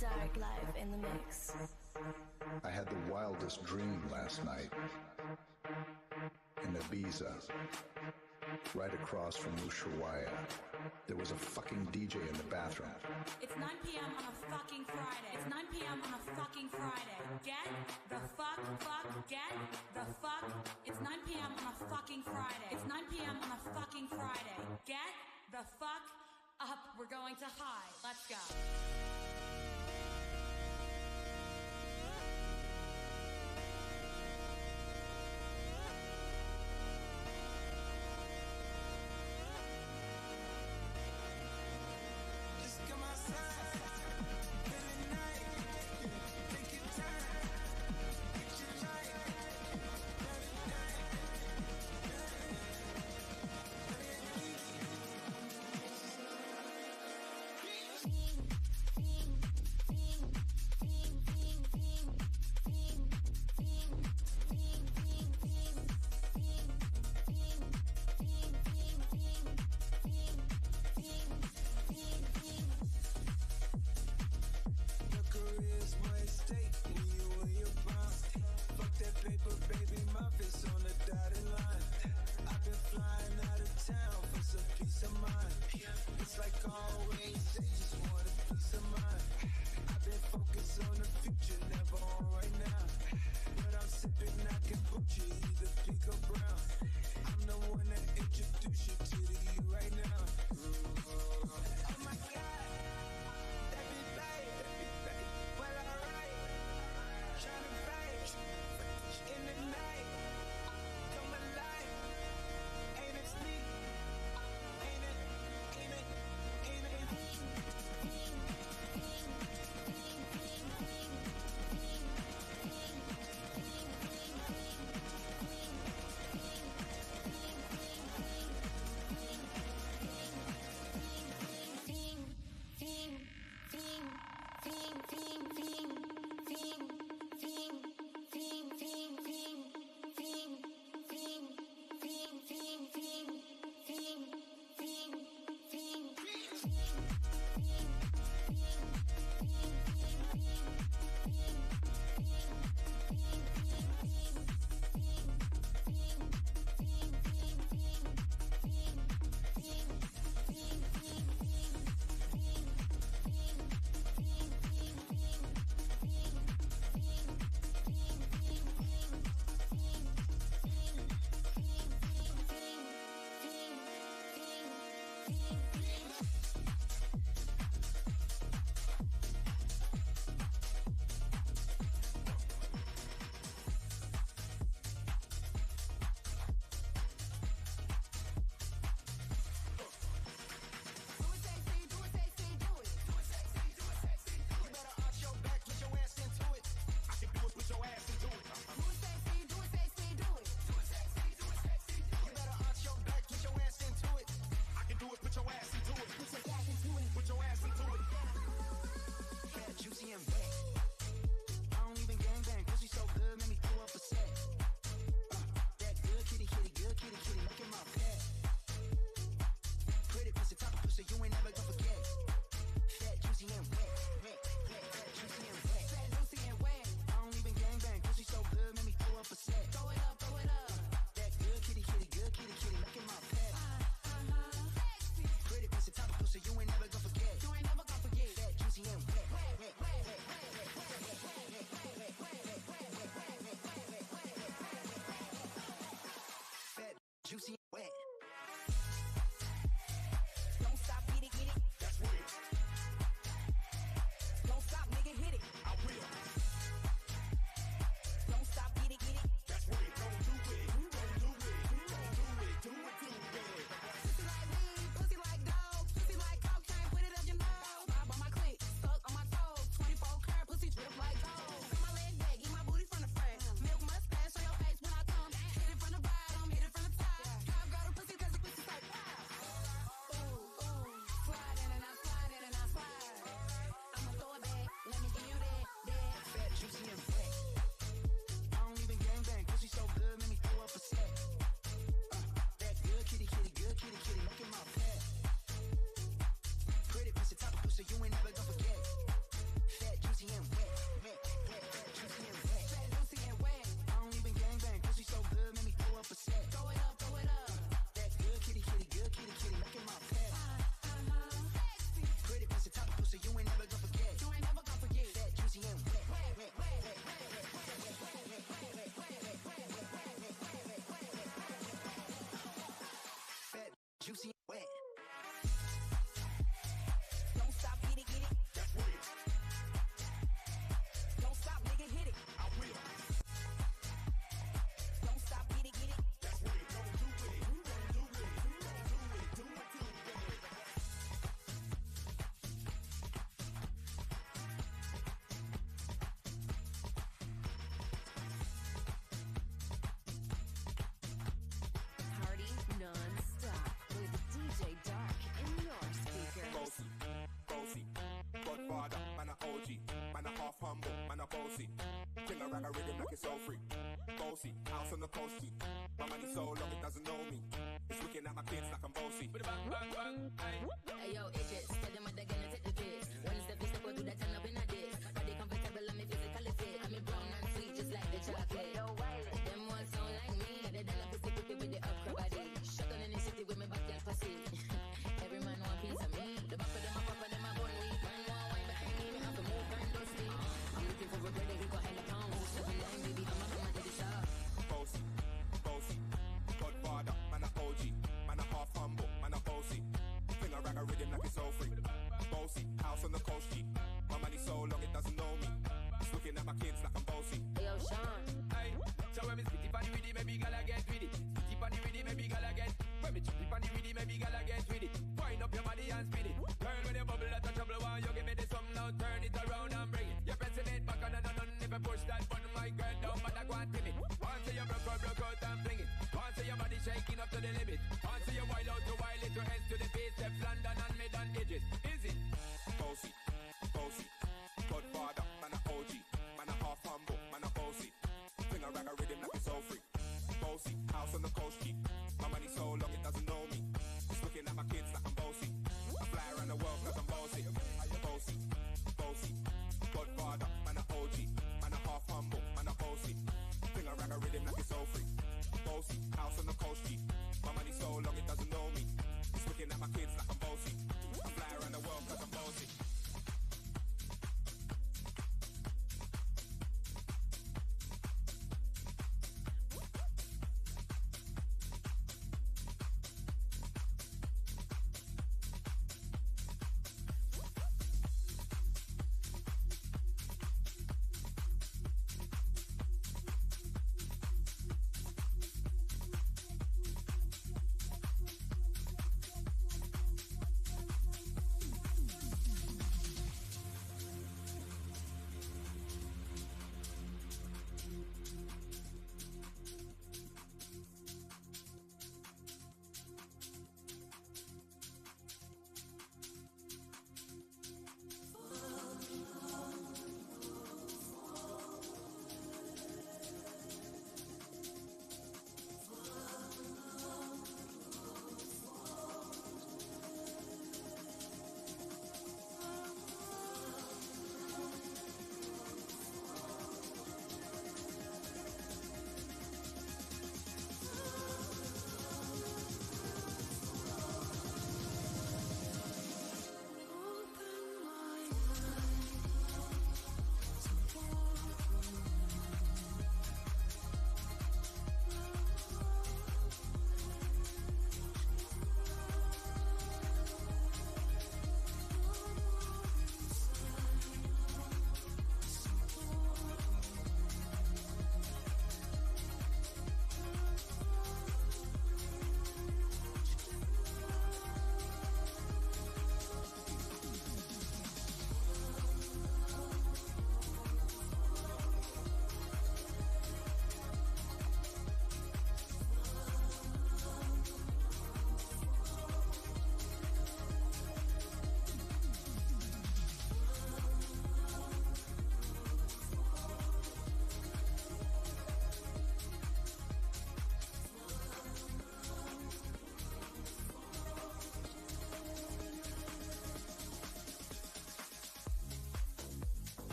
Dark live in the mix. I had the wildest dream last night. In Ibiza, right across from Ushuaia. There was a fucking DJ in the bathroom. It's 9 p.m. on a fucking Friday. It's 9 p.m. on a fucking Friday. Get the fuck, get the fuck. It's 9 p.m. on a fucking Friday. It's 9 p.m. on a fucking Friday. Get the fuck up. We're going to high. Let's go. bossy. House on the coast, G. My money so long it doesn't know me. It's looking at my kids like I'm bossy. Bang, bang, bang, aye. Hey yo, Idris, tell them what they're gonna take the piss. One step is step, go do that turn up in a dish. Body comfortable, I'm physically fit. I'm brown and sweet, just like the chocolate. Yo, Wiley, them ones sound like me. They done a pussy pippy with the upper body. Shotgun in the city with me back there pussy. Every man want piece of me. The back of them, a pop of them, a bun weak. Man want wine behind me, me have to move and dusty. I'm looking for a brother, he got hella pounds. 7 line, baby, I'm a come to the shop. Bossy, bossy. Godfather, man a OG. Man a half humble, man a bossy. Finger rag a rhythm like it's all free. Bossy, house on the coast, G. My money so long it doesn't know me. It's looking at my kids like I'm bossy. Hey yo, Sean. Aye, so when me spitty panny with it, maybe gala get with it. Spitty panny with it, maybe gala get. When me chippy panny with it, maybe gala get with it. Wind up your body and spin it. Girl, when you bubble out of trouble, why you give me the sum now? Turn it around and bring it. You're pressing it back on and on. If I push that button, my girl down, but I go and trim it. Once you broke out and fling it. Once your body shaking up to the limit. Once you wild out to wild it, your heads to the base, steps London and mid and edges. Is it? Bossy, bossy. Godfather, man a OG. Man a half humble, man a bossy. Finger rag a rhythm like it's all free. Bossy, house on the coast, G. My money so long it doesn't know me. It's looking at my kids like I'm bossy. I fly around the world cause I'm bossy. Bossy, bossy. Godfather, man a OG. Man a half humble, man a bossy. Finger rag a rhythm like it's all free. Bossy, house on the coast, G. My money so long it doesn't know me. It's looking at my kids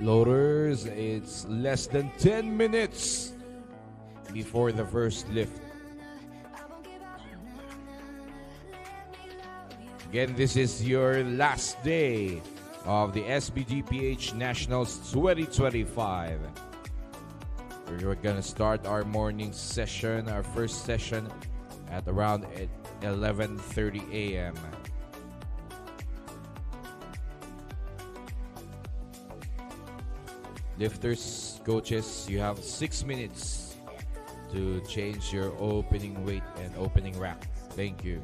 Loaders, it's less than 10 minutes before the first lift. Again, this is your last day of the SBD Nationals 2025. We're gonna start our morning session, our first session, at around 11:30 a.m. Lifters, coaches, you have 6 minutes to change your opening weight and opening rack. Thank you.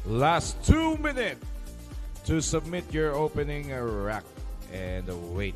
Last 2 minutes to submit your opening rack and weight.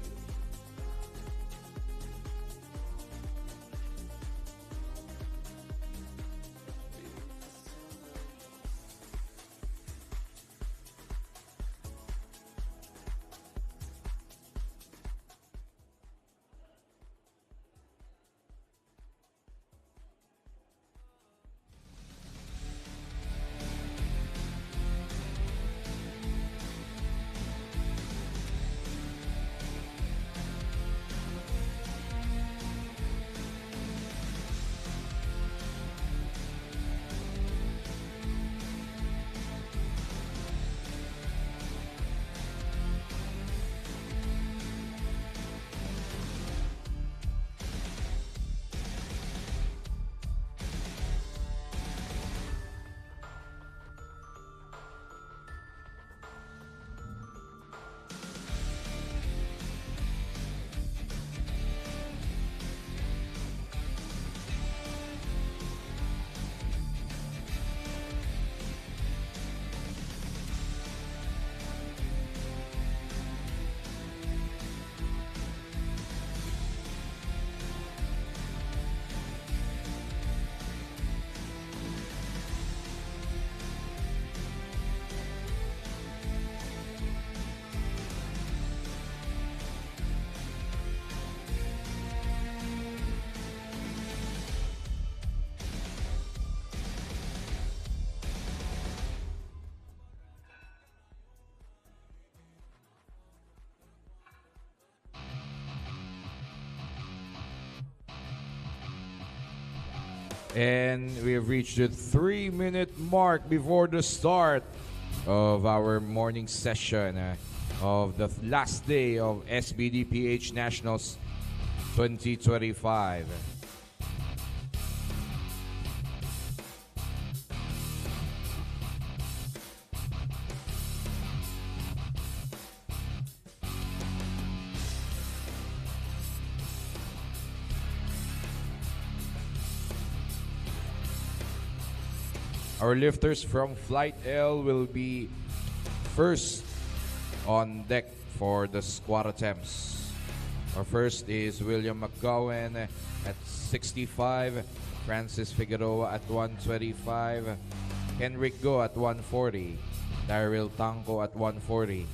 And we have reached the 3-minute mark before the start of our morning session of the last day of SBD Nationals 2025. Our lifters from Flight L will be first on deck for the squat attempts. Our first is William McGowan at 65, Francis Figueroa at 125, Henrik Go at 140, Daryl Tanco at 140,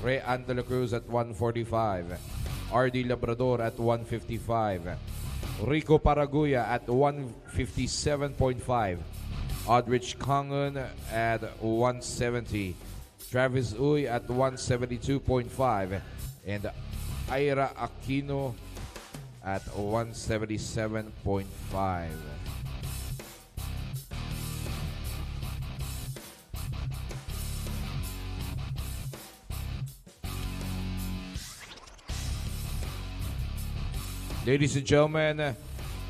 Ray Andela Cruz at 145, RD Labrador at 155, Rico Paraguya at 157.5, Aldrich Kangun at 170, Travis Uy at 172.5, and Ira Aquino at 177.5. Ladies and gentlemen,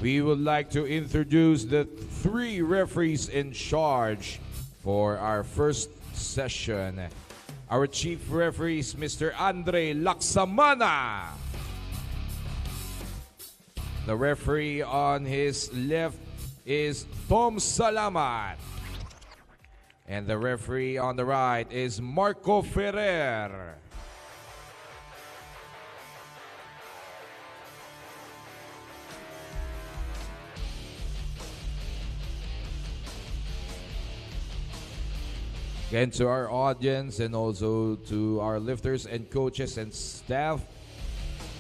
we would like to introduce the 3 referees in charge for our first session. Our chief referee is Mr. Andre Laksamana. The referee on his left is Tom Salamat. And the referee on the right is Marco Ferrer. Again, to our audience and also to our lifters and coaches and staff,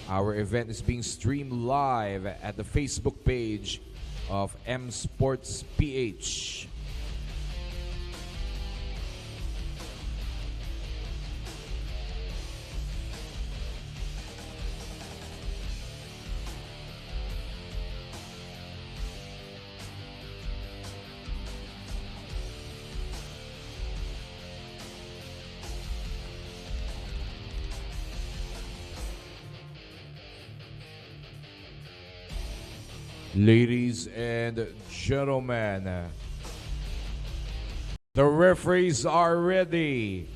our event is being streamed live at the Facebook page of MSports PH. Ladies and gentlemen, the referees are ready.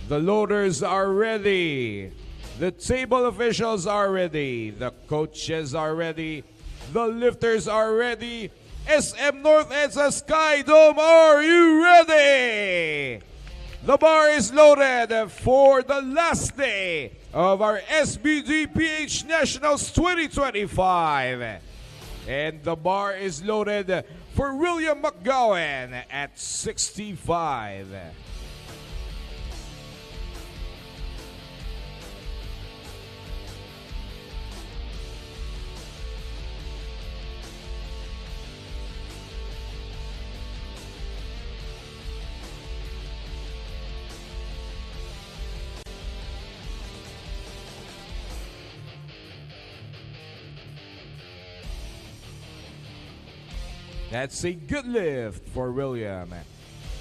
The loaders are ready. The table officials are ready. The coaches are ready. The lifters are ready. SM North and sa Sky Dome, are you ready? The bar is loaded for the last day of our SBD Nationals 2025. And the bar is loaded for William McGowan at 65. That's a good lift for William.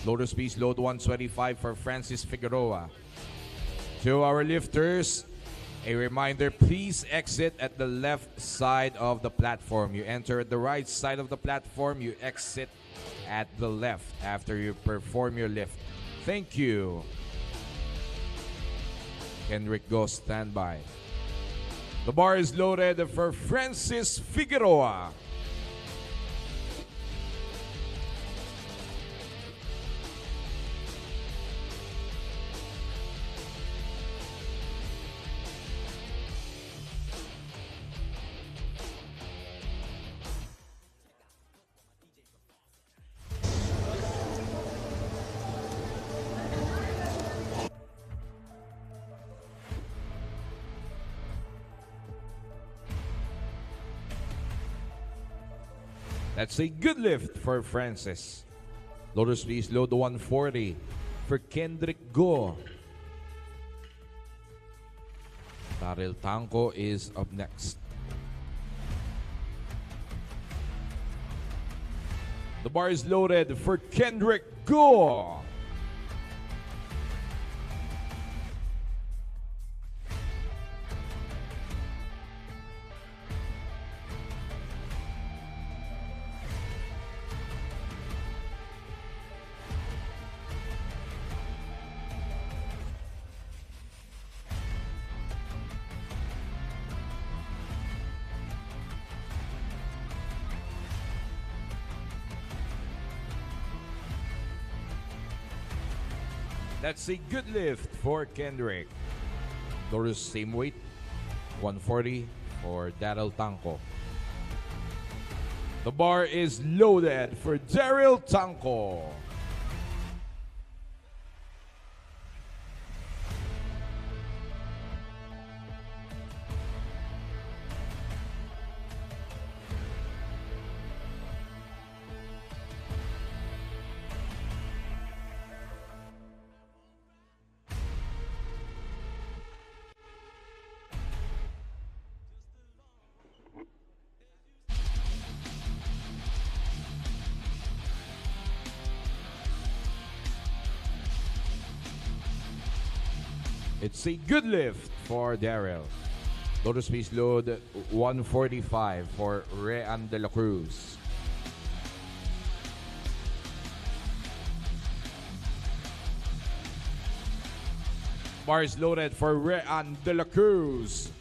Loader speed load 125 for Francis Figueroa. To our lifters, a reminder, please exit at the left side of the platform. You enter at the right side of the platform, you exit at the left after you perform your lift. Thank you. Henrik Go, standby. The bar is loaded for Francis Figueroa. That's a good lift for Francis. Loader speed load 140 for Kendrick Go. Daryl Tanco is up next. The bar is loaded for Kendrick Go. That's a good lift for Kendrick. Doris, same weight, 140 for Daryl Tanco. The bar is loaded for Daryl Tanco. It's a good lift for Daryl. Total space load 145 for Rean de la Cruz. Bar is loaded for Rean de la Cruz.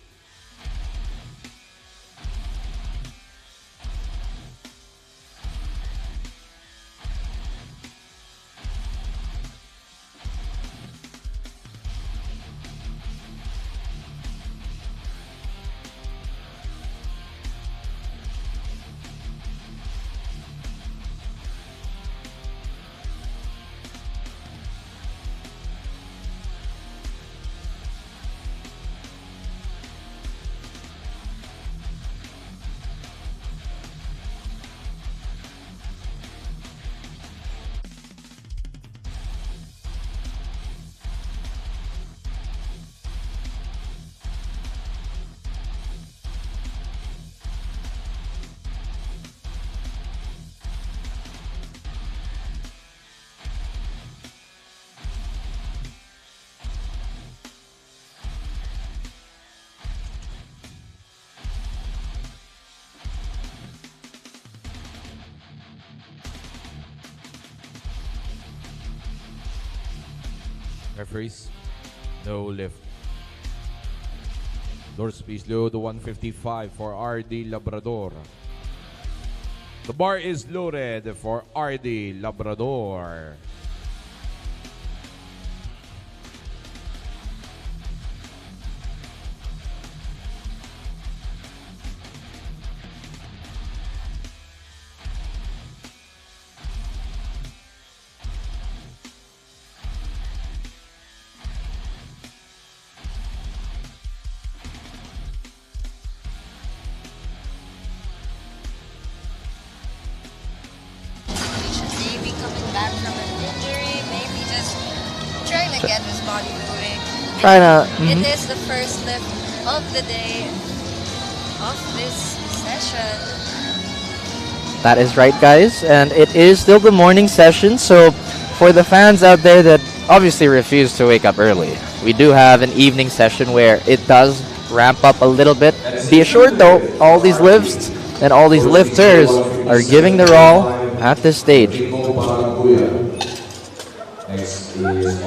Referees, no lift. Door space load 155 for RD Labrador. The bar is loaded for RD Labrador. It is the first lift of the day of this session. That is right, guys, and it is still the morning session, so for the fans out there that obviously refuse to wake up early, we do have an evening session where it does ramp up a little bit. Be assured though, all these lifts and all these lifters are giving their all at this stage. Next is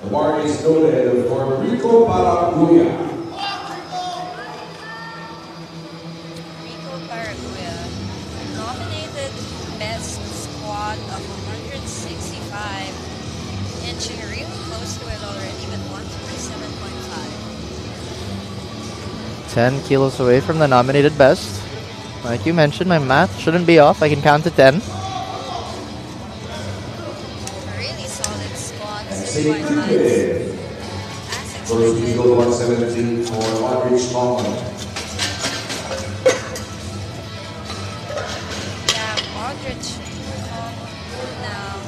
the bar is loaded for Rico Paraguya. Rico Paraguya nominated best squat of 165, inching really close to it already with 127.5. 10 kilos away from the nominated best. Like you mentioned, my math shouldn't be off. I can count to 10. Really solid squats. First eagle 117 for Aldrich Smallman. Yeah, Aldrich now.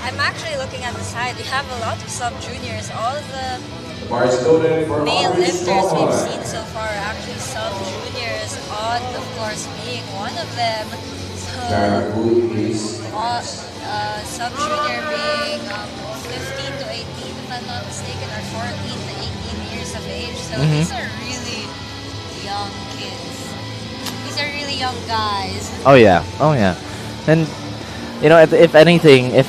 I'm actually looking at the side. We have a lot of sub-juniors. All of the male lifters we've seen so far are actually sub-juniors. All squad, of course, being one of them. So, sub-junior being 15 to 18, if I'm not mistaken, or 14 to 18 years of age. So these are really young kids. These are really young guys. Oh yeah, oh yeah. And if anything, if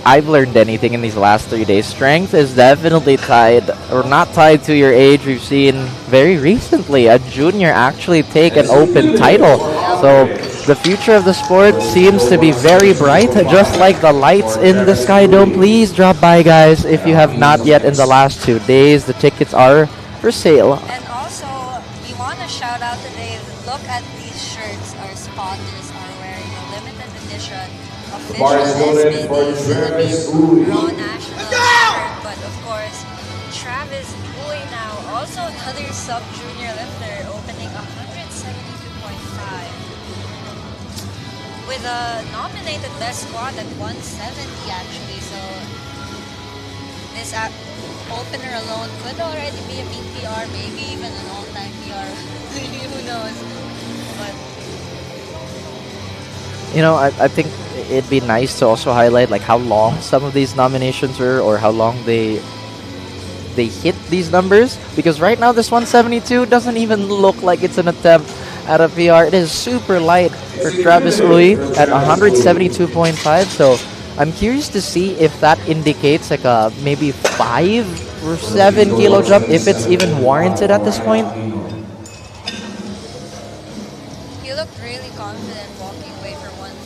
I've learned anything in these last 3 days, strength is definitely tied, or not tied to your age. We've seen very recently a junior actually take an open title. So the future of the sport seems to be very bright, just like the lights in the Sky Dome. Please drop by, guys, if you have not yet in the last 2 days. The tickets are for sale. And also, we want to shout out today, look at these shirts our sponsors are wearing, a limited edition official SBD Philippines Raw National shirt. But of course, Travis Uy now, also another sub-junior lifter, opening 172.5. With a nominated best squad at 170 actually, so this opener alone could already be a peak PR, maybe even an all-time PR. Who knows? But I think it'd be nice to also highlight like how long some of these nominations were, or how long they hit these numbers, because right now this 172 doesn't even look like it's an attempt at a PR. It is super light for Travis Uy at 172.5. So I'm curious to see if that indicates like a maybe 5 or 7 kilo jump, if it's even warranted at this point. he looked really confident walking away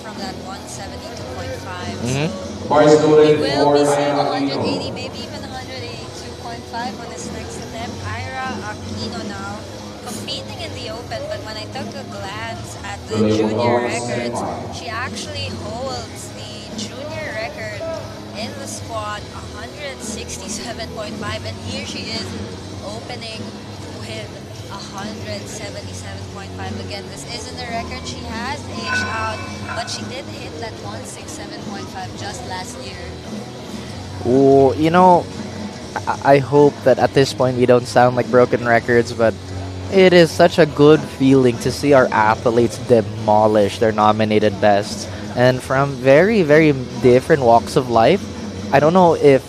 from that 172.5. Bars He noted will for be seeing Ryan 180, maybe even 182.5 on his next attempt. Ira Aquino now competing in the open, but when I took a glance at the junior records, she actually holds the junior record in the squad, 167.5, and here she is opening with 177.5. Again, this isn't a record she has aged out, but she did hit that 167.5 just last year. Oh, I hope that at this point we don't sound like broken records, but it is such a good feeling to see our athletes demolish their nominated bests, and from very, very different walks of life. I don't know if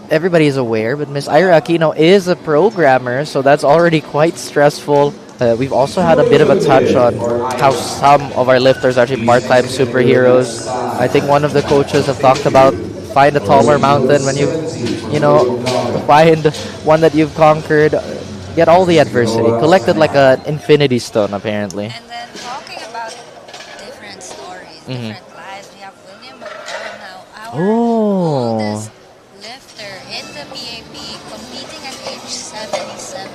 everybody is aware, but Miss Ira Aquino is a programmer, so that's already quite stressful. We've also had a bit of a touch on how some of our lifters are actually part-time superheroes. I think one of the coaches have talked about find a taller mountain when you find one that you've conquered. Get all the adversity. Collected like an infinity stone, apparently. And then talking about different stories, different lives, we have William McCall now, our oldest lifter in the PAP, competing at age 77.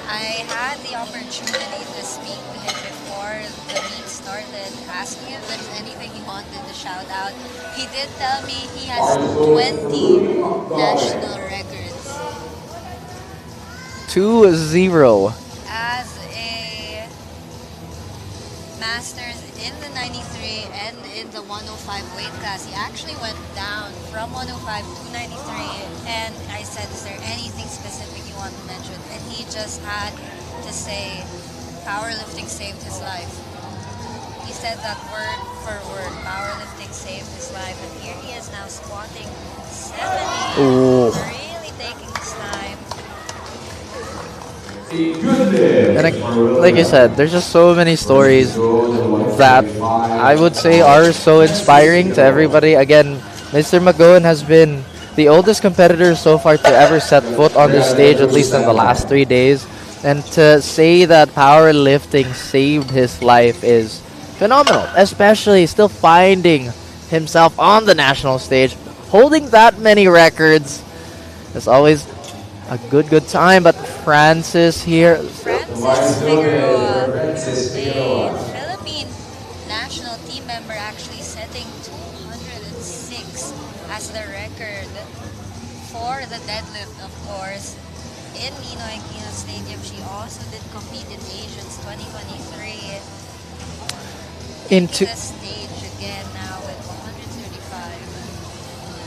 I had the opportunity to speak to him before the meet started, asking if there's anything he wanted to shout out. He did tell me he has 20 national records. 2-0. As a Masters in the 93 and in the 105 weight class, he actually went down from 105 to 93, and I said, is there anything specific you want to mention? And he just had to say powerlifting saved his life. He said that word for word, powerlifting saved his life, and here he is now squatting 70, really taking his time. And like you said, there's just so many stories that I would say are so inspiring to everybody. Again, Mr. McGowan has been the oldest competitor so far to ever set foot on this stage, at least in the last 3 days. And to say that powerlifting saved his life is phenomenal, especially still finding himself on the national stage, holding that many records. It's always a good time. But Francis here. Francis Figueroa, the Philippine national team member, actually setting 206 as the record for the deadlift, of course. In Ninoy Aquino Stadium, she also did compete in Asians 2023. Into the stage again now with 135.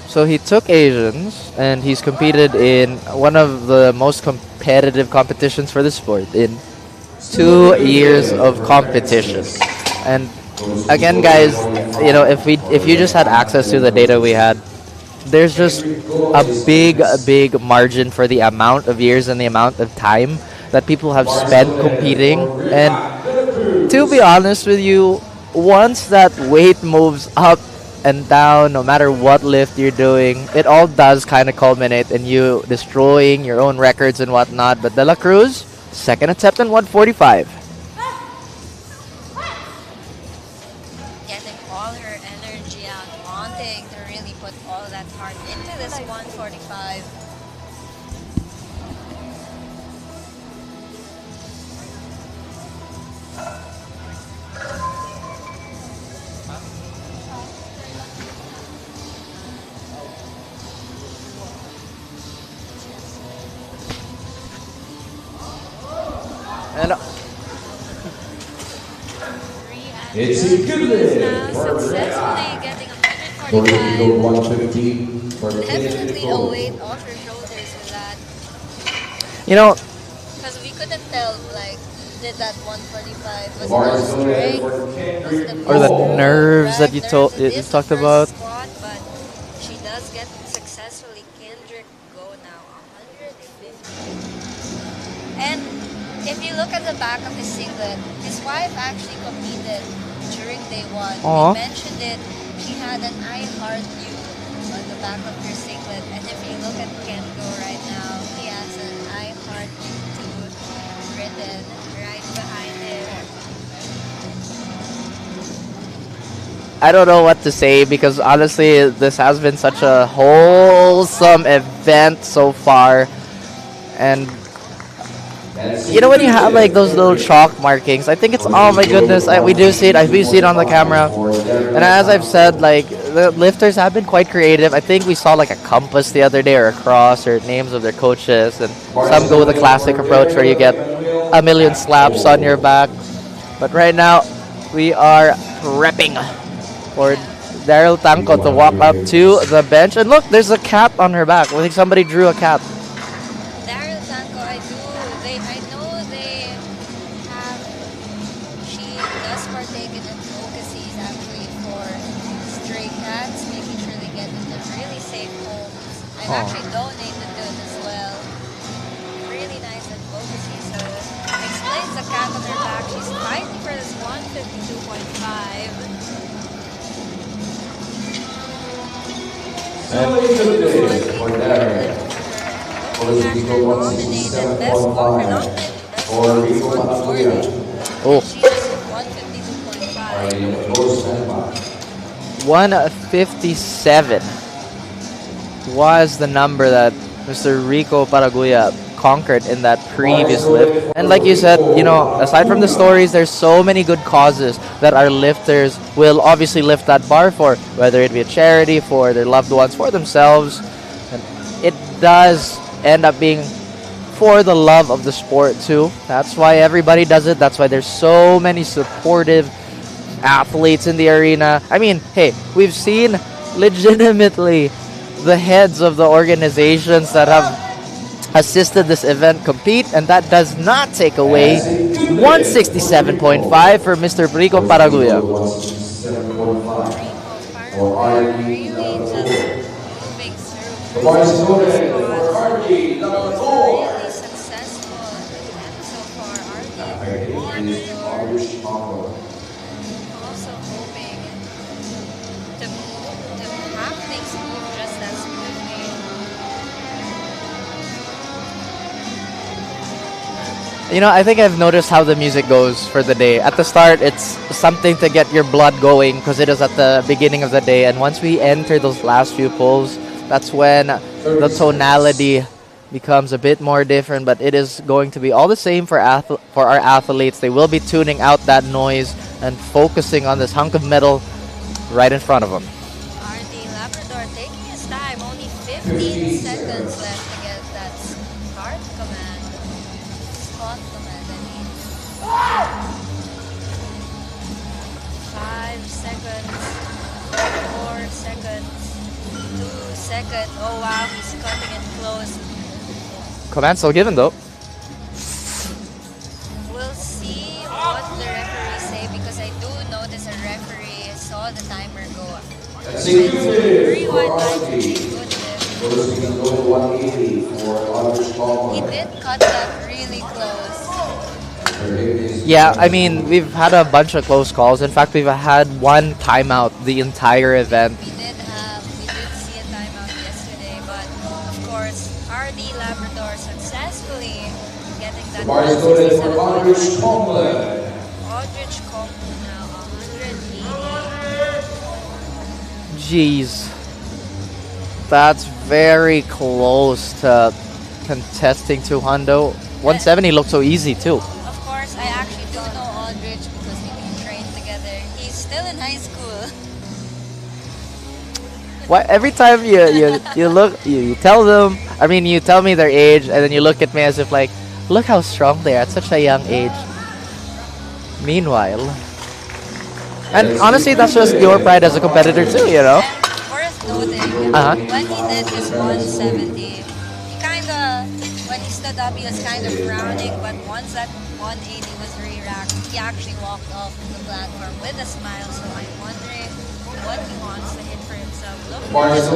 So he took Asians, and he's competed in one of the most competitive competitions for the sport in 2 years of competition. And again, guys, if you just had access to the data we had, there's just a big margin for the amount of years and the amount of time that people have spent competing. And to be honest with you, once that weight moves up and down, no matter what lift you're doing, it all does kind of culminate in you destroying your own records and whatnot. But De La Cruz, second attempt in 145. Getting all her energy out, wanting to really put all that heart into this 145. And It's a good lift. Now successfully getting 145. 150 for Definitely a weight off your shoulders with that. Because we couldn't tell, like, did that 145 was it the strength, was it the or the physical, nerves that you nerves? It is the talked first about. Squat, but she does get successfully Kendrick go now 150. And if you look at the back of his singlet, his wife actually competed during day one. Aw. He mentioned it. She had an I Heart You on the back of her singlet. And if you look at Ken go right now, he has an I Heart You too written right behind him. I don't know what to say because honestly, this has been such a wholesome event so far. And when you have like those little chalk markings, I think it's, oh my goodness, we do see it. We see it on the camera. And as I've said, like, the lifters have been quite creative. I think we saw like a compass the other day or a cross or names of their coaches. And some go with the classic approach where you get a million slaps on your back. But right now, we are prepping for Daryl Tanco to walk up to the bench. And look, there's a cap on her back. I think somebody drew a cap. Daryl Tanco, I know they have, she does partake in advocacies actually for stray cats, making sure they get into really safe homes. I've actually donated to it as well. Really nice advocacy. So explains the cat on her back. She's fighting for this 152.5. And a good day for Darren. Nominated best walker, For Rico Pataguya. Oh. She's 152.5. 157 was the number that Mr. Rico Paraguya conquered in that previous lift. And like you said, aside from the stories, there's so many good causes that our lifters will obviously lift that bar for, whether it be a charity, for their loved ones, for themselves. And it does end up being for the love of the sport too. That's why everybody does it. That's why there's so many supportive athletes in the arena. I mean, hey, we've seen legitimately the heads of the organizations that have assisted this event compete, and that does not take away 167.5 for Mr. Rico Paraguya. Really just moving through. Really successful and so far. Also hoping to have things move just as smoothly. I think I've noticed how the music goes for the day. At the start, it's something to get your blood going because it is at the beginning of the day. And once we enter those last few pulls, that's when the tonality becomes a bit more different. But it is going to be all the same for our athletes. They will be tuning out that noise and focusing on this hunk of metal right in front of them. RD Labrador taking his time. Only 15 seconds left to get that start command. Spot command, I mean. 5 seconds. 4 seconds. 2 seconds. Oh wow, he's cutting it close. Command still given though. We'll see rewind line good lift. He did cut that really close. Yeah, I mean, we've had a bunch of close calls. In fact, we've had one timeout the entire event. We did see a timeout yesterday, but of course, RD Labrador successfully getting that 167.5. Aldrich Combo now 180. Jeez. That's very close to contesting 200. 170 looked so easy too. Of course, I actually do know Aldrich because we do train together. He's still in high school. Why every time you tell them, I mean, you tell me their age and then you look at me as if like, look how strong they are at such a young age. Meanwhile, and honestly, that's just your pride as a competitor too, you know. And worth noting, when he did his 170, he kinda, when he stood up, he was kind of frowning, but once that 180 was re-racked, he actually walked off the platform with a smile, so I'm wondering what he wants to hit for himself. Look at his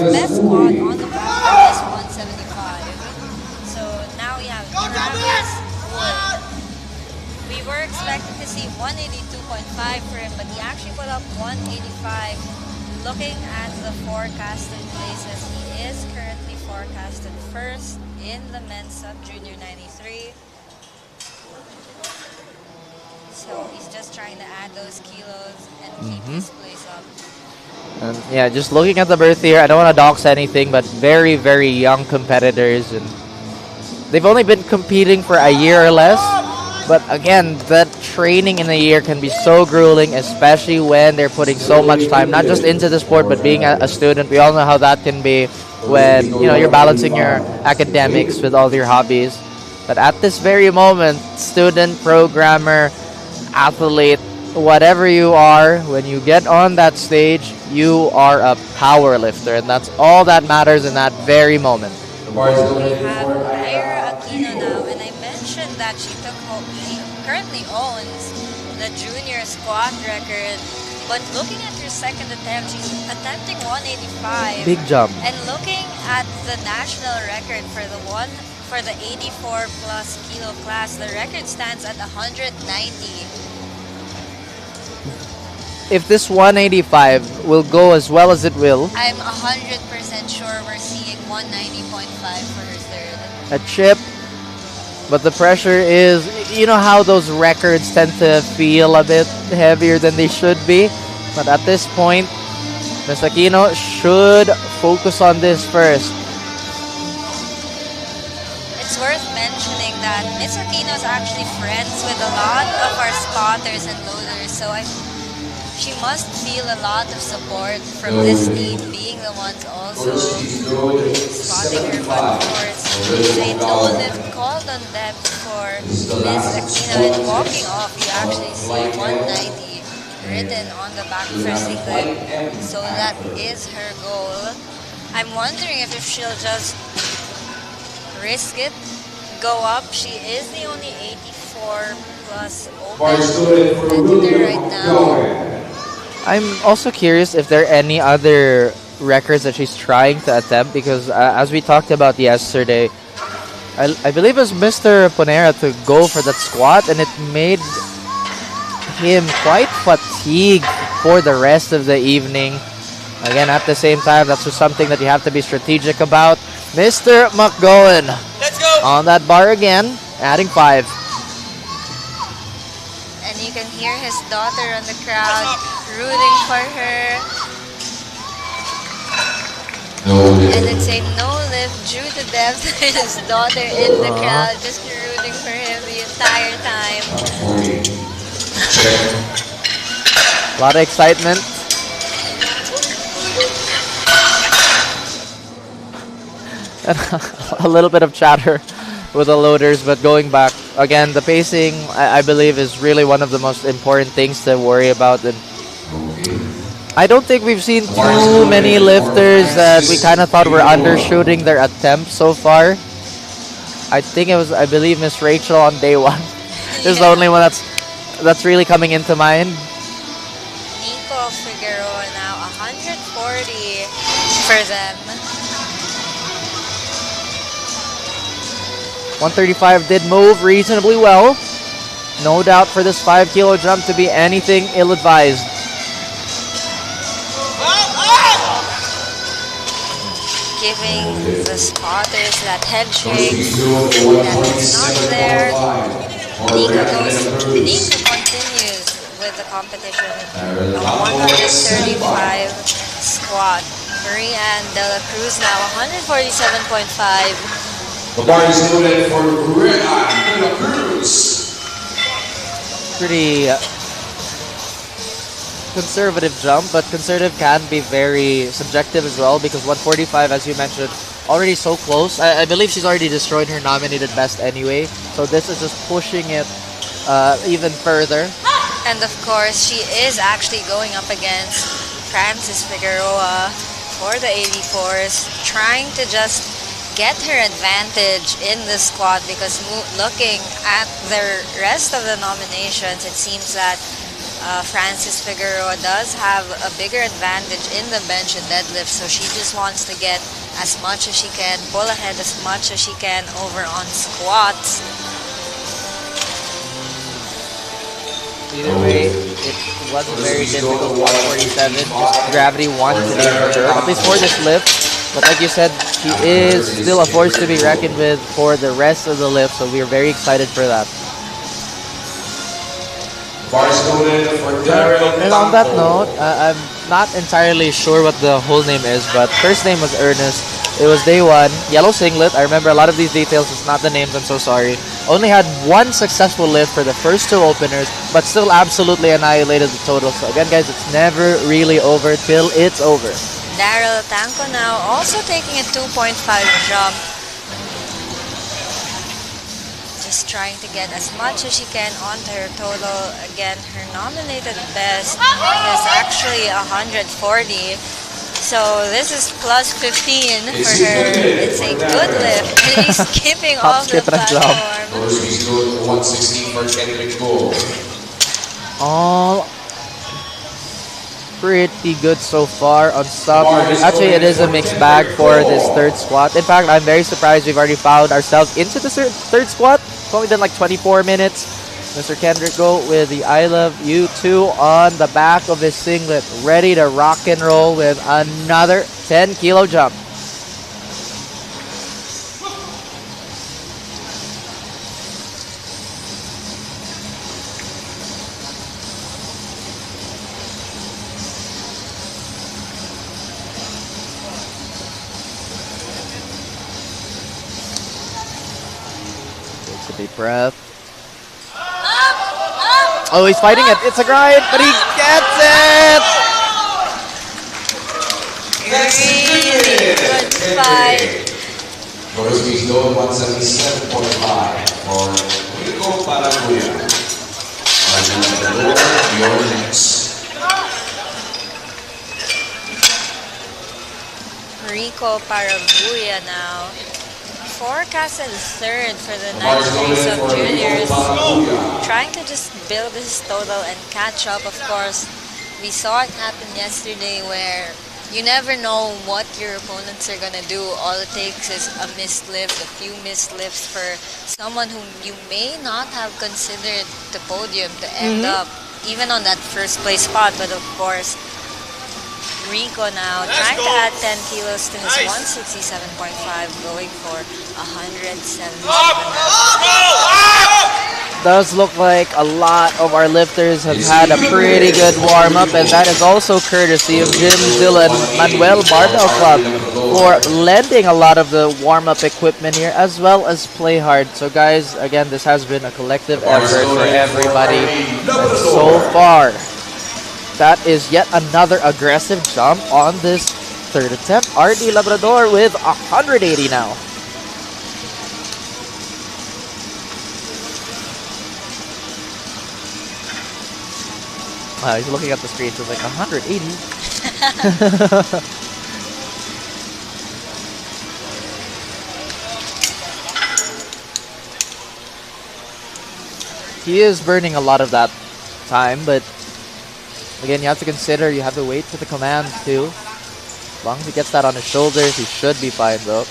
best squat on the platform is 175. So now we have Travis Wood. We were expecting to see 182.5 for him, but he actually put up 185. Looking at the forecasted places, he is currently forecasted first in the men's sub-junior 93. So he's just trying to add those kilos and keep his place up. And yeah, just looking at the birth here, I don't want to dox anything, but very, very young competitors, and they've only been competing for a year or less. But again, that training in a year can be so grueling, especially when they're putting so much time, not just into the sport, but being a student. We all know how that can be when, you know, you're balancing your academics with all your hobbies. But at this very moment, student, programmer, athlete, whatever you are, when you get on that stage, you are a power lifter, and that's all that matters in that very moment. We have Ira Aquino now, and I mentioned that she currently owns the junior squat record, but looking at her second attempt, she's attempting 185. Big jump. And looking at the national record for the 84 plus kilo class, the record stands at 190. If this 185 will go as well as it will, I'm 100% sure we're seeing 190.5 for her third. a chip, but the pressure is, you know how those records tend to feel a bit heavier than they should be. But at this point, Ms. Aquino should focus on this first. It's worth mentioning that Ms. Aquino is actually friends with a lot of our spotters and loaders, so she must feel a lot of support from this team, being the ones also spotting her. But of course, a no lift called on them for Ms. Aquino, and walking off, you actually see 190 written on the back of her singlet. So that is her goal. I'm wondering if she'll just risk it, go up. She is the only 84 plus open competitor right now. I'm also curious if there are any other records that she's trying to attempt, because as we talked about yesterday, I believe it was Mr. Ponera to go for that squat, and it made him quite fatigued for the rest of the evening. Again, at the same time, that's just something that you have to be strategic about. Mr. McGowan, let's go on that bar again, adding 5. And you can hear his daughter on the crowd rooting for her. And it's a no lift due to death. His daughter in the crowd just rooting for him the entire time. A lot of excitement. A little bit of chatter with the loaders, but going back again, the pacing I believe is really one of the most important things to worry about. And I don't think we've seen too many lifters that we kind of thought were undershooting their attempts so far. I believe Miss Rachel on day 1 is the only one that's really coming into mind. Nico Figueroa now for them. 135 did move reasonably well. No doubt for this 5 kilo jump to be anything ill-advised. Giving the spotters that head shake that is not there. Nico continues with the competition. A 135 squat. Marie-Anne De La Cruz now 147.5. The bar is loaded for Marie-Anne De La Cruz. Pretty conservative jump, but conservative can be very subjective as well because 145, as you mentioned, already so close. I believe she's already destroyed her nominated best anyway, so this is just pushing it even further. And of course, she is actually going up against Francis Figueroa for the 84s, trying to just get her advantage in the squat because looking at the rest of the nominations, it seems that Francis Figueroa does have a bigger advantage in the bench and deadlift, so she just wants to get as much as she can, pull ahead as much as she can over on squats. Either way, it was a very difficult 147. Just gravity wanted to be for her, at least for this lift. But like you said, she is still a force to be reckoned with for the rest of the lift, so we are very excited for that. And on that note, I'm not entirely sure what the whole name is, but first name was Ernest. It was day one, yellow singlet. I remember a lot of these details. It's not the names, I'm so sorry. Only had one successful lift for the first 2 openers, but still absolutely annihilated the total. So again, guys, it's never really over till it's over. Daryl Tanco now also taking a 2.5 jump. Just trying to get as much as she can onto her total. Again, her nominated best is actually 140. So this is plus 15 for her. It's a good lift. She's skipping off the platform. All pretty good so far on stop. Actually, it is a mixed bag for this third squat. In fact, I'm very surprised we've already found ourselves into the third squat. It's only been like 24 minutes. Mr. Kendrick go with the I Love You 2 on the back of his singlet, ready to rock and roll with another 10 kilo jump. Takes a deep breath. Oh, he's fighting it. It's a grind, but he gets it! Really good fight. He's going 177.5 for Rico Paraguya. You're next. Rico Paraguya now. Forecasted third for the 9th race of juniors. Trying to just build his total and catch up, of course. We saw it happen yesterday where you never know what your opponents are going to do. All it takes is a missed lift, a few missed lifts for someone whom you may not have considered the podium to end up even on that first place spot. But of course, Rico now trying to add 10 kilos to his 167.5, going for 177. Does look like a lot of our lifters have had a pretty good warm-up, and that is also courtesy of Gymzilla and Manuel Barbell Club for lending a lot of the warm-up equipment here, as well as Playhard. So guys, again, this has been a collective effort for everybody. And so far, that is yet another aggressive jump on this third attempt. RD Labrador with 180 now. Wow, he's looking at the screen, so it's like 180. He is burning a lot of that time, but again, you have to consider you have to wait for the command too. As long as he gets that on his shoulders, he should be fine, though.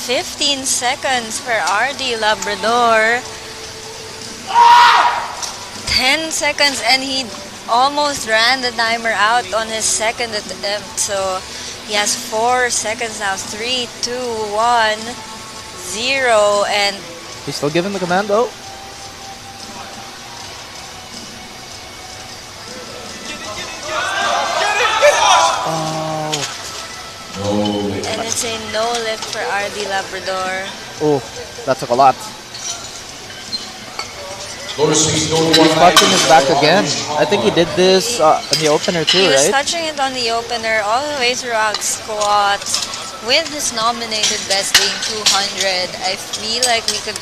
15 seconds for RD Labrador. 10 seconds, and he almost ran the timer out on his second attempt. So he has 4 seconds now. 3, 2, 1, 0, and He's still giving the command, though. and it's a no lift for RD Labrador. Oh, that took a lot. He's touching his back again. I think he did this in the opener too, He was right? touching it on the opener all the way throughout squats. With his nominated best being 200, I feel like we could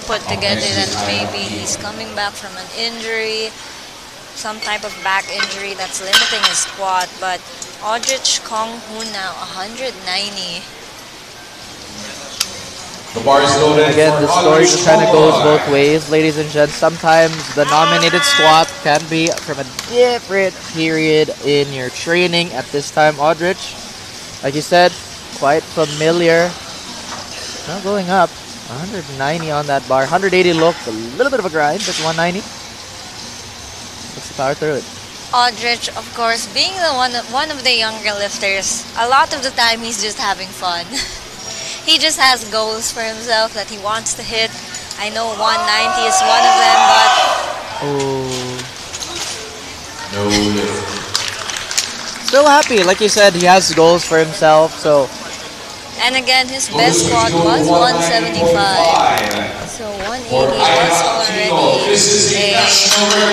put together that maybe he's coming back from an injury, some type of back injury that's limiting his squat. But Aldrich Kong Hoon now 190. Again, the story just kind of goes both ways, ladies and gents. Sometimes the nominated squat can be from a different period in your training. At this time, Aldrich, like you said, quite familiar. Now going up, 190 on that bar. 180 looked a little bit of a grind, but 190. Let's see power through it. Aldrich, of course, being the one of the younger lifters, a lot of the time he's just having fun. He just has goals for himself that he wants to hit. I know 190 is one of them, but Still happy, like you said, he has goals for himself. So, and again, his best squat was 175. So 180 was already a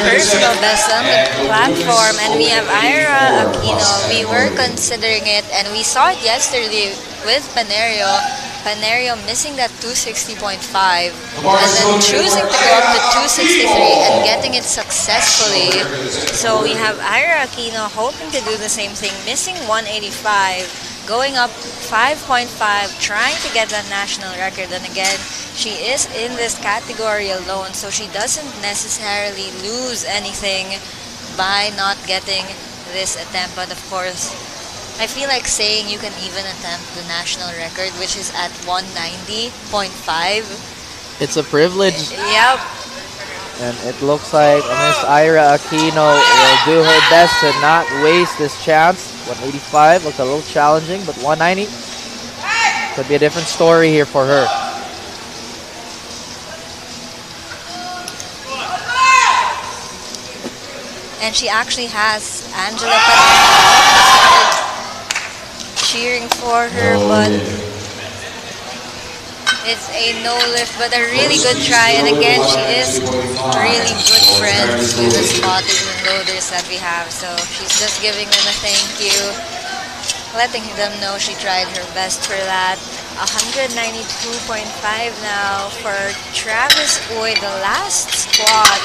personal best on the platform. And we have Ira Aquino. We were considering it, and we saw it yesterday with Panerio. Panerio missing that 260.5 and then choosing to go up to 263 and getting it successfully. So we have Ira Aquino hoping to do the same thing, missing 185, going up 5.5, trying to get that national record. And again, she is in this category alone, so she doesn't necessarily lose anything by not getting this attempt. But of course, I feel like saying you can even attempt the national record, which is at 190.5. it's a privilege. Yep. And it looks like Miss Ira Aquino will do her best to not waste this chance. 185 looks a little challenging, but 190 could be a different story here for her. And she actually has Angela Padilla cheering for her, but it's a no lift, but a really good try. And again, she is really good friends with the spotters and loaders that we have. So she's just giving them a thank you, letting them know she tried her best for that. 192.5 now for Travis Uy, the last squat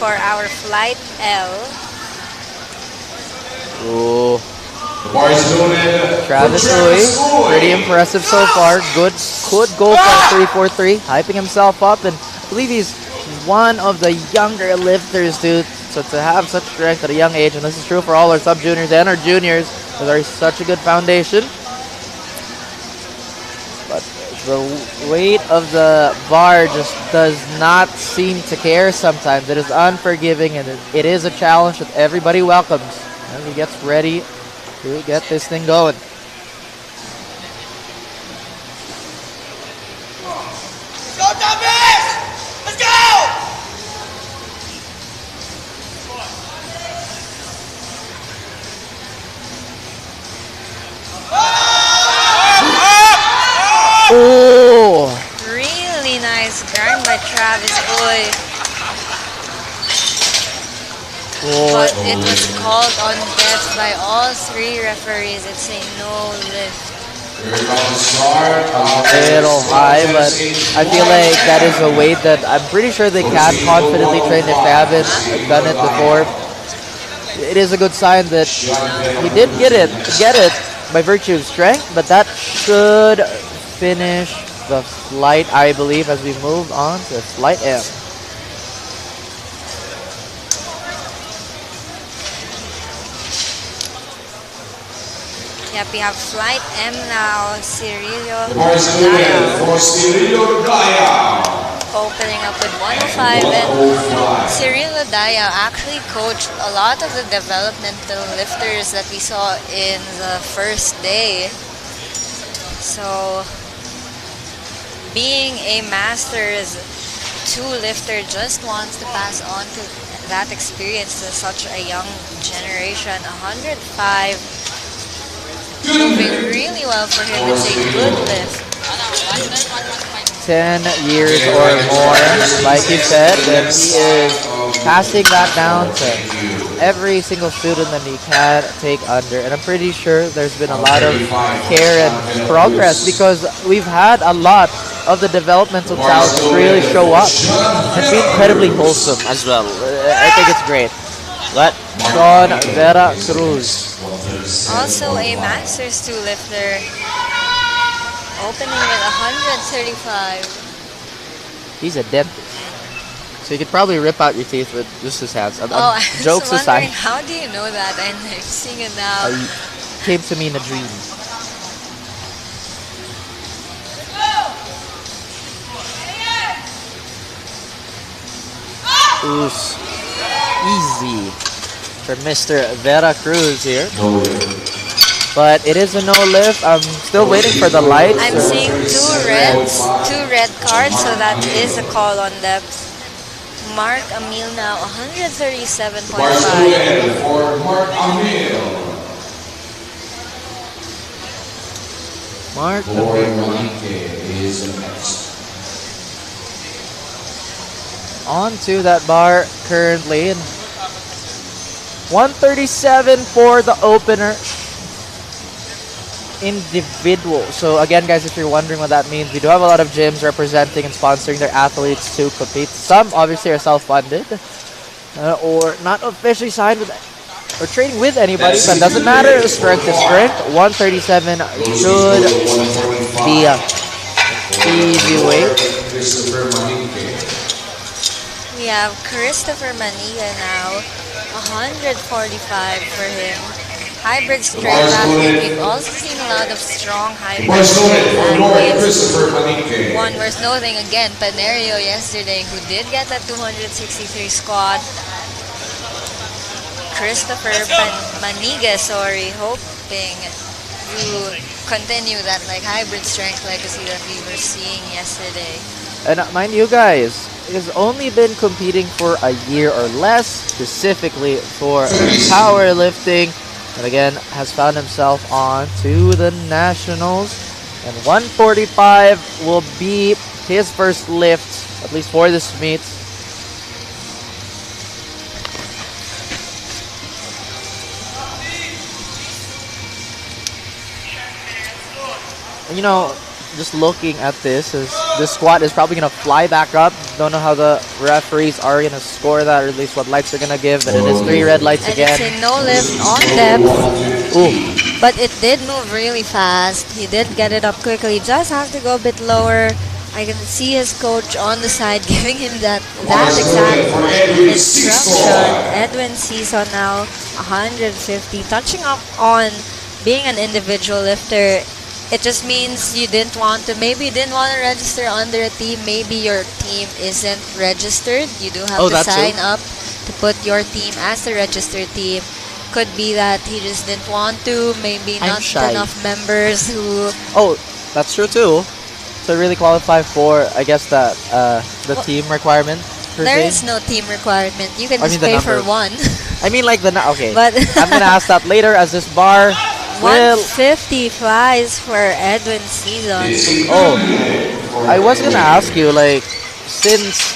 for our Flight L. Ooh. Travis Uy, pretty impressive so far. Good, could go for 343, hyping himself up, and I believe he's one of the younger lifters, dude. So to have such strength at a young age, and this is true for all our sub-juniors and our juniors, because are such a good foundation. But the weight of the bar just does not seem to care sometimes. It is unforgiving, and it is a challenge that everybody welcomes as he gets ready to get this thing going. Let's go, Thomas! Let's go! Oh! Really nice grind by Travis Uy. But it was called on death by all three referees. It's a no lift. A little high, but I feel like that is a weight that I'm pretty sure they can confidently train if they haven't done it before. It is a good sign that he did get it by virtue of strength, but that should finish the flight, I believe, as we move on to Flight M. Yep, we have Flight M now, Cirillo opening up with 105, and Cirillo Daya actually coached a lot of the developmental lifters that we saw in the first day. So being a Masters 2 lifter just wants to pass on to that experience to such a young generation. 105, moving really well for him. It's a good lift. 10 years or more, like you said, and he is passing that down to every single student that he can take under. And I'm pretty sure there's been a lot of care and progress because we've had a lot of the developmental talents really show up and be incredibly wholesome as well. I think it's great. Let Don Vera Cruz. Also a Masters 2 lifter, opening with 135. He's a dentist. So you could probably rip out your teeth with just his hands. I was Jokes wondering, aside. how do you know that? And I'm seeing it now. Came to me in a dream. Oof. Easy for Mr. Vera Cruz here. But it is a no lift. I'm still waiting for the lights. I'm seeing two red cards, so that is a call on them. Mark Amil now, 137.5. Mark is next. On to that bar currently. And 137 for the opener. Individual. So again, guys, if you're wondering what that means, we do have a lot of gyms representing and sponsoring their athletes to compete. Some obviously are self-funded or not officially signed with or training with anybody, but it doesn't matter. Strength to strength. 137 should be a easy weight. We have Christopher Maniga now, 145 for him. Hybrid strength athlete. We've also seen a lot of strong hybrid strength athletes. One worth noting again, Panerio yesterday, who did get that 263 squat. Christopher Maniga, hoping to continue that hybrid strength legacy that we were seeing yesterday. And mind you guys, he has only been competing for a year or less, specifically for powerlifting. And again, has found himself on to the Nationals. And 145 will be his first lift, at least for this meet. And you know, just looking at this squat is probably going to fly back up. Don't know how the referees are going to score that, or at least what lights they're going to give. But it is 3 red lights again. And it's a no lift on depth. Ooh. But it did move really fast. He did get it up quickly. Just has to go a bit lower. I can see his coach on the side giving him that exact instruction. Edwin Season now 150. Touching up on being an individual lifter. It just means you didn't want to register under a team. Maybe your team isn't registered. You do have to sign up to put your team as a registered team. Could be that he just didn't want to. Maybe not enough members who... Oh, that's true too. To really qualify for, I guess, the team requirement. There is no team requirement. You can just pay for one. I mean okay. But I'm going to ask that later as this bar... 150 flies for Edwin Season. Oh, I was gonna ask you, since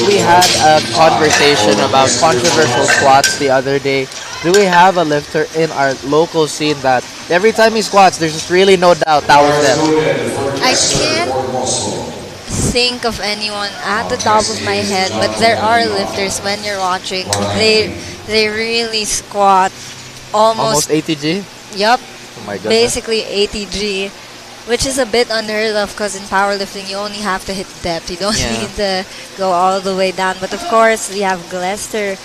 we had a conversation about controversial squats the other day, do we have a lifter in our local scene that every time he squats, there's just really no doubt that was them? I can't think of anyone at the top of my head, but there are lifters when you're watching. They really squat almost ATG? Yup. Oh my goodness. Basically ATG, which is a bit unheard of because in powerlifting you only have to hit depth. You don't need to go all the way down. But of course we have Glester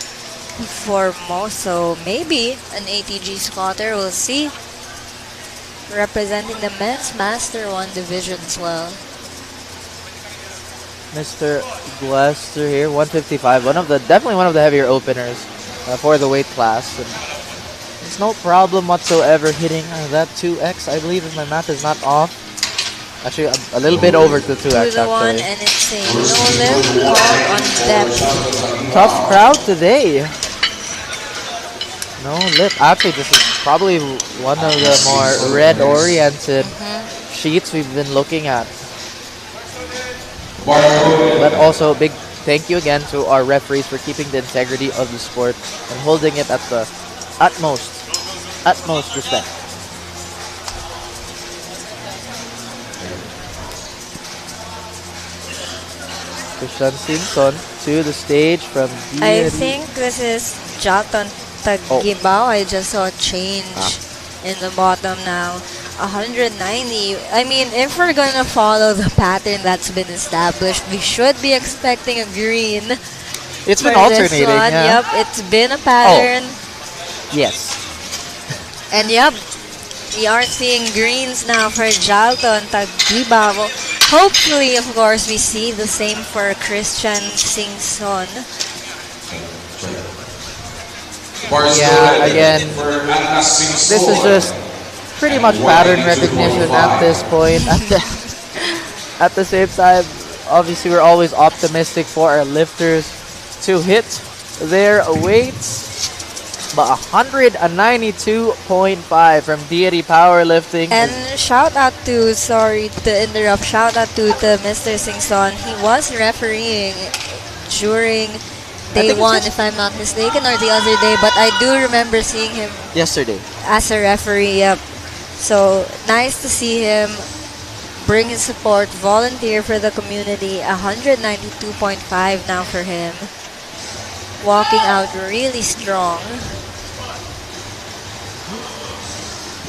for most, so maybe an ATG squatter. We'll see. representing the men's Master 1 division as well. Mr. Glester here, 155. Definitely one of the heavier openers for the weight class. And there's no problem whatsoever hitting that 2x, I believe, if my math is not off. Actually, a little bit over the 2x, To the one, actually. and it's a no lift called on depth. Tough crowd today. No lip. Actually, this is probably one of the more red-oriented sheets we've been looking at. But also, big thank you again to our referees for keeping the integrity of the sport and holding it at the utmost respect. Christian Simpson to the stage from I think this is Jaton Tagibao. I just saw a change in the bottom now. 190. I mean, if we're gonna follow the pattern that's been established, we should be expecting a green. It's been for this alternating, one. yeah. Yep, it's been a pattern. Yes. And yep, we are seeing greens now for Jalton Tagibao. Hopefully, of course, we see the same for Christian Singson. Yeah, again, this is just pretty much pattern recognition at this point. At the same time, obviously, we're always optimistic for our lifters to hit their weights. But 192.5 from Deity Powerlifting. And shout out to, sorry to interrupt, shout out to Mr. Singson. He was refereeing during day 1, if I'm not mistaken, or the other day. But I do remember seeing him yesterday as a referee. Yep. So nice to see him bring his support, volunteer for the community. 192.5 now for him. Walking out really strong.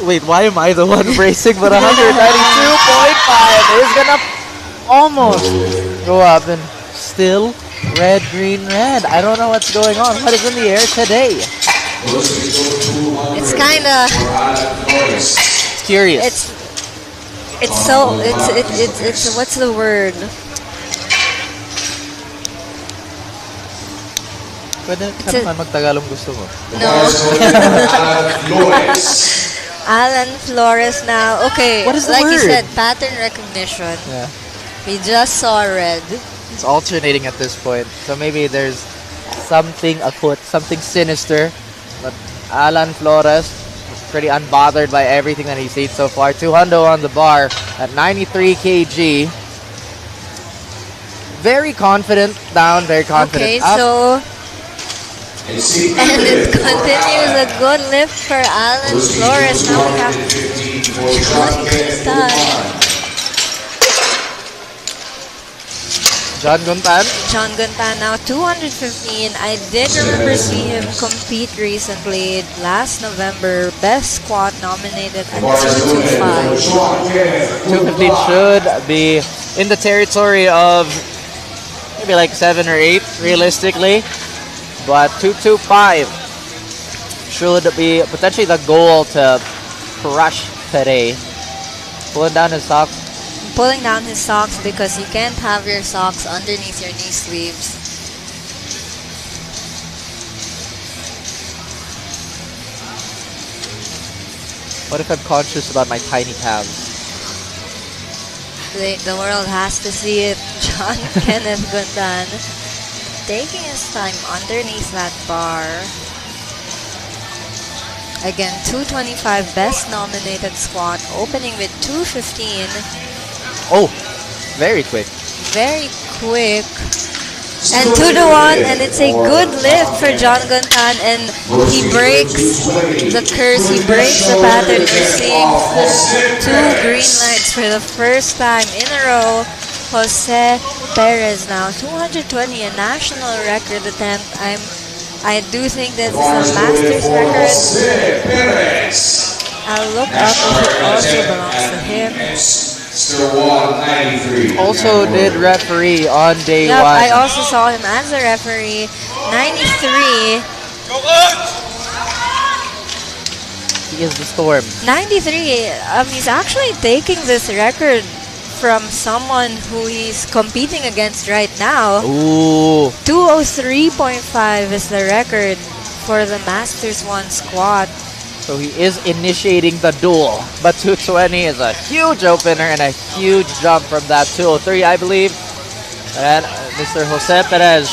Wait, why am I the one racing? But 192.5 is gonna almost go up, and still red, green, red. I don't know what's going on. What is in the air today? It's kind of curious. It's so it's what's the word? Pwede ka naman magtagalog gusto mo. No. Alan Flores now. Okay, what is the like word? you said, pattern recognition. Yeah. We just saw red. It's alternating at this point. So maybe there's something afoot, something sinister. But Alan Flores is pretty unbothered by everything that he's seen so far. 200 on the bar at 93 kg. Very confident down, very confident Okay, up. so and it continues a good lift for Alan Flores. Now we have John Guntan. John Guntan now 215. I did remember seeing him compete recently last November. Best squat nominated at 225. 215 should be in the territory of maybe like 7 or 8 realistically. But 225 should be potentially the goal to crush today. Pulling down his socks. Pulling down his socks because you can't have your socks underneath your knee sleeves. What if I'm conscious about my tiny calves? The world has to see it. John Kenneth Gundan taking his time underneath that bar. Again, 225 best nominated squat, opening with 215. Oh, very quick. Very quick. And 2-1, and it's a good lift for John Guntan, and he breaks the curse, he breaks the pattern. You're seeing 2 green lights for the first time in a row. Jose Perez now, 220, a national record attempt. I do think this is a master's record. I'll look up if it also belongs to him. Also did referee on day 1. I also saw him as a referee. 93. He is the storm. 93. He's actually taking this record from someone who he's competing against right now. Ooh. 203.5 is the record for the Masters 1 squat. So he is initiating the duel. But 220 is a huge opener and a huge jump from that 203, I believe. And Mr. Jose Perez.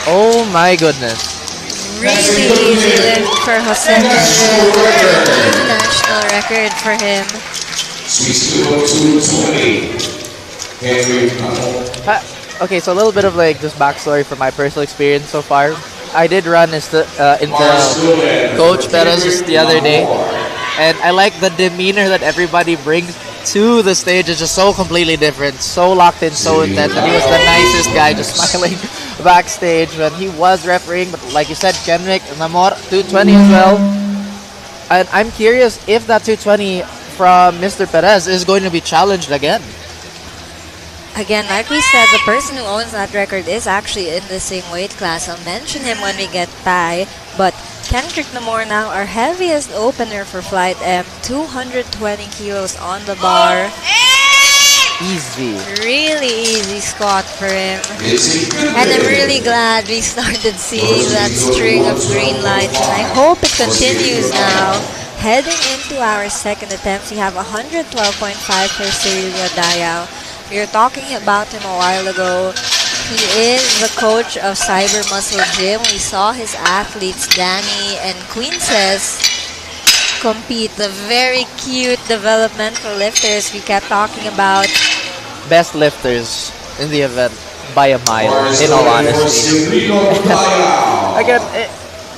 Oh my goodness. Really easy lift for Jose Perez. New national record for him. Okay, so a little bit of like just backstory from my personal experience so far. I did run into Coach Perez just the other day, and I like the demeanor that everybody brings to the stage. It's just so completely different, so locked in, so intense. And he was the nicest guy, just smiling backstage when he was refereeing. But like you said, Kenrick Namor 220 as well. And I'm curious if that 220 from Mr. Perez is going to be challenged again. Again, like we said, the person who owns that record is actually in the same weight class. I'll mention him when we get by. But Kendrick Namor now, our heaviest opener for Flight M, 220 kilos on the bar. Easy. Really easy squat for him. And I'm really glad we started seeing that string of green lights. And I hope it continues now. Heading into our second attempt, we have 112.5 for Cyril Dayao. We were talking about him a while ago. He is the coach of Cyber Muscle Gym. We saw his athletes, Danny and Quinces, compete. The very cute developmental lifters we kept talking about. Best lifters in the event by a mile, in all honesty. Again,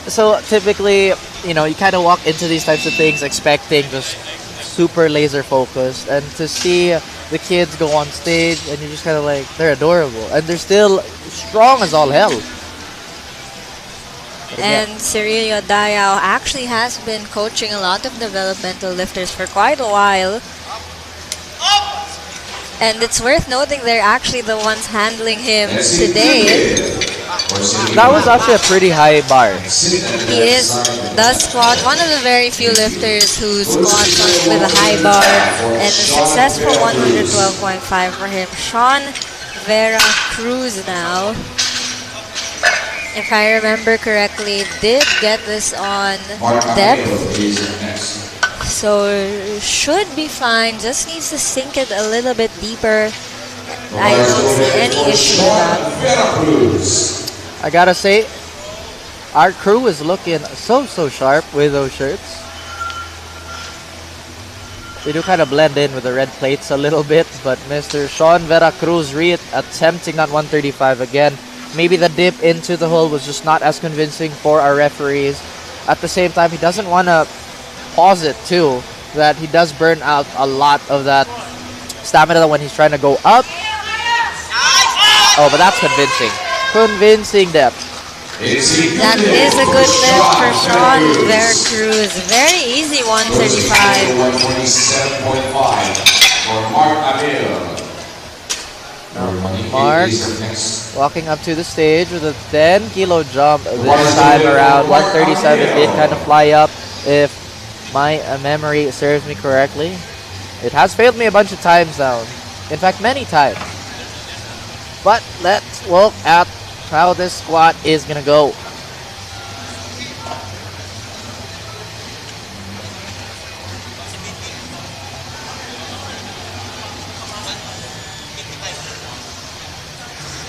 so typically, you know, you kind of walk into these types of things expecting just super laser focused, and to see the kids go on stage and you're just kind of like, they're adorable and they're still strong as all hell. And Cyril Dayao actually has been coaching a lot of developmental lifters for quite a while. And it's worth noting they're actually the ones handling him today. That was actually a pretty high bar. He is the squat, one of the very few lifters who squats with a high bar, and a successful 112.5 for him. Sean Vera Cruz now, if I remember correctly, did get this on depth. So should be fine, just needs to sink it a little bit deeper. I don't see any issue with that. I gotta say, our crew is looking so sharp with those shirts. They do kind of blend in with the red plates a little bit, but Mr. Sean Vera Cruz attempting that 135 again. Maybe the dip into the hole was just not as convincing for our referees. At the same time, he doesn't want to pause it too, that he does burn out a lot of that stamina when he's trying to go up. Oh, but that's convincing. Convincing depth. That is a good lift for Sean Vera Cruz. Very easy 135. 127.5 for Mark Amil. Mark walking up to the stage with a 10 kilo jump this time around. 137 did kind of fly up, if my memory serves me correctly. It has failed me a bunch of times now. In fact, many times. But let's look at how this squat is gonna go.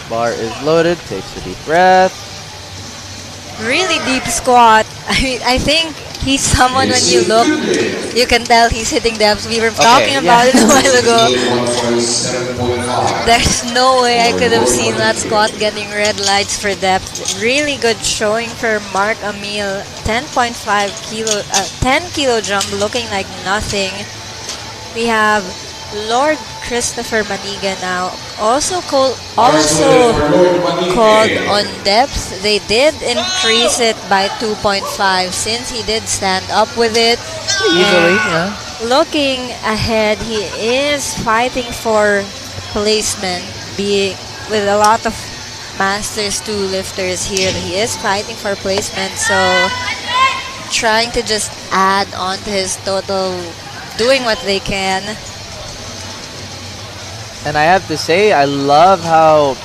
Bar is loaded, takes a deep breath. Really deep squat. I think he's someone when you look, you can tell he's hitting depths. We were talking about it a while ago. There's no way I could have seen that squat getting red lights for depth. Really good showing for Mark Amil. 10.5 kilo, 10 kilo jump looking like nothing. We have Lord Christopher Maniga now, also called on depth. They did increase it by 2.5 since he did stand up with it. Easily, yeah. Looking ahead, he is fighting for placement, being with a lot of Masters 2 lifters here. He is fighting for placement, so trying to just add on to his total, doing what they can. And I have to say, I love how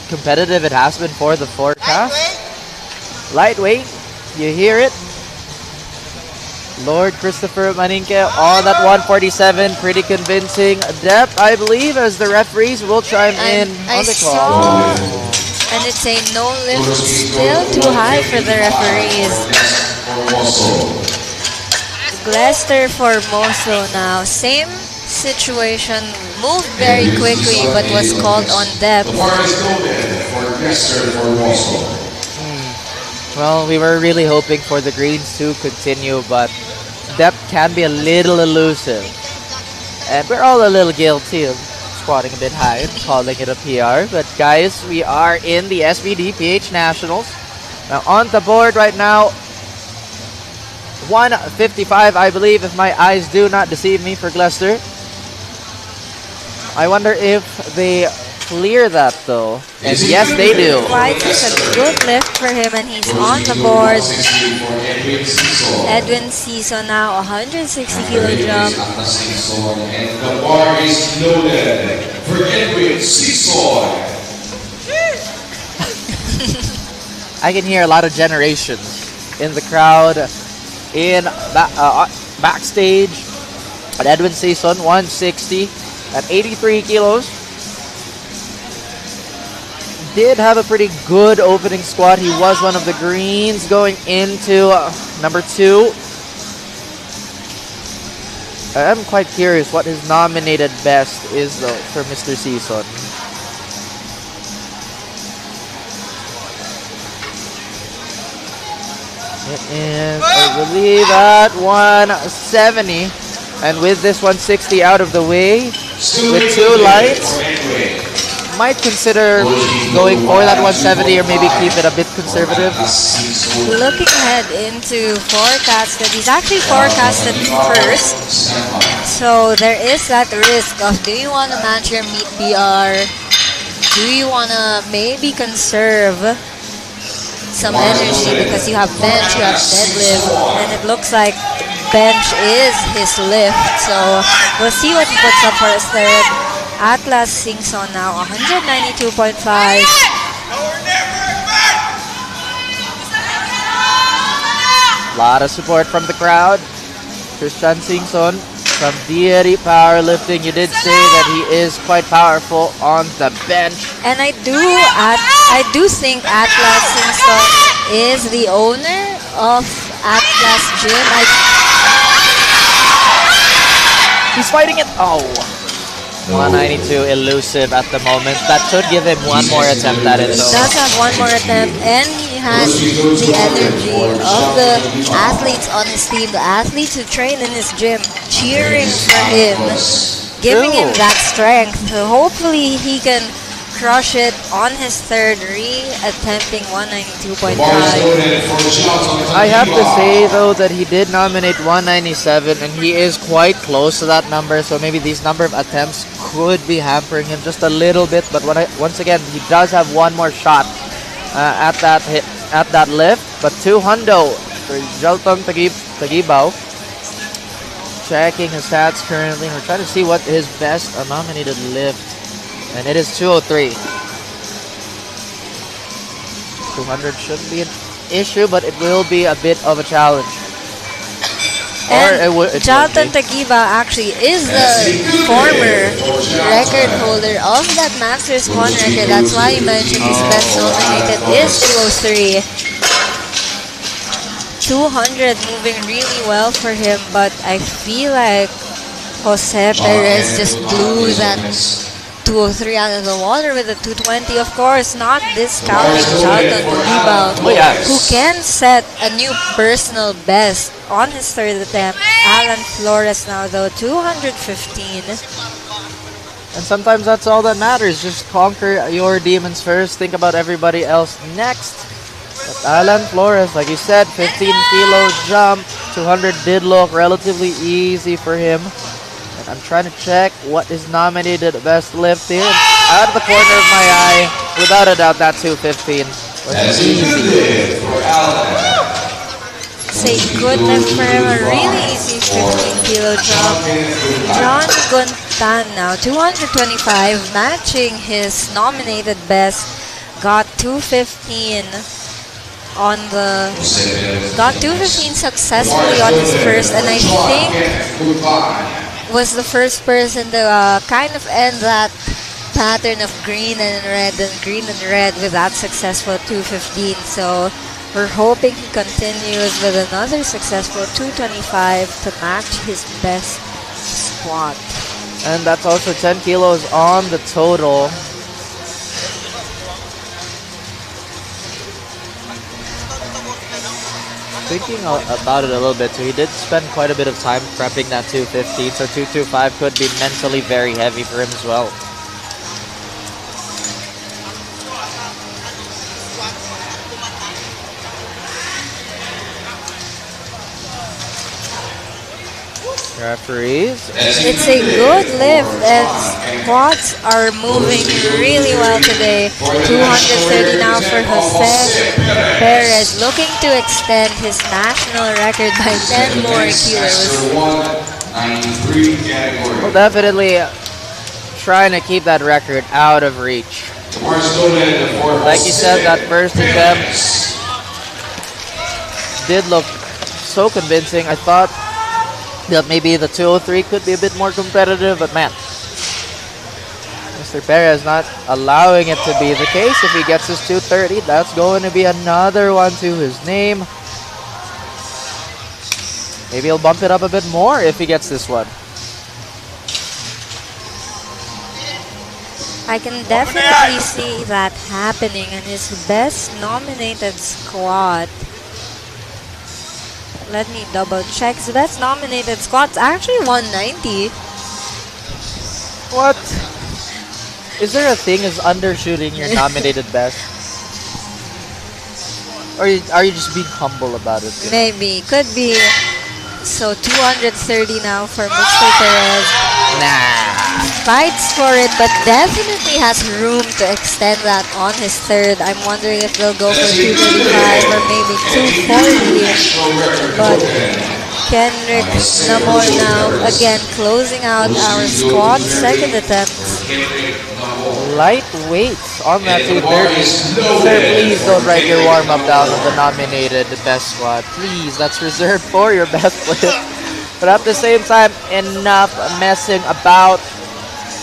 competitive it has been for the forecast. Lightweight, you hear it. Lord Christopher Maninke on that 147, pretty convincing. Depth, I believe, as the referees will chime in on the call. And it's a no lift, still too high for the referees. Glester Formoso now, same situation, moved very quickly but was called on depth. Well, we were really hoping for the greens to continue, but depth can be a little elusive. And we're all a little guilty of squatting a bit high and calling it a PR. But guys, we are in the SBD PH Nationals. Now on the board right now, 155, I believe, if my eyes do not deceive me, for Glester. I wonder if they clear that though. And yes, they do. Quite a good lift for him, and he's on the board. Edwin Ciso now, 160 kilo jump. And the bar is loaded for Edwin Ciso. I can hear a lot of generations in the crowd, in backstage. At Edwin Ciso, 160 at 83 kilos. Did have a pretty good opening squat. He was one of the greens going into number 2. I'm quite curious what his nominated best is though for Mr. Season. It is, I believe, at 170. And with this 160 out of the way, with 2 lights, might consider going for that 170 or maybe keep it a bit conservative. Looking ahead into forecasted, he's actually forecasted first. So there is that risk of, do you want to match your meet PR? Do you want to maybe conserve some energy because you have bench, you have deadlift, and it looks like bench is his lift. So we'll see what he puts up for his third. Atlas sings on now, 192.5. Lot of support from the crowd. Christian Singson from Deity Powerlifting. You did say that he is quite powerful on the bench. And I do think Atlas Singson is the owner of Atlas Gym. He's fighting it. Oh. 192 elusive at the moment. That should give him one more attempt at it though. Does have one more attempt, and he has the energy of the athletes on his team, the athletes who train in his gym, cheering for him, giving him that strength. So hopefully he can crush it on his third, attempting 192.5. I have to say though that he did nominate 197 and he is quite close to that number, so maybe these number of attempts could be hampering him just a little bit, but once again he does have one more shot at that lift. But 200 for Jalton Tagibao. Checking his stats currently. We're trying to see what his best nominated lift, and it is 203. 200 shouldn't be an issue, but it will be a bit of a challenge. And Jalton Tagiba actually is the former record holder of that Masters 1 record. That's why you mentioned his best nominated is 203. 200 moving really well for him, but I feel like Jose Perez just blew that 203 out of the water with a 220. Of course, not discounting Jalton Tagiba, who can set a new personal best on his third attempt. Alan Flores now though, 215. And sometimes that's all that matters. Just conquer your demons first. Think about everybody else next. But Alan Flores, like you said, 15 kilo jump. 200 did look relatively easy for him. And I'm trying to check what is nominated best lift here. Out of the corner of my eye, without a doubt, that 215 was easy. It's a good lift for him, a really easy 15 kilo jump. John Guntan now, 225, matching his nominated best, got 215 on the, got 215 successfully on his first, and I think was the first person to kind of end that pattern of green and red with that successful 215. So we're hoping he continues with another successful 225 to match his best squat. And that's also 10 kilos on the total. Thinking about it a little bit, so he did spend quite a bit of time prepping that 215, so 225 could be mentally very heavy for him as well. Referees. It's a good lift, and squats are moving really well today. 230 now for Jose Perez, looking to extend his national record by 10 more kilos. Well, definitely trying to keep that record out of reach. Like you said, that first attempt did look so convincing. I thought that maybe the 203 could be a bit more competitive, but man, Mr. Perez not allowing it to be the case. If he gets his 230, that's going to be another one to his name. Maybe he'll bump it up a bit more if he gets this one. I can definitely see that happening, and his best nominated squat, let me double check. So that's nominated squats actually 190. What? Is there a thing as undershooting your nominated best? Or are you just being humble about it? Maybe. Could be. So 230 now for Mr. Perez. Nah. Fights for it, but definitely has room to extend that on his third. I'm wondering if they'll go for 235 or maybe 240. But Kenrick Namor now, again, closing out our squad second attempt. Lightweight on that 230. Sir, please don't write your warm-up down on the nominated best squad. Please, that's reserved for your best lift. But at the same time, enough messing about.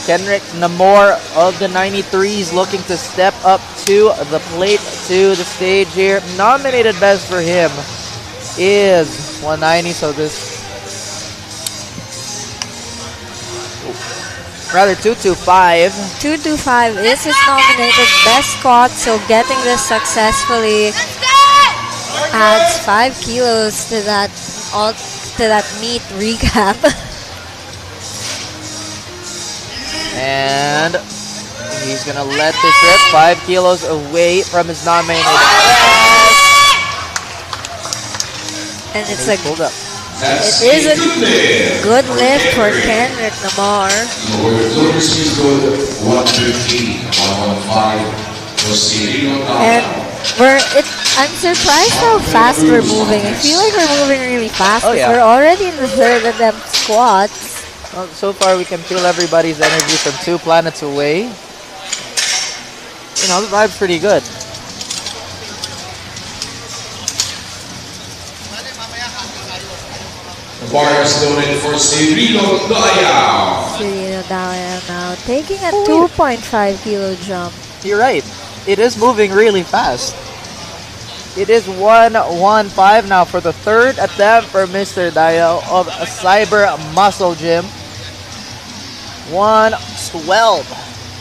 Kenrick Namor of the 93s looking to step up to the plate, to the stage here. Nominated best for him is 190, so this... Rather 225. 225 is his nominated best squat, so getting this successfully adds 5 kilos to that meet recap. And he's gonna let this rip. 5 kilos away from his nominated. And it is a good lift for Kenrick Namor. And I'm surprised how fast we're moving. I feel like we're moving really fast. Oh, yeah. We're already in the third attempt squats. Well, so far we can feel everybody's energy from 2 planets away. You know, the vibe's pretty good. The bar is loaded for Cirilo Dayao. Cirilo Dayao now taking a 2.5 kilo jump. You're right. It is moving really fast. It is 115 now for the third attempt for Mr. Dayao of a Cyber Muscle Gym. 112.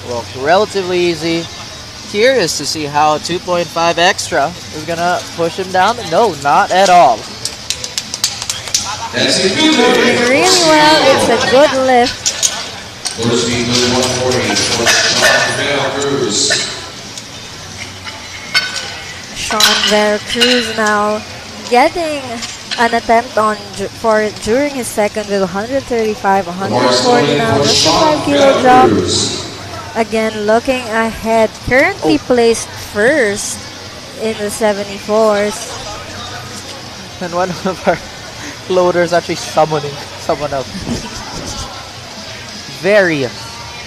Well, relatively easy. Curious to see how 2.5 extra is gonna push him down. No, not at all. That's a good Moving lift. really well. It's a good lift. Motor speed was 140 for Sean Veracruz. Sean Veracruz now getting an attempt on for during his second with 135, 140 now, just a 5 kilo drop. Again, looking ahead, currently placed first in the 74s. And one of our loaders actually summoning someone else. Very,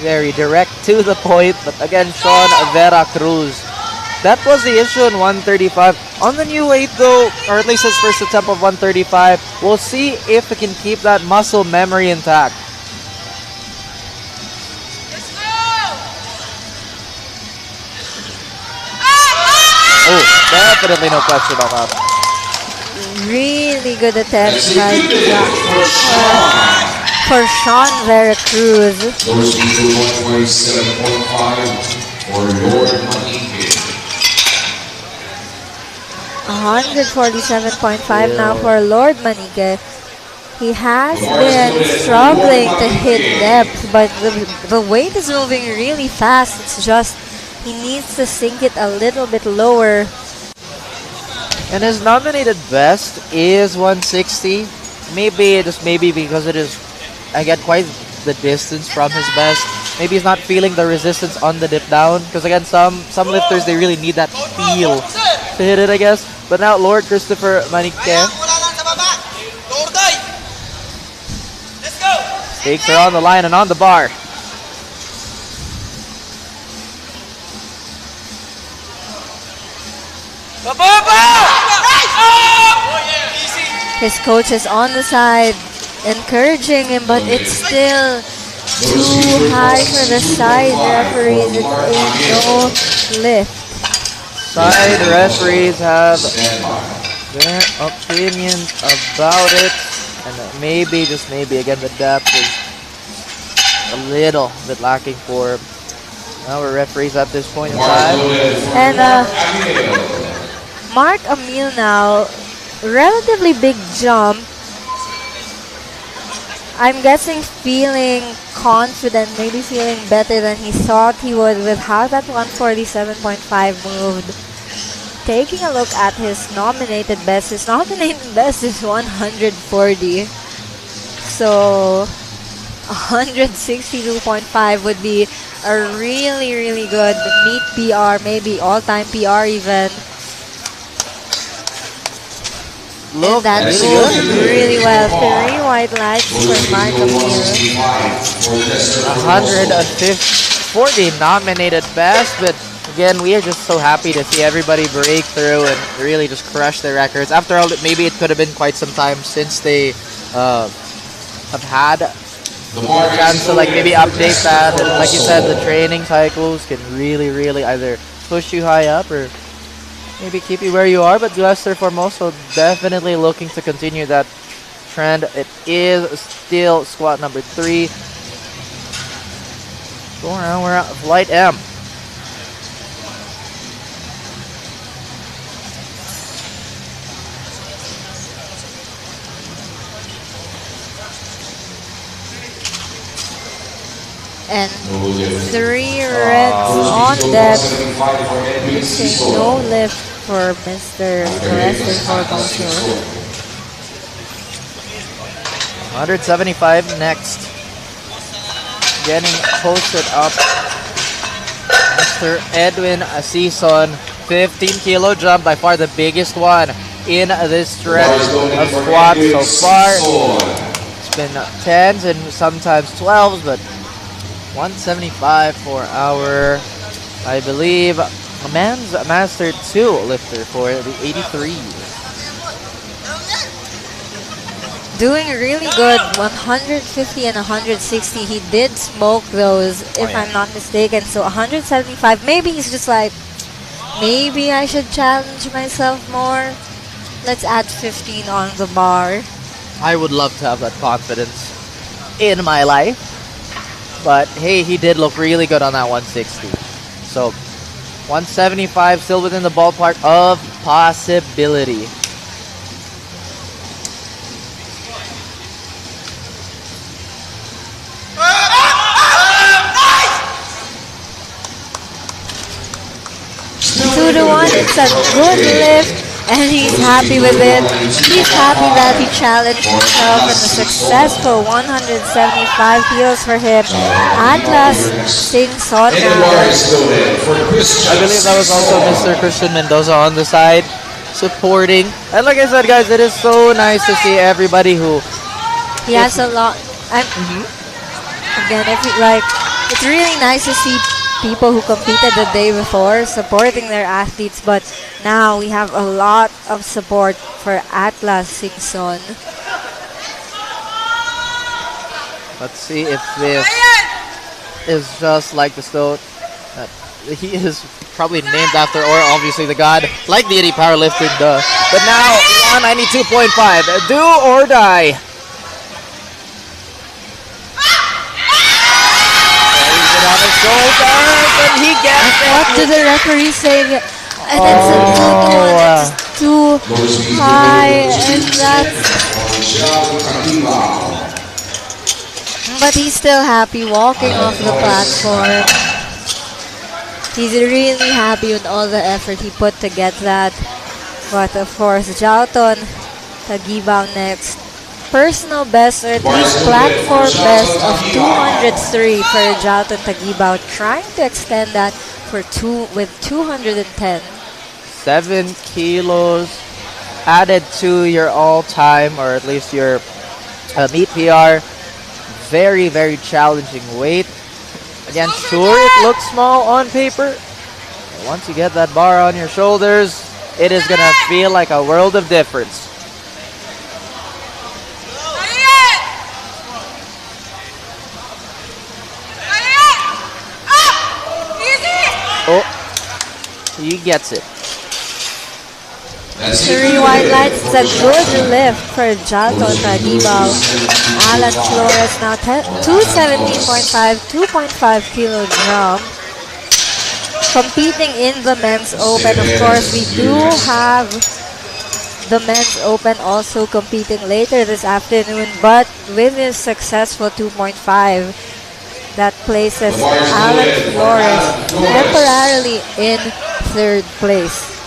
very direct to the point. But again, Sean Vera Cruz. That was the issue in 135. On the new weight though, or at least his first attempt of 135, we'll see if he can keep that muscle memory intact. Oh, definitely no question about that. Really good attempt by for Sean Vera Cruz. Those people 127.5 for your money kid. 147.5 now for Lord Manique. He has been struggling to hit depth, but the weight is moving really fast. It's just he needs to sink it a little bit lower. And his nominated best is 160. Maybe, just maybe because it is, I get quite the distance from his best. Maybe he's not feeling the resistance on the dip down. Because again, some lifters, they really need that feel to hit it, I guess. But now Lord Christopher Manique stakes are on the line and on the bar. His coach is on the side encouraging him, but it's still too high for the side referees. It ain't no lift. Side referees have their opinions about it, and maybe, just maybe, again, the depth is a little bit lacking for our referees at this point in time. And Mark Emil now, relatively big jump. I'm guessing feeling confident, maybe feeling better than he thought he would with how that 147.5 moved. Taking a look at his nominated best is 140. So 162.5 would be a really, really good meet PR, maybe all-time PR even. Look, and that moved really well. 3 white lights for Mark Emil. 140 nominated best, but again, we are just so happy to see everybody break through and really just crush their records. After all, maybe it could have been quite some time since they have had a chance to like maybe update that. And like you said, the training cycles can really, really either push you high up or maybe keep you where you are. But Lester Formoso definitely looking to continue that trend. It is still squat number 3. Go around, we're at Flight M. And 3 reds on depth. Using no lift for Mr. Lester Formoso. 175 next. Getting posted up. Mr. Edwin Asison, 15 kilo jump, by far the biggest one in this stretch of squats so far. It's been 10s and sometimes 12s, but 175 for our, I believe, men's Master 2 lifter for the 83s. Doing really good, 150 and 160. He did smoke those, if I'm not mistaken. So 175, maybe he's just like, maybe I should challenge myself more. Let's add 15 on the bar. I would love to have that confidence in my life. But hey, he did look really good on that 160. So 175 still within the ballpark of possibility. Two to one, it's a good lift and he's happy with it. He's happy that he challenged himself in a successful 175 kilos for him. Atlas Singson And the bar is loaded for Chris I believe that was also Mr. Christian Mendoza on the side supporting. And like I said, guys, it is so nice to see everybody who... He has a lot. Again, it's really nice to see people who competed the day before supporting their athletes, but now we have a lot of support for Atlas Singson. Let's see if this is just like the stoat that he is probably named after, or obviously the god, like deity powerlifting, duh. But now 192.5, do or die. On his shoulders, and he gets it. What did the referee say? And it's a 2-2, and it's too high, and that's... But he's still happy walking off the platform. He's really happy with all the effort he put to get that. But of course, Jalton Tagibaw next. Personal best, or at least platform best of 203 for Jalton Tagibaw, trying to extend that with 210. 7 kilos added to your all-time, or at least your meet PR. Very, very challenging weight. Again, sure, it looks small on paper. But once you get that bar on your shoulders, it is going to feel like a world of difference. Oh, he gets it. 3 white lights. It's a good lift for Jalton Tagibaw. Alan Flores now 217.5, 2.5 kilogram. Competing in the men's open. Of course, we do have the men's open also competing later this afternoon, but with his successful 2.5, that places Alan Flores temporarily in 3rd place.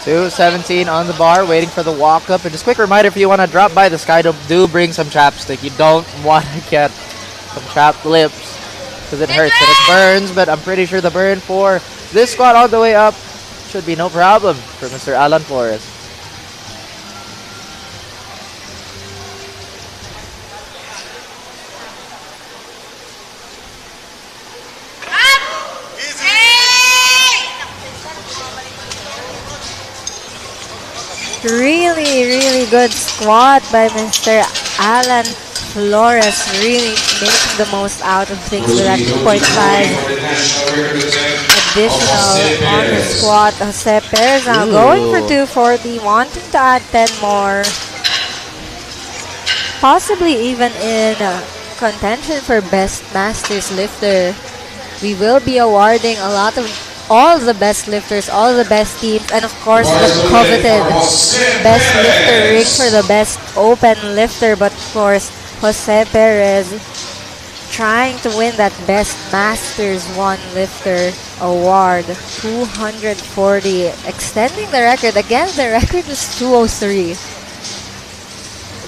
217 on the bar, waiting for the walk up. And just quick reminder, if you want to drop by the Skydome, do bring some chapstick. You don't want to get some chapped lips because it hurts and it burns. But I'm pretty sure the burn for this squat all the way up should be no problem for Mr. Alan Flores. Really, really good squat by Mr. Alan Flores. Really making the most out of things with that 2.5 additional on the squat. Jose Perez now going for 240, wanting to add 10 more. Possibly even in contention for Best Masters Lifter. We will be awarding all the best lifters, all the best teams, and of course the coveted best lifter ring for the best open lifter. But of course, Jose Perez trying to win that best Masters 1 lifter award. 240, extending the record. Again, the record was 203.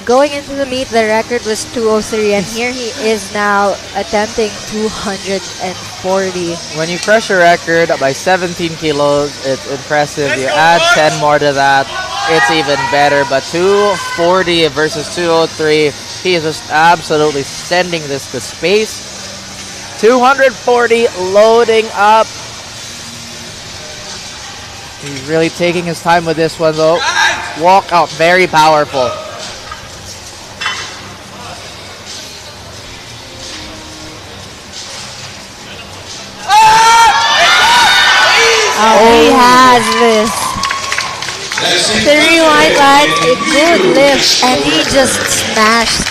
Going into the meet, the record was 203, and here he is now attempting 240. When you crush a record by 17 kilos, it's impressive. You add 10 more to that, it's even better. But 240 versus 203, he is just absolutely sending this to space. 240 loading up. He's really taking his time with this one though. Walk out, very powerful. He has this. 3 white lights, a good lift, and he just smashed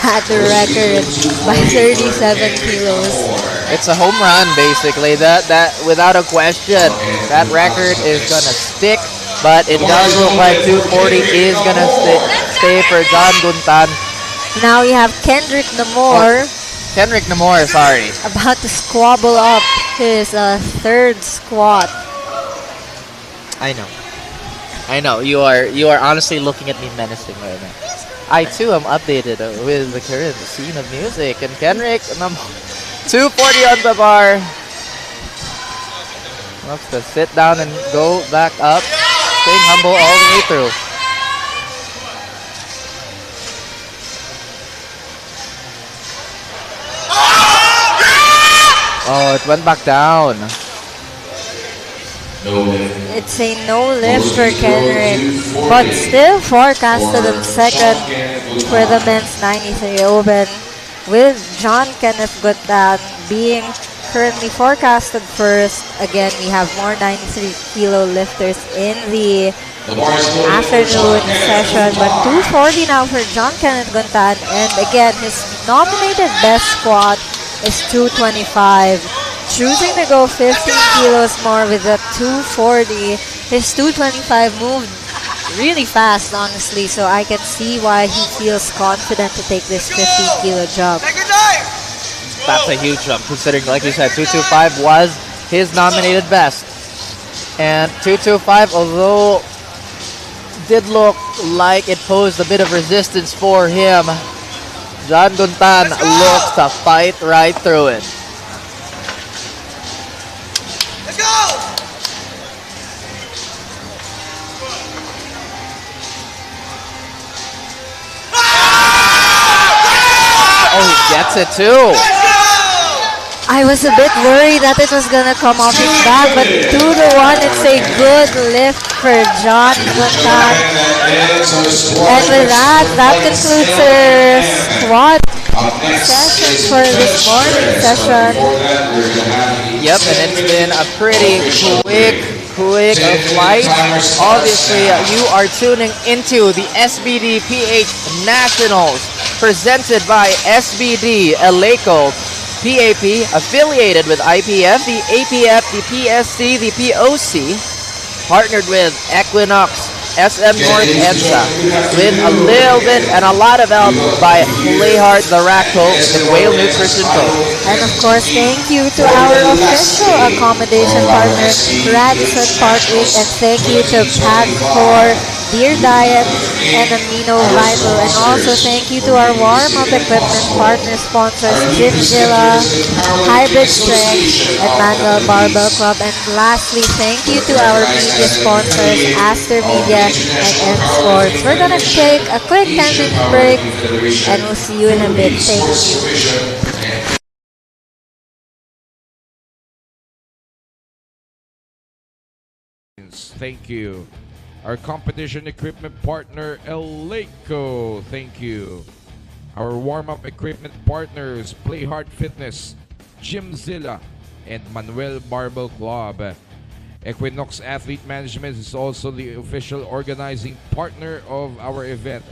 that record by 37 kilos. It's a home run, basically. That without a question, that record is gonna stick. But it does look like 240 is gonna stay for John Guntan. Now we have Kendrick Namor. Kendrick Namor, sorry. About to squabble up his 3rd squat. I know. I know you are honestly looking at me menacing right now. I too am updated with the current scene of music, and Kenrick, 240 on the bar. Wants to sit down and go back up, staying humble all the way through. Oh, it went back down. It's a no lift for Kenrick, but still forecasted in second for the men's 93 Open, with John Kenneth Gutan being currently forecasted first. Again, we have more 93 kilo lifters in the afternoon session, but 240 now for John Kenneth Gutan, and again, his nominated best squat is 225. Choosing to go 15 kilos more with the 240. His 225 moved really fast, honestly, so I can see why he feels confident to take this 15 kilo jump. That's a huge jump, considering, like you said, 225 was his nominated best. And 225, although did look like it posed a bit of resistance for him, John Guntan looks to fight right through it. Let's go! Oh, he gets it too. I was a bit worried that it was gonna come off his back, but 2-1, it's a good lift for John Guntan. And with that concludes our squat session for this morning session. Yep, and it's been a pretty quick flight. Obviously, you are tuning into the SBD PH Nationals, presented by SBD Eleiko, PAP, affiliated with IPF, the APF, the PSC, the POC, partnered with Equinox, SM North EDSA, with a little bit and a lot of help by Playhard, the Raffle, and Whale Nutrition Co. And of course, thank you to our official accommodation partner, Radisson Park 8, and thank you to Pagcor, Deer Diet, and Amino Vital. And also thank you to our warm-up equipment partner sponsors, Gymzilla, Hybrid Strength, and Manual Barbell Club. And lastly, thank you to our media sponsors, Aster Media and MSports. We're gonna take a quick 10-minute break, and we'll see you in a bit. Thank you. Thank you. Our competition equipment partner, Eleiko. Thank you. Our warm-up equipment partners, Playhard Fitness, Gymzilla, and Manuel Barbell Club. Equinox Athlete Management is also the official organizing partner of our event.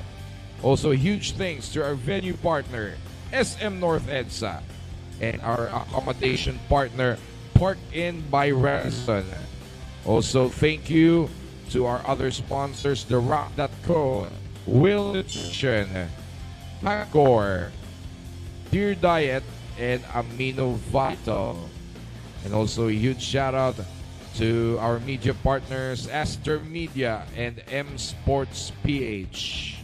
Also, huge thanks to our venue partner, SM North EDSA, and our accommodation partner, Inn By Radisson. Also, thank you to our other sponsors, The Rock.co, Will Nutrition, Pagcor, Deer Diet, and Amino Vital. And also a huge shout out to our media partners, Aster Media and MSports PH.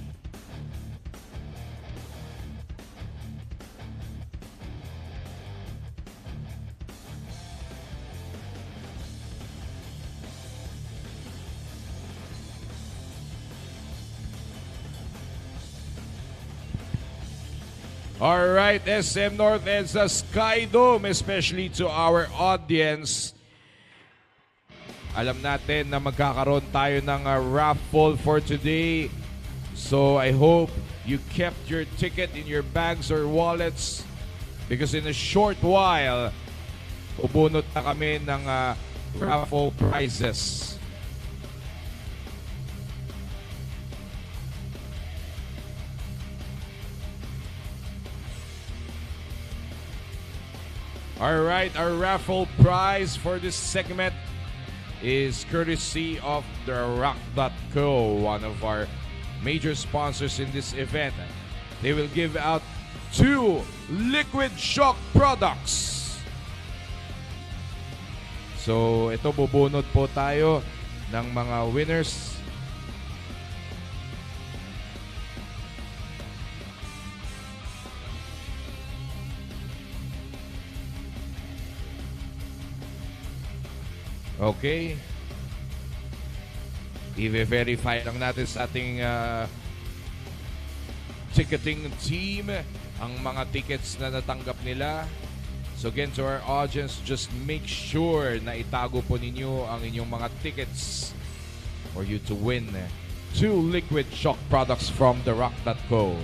All right, SM North EDSA Sky Dome, especially to our audience. Alam natin na magkakaroon tayo ng raffle for today. So I hope you kept your ticket in your bags or wallets, because in a short while, ubunot na kami ng raffle prizes. All right, our raffle prize for this segment is courtesy of the Rock.co, one of our major sponsors in this event. They will give out 2 liquid shock products. So, ito bubunot po tayo ng mga winners Okay. I-verify lang natin sa ating ticketing team ang mga tickets na natanggap nila. So again, to our audience, just make sure na itago po ninyo ang inyong mga tickets for you to win 2 liquid shock products from therock.co.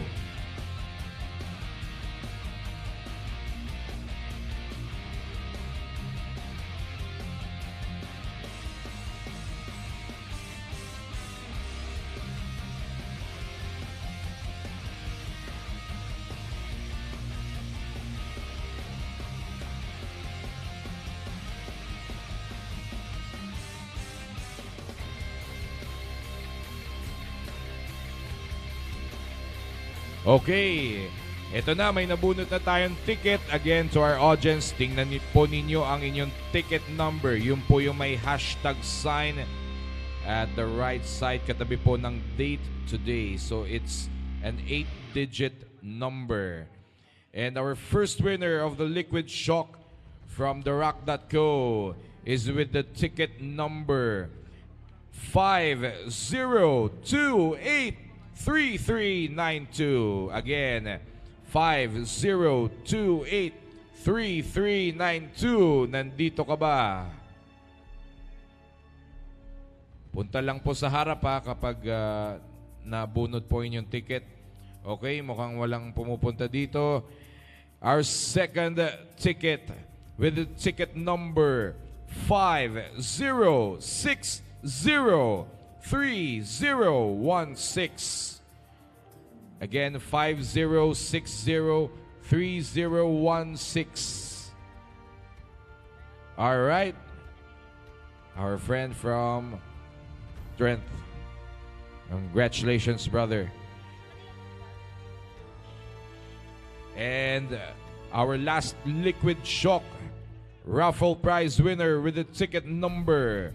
Okay, ito na, may nabunot na tayong ticket. Again, to our audience, tingnan po ninyo ang inyong ticket number. Yun po yung may hashtag sign at the right side, katabi po ng date today. So it's an 8-digit number. And our first winner of the Liquid Shock from therock.co is with the ticket number 50283392. Again, 50283392. Nandito ka ba? Punta lang po sa harap kapag nabunot po inyong ticket. Okay, mukhang walang pumupunta dito. Our second ticket with the ticket number 50603016. Again, 50603016. All right. Our friend from Trent. Congratulations, brother. And our last Liquid Shock Raffle prize winner with the ticket number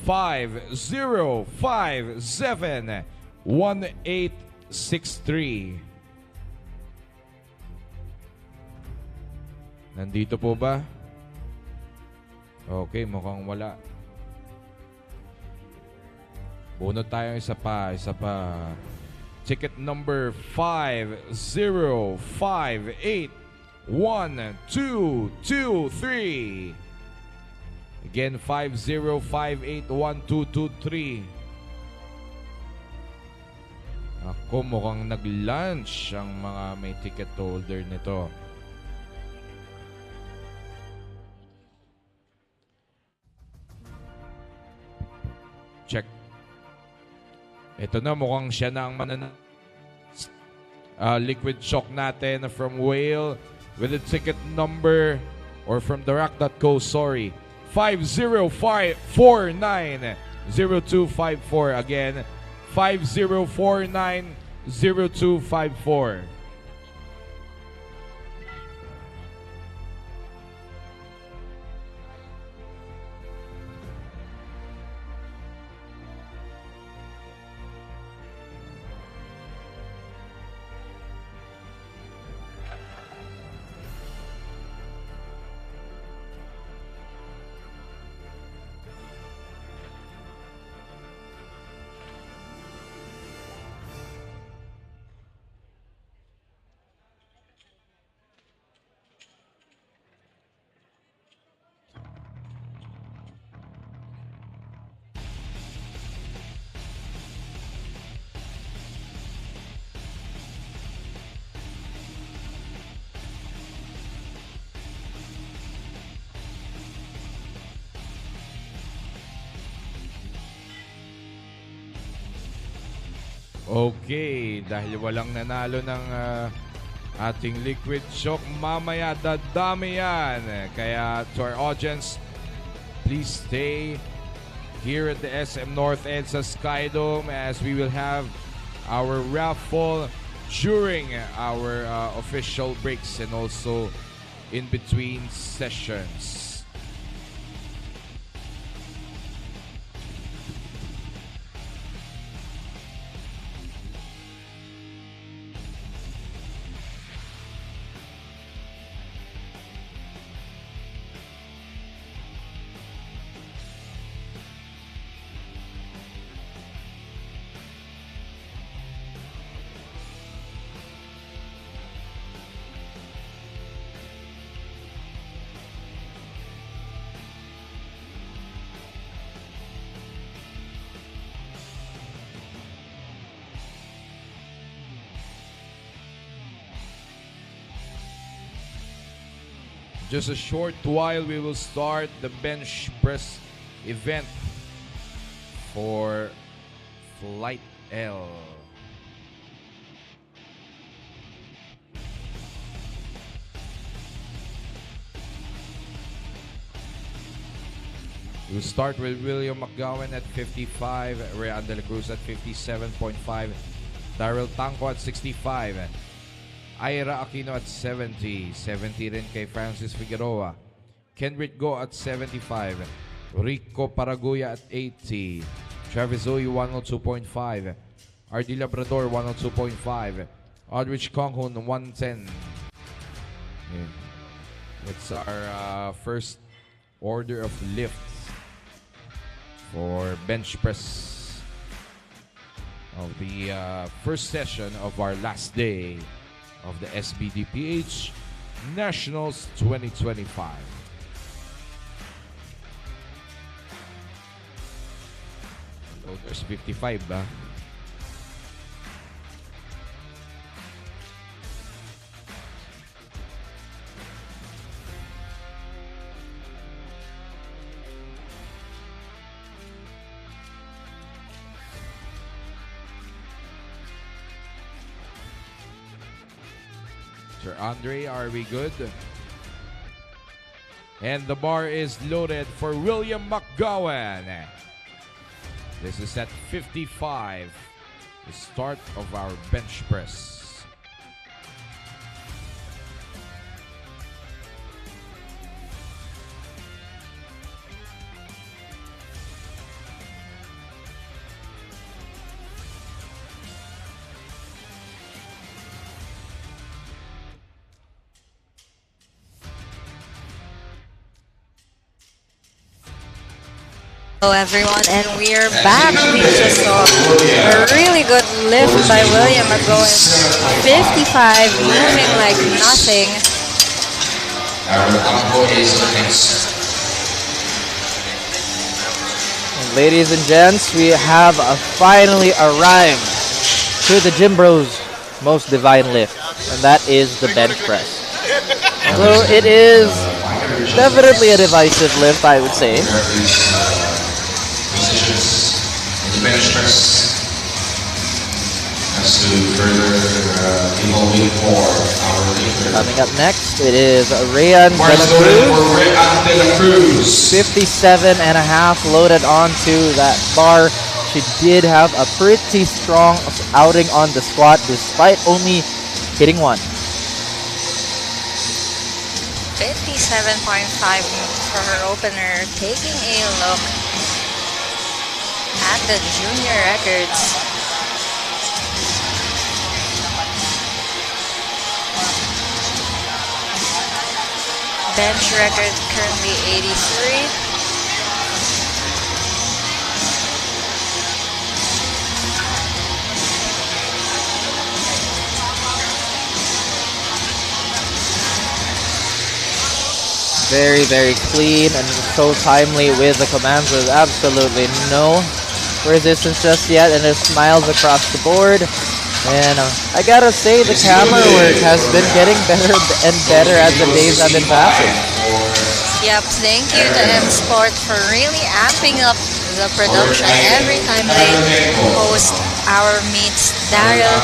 50571863. Nandito po ba? Okay, mukhang wala. Bunot tayo isa pa. Ticket number 50581223. Again, 50581223. Ako, mukhang nag-lunch ang mga may ticket holder nito. Check. Ito na, mukhang siya na ang Liquid Shock natin from Whale with the ticket number, or from therock.co, sorry, 50490254. Again, 50490254. Okay, dahil walang nanalo ng ating Liquid Shock, mamaya dadami yan. Kaya to our audience, please stay here at the SM North EDSA Skydome as we will have our raffle during our official breaks and also in between sessions. just a short while, we will start the bench press event for Flight L. We'll start with William McGowan at 55, Rayan De La Cruz at 57.5, Daryl Tanco at 65, Ira Aquino at 70, 70 rin kay Francis Figueroa, Kendrick Go at 75, Rico Paraguya at 80, Travis Zoe 102.5, RD Labrador 102.5, Aldrich Konghun 110. Yeah. That's our first order of lifts for bench press of the first session of our last day of the SBDPH Nationals 2025. So there's 55 ba? Sir Andre, are we good? And the bar is loaded for William McGowan. This is at 55, the start of our bench press. Hello everyone, and we are back. We just saw a really good lift by William McGowan. 55, moving like nothing. Ladies and gents, we have finally arrived to the Gym Bros' most divine lift, and that is the bench press. So it is definitely a divisive lift, I would say. The bench press has to further evolve more our lifter. Coming up next, it is Rayan De La Cruz. 57 and a half loaded onto that bar. She did have a pretty strong outing on the squat despite only hitting one. 57.5 for her opener, taking a look at the junior records. Bench record currently 83. Very, very clean and so timely with the commands. There's absolutely no resistance just yet, and there's smiles across the board. And I gotta say, the camera work has been getting better and better as the days have been passing. Yep, thank you to MSports for really amping up the production every time they host our meets. Daryl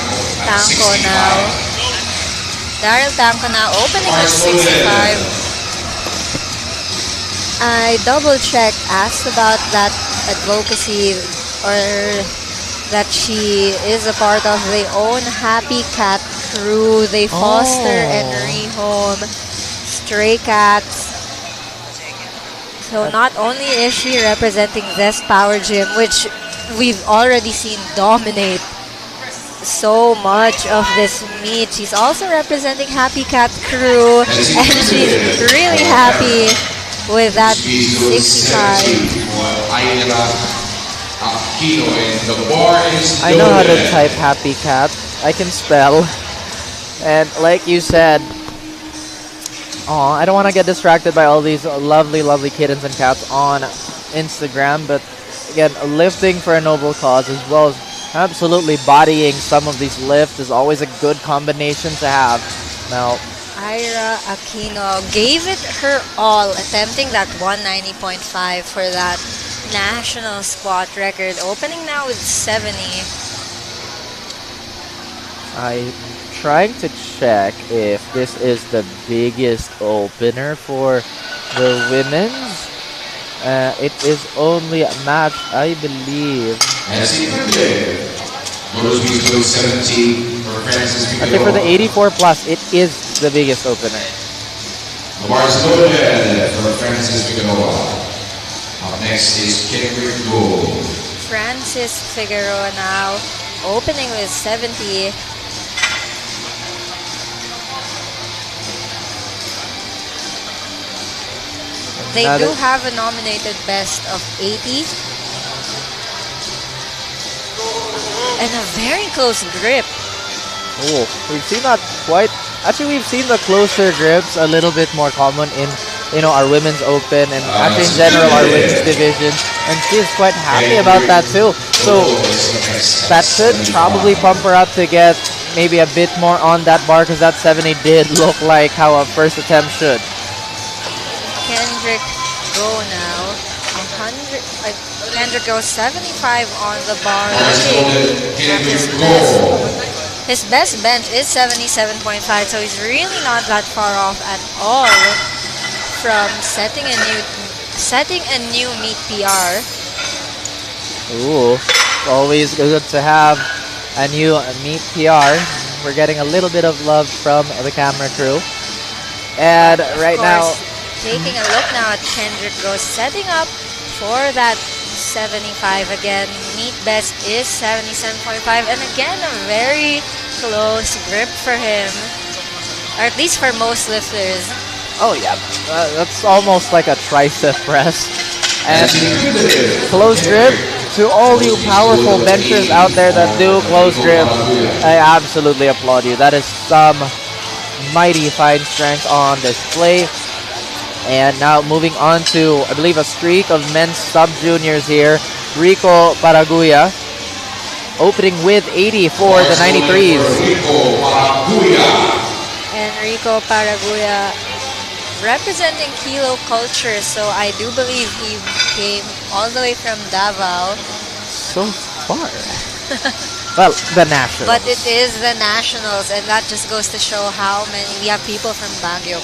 Tanco now opening at 65. I double-checked, asked about that advocacy, or that she is a part of the own Happy Cat crew. They foster and rehome stray cats. So not only is she representing Zest Power Gym, which we've already seen dominate so much of this meet, she's also representing Happy Cat crew, and she's really happy with that 65. I know how to type Happy Cat. I can spell. And like you said, I don't want to get distracted by all these lovely, lovely kittens and cats on Instagram, but again, lifting for a noble cause as well as absolutely bodying some of these lifts is always a good combination to have. Now, Ira Aquino gave it her all, attempting that 190.5 for that national squat record, opening now with 70. I'm trying to check if this is the biggest opener for the women's. It is only a match, I believe. I think for the 84 plus, it is the biggest opener. The bar is loaded for Francis Figueroa. Up next is Kendrick Gould. Francis Figueroa now opening with 70. They do have a nominated best of 80. And a very close grip. Oh, we've seen that quite. Actually, we've seen the closer grips a little bit more common in, our women's open and actually in general our women's division. And she's quite happy about that too. So that should probably pump her up to get maybe a bit more on that bar, because that 70 did look like how a first attempt should. Kendrick go now. 100. Kendrick goes 75 on the bar. His best bench is 77.5, so he's really not that far off at all from setting a new meet PR. Ooh, always good to have a new meet PR. We're getting a little bit of love from the camera crew. And right now, taking a look now at Kendrick goes setting up for that 75 again. Meet best is 77.5, and again a very close grip for him, or at least for most lifters. Oh yeah, that's almost like a tricep press. And close grip to all you powerful benchers out there that do close grip. I absolutely applaud you. That is some mighty fine strength on display. And now moving on to, I believe, a streak of men's sub-juniors here. Rico Paraguya opening with 80 for the 93s. Enrico Paraguya representing Kilo Culture, so I do believe he came all the way from Davao. So far. Well, the Nationals. But it is the Nationals, and that just goes to show how many. We have people from Baguio,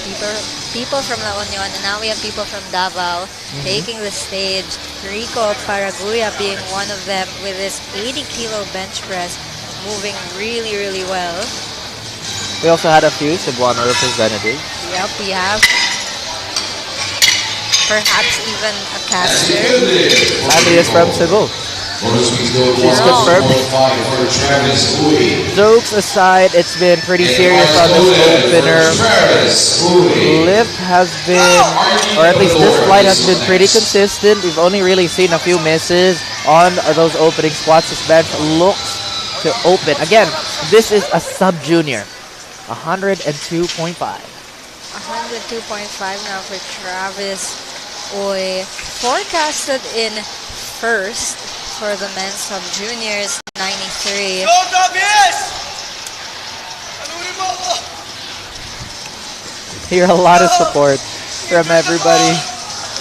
people from La Union, and now we have people from Davao taking the stage. Rico Paraguya being one of them with his 80-kilo bench press, moving really, really well. We also had a few Cebuano representatives. Yep, we have. Perhaps even a caster. Sadly, is from Cebu. She's confirmed. Jokes aside, it's been pretty serious on this opener. Lift has been, or at least this flight has been pretty consistent. We've only really seen a few misses on those opening squats. This bench looks to open. Again, this is a sub-junior. 102.5. 102.5 now for Travis Oy. Forecasted in first for the men's sub-juniors, 93. Go, Travis! Hear a lot of support from everybody.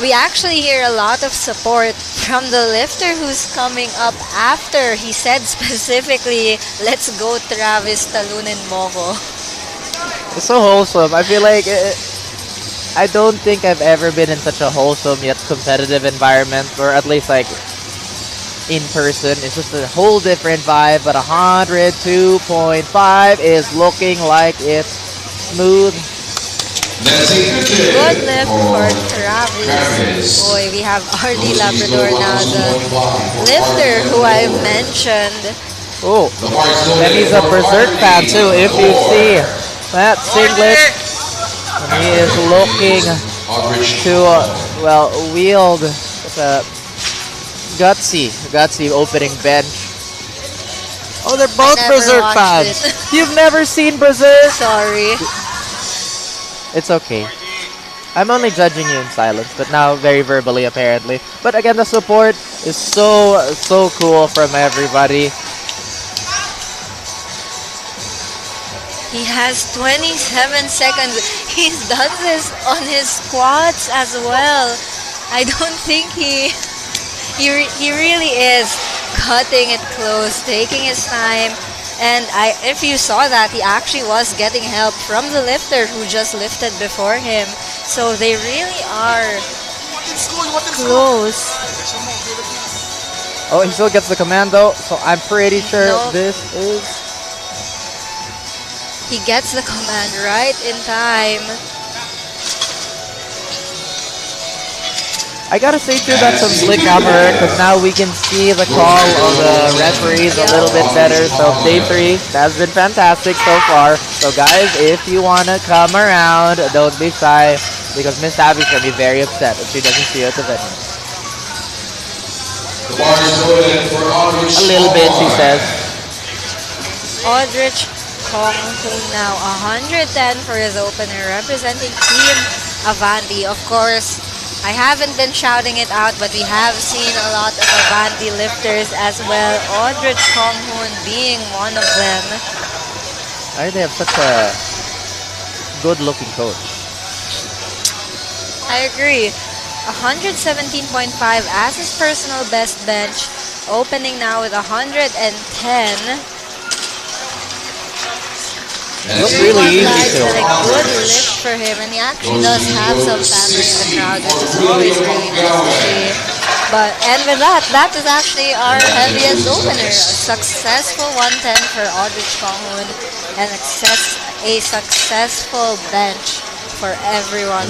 We actually hear a lot of support from the lifter who's coming up after. He said specifically, let's go Travis, talunin mo ko. It's so wholesome. I feel like I don't think I've ever been in such a wholesome yet competitive environment, or at least like in person. It's just a whole different vibe, but 102.5 is looking like it's smooth. Good lift for Travis. Boy, we have RD Labrador now, the lifter who I mentioned. Oh, and he's a Berserk fan too, if you see that singlet. And he is looking to, wield the gutsy opening bench. Oh, they're both Berserk fans. You've never seen Berserk? Sorry. It's okay. I'm only judging you in silence, but now very verbally apparently. But again, the support is so cool from everybody. He has 27 seconds. He's done this on his squats as well. I don't think he really is cutting it close, taking his time. And if you saw that, he actually was getting help from the lifter who just lifted before him. So they really are close. Oh, he still gets the command though, so I'm pretty sure this is... He gets the command right in time. I gotta say too, that's some slick camera because now we can see the call of the referees a little bit better. So day 3 has been fantastic so far. So guys, if you wanna come around, don't be shy because Miss Abby's gonna be very upset if she doesn't see you at the venue. A little bit, she says. Aldrich Kong Hoon now 110 for his opener, representing Team Avanti. Of course, I haven't been shouting it out, but we have seen a lot of Avanti lifters as well. Aldrich Kong Hoon being one of them. They have such a good-looking coach. I agree. 117.5 as his personal best bench. Opening now with 110. Looks really easy too. A good lift for him, and he actually does have some family in the crowd, which is always really nice to see. And with that is actually our heaviest opener. A successful 110 for Aldrich Konghoon, and a successful bench for everyone.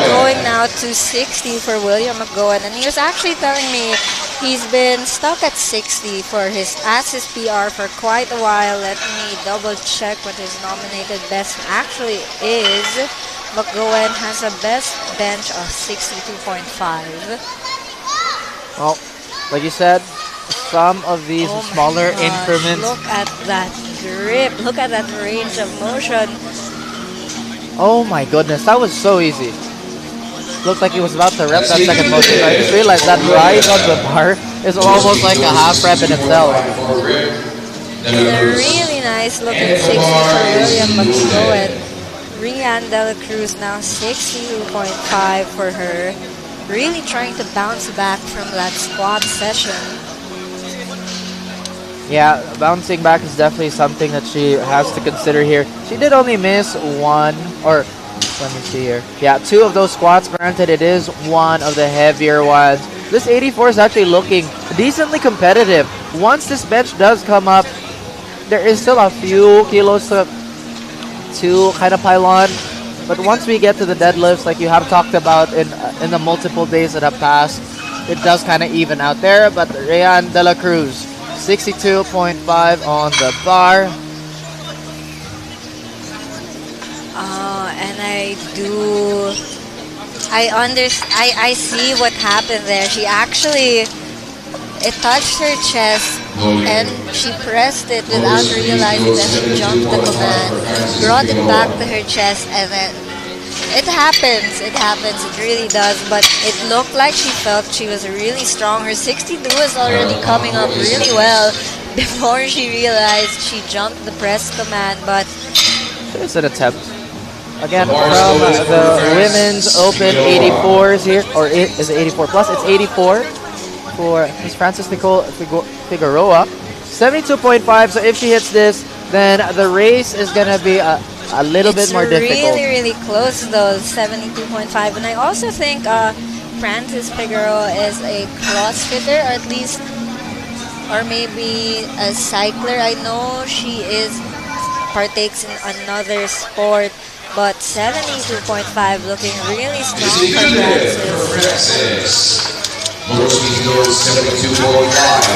Going now to 60 for William McGowan, and he was actually telling me he's been stuck at 60 for his PR for quite a while. Let me double check what his nominated best actually is. McGowan has a best bench of 62.5. Well, like you said, some of these smaller increments. Look at that grip. Look at that range of motion. Oh my goodness, that was so easy. Looked like he was about to rep that second motion. I just realized that rise on the bar is almost like a half rep in itself. And a really nice looking 60 for William McGowan. Rianne Dela Cruz now 62.5 for her. Really trying to bounce back from that squat session. Yeah, bouncing back is definitely something that she has to consider here. She did only miss one, or let me see here. Yeah, 2 of those squats. Granted, it is one of the heavier ones. This 84 is actually looking decently competitive. Once this bench does come up, there is still a few kilos to kind of pile on. But once we get to the deadlifts, like you have talked about in the multiple days that have passed, it does kind of even out there. But Rianne Dela Cruz, 62.5 on the bar. And I see what happened there. She actually, it touched her chest and she pressed it without realizing that she jumped the command, brought it back to her chest, and then it happens, it really does, but it looked like she felt she was really strong. Her 62 was already coming up really well before she realized she jumped the press command, but it's an attempt. Again, from the women's open 84s here, or is it 84 plus? It's 84 for Miss Frances Nicole Figueroa. 72.5, so if she hits this, then the race is going to be a little bit more difficult. It's really close though, 72.5. And I also think Frances Figueroa is a CrossFitter, or at least, or maybe a cycler. I know she partakes in another sport, but 72.5 looking really strong for Frances.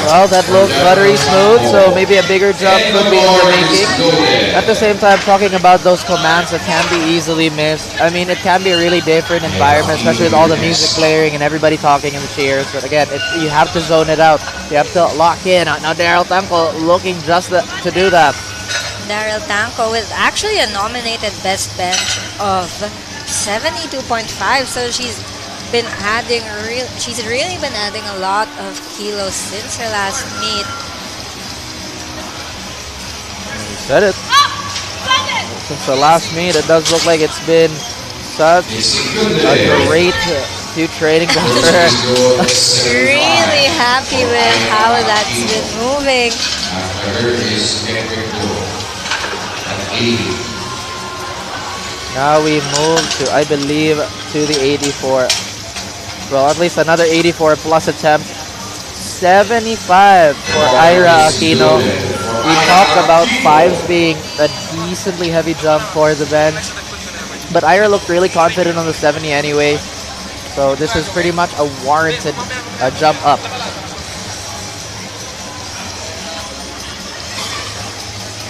Well, that looks buttery smooth, so maybe a bigger jump could be in the making. At the same time, talking about those commands that can be easily missed. I mean, it can be a really different environment, especially with all the music blaring and everybody talking in the cheers. But again, you have to zone it out. You have to lock in. Now, Daryl Tanko looking just to do that. Daryl Tanko with actually a nominated best bench of 72.5, so she's really been adding a lot of kilos since her last meet. Said it. Since the last meet, it does look like it's been such a great few training for her. Really happy with how that's been moving. Now we move to, I believe, to the 84. Well, at least another 84 plus attempt. 75 for Ira Aquino. We talked about 5s being a decently heavy jump for the bench. But Ira looked really confident on the 70 anyway. So this is pretty much a warranted jump up.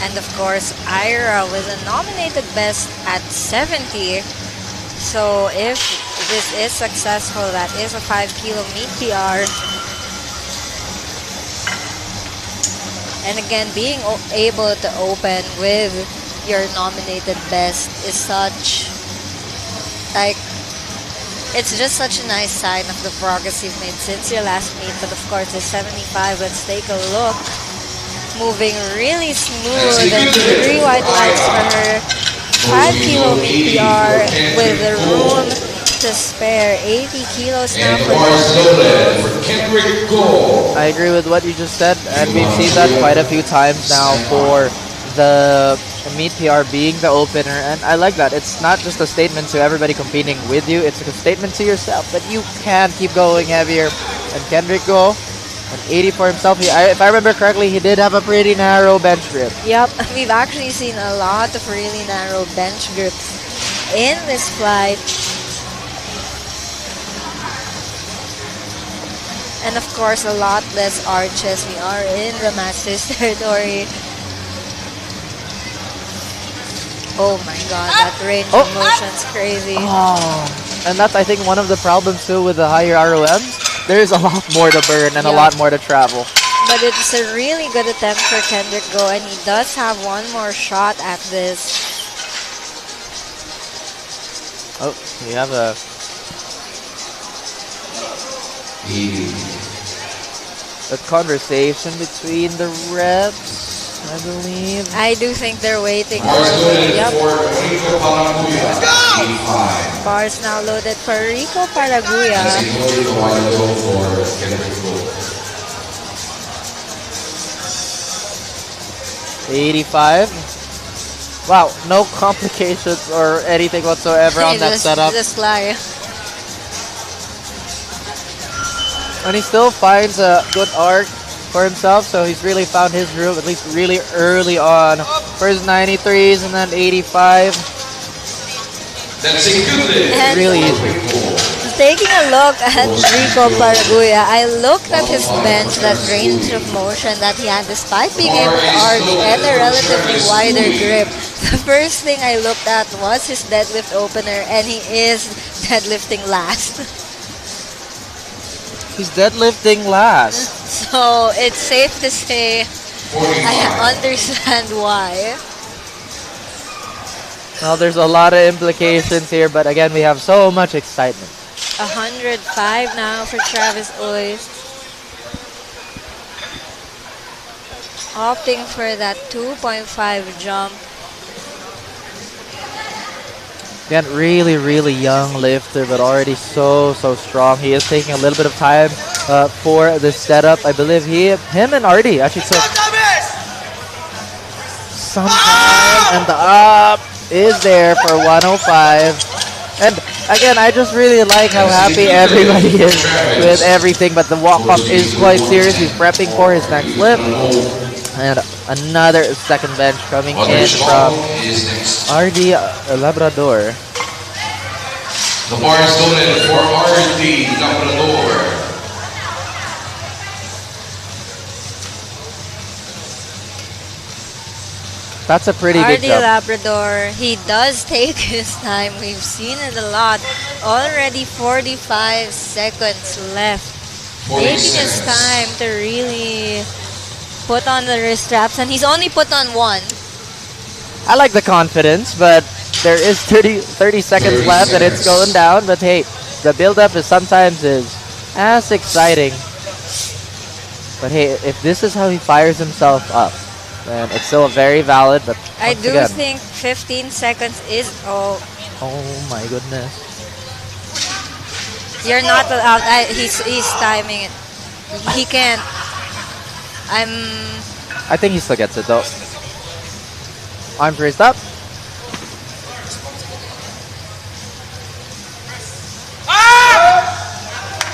And of course, Ira was a nominated best at 70. So if this is successful, that is a 5 kilo meet PR. And again, being able to open with your nominated best is such, like, it's just such a nice sign of the progress you've made since your last meet. But of course, the 75, let's take a look. Moving really smooth and 3 white lights for her. 5 kilo meet PR with the room to spare. 80 kilos now for I agree with what you just said, and we've seen that quite a few times now for the meet PR being the opener, and I like that. It's not just a statement to everybody competing with you, it's a statement to yourself that you can keep going heavier. And Kendrick Go, an 80 for himself. If I remember correctly, he did have a pretty narrow bench grip. Yep, we've actually seen a lot of really narrow bench grips in this flight. And of course, a lot less arches. We are in the Masters territory. Oh my god, that range of motion's crazy. Oh, and that's, I think, one of the problems too with the higher ROMs. There's a lot more to burn and a lot more to travel. But it's a really good attempt for Kendrick Go, and he does have one more shot at this. Oh, we have a conversation between the reps, I believe. I do think they're waiting. Yep. Bars now loaded for Rico Paraguya. 85. Wow, no complications or anything whatsoever on that setup. Just fly. And he still finds a good arc for himself, so he's really found his groove, at least really early on. First 93s and then 85. That's a good lift. Really easy. Taking a look at Rico Paraguya, I looked at his bench, that range of motion that he had despite being able to argue and a relatively wider grip. The first thing I looked at was his deadlift opener, and he is deadlifting last. He's deadlifting last. So it's safe to say I understand why. Well, there's a lot of implications here, but again, we have so much excitement. 105 now for Travis Oist. Opting for that 2.5 jump. Again, really, really young lifter, but already so strong. He is taking a little bit of time for the setup. I believe him and Artie actually took some time, and the up is there for 105. And again, I just really like how happy everybody is with everything, but the walk-up is quite serious. He's prepping for his next lift. And another second bench coming in from RD Labrador. The bar is donated for RD Labrador. That's a pretty good RD jump. Labrador, he does take his time. We've seen it a lot. Already 45 seconds left. Taking his time to really put on the wrist straps, and he's only put on one. I like the confidence, but there is 30 seconds left and it's going down. But hey, the build-up is sometimes as exciting. But hey, if this is how he fires himself up, And it's still very valid, but I once do again, think 15 seconds is oh my goodness. You're not allowed. He's timing it. He can't. I think he still gets it though. Arms raised up.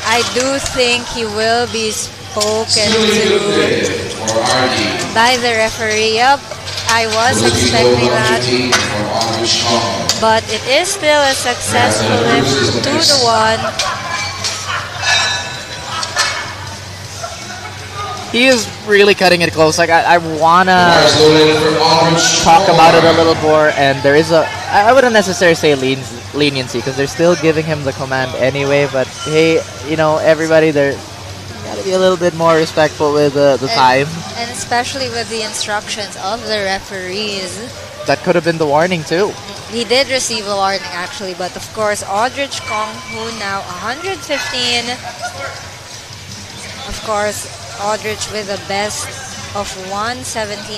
I do think he will be spoken to by the referee. Yup, I was expecting that. But it is still a successful lift, 2-1. He is really cutting it close. Like I wanna talk about it a little more, and there is I wouldn't necessarily say leniency because they're still giving him the command anyway. But hey, you know, everybody there gotta be a little bit more respectful with the time. And especially with the instructions of the referees. That could have been the warning too. He did receive a warning actually, but of course Aldrich Kong, who now 115. Of course, Aldrich with a best of 117.5.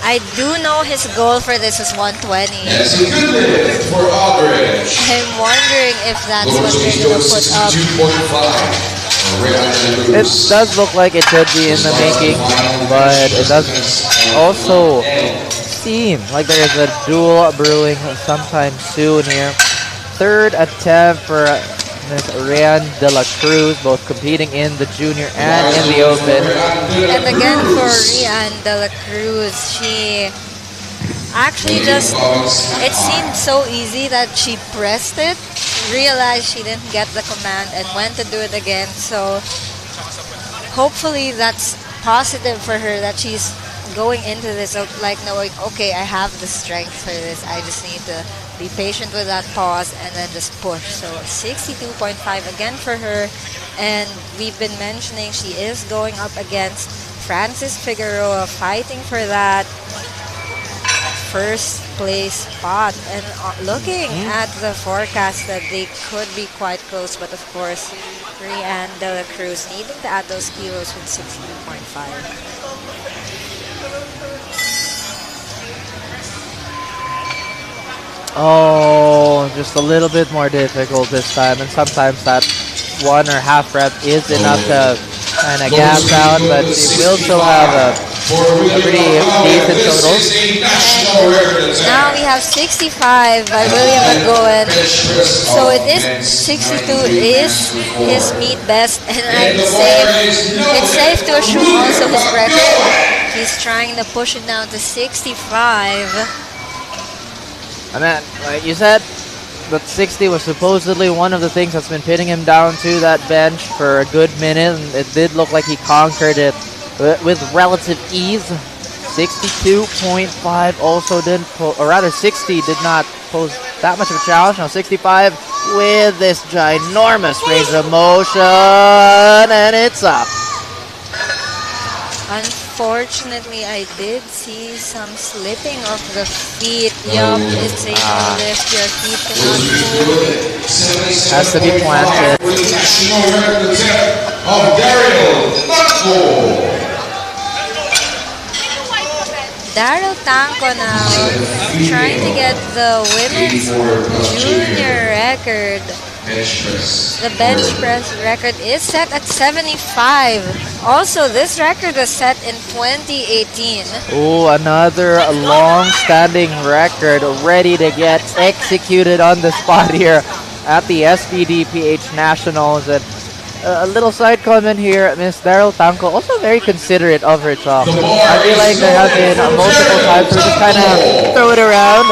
I do know his goal for this is 120. That's a good lift for Aldrich. I'm wondering if that's what they're going to put up. 62.5. It does look like it could be in the making, but it doesn't also seem like there is a duel brewing sometime soon here. Third attempt for Miss Rian De La Cruz, both competing in the junior and in the open. And again for Rian De La Cruz, she actually just, it seemed so easy that she pressed it, realized she didn't get the command and went to do it again. So hopefully that's positive for her, that she's going into this like knowing, okay, I have the strength for this. I just need to be patient with that pause and then just push. So 62.5 again for her. And we've been mentioning she is going up against Francis Figueroa, fighting for that first place spot. And looking at the forecast that they could be quite close, but of course Rian De La Cruz needing to add those kilos with 62.5. Oh, just a little bit more difficult this time, and sometimes that one or half rep is enough to kind of gas out, but she will still have a pretty decent total. And now we have 65 by William McGowan. So it is 62 is his meet best, and it's safe to assume also his record. He's trying to push it down to 65. I mean, like you said, that 60 was supposedly one of the things that's been pinning him down to that bench for a good minute, and it did look like he conquered it with relative ease. 62.5 also didn't, or rather 60 did not pose that much of a challenge. Now 65 with this ginormous range of motion, and it's up. Unfortunately, I did see some slipping of the feet. Yup, it's a no lift. Your feet cannot move. Has to be planted. Daryl Tanco now trying to get the women's junior record. The bench press record is set at 75. Also, this record was set in 2018. Oh, another long-standing record ready to get executed on the spot here at the SBD PH Nationals. And a little side comment here, Miss Daryl Tanco, also very considerate of her talk. I feel like there have been multiple times where just kind of throw it around.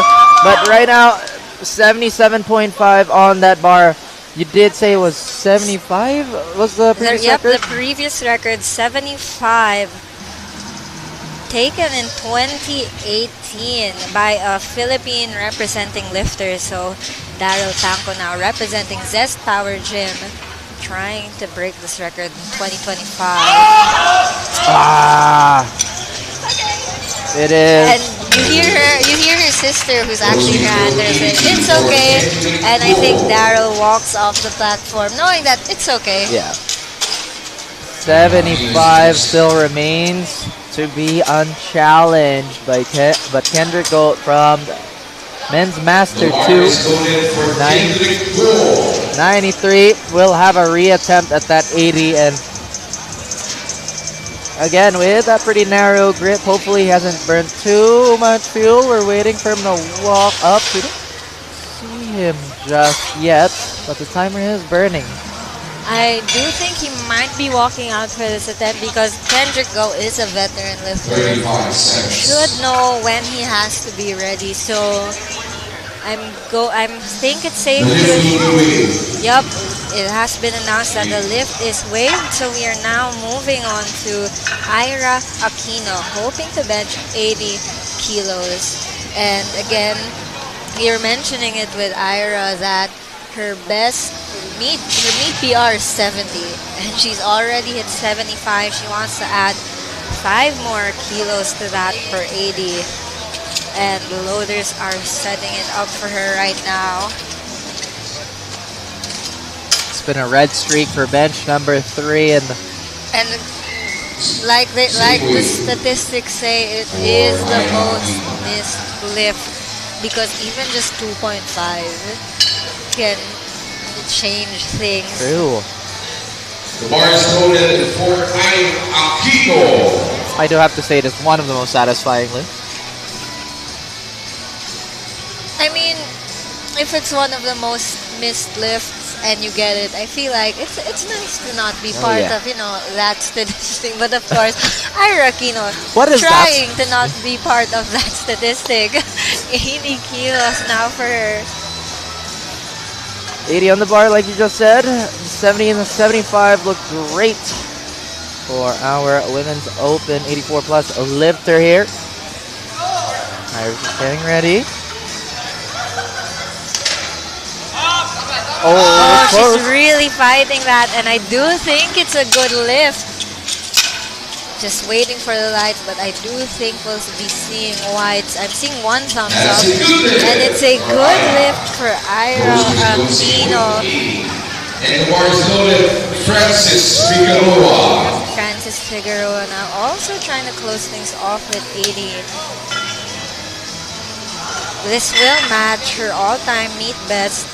But right now, 77.5 on that bar. You did say it was 75? Was the previous record? Yep, the previous record, 75. Taken in 2018 by a Philippine representing lifter. So Daryl Tanco now representing Zest Power Gym, trying to break this record in 2025. It is. And you hear her sister, who's actually her handler, saying, it's okay. And I think Daryl walks off the platform knowing that it's okay. Yeah. 75 still remains to be unchallenged by but Kendrick Gold from Men's Master 2, 93 will have a reattempt at that 80, and again with that pretty narrow grip, hopefully he hasn't burned too much fuel. We're waiting for him to walk up. We don't see him just yet, but the timer is burning. I do think he might be walking out for this attempt because Kendrick Go is a veteran lifter. Should know when he has to be ready. So I think it's safe to. Yup, it has been announced that the lift is waived. So we are now moving on to Ira Aquino, hoping to bench 80 kilos. And again, we are mentioning it with Ira that her meet PR is 70, and she's already hit 75. She wants to add 5 more kilos to that for 80, and the loaders are setting it up for her right now. It's been a red streak for bench number 3, and like the statistics say, it is the most missed lift because even just 2.5 can change things. True. The bar is loaded for Aquino. I do have to say it is one of the most satisfying lifts. I mean, if it's one of the most missed lifts and you get it, I feel like it's nice to not be part of, you know, that statistic. But of course, Ira Aquino trying to not be part of that statistic. 80 kilos now for her. 80 on the bar, like you just said. 70 and the 75 look great for our women's open 84 plus lifter here. Iris is getting ready. Oh, she's really fighting that, and I do think it's a good lift. Just waiting for the lights, but I do think we'll be seeing whites. I'm seeing 1 thumbs up, and it's a good lift for Ira Aquino. And the bar is loaded, Francis Figueroa. Francis Figueroa now also trying to close things off with 80. This will match her all-time meet best.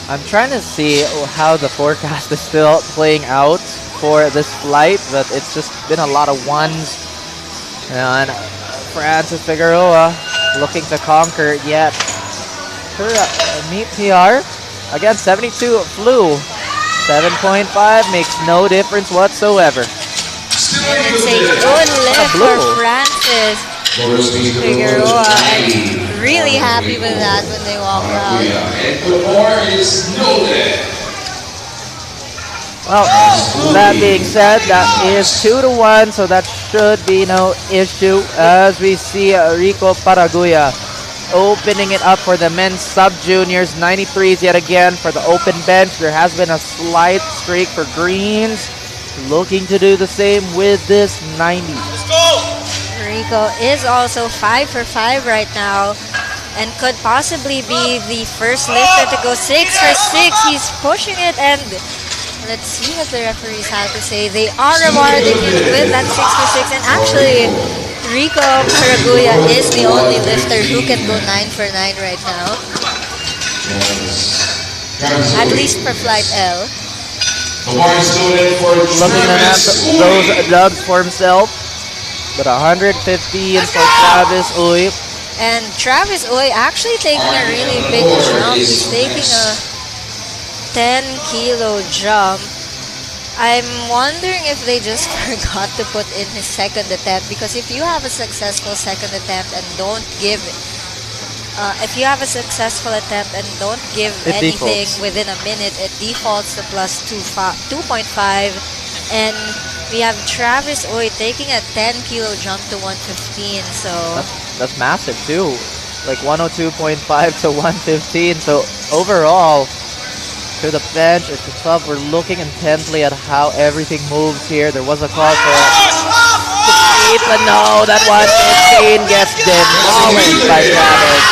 I'm trying to see how the forecast is still playing out for this flight, but it's just been a lot of ones. And Francis Figueroa looking to conquer yet her meet PR. Again, 72 flew. 7.5 makes no difference whatsoever. And it's a good lift for Francis Figueroa. I'm really happy with that when they walk out. And the bar is loaded. Well, that being said, that is 2-1, so that should be no issue as we see Rico Paraguya opening it up for the men's sub-juniors. 93s yet again for the open bench. There has been a slight streak for greens. Looking to do the same with this 90. Let's go! Rico is also 5 for 5 right now and could possibly be the first lifter to go 6 for 6. He's pushing it, and let's see what the referees have to say. They are rewarding him with that 6 for 6, and actually Rico Paraguya is the only lifter who can go 9 for 9 right now. At least for flight L. Looking to have those dubs for himself. But 115 for Travis Uy. And Travis Uy actually taking a really big jump. He's taking a 10 kilo jump. I'm wondering if they just forgot to put in his second attempt, because if you have a successful second attempt and don't give anything within a minute, it defaults to plus 2.5. And we have Travis Uy taking a 10 kilo jump to 115. So that's massive too, like 102.5 to 115. So overall, to the bench, at the club, we're looking intently at how everything moves here. There was a call for but no, that 115 gets demolished by Travis.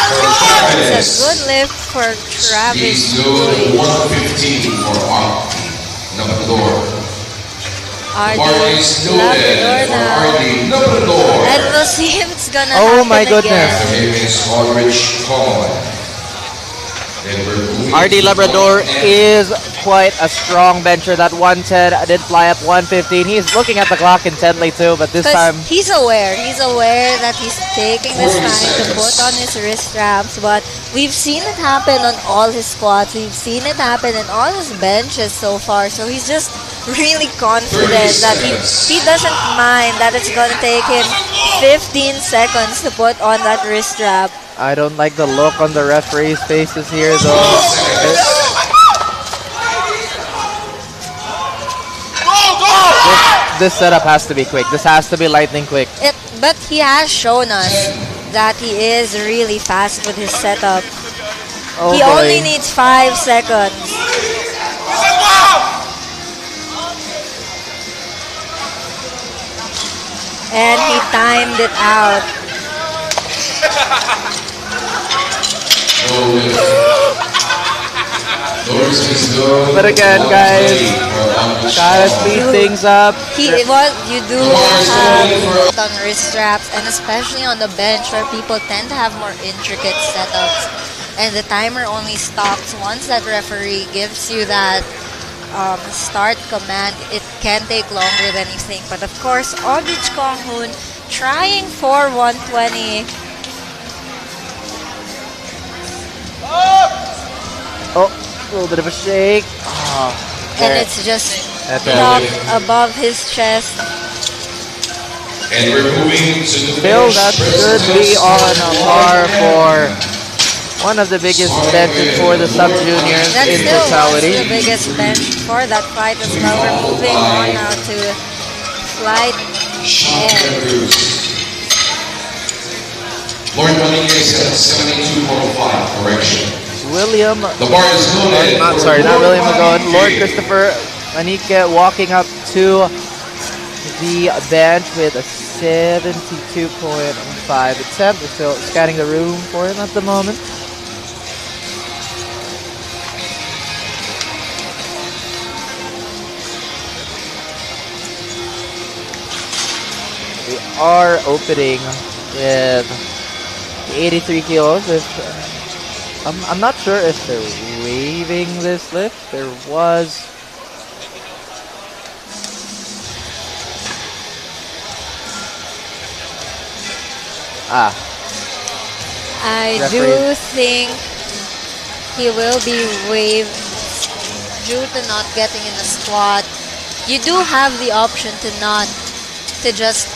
It's a good lift for Travis. He's doing 115 for Labrador. Ardy Labrador now. And we'll see if it's gonna happen my goodness. RD Labrador is quite a strong bencher. That 110 did fly up 115. He's looking at the clock intently too, but this time he's aware. He's aware that he's taking this time to put on his wrist straps. But we've seen it happen on all his squats. We've seen it happen in all his benches so far. So he's just really confident that he doesn't mind that it's gonna take him 15 seconds to put on that wrist strap. I don't like the look on the referee's faces here though. This setup has to be quick. This has to be lightning quick. But he has shown us that he is really fast with his setup. He only needs 5 seconds. And he timed it out. But again, guys, gotta speed things up. You do have on wrist straps, and especially on the bench where people tend to have more intricate setups. And the timer only stops once that referee gives you that start command. It can take longer than you think. But of course, Aldrich Konghoon trying for 120. Oh, a little bit of a shake. And it's just dropped above his chest. And we're moving to the Bill, that should be on a par for one of the biggest benches for the sub-juniors in totality. That's the biggest bench for that fight as well. We're moving on now to flight N. Lord Dominguez at 72.5, correction. William, the bar is loaded. not William Magon, Lord Christopher Manike walking up to the bench with a 72.5 attempt. We're still scanning the room for him at the moment. We are opening with 83 kilos. I'm not sure if they're waiving this lift. There was I do think he will be waived due to not getting in a squat. You do have the option to just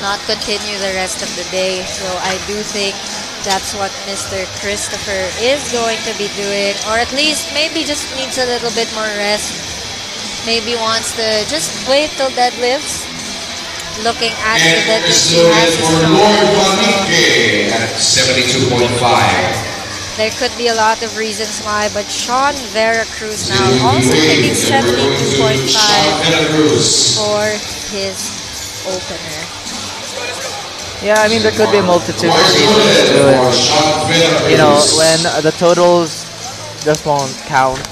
not continue the rest of the day. So I do think that's what Mr. Christopher is going to be doing, or at least maybe just needs a little bit more rest. Maybe wants to just wait till deadlifts. Looking at the deadlifts, he has his at 72.5. There could be a lot of reasons why, but Sean Veracruz now also taking 72.5 for his opener. Yeah, I mean, there could be a multitude of reasons to it. You know, when the totals just won't count.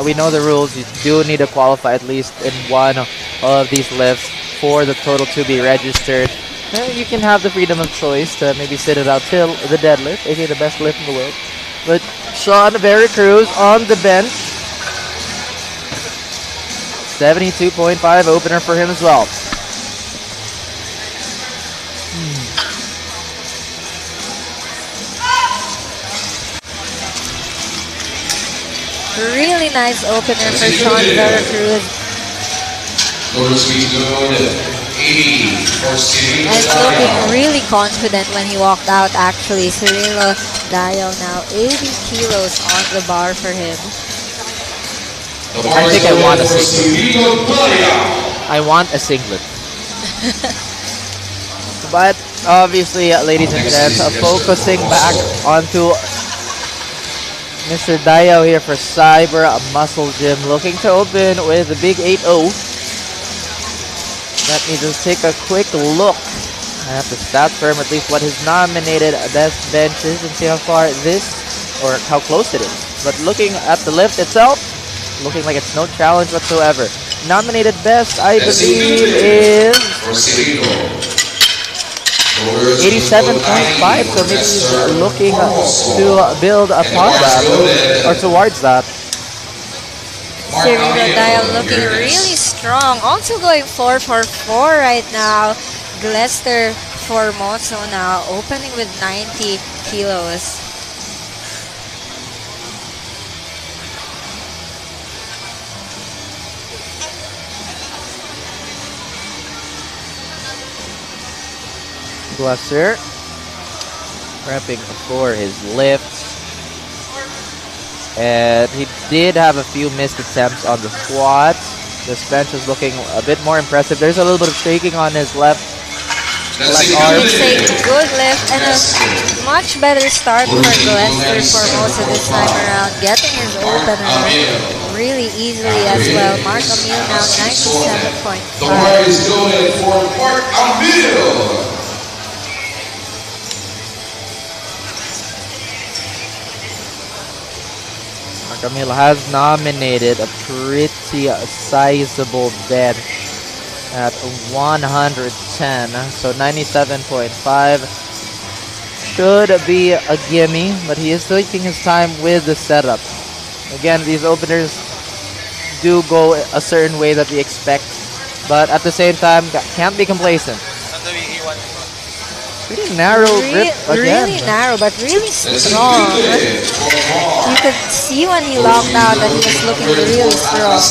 We know the rules. You do need to qualify at least in one of these lifts for the total to be registered. You can have the freedom of choice to maybe sit it out till the deadlift, aka the best lift in the world. But Sean Veracruz on the bench. 72.5 opener for him as well. Really nice opener for Sean Veracruz. And looking really confident when he walked out, actually. Cirilo Dayo now 80 kilos on the bar for him. I think I want a singlet. I want a singlet. But obviously, ladies and gents, focusing back onto Mr. Dayo here for Cyber Muscle Gym, looking to open with a big 8-0. Let me just take a quick look at the stats for him, at least what his nominated best bench is, and see how far this, or how close it is. But looking at the lift itself, looking like it's no challenge whatsoever. Nominated best, I believe, is 87.5, so maybe he's looking to build upon that, or towards that. Cirilo Dial looking really strong. Also going 4-4-4 right now. Glester Formoso now opening with 90 kilos. Glester prepping for his lifts. And he did have a few missed attempts on the squats. This bench is looking a bit more impressive. There's a little bit of shaking on his left arm. It's a good lift and a much better start for Glester Formosa this time around. Getting his opener really easily as well. Mark Amil now 97.5. The bar is going for Mark Amil. Camille has nominated a pretty sizable bench at 110, so 97.5 should be a gimme, but he is taking his time with the setup. Again, these openers do go a certain way that we expect, but at the same time, can't be complacent. Pretty narrow grip again. Really narrow, but really strong. You could see when he locked out that he was looking really strong.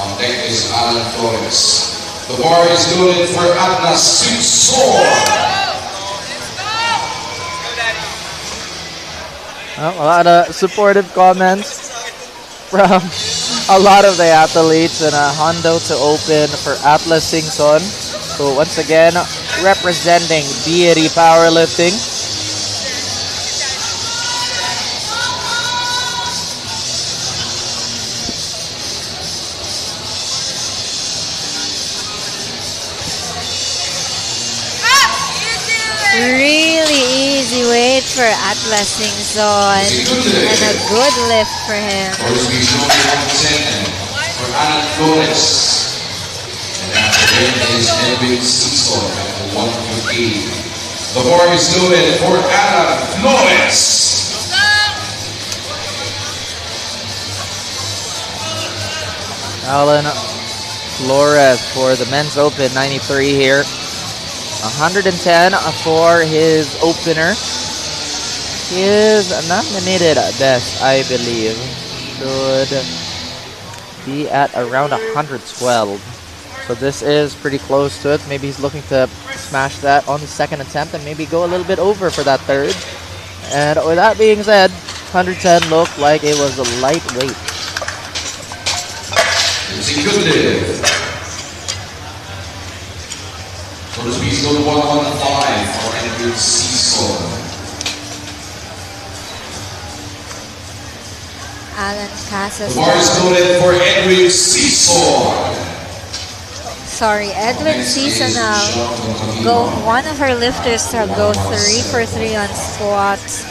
On deck is Alan Flores. The bar is loaded for Atlas Simpson. Well, a lot of supportive comments from a lot of the athletes, and a hundo to open for Atlas Singson. So once again, representing BRE Powerlifting. Really easy weight for Atlas Singson and a good lift for him. For Alan Flores. And after him is Edwin Simpson at 158. The bar is loaded for Alan Flores. Alan Flores for the men's open, 93 here. 110 for his opener. His nominated best, I believe, should be at around 112. So this is pretty close to it. Maybe he's looking to smash that on the second attempt and maybe go a little bit over for that third. And with that being said, 110 looked like it was a lightweight. It's a good lift. For the speed zone 115 for Edwin Simpson. Alan Casas. The bar is loaded for Edwin Simpson. Sorry, Edwin Season now. One of our lifters to go 3 for 3 on squats.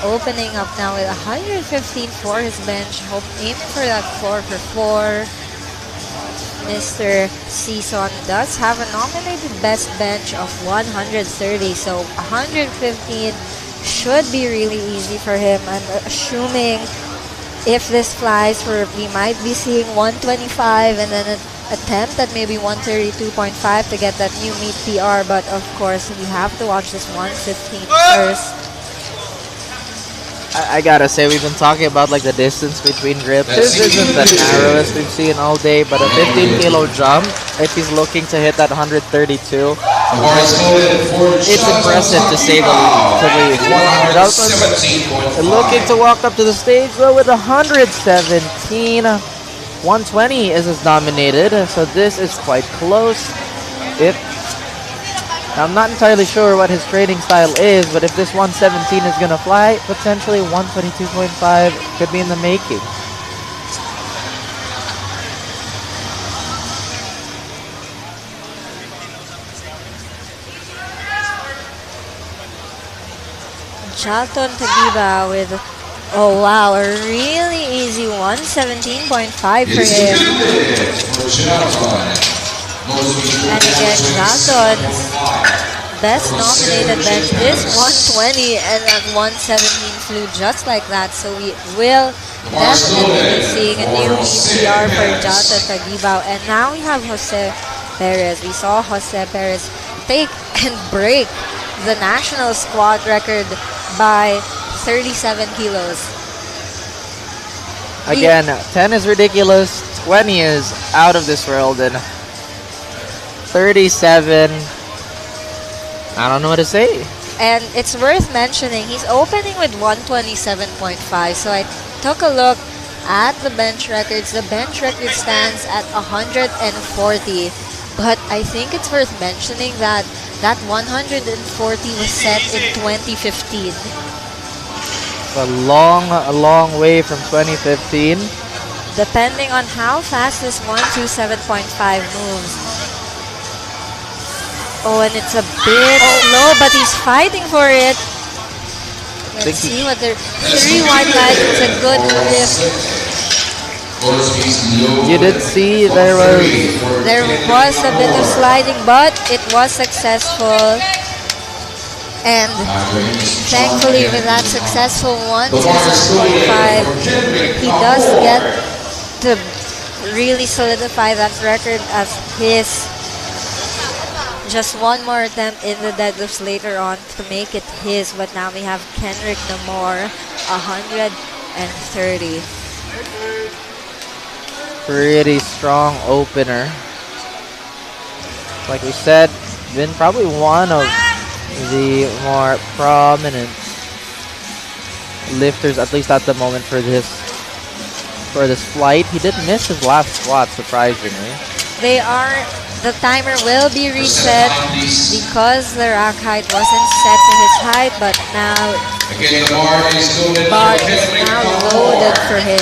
Opening up now with 115 for his bench. Aiming for that 4 for 4. Mr. Season does have a nominated best bench of 130, so 115 should be really easy for him. I'm assuming if this flies, we might be seeing 125 and then an attempt at maybe 132.5 to get that new meet PR, but of course we have to watch this 115 first. I gotta say, we've been talking about like the distance between grips. This isn't the narrowest we've seen all day, but a 15 kilo jump, if he's looking to hit that 132, it's impressive to say the least. Dalton's looking to walk up to the stage though with 117. 120 is his nominated, so this is quite close. I'm not entirely sure what his training style is, but if this 117 is going to fly, potentially 122.5 could be in the making. Jalton Tagiba with, oh wow, a really easy 117.5 for him. And again, Jalton's best nominated bench is 120, and that 117 flew just like that. So we will definitely be seeing a new PR for Jalton Tagiba. And now we have Jose Perez. We saw Jose Perez take and break the national squat record by 37 kilos. Again, 10 is ridiculous, 20 is out of this world, and 37, I don't know what to say. And it's worth mentioning, he's opening with 127.5. So I took a look at the bench records. The bench record stands at 140. But I think it's worth mentioning that that 140 was set in 2015. A long way from 2015. Depending on how fast this 127.5 moves. Oh, and it's a bit slow, but he's fighting for it. Let's see what they're... 3 wide leg, it's a good lift. You did see there was a bit of sliding, but it was successful. And thankfully, with that successful 127.5, he does get to really solidify that record as his. Just one more attempt in the deadlifts later on to make it his, but now we have Kenrick Namor, 130. Pretty strong opener. Like we said, been probably one of the more prominent lifters, at least at the moment, for this flight. He did miss his last squat, surprisingly. The timer will be reset because the rack height wasn't set to his height, but now bar is now loaded for him.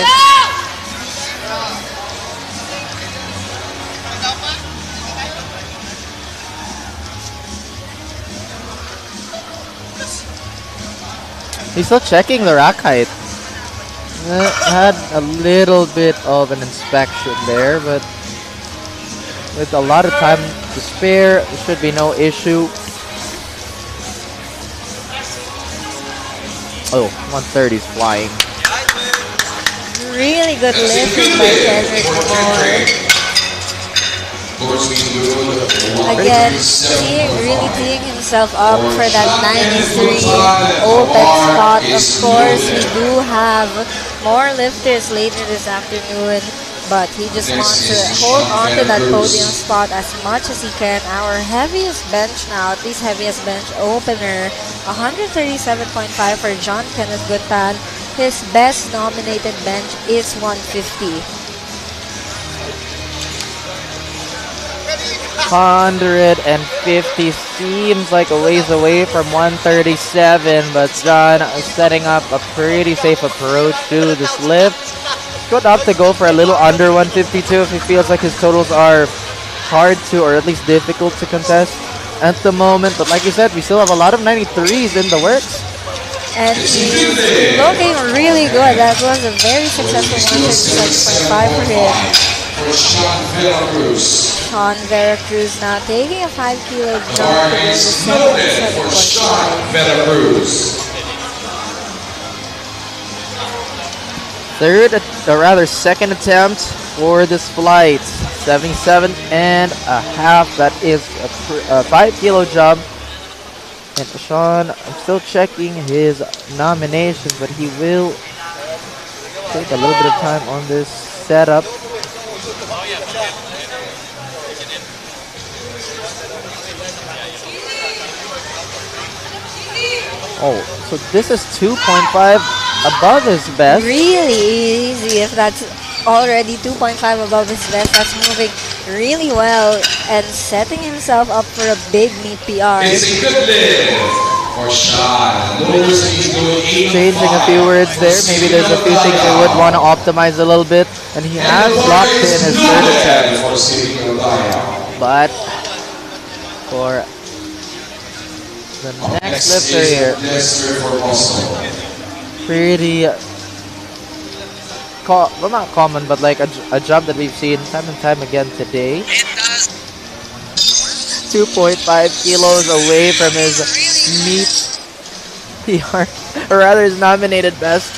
He's still checking the rack height. Had a little bit of an inspection there, but with a lot of time to spare, there should be no issue. Oh, 130 is flying. Really good lifting by Kendrick Moore. Again, really teeing himself up for that 93 open spot. Of course, we do have more lifters later this afternoon, but he just wants to hold on to that podium spot as much as he can. Our heaviest bench now, at least heaviest bench opener, 137.5 for John Kenneth Guntan. His best nominated bench is 150. 150 seems like a ways away from 137, but John is setting up a pretty safe approach to this lift. Could opt to go for a little under 152 if he feels like his totals are hard to, or at least difficult to contest at the moment. But like you said, we still have a lot of 93s in the works. And he's looking really good. That was a very successful 136.5 for him. Sean Veracruz now taking a 5 kilo jump to 77.5. Second attempt for this flight. 77.5. That is a 5 kilo jump. And Sean, I'm still checking his nominations, but he will take a little bit of time on this setup. Oh, so this is 2.5 above his best. Really easy if that's already 2.5 above his best. That's moving really well and setting himself up for a big meet PR. It's a good lift for Sean. Changing a few words there. Maybe there's a few things they would want to optimize a little bit. And he has locked in his third attempt. But for The next lifter here. Pretty, well, not common, but like a jump that we've seen time and time again today. 2.5 kilos away from his meet PR, or rather his nominated best.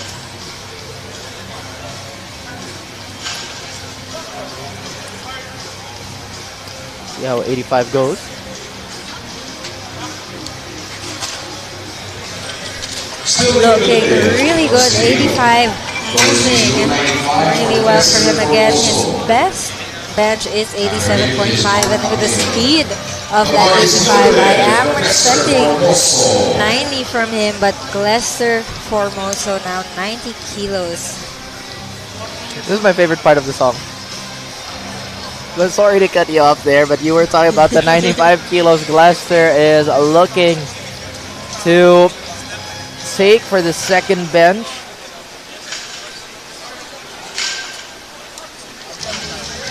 See how 85 goes. Looking really good. 85 moving really well for him again. His best bench is 87.5, and with the speed of that 85, I am expecting 90 from him, but Glester Formoso now 90 kilos. This is my favorite part of the song. But sorry to cut you off there, but you were talking about the 95 kilos Glester is looking to take for the second bench.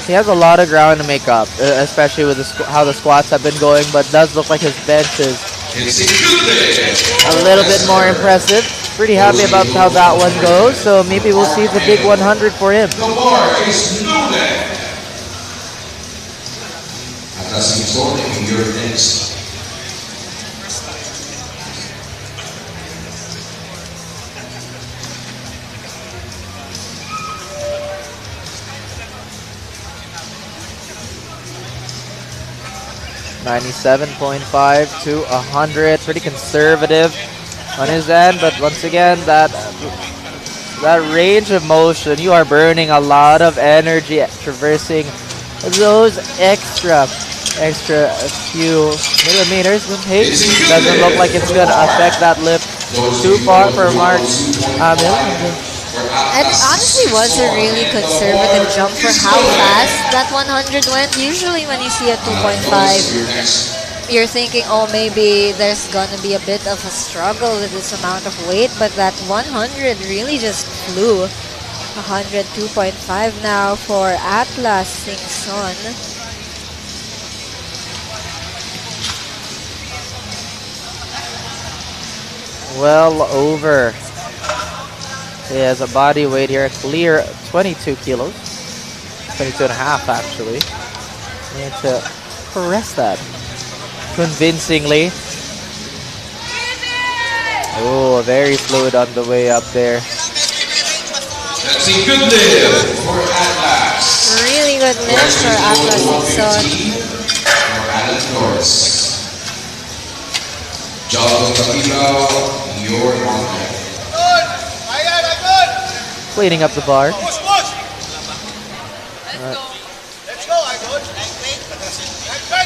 He has a lot of ground to make up, especially with how the squats have been going, but does look like his bench is a little bit more impressive. Pretty happy about how that one goes, so maybe we'll see the big 100 for him. The bar is loaded. Atas in your next. $97.5 to 100, pretty conservative on his end, but once again, that range of motion, you are burning a lot of energy traversing those extra few millimeters. But hey, doesn't look like it's gonna affect that lift too far for Mark Amil. And it honestly was a really conservative jump for how fast that 100 went. Usually when you see a 2.5, you're thinking, oh, maybe there's gonna be a bit of a struggle with this amount of weight, but that 100 really just flew. 102.5 now for Atlas Singson. Well over. He has a body weight here, clear 22 kilos. 22 and a half, actually. Need to press that convincingly. Oh, very fluid on the way up there. That's a good lift for Atlas. Really good lift for Atlas Singson. For Alan Norris. Jonathan Tapino, your honor. Cleaning up the bar.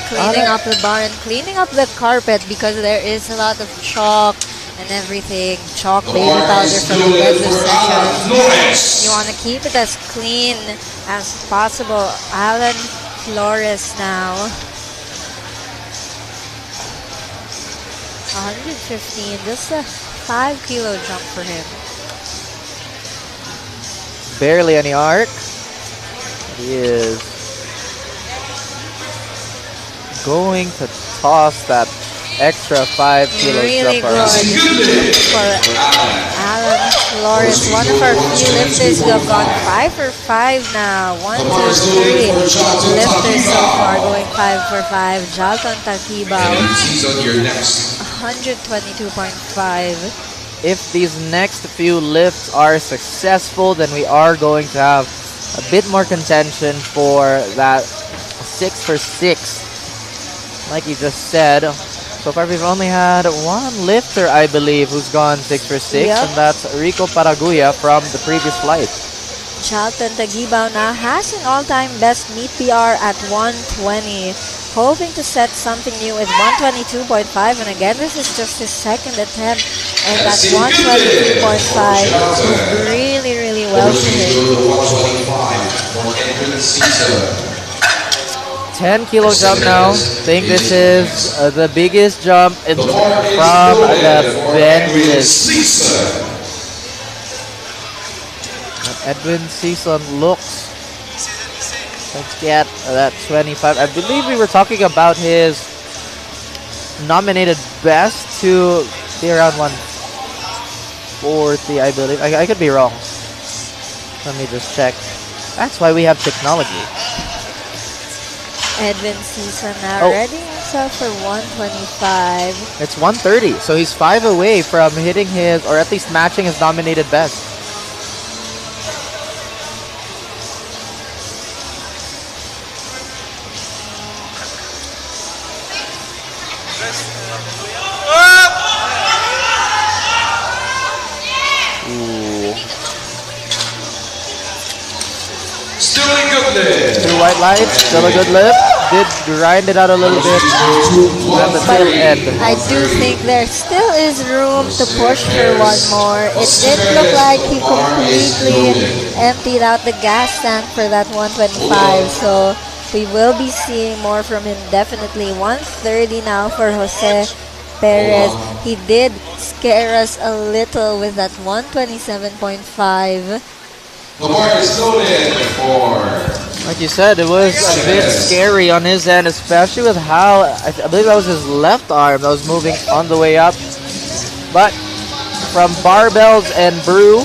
Cleaning up the bar and cleaning up the carpet because there is a lot of chalk and everything. Chalk baby powder from the deadlift session. You want to keep it as clean as possible. Alan Flores now. 115, just a 5 kilo jump for him. Barely any arc. He is going to toss that extra 5 kilos really jump good for Alan Flores. One of our few lifters who have gone 5 for 5 now. 1, 2, 3 lifters so far going 5 for 5. Jalton Takibao, 122.5. If these next few lifts are successful, then we are going to have a bit more contention for that 6 for 6. Like you just said, so far we've only had one lifter, I believe, who's gone 6 for 6, Yep. and that's Rico Paraguya from the previous flight. Charlton Tagibao now has an all-time best meet PR at 120. Hoping to set something new with 122.5, and again, this is just his second attempt, and that 122.5 is really, really well for him. 10 kilo jump now. Think this is the biggest jump from the benches. Edwin Season looks. Let's get that 25. I believe we were talking about his nominated best to be around 140, I believe. I could be wrong. Let me just check. That's why we have technology. Edwin Season now ready himself for 125. It's 130, so he's 5 away from hitting his, or at least matching his nominated best. Still a good lift. 2 white lights, still a good lift. Did grind it out a little bit at the tail end. I do think there still is room to push for one more. It did look like he completely emptied out the gas tank for that 125. So we will be seeing more from him definitely. 130 now for Jose Perez. He did scare us a little with that 127.5. The bar is loaded for. Like you said, it was a bit scary on his end, especially with how, I believe that was his left arm that was moving on the way up. But from barbells and brew,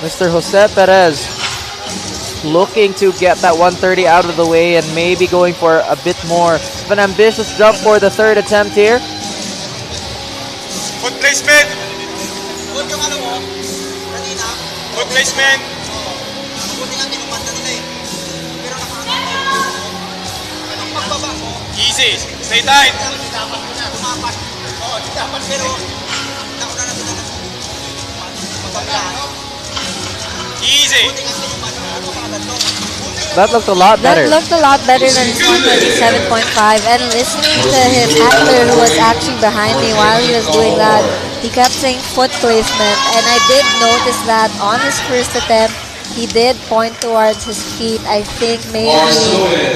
Mr. Jose Perez looking to get that 130 out of the way and maybe going for a bit more of an ambitious jump for the third attempt here. Foot placement. Foot placement. Easy. Stay tight. Easy. That looked a lot better. That looked a lot better than his 127.5. And listening to his actor who was actually behind me while he was doing that, he kept saying foot placement. And I did notice that on his first attempt, he did point towards his feet. I think maybe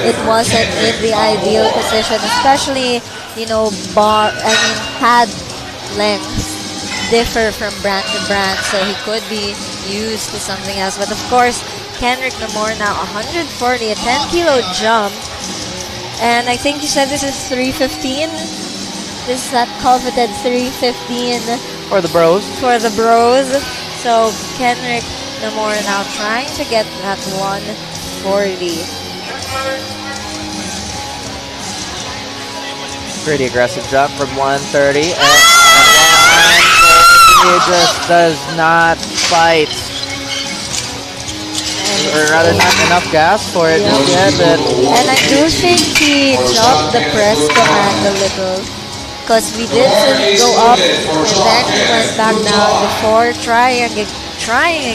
it wasn't in the ideal position, especially, you know, pad lengths differ from brand to brand, so he could be used to something else. But of course, Kenrick Namor now 140, a 10-kilo jump. And I think you said this is 315. This is that coveted 315 For the bros. for the bros. So Kenrick Namor now trying to get that 140. Pretty aggressive jump from 130. And 140 just does not fight. Or rather, not enough gas for it yet. And I do think he dropped the press command a little. Because we did go up and then he went back down before trying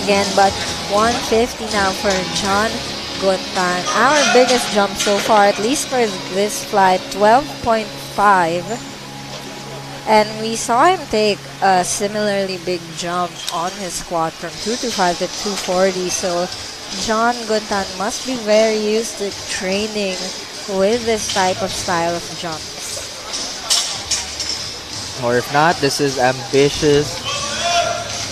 again, but 150 now for John Guntan. Our biggest jump so far, at least for this flight, 12.5. And we saw him take a similarly big jump on his squat from 225 to 240. So John Guntan must be very used to training with this type of style of jumps. Or if not, this is ambitious.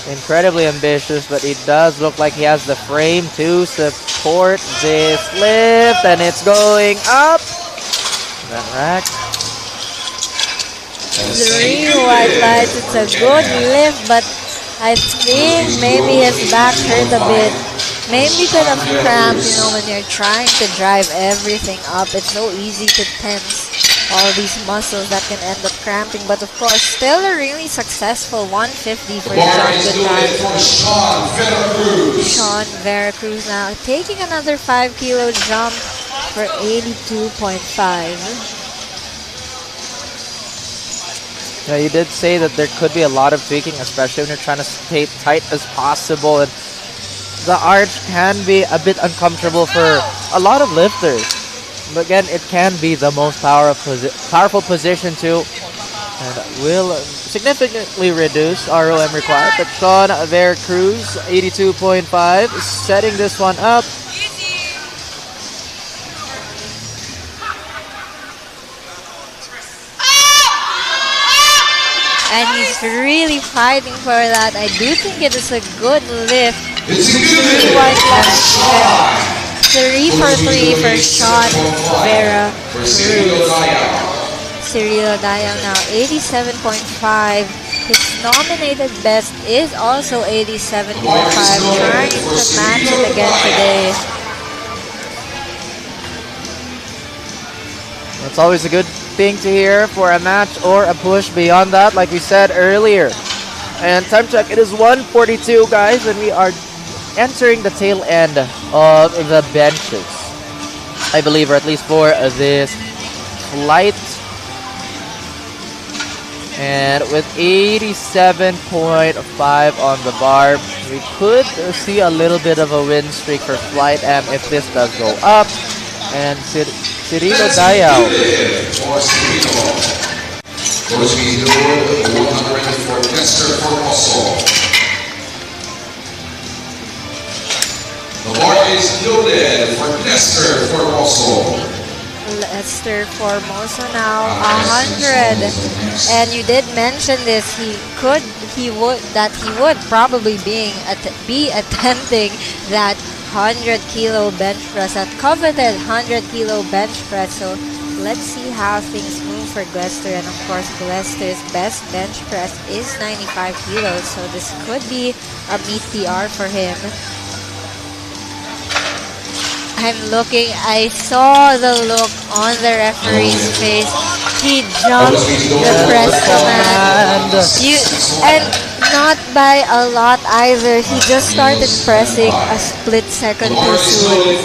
Incredibly ambitious, but it does look like he has the frame to support this lift, and it's going up. That rack. 3 white lights. It's a good lift, but I think maybe his back hurt a bit. Maybe could have cramped, you know, when you're trying to drive everything up. It's so easy to tense all these muscles that can end up cramping. But of course, still a really successful 150 for John Guntan. Sean Veracruz now taking another 5-kilo jump for 82.5. Yeah, you did say that there could be a lot of tweaking, especially when you're trying to stay tight as possible. And the arch can be a bit uncomfortable for a lot of lifters. But again, it can be the most powerful position too, and will significantly reduce ROM required. But Sean Veracruz, 82.5, setting this one up. And he's really fighting for that. I do think it is a good lift. It's a good lift. 3 for 3 for Sean Veracruz. So Cirilo Dayaw now 87.5. His nominated best is also 87.5. Trying to match it again today. That's always a good thing to hear for a match or a push beyond that, like we said earlier. And time check, it is 1:42, guys, and we are entering the tail end of the benches, I believe, or at least for this flight. And with 87.5 on the bar, we could see a little bit of a win streak for Flight M if this does go up. And Cirilo Dayaw. The bar is loaded for Lester Formoso. Lester Formoso now 100, and you did mention this. He would probably be attempting that 100 kilo bench press, that coveted 100 kilo bench press. So let's see how things move for Glester. And of course, Glester's best bench press is 95 kilos, so this could be a meet PR for him. I saw the look on the referee's face. He jumped the press command. And not by a lot either. He just started pressing a split second too soon.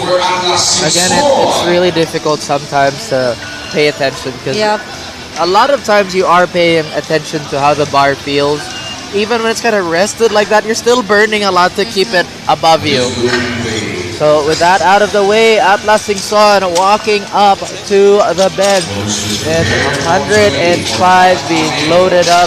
Again, it's really difficult sometimes to pay attention because a lot of times you are paying attention to how the bar feels. Even when it's kind of rested like that, you're still burning a lot to keep it above you. So with that out of the way, Atlas Singson walking up to the bench. And 105 being loaded up.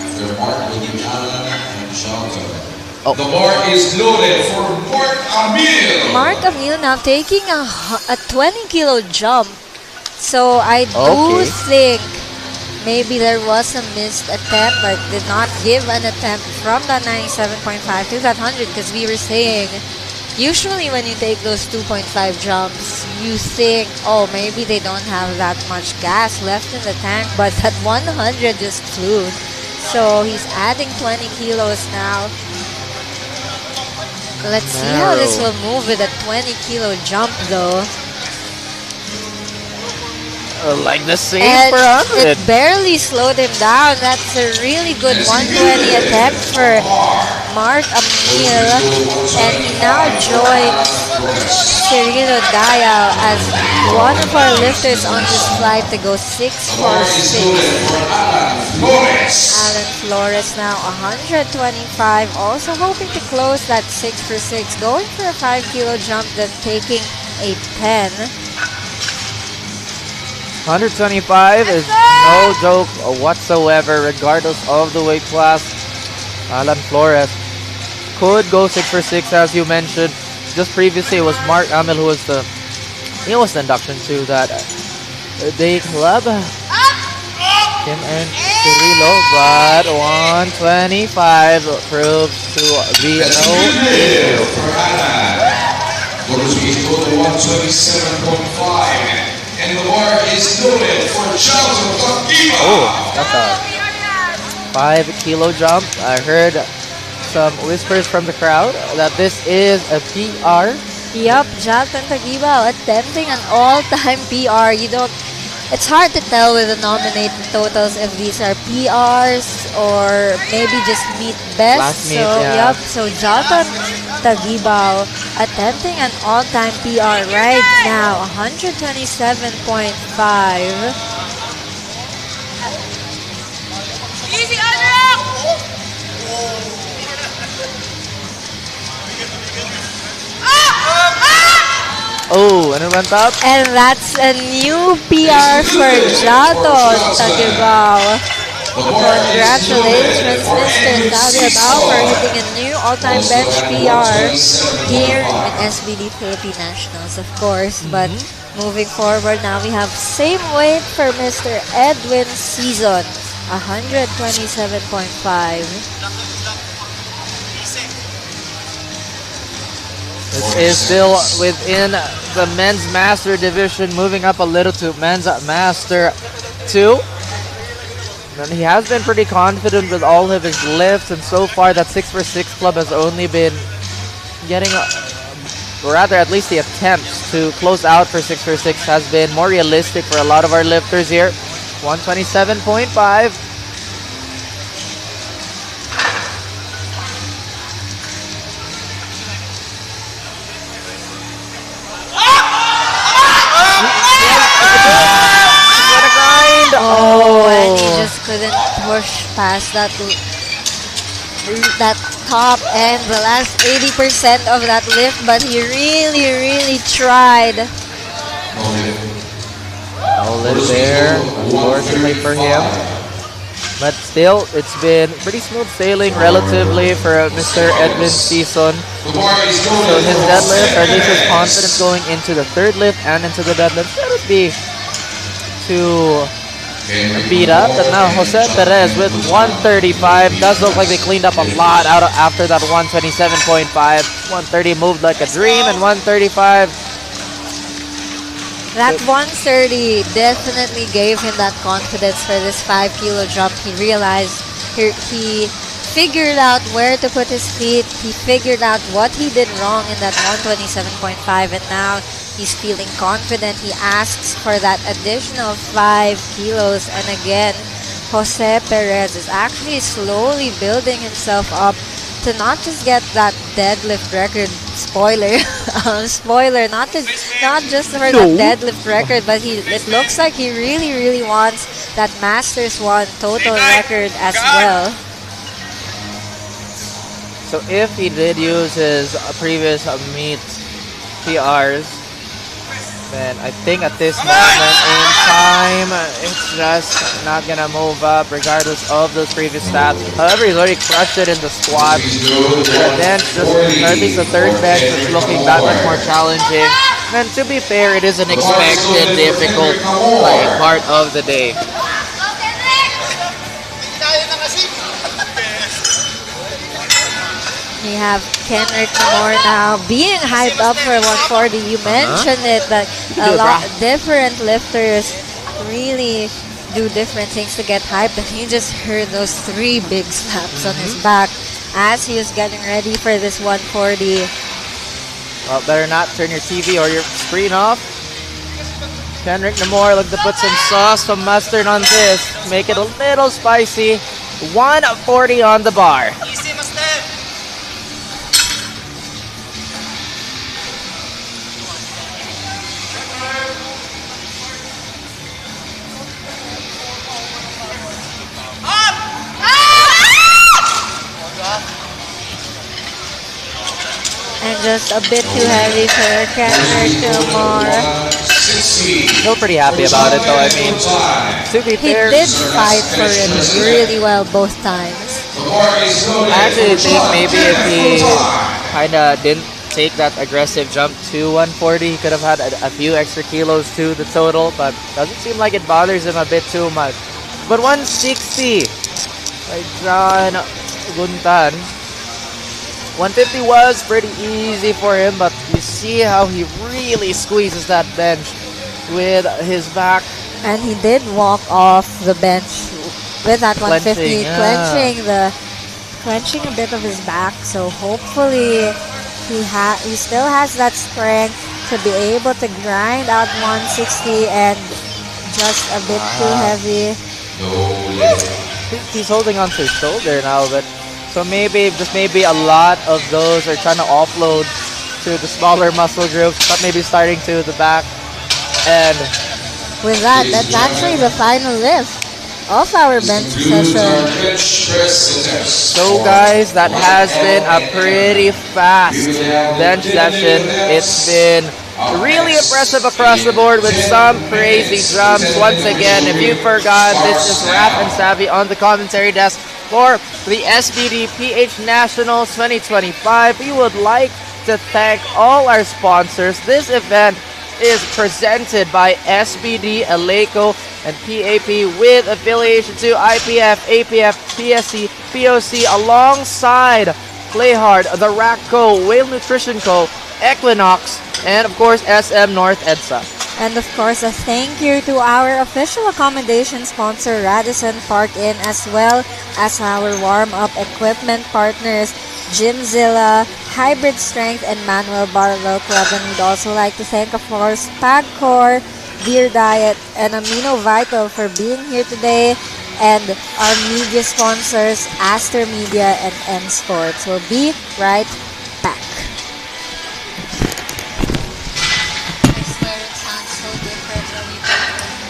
After Mark will be Alan and Jonathan. The bar is loaded for Mark Amil. Mark Amil now taking a 20 kilo jump. So I do think maybe there was a missed attempt, like did not give an attempt from that 97.5 to that 100, because we were saying usually when you take those 2.5 jumps, you think, oh, maybe they don't have that much gas left in the tank, but that 100 just flew. So he's adding 20 kilos now. Let's see how this will move with a 20 kilo jump though. Like the same and for 100. It barely slowed him down. That's a really good 120 attempt for Mark Amil. And he now joins Cirilo Dayaw as one of our lifters on this flight to go 6 for 6. Alan Flores now 125. Also hoping to close that 6 for 6. Going for a 5 kilo jump, then taking a 10. 125 is no joke whatsoever, regardless of the weight class. Alan Flores could go 6 for 6, as you mentioned. Just previously, it was Mark Amil who was the induction to that day club. Him and Cirilo, but 125 proves to be no issue. And the bar is loaded for Jonathan Takiba. Oh, that's a 5 kilo jump. I heard some whispers from the crowd that this is a PR. Yup, Jonathan Takiba attempting an all-time PR. It's hard to tell with the nominated totals if these are PRs or maybe just meet best. Last meet, yeah. Yup, so Jonathan Takiba attempting an all-time PR right now, 127.5. Easy, Adrian! Oh, and it went up. And that's a new PR for Jonathan Takiba. Congratulations, Mr. Takiba, for hitting a new all-time bench PR here in SBD Philippines Nationals, of course. But moving forward, now we have same weight for Mr. Edwin Season, 127.5. This is still within the men's master division, moving up a little to men's master 2. And he has been pretty confident with all of his lifts, and so far that 6x6 club has only been getting, or rather at least the attempts to close out for 6x6 has been more realistic for a lot of our lifters here. 127.5. Oh, and he just couldn't push past that top end, the last 80% of that lift, but he really tried. No lift there, unfortunately for him. But still, it's been pretty smooth sailing relatively for Mr. Edwin Season. So his deadlift, or at least his confidence going into the third lift and into the deadlift, shouldn't be too beat up. But now Jose Perez with 135. Does look like they cleaned up a lot out after that 127.5. 130 moved like a dream, and 135. That 130 definitely gave him that confidence for this 5 kilo jump. He realized he figured out where to put his feet. He figured out what he did wrong in that 127.5, and now he's feeling confident. He asks for that additional 5 kilos, and again, Jose Perez is actually slowly building himself up to not just get that deadlift record. Spoiler, not just for the deadlift record, but it looks like he really wants that Masters 1 total record as well. So if he did use his previous meet PRs, then I think at this moment in time, it's just not gonna move up regardless of those previous stats. However, he's already crushed it in the squat. The bench, just, or at least the third bench, is looking that much more challenging. And to be fair, it is an expected, difficult part of the day. We have Kenrick Moore now being hyped up for 140. You mentioned it, that a lot different lifters really do different things to get hyped, and he just heard those 3 big slaps on his back as he was getting ready for this 140. Well, better not turn your TV or your screen off. Kenrick Moore looking to put some sauce, some mustard on this, make it a little spicy. 140 on the bar. And just a bit too heavy for Kenrick Moore. Still pretty happy about it though. I mean, to be fair, he did fight for it really well both times. I actually think maybe if he kind of didn't take that aggressive jump to 140, he could have had a few extra kilos to the total, but doesn't seem like it bothers him a bit too much. But 160 by John Guntan. 150 was pretty easy for him, but you see how he really squeezes that bench with his back. And he did walk off the bench with that 150, clenching a bit of his back. So hopefully he still has that strength to be able to grind out 160 and just a bit too heavy. He's holding on to his shoulder now, but so maybe a lot of those are trying to offload to the smaller muscle groups, but maybe starting to the back. And with that, that's actually the final lift of our bench session. So guys, that has been a pretty fast bench session. It's been really impressive across the board with some crazy jumps. Once again, if you forgot, this is Raph and Savvy on the commentary desk for the SBD PH Nationals 2025. We would like to thank all our sponsors. This event is presented by SBD, Eleiko, and PAP with affiliation to IPF, APF, PSC, POC, alongside Playhard, The Rack Co., Whale Nutrition Co., Equinox, and of course SM North EDSA. And of course, a thank you to our official accommodation sponsor, Radisson Park Inn, as well as our warm-up equipment partners, Gymzilla, Hybrid Strength, and Manual Barbell Club. And we'd also like to thank, of course, Pagcor, Deer Diet, and Amino Vital for being here today. And our media sponsors, Aster Media and MSports. We'll be right back. I swear it sounds so different when you put it in.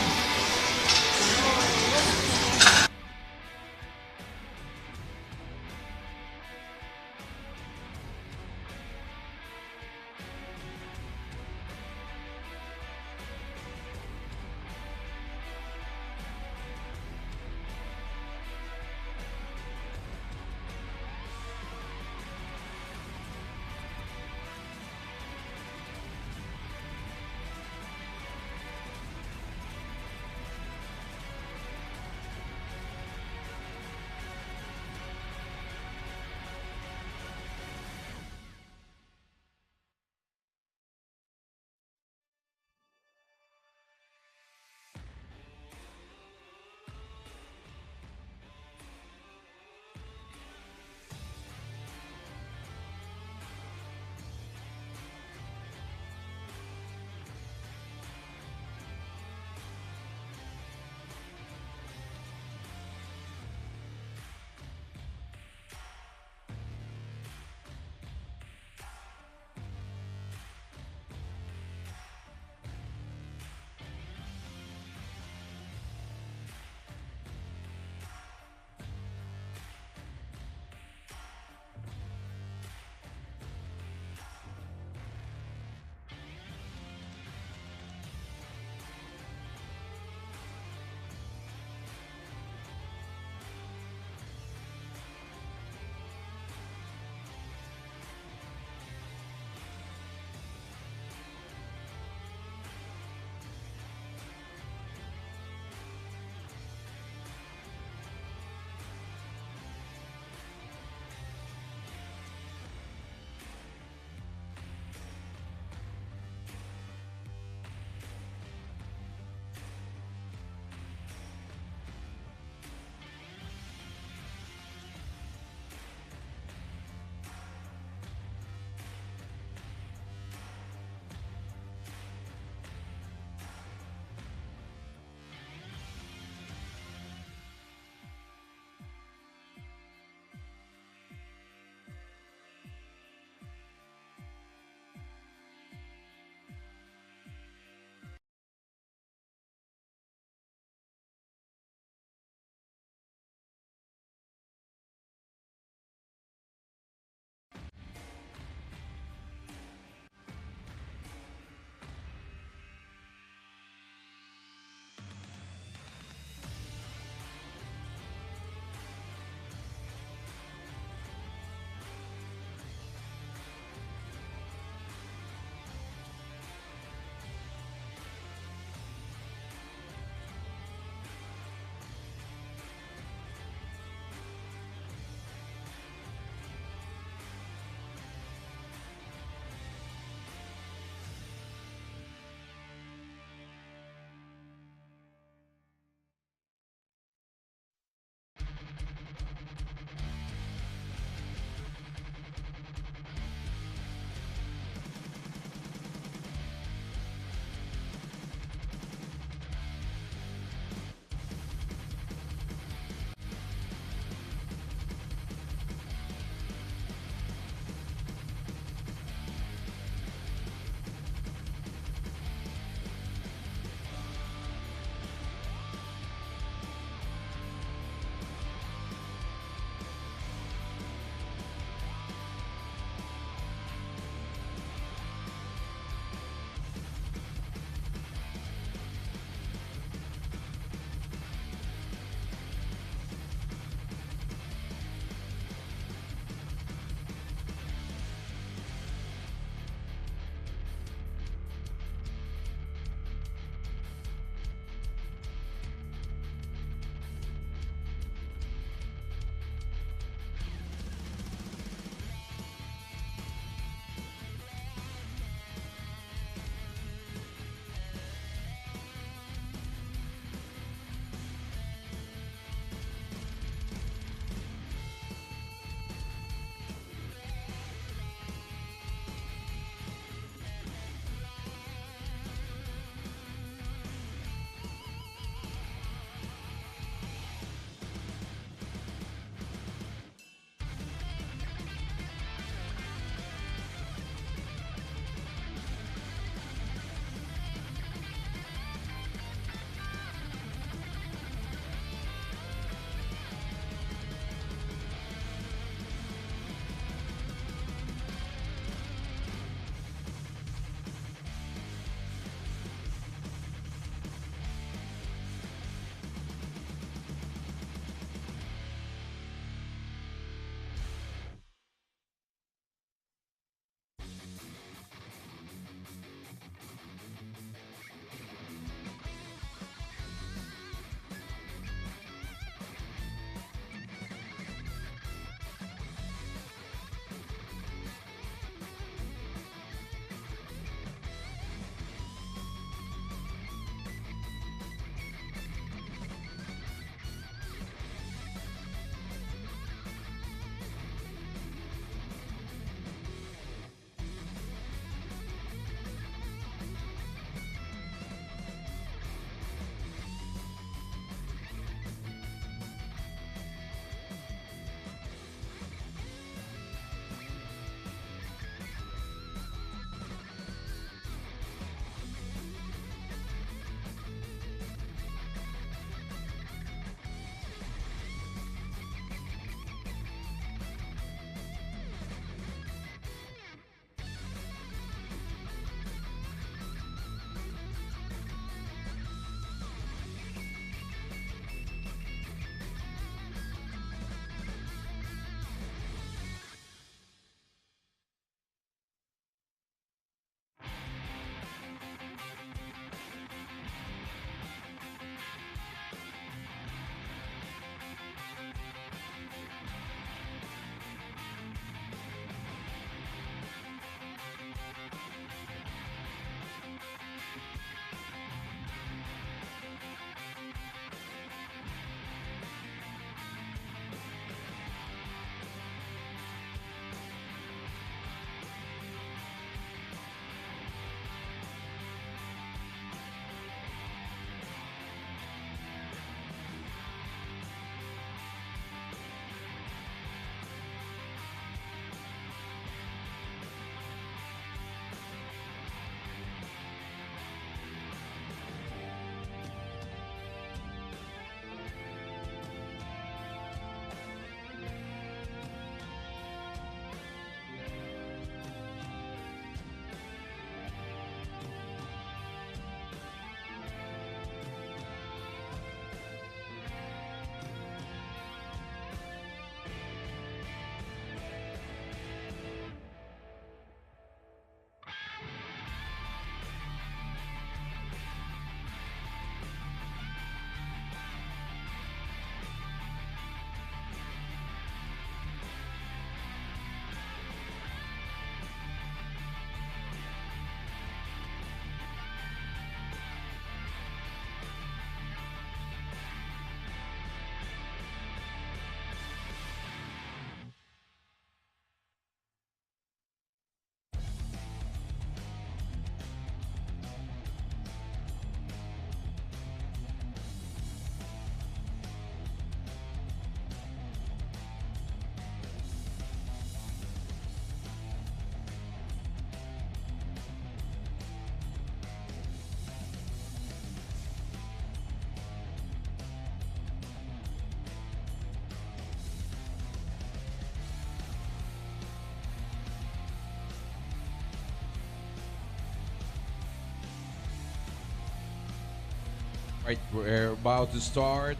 Alright, we're about to start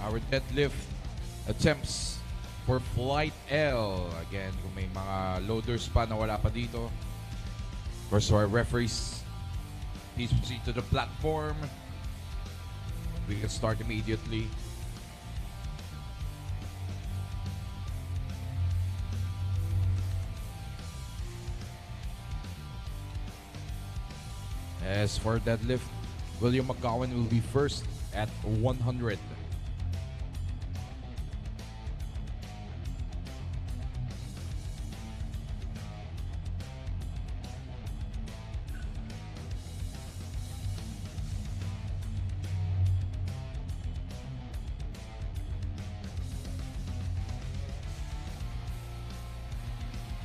our deadlift attempts for Flight L. Again, kung may mga loaders pa na wala pa dito. First, our referees, please proceed to the platform. We can start immediately. As for deadlift, William McGowan will be first at 100.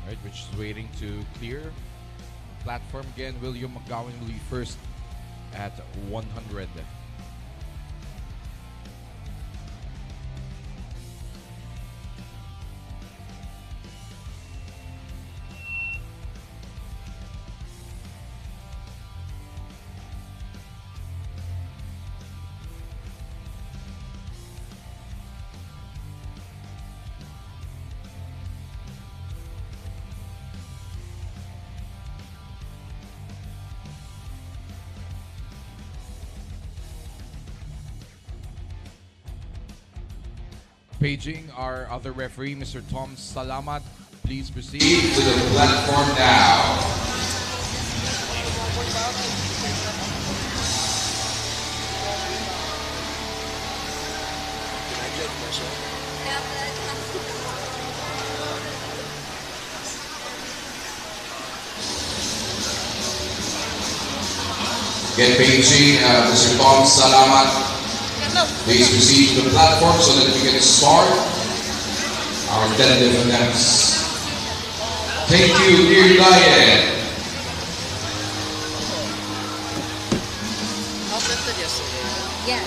Right, which is waiting to clear. Platform again, William McGowan will be first at 100. Paging our other referee, Mr. Tom Salamat. Please proceed to the platform now. Get paging, Mr. Tom Salamat. Please proceed to the platform so that we can start our deadlift attempts. Thank you, dear Diane. Yeah.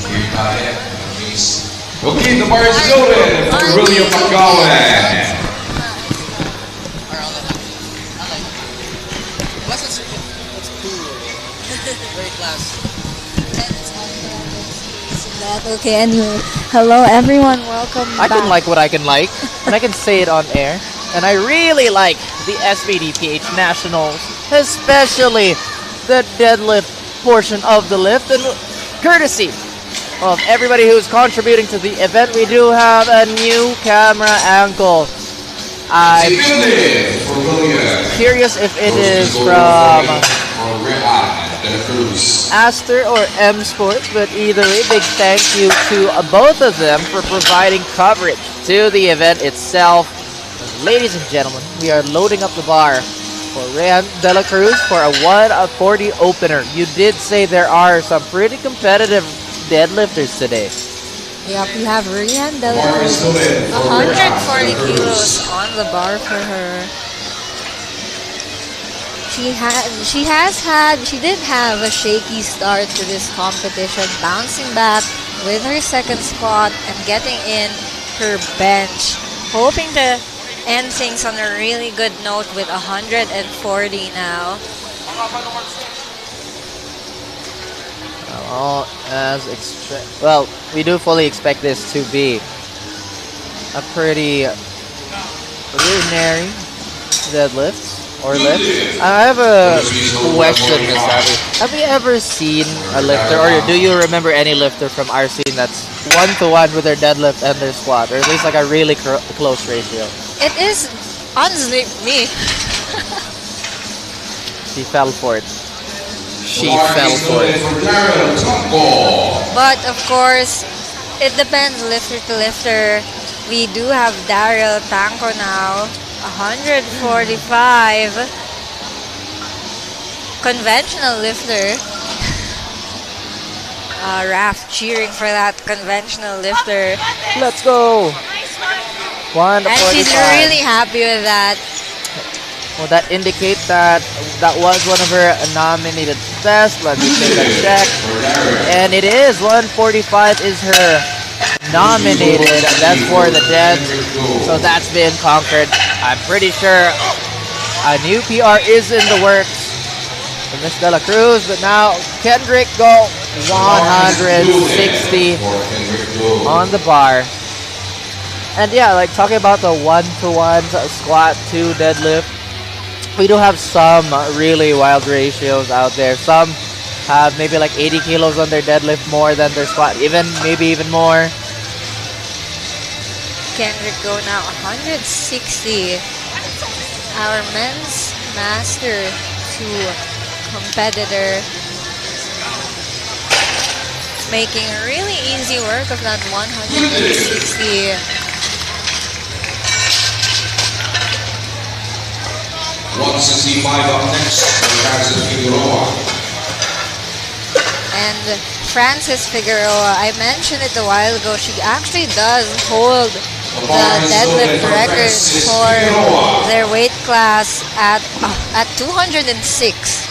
Dear Diane, please. Okay, the bar is loaded for William McGowan. Very classy. Okay, anyway. Hello, everyone. Welcome I back. can like what I can like, and I can say it on air. And I really like the SBD Nationals, especially the deadlift portion of the lift. And courtesy of everybody who's contributing to the event, we do have a new camera angle. I'm curious if it is from Aster or MSports, but either way, big thank you to both of them for providing coverage to the event itself. Ladies and gentlemen, we are loading up the bar for Ryan De La Cruz for a 140 opener. You did say there are some pretty competitive deadlifters today. Yep, we have Rian De La Cruz, 140 kilos on the bar for her. She did have a shaky start to this competition, bouncing back with her second squat and getting in her bench, hoping to end things on a really good note with 140 now. Well, we do fully expect this to be a pretty ordinary deadlift. Or lift. I have a question, Miss Abby. Have you ever seen a lifter, or do you remember any lifter from our scene that's 1-to-1 with their deadlift and their squat, or at least like a really close ratio? It is honestly me. She fell for it. She fell for it. But of course, it depends lifter to lifter. We do have Daryl Tanko now. 145 conventional lifter. Raph cheering for that conventional lifter. Let's go. 145. And she's really happy with that. Will that indicate that that was one of her nominated best? Let me take a check. And it is. 145 is her nominated. That's for the dead. So that's been conquered. I'm pretty sure a new PR is in the works. Miss De La Cruz, but now Kendrick go 160 on the bar. And yeah, like talking about the 1-to-1 squat to deadlift, we do have some really wild ratios out there. Some have maybe like 80 kilos on their deadlift more than their squat, maybe even more. Kendrick go now 160. Our men's master to competitor, making really easy work of that 160. 165 up next for Francis Figueroa. And Francis Figueroa, I mentioned it a while ago, she actually does hold the deadlift record for their weight class at 206.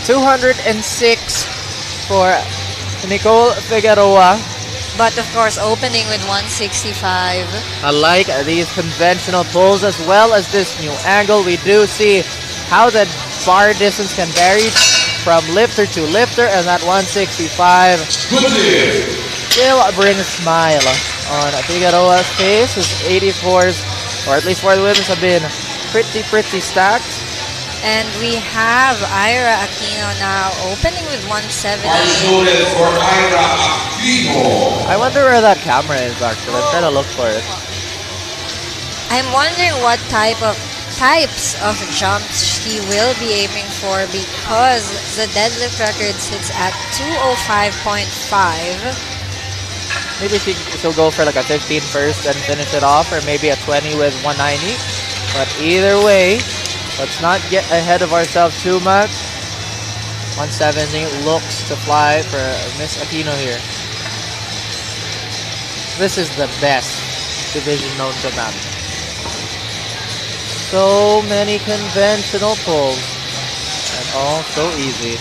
206 for Nicole Figueroa. But of course, opening with 165. I like these conventional pulls as well as this new angle. We do see how the bar distance can vary from lifter to lifter, and that 165 still brings a smile on Figueroa's face. His 84s, or at least for the women's, have been pretty stacked. And we have Ira Aquino now opening with 170. For Ira Aquino. I wonder where that camera is actually. I'm trying to look for it. I'm wondering what types of jumps she will be aiming for, because the deadlift record sits at 205.5. Maybe she'll go for like a 15 first and finish it off, or maybe a 20 with 190. But either way, let's not get ahead of ourselves too much. 170 looks to fly for Miss Aquino here. This is the best division known to man. So many conventional pulls, and all so easy.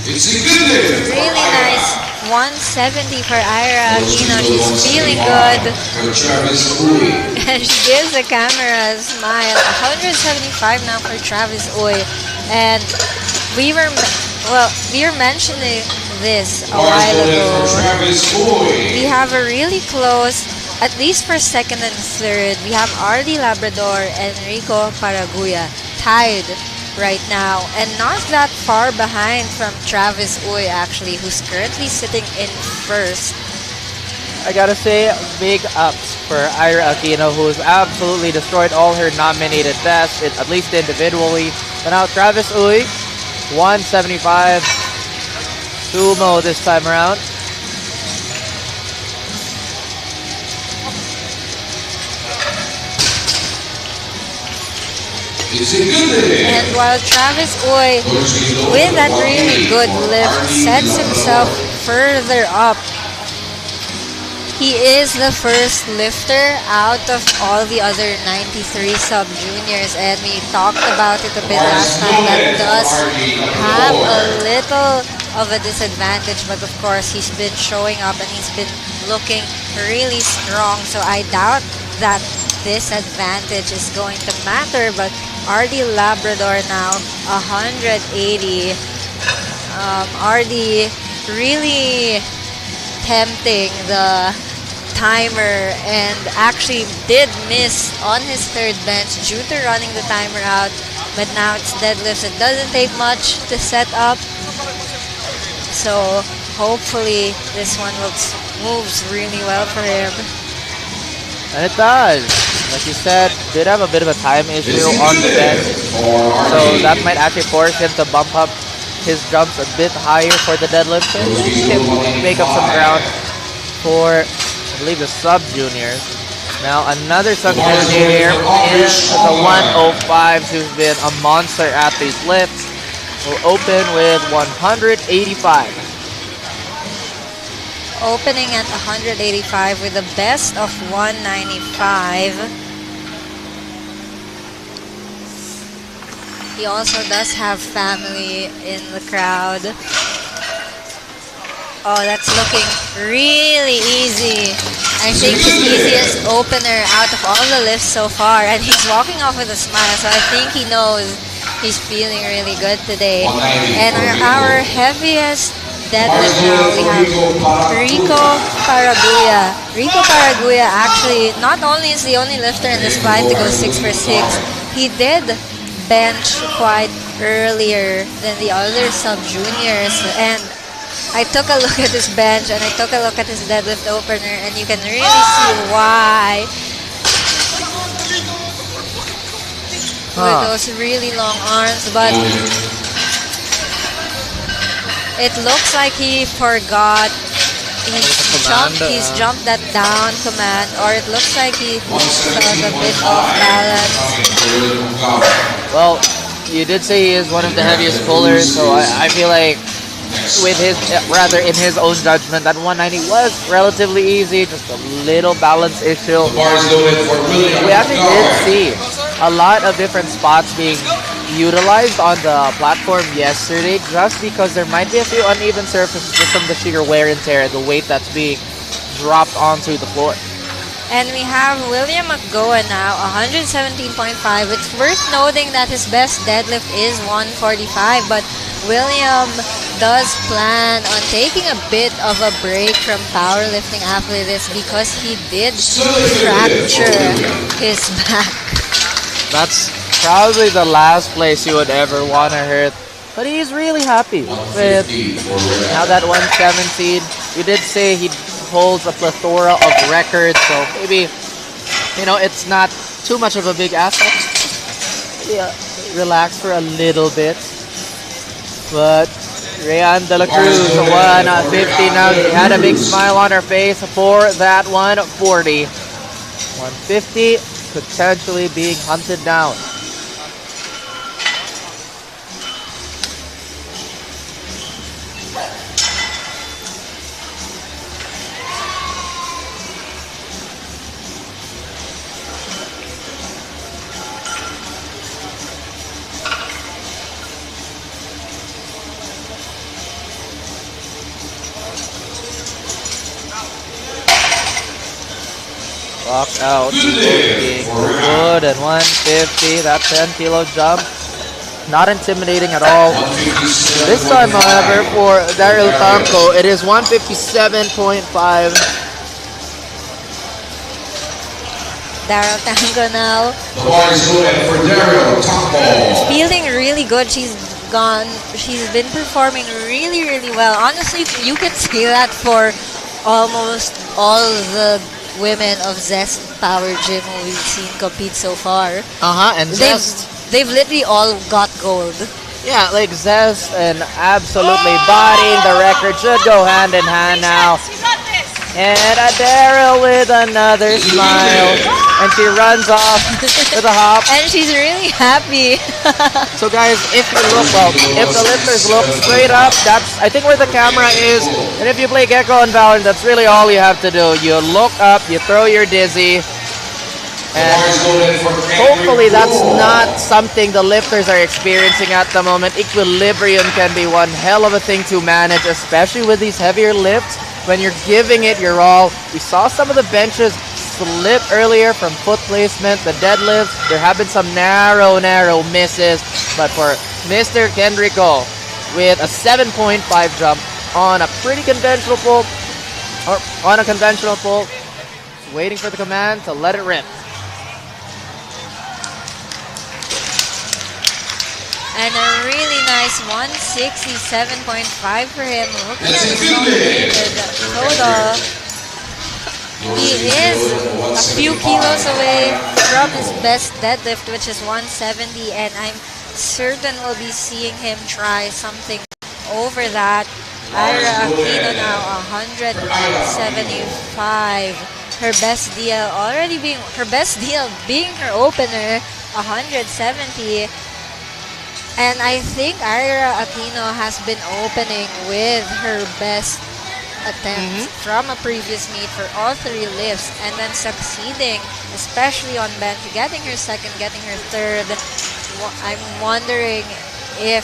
Really nice 170 for Ira Aquino. She's feeling good. And she gives the camera a smile. 175 now for Travis Uy. And we were mentioning this a while ago. We have a really close, at least for second and third, we have RD Labrador and Rico Paraguya tied right now, and not that far behind from Travis Uy actually, who's currently sitting in first. I gotta say, big ups for Ira Aquino, who's absolutely destroyed all her nominated tests, at least individually. But now Travis Uy, 175 sumo this time around. And while Travis Uy, with that really good lift, sets himself further up, he is the first lifter out of all the other 93 sub-juniors, and we talked about it a bit last time. That does have a little of a disadvantage, but of course he's been showing up and he's been looking really strong, so I doubt that this advantage is going to matter. But RD Labrador now 180. RD really tempting the timer, and actually did miss on his third bench due to running the timer out. But now it's deadlifts. It doesn't take much to set up, so hopefully this one moves really well for him. And it does. Like you said, did have a bit of a time issue on the bench, so that might actually force him to bump up his jumps a bit higher for the deadlift. So he can make up some ground for, I believe, the sub-juniors. Now another sub-junior here is the 105, who's been a monster at these lifts. Will open with 185. Opening at 185 with a best of 195. He also does have family in the crowd. Oh, that's looking really easy. I think his easiest opener out of all the lifts so far. And he's walking off with a smile, so I think he knows he's feeling really good today. And our heaviest deadlift now, we have Rico Paraguya. Rico Paraguya actually not only is the only lifter in this fight to go 6 for 6, he did bench quite earlier than the other sub-juniors. And I took a look at his bench and I took a look at his deadlift opener, and you can really see why. With those really long arms, but it looks like he forgot. He's jumped that down command, or it looks like he felt a bit off balance. Well, you did say he is one of the heaviest pullers, so I feel like with his, rather in his own judgment, that 190 was relatively easy, just a little balance issue. We actually did see a lot of different spots being utilized on the platform yesterday, just because there might be a few uneven surfaces just from the sheer wear and tear, the weight that's being dropped onto the floor. And we have William McGowan now, 117.5. It's worth noting that his best deadlift is 145, but William does plan on taking a bit of a break from powerlifting after this because he did fracture his back. That's probably the last place you would ever want to hurt. But he's really happy with now that 117. You did say he holds a plethora of records, so maybe, it's not too much of a big asset. Yeah, relax for a little bit. But Rayan De La Cruz, 150 now. She had a big smile on her face for that 140. 150 potentially being hunted down. Walked out, looking good at 150, that 10 kilo jump. Not intimidating at all. This time, however, for Daryl Tanco, it is 157.5. Daryl Tanco now. The bar is good for Daryl Tanco. Feeling really good. She's been performing really, really well. Honestly, you can say that for almost all the women of Zest Power Gym who we've seen compete so far. And Zest. They've literally all got gold. Yeah, like Zest and absolutely bodying the record should go hand in hand now. And Daryl with another smile. And she runs off with a hop. And she's really happy. So guys, if you look up, if the lifters look straight up, that's I think where the camera is. And if you play Gecko and Valorant, that's really all you have to do. You look up, you throw your dizzy. And hopefully that's not something the lifters are experiencing at the moment. Equilibrium can be one hell of a thing to manage, especially with these heavier lifts. When you're giving it your all, we saw some of the benches slip earlier from foot placement. The deadlifts, there have been some narrow misses. But for Mr. Kendrico, with a 7.5 jump on a pretty conventional pull, or on a conventional pull, waiting for the command to let it rip. And a really nice 167.5 for him. Looking at his total, he is a few kilos away from his best deadlift, which is 170, and I'm certain we'll be seeing him try something over that. Ira Aquino now 175. Her best deal being her opener, 170. And I think Ira Aquino has been opening with her best attempt from a previous meet for all three lifts, and then succeeding, especially on bench, getting her second, getting her third. I'm wondering if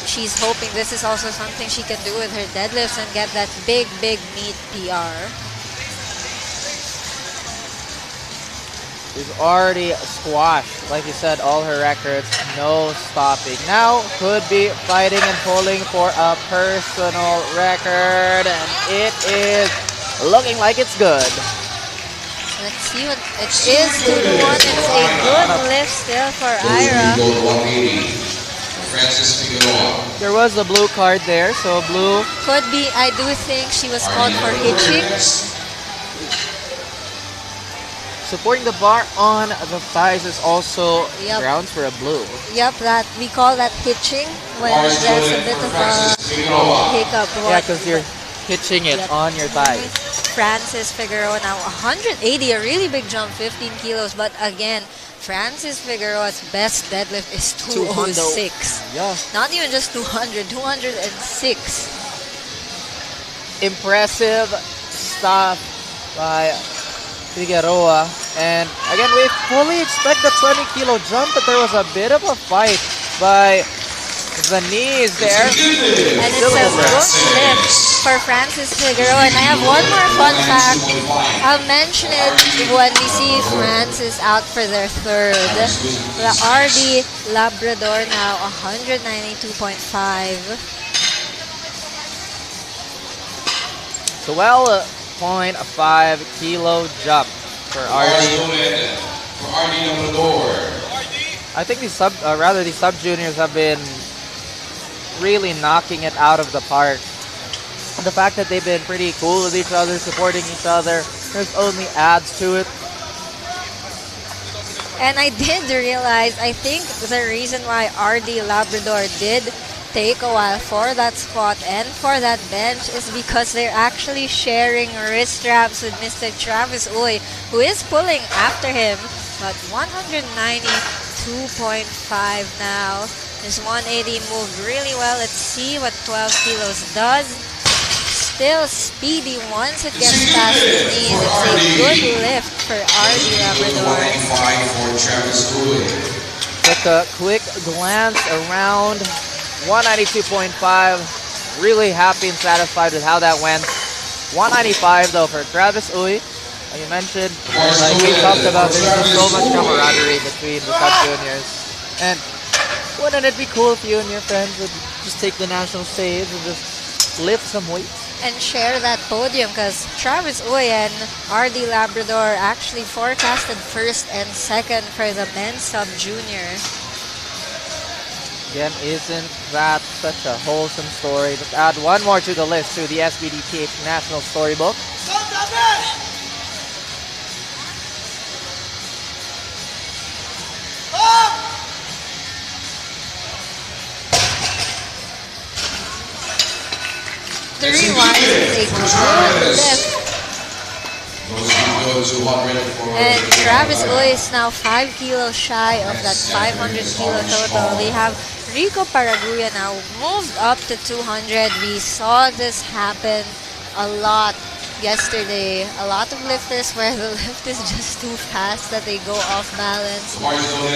she's hoping this is also something she can do with her deadlifts and get that big meat PR. She's already squashed, like you said, all her records, no stopping. Now could be fighting and pulling for a personal record, and it is looking like it's good. Let's see what it is. 2-1. It's a good lift still for Ira. There was a blue card there, so blue could be. I do think she was called for hitching. Supporting the bar on the thighs is also grounds for a blue. Yep, that we call that hitching when there's a bit of a hiccup. Yeah, because you're hitching it on your thighs. Francis Figueroa now 180, a really big jump, 15 kilos. But again, Francis Figueroa's best deadlift is 206. Yeah. Not even just 200, 206. Impressive stuff by Figueroa. And again, we fully expect the 20 kilo jump, but there was a bit of a fight by the knees there. And it's a good lift for Francis Figueroa. And I have one more fun fact. I'll mention it when we see Francis out for their third. The RD Labrador now 192.5. 12.5 kilo jump for RD. I think these sub juniors have been really knocking it out of the park. The fact that they've been pretty cool with each other, supporting each other, there's only adds to it. And I did realize, I think the reason why RD Labrador did take a while for that squat and for that bench is because they're actually sharing wrist straps with Mr. Travis Uy, who is pulling after him. But 192.5 now. His 180 moved really well. Let's see what 12 kilos does. Still speedy once it gets past the knees. It's a good lift for RD Labrador. Took a quick glance around. 192.5. Really happy and satisfied with how that went. 195 though for Travis Uy. Like you mentioned, like we talked about, there's just so much camaraderie between the sub juniors. And wouldn't it be cool if you and your friends would just take the national stage and just lift some weights? And share that podium, because Travis Uy and RD Labrador actually forecasted first and second for the men's sub-junior. Again, isn't that such a wholesome story? Let's add one more to the list, to the SBD PH National Storybook. The rewind is a good lift. And Travis Uy is now 5 kilos shy of that 500 kilo total. They have Rico Paraguya now moved up to 200. We saw this happen a lot yesterday. A lot of lifters where the lift is just too fast that they go off balance,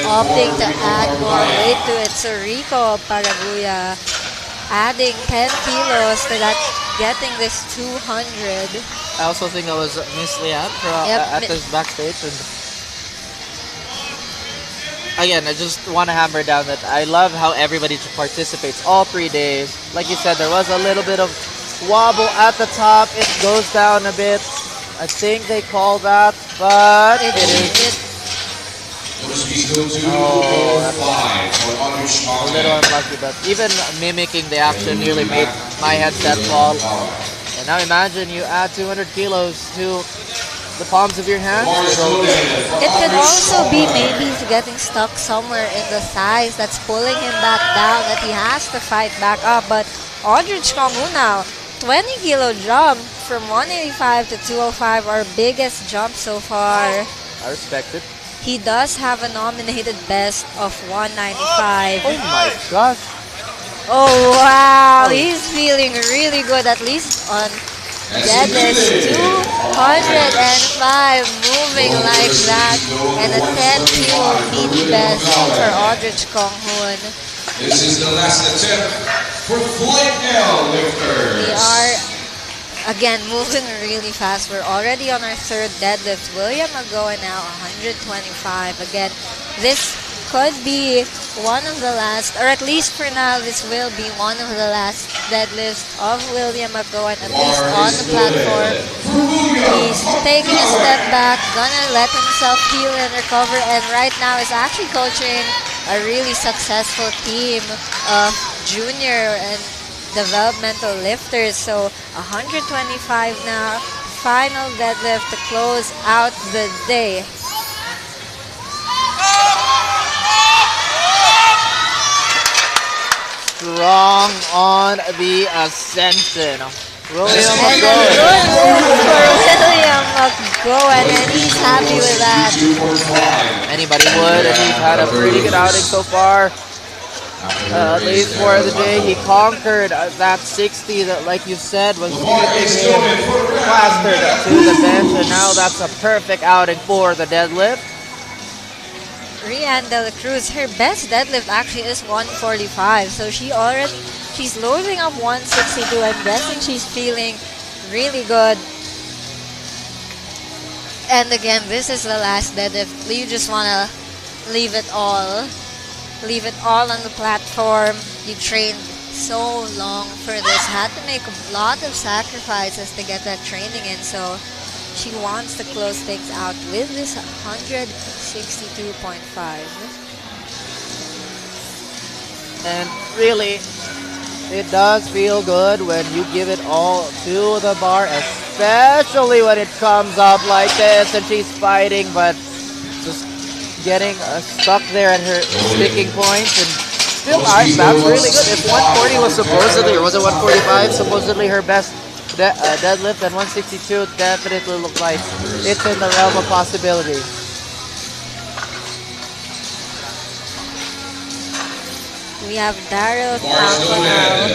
opting to add more weight to it. So Rico Paraguya adding 10 kilos to that, getting this 200. I also think that was Miss Lian at this backstage. And again, I just want to hammer down that I love how everybody participates all 3 days. Like you said, there was a little bit of wobble at the top. It goes down a bit. I think they call that, but it is. A little unlucky, but even mimicking the action nearly made my headset fall. And now imagine you add 200 kilos to the palms of your hands. It could also be maybe he's getting stuck somewhere in the thighs that's pulling him back down, that he has to fight back up. But Aldrich Kongu now, 20 kilo jump from 185 to 205, our biggest jump so far. I respect it. He does have a nominated best of 195. Oh my gosh. Oh wow, he's feeling really good, at least on deadlift. 205, moving like that, and a 10 kilo meat best for Aldrich Konghun. This is the last attempt for flight L lifters. We are, again, moving really fast. We're already on our third deadlift. William Agoa now, 125. Again, this could be one of the last, or at least for now, this will be one of the last deadlifts of William Agoa, at least on the platform. He's taking a step back, gonna let himself heal and recover, and right now is actually coaching a really successful team of junior and developmental lifters. So 125 now, final deadlift to close out the day. Strong on the ascension. William And a good lift for William McGowan, and he's happy with that. Anybody would, and he's had a pretty good outing so far. At least for the day, he conquered that 60 that, like you said, was keeping him plastered to the bench, and now that's a perfect outing for the deadlift. Rianne De La Cruz, her best deadlift actually is 145, so she's loading up 162. I'm guessing she's feeling really good. And again, this is the last deadlift. You just wanna leave it all on the platform. You trained so long for this, had to make a lot of sacrifices to get that training in, so she wants to close things out with this 162.5. And really, it does feel good when you give it all to the bar, especially when it comes up like this and she's fighting, but just getting stuck there at her sticking points. And still, that's really good. If 140 was supposedly, or was it 145, supposedly her best deadlift, and 162 definitely look like it's in the realm of possibility. We have Daryl Tanko now,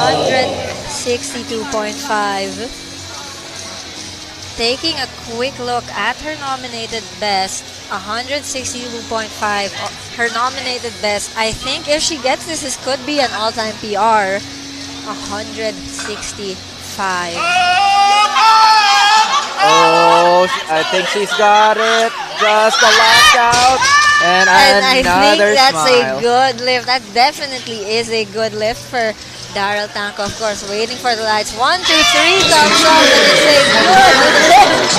162.5. Taking a quick look at her nominated best, 162.5. Her nominated best. I think if she gets this could be an all-time PR. 165. Oh, I think she's got it. Just a lockout. And I think that's smile. a good lift. That definitely is a good lift for Daryl Tanko. Of course, waiting for the lights. 1, 2, 3 comes up, and it's a good lift.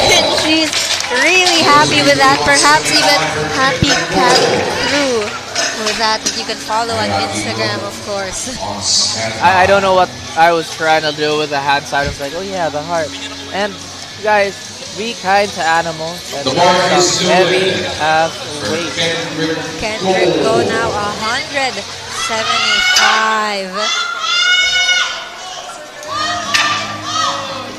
And she's really happy with that. Perhaps even happy cat through with that you can follow on Instagram, of course. I don't know what I was trying to do with the hand side. I was like, oh yeah, the heart. And guys, be kind to animals. And heavy weight. Kendrick go now 175.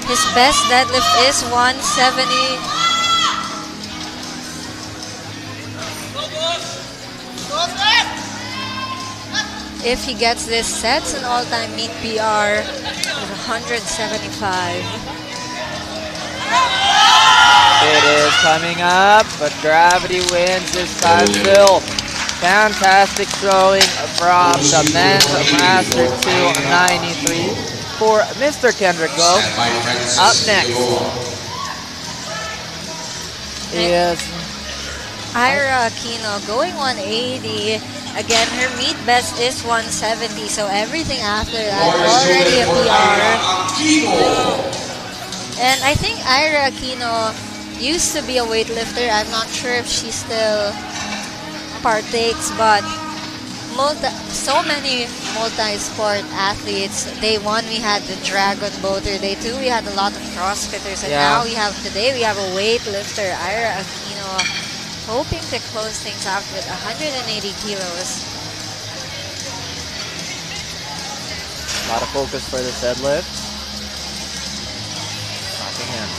His best deadlift is 170. If he gets this, sets an all-time meet PR of 175. It is coming up, but gravity wins this time still. Fantastic showing from the men's master 293 for Mr. Kendrick Go. Up next is Ira Aquino going 180. Again, her meet best is 170, so everything after that already a PR. And I think Ira Aquino used to be a weightlifter. I'm not sure if she still partakes, but so many multi-sport athletes. Day one, we had the Dragon Boater. Day two, we had a lot of CrossFitters. And now today we have a weightlifter, Ira Aquino, hoping to close things out with 180 kilos. a lot of focus for this deadlift. Knocking in.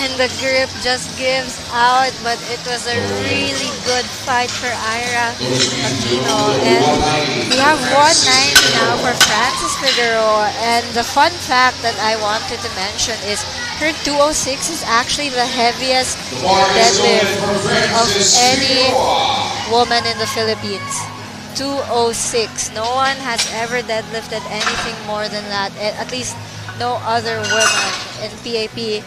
And the grip just gives out, but it was a really good fight for Ira Aquino. And we have 190 now for Francis Figueroa. And the fun fact that I wanted to mention is her 206 is actually the heaviest deadlift of any woman in the Philippines. 206. No one has ever deadlifted anything more than that. At least no other woman in PAP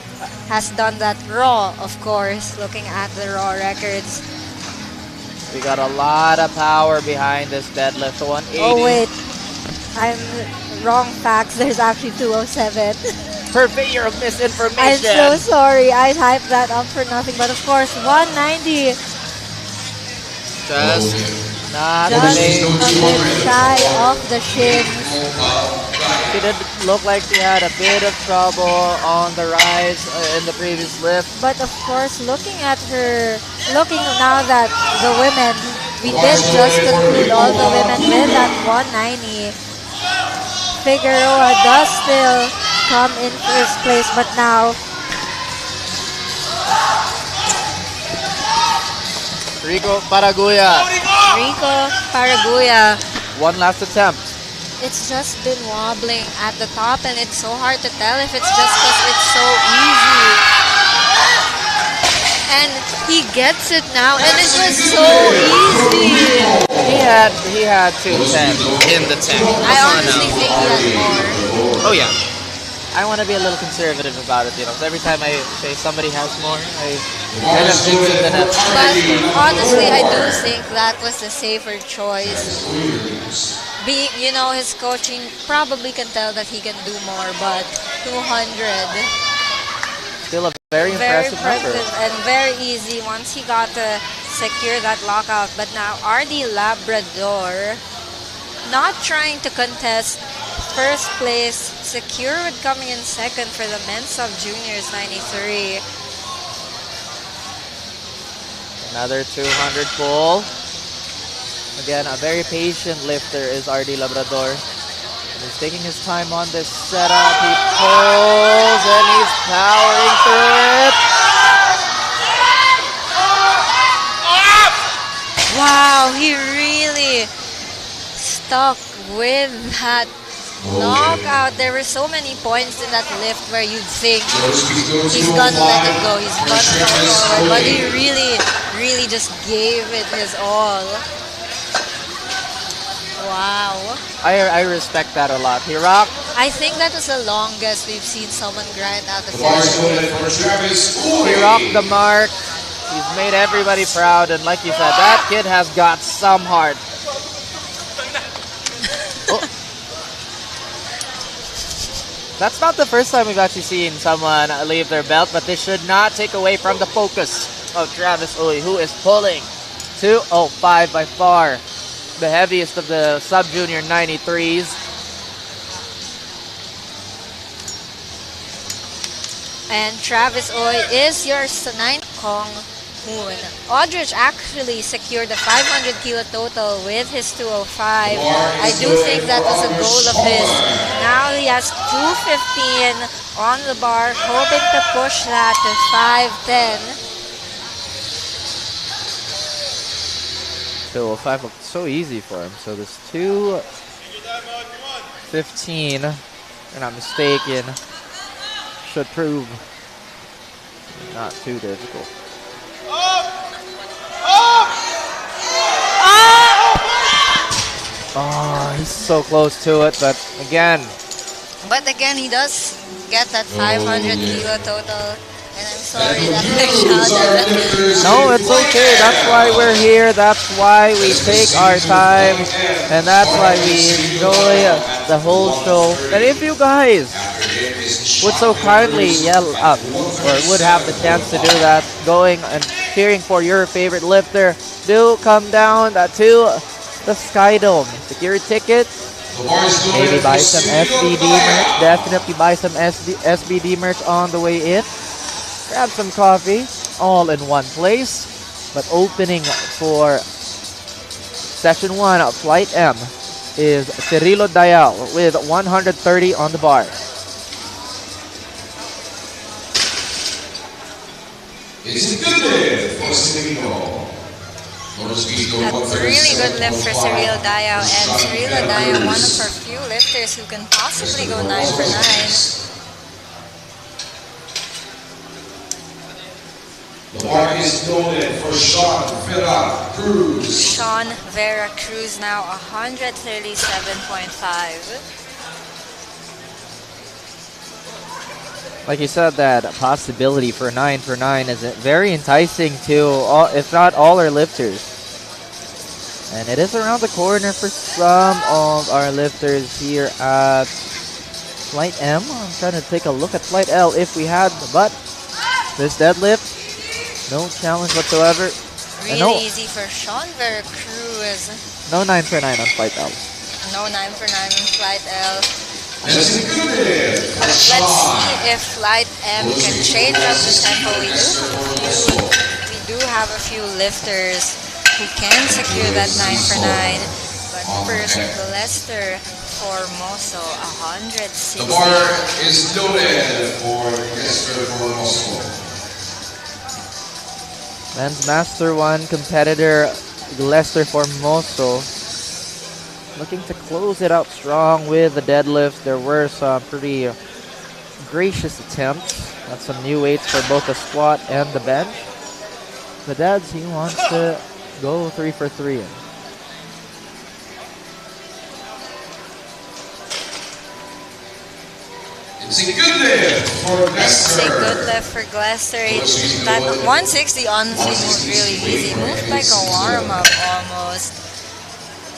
has done that raw, of course, looking at the raw records. We got a lot of power behind this deadlift. 180. Oh, wait. I'm wrong facts. There's actually 207. Per fear of misinformation. I'm so sorry. I hyped that up for nothing. But of course, 190. Just not Just a bit shy of the shins. She did look like she had a bit of trouble on the rise in the previous lift. But of course, looking at her, looking now that the women, we did just conclude all the women with that 190. Figueroa does still come in first place, but now Rico Paraguya. One last attempt. It's just been wobbling at the top, and it's so hard to tell if it's just because it's so easy. And he gets it now, and it was so easy. He had 210 in the tank. I honestly think he had more. Oh yeah. I want to be a little conservative about it, you know. So every time I say somebody has more, I end up thinking that. But honestly, I do think that was the safer choice. Being, you know, his coaching probably can tell that he can do more, but 200. Still a very impressive number. And very easy once he got to secure that lockout. But now RD Labrador not trying to contest first place, secure with coming in second for the men's sub juniors 93. Another 200 pull. Again, a very patient lifter is RD Labrador. He's taking his time on this setup. He pulls and he's powering through it. Wow, he really stuck with that knockout. There were so many points in that lift where you'd think he's gonna let it go, he's gonna go forward, but he really just gave it his all. Wow. I respect that a lot. He rocked. I think that was the longest we've seen someone grind out the finish. He rocked the mark. He's made everybody proud, and like you said, that kid has got some heart. Oh. That's not the first time we've actually seen someone leave their belt, but this should not take away from the focus of Travis Uy, who is pulling 205 by far. The heaviest of the sub-junior 93s. And Travis Uy is your 9 Kong Moon. Aldrich actually secured the 500 kilo total with his 205. I do think that was a goal of his. Now he has 215 on the bar, hoping to push that to 510. 205 looked so easy for him. So this 215, if I'm not mistaken, should prove not too difficult. Oh, he's so close to it, but again. But again, he does get that 500 kilo total. And I'm sorry that I shouted. No, it's okay. That's why we're here. That's why we take our time. And that's why we enjoy the whole show. And if you guys would so kindly yell up, or would have the chance to do that, going and cheering for your favorite lifter, do come down to the Sky Dome. Secure a ticket. Maybe buy some SBD merch. Definitely buy some SBD merch on the way in. Grab some coffee, all in one place. But opening for session 1 of Flight M is Cirilo Dayal with 130 on the bar. It's a good lift for Cirilo. A really good lift for Cyril Dayo, and Cyril Dayo, one of our few lifters who can possibly go 9 for 9. The mark is loaded for Sean Vera Cruz. Sean Vera Cruz now 137.5. Like you said, that possibility for 9 for 9 is very enticing to all, if not all our lifters. And it is around the corner for some of our lifters here at Flight M. I'm trying to take a look at Flight L if we had, but this deadlift, no challenge whatsoever. Really easy for Sean Vera Cruz. No 9 for 9 on Flight L. No 9 for 9 on Flight L. Let's see if Flight M can change up the tempo. We do have a few lifters who can secure that 9 for 9. But first, Lester Formoso, 160. The bar is loaded for Lester Formoso. Men's Master 1 competitor Lester Formoso looking to close it out strong with the deadlift. There were some pretty gracious attempts at some new weights for both the squat and the bench. The Dads, he wants to go 3 for 3. It's a good lift for Lester. It's a good lift for Lester. That 160 honestly moved really easy. Moved like a warm-up almost.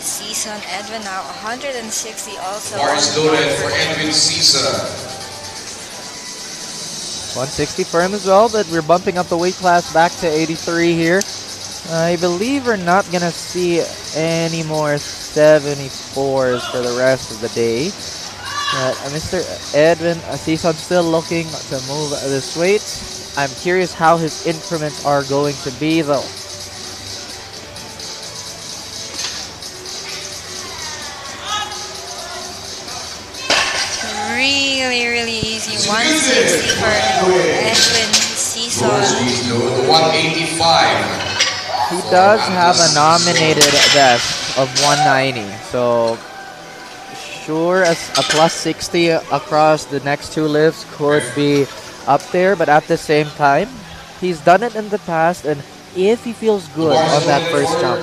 Season Edwin now 160 also. Bar is loaded for Edwin Caesar. 160 for him as well, but we're bumping up the weight class back to 83 here. I believe we're not going to see any more 74s for the rest of the day. But Mr. Edwin Season still looking to move this weight. I'm curious how his increments are going to be though. Really easy. 160 for Edwin Season. 185. He does have a nominated best of 190, so sure as a plus 60 across the next two lifts could be up there, but at the same time, he's done it in the past, and if he feels good on that first jump,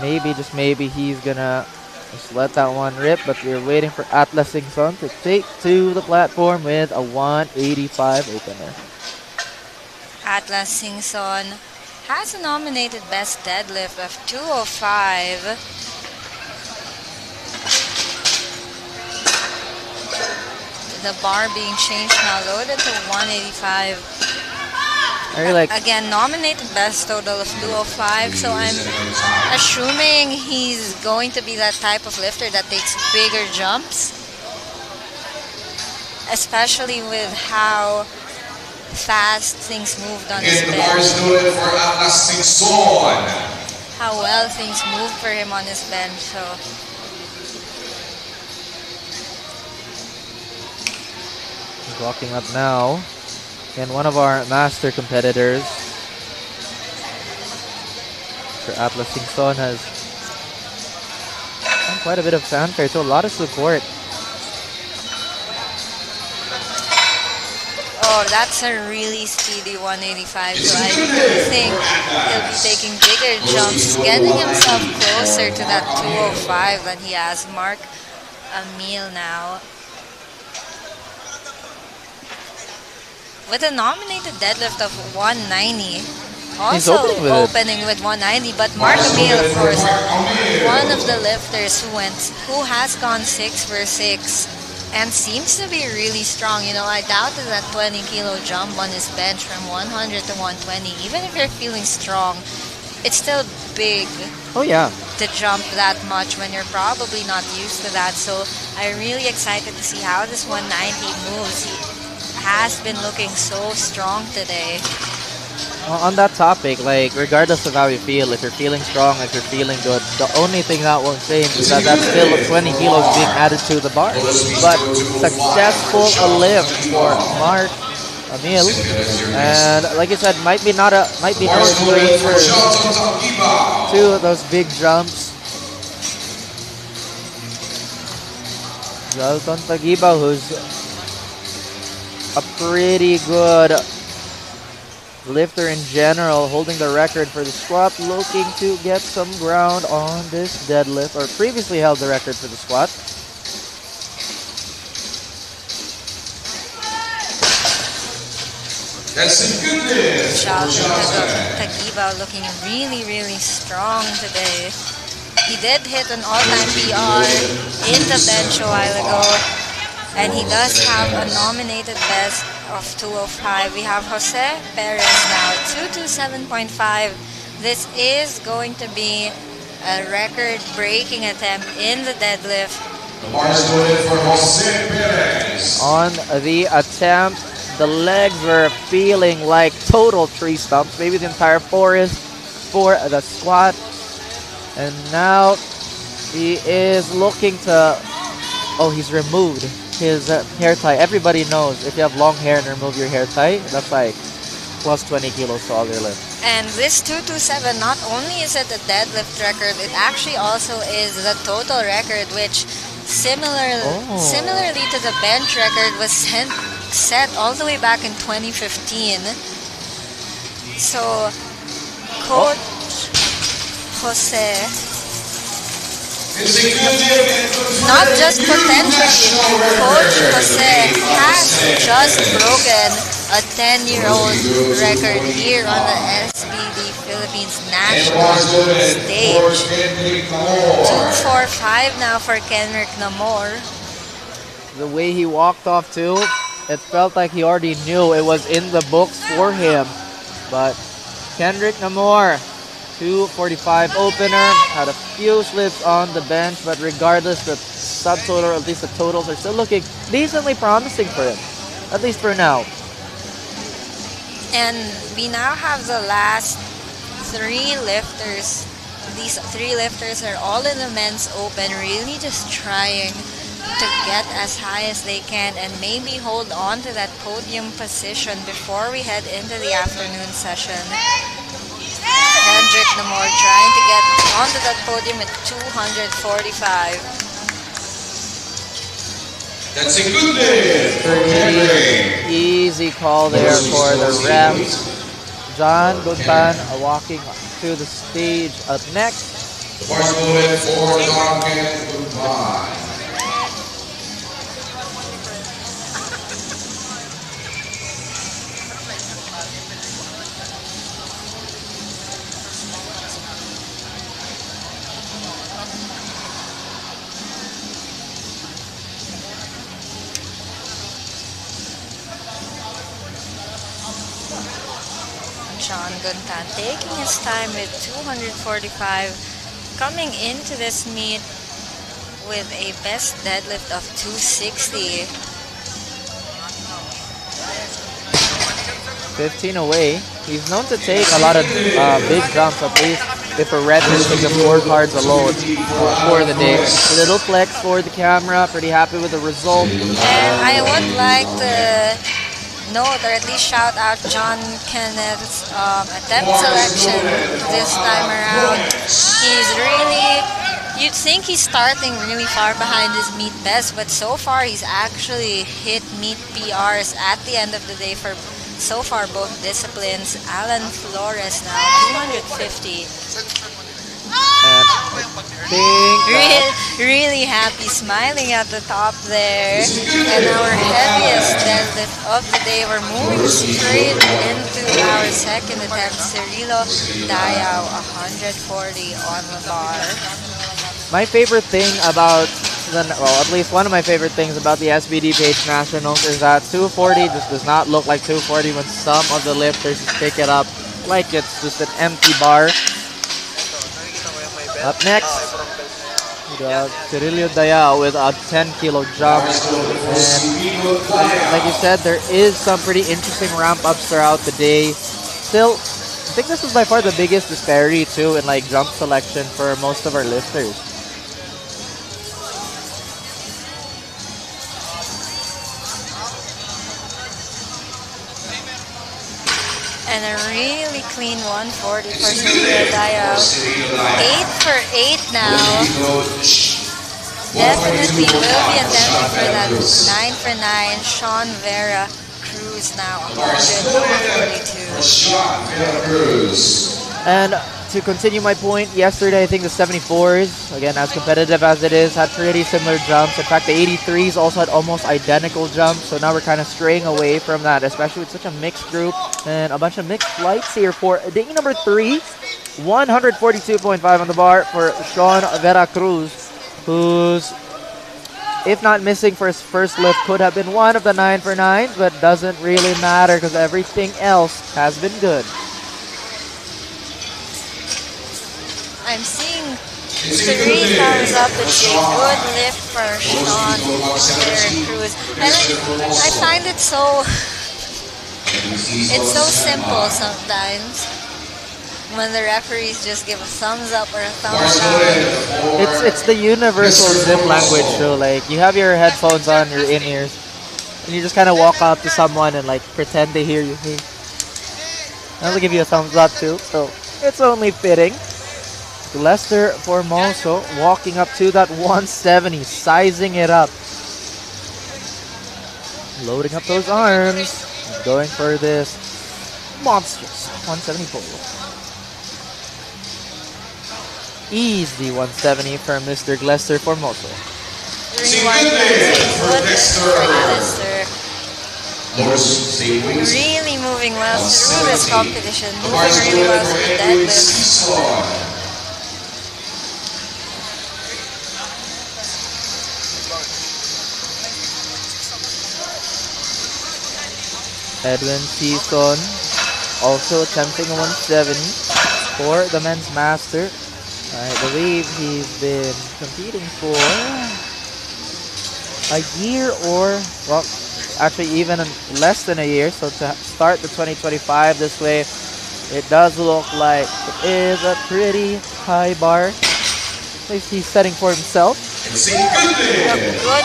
maybe, just maybe, he's gonna just let that one rip, but we're waiting for Atlas Singson to take to the platform with a 185 opener. Atlas Singson has a nominated best deadlift of 205. The bar being changed now, loaded to 185. Again, nominated best total of 205, so I'm assuming he's going to be that type of lifter that takes bigger jumps, especially with how fast things moved on his bench. How well things moved for him on his bench. So he's walking up now. And one of our master competitors, Sir Atlas Singson, has done quite a bit of fanfare, so a lot of support. Oh, that's a really speedy 185, so I do think he'll be taking bigger jumps, getting himself closer to that 205 that he has. Mark Emil now. With a nominated deadlift of 190. Also opening with 190, but Mark Emil, of course, one of the lifters who has gone 6 for 6 and seems to be really strong. You know, I doubted that 20 kilo jump on his bench from 100 to 120. Even if you're feeling strong, it's still big. Oh yeah. To jump that much when you're probably not used to that. So I'm really excited to see how this 190 moves. He has been looking so strong today. Well, on that topic, like, regardless of how you feel, if you're feeling strong, if you're feeling good, the only thing that won't change is that that's still 20 kilos being added to the bar. But successful lift for Mark a meal. And like I said, might be not great for two of those big jumps. Jalton Tagiba, who's a pretty good lifter in general, holding the record for the squat, looking to get some ground on this deadlift, or previously held the record for the squat. That's some goodness. Tagiba looking really, really strong today. He did hit an all-time PR in the bench a while ago, and he does have a nominated best of 205. We have Jose Perez now, 227.5. This is going to be a record-breaking attempt in the deadlift. The bar is loaded for Jose Perez. On the attempt, the legs were feeling like total tree stumps, maybe the entire forest for the squat. And now he is looking to, oh, he's removed his hair tie. Everybody knows if you have long hair and remove your hair tie, that's like plus 20 kilos to all your lift. And this 227, not only is it a deadlift record, it actually also is the total record, which similarly to the bench record was set all the way back in 2015. So Coach Jose, not just potentially, Coach Jose has just broken a 10-year-old record here on the SBD Philippines Nationals stage. 2:45 now for Kenrick Namor. The way he walked off too, it felt like he already knew it was in the books for him. But Kendrick Namor, 2:45 opener, had a few slips on the bench, but regardless, the subtotal, or at least the totals, are still looking decently promising for him, at least for now. And we now have the last three lifters. These three lifters are all in the men's open, really just trying to get as high as they can and maybe hold on to that podium position before we head into the afternoon session. Kendrick Namor trying to get onto that podium at 245. That's a good day. Pretty easy call there for the ref. John Guntan walking to the stage up next. The bar's loaded for Duncan Goodbye. John Guntan taking his time with 245, coming into this meet with a best deadlift of 260. 15 away. He's known to take a lot of big jumps, at least if we're referencing the scorecards alone for the day. A little flex for the camera, pretty happy with the result. And I would like to note, or at least shout out John Kenneth's attempt selection this time around. He's really, you'd think he's starting really far behind his meet best, but so far he's actually hit meet PRs at the end of the day for so far both disciplines. Alan Flores now 250. Really happy, smiling at the top there. And our heaviest deadlift of the day, we're moving straight into our second attempt. Cirilo Dayao, 140 on the bar. My favorite thing about at least one of my favorite things about the SBD PH Nationals is that 240 just does not look like 240 when some of the lifters pick it up like it's just an empty bar. Up next, Cirilio Dayao with a 10-kilo jump. And like you said, there is some pretty interesting ramp-ups throughout the day. Still, I think this is by far the biggest disparity too in like jump selection for most of our lifters. And a really clean 140 for Sylvia Diao. 8 for 8 now. Definitely will be attempting for that 9 for 9. Sean Vera Cruz now 142. And to continue my point, yesterday I think the 74s, again as competitive as it is, had pretty similar jumps. In fact, the 83s also had almost identical jumps. So now we're kind of straying away from that, especially with such a mixed group and a bunch of mixed flights here for day number 3. 142.5 on the bar for Sean Vera Cruz, who's, if not missing for his first lift, could have been one of the 9 for 9s, but doesn't really matter because everything else has been good. I'm seeing 3 thumbs up. It's a good lift for Sean Vera Cruz. And I find it so, it's so simple sometimes when the referees just give a thumbs up or a thumbs down. It's the universal gym language, so like you have your headphones on, your in-ears, and you just kind of walk up to someone and like pretend they hear you. And they'll give you a thumbs up too, so it's only fitting. Lester Formoso walking up to that 170, sizing it up. Loading up those arms, going for this monstrous 174. Easy 170 for Mr. Lester Formoso. 3-1 really moving well through this competition, moving really well through the deadlift. Edwin Season also attempting a 170 for the men's master. I believe he's been competing for a year or, well, actually even less than a year. So to start the 2025 this way, it does look like it is a pretty high bar. At least he's setting for himself. A good lift for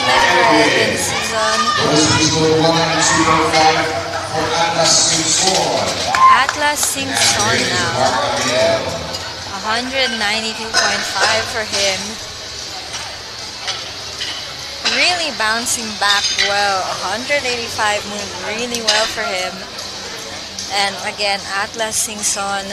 Edwin Season. Atlas Singson now. 192.5 for him. Really bouncing back well. 185 moved really well for him. And again, Atlas Singson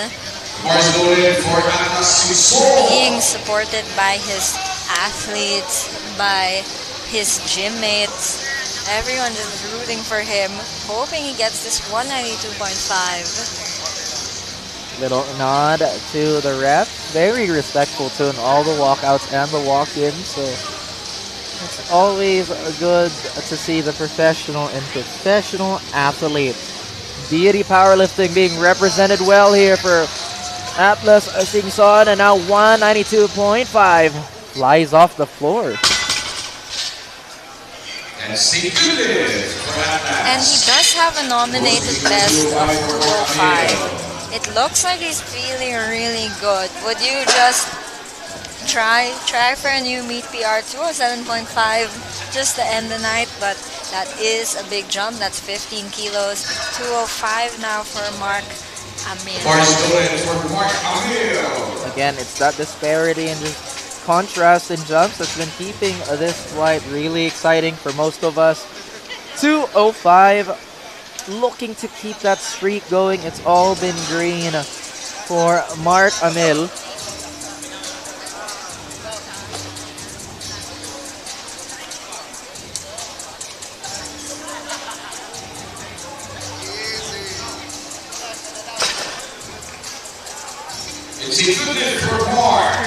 being supported by his athletes, by his gym mates. Everyone just rooting for him, hoping he gets this 192.5. Little nod to the ref. Very respectful too in all the walkouts and the walk-ins. So it's always good to see the professional and professional athlete. Deity Powerlifting being represented well here for Atlas Singson, and now 192.5 flies off the floor. And he does have a nominated best of 205. It looks like he's feeling really good. Would you just try for a new meet PR 207.5 just to end the night? But that is a big jump. That's 15 kilos. 205 now for Mark Amil. Again, it's that disparity and just contrast in jumps that's been keeping this flight really exciting for most of us. 205, looking to keep that streak going. It's all been green for Mark Amil.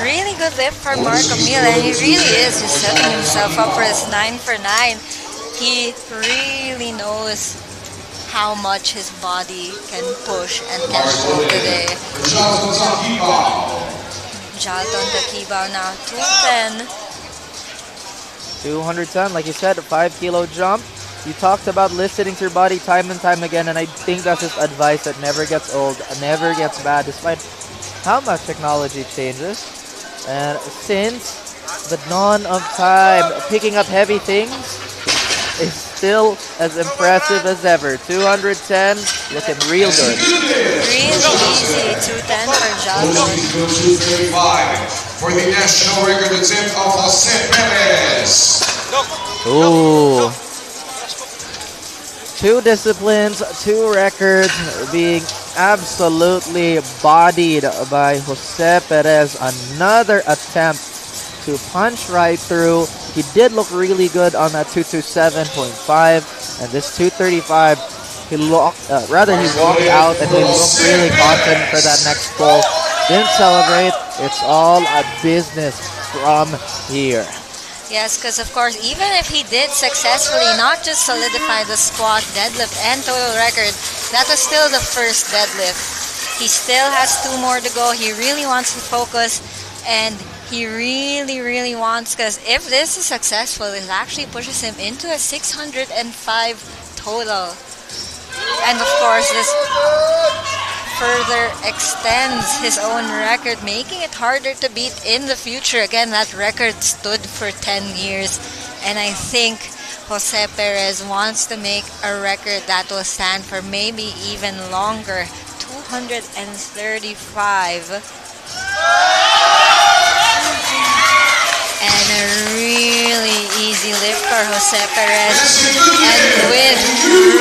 Really good lift for Mark Amil, and he really is just setting himself up for his 9 for 9. He really knows how much his body can push and can pull today. Jalton Takibao now 210. 210, like you said, a 5 kilo jump. You talked about listening to your body time and time again, and I think that's just advice that never gets old, never gets bad, despite how much technology changes. And since the dawn of time, picking up heavy things is still as impressive as ever. 210, looking real good. Really easy. 210 for Jocelyn. 235 for the national record attempt of Jose Perez. Ooh. 2 disciplines, 2 records being absolutely bodied by Jose Perez. Another attempt to punch right through. He did look really good on that 227.5, and this 235, he walked out and he looked really confident for that next pull. Didn't celebrate. It's all a business from here. Yes, because of course, even if he did successfully not just solidify the squat, deadlift, and total record, that was still the first deadlift. He still has 2 more to go. He really wants to focus, and he really, really wants, because if this is successful, it actually pushes him into a 605 total. And of course, this further extends his own record, making it harder to beat in the future. Again, that record stood for 10 years, and I think Jose Perez wants to make a record that will stand for maybe even longer. 235. And a really easy lift for Jose Perez, and with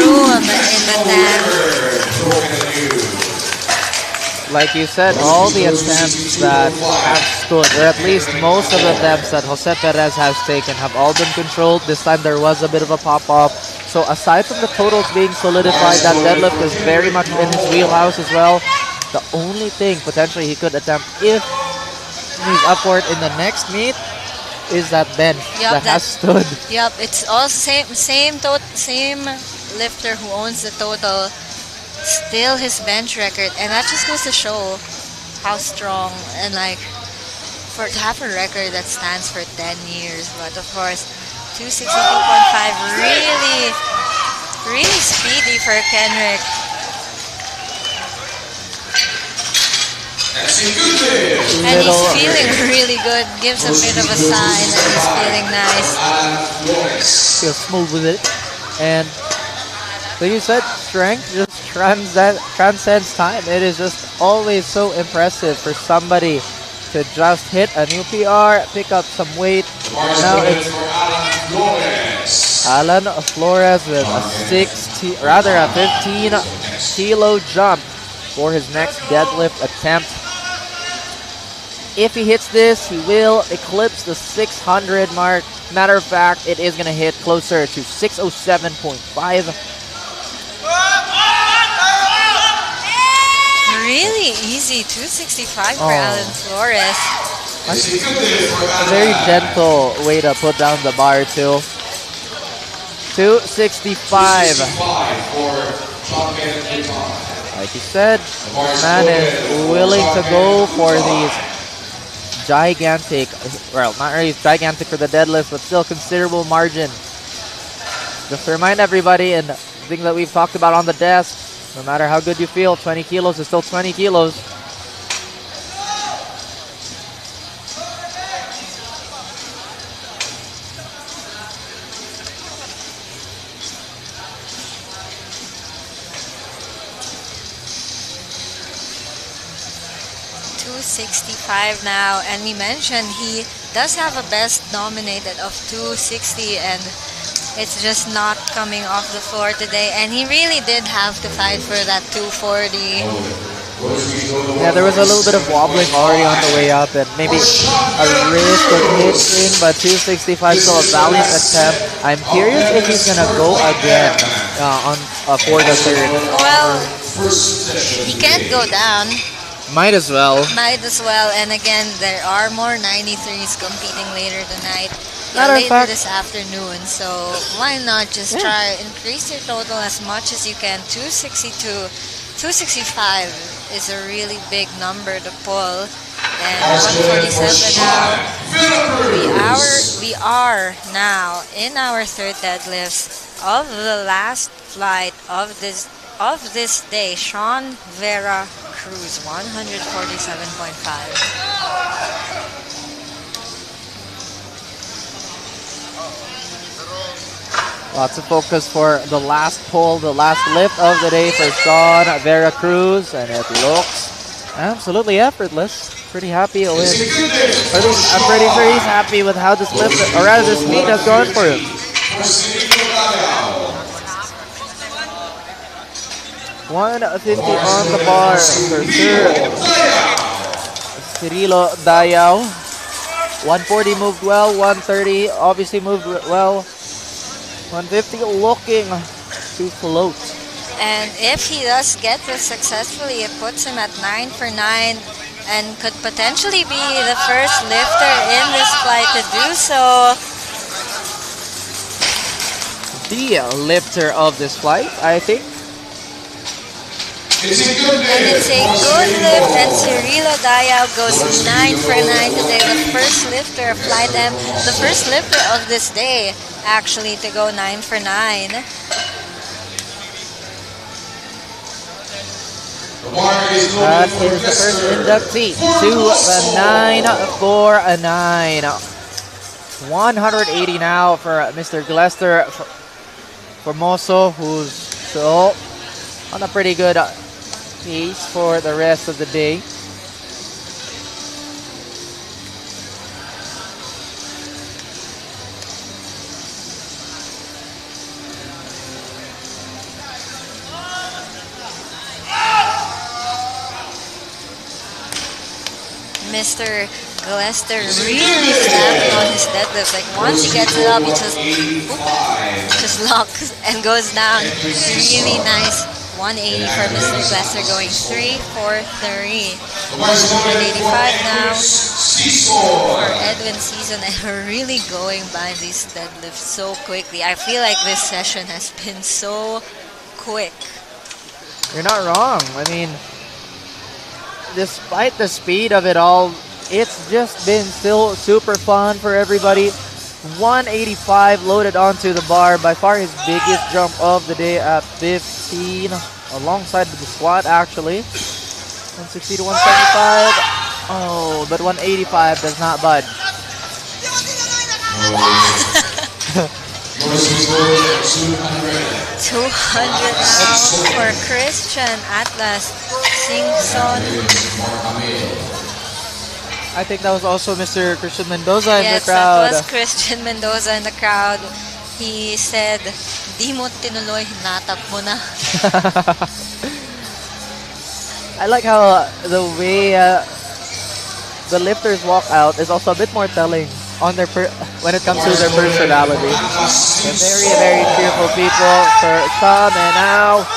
room in the tank. Like you said, all the attempts that have stood, or at least most of the attempts that Jose Perez has taken, have all been controlled. This time there was a bit of a pop-up. So aside from the totals being solidified, that deadlift is very much in his wheelhouse as well. The only thing potentially he could attempt if he's upward in the next meet is that bench that has stood. Yep, it's all same lifter who owns the total. Still his bench record, and that just goes to show how strong, and like for to have a record that stands for 10 years. But of course, 262.5 really speedy for Kenrick. And he's feeling really good. Gives a bit of a sign that he's feeling nice. Feels smooth with it. And like you said, strength just transcends time. It is just always so impressive for somebody to just hit a new PR, pick up some weight. Now it's Alan Flores with a 15 kilo jump for his next deadlift attempt. If he hits this, he will eclipse the 600 mark. Matter of fact, it is going to hit closer to 607.5. Really easy 265 for Alan Flores. A very gentle way to put down the bar too. 265. Like you said, the man is willing to go for these gigantic, well, not really gigantic for the deadlift, but still considerable margin. Just to remind everybody, and the thing that we've talked about on the desk, no matter how good you feel, 20 kilos is still 20 kilos. $265 now, and we mentioned he does have a best nominated of 260, and it's just not coming off the floor today, and he really did have to fight for that 240. Yeah, there was a little bit of wobbling already on the way up, and maybe a wrist or hip thing, but 265 still a valiant attempt. I'm curious if he's gonna go again for the third. Well, he can't go down. Might as well. Might as well, and again, there are more 93s competing later tonight. Later this afternoon, so why not just try increase your total as much as you can. 262, 265 is a really big number to pull, and 147 now. We are now in our third deadlifts of the last flight of this day. Sean Vera Cruz, 147.5. Lots of focus for the last pull, the last lift of the day for Sean Veracruz, and it looks absolutely effortless. Pretty happy with, or at least I'm pretty sure he's happy with how this lift, or rather this meet has gone for him. 150 on the bar for Sir Cirilo Dayao. 140 moved well, 130 obviously moved well. 150 looking to float. And if he does get this successfully, it puts him at 9 for 9 and could potentially be the first lifter in this flight to do so. The lifter of this flight, I think. And it's a good lift, and Cirilo Dayao goes 9 for 9 today, the first lifter of Flight M, the first lifter of this day, actually, to go 9 for 9. That is the first inductee to the 9 for 9. 180 now for Mr. Glester Formoso, who's still on a pretty good pace for the rest of the day. Mr. Glester really snapping on his deadlift. Like once he gets it up, he just locks and goes down. Really nice 180 for Mr. Glester, going 3 for 3. 185 now for Edwin Season, and we're really going by these deadlifts so quickly. I feel like this session has been so quick. You're not wrong. I mean, despite the speed of it all, it's just been still super fun for everybody. 185 loaded onto the bar, by far his biggest jump of the day at 15, alongside with the squat actually. 160 to 175. Oh, but 185 does not budge. 200 now for Christian Atlas Singson. I think that was also Mr. Christian Mendoza in the Yes, crowd. that was Christian Mendoza in the crowd. He said, "Di mo tinuloy, natap mo na." I like how the way the lifters walk out is also a bit more telling on their when it comes to their personality. They're very, very cheerful people for some, and now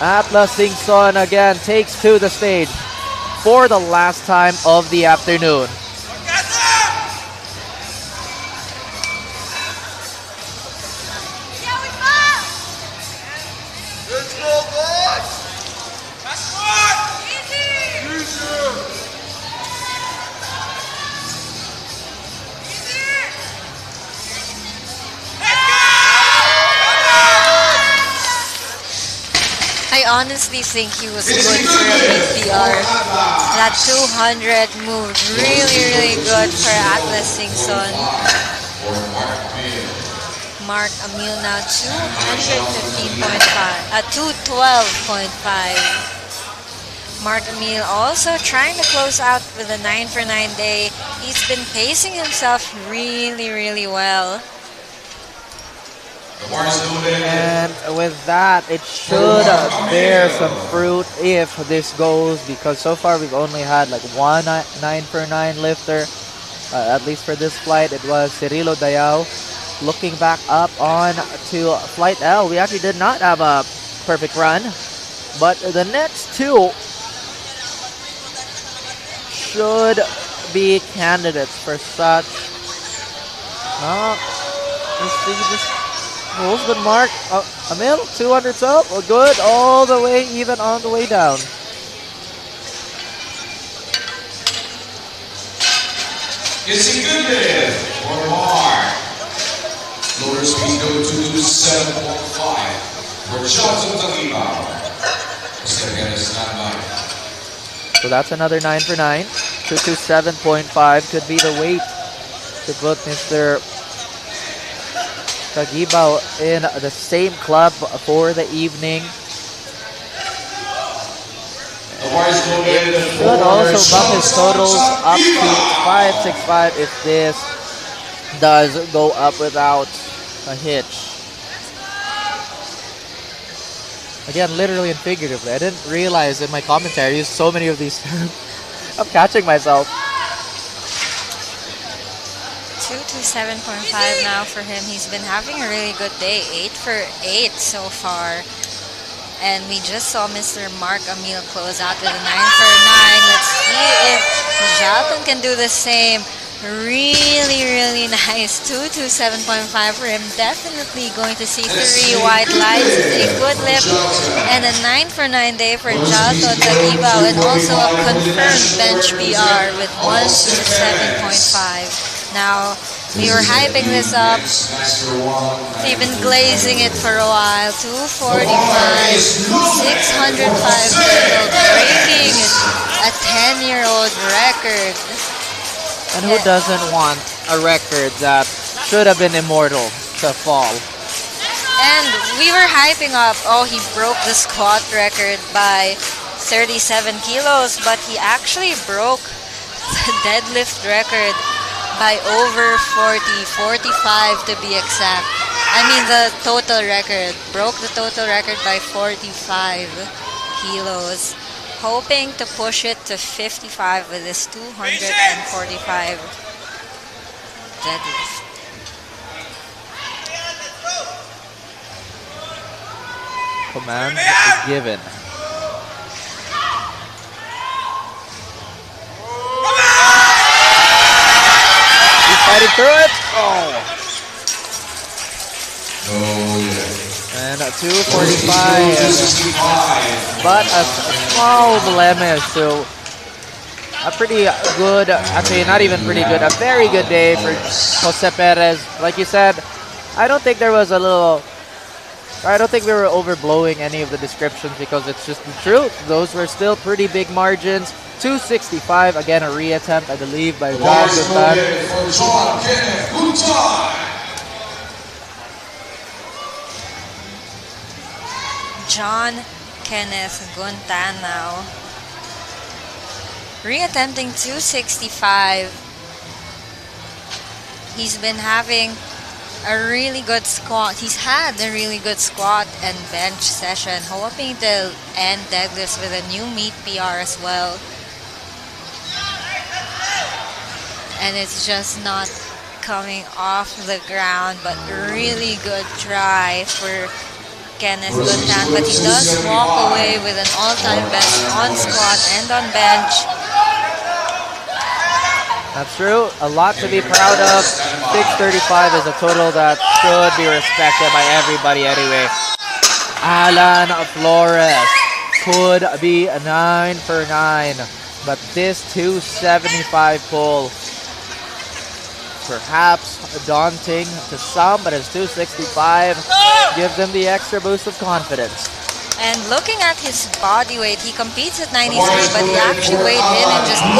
Atlas Singson again takes to the stage for the last time of the afternoon. I honestly think he was good for a BPR. That 200 moved really, really good for Atlas Singson. Mark Emil now 212.5. Mark Emil also trying to close out with a 9 for 9 day. He's been pacing himself really, really well. And with that, it should bear some fruit if this goes, because so far we've only had like one 9 for 9 lifter. At least for this flight, it was Cirilo Dayao. Looking back up on to Flight L, we actually did not have a perfect run, but the next two should be candidates for such. Let's see this. Good mark. Emil, 200's up. Good all the way, even on the way down. It's a good lift for Mark. Lower speed go to 7.5 for Johnson Talibao. Mr. Guinness, standby. So that's another 9 for 9. 227.5 could be the weight to put Mr. Tagibao in the same club for the evening. It should also bump his totals up to 565 if this does go up without a hitch. Again, literally and figuratively. I didn't realize in my commentary I used so many of these terms. I'm catching myself. 227.5 now for him. He's been having a really good day. 8 for 8 so far. And we just saw Mr. Mark Emil close out with a 9 for 9. Let's see if Jalton can do the same. Really nice. 227.5 for him. Definitely going to see 3 white lights. A good lift. And a 9 for 9 day for Jalton Tagibao. And also a confirmed bench PR with 127.5. Now, we were hyping this up. We've been glazing it for a while. 245, 605 total, breaking a 10-year-old record. And who doesn't want a record that should have been immortal to fall? And we were hyping up, oh, he broke the squat record by 37 kilos, but he actually broke the deadlift record by over 45 to be exact. I mean the total record. Broke the total record by 45 kilos. Hoping to push it to 55 with this 245 deadlift. Command given. Fighting through it. Oh yeah. And 245. But a small blemish to a pretty good, actually not even pretty good, a very good day for Jose Perez. Like you said, I don't think we were overblowing any of the descriptions because it's just the truth. Those were still pretty big margins. 265, again a reattempt, I believe, by John Guntan. John Kenneth Guntan now. Reattempting 265. He's been having a really good squat. He's had a really good squat and bench session. Hoping to end deadlifts with a new meet PR as well. And it's just not coming off the ground, but really good try for Kenneth Guntan. But he does walk away with an all-time best on squat and on bench. That's true. A lot to be proud of. 635 is a total that should be respected by everybody anyway. Alan Flores could be a 9 for 9, but this 275 pull, perhaps daunting to some, but his 265 gives him the extra boost of confidence. And looking at his body weight, he competes at 93, but he actually weighed in at just 86.4.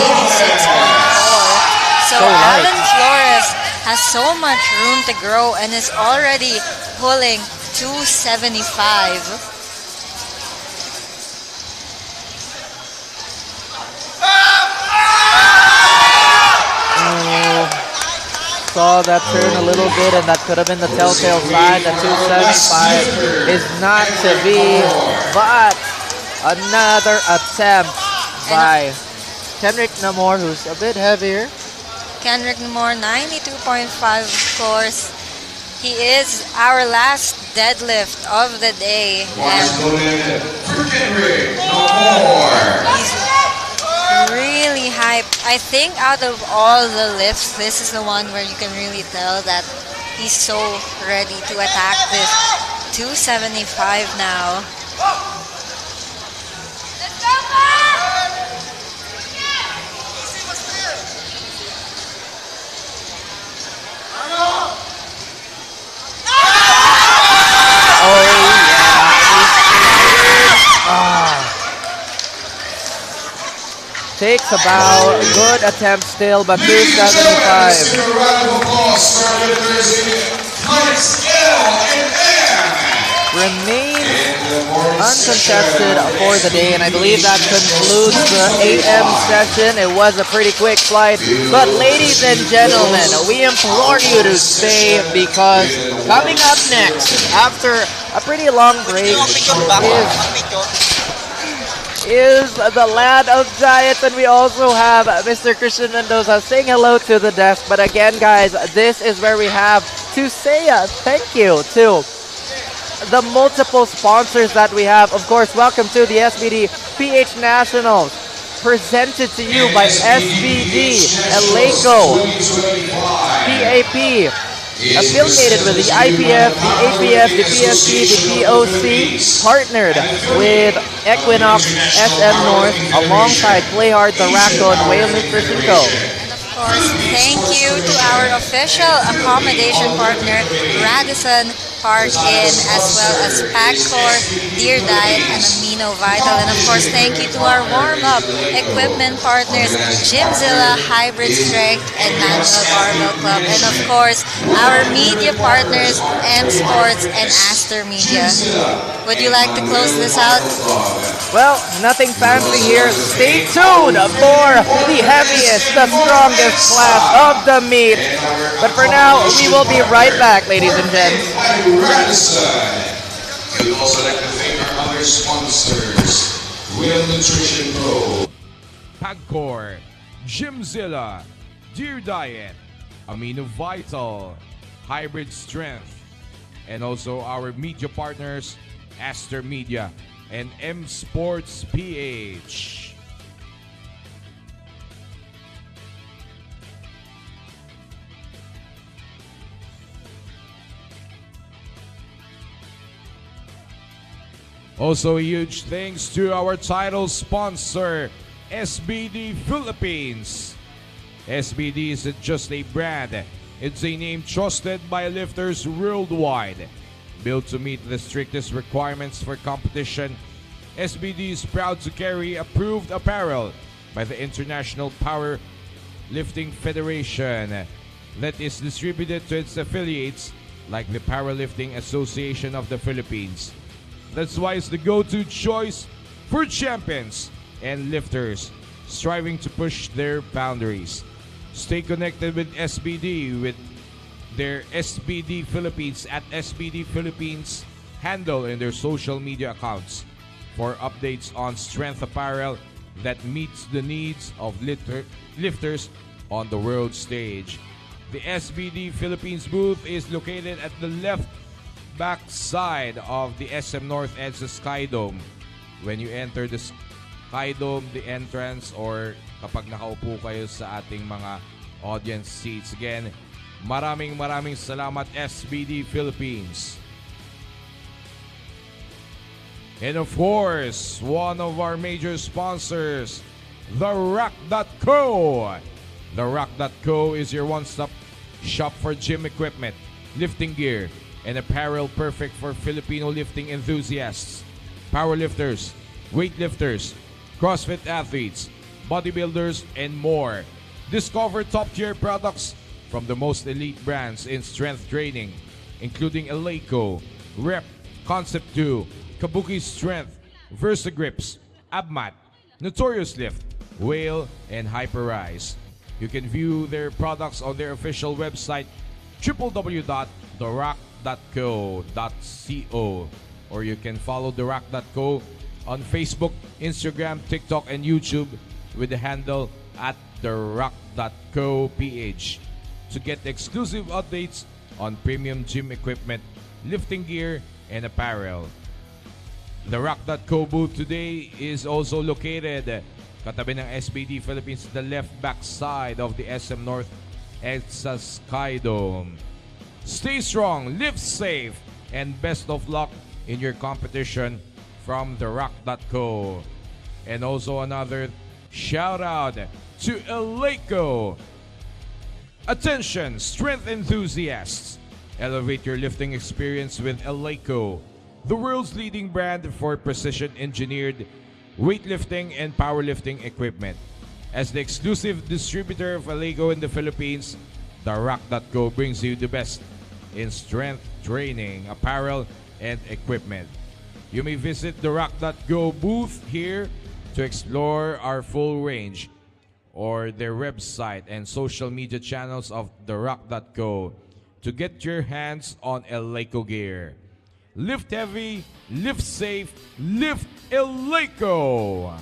So Alan Flores has so much room to grow and is already pulling 275. Saw that turn a little bit, and that could have been the telltale sign. The 275 is not to be, but another attempt by Kenrick Namor, who's a bit heavier. Kenrick Namor, 92.5, of course. He is our last deadlift of the day. And he's really hyped. I think out of all the lifts, this is the one where you can really tell that he's so ready to attack this 275 now. Oh yeah. Takes about a good attempt still, but 275. uncontested for the day, and I believe that concludes the AM session. It was a pretty quick flight, but ladies and gentlemen, we implore you to stay because coming up next, after a pretty long break, is the Land of Giants, and we also have Mr. Christian Mendoza saying hello to the desk. But again, guys, this is where we have to say thank you to the multiple sponsors that we have. Of course, welcome to the SBD PH Nationals, presented to you by SBD, Eleiko, PAP, affiliated with the IPF, the APF, the PSP, the POC, partnered with Equinox SM North, alongside Playhard, the Raffle, and Whale Nutrition Co. Of course, thank you to our official accommodation partner, Radisson Park Inn, as well as Pagcor, Deer Diet, and Amino Vital. And of course, thank you to our warm-up equipment partners, Gymzilla, Hybrid Strength, and National Barbell Club. And of course, our media partners, MSports and Aster Media. Would you like to close this out? Well, nothing fancy here. Stay tuned for the heaviest, the strongest class of the meet. But for now, we will be right back, ladies and gents. We'd also like to thank our other sponsors, Real Nutrition Pro, Pagcor, Gymzilla, Deer Diet, Amino Vital, Hybrid Strength, and also our media partners, Aster Media and MSports PH. Also, a huge thanks to our title sponsor, SBD Philippines. SBD isn't just a brand, it's a name trusted by lifters worldwide. Built to meet the strictest requirements for competition, SBD is proud to carry approved apparel by the International Powerlifting Federation that is distributed to its affiliates like the Powerlifting Association of the Philippines. That's why it's the go-to choice for champions and lifters striving to push their boundaries. Stay connected with SBD with their SBD Philippines at SBD Philippines handle in their social media accounts for updates on strength apparel that meets the needs of lifters on the world stage. The SBD Philippines booth is located at the left back side of the SM North at the Sky Dome. When you enter the Sky Dome, the entrance, or kapag nakaupo kayo sa ating mga audience seats. Again, maraming salamat SBD Philippines. And of course, one of our major sponsors, The Rock.co. The Rock.co is your one-stop shop for gym equipment, lifting gear, and apparel perfect for Filipino lifting enthusiasts, powerlifters, weightlifters, CrossFit athletes, bodybuilders, and more. Discover top-tier products from the most elite brands in strength training, including Eleiko, Rep, Concept 2, Kabuki Strength, VersaGrips, Abmat, Notorious Lift, Whale, and Hyperrise. You can view their products on their official website, www.therock.co.co, or you can follow therock.co on Facebook, Instagram, TikTok, and YouTube with the handle at therock.co.ph to get exclusive updates on premium gym equipment, lifting gear, and apparel. The Rock.co booth today is also located katabi ng SBD Philippines, the left back side of the SM North at sa Sky Dome. Stay strong, live safe, and best of luck in your competition from the Rock.co. And also another shout out to Eleiko. Attention, strength enthusiasts. Elevate your lifting experience with Eleiko, the world's leading brand for precision engineered weightlifting and powerlifting equipment. As the exclusive distributor of Eleiko in the Philippines, the Rock.co brings you the best in strength training, apparel, and equipment. you may visit the Rock.go booth here to explore our full range, or their website and social media channels of the Rock.go to get your hands on Eleiko gear. Lift heavy, lift safe, lift Eleiko!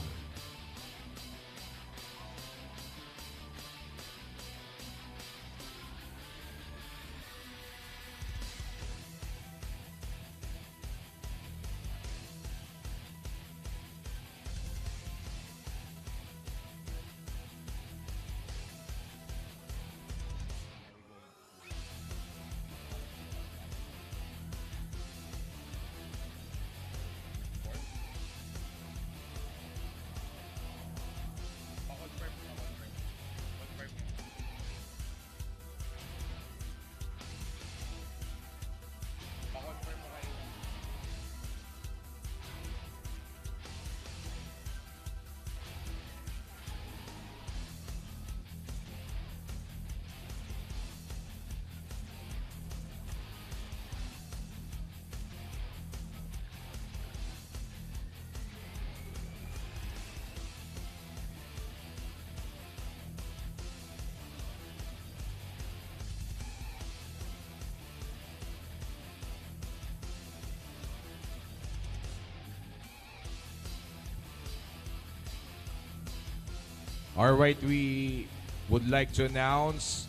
Alright, we would like to announce,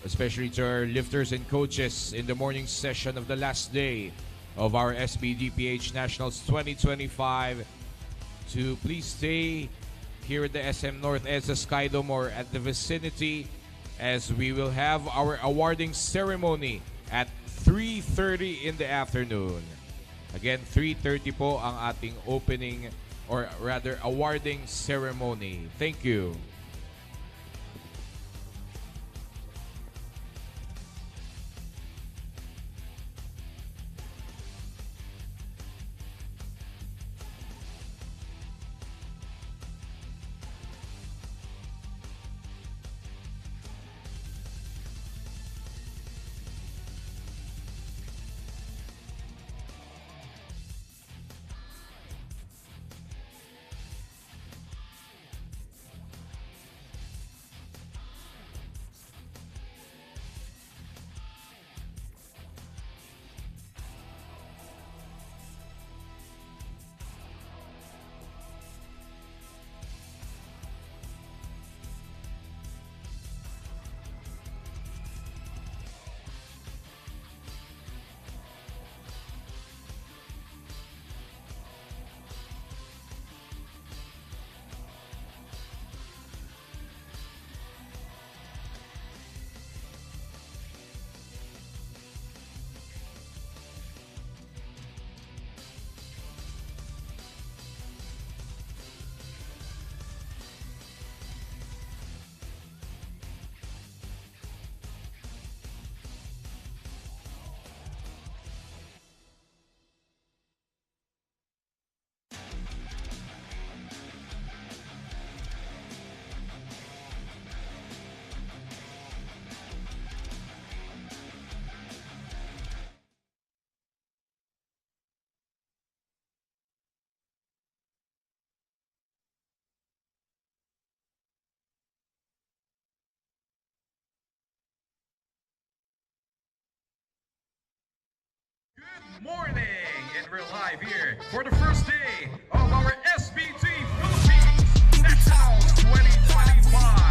especially to our lifters and coaches in the morning session of the last day of our SBD Nationals 2025, to please stay here at the SM North EDSA Skydome or at the vicinity, as we will have our awarding ceremony at 3:30 in the afternoon. Again, 3:30 po ang ating opening, or rather awarding ceremony. Thank you. Morning, and we're live here for the first day of our SBD Philippines Nationals 2025.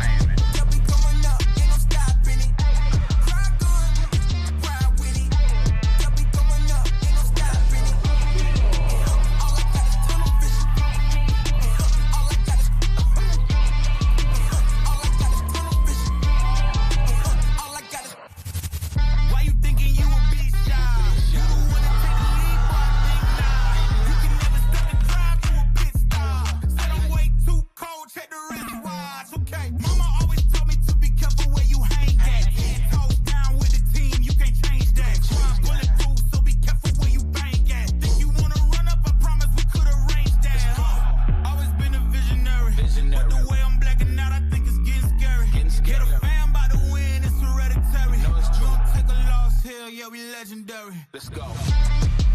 Let's go.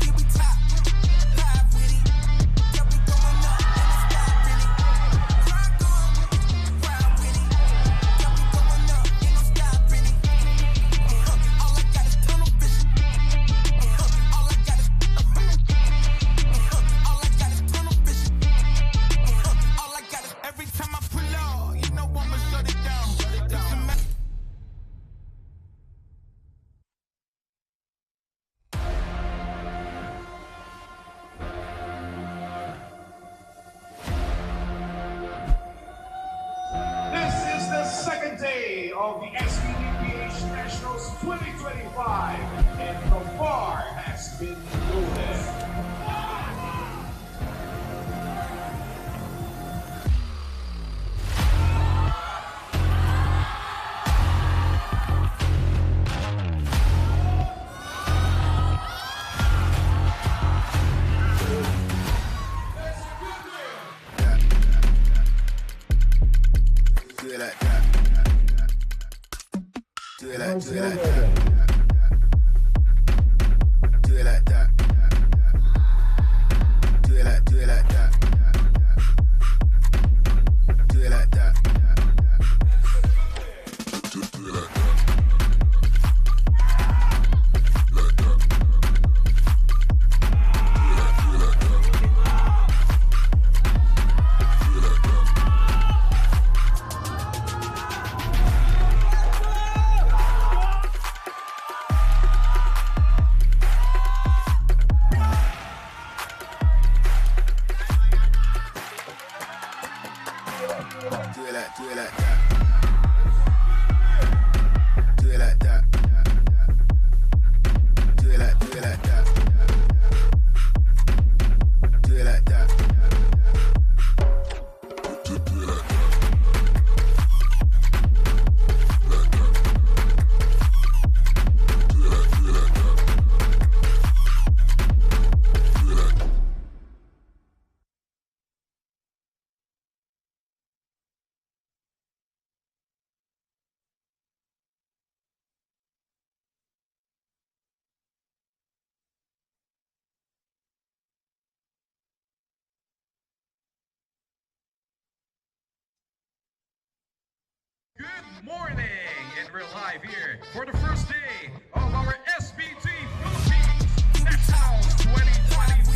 Here we top, live of the SBD Nationals 2025, and the bar has been loaded. Good morning, and we're live here for the first day of our SBD Philippines Nationals 2025.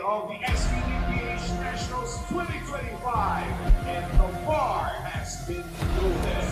Of the SBD Nationals 2025, and the bar has been loaded.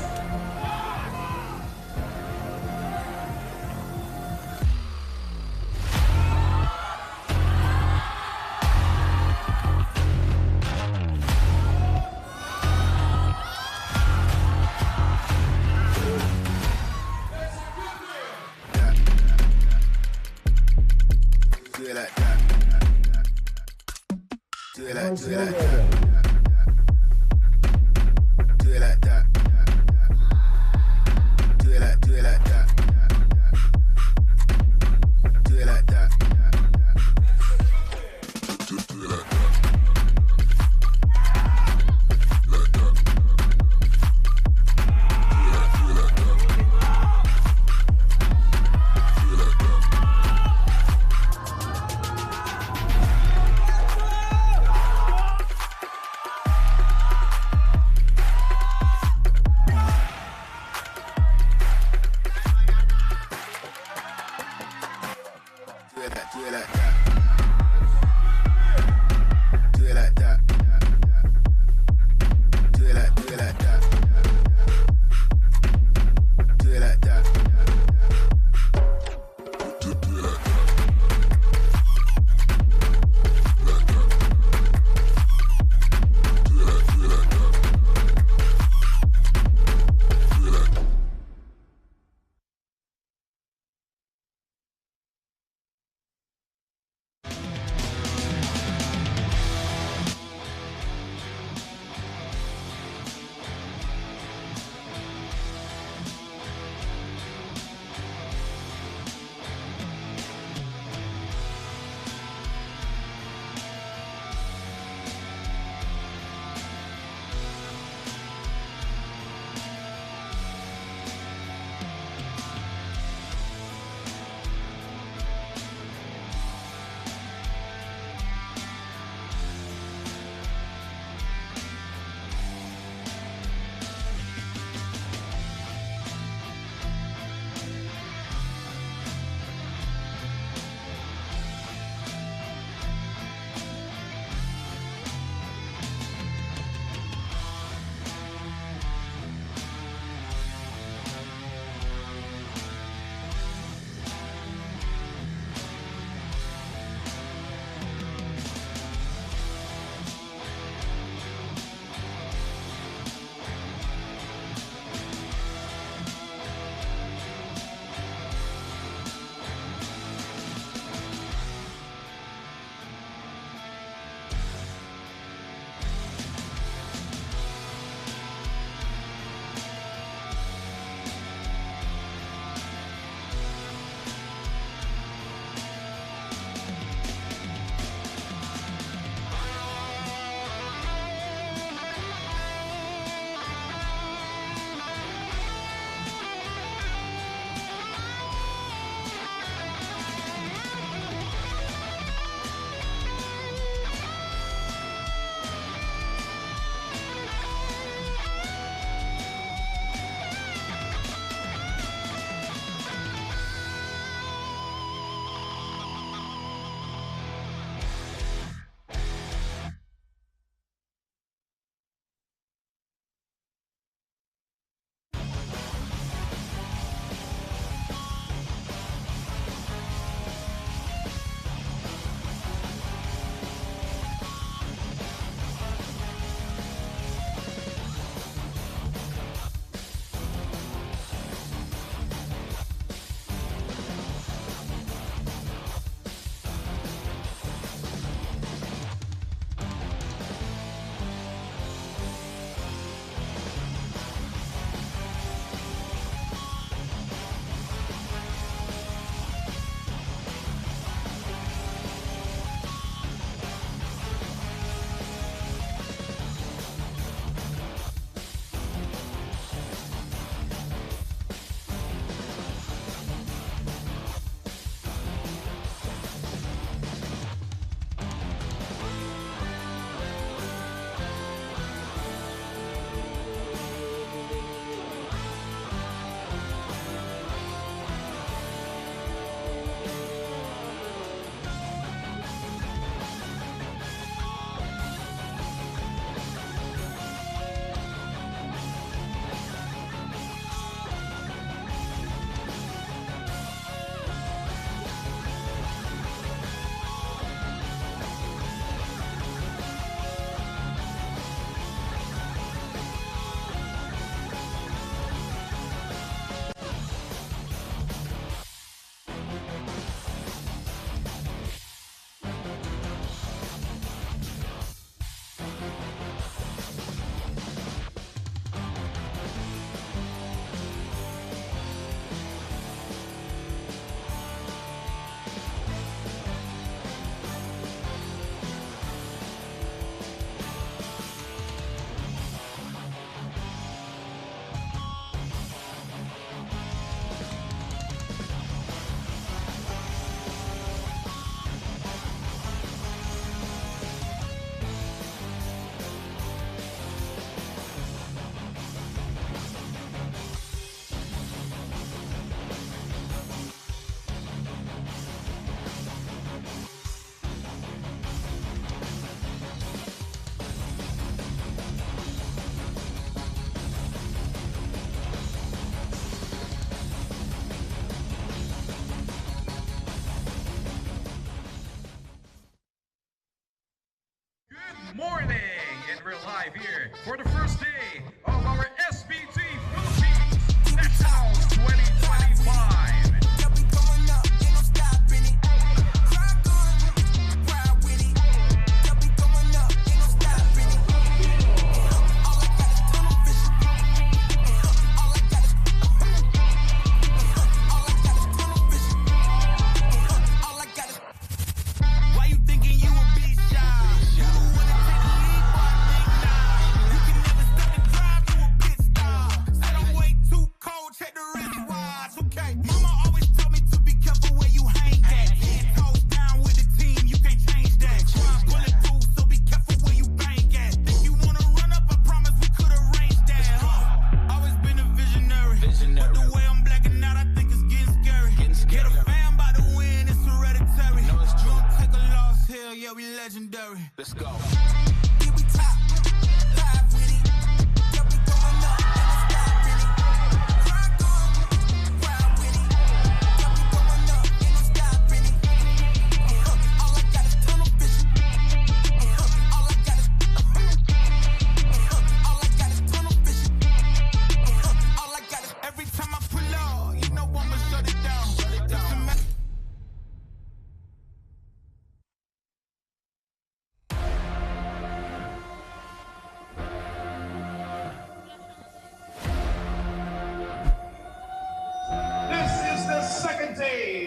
live here for the first day of our SBD Philippines Nationals 2025.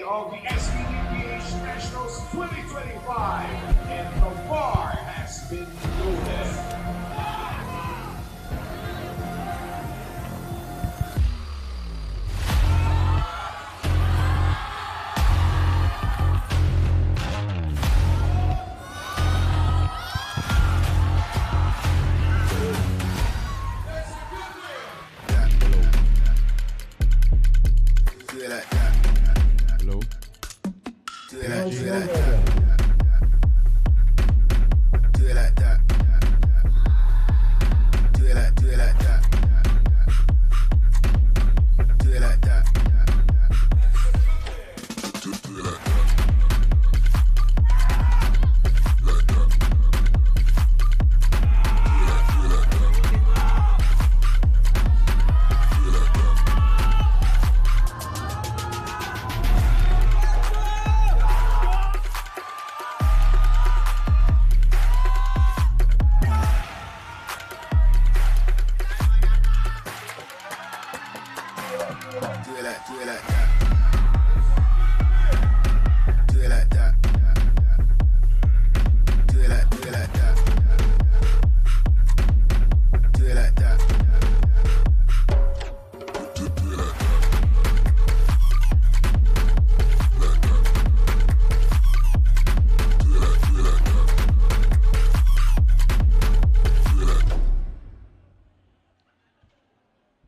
Of the SBD Nationals 2025, and the bar has been loaded.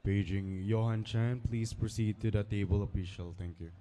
Paging Johan Chan, please proceed to the table official. Thank you.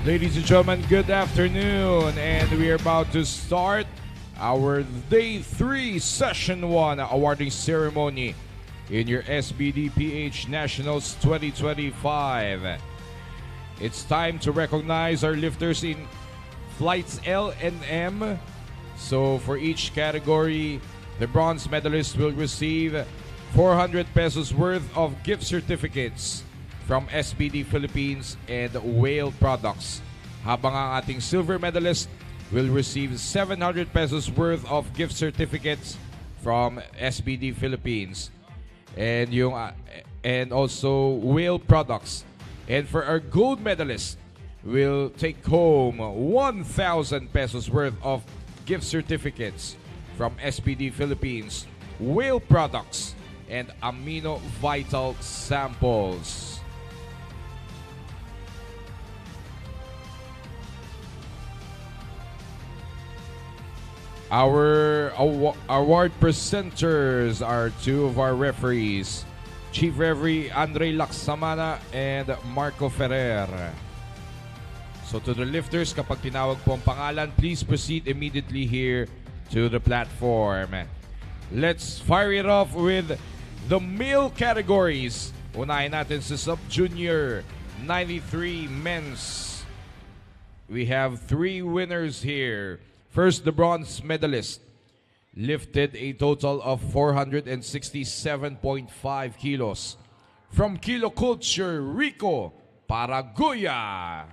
Ladies and gentlemen, good afternoon, and we are about to start our Day 3 Session 1 awarding ceremony in your SBD Nationals 2025. It's time to recognize our lifters in flights L and M. So for each category, the bronze medalist will receive 400 pesos worth of gift certificates from SBD Philippines and Whale Products. Habang ang ating silver medalist will receive 700 pesos worth of gift certificates from SBD Philippines and also Whale Products. And for our gold medalist, we'll take home 1,000 pesos worth of gift certificates from SBD Philippines, Whale Products, and Amino Vital samples. Our award presenters are two of our referees, Chief Referee Andre Laksamana and Marco Ferrer. So to the lifters, kapag tinawag po ang pangalan, please proceed immediately here to the platform. Let's fire it off with the male categories. Unahin natin sa Sub-Junior 93 men's. We have 3 winners here. First, the bronze medalist lifted a total of 467.5 kilos from Kilo Culture, Rico, Paraguay.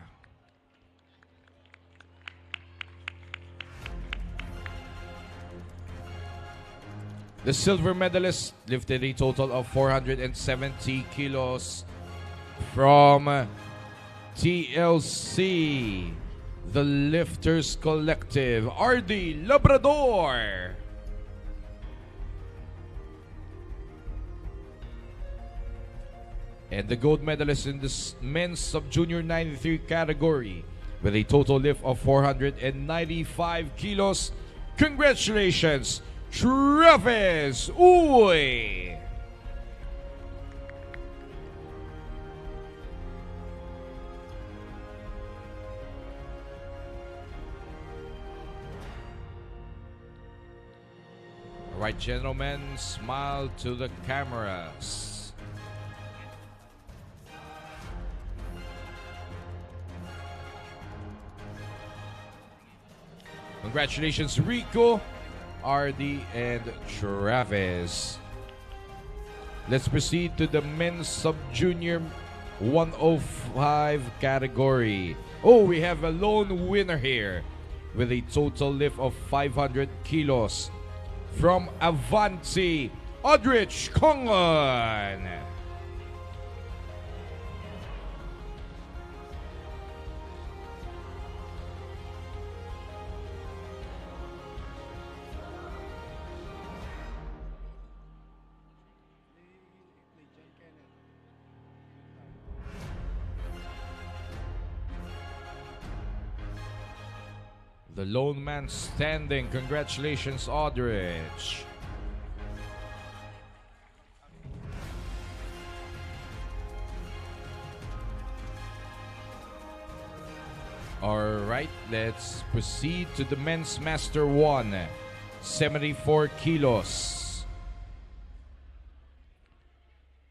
The silver medalist lifted a total of 470 kilos from TLC, the Lifters Collective, RD Labrador. And the gold medalist in the men's sub-junior 93 category with a total lift of 495 kilos. Congratulations, Travis Uy! All right, gentlemen, smile to the cameras. Congratulations, Rico, RD, and Travis. Let's proceed to the men's sub-junior 105 category. Oh, we have a lone winner here with a total lift of 500 kilos from Avanti, Aldrich Kongon. The lone man standing. Congratulations, Aldrich. All right, let's proceed to the men's master 1, 74 kilos.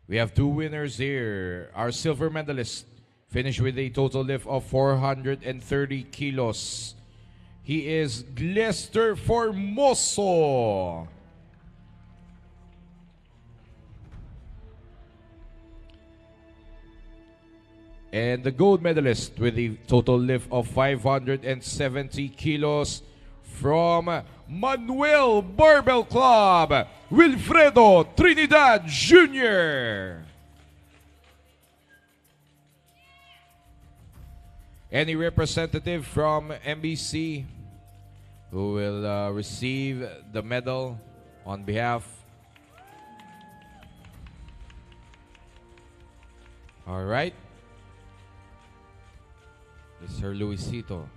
We have 2 winners here. Our silver medalist finished with a total lift of 430 kilos. He is Glester Formoso. And the gold medalist with a total lift of 570 kilos from Manuel Barbell Club, Wilfredo Trinidad Jr. Any representative from MBC who will receive the medal on behalf? All right. Sir Luisito.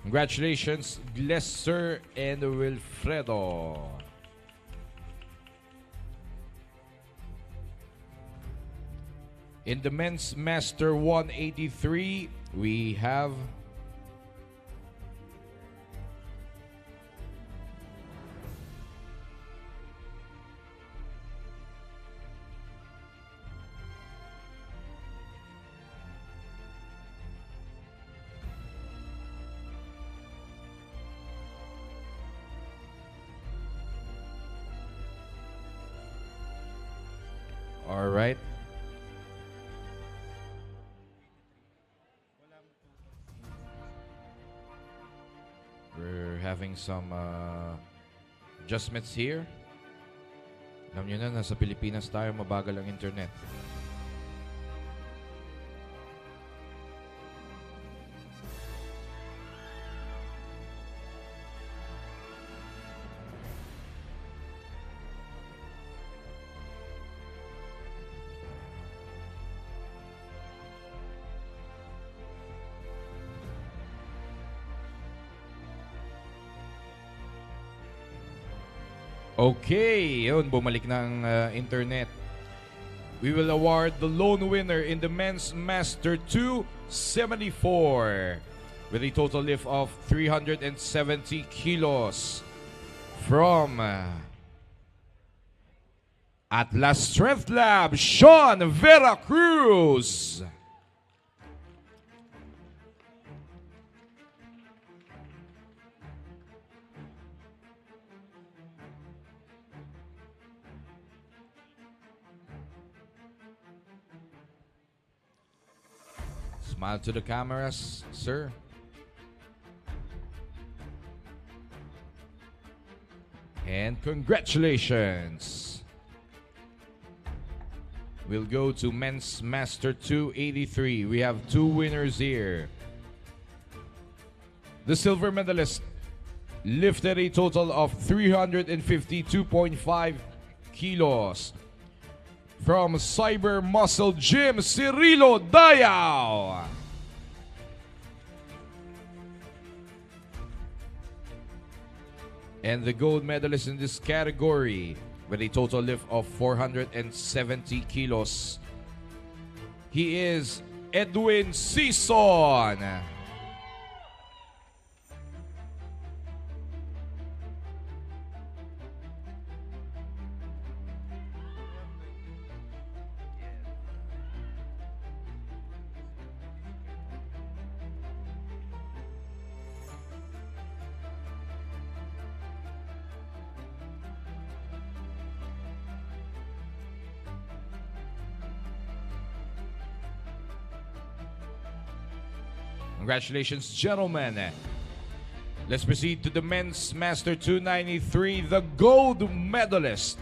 Congratulations, Glesser and Wilfredo. In the men's Master 183, we have all right. We're having some adjustments here. Alam nyo na, nasa Pilipinas tayo, mabagal ang internet. Okay, yun, bumalik ng internet. We will award the lone winner in the men's Master 274 with a total lift of 370 kilos from Atlas Strength Lab, Sean Veracruz. Smile to the cameras, sir. And congratulations. We'll go to men's Master 283. We have two winners here. The silver medalist lifted a total of 352.5 kilos. From Cyber Muscle Gym, Cirilo Dayao. And the gold medalist in this category with a total lift of 470 kilos. He is Edwin Sison. Congratulations, gentlemen. Let's proceed to the men's Master 293, the gold medalist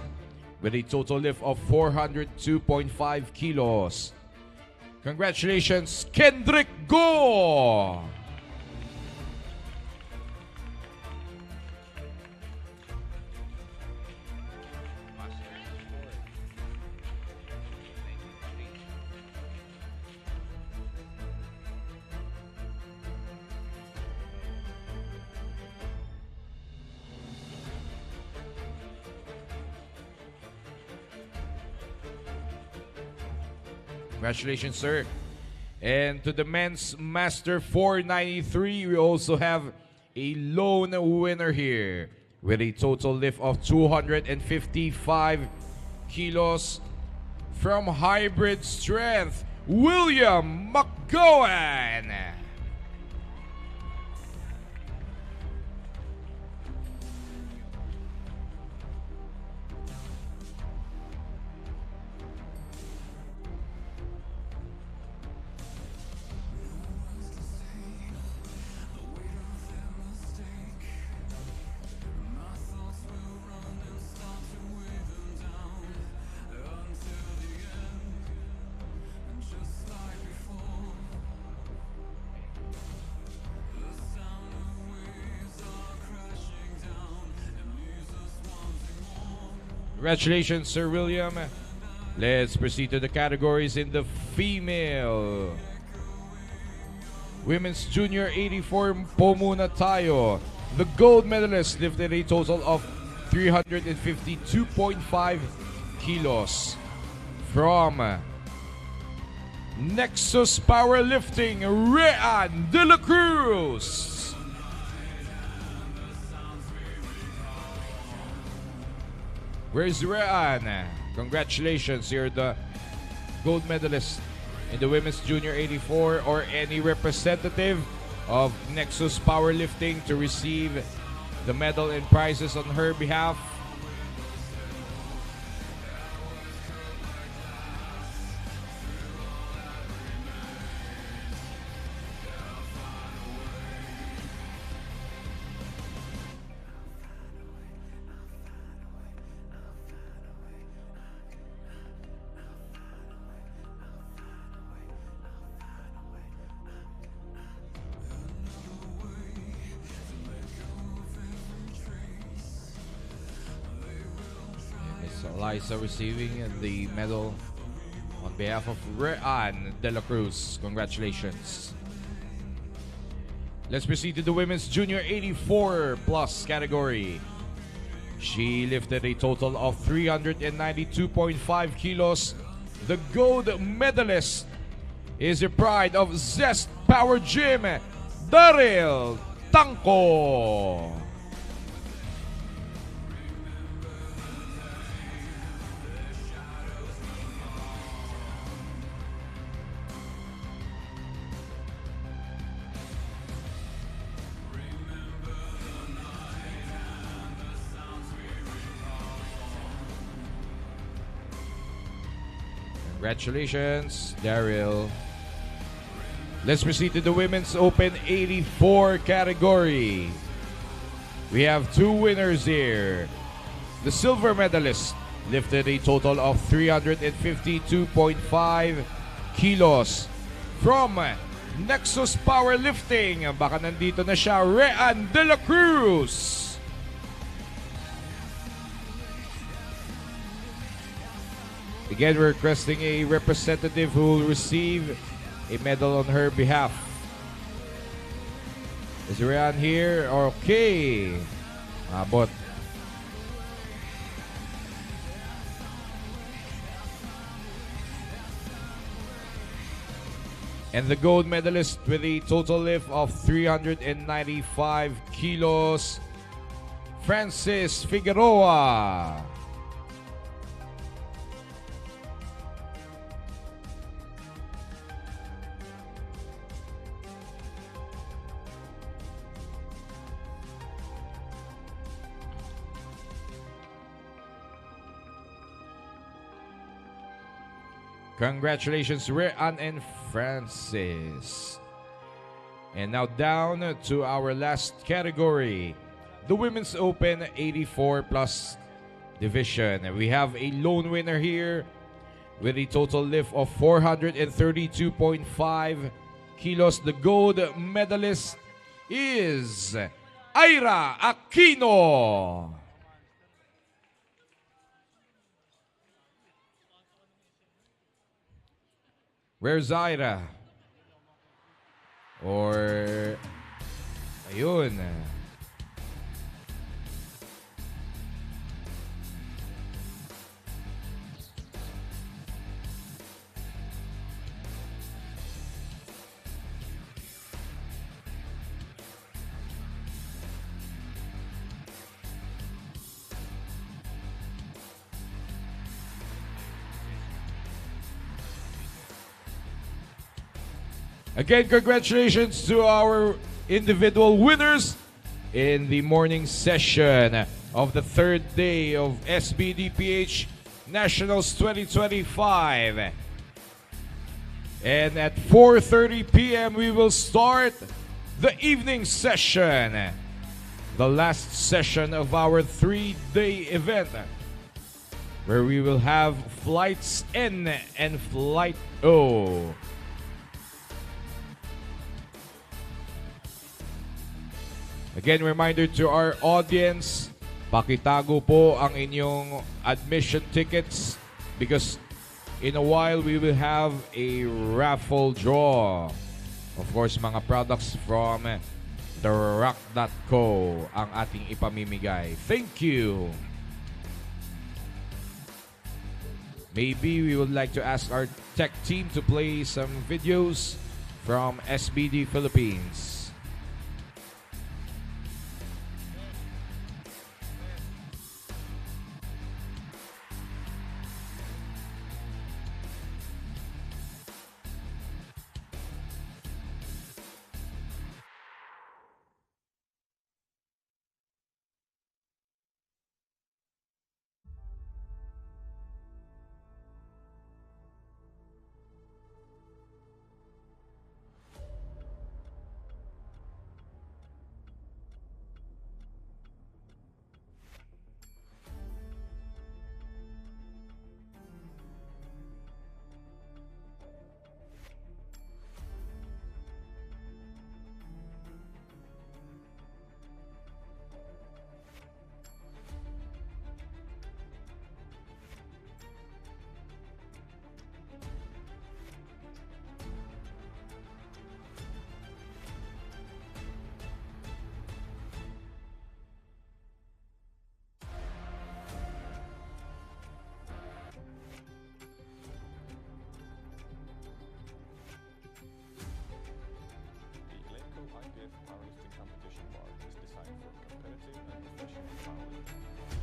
with a total lift of 402.5 kilos. Congratulations, Kendrick Go! Congratulations, sir. And to the men's Master 493, we also have a lone winner here with a total lift of 255 kilos from Hybrid Strength, William McGowan. Congratulations, Sir William. Let's proceed to the categories in the female Women's Junior 84 po muna tayo. The gold medalist lifted a total of 352.5 kilos from Nexus Powerlifting, Rean de la Cruz. Where's Rean? Congratulations, you're the gold medalist in the Women's Junior 84, or any representative of Nexus Powerlifting to receive the medal and prizes on her behalf. Liza receiving the medal on behalf of Rean de la Cruz. Congratulations. Let's proceed to the Women's Junior 84 plus category. She lifted a total of 392.5 kilos. The gold medalist is the pride of Zest Power Gym, Daryl Tanco. Congratulations, Daryl. Let's proceed to the Women's Open 84 category. We have two winners here. The silver medalist lifted a total of 352.5 kilos from Nexus Powerlifting. Baka nandito na siya, Rean de la Cruz. Again, we're requesting a representative who will receive a medal on her behalf. Is Rian here? Okay. Abot. And the gold medalist with a total lift of 395 kilos, Francis Figueroa. Congratulations, Rian and Francis. And now down to our last category, the Women's Open 84 plus division. We have a lone winner here with a total lift of 432.5 kilos. The gold medalist is Ira Aquino. Where's Ira? Or ayun. Again, congratulations to our individual winners in the morning session of the third day of SBD Nationals 2025. And at 4:30 p.m. we will start the evening session, the last session of our three-day event, where we will have flights N and flight O. Again, reminder to our audience, pakitago po ang inyong admission tickets because in a while we will have a raffle draw. Of course, mga products from TheRock.co ang ating ipamimigay. Thank you! Maybe we would like to ask our tech team to play some videos from SBD Philippines. IPF powerlifting competition bar is designed for competitive and professional powerlifting.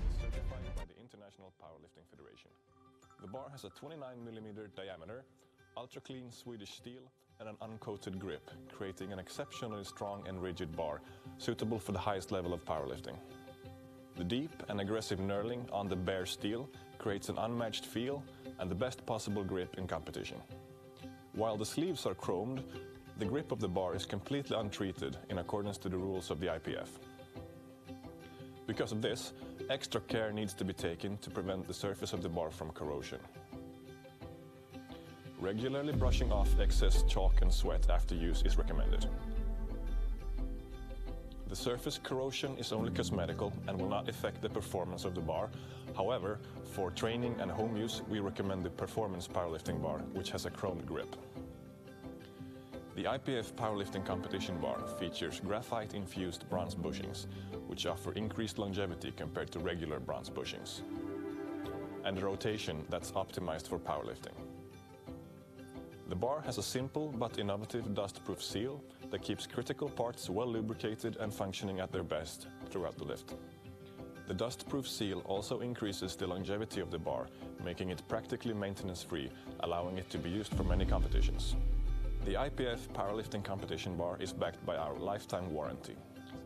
It's certified by the International Powerlifting Federation. The bar has a 29mm diameter, ultra-clean Swedish steel, and an uncoated grip, creating an exceptionally strong and rigid bar, suitable for the highest level of powerlifting. The deep and aggressive knurling on the bare steel creates an unmatched feel and the best possible grip in competition. While the sleeves are chromed, the grip of the bar is completely untreated in accordance to the rules of the IPF. Because of this, extra care needs to be taken to prevent the surface of the bar from corrosion. Regularly brushing off excess chalk and sweat after use is recommended. The surface corrosion is only cosmetical and will not affect the performance of the bar. However, for training and home use, we recommend the Performance Powerlifting Bar, which has a chromed grip. The IPF Powerlifting Competition Bar features graphite-infused bronze bushings, which offer increased longevity compared to regular bronze bushings, and a rotation that's optimized for powerlifting. The bar has a simple but innovative dust-proof seal that keeps critical parts well lubricated and functioning at their best throughout the lift. The dust-proof seal also increases the longevity of the bar, making it practically maintenance-free, allowing it to be used for many competitions. The IPF Powerlifting Competition Bar is backed by our lifetime warranty.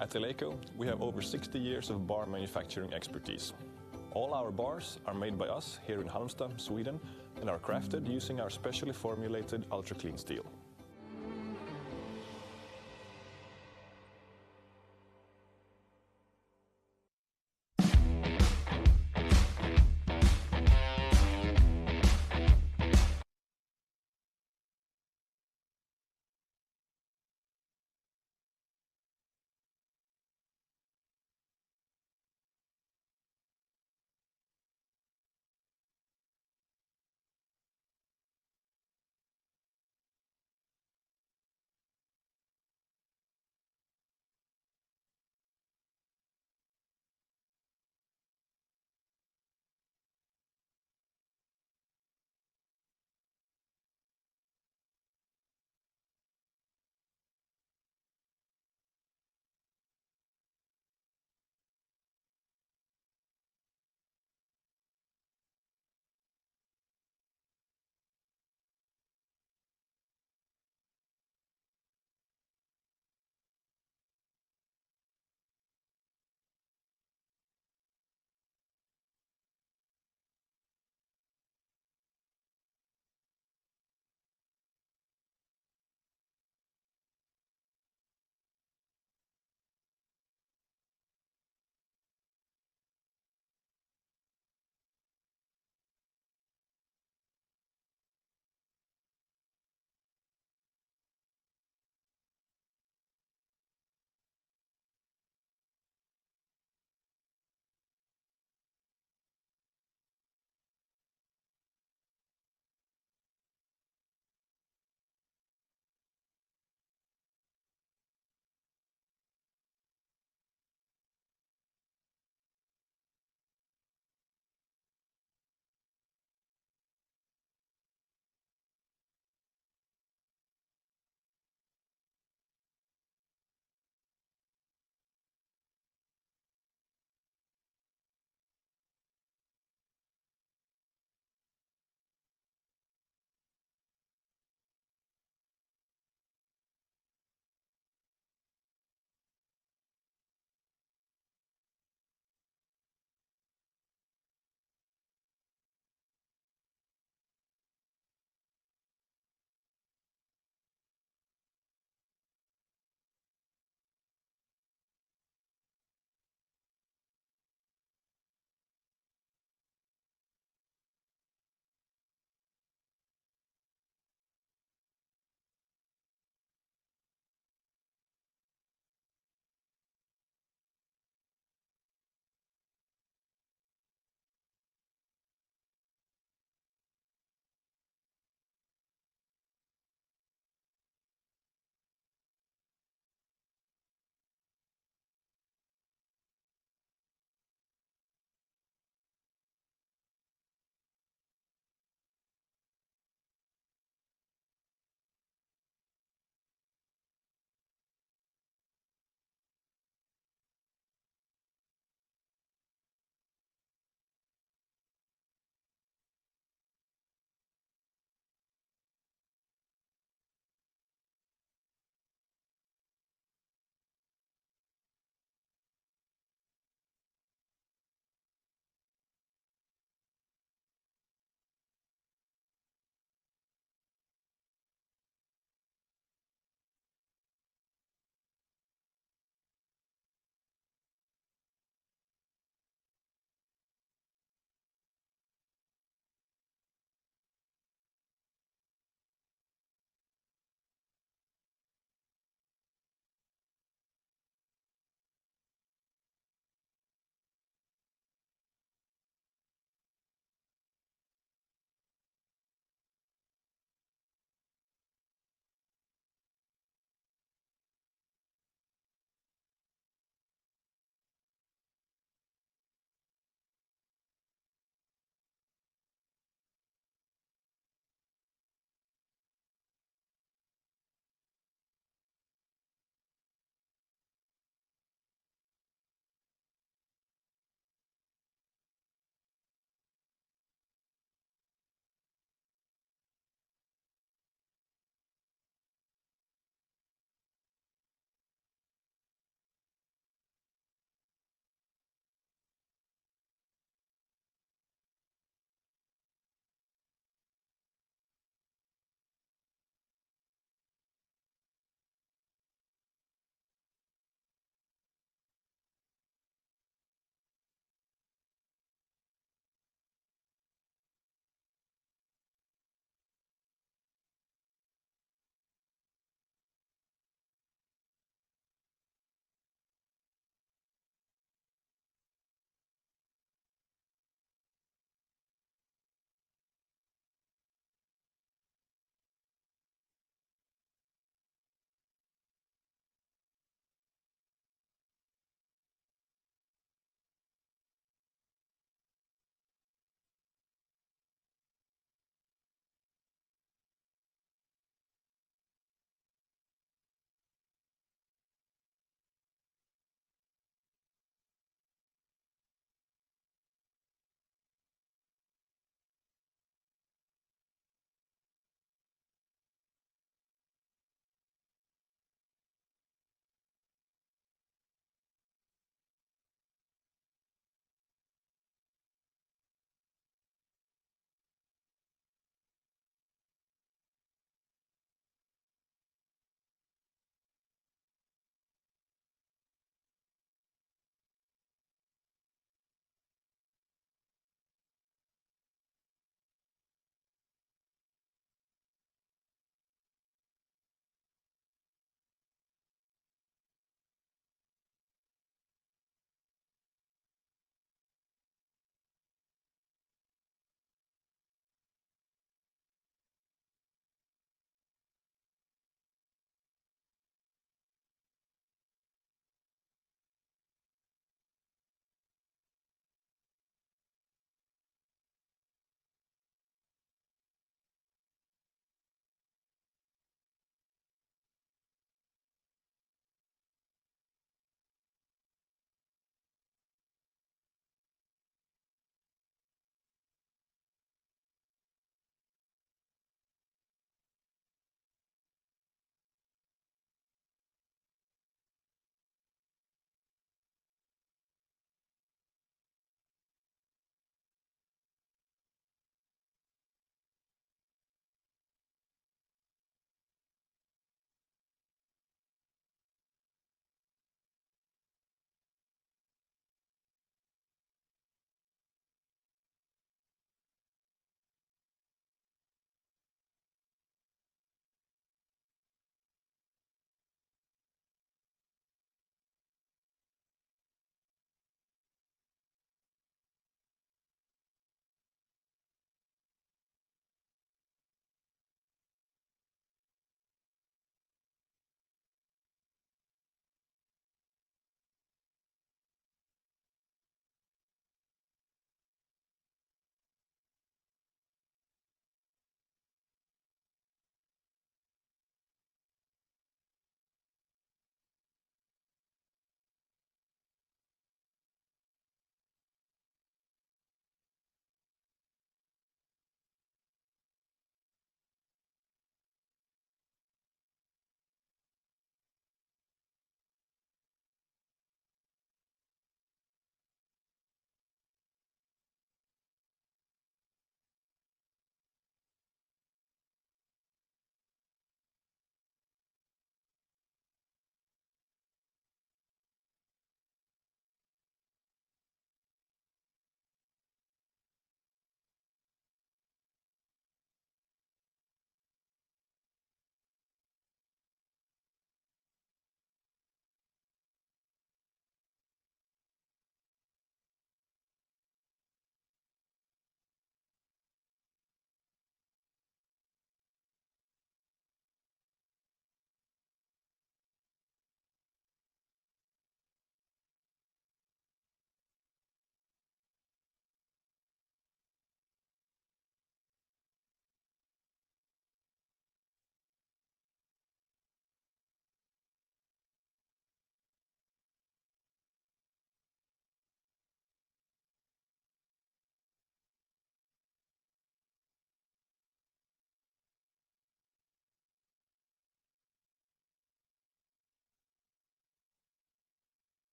At Eleiko, we have over 60 years of bar manufacturing expertise. All our bars are made by us here in Halmstad, Sweden, and are crafted using our specially formulated ultra-clean steel.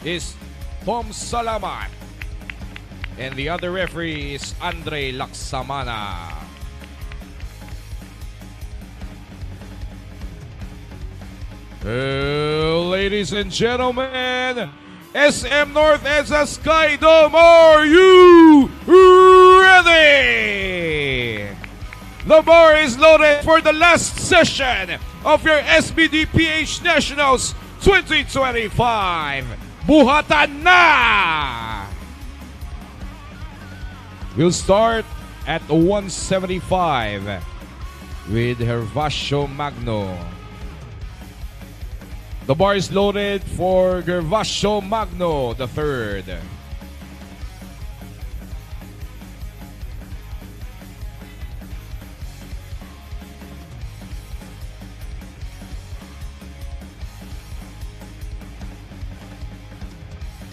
is Tom Salamat. And the other referee is Andre Laksamana. Ladies and gentlemen, SM North and the Skydome, are you ready? The bar is loaded for the last session of your SBD PH Nationals 2025. Buhatan na! We'll start at 175 with Gervasio Magno. The bar is loaded for Gervasio Magno the third.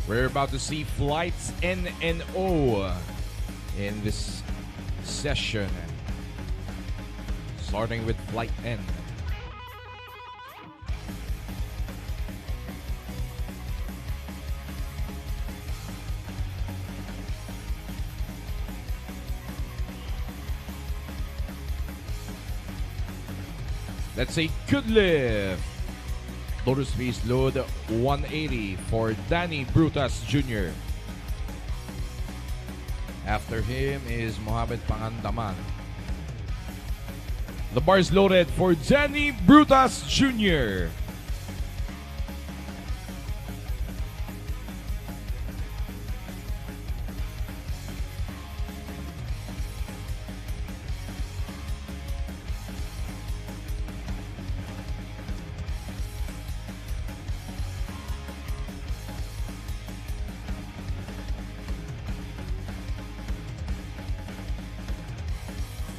We're about to see flights N and O in this session. Starting with flight N. That's a good lift. Loader space load 180 for Danny Brutas Jr. After him is Mohamed Pangandaman. The bar is loaded for Danny Brutas Jr.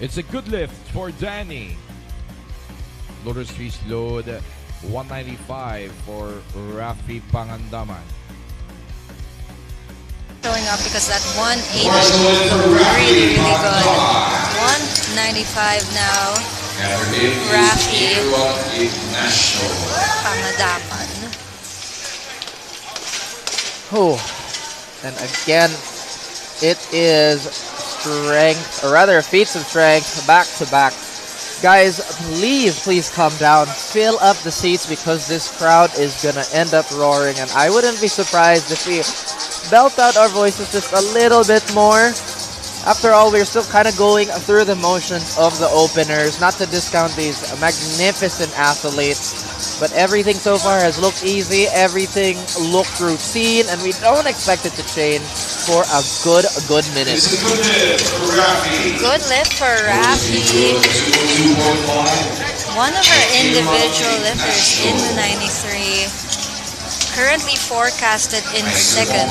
It's a good lift for Danny. Loader space load 195 for Rafi Pangandaman. Showing up because that 180 looked really, really good. 195 now. Rafi Pangandaman. Oh, and again, it is strength, or rather feats of strength, back to back. Guys, please calm down. Fill up the seats because this crowd is gonna end up roaring, and I wouldn't be surprised if we belt out our voices just a little bit more. After all, we're still kind of going through the motions of the openers, not to discount these magnificent athletes, but everything so far has looked easy, everything looked routine, and we don't expect it to change for a good minute. Good lift for Rafi. One of our individual lifters in the 93. Currently forecasted in second.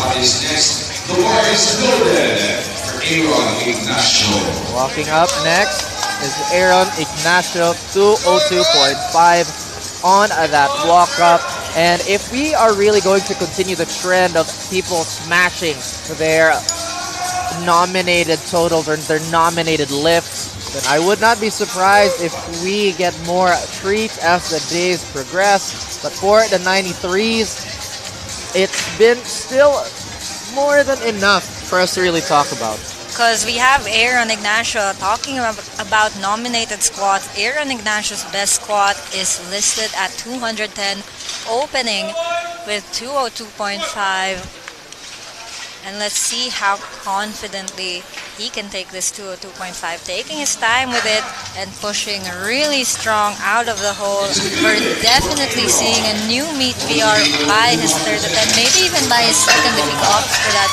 Walking up next is Aaron Ignacio, 202.5 on that walk up. And if we are really going to continue the trend of people smashing their nominated totals or their nominated lifts, then I would not be surprised if we get more treats as the days progress. But for the 93s, it's been still more than enough for us to really talk about. Because we have Aaron Ignacio talking about nominated squats. Aaron Ignacio's best squat is listed at 210, opening with 202.5. And let's see how confidently he can take this 202.5. Taking his time with it and pushing really strong out of the hole. We're definitely seeing a new meet VR by his third attempt, maybe even by his second if he opts for that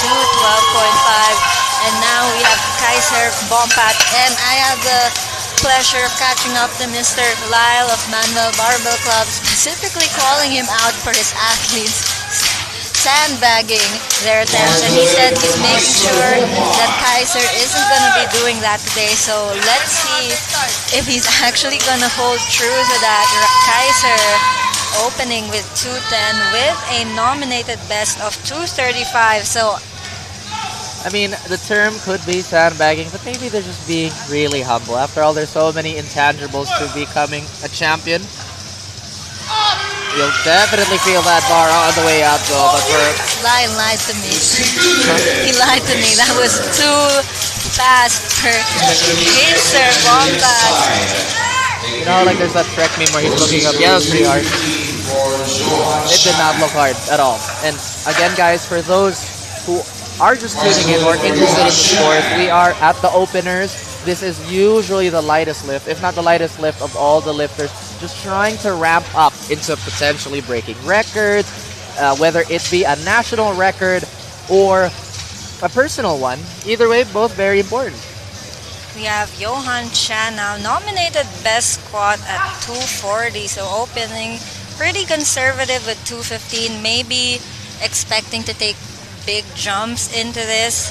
212.5. And now we have Kaiser Bompat, and I have the pleasure of catching up to Mr. Lyle of Manuel Barbell Club, specifically calling him out for his athletes sandbagging their attempts, and he said he's making sure that Kaiser isn't going to be doing that today. So let's see if he's actually going to hold true to that. Kaiser opening with 210 with a nominated best of 235. So I mean, the term could be sandbagging, but maybe they're just being really humble. After all, there's so many intangibles to becoming a champion. You'll definitely feel that bar on the way out, though. But Lion lied to me. He lied to me. That was too fast for Hazer Bombas. you know, like there's that Trek meme where he's looking up. Yeah, that's pretty hard. It did not look hard at all. And again, guys, for those who are just tuning in or interested in the sport, we are at the openers. This is usually the lightest lift, if not the lightest lift of all the lifters, just trying to ramp up into potentially breaking records, whether it be a national record or a personal one. Either way, both very important. We have Johan Chan now, nominated best squat at 240, so opening pretty conservative with 215, maybe expecting to take big jumps into this.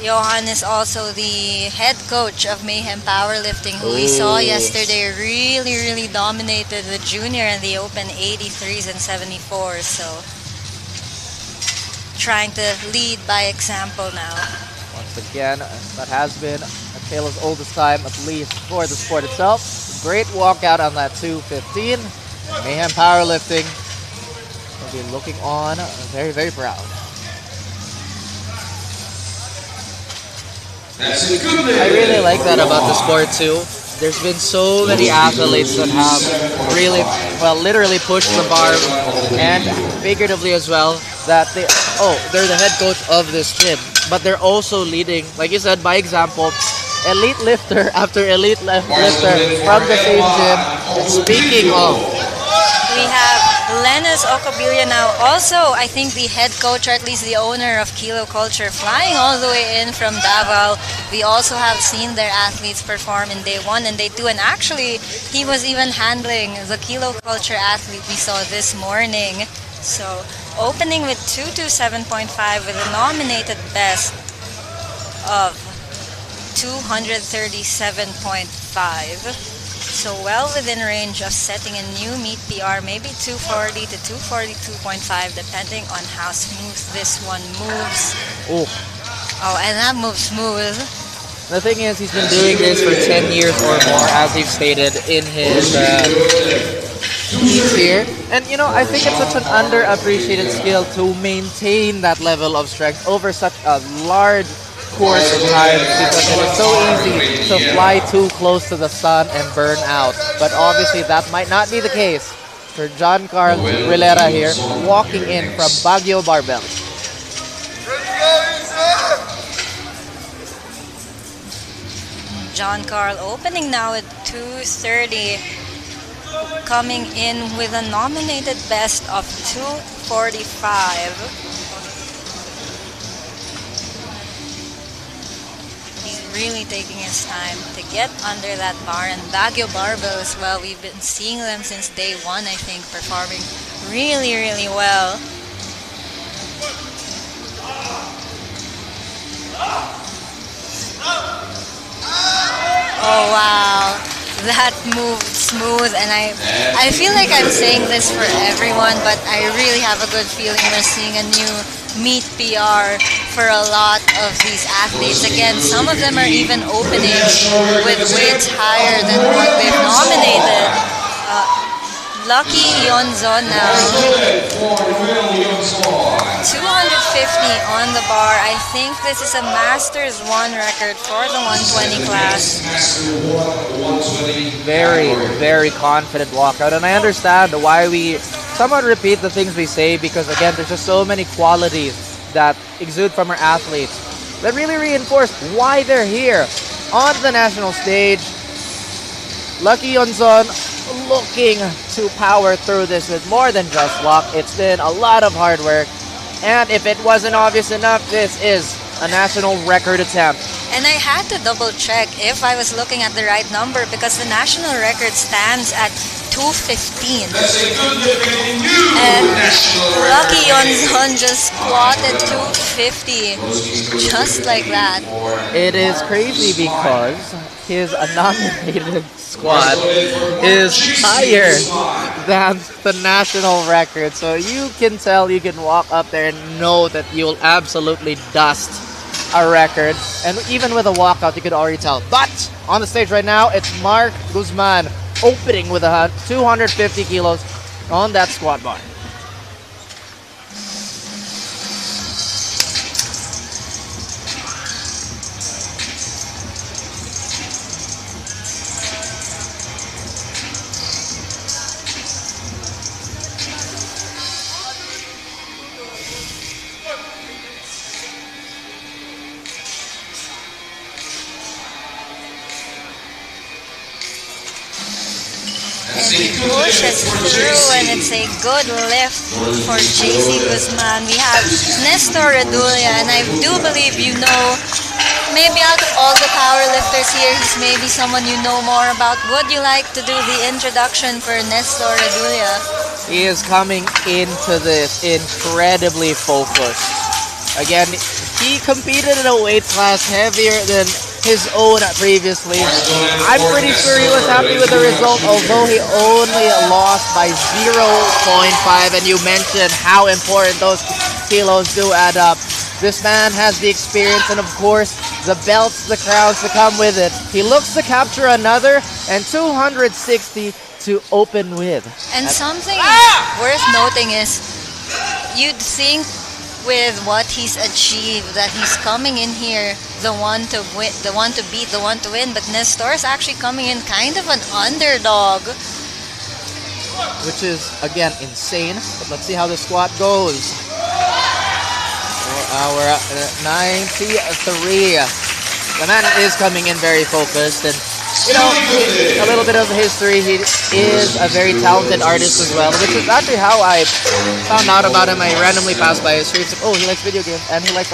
Johan is also the head coach of Mayhem Powerlifting, who we saw yesterday really dominated the junior and the open 83s and 74s. So trying to lead by example now. Once again, that has been a tale as old as time, at least for the sport itself. Great walkout on that 215. Mayhem Powerlifting will be looking on very proud. I really like that about the sport too. There's been so many athletes that have really, well, literally pushed the bar and figuratively as well, that they're the head coach of this gym, but they're also leading, like you said, by example, elite lifter after elite lifter from the same gym. And speaking of, we have Lenis Ocabilia now, also I think the head coach, or at least the owner of Kilo Culture, flying all the way in from Davao. We also have seen their athletes perform in day 1 and day 2, and actually he was even handling the Kilo Culture athlete we saw this morning. So opening with 227.5 with a nominated best of 237.5. So well within range of setting a new meet PR, maybe 240 to 242.5, depending on how smooth this one moves. Oh, and that moves smooth. The thing is, he's been doing this for 10 years or more, as he's stated in his piece here. And you know, I think it's such an underappreciated skill to maintain that level of strength over such a large course of time, because it is so easy to fly too close to the sun and burn out. But obviously that might not be the case for John Carl Rilera here, walking in from Baguio Barbells. John Carl opening now at 230, coming in with a nominated best of 245. Really taking his time to get under that bar, and Baguio Barbell as well. We've been seeing them since day 1, I think, performing really well. Oh wow, that moved smooth, and I feel like I'm saying this for everyone, but I really have a good feeling we're seeing a new meet PR for a lot of these athletes. Again, some of them are even opening with weights higher than what they've nominated. Lucky Yonzon now. 250 on the bar. I think this is a Masters 1 record for the 120 class. Very confident walkout, and I understand why we somewhat repeat the things we say, because again, there's just so many qualities that exude from our athletes that really reinforce why they're here on the national stage. Lucky Yonzon looking to power through this with more than just luck. It's been a lot of hard work, and if it wasn't obvious enough, this is a national record attempt. And I had to double check if I was looking at the right number, because the national record stands at 215. And Lucky Yonzon just squatted 250 just like that. It is crazy because his nominated squat is higher than the national record. So you can tell, you can walk up there and know that you'll absolutely dust a record. And even with a walkout, you could already tell. But on the stage right now, it's Mark Guzman opening with 250 kilos. on that squat bar. He pushes through, and it's a good lift for JC Guzman. We have Nestor Redulia, and I do believe you know, maybe out of all the powerlifters here, he's maybe someone you know more about. Would you like to do the introduction for Nestor Redulia? He is coming into this incredibly focused. Again, he competed in a weight class heavier than his own previously. I'm pretty sure he was happy with the result, although he only lost by 0.5, and you mentioned how important those kilos do add up. This man has the experience and, of course, the belts, the crowns to come with it. He looks to capture another and 260 to open with. And something worth noting is, you'd think with what he's achieved that he's coming in here the one to win, the one to beat, the one to win, but Nestor's actually coming in kind of an underdog, which is again insane. But let's see how the squat goes. We're at 93. The man is coming in very focused, and you know, a little bit of history. He is a very talented artist as well, which is actually how I found out about him. I randomly passed by his streets, like, oh, he likes video games, and he likes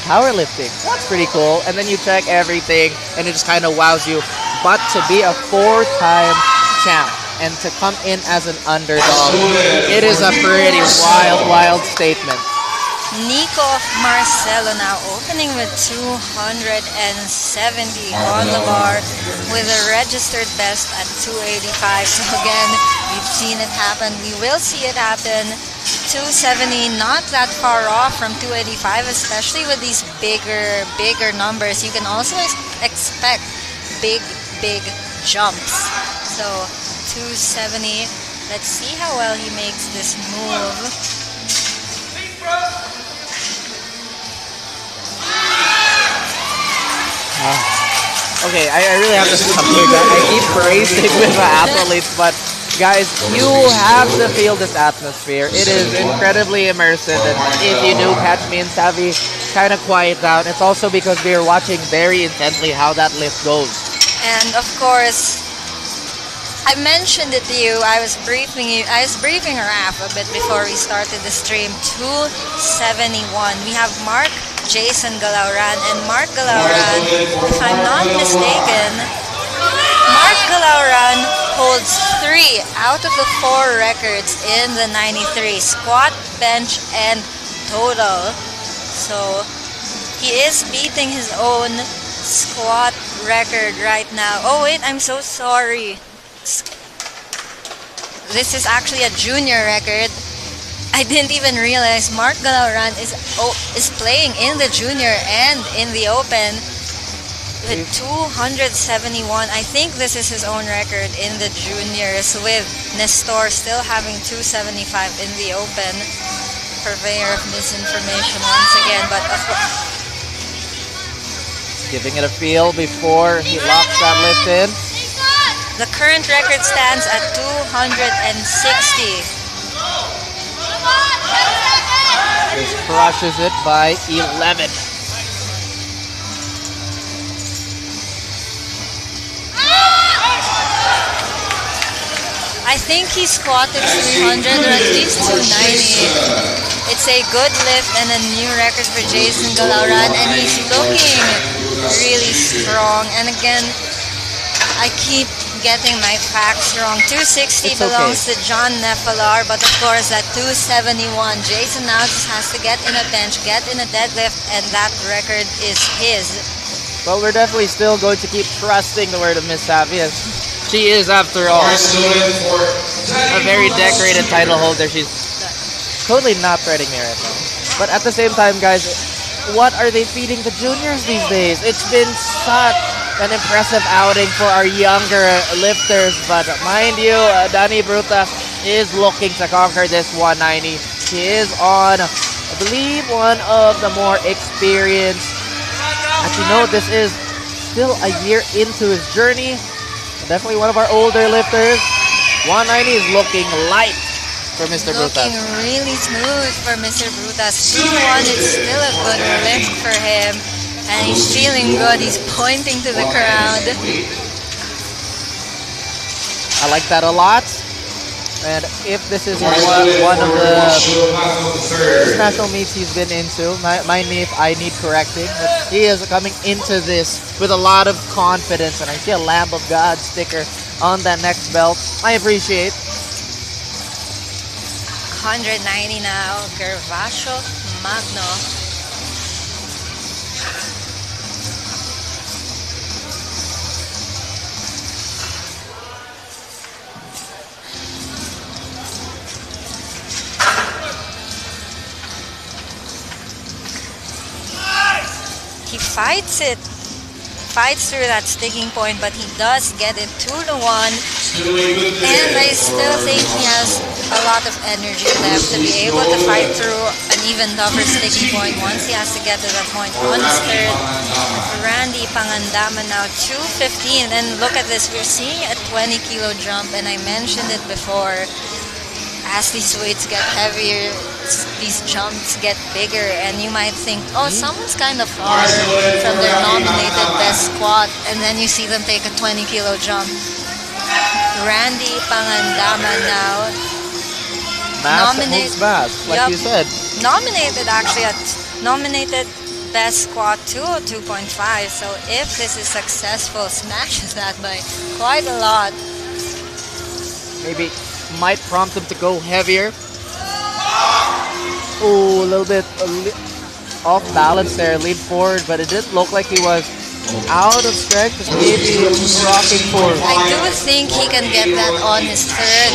powerlifting. That's pretty cool. And then you check everything, and it just kind of wows you. But to be a 4-time champ and to come in as an underdog, it is a pretty wild statement. Nico Marcelo now opening with 270 on the bar with a registered best at 285. So again, we've seen it happen. We will see it happen. 270, not that far off from 285, especially with these bigger numbers. You can also expect big jumps. So 270. Let's see how well he makes this move. Okay, I really have to stop here, guys. I keep praising with the athletes, but guys, you have to feel this atmosphere. It is incredibly immersive, and if you do catch me and Savvy kind of quiet down, it's also because we are watching very intently how that lift goes. And of course, I mentioned it to you. I was briefing Raffle a bit before we started the stream. 271. We have Jason Galauran, and Mark Galauran, if I'm not mistaken, Mark Galauran holds 3 out of the 4 records in the 93, squat, bench, and total. So he is beating his own squat record right now. Oh wait, I'm so sorry. This is actually a junior record. I didn't even realize Mark Galauran is playing in the junior and in the open with 271. I think this is his own record in the juniors, with Nestor still having 275 in the open. Purveyor of misinformation once again, but giving it a feel before he locks that lift in. The current record stands at 260. Just crushes it by 11. I think he squatted 300 or at least 290. It's a good lift and a new record for Jason Galauran, and he's looking really strong. And again, I keep getting my facts wrong. 260 belongs to John Nefalar, but of course at 271, Jason now just has to get in a bench, get in a deadlift, and that record is his. Well, we're definitely still going to keep trusting the word of Miss Savvy, as she is, after all, a very decorated title holder. She's totally not threatening me right now. But at the same time, guys, what are they feeding the juniors these days? It's been such an impressive outing for our younger lifters. But mind you, Danny Brutas is looking to conquer this 190. He is on, I believe, one of the more experienced. As you know, this is still a year into his journey. Definitely one of our older lifters. 190 is looking light for Mr. Brutas. Looking really smooth for Mr. Brutas. 2-1 is still a good lift for him. And he's feeling good. He's pointing to the crowd. I like that a lot. And if this is one of the national meets he's been into, mind me if I need correcting, but he is coming into this with a lot of confidence. And I see a Lamb of God sticker on that next belt. I appreciate. 190 now. Gervasio Magno. He fights it. Fights through that sticking point, but he does get it 2-1. And I still think he has a lot of energy left to be able to fight through an even tougher sticking point once he has to get to that point on his third. Randy Pangandama now 215. And look at this, we're seeing a 20 kilo jump, and I mentioned it before. As these weights get heavier, these jumps get bigger, and you might think, oh, someone's kind of far from their nominated best squat, and then you see them take a 20 kilo jump. Randy Pangandama now. Mass, like you said. Nominated actually at nominated best squat 202.5. So if this is successful, smashes that by quite a lot. Maybe might prompt him to go heavier. Oh, a little bit off balance there, lean forward, but it didn't look like he was out of strength, just maybe rocking forward. I do think he can get that on his third.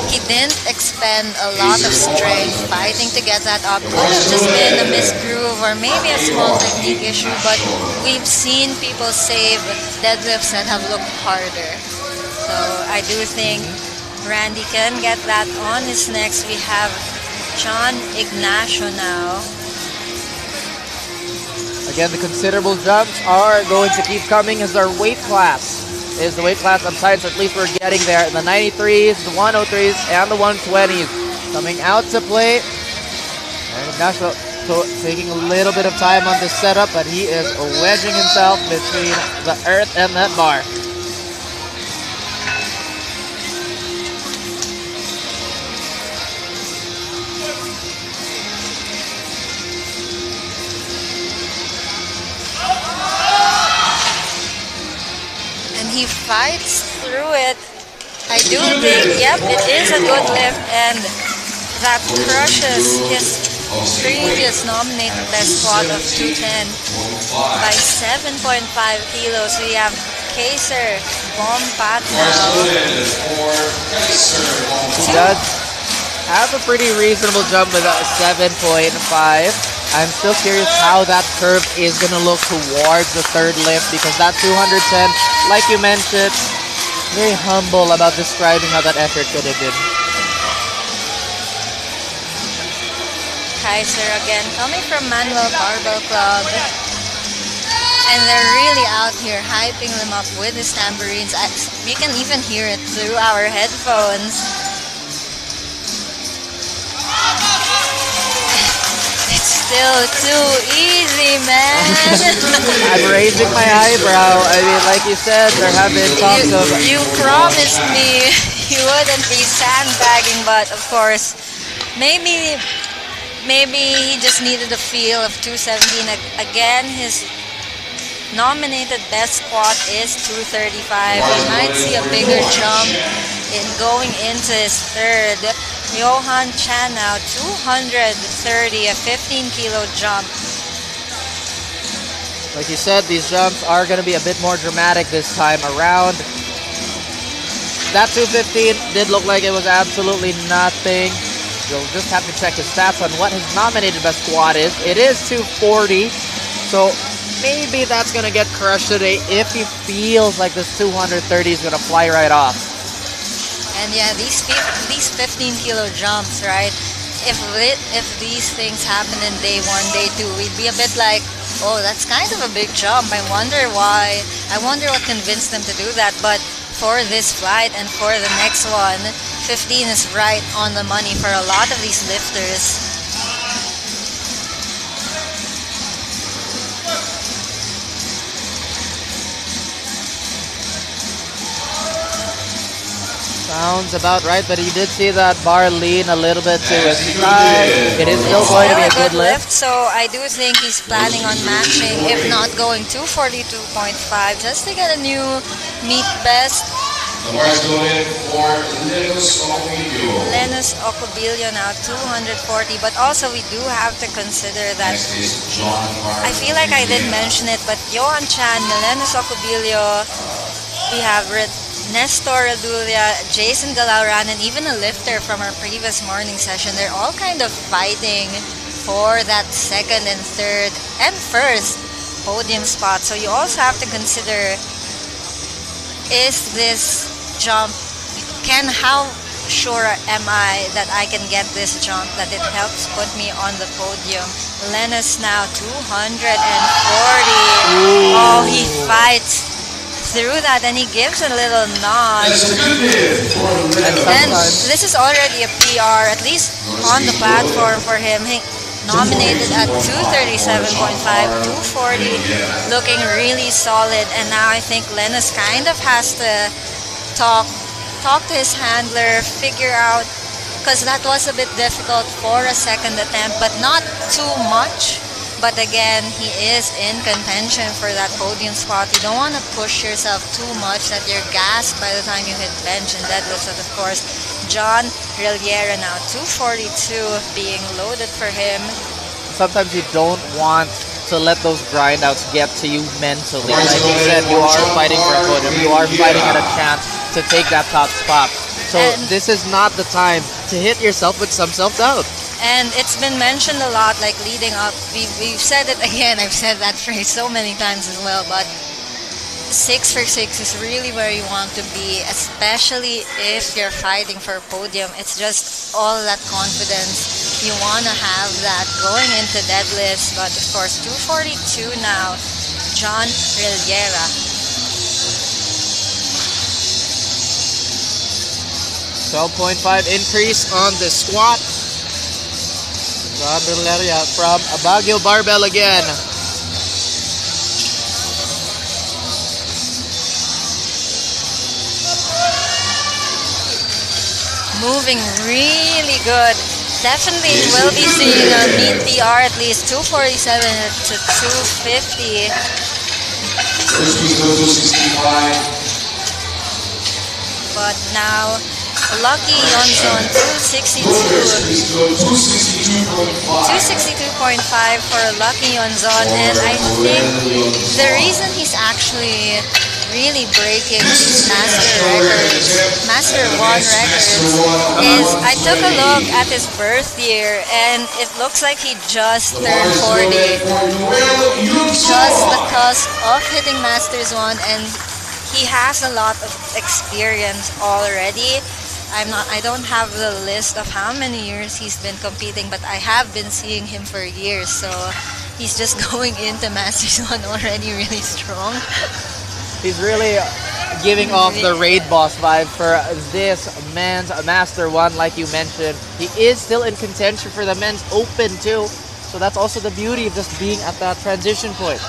He didn't expend a lot of strength fighting to get that up. Could have just been a missed groove or maybe a small technique issue, but we've seen people save deadlifts that have looked harder. So I do think Randy can get that on his next. We have John Ignacio now. Again, the considerable jumps are going to keep coming as our weight class is the weight class on science. At least we're getting there. The 93s, the 103s, and the 120s coming out to play. And Ignacio taking a little bit of time on this setup, but he is wedging himself between the earth and that bar. He fights through it. I do think, yep, it is a good lift, and that crushes his previous nominated best squat of 210 by 7.5 kilos. We have Kaiser Bompat now. He does have a pretty reasonable jump with a 7.5. I'm still curious how that curve is going to look towards the third lift, because that 210, like you mentioned, very humble about describing how that effort could have been. Kaiser again, coming from Manuel Barbell Club. And they're really out here hyping them up with his tambourines. We can even hear it through our headphones. Still too easy, man. I'm raising my eyebrow. I mean, like you said, there have been talks of... You promised me you wouldn't be sandbagging, but of course, maybe he just needed a feel of 217. Again, his nominated best squat is 235. We might see a bigger jump in going into his third. Johan Chan now, 230, a 15 kilo jump. Like you said, these jumps are going to be a bit more dramatic this time around. That 215 did look like it was absolutely nothing. You'll just have to check his stats on what his nominated best squat is. It is 240. So maybe that's going to get crushed today if he feels like this 230 is going to fly right off. And yeah, these 15 kilo jumps, right? If these things happen in day 1, day 2, we'd be a bit like, oh, that's kind of a big jump. I wonder why. I wonder what convinced them to do that. But for this flight and for the next one, 15 is right on the money for a lot of these lifters. Sounds about right, but he did see that bar lean a little bit to his side. It is still going to be a good lift. So I do think he's planning on matching, if not going 242.5, just to get a new meet best. The bars go in for Lenus Ocobillo now 240, but also we do have to consider that I feel like I did mention it, but Johan Chan, Lenus Ocobillo, we have Nestor Adulia, Jason Galauran, and even a lifter from our previous morning session. They're all kind of fighting for that second and third and first podium spot. So you also have to consider, is this jump, how sure am I that I can get this jump, that it helps put me on the podium? Lenus now 240. Oh, he fights through that, and he gives a little nod. And this is already a PR, at least on the platform for him. He nominated at 237.5, 240, looking really solid. And now I think Lenus kind of has to talk to his handler, figure out, because that was a bit difficult for a second attempt, but not too much. But again, he is in contention for that podium spot. You don't want to push yourself too much that you're gassed by the time you hit bench and deadlifts. And of course, John Rilliera now 242 being loaded for him. Sometimes you don't want to let those grind outs get to you mentally. Like you said, you are fighting for a podium. You are fighting at a chance to take that top spot. So this is not the time to hit yourself with some self-doubt. And it's been mentioned a lot, like leading up. We've said it again. I've said that phrase so many times as well. But 6 for 6 is really where you want to be, especially if you're fighting for a podium. It's just all that confidence. You want to have that going into deadlifts. But of course, 242 now, John Rilliera. 12.5 increase on the squat. John Rilliera from Baguio Barbell again. Moving really good. Definitely will be seeing a meet PR at least 247 to 250. But now Lucky Yonson 262.5 for Lucky Yonson, and I think the reason he's actually really breaking these Master 1 records is I took a look at his birth year and it looks like he just turned 40. Just the cusp of hitting Masters 1, and he has a lot of experience already. I don't have the list of how many years he's been competing, but I have been seeing him for years, so he's just going into Masters 1 already really strong. He's really giving off the raid boss vibe for this men's Master 1, like you mentioned. He is still in contention for the men's open too, so that's also the beauty of just being at that transition point.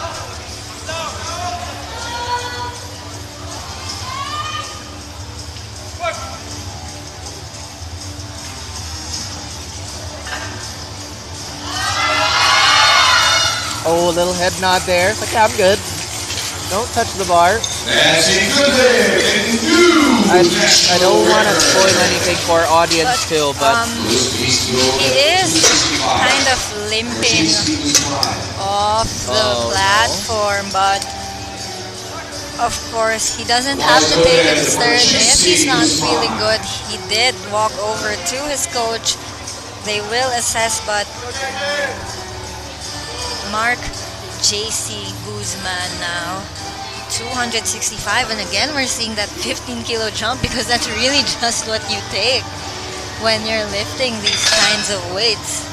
Oh, a little head nod there. It's like, I'm good. Don't touch the bar. That's a good lift. I don't want to spoil anything for our audience too, but he is kind of limping off the platform, but of course he doesn't have to take it third if he's not feeling good. He did walk over to his coach. They will assess, but Mark JC Guzman now. 265, and again we're seeing that 15 kilo jump because that's really just what you take when you're lifting these kinds of weights.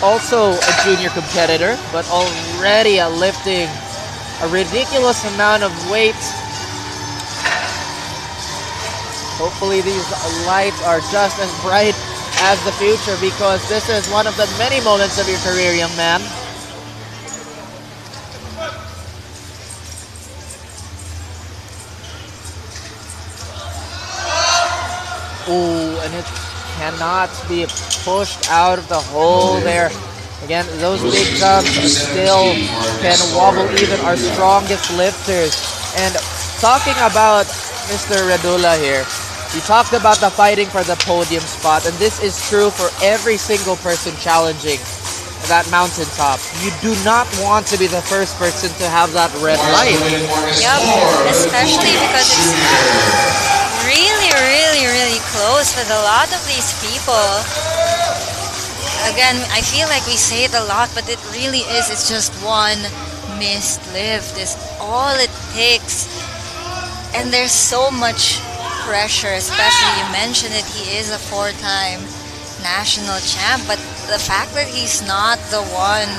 Also a junior competitor, but already lifting a ridiculous amount of weight. Hopefully these lights are just as bright as the future, because this is one of the many moments of your career, young man. Ooh, and it cannot be pushed out of the hole there. Again, those big jumps still can wobble even our strongest lifters. And talking about Mr. Radula here, he talked about the fighting for the podium spot, and this is true for every single person challenging that mountaintop. You do not want to be the first person to have that red light. Yep, especially because it's really close with a lot of these people. Again, I feel like we say it a lot, but it really is. It's just one missed lift is all it takes. And there's so much pressure, especially you mentioned it, he is a 4-time national champ, but the fact that he's not the one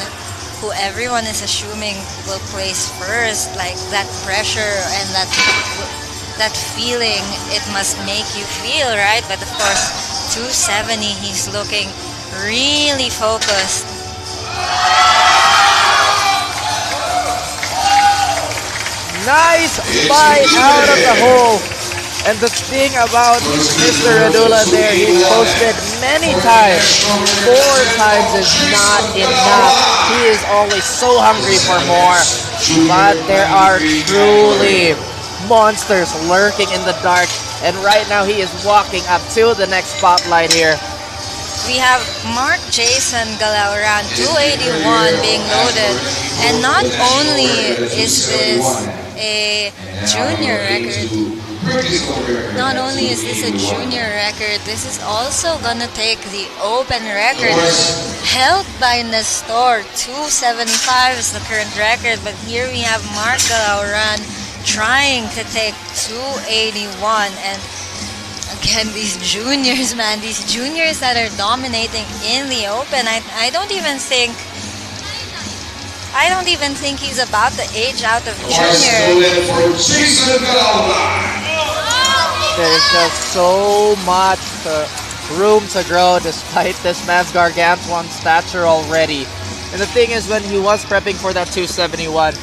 who everyone is assuming will place first, like that pressure and that feeling it must make you feel, right? But of course, 270, he's looking really focused. Nice bite out of the hole. And the thing about Mr. Radula there, he's posted many times. 4 times is not enough. He is always so hungry for more. But there are truly monsters lurking in the dark. And right now he is walking up to the next spotlight here. We have Mark Jason Galauran, 281 being loaded. And not only is this a junior record, this is also gonna take the open record held by Nestor. 275 is the current record, but here we have Mark Galauran trying to take 281. And again, these juniors, man, these juniors that are dominating in the open, I don't even think he's about to age out of junior. There's just so much room to grow despite this man's gargantuan stature already. And the thing is, when he was prepping for that 271,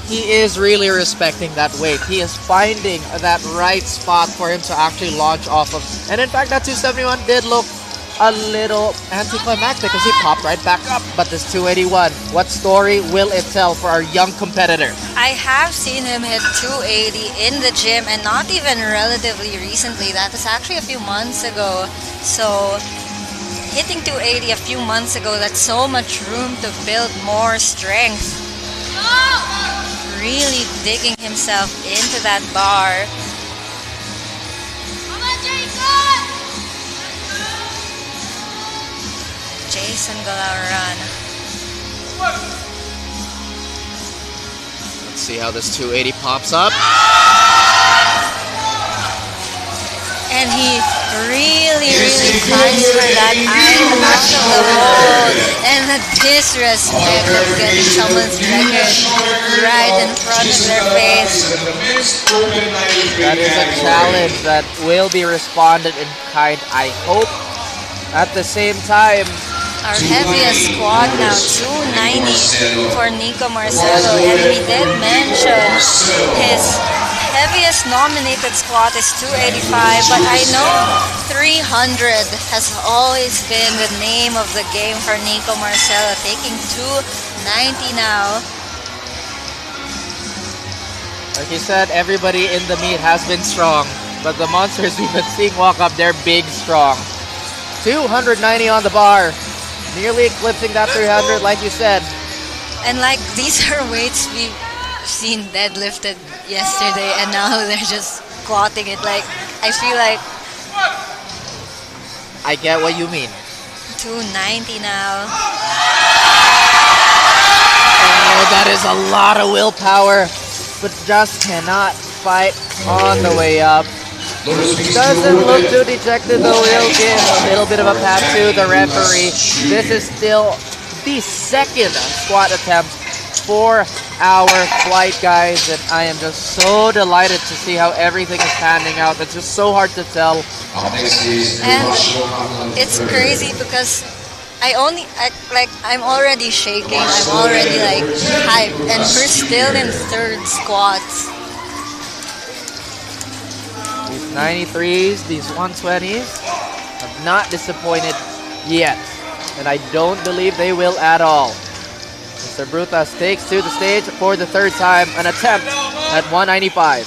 he is really respecting that weight. He is finding that right spot for him to actually launch off of. And in fact, that 271 did look a little anticlimactic because he popped right back up. But this 281, what story will it tell for our young competitor? I have seen him hit 280 in the gym, and not even relatively recently. That was actually a few months ago. So hitting 280 a few months ago, that's so much room to build more strength. Really digging himself into that bar. Jason Galauran. Let's see how this 280 pops up. And he really fights for that eye out of the hole. And the disrespect of getting someone's record right in front of their face. That is a challenge that will be responded in kind, I hope. At the same time, our heaviest squat now, 290 for Nico Marcelo. And we did mention his heaviest nominated squat is 285, but I know 300 has always been the name of the game for Nico Marcelo, taking 290 now. Like you said, everybody in the meet has been strong, but the monsters we've been seeing walk up, they're big strong. 290 on the bar. Nearly eclipsing that 300, like you said. And like, these are weights we've seen deadlifted yesterday, and now they're just squatting it. Like, I feel like... I get what you mean. 290 now. that is a lot of willpower, but just cannot fight on the way up. Doesn't look too dejected though. He'll give a little bit of a pat to the referee. This is still the second squat attempt for our flight guys, and I am just so delighted to see how everything is panning out. It's just so hard to tell. And it's crazy because I'm already shaking. I'm already like hyped, and we're still in third squats. These 93s, these 120s have not disappointed yet, and I don't believe they will at all. Mr. Brutas takes to the stage for the third time, an attempt at 195.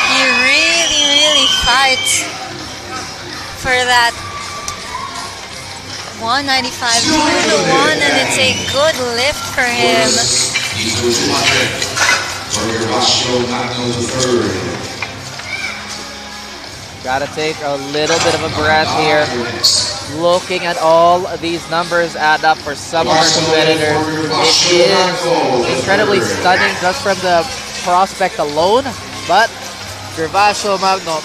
He really fights for that 195 to the 1, and it's a good lift for him. Gotta take a little bit of a breath here. Looking at all these numbers add up for some of our competitors. It is incredibly stunning just from the prospect alone, but Gervasio Magno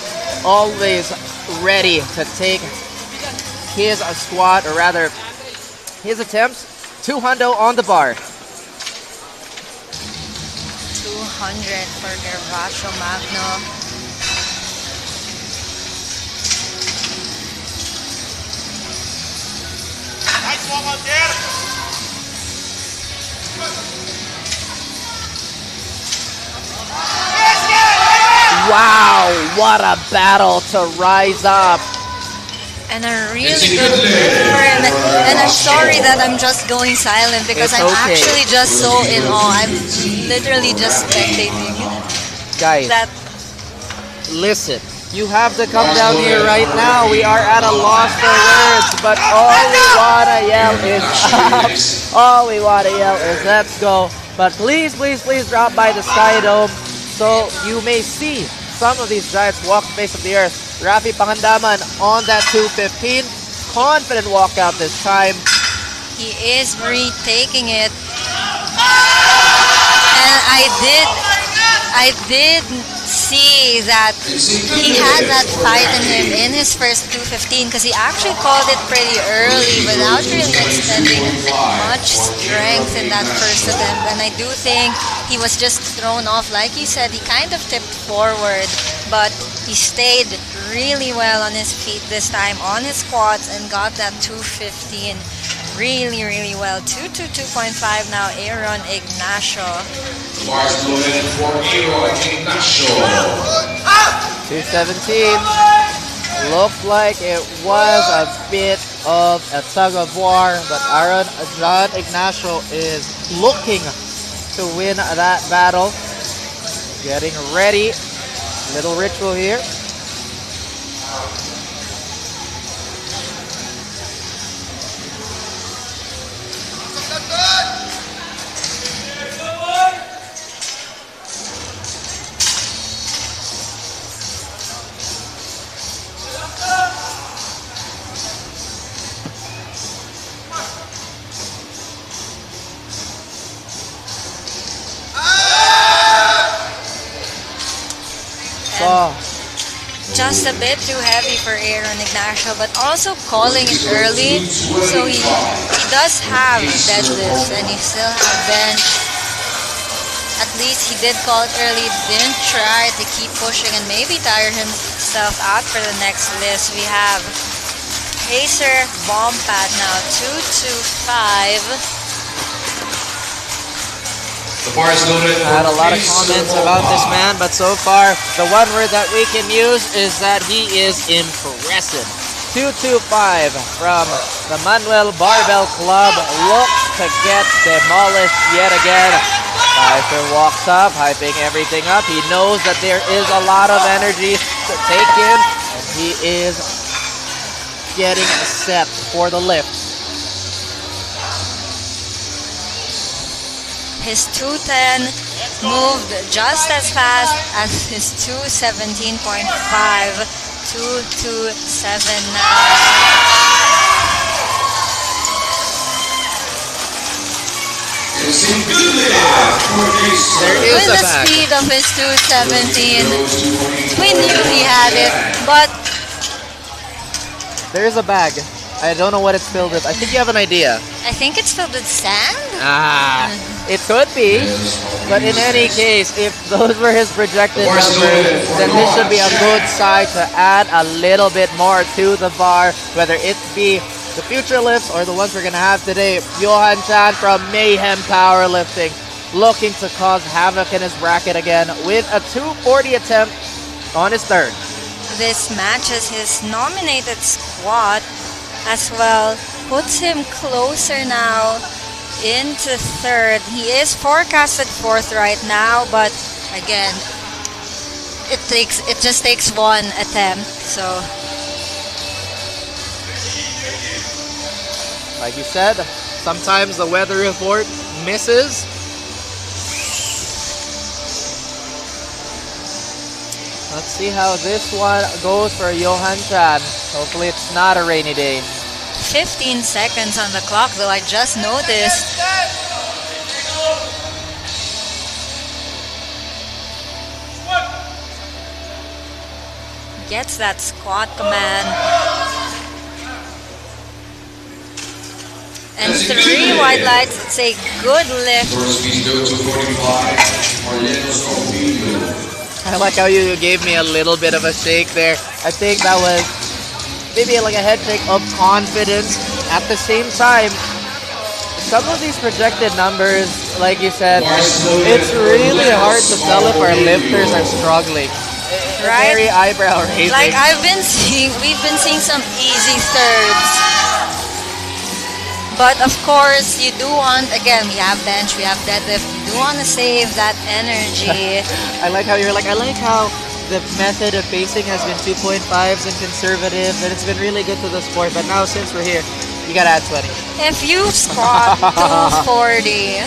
always ready to take his squat, or rather his attempts, 200 on the bar. 200 for Gervasio Magno. Nice one out there. Wow, what a battle to rise up. And a really good lift for him. And I'm sorry that I'm just going silent because I'm actually just so in awe. I'm literally just spectating. Guys, listen, you have to come down here right now. We are at a loss for words, but all we want to yell is up. All we want to yell is let's go. But please drop by the Sky Dome so you may see some of these giants walk the face of the earth. Rafi Pangandaman on that 215. Confident walkout this time. He is retaking it. And I did see that he had that fight in him in his first 215 because he actually called it pretty early without really extending much strength in that first attempt. And I do think he was just thrown off. Like you said, he kind of tipped forward, but he stayed really well on his feet this time on his squats and got that 215 really well. 222.5 now, Aaron Ignacio. The bar is loaded for Aaron Ignacio. 217. Looked like it was a bit of a tug of war, but Aaron Ignacio is looking to win that battle. Getting ready. Little ritual here. Just a bit too heavy for Aaron Ignacio, but also calling it early. So he does have deadlifts and he still has bench. At least he did call it early, didn't try to keep pushing and maybe tire himself out for the next list. We have Pacer Bompat now, 225. I had a lot of comments about this man, but so far, the one word that we can use is that he is impressive. 225 from the Manuel Barbell Club looks to get demolished yet again. Kaiser walks up, hyping everything up. He knows that there is a lot of energy to take in, and he is getting set for the lift. His 210 moved just as fast as his 217.5, 2279. With the speed of his 217, we knew he had it, but there is a bag. I don't know what it's filled with. I think you have an idea. I think it's filled with sand. It could be, but in any case, if those were his projected numbers, then this should be a good sign to add a little bit more to the bar, whether it be the future lifts or the ones we're going to have today. Johan Chan from Mayhem Powerlifting looking to cause havoc in his bracket again with a 240 attempt on his third. This matches his nominated squat as well, puts him closer now into third. He is forecasted fourth right now, but again, it just takes one attempt, so like you said, sometimes the weather report misses. Let's see how this one goes for Johan Chan. Hopefully it's not a rainy day. 15 seconds on the clock, though, I just noticed. Gets that squat command. And 3 white lights. It's a good lift. I like how you gave me a little bit of a shake there. I think that was maybe like a head shake of confidence. At the same time, some of these projected numbers, like you said, it's really hard to tell if our lifters are struggling. Right? Very eyebrow raising. Like we've been seeing some easy thirds. But of course, you do want, again, we have bench, we have deadlift, you do want to save that energy. I like how you're like, I like how the method of pacing has been 2.5s and conservative, and it's been really good to the sport. But now, since we're here, you gotta add 20. If you squat 240,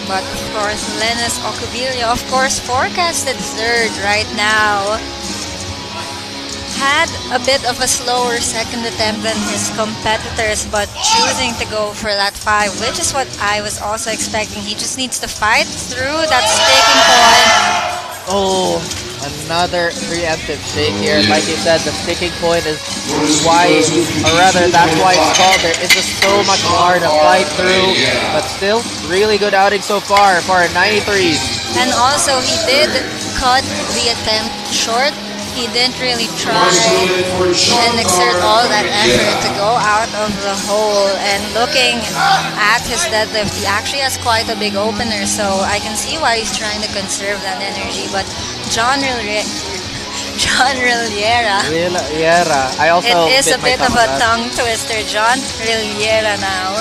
but of course, Linus Ocubilio, of course, forecasted third right now. Had a bit of a slower second attempt than his competitors, but choosing to go for that 5, which is what I was also expecting. He just needs to fight through that sticking point. Oh, another preemptive shake here. Like you said, the sticking point is why, or rather, that's why it's called. There is just so much more to fight through, but still, really good outing so far for a 93. And also, he did cut the attempt short. He didn't really try and exert all that effort to go out of the hole. And looking at his deadlift, he actually has quite a big opener, so I can see why he's trying to conserve that energy. But John Rilliera, I also it is a bit of a tongue twister. John Rilliera now.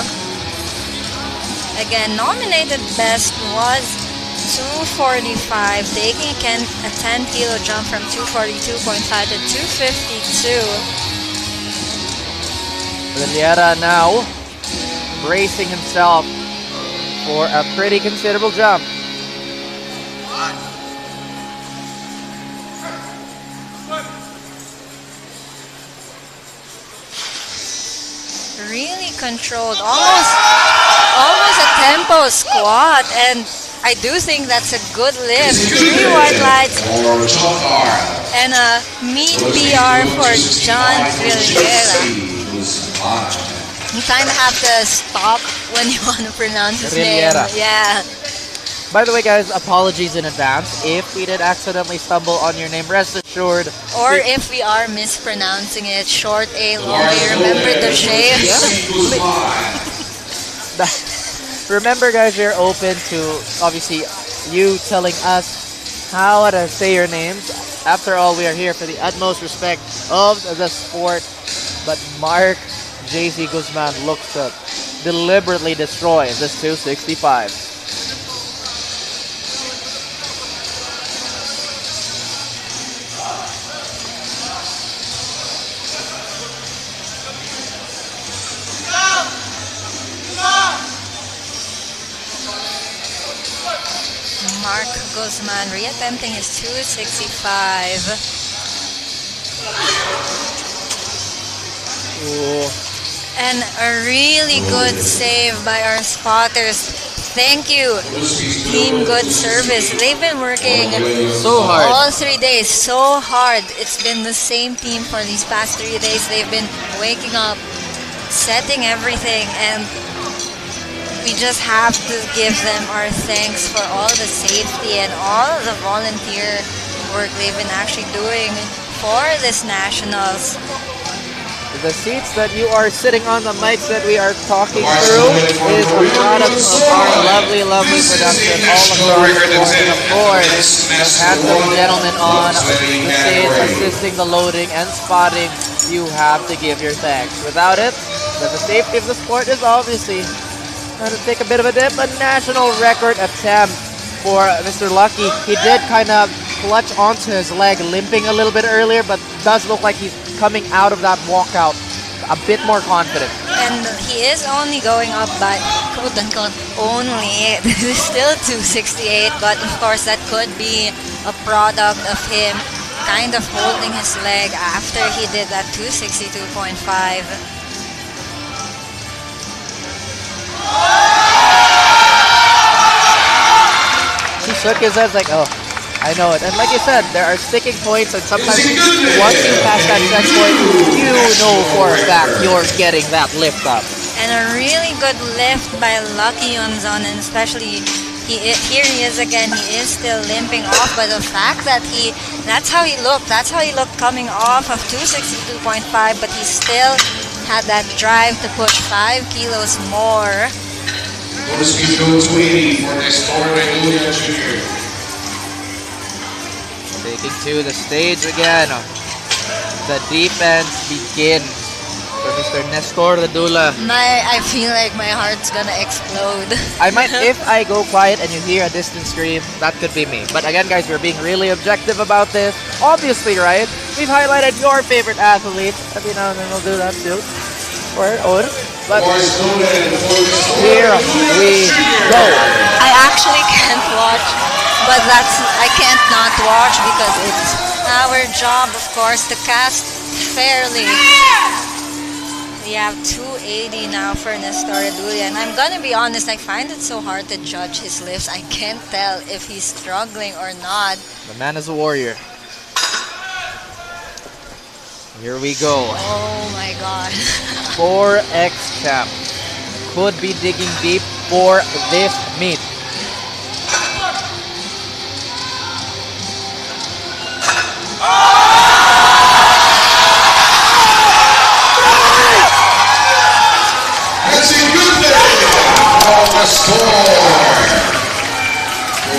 Again, nominated best was 245, taking again a 10 kilo jump from 242.5 to 252. Rilliera now bracing himself for a pretty considerable jump. Really controlled, almost a tempo squat, and I do think that's a good lift. 3 white lights and a meat PR for John Rilliera. You kind of have to stop when you want to pronounce his name. Yeah. By the way, guys, apologies in advance if we did accidentally stumble on your name. Rest assured. Or if we are mispronouncing it, short A, long A. Remember the shave? Remember, guys, you're open to, obviously, you telling us how to say your names. After all, we are here for the utmost respect of the sport. But Mark JC Guzman looks to deliberately destroy this 265. Mark Guzman reattempting his 265. Ooh. And a really good save by our spotters. Thank you, Team Good Service. They've been working so hard all 3 days, so hard. It's been the same team for these past 3 days. They've been waking up, setting everything, and we just have to give them our thanks for all the safety and all the volunteer work they've been actually doing for this Nationals. The seats that you are sitting on, the mics that we are talking through, is a product of our lovely, lovely production all across the board. And of course, those handsome gentlemen on the stage assisting the loading and spotting, you have to give your thanks. Without it, then the safety of the sport is obviously going to take a bit of a dip. A national record attempt for Mr. Lucky. He did kind of clutch onto his leg, limping a little bit earlier, but does look like he's coming out of that walkout a bit more confident. And he is only going up by, quote-unquote, only. This is still 268, but of course that could be a product of him kind of holding his leg after he did that 262.5. He shook his head like, oh, I know it. And like you said, there are sticking points, and sometimes once you pass that checkpoint, you know for a fact you're getting that lift up. And a really good lift by Lucky Yonzon, and especially here he is again. He is still limping off, but the fact that that's how he looked coming off of 262.5, but he still had that drive to push 5 kilos more. Taking to the stage again. The defense begins for Mr. Nestor Radula. I feel like my heart's gonna explode. I might, if I go quiet and you hear a distant scream, that could be me. But again, guys, we're being really objective about this. Obviously, right? We've highlighted your favorite athlete. Every now and then we'll do that too. Or. But here we go. I actually can't watch, but I can't not watch because it's our job, of course, to cast fairly. We have 280 now for Nestor Radula, and I'm gonna be honest, I find it so hard to judge his lifts. I can't tell if he's struggling or not. The man is a warrior. Here we go. Oh my god. 4X champ could be digging deep for this meet. That's a good day on the score.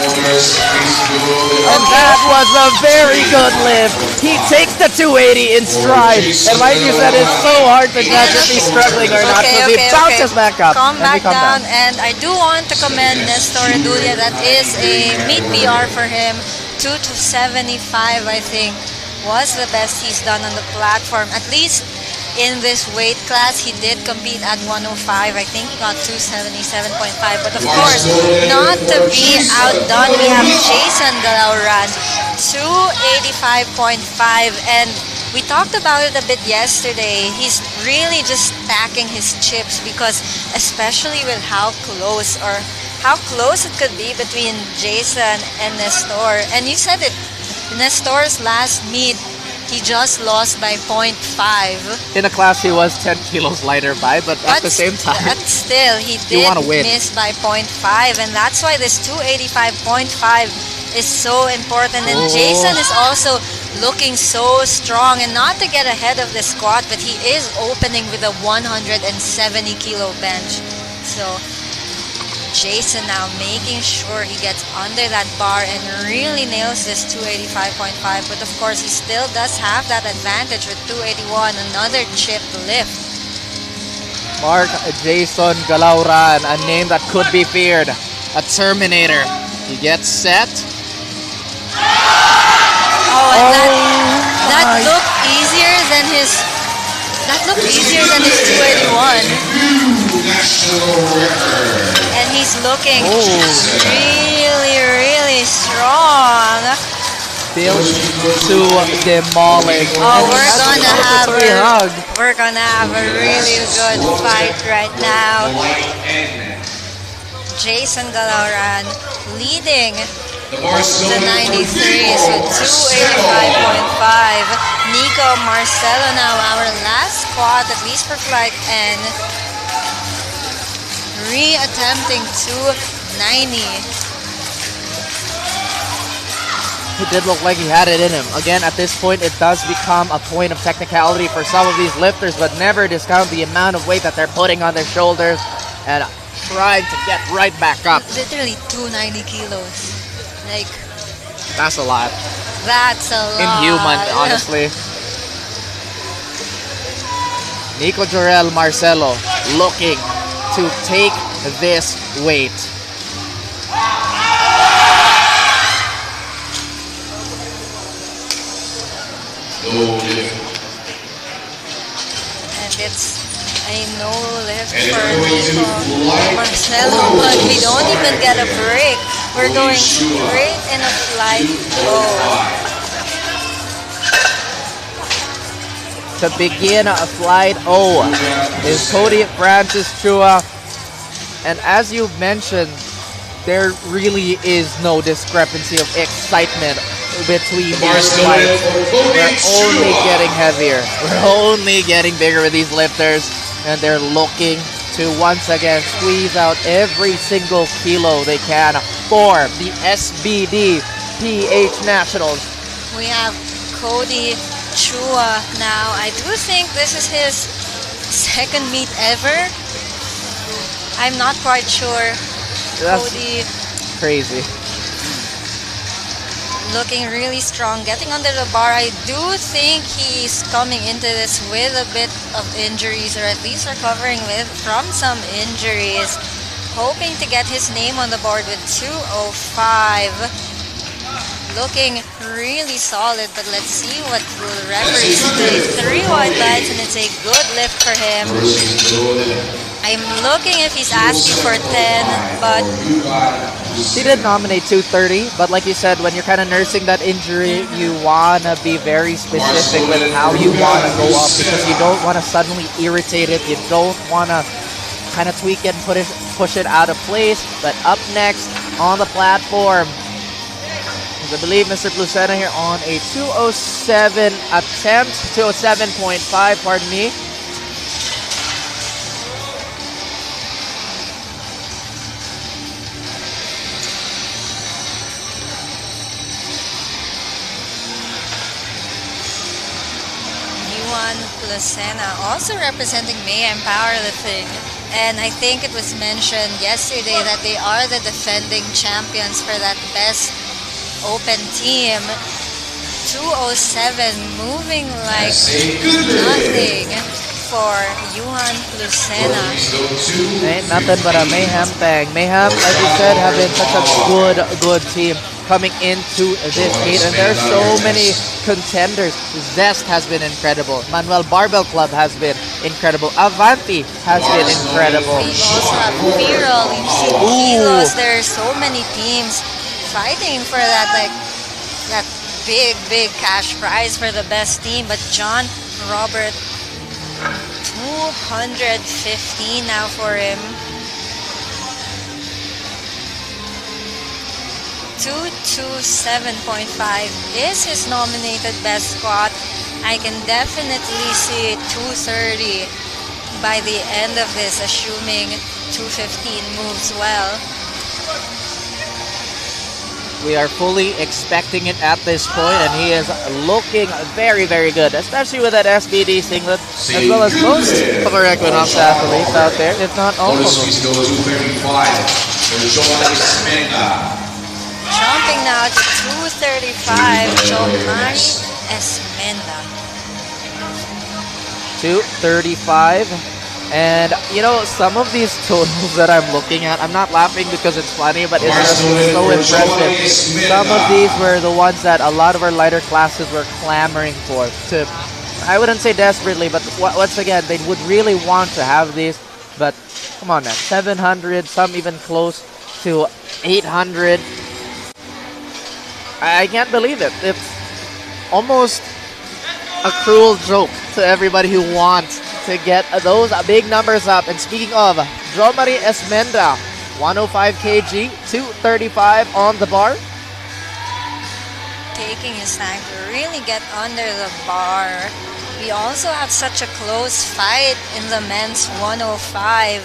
And that was a very good lift. He takes the 280 in stride. And like you said, it's so hard to judge if he's struggling or not. So he bounces back up. Calm back down. And I do want to commend Nestor Radula. That is a meet PR for him. 2 to 75, I think, was the best he's done on the platform. At least in this weight class, he did compete at 105. I think he got 277.5. But of course, not to be outdone, we have Jason Galauran, 285.5. And we talked about it a bit yesterday. He's really just stacking his chips because especially with how close it could be between Jason and Nestor. And you said it, Nestor's last meet, he just lost by 0.5. In a class he was 10 kilos lighter by, but at the same time, but still, he did miss by 0.5, and that's why this 285.5 is so important. And Jason is also looking so strong, and not to get ahead of the squat, but he is opening with a 170 kilo bench. So Jason now making sure he gets under that bar and really nails this 285.5. But of course, he still does have that advantage with 281, another chip lift. Mark Jason Galauran, a name that could be feared. A Terminator. He gets set. Oh, and that looked easier than his 281. And he's looking really, really built to demolish. Oh, We're gonna have a really good fight right now. Jason Galaran leading the 93s with 285.5. Nico Marcelo now our last squat, at least for flight N. Re-attempting 290. He did look like he had it in him. Again, at this point, it does become a point of technicality for some of these lifters, but never discount the amount of weight that they're putting on their shoulders and trying to get right back up. Literally 290 kilos. Like, that's a lot. That's a lot. Inhuman, honestly. Nico Jorel Marcelo looking to take this weight. And it's a no lift for Nico Marcelo, but we don't even get a break. We're going straight in a flight low. To begin a flight O is Cody Francis Chua. And as you mentioned, there really is no discrepancy of excitement between these flights. We're only getting heavier. We're only getting bigger with these lifters. And they're looking to once again squeeze out every single kilo they can for the SBD PH Nationals. We have Cody Chua now. I do think this is his second meet ever. I'm not quite sure. That's Cody crazy. Looking really strong, getting under the bar. I do think he's coming into this with a bit of injuries, or at least recovering from some injuries. Hoping to get his name on the board with 205. Looking really solid, but let's see what will the referee say. 3 white lights, and it's a good lift for him. I'm looking if he's asking for 10, but he did nominate 230, but like you said, when you're kind of nursing that injury, you want to be very specific with how you want to go up, because you don't want to suddenly irritate it. You don't want to kind of tweak it and push it out of place. But up next on the platform, I believe Mr. Lucena here on a 207 attempt, 207.5, pardon me. Lucena, also representing Mayhem Powerlifting, and I think it was mentioned yesterday that they are the defending champions for that best open team. 207, moving like nothing for Johan Lucena. Ain't nothing but a Mayhem thing. Mayhem, like you said, have been such a good team coming into this gate, and there are so many contenders. Zest has been incredible. Manuel Barbell Club has been incredible. Avanti has been incredible. We also have Viral, we've seen Kilos. There are so many teams fighting for that, like, that big cash prize for the best team. But John Robert, 215 now for him. 227.5 is his nominated best squat. I can definitely see 230 by the end of this, assuming 215 moves well. We are fully expecting it at this point, and he is looking very good, especially with that SBD singlet, as well as most of our Equinox athletes out there, if not all of them. Jumping now to 235, Jomari Esmenda. 235. And, you know, some of these totals that I'm looking at, I'm not laughing because it's funny, but it's just so impressive. Some of these were the ones that a lot of our lighter classes were clamoring for. I wouldn't say desperately, but once again, they would really want to have these. But, come on, man. 700, some even close to 800. I can't believe it. It's almost a cruel joke to everybody who wants to get those big numbers up. And speaking of, Jomari Esmenda, 105 kg, 235 on the bar. Taking his time to really get under the bar. We also have such a close fight in the men's 105.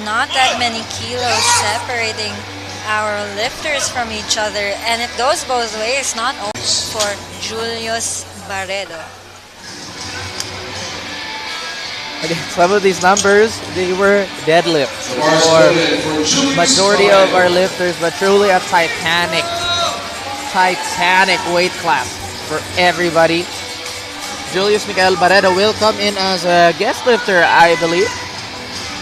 Not that many kilos separating our lifters from each other, and it goes both ways, not only for Julius Barredo. Again, some of these numbers, they were deadlifts for majority of our lifters, but truly a titanic weight class for everybody. Julius Miguel Barredo will come in as a guest lifter, I believe.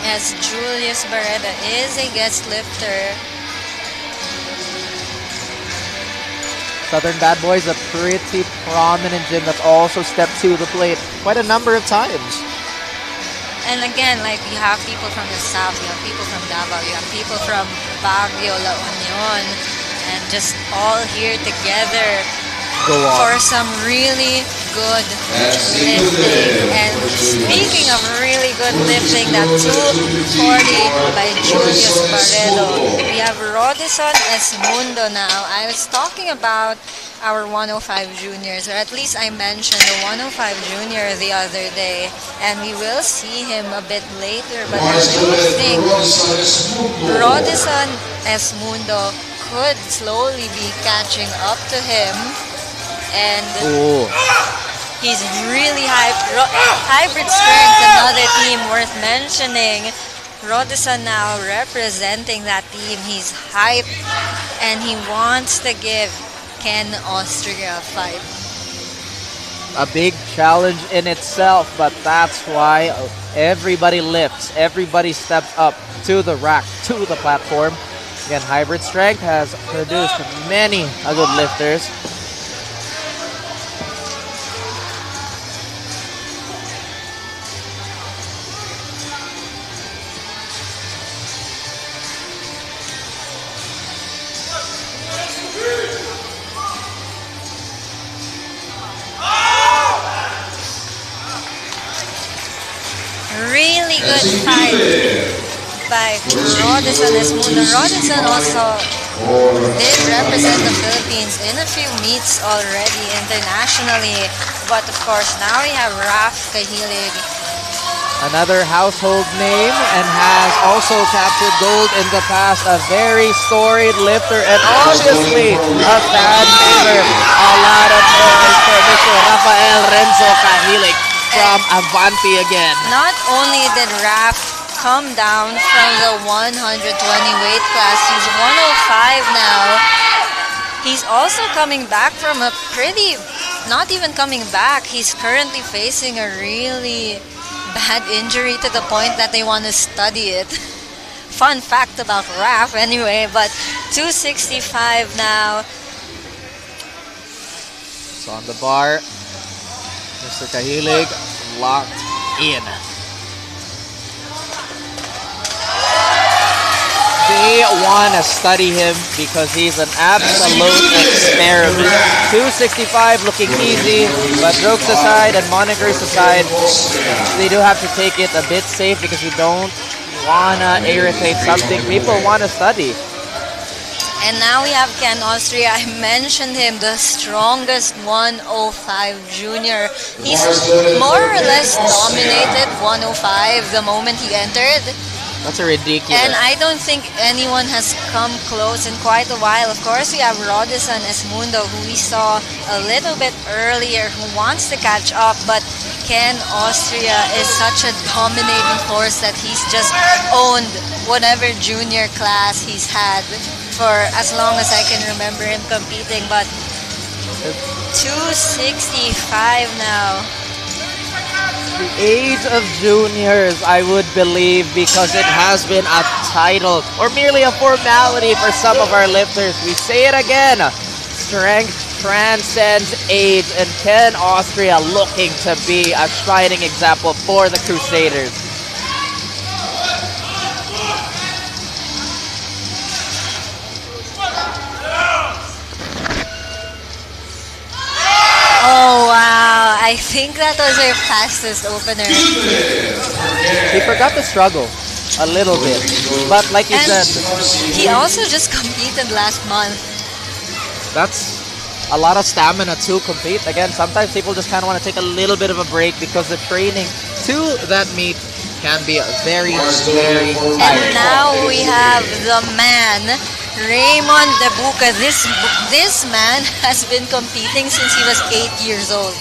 Yes, Julius Barredo is a guest lifter. Southern Bad Boys, a pretty prominent gym that's also stepped to the plate quite a number of times. And again, like, you have people from the south, you have people from Davao, you have people from Baguio, La Union, and just all here together for some really good lifting. And speaking of really good lifting, that 240 by Julius Barredo, we have Radisson Esmundo now. I was talking about our 105 juniors, or at least I mentioned the 105 junior the other day, and we will see him a bit later, but I do think Radisson Esmundo could slowly be catching up to him, and he's really hybrid strength, another team worth mentioning. Radisson now representing that team. He's hyped and he wants to give Ken Austria a fight. A big challenge in itself, but that's why everybody lifts, everybody steps up to the rack, to the platform. Again, hybrid strength has produced many good lifters. Really good fight by Radisson Esmundo. Radisson also did represent the Philippines in a few meets already internationally. But of course, now we have Raff Kahilig. Another household name and has also captured gold in the past. A very storied lifter and obviously a fan favorite. A lot of praise for Mr. Rafael Renzo Kahilig from Avanti again. Not only did Raff come down from the 120 weight class, he's 105 now. He's also coming back from a pretty, not even coming back, he's currently facing a really bad injury to the point that they want to study it. Fun fact about Raff anyway, but 265 now. It's on the bar. Mr. Kahilig locked in. They want to study him because he's an absolute experiment. 265 looking easy, but jokes aside and monikers aside, they do have to take it a bit safe because you don't want to irritate something people want to study. And now we have Ken Austria. I mentioned him, the strongest 105 junior. He's more or less dominated 105 the moment he entered. That's a ridiculous. And I don't think anyone has come close in quite a while. Of course, we have Radisson Esmundo, who we saw a little bit earlier, who wants to catch up. But Ken Austria is such a dominating force that he's just owned whatever junior class he's had for as long as I can remember him competing. But 265 now. The age of juniors, I would believe, because it has been a title or merely a formality for some of our lifters. We say it again, strength transcends age, and Ken Austria looking to be a shining example for the Crusaders. I think that was our fastest opener. He forgot to struggle a little bit. But like you And said, he also just competed last month. that's a lot of stamina to compete. Again, sometimes people just kind of want to take a little bit of a break because the training to that meet can be very, very And tiring. now we have the man, Raymond De Buca. This man has been competing since he was 8 years old.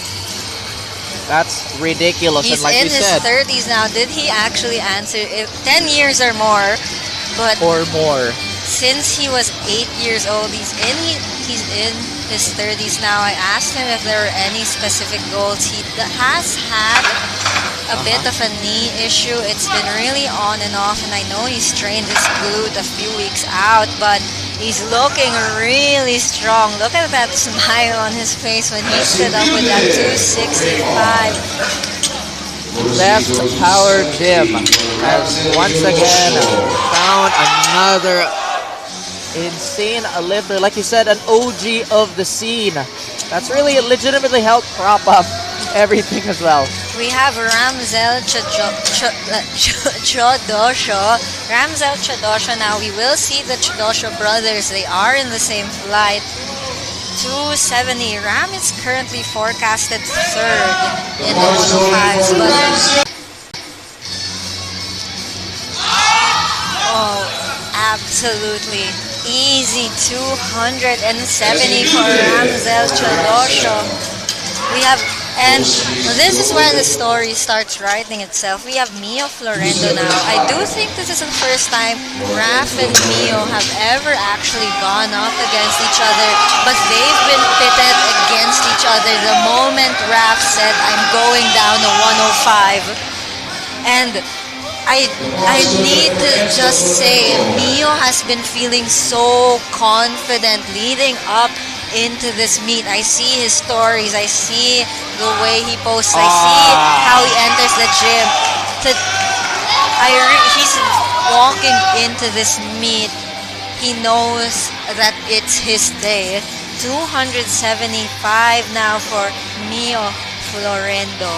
That's ridiculous. He's and like in you his said, 30s now. Did he actually answer if 10 years or more? But or more. since he was 8 years old, he's in his 30s now. I asked him if there were any specific goals. He has had a bit of a knee issue. It's been really on and off, and I know he strained his glute a few weeks out, but he's looking really strong. Look at that smile on his face when he stood up with that 265. Best Power Gym has once again found another insane lifter. Like you said, an OG of the scene. That's really legitimately helped prop up everything as well. We have Ramzel Chodosho. Ramzel Chodosho now. We will see the Chodosho brothers. They are in the same flight. 270. Ram is currently forecasted third in the 105s, but oh, absolutely easy 270 for Ramzel Chodosho. We have, and this is where the story starts writing itself. We have Mio Florendo now. I do think this is the first time Raf and Mio have ever actually gone up against each other, but they've been pitted against each other the moment Raf said, "I'm going down to 105." And I need to just say, Mio has been feeling so confident leading up into this meet. I see his stories, I see the way he posts, I see how he enters the gym. He's walking into this meet, he knows that it's his day. 275 now for Mio Florendo.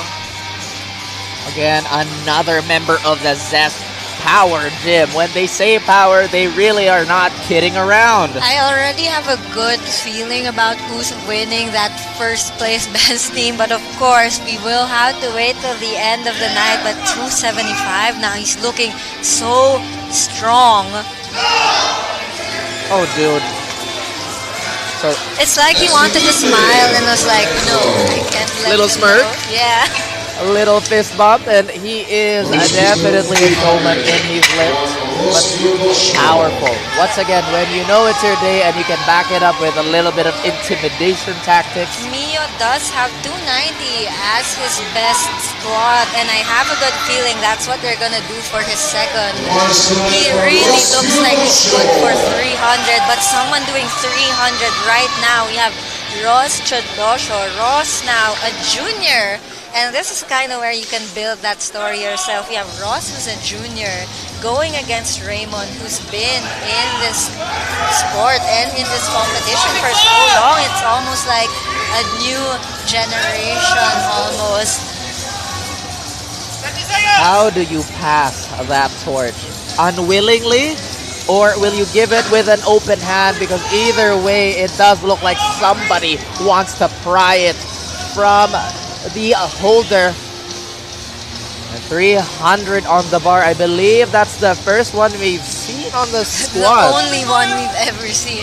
Again, another member of the Zest Power Gym. When they say power, they really are not kidding around. I already have a good feeling about who's winning that first place best team, but of course we will have to wait till the end of the night. But 275 now, he's looking so strong. Oh, dude. So it's like he wanted to smile and was like, no, I can't let little him smirk. know. Yeah. A little fist bump, and he is definitely a showman in his lift, but powerful. Once again, when you know it's your day and you can back it up with a little bit of intimidation tactics. Mio does have 290 as his best squat, and I have a good feeling that's what they're gonna do for his second. He really looks like he's good for 300, but someone doing 300 right now, we have Ross Chodosho. Ross now a junior. And this is kind of where you can build that story yourself. You have Ross, who's a junior, going against Raymond, who's been in this sport and in this competition for so long. It's almost like a new generation almost. How do you pass that torch? Unwillingly? Or will you give it with an open hand? Because either way, it does look like somebody wants to pry it from the holder. And 300 on the bar. I believe that's the first one we've seen on the squad. The only one we've ever seen.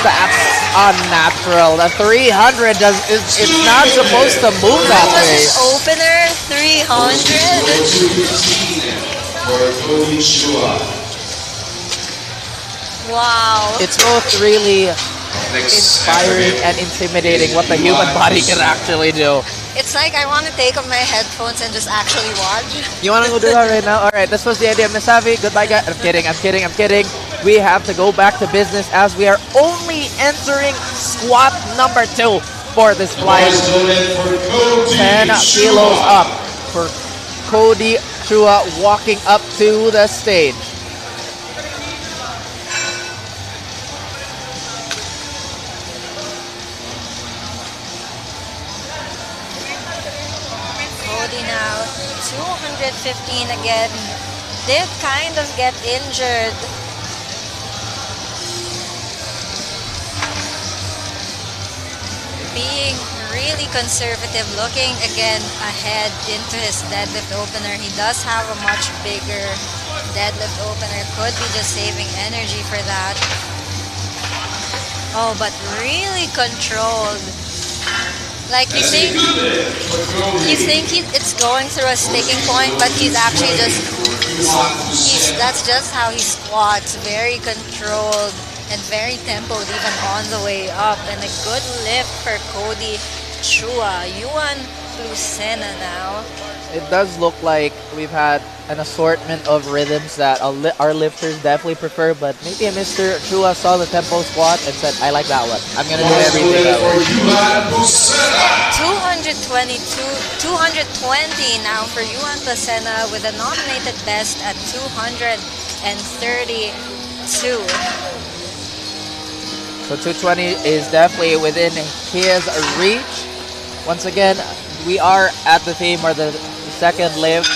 That's unnatural. The 300 it's not supposed to move that was way. his opener, 300. Wow. It's both really inspiring and intimidating what the human body can actually do. It's like I want to take off my headphones and just actually watch. You want to go do that right now? Alright, this was the idea, Miss Savi. Goodbye, guys. I'm kidding. We have to go back to business as we are only entering squat number 2 for this flight. 10 kilos up for Cody Chua walking up to the stage. Cody now, 215 again. Did kind of get injured. Being really conservative, looking again ahead into his deadlift opener. He does have a much bigger deadlift opener. Could be just saving energy for that. Oh, but really controlled. Like you think it's going through a sticking point, but he's actually that's just how he squats. Very controlled and very tempoed even on the way up. And a good lift for Cody Chua. Yuan Lucena now. It does look like we've had an assortment of rhythms that our lifters definitely prefer, but maybe Mr. Chua saw the tempo squat and said, I like that one. I'm going to do everything that way. 220 now for Yuan Lucena with a nominated best at 232. So 220 is definitely within his reach. Once again, we are at the theme or the second lift.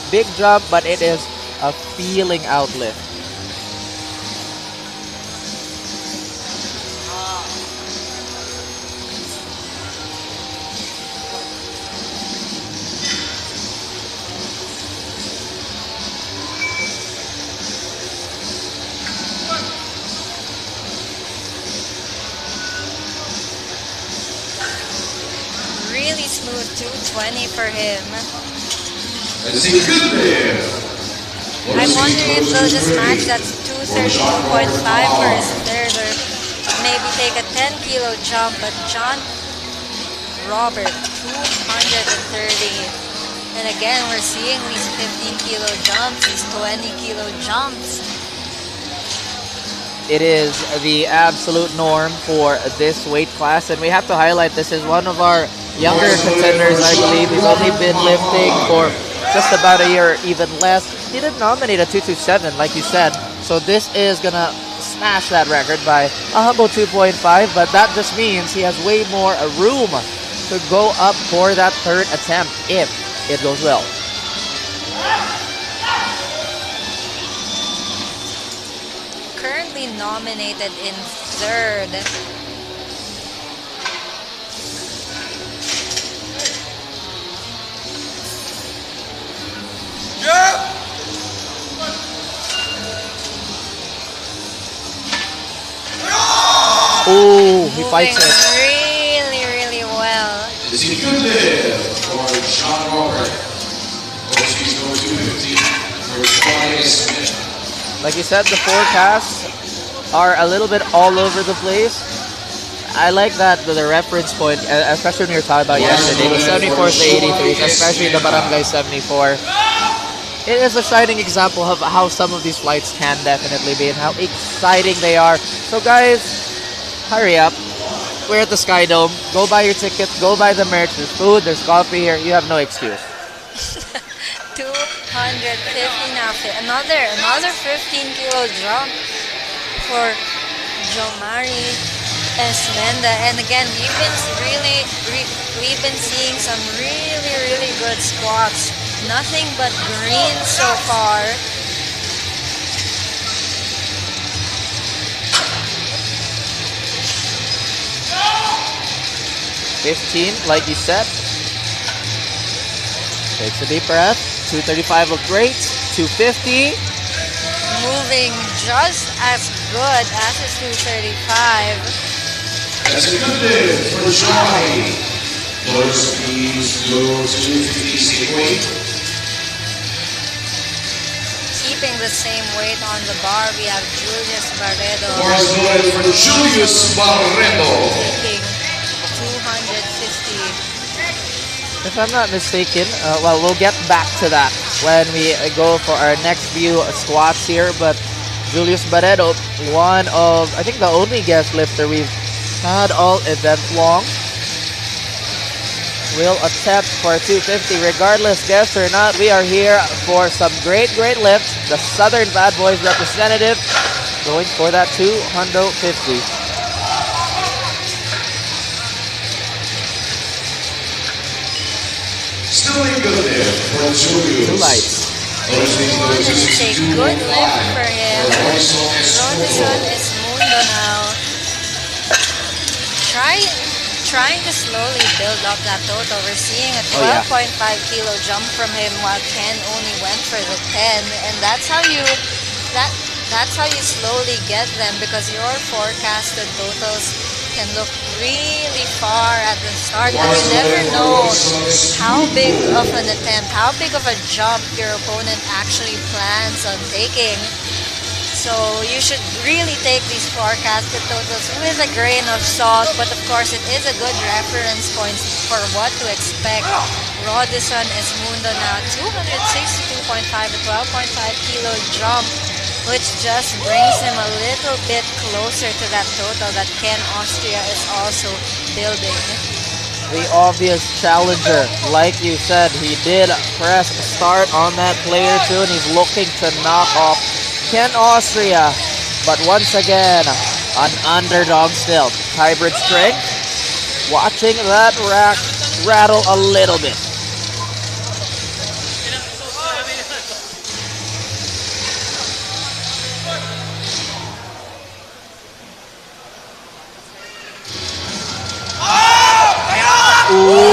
Big jump, but it is a feeling out lift. Really smooth 220 for him. I'm wondering if they'll just match that 232.5 for his third, or maybe take a 10 kilo jump. But John Robert, 230. And again, we're seeing these 15 kilo jumps, these 20 kilo jumps. It is the absolute norm for this weight class, and we have to highlight this is one of our younger contenders, I believe. He's only been lifting for just about a year, even less. He did nominate a 227, like you said, so this is gonna smash that record by a humble 2.5, but that just means he has way more room to go up for that third attempt if it goes well. Currently nominated in third. Oh, he fights it. Really, really well. It's a good lift for John Robert. Overseas go 250 for Troy Smith. Like you said, the forecasts are a little bit all over the place. I like that the reference point, especially when we were talking about yesterday, the 74s, the 83s, especially the Barangay 74. It is a shining example of how some of these flights can definitely be and how exciting they are. So guys, hurry up. We're at the Sky Dome. Go buy your ticket. Go buy the merch. There's food. There's coffee here. You have no excuse. 250 now. Another 15 kilo jump for Jomari Esmenda. And again, we've been seeing some really good squats. Nothing but green so far. Like you said. Takes a deep breath. 235 look great. 250. Moving just as good as his 235. That's a good lift for Johnny. Lower speeds, low to 250 weight. Keeping the same weight on the bar, we have Julius Barredo. Force loaded for Julius Barredo. Taking 250. If I'm not mistaken, well, we'll get back to that when we go for our next few squats here. But Julius Barredo, one of, I think, the only guest lifter we've had all event long. will attempt for 250. Regardless, guest or not, we are here for some great lifts. The Southern Bad Boys representative going for that 250. Still a good lift for Julius. 2 lights. It's a good lift for him. Radisson is Mundo now. Trying to slowly build up that total. We're seeing a 12.5 kilo jump from him while Ken only went for the 10. And that's how you slowly get them, because your forecasted totals can look really far at the start, but you never know how big of an attempt, how big of a jump your opponent actually plans on taking. So you should really take these forecasted totals with a grain of salt, but of course it is a good reference point for what to expect. Radisson is Mundo now, 262.5, a 12.5 kilo jump, which just brings him a little bit closer to that total that Ken Austria is also building. The obvious challenger, like you said, he did press start on that player too, and he's looking to knock off Ken Austria. But once again, an underdog still. Hybrid strength, watching that rack rattle a little bit. Ooh.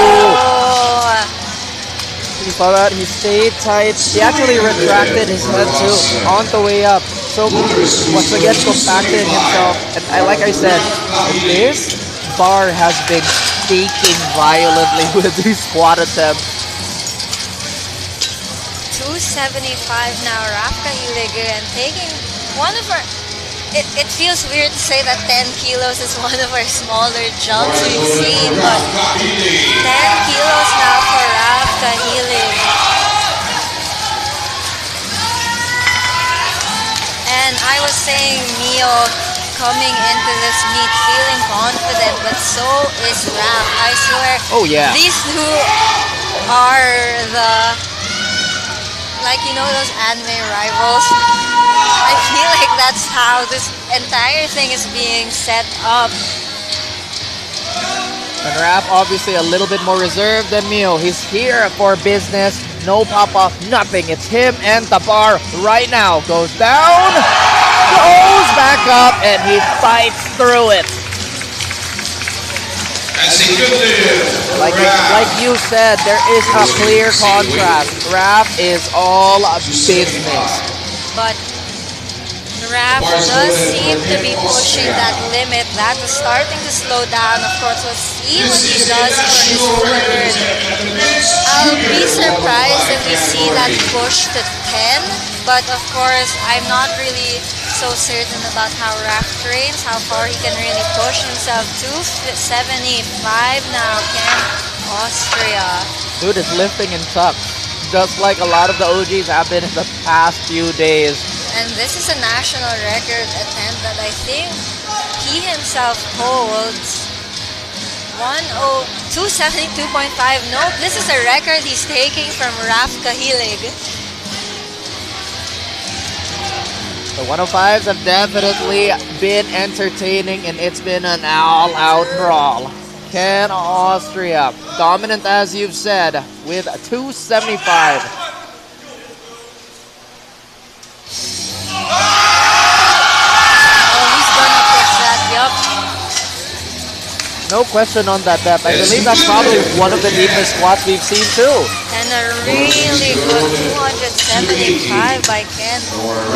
You saw that? He stayed tight. He actually retracted his head too on the way up. So once again compacted himself. And like I said, this bar has been shaking violently with these squat attempts. 275 now, Raffle and taking one of our... It feels weird to say that 10 kilos is one of our smaller jumps we've seen, but 10 kilos now for Raf Kahilig. And I was saying Mio coming into this meet feeling confident, but so is Raf. I swear, these two are the, like, you know, those anime rivals. I feel like that's how this entire thing is being set up. And Raf obviously a little bit more reserved than Mio. He's here for business. No pop-up, nothing. It's him and the bar right now. Goes down, goes back up, and he fights through it. Like you said, there is a clear contrast. Raf is all business. But Raf does seem to be pushing that limit. That is starting to slow down. Of course, we'll see what he does for his third. I'll be surprised if we see that push to 10. But of course, I'm not really so certain about how Raf trains, how far he can really push himself. 275 now, Ken Austria. Dude is lifting in tuck, just like a lot of the OGs have been in the past few days. And this is a national record attempt that I think he himself holds. 272.5. Nope, this is a record he's taking from Raf Kahilig. The 105s have definitely been entertaining, and it's been an all-out brawl. Ken Austria, dominant as you've said, with 275. No question on that depth. I believe that's probably one of the deepest squats we've seen too. And a really good 275 by Ken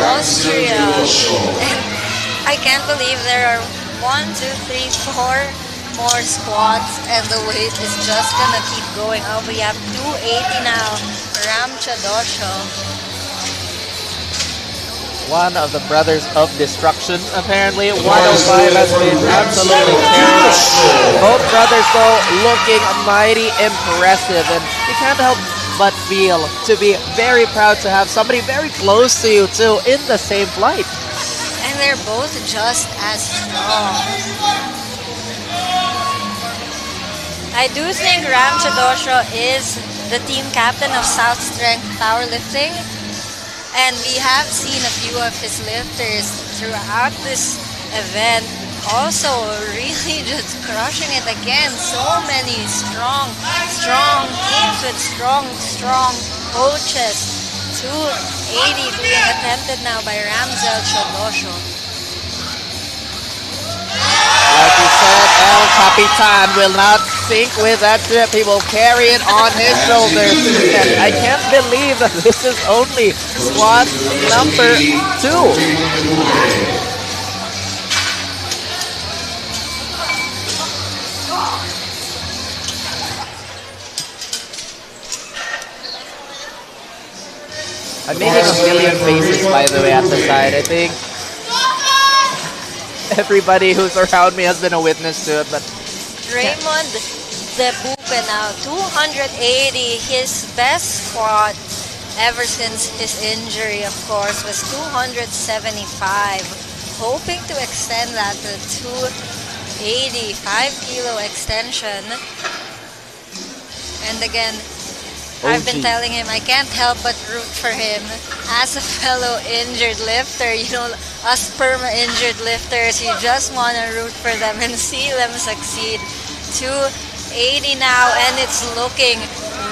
Austria. And I can't believe there are 1, 2, 3, 4 more squats, and the weight is just gonna keep going up. We have 280 now. Ramcha Dosho. One of the brothers of destruction, apparently. 105 has been absolutely terrible. Both brothers, though, looking mighty impressive. And you can't help but feel to be very proud to have somebody very close to you, too, in the same flight. And they're both just as strong. I do think Ram Chadosho is the team captain of South Strength Powerlifting, and we have seen a few of his lifters throughout this event also really just crushing it again. So many strong teams with strong coaches. 280 being attempted now by Ramzel Chadosho. Like you said, El Capitan will not sink with that ship. He will carry it on his shoulders. And I can't believe that this is only squat number 2. I'm making a million faces, by the way, at the side. I think everybody who's around me has been a witness to it, but Raymond Zebupe now, 280. His best squat ever since his injury, of course, was 275. Hoping to extend that to 280, 5 kilo extension. And again, I've been telling him I can't help but root for him. As a fellow injured lifter, you know, us perma-injured lifters, you just want to root for them and see them succeed. 280 now, and it's looking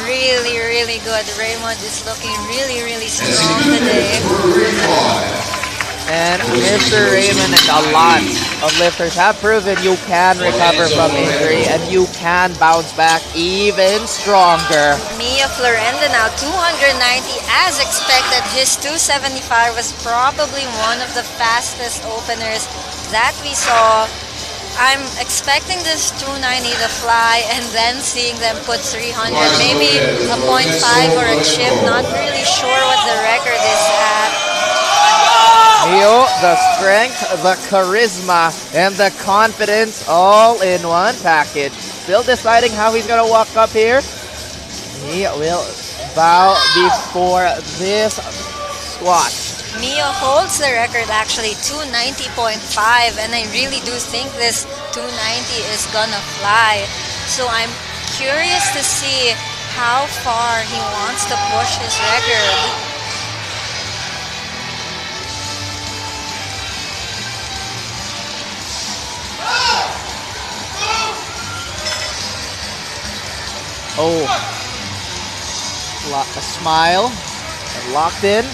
really good. Raymond is looking really strong today. And Mr. Raymond and a lot of lifters have proven you can recover from injury and you can bounce back even stronger. Mia Florenda now 290 as expected. His 275 was probably one of the fastest openers that we saw. I'm expecting this 290 to fly and then seeing them put 300, maybe a 0.5 or a chip. Not really sure what the record is at. Mio, the strength, the charisma, and the confidence all in one package. Still deciding how he's going to walk up here. He will bow before this squat. Mio holds the record actually, 290.5, and I really do think this 290 is gonna fly. So I'm curious to see how far he wants to push his record. Oh, a smile, locked in.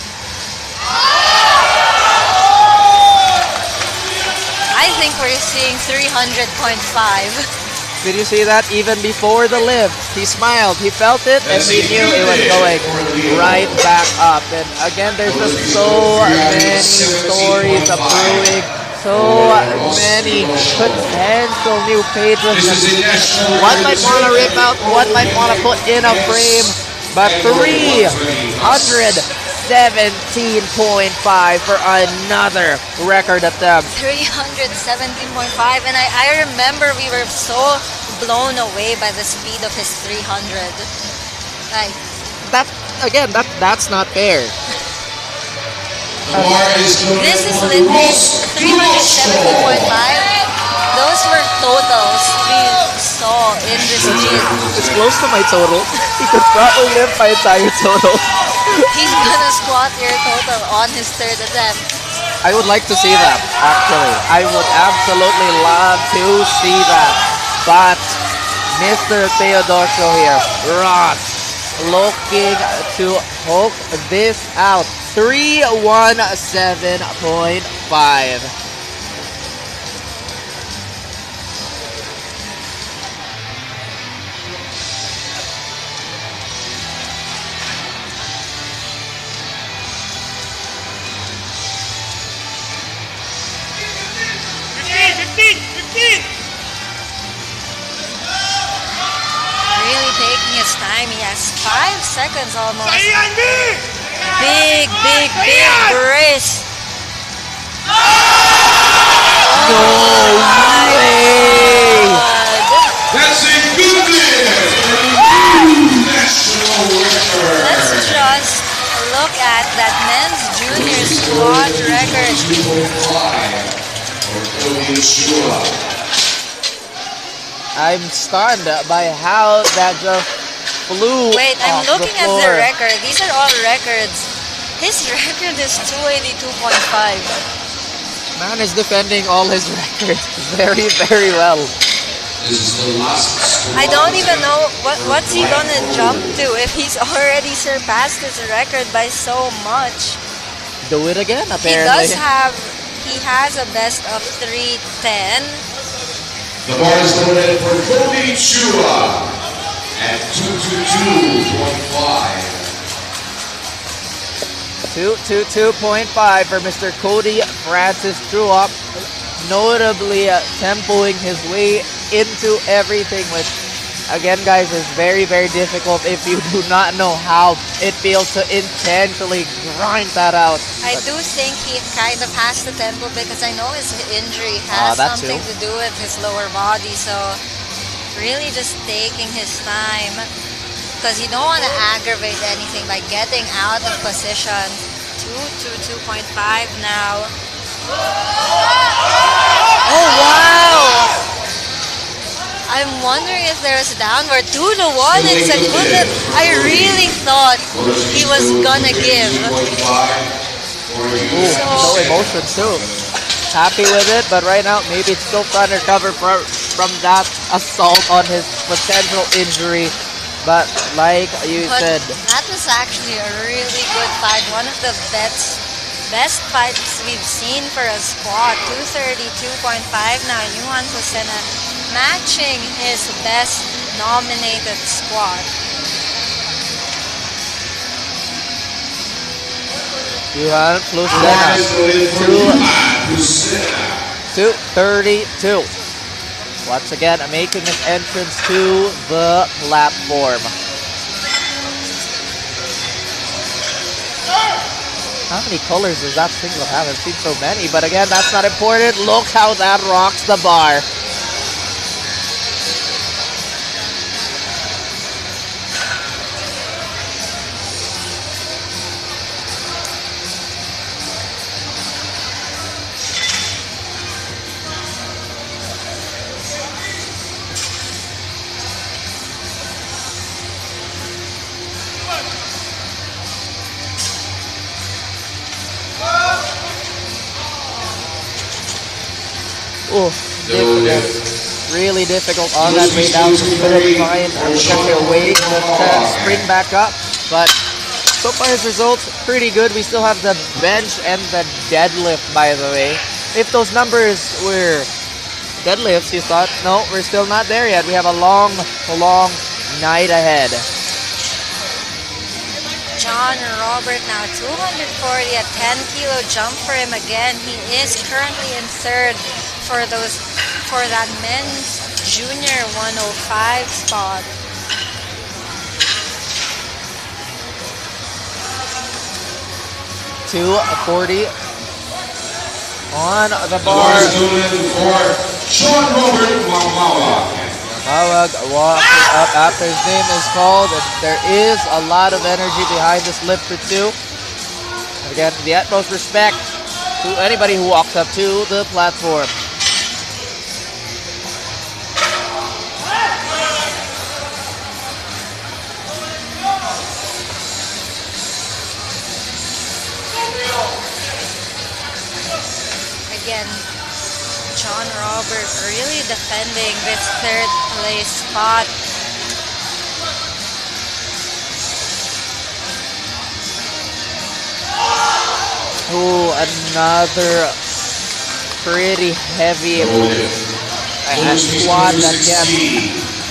I think we're seeing 300.5. Did you see that? Even before the lift, he smiled, he felt it, and he knew it was going right back up. And again, there's just so many stories of brewing. So many potential new patrons. One might want to rip out, one might want to put in a frame, but 317.5 for another record attempt. 317.5, and I remember we were so blown away by the speed of his 300. Like that's not fair. This is legit 370.5. Those were totals we saw in this gym. It's close to my total. He could probably live my entire total. He's gonna squat your total on his third attempt. I would like to see that, actually. I would absolutely love to see that. But Mr. Teodosio here, Ross, looking to poke this out. 317.5. Really taking his time. He has 5 seconds almost. Big brace. No way! That's a good national record. Let's just look at that men's junior squat record. Or 205 for Podium. 205 I'm stunned by how that just flew. Wait, I'm off looking the at floor. the record. These are all records. His record is 282.5. Man is defending all his records very, very well. This is the last I don't even know what's he gonna jump to if he's already surpassed his record by so much. Do it again, He apparently. has a best of 310. The bar is loaded for Cody Chua at 222.5. 222.5 for Mr. Cody Francis Truop, notably tempoing his way into everything, which again, guys, is very, very difficult if you do not know how it feels to intentionally grind that out. I do think he kind of has the tempo because I know his injury has that something too. to do with his lower body, so really just taking his time because you don't want to aggravate anything by getting out of position. 222.5 now. Oh wow! I'm wondering if there's a downward 2-1. It's a good lift. I really thought he was gonna give. No emotions too. Happy with it, but right now maybe it's still trying to recover from that assault on his potential injury. But like you said, that was actually a really good fight. One of the best fights we've seen for a squat. 232.5 now. Yuan Tosena matching his best nominated squat. Yuan Tosena 232. Once again, making an entrance to the platform. How many colors does that singlet have? I've seen so many, but again, that's not important. Look how that rocks the bar. Oh, difficult. Really difficult on that way down. Couldn't find a way to spring back up. But so far his results pretty good. We still have the bench and the deadlift, by the way. If those numbers were deadlifts, you thought, no, we're still not there yet. We have a long, long night ahead. John Robert now 240, a 10-kilo jump for him again. He is currently in third for that men's junior 105 spot. $240 on the bar. Sean Robert Mawag. Mawag walking up after his name is called. And there is a lot of energy behind this lifter too. Again, the utmost respect to anybody who walks up to the platform. Again, John Robert really defending this third place spot. Ooh, another pretty heavy squad that can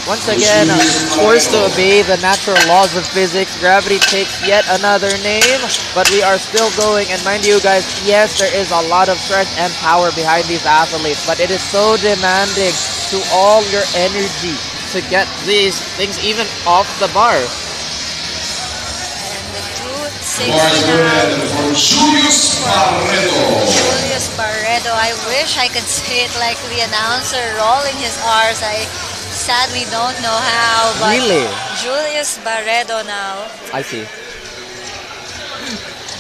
once again forced to obey the natural laws of physics. Gravity takes yet another name, but we are still going. And mind you guys, yes, there is a lot of strength and power behind these athletes, but it is so demanding to all your energy to get these things even off the bar. Julius Barreto. I wish I could say it like the announcer rolling his R's. I sadly don't know how, but really? Julius Barreto now. I see.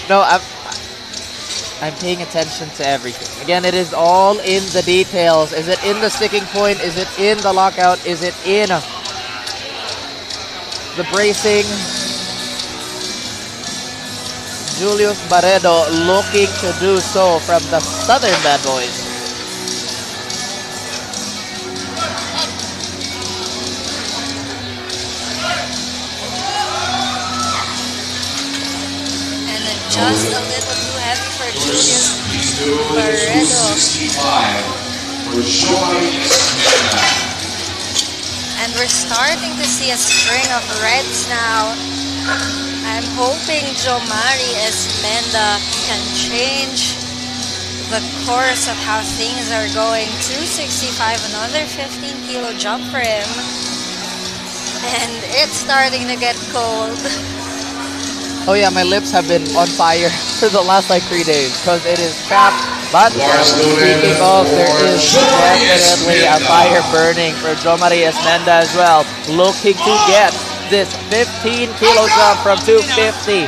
No, I'm paying attention to everything. Again, it is all in the details. Is it in the sticking point? Is it in the lockout? Is it in the bracing? Julius Barredo looking to do so from the Southern Bad Boys. Just a little too heavy for Julius Barredo. And we're starting to see a string of reds now. I'm hoping Jomari Esmenda can change the course of how things are going. 265, another 15 kilo jump for him. And it's starting to get cold. Oh yeah, my lips have been on fire for the last like 3 days because it is chapped. But speaking of, there is definitely a fire burning for Jomari Esmenda as well. Looking to get this 15 kilo jump from 250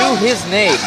to his name.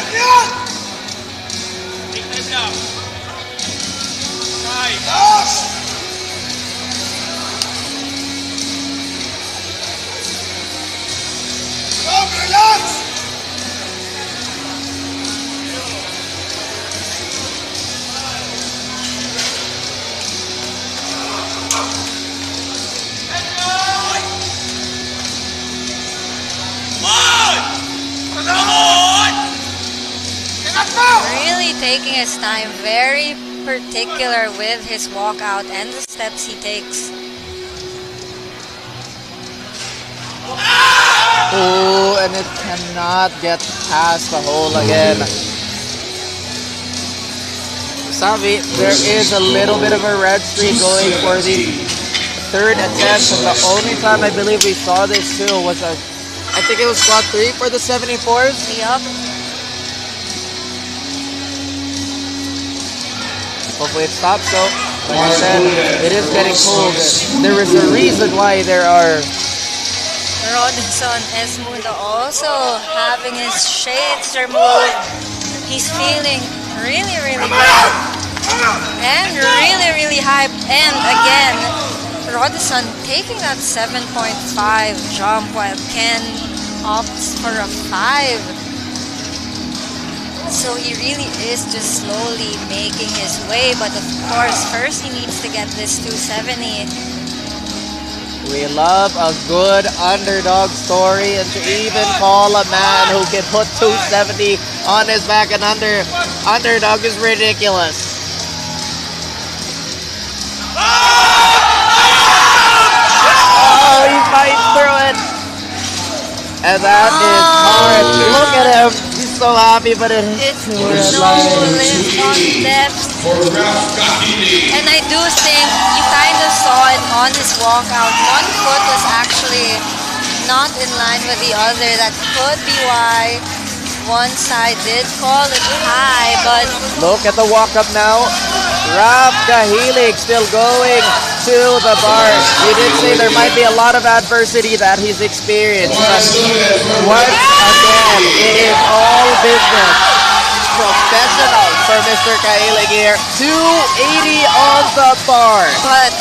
Really taking his time, very particular with his walkout and the steps he takes. Oh, and it cannot get past the hole again. Savi, there is a little bit of a red streak going for the third attempt. And the only time I believe we saw this too was I think it was squat 3 for the 74s. Yup. Hopefully it stops though. Like I said, it is getting cold. There is a reason why there are... Rodinson Esmundo also having his shades removed. He's feeling really, really good. And really, really hyped. And again, Rodinson taking that 7.5 jump while Ken opts for a 5. So he really is just slowly making his way. But of course, first he needs to get this 270. We love a good underdog story, and to even call a man who can put 270 on his back and underdog is ridiculous. Oh, he fights through it. And that is hard. Look at him. He's so happy, but it's too no lift on depth. And I do think you kind of saw it on his walkout. One foot was actually not in line with the other. That could be why one side did call it high, but... Look at the walk-up now. Raf Kahilig still going to the bar. We did say there might be a lot of adversity that he's experienced, but once again, it is all business. Professional for Mr. Kahilig here. 280 on the bar. But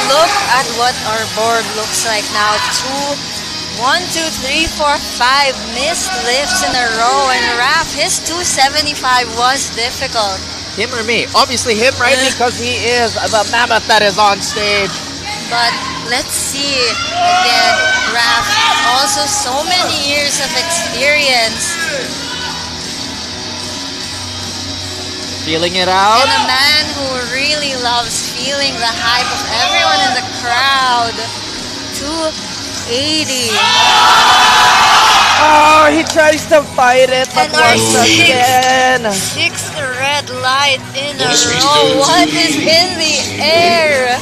look at what our board looks like now. 1, 2, 3, 4, 5 missed lifts in a row, and Raf, his 275 was difficult. Him or me? Obviously him, right? Because he is the mammoth that is on stage. But let's see again, Raf, also so many years of experience. Feeling it out. And a man who really loves feeling the hype of everyone in the crowd. 280. Oh, he tries to fight it, but once again. Sixth red light in a row. What is in the air?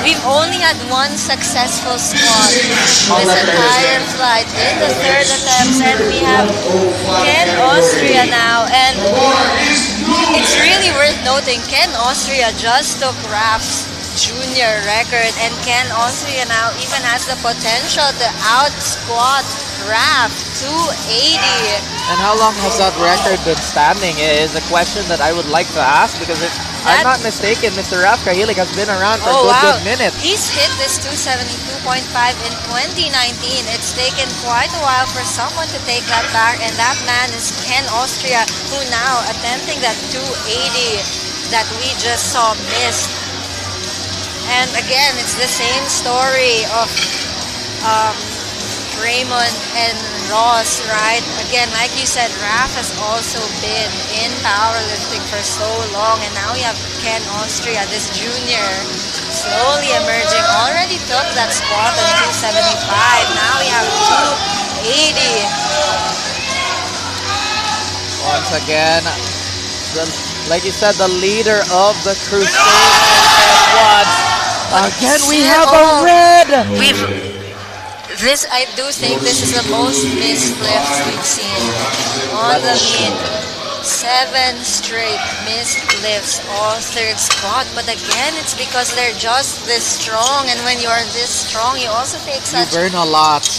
We've only had one successful squat this entire flight in the third attempt, and we have Ken Austria now. And it's really worth noting, Ken Austria just took Raf's junior record, and Ken Austria now even has the potential to out squat Raf 280. And how long has that record been standing is a question that I would like to ask, because if I'm not mistaken, Mr. Raf Kahilig has been around for a good minute. He's hit this 272.5 in 2019. It's taken quite a while for someone to take that back, and that man is Ken Austria, who now attempting that 280 that we just saw missed. And again, it's the same story of Raymond and Ross, right? Again, like you said, Raf has also been in powerlifting for so long, and now we have Ken Austria, this junior, slowly emerging. Already took that squat on 275. Now we have 280. Once again, like you said, the leader of the Crusade squads. Again, we have a red. I do think this is the most missed lifts we've seen on the meet. 7 straight missed lifts, all third squat. But again, it's because they're just this strong. And when you are this strong, you also take such... You burn a lot.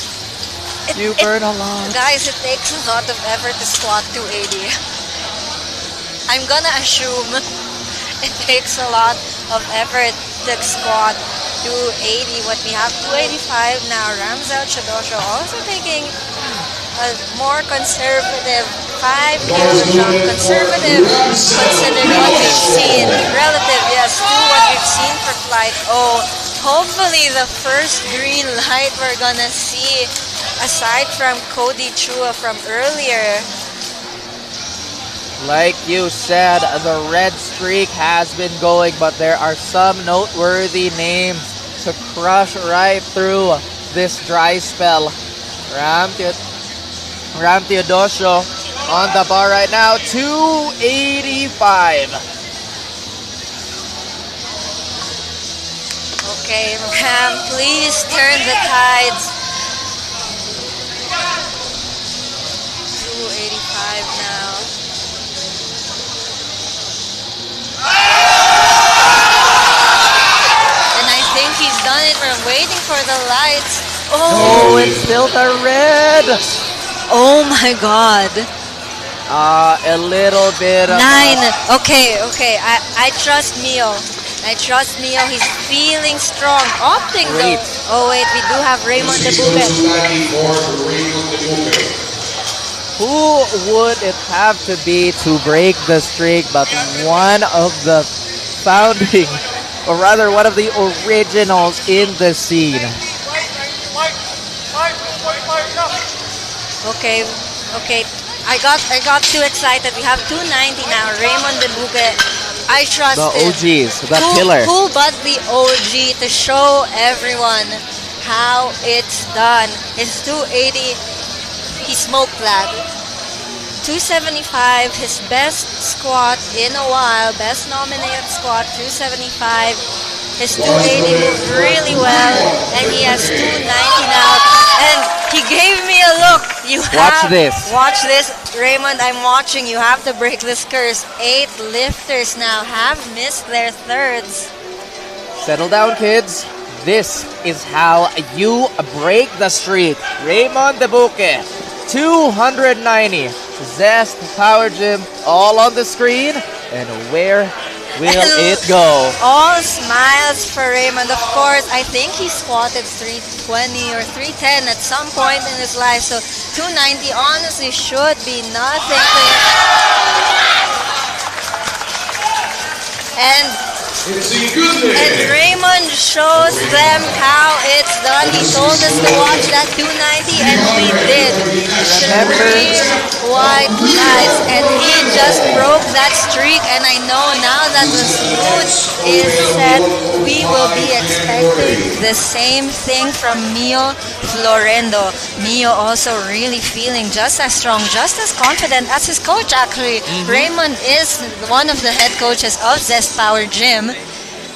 You burn a lot. Guys, it takes a lot of effort to squat 280. I'm gonna assume it takes a lot of effort to squat 280. What we have 285 now. Ramzel Chadosho also taking a more conservative 5 kilo jump. Conservative considering what we've seen. Relative, yes, to what we've seen for Flight O. Hopefully the first green light we're gonna see, aside from Cody Chua from earlier. Like you said, the red streak has been going, but there are some noteworthy names to crush right through this dry spell. Ram Teodosio on the bar right now, 285. Okay, Ram, please turn the tides. 285 now. And I think he's done it. We're waiting for the lights. Oh, it's still the red. Oh my god. A little bit of 9. Okay. I trust Mio. He's feeling strong. Opting though. Oh wait, we do have Raymond Debuque. Who would it have to be to break the streak but one of the founding, or rather one of the originals in the scene? Okay. I got too excited. We have 290 now. Raymond Debuque. I trust the him. OGs, the killer. Who but the OG to show everyone how it's done. His 280, he smoked that. 275, his best squat in a while, best nominated squat, 275. His 280 moved really well, and he has 290 now. And he gave me a look. Watch this, Raymond. I'm watching. You have to break this curse. 8 lifters now have missed their thirds. Settle down, kids. This is how you break the streak. Raymond Debuque, 290. Zest Power Gym, all on the screen. And where will it go? All smiles for Raymond. Of course, I think he squatted 320 or 310 at some point in his life. So 290 honestly should be nothing to him. And Raymond shows them how it's done. He told us to watch that 290 and we did. Extreme white lights, and he just broke that streak. And I know now that the mood is set, we will be expecting the same thing from Mio Florendo. Mio also really feeling just as strong, just as confident as his coach actually. Raymond is one of the head coaches of Zest Power Gym.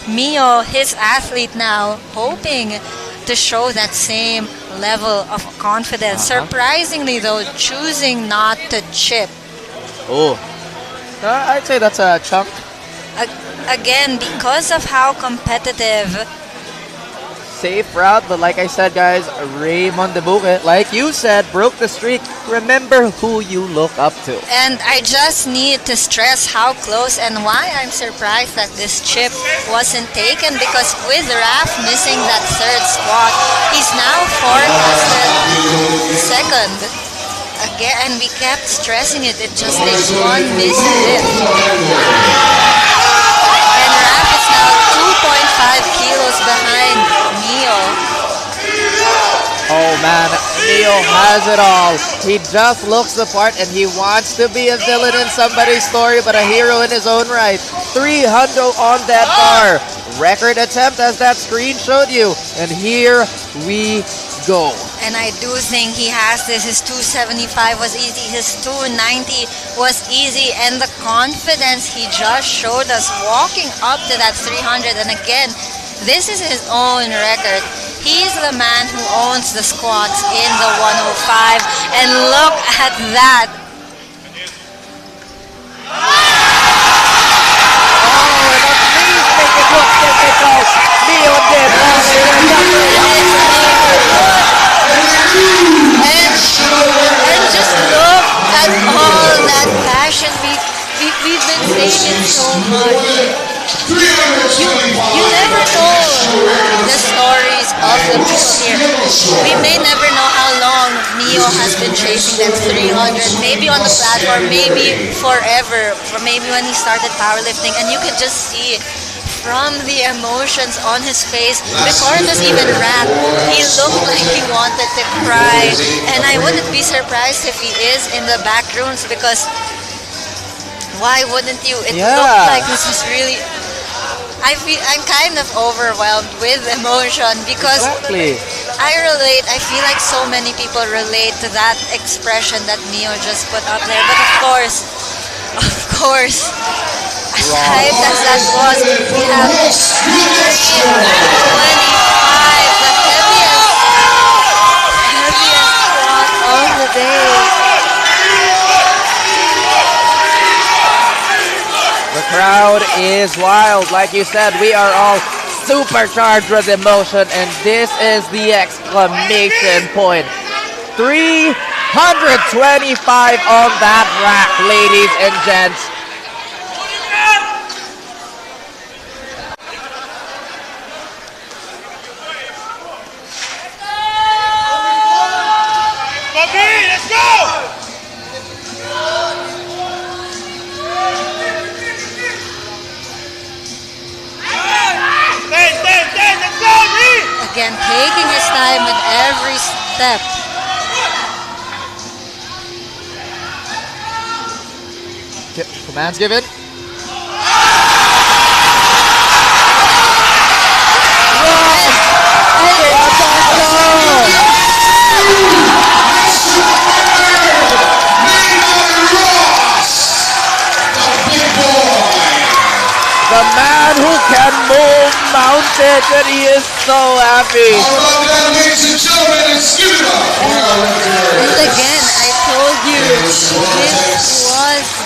Mio, his athlete now, hoping to show that same level of confidence. Surprisingly though, choosing not to chip. Oh, I'd say that's a chunk. Again, because of how competitive safe route, but like I said, guys, Raymond de Buque, like you said, broke the streak. Remember who you look up to. And I just need to stress how close and why I'm surprised that this chip wasn't taken, because with Raff missing that third squat, he's now forecasted second. Again, and we kept stressing it. It just takes one missed lift. And Raff is now 2.5 kilos behind Neo. Oh man, Neo has it all. He just looks the part and he wants to be a villain in somebody's story, but a hero in his own right. 300 on that bar. Record attempt as that screen showed you. And here we go. And I do think he has this. His 275 was easy. His 290 was easy. And the confidence he just showed us walking up to that 300. And again, this is his own record. He's the man who owns the squats in the 105. And look at that. Neo did. And just look at all that passion. We've been saying it so much. You never know the stories of the people here. We may never know how long Neo has been chasing that 300, maybe on the platform, maybe forever, or maybe when he started powerlifting, and you could just see from the emotions on his face, before it was even rap, he looked like he wanted to cry. And I wouldn't be surprised if he is in the back rooms, because why wouldn't you? It looked like this was really... I'm kind of overwhelmed with emotion, because I relate. I feel like so many people relate to that expression that Neo just put up there. But of course, as hyped as that was, we have 25, the heaviest squat of the day. The crowd is wild. Like you said, we are all supercharged with emotion, and this is the exclamation point. 325 on that rack, ladies and gents. Let's go! Again, taking his time with every step. Commands given. The man who can move mountains, and he is so happy. And again, I told you,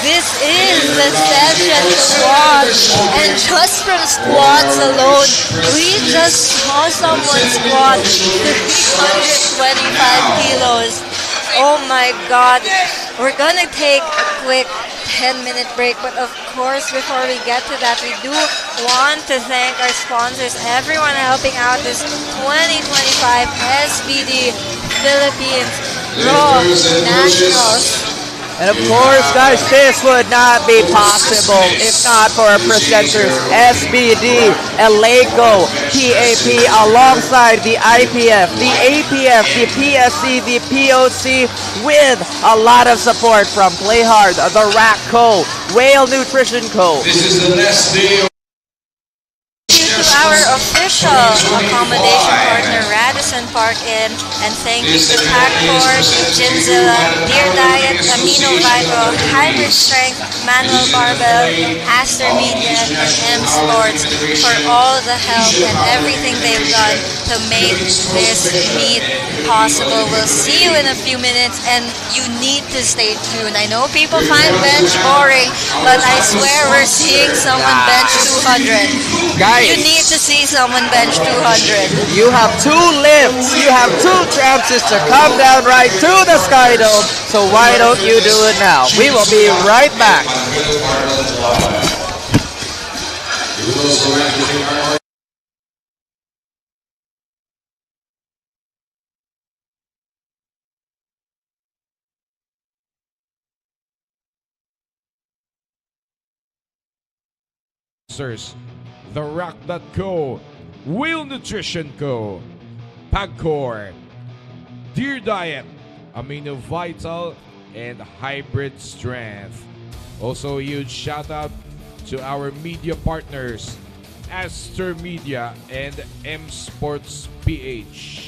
this is the session to watch. And just from squats alone, we just saw someone squat 325 kilos. Oh my God. We're gonna take a quick 10-minute break, but of course, before we get to that, we do want to thank our sponsors, everyone helping out this 2025 SBD Philippines Nationals. And of course, guys, this would not be possible if not for our presenters, SBD, Eleiko, PAP, alongside the IPF, the APF, the PSC, the POC, with a lot of support from Playhard, the Rack Co, Whale Nutrition Co. This is the last day of our official accommodation partner, Radisson Nutrition Park Inn. And thank you to Pagcor, Gymzilla, Deer Diet, Amino Vital, Hybrid Strength, Manual Barbell, Aster Media, and MSports for all the help and everything they've done to make this meet possible. We'll see you in a few minutes, and you need to stay tuned. I know people find bench boring, but I swear we're seeing someone bench 200. Guys, you need to see someone bench 200. you have 2 lifts. You have 2 chances to come down right to the Sky Dome. So why don't you do it now? We will be right back. The Rock.co, Wheel Nutrition Co., Pagcor, Deer Diet, Amino Vital, and Hybrid Strength. Also, a huge shout out to our media partners, Aster Media and MSports PH.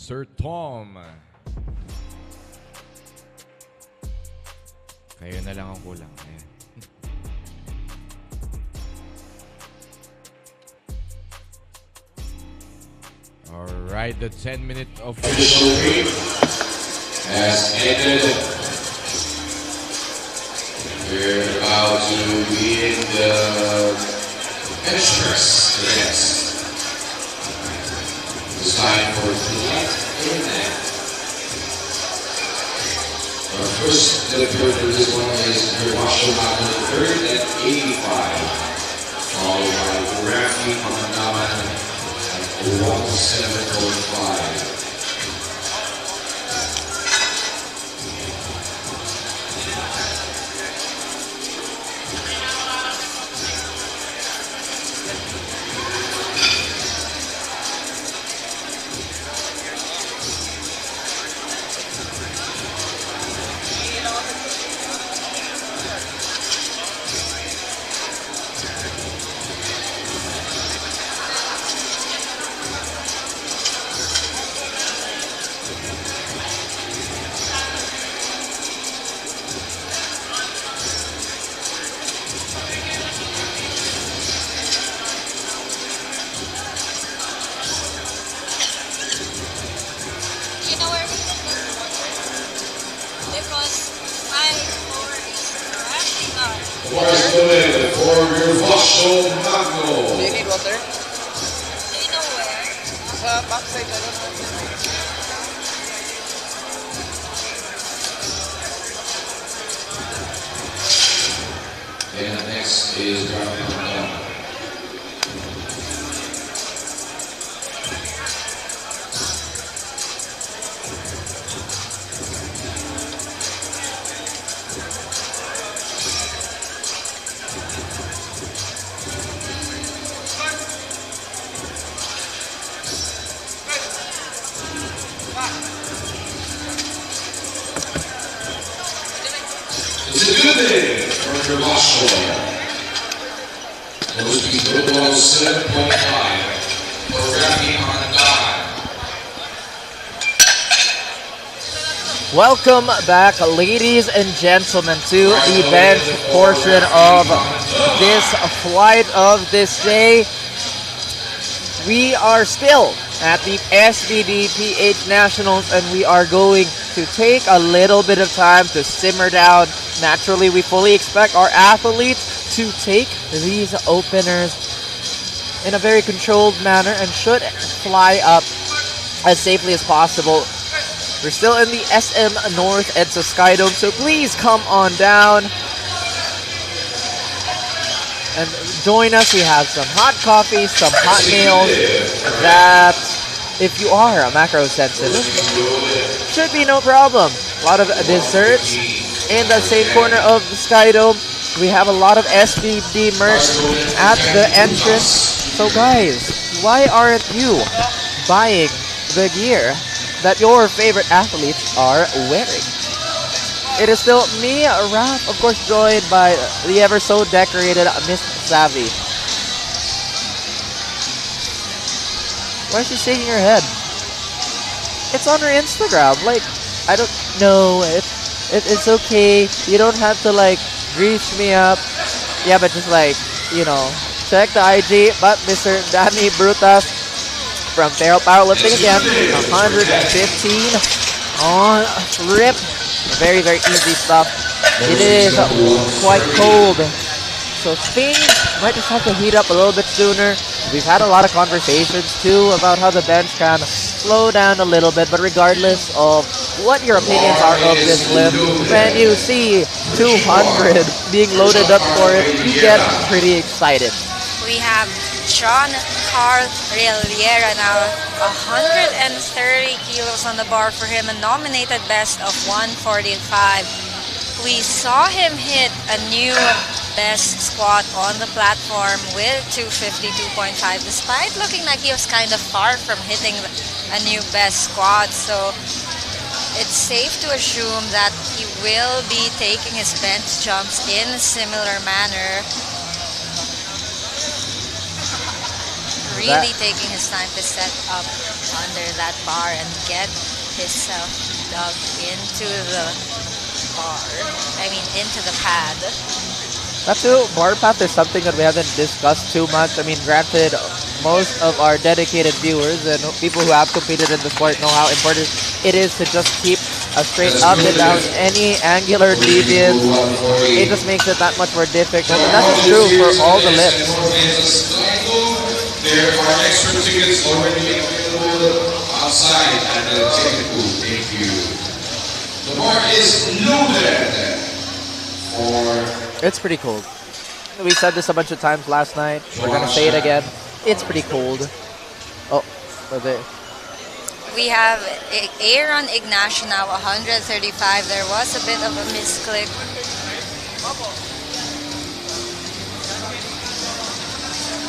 Sir Tom. Kayo na lang ang kulang. Ayan. Alright, the 10-minute official game has ended. We're about to begin the bench press next. It's time for flat in. Our first delivery for this one is Raffle third at 85, followed by Raffle at 107.5. Welcome back, ladies and gentlemen, to the bench portion of this flight of this day. We are still at the SBD PH Nationals, and we are going to take a little bit of time to simmer down. Naturally, we fully expect our athletes to take these openers in a very controlled manner and should fly up as safely as possible. We're still in the SM North EDSA Skydome, so please come on down and join us. We have some hot coffee, some hot meals that, if you are a macro sensitive, should be no problem. A lot of desserts in the same corner of the Skydome. We have a lot of SBD merch at the entrance. So guys, why aren't you buying the gear that your favorite athletes are wearing? It is still me, Raph, of course, joined by the ever so decorated Miss Savvy. Why is she shaking her head? It's on her Instagram. Like, I don't know. It's okay. You don't have to like reach me up. Yeah, but just like, you know, check the IG. But Mr. Danny Brutas from Feral Powerlifting again, 115 on rip. Very, very easy stuff. It is quite cold, so things might just have to heat up a little bit sooner. We've had a lot of conversations too about how the bench can slow down a little bit, but regardless of what your opinions are of this lift, when you see 200 being loaded up for it, you get pretty excited. We have John Carl Riera now, 130 kilos on the bar for him, a nominated best of 145. We saw him hit a new best squat on the platform with 252.5, despite looking like he was kind of far from hitting a new best squat. So it's safe to assume that he will be taking his bench jumps in a similar manner. really taking his time to set up under that bar and get himself dug into the bar. I mean, into the pad. That too, bar path is something that we haven't discussed too much. I mean, granted, most of our dedicated viewers and people who have competed in the sport know how important it is to just keep a straight up and down. Any angular deviance, it just makes it that much more difficult. And that's true for all the lifts. There are extra tickets already available outside at the ticket booth. Thank you. The bar is loaded for... It's pretty cold. We said this a bunch of times last night. We're going to say it again. It's pretty cold. Oh, okay. We have Aaron Ignacio now, 135. There was a bit of a misclick.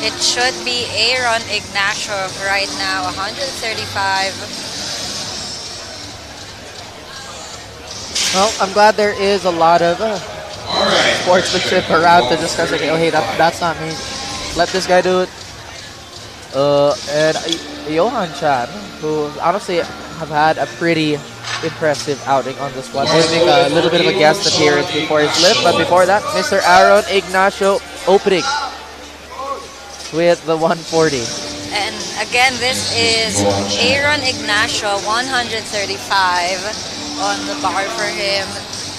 It should be Aaron Ignacio right now, 135. Well, I'm glad there is a lot of sportsmanship around to discuss. Okay, oh, hey, that's not me. Let this guy do it. And Johan Chan, who honestly have had a pretty impressive outing on this one. Having a little bit of a guest appearance before his lift, but before that, Mr. Aaron Ignacio opening with the 140. And again, this is Aaron Ignacio, 135 on the bar for him.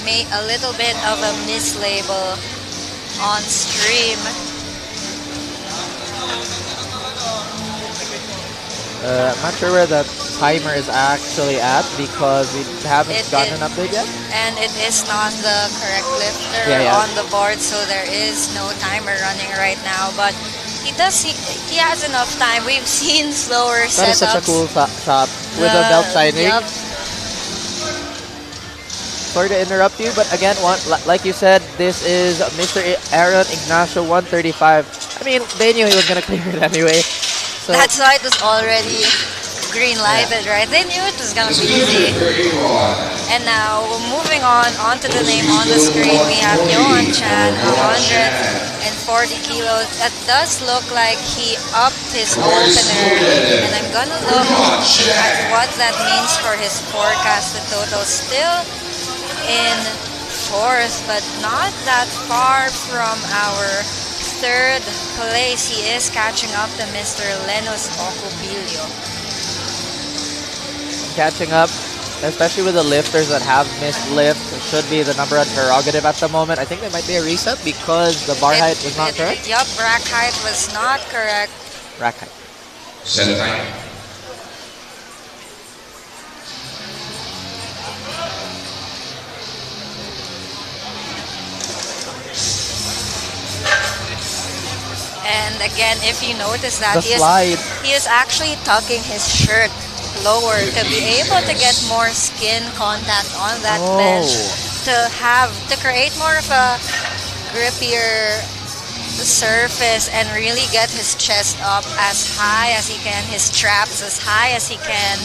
Made a little bit of a mislabel on stream. I'm not sure where the timer is actually at because we haven't gotten an update yet. And it is not the correct lifter on the board, so there is no timer running right now. But he has enough time. We've seen slower setups. That is such a cool shot with a belt signing. Yep. Sorry to interrupt you, but again, like you said, this is Mr. Aaron Ignacio, 135. I mean, they knew he was going to clear it anyway. So that's why it was already green lighted, right? They knew it was going to be easy. And now, moving on to the name on the screen, we have Johan Chan, 140 kilos. That does look like he upped his opener. And I'm going to look at what that means for his forecasted total. Still in fourth, but not that far from our third place. He is catching up to Mr. Lenos Ocubilio. Catching up, especially with the lifters that have missed lift, should be the number one prerogative at the moment. I think there might be a reset because the bar height was not correct. Yup, rack height was not correct. Rack height. Set time. And again, if you notice that he is actually tucking his shirt lower to be able to get more skin contact on that bench, to create more of a grippier surface and really get his chest up as high as he can, his traps as high as he can.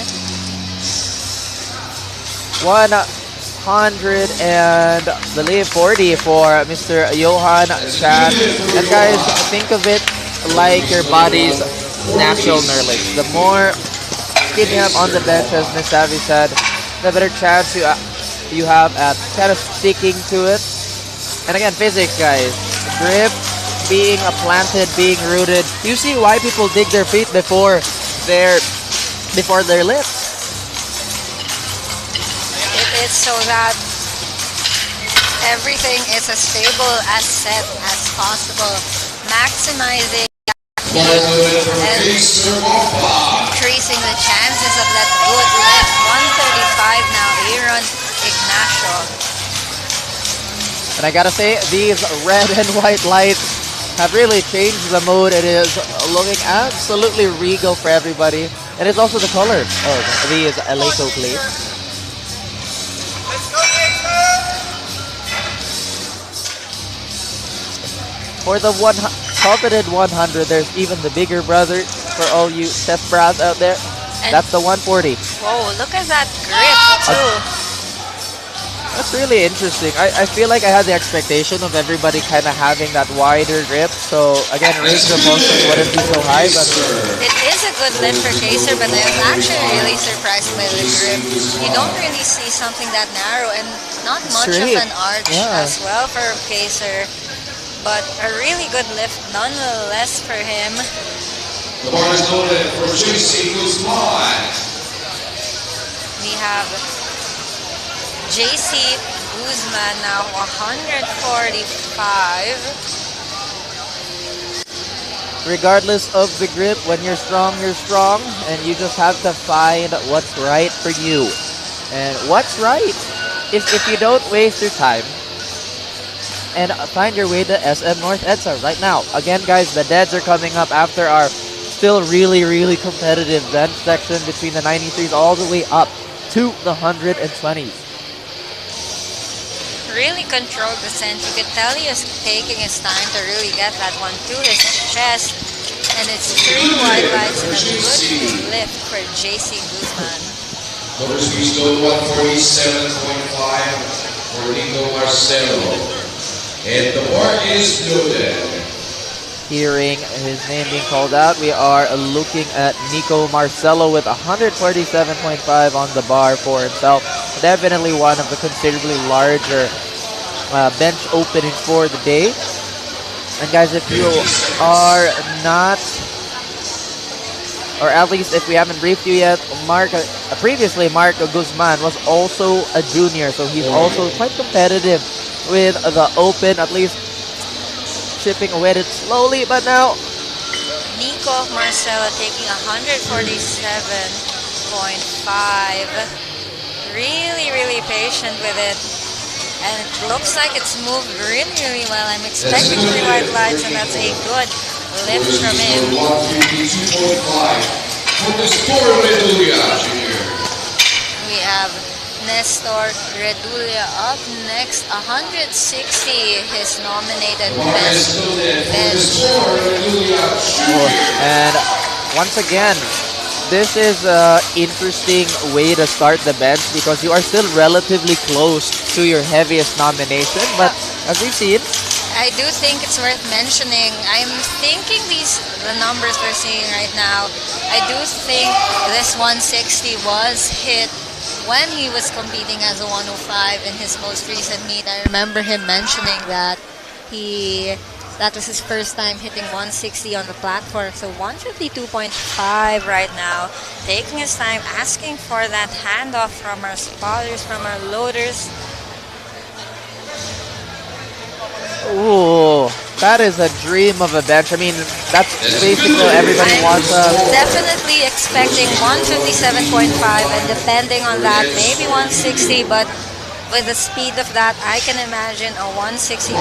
100 and the lead 40 for Mr. Johan Chan. And guys, think of it like your body's natural knurling. The more skin you have on the bench, as Ms. Savvy said, the better chance you have at kind of sticking to it. And again, physics, guys. Grip, being planted, being rooted. You see why people dig their feet before their lifts. It is so that everything is as stable, as set as possible, maximizing and increasing the chances of that good lift. 135 now, Aaron Ignacio. And I gotta say, these red and white lights have really changed the mood. It is looking absolutely regal for everybody. And it's also the color of these Eleiko plates. For the coveted 100, there's even the bigger brother for all you chest bras out there. And that's the 140. Whoa, look at that grip too. That's really interesting. I feel like I had the expectation of everybody kind of having that wider grip. So again, range of motion wouldn't be so high, but It is a good lift for Kaser, but I'm actually really surprised by the grip. You don't really see something that narrow and not much of Straight. an arch Yeah. as well for Kaser. But a really good lift nonetheless for him. The bar is loaded for JC Guzman. We have JC Guzman now 145. regardless of the grip, when you're strong, and you just have to find what's right for you. And what's right is if you don't waste your time and find your way to SM North EDSA right now. Again, guys, the deads are coming up after our still really, really competitive bench section between the 93s all the way up to the 120s. Really controlled descent. You could tell he is taking his time to really get that one to his chest. And it's 3 wide lights and a good lift for JC Guzman. Motor speed load 147.5 for Nico Marcelo. And the bar is loaded. Hearing his name being called out, we are looking at Nico Marcelo with 147.5 on the bar for himself. Definitely one of the considerably larger bench openings for the day. And guys, if you are not, or at least if we haven't briefed you yet, previously Mark Guzman was also a junior, so he's also quite competitive with the open, at least chipping away at it slowly, but now Nico Marcelo taking 147.5. Really, really patient with it. And it looks like it's moved really, really well. I'm expecting 3 white lights, and that's a good lift from him. 152.5 for Nestor Redulia Jr. We have Nestor Redulia up next, 160, his nominated best bench. And once again, this is an interesting way to start the bench because you are still relatively close to your heaviest nomination. But as we've seen, I do think it's worth mentioning. I'm thinking the numbers we're seeing right now, I do think this 160 was hit when he was competing as a 105 in his most recent meet. I remember him mentioning that that was his first time hitting 160 on the platform. So 152.5 right now. Taking his time, asking for that handoff from our spotters, from our loaders. ooh, that is a dream of a bench. I mean, that's basically what everybody wants. Definitely expecting 157.5 and depending on that, maybe 160, but with the speed of that, I can imagine a 162.5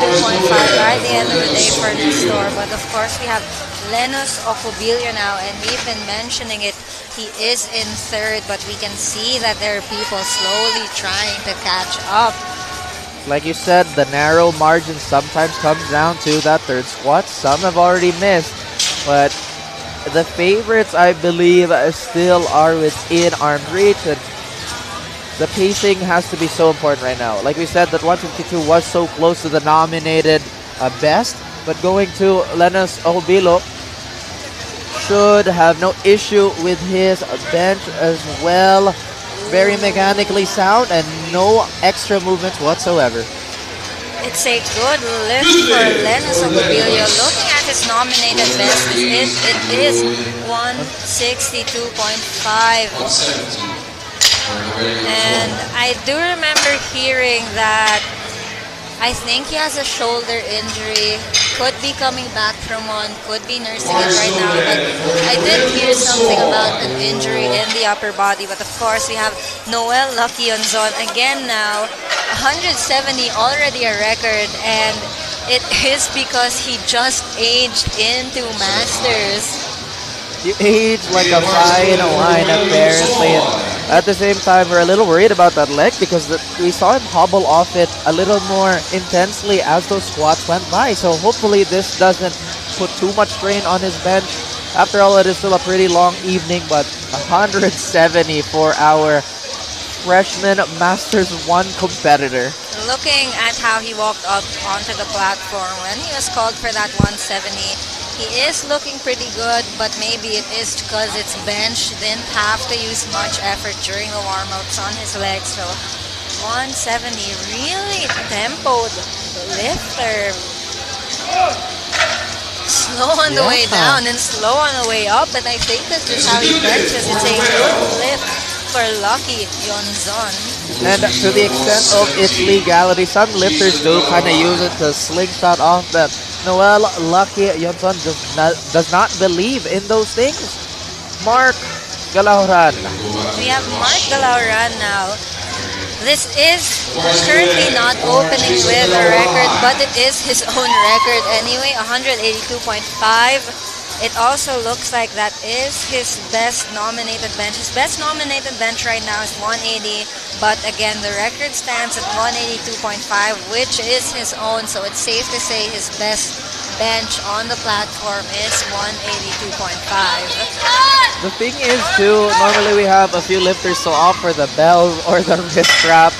by the end of the day for Nestor. But of course, we have Lenus Ocobilio now, and we've been mentioning it. He is in third, but we can see that there are people slowly trying to catch up. Like you said, the narrow margin sometimes comes down to that third squat. Some have already missed, but the favorites, I believe, still are within arm's reach. And the pacing has to be so important right now. Like we said, that 152 was so close to the nominated best, but going to Lenus Ocobilio should have no issue with his bench as well. Very mechanically sound and no extra movements whatsoever. It's a good lift for Lenus Ocobilio. Looking at his nominated best, it is 162.5. And I do remember hearing that I think he has a shoulder injury, could be coming back from one, could be nursing it right now, but I did hear something about an injury in the upper body. But of course, we have Noel Lucky on zone again now, 170, already a record, and it is because he just aged into Masters. You age like a fine wine, apparently. At the same time, we're a little worried about that leg because we saw him hobble off it a little more intensely as those squats went by. So hopefully this doesn't put too much strain on his bench. After all, it is still a pretty long evening, but 170 for our freshman Masters 1 competitor. Looking at how he walked up onto the platform when he was called for that 170, he is looking pretty good, but maybe it is because it's bench. Didn't have to use much effort during the warm-ups on his legs. So 170, really tempoed lifter. Slow on the way down and slow on the way up, but I think that's just how he benches. It's a good lift for Lucky Yonzon. And to the extent of its legality, some lifters do kind of use it to slingshot off, but Noel Lucky Yonzon does not believe in those things. Mark Galauran. We have Mark Galauran now. This is currently not opening with a record, but it is his own record anyway, 182.5. It also looks like that is his best nominated bench. His best nominated bench right now is 180, but again, the record stands at 182.5, which is his own, so it's safe to say his best bench on the platform is 182.5. The thing is too, normally we have a few lifters to offer the bell or the wrist strap,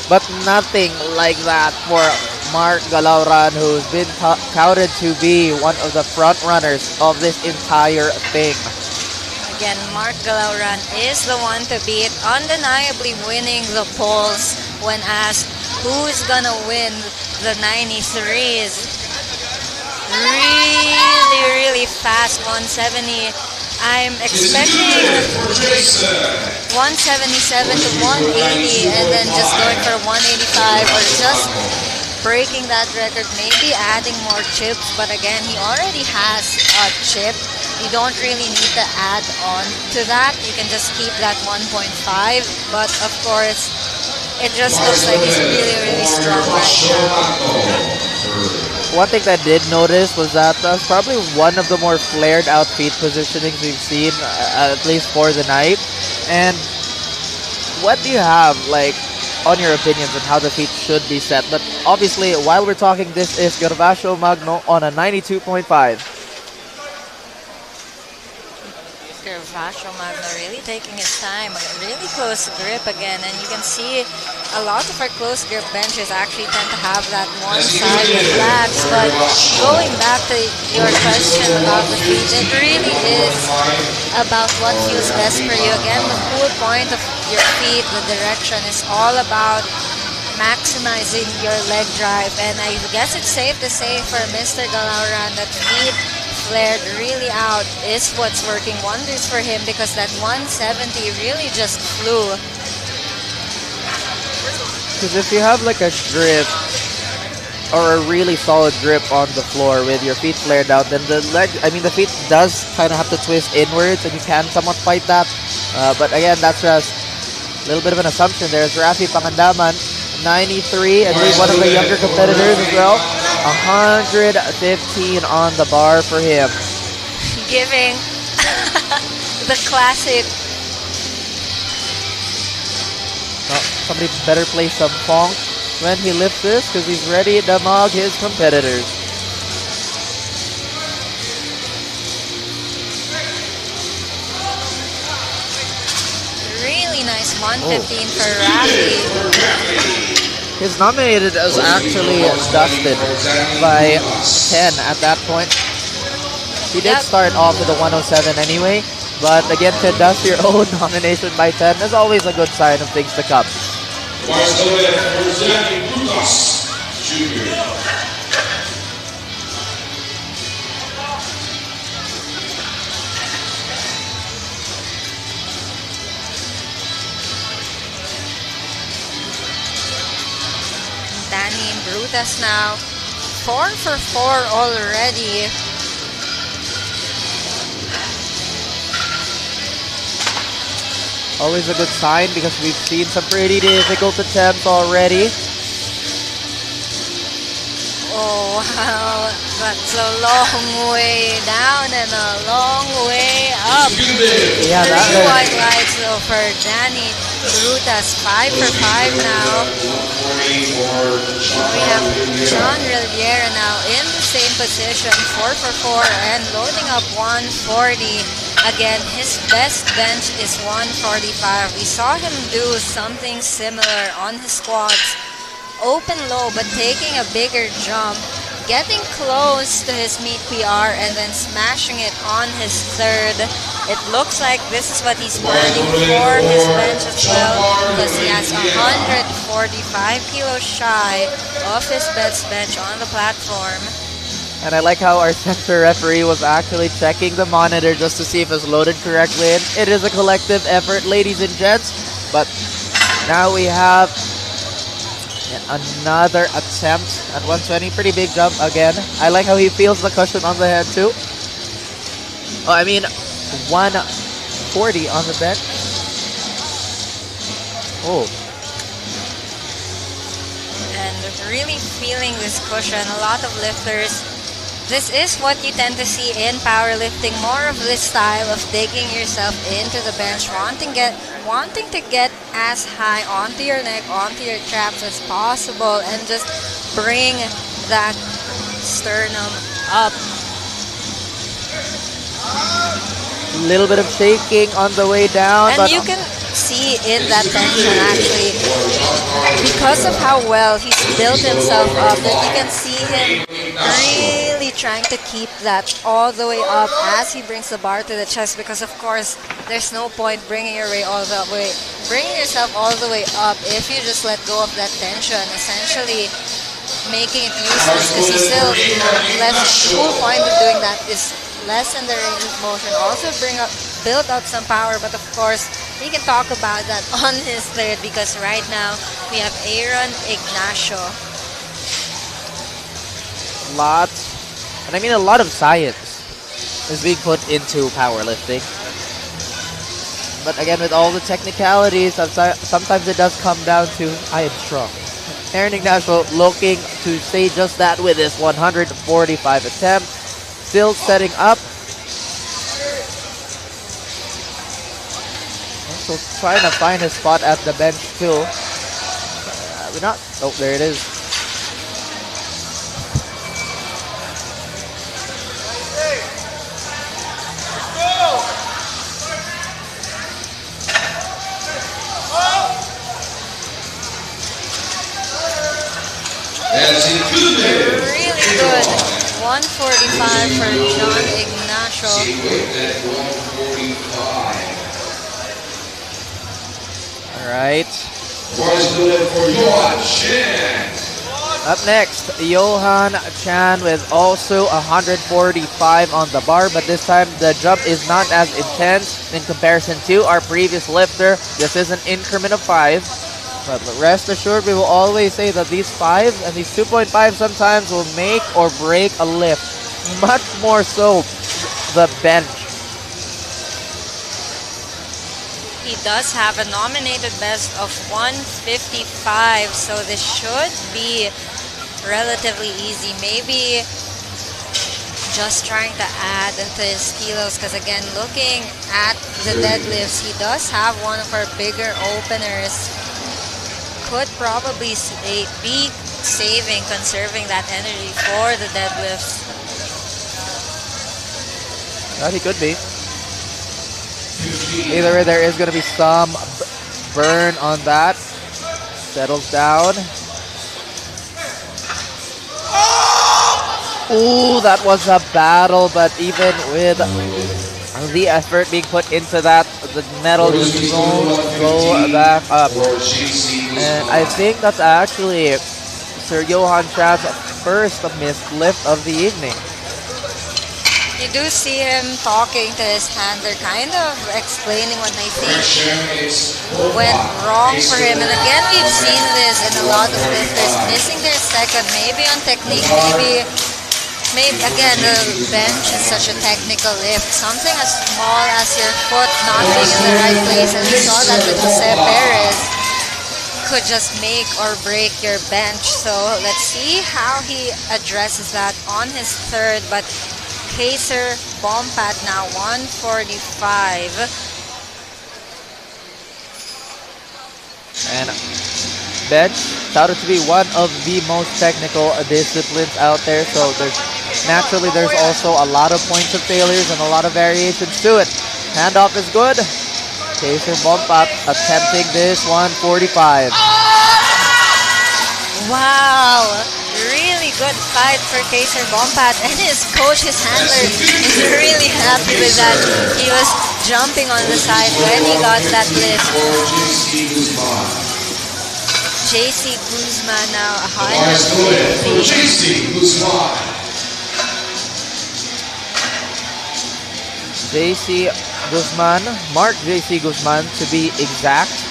but nothing like that for Mark Galauran, who's been touted to be one of the front runners of this entire thing. Again, Mark Galauran is the one to beat, undeniably winning the polls when asked who's gonna win the 93s. Really fast 170. I'm expecting 177 to 180 and then just going for 185 or just breaking that record, maybe adding more chips, but again, he already has a chip. You don't really need to add on to that. You can just keep that 1.5, but of course, it just looks like he's really strong right now. One thing that I did notice was that that's probably one of the more flared out feet positionings we've seen, at least for the night. And what do you have, like, on your opinions on how the feet should be set? But obviously, while we're talking, this is Gervasio Magno on a 92.5. Gervasio Magno really taking his time, a really close grip again, and you can see a lot of our close grip benches actually tend to have that one-sided lax, but going back to your question about the feet, it really is about what feels best for you. Again, the cool point of your feet, the direction, is all about maximizing your leg drive, and I guess it's safe to say for Mr. Galauran that feet flared really out is what's working wonders for him, because that 170 really just flew. Because if you have like a grip or a really solid grip on the floor with your feet flared out, then the feet does kind of have to twist inwards, and you can somewhat fight that. But again, that's just a little bit of an assumption. There's Rafi Pangandaman, 93, I believe one of the younger competitors as well. 115 on the bar for him. Giving the classic. Somebody better play some funk when he lifts this, because he's ready to mug his competitors. Really nice 115 for Rafi. His nominated is actually dusted by 10 at that point. He did start off with a 107 anyway, but again, to dust your own nomination by 10 is always a good sign of things to come. Danny Brutas now, 4 for 4 already. Always a good sign, because we've seen some pretty difficult attempts already. Oh wow, that's a long way down and a long way up. Yeah, 3 white lights though for Danny Brutas, 5 for 5 now. We have John Riviera now in the same position, 4 for 4 and loading up 140. Again, his best bench is 145. We saw him do something similar on his squats. Open low, but taking a bigger jump, getting close to his meet PR and then smashing it on his third. It looks like this is what he's planning for his bench as well, because he has 145 kilos shy of his best bench on the platform. And I like how our center referee was actually checking the monitor just to see if it's loaded correctly. And it is a collective effort, ladies and gents. But now we have another attempt at 120. Pretty big jump again. I like how he feels the cushion on the head too. Oh, I mean, 140 on the bench. Oh. And really feeling this cushion. A lot of lifters. This is what you tend to see in powerlifting. More of this style of digging yourself into the bench, wanting to get as high onto your neck, onto your traps as possible, and just bring that sternum up. A little bit of shaking on the way down. And but you can see in that tension actually, because of how well he's built himself up, that you can see him really trying to keep that all the way up as he brings the bar to the chest, because of course there's no point bringing yourself all the way up if you just let go of that tension, essentially making it useless, because you still the whole point of doing that is lessen the range of motion, also build up some power. But of course we can talk about that on his third, because right now we have Aaron Ignacio. A lot of science is being put into powerlifting. But again, with all the technicalities, sometimes it does come down to I am strong. Aaron Ignacio looking to say just that with his 145 attempt. Still setting up. Also trying to find his spot at the bench too. We're not. Oh, there it is. Really good. 145 for John Ignacio. All right. Up next, Johan Chan with also 145 on the bar, but this time the jump is not as intense in comparison to our previous lifter. This is an increment of 5. But rest assured, we will always say that these 5 and these 2.5 sometimes will make or break a lift. Much more so the bench. He does have a nominated best of 155, so this should be relatively easy. Maybe just trying to add to his kilos, because again, looking at the deadlifts, he does have one of our bigger openers. Could probably be conserving that energy for the deadlifts. He could be. Either way, there is going to be some burn on that. Settles down. Ooh, that was a battle, but even with the effort being put into that, the metal just won't go back up. And I think that's actually Sir Johan Chan's first missed lift of the evening. You do see him talking to his handler, kind of explaining what I think went wrong for him. And again, we've seen this in a lot of lifters, missing their second, maybe on technique, maybe again, the bench is such a technical lift. Something as small as your foot not being in the right place, and we saw that with Jose Perez, could just make or break your bench. So let's see how he addresses that on his third. But Kaiser bomb pad now 145. And bench touted to be one of the most technical disciplines out there. So there's also a lot of points of failures and a lot of variations to it. Handoff is good. Chaser bump up, attempting this 145. Wow, really good fight for Kaser Bompat, and his coach, his handler, is really happy with that. He was jumping on the side when he got that lift. JC Guzman now 150. JC Guzman. JC Guzman, Mark JC Guzman to be exact,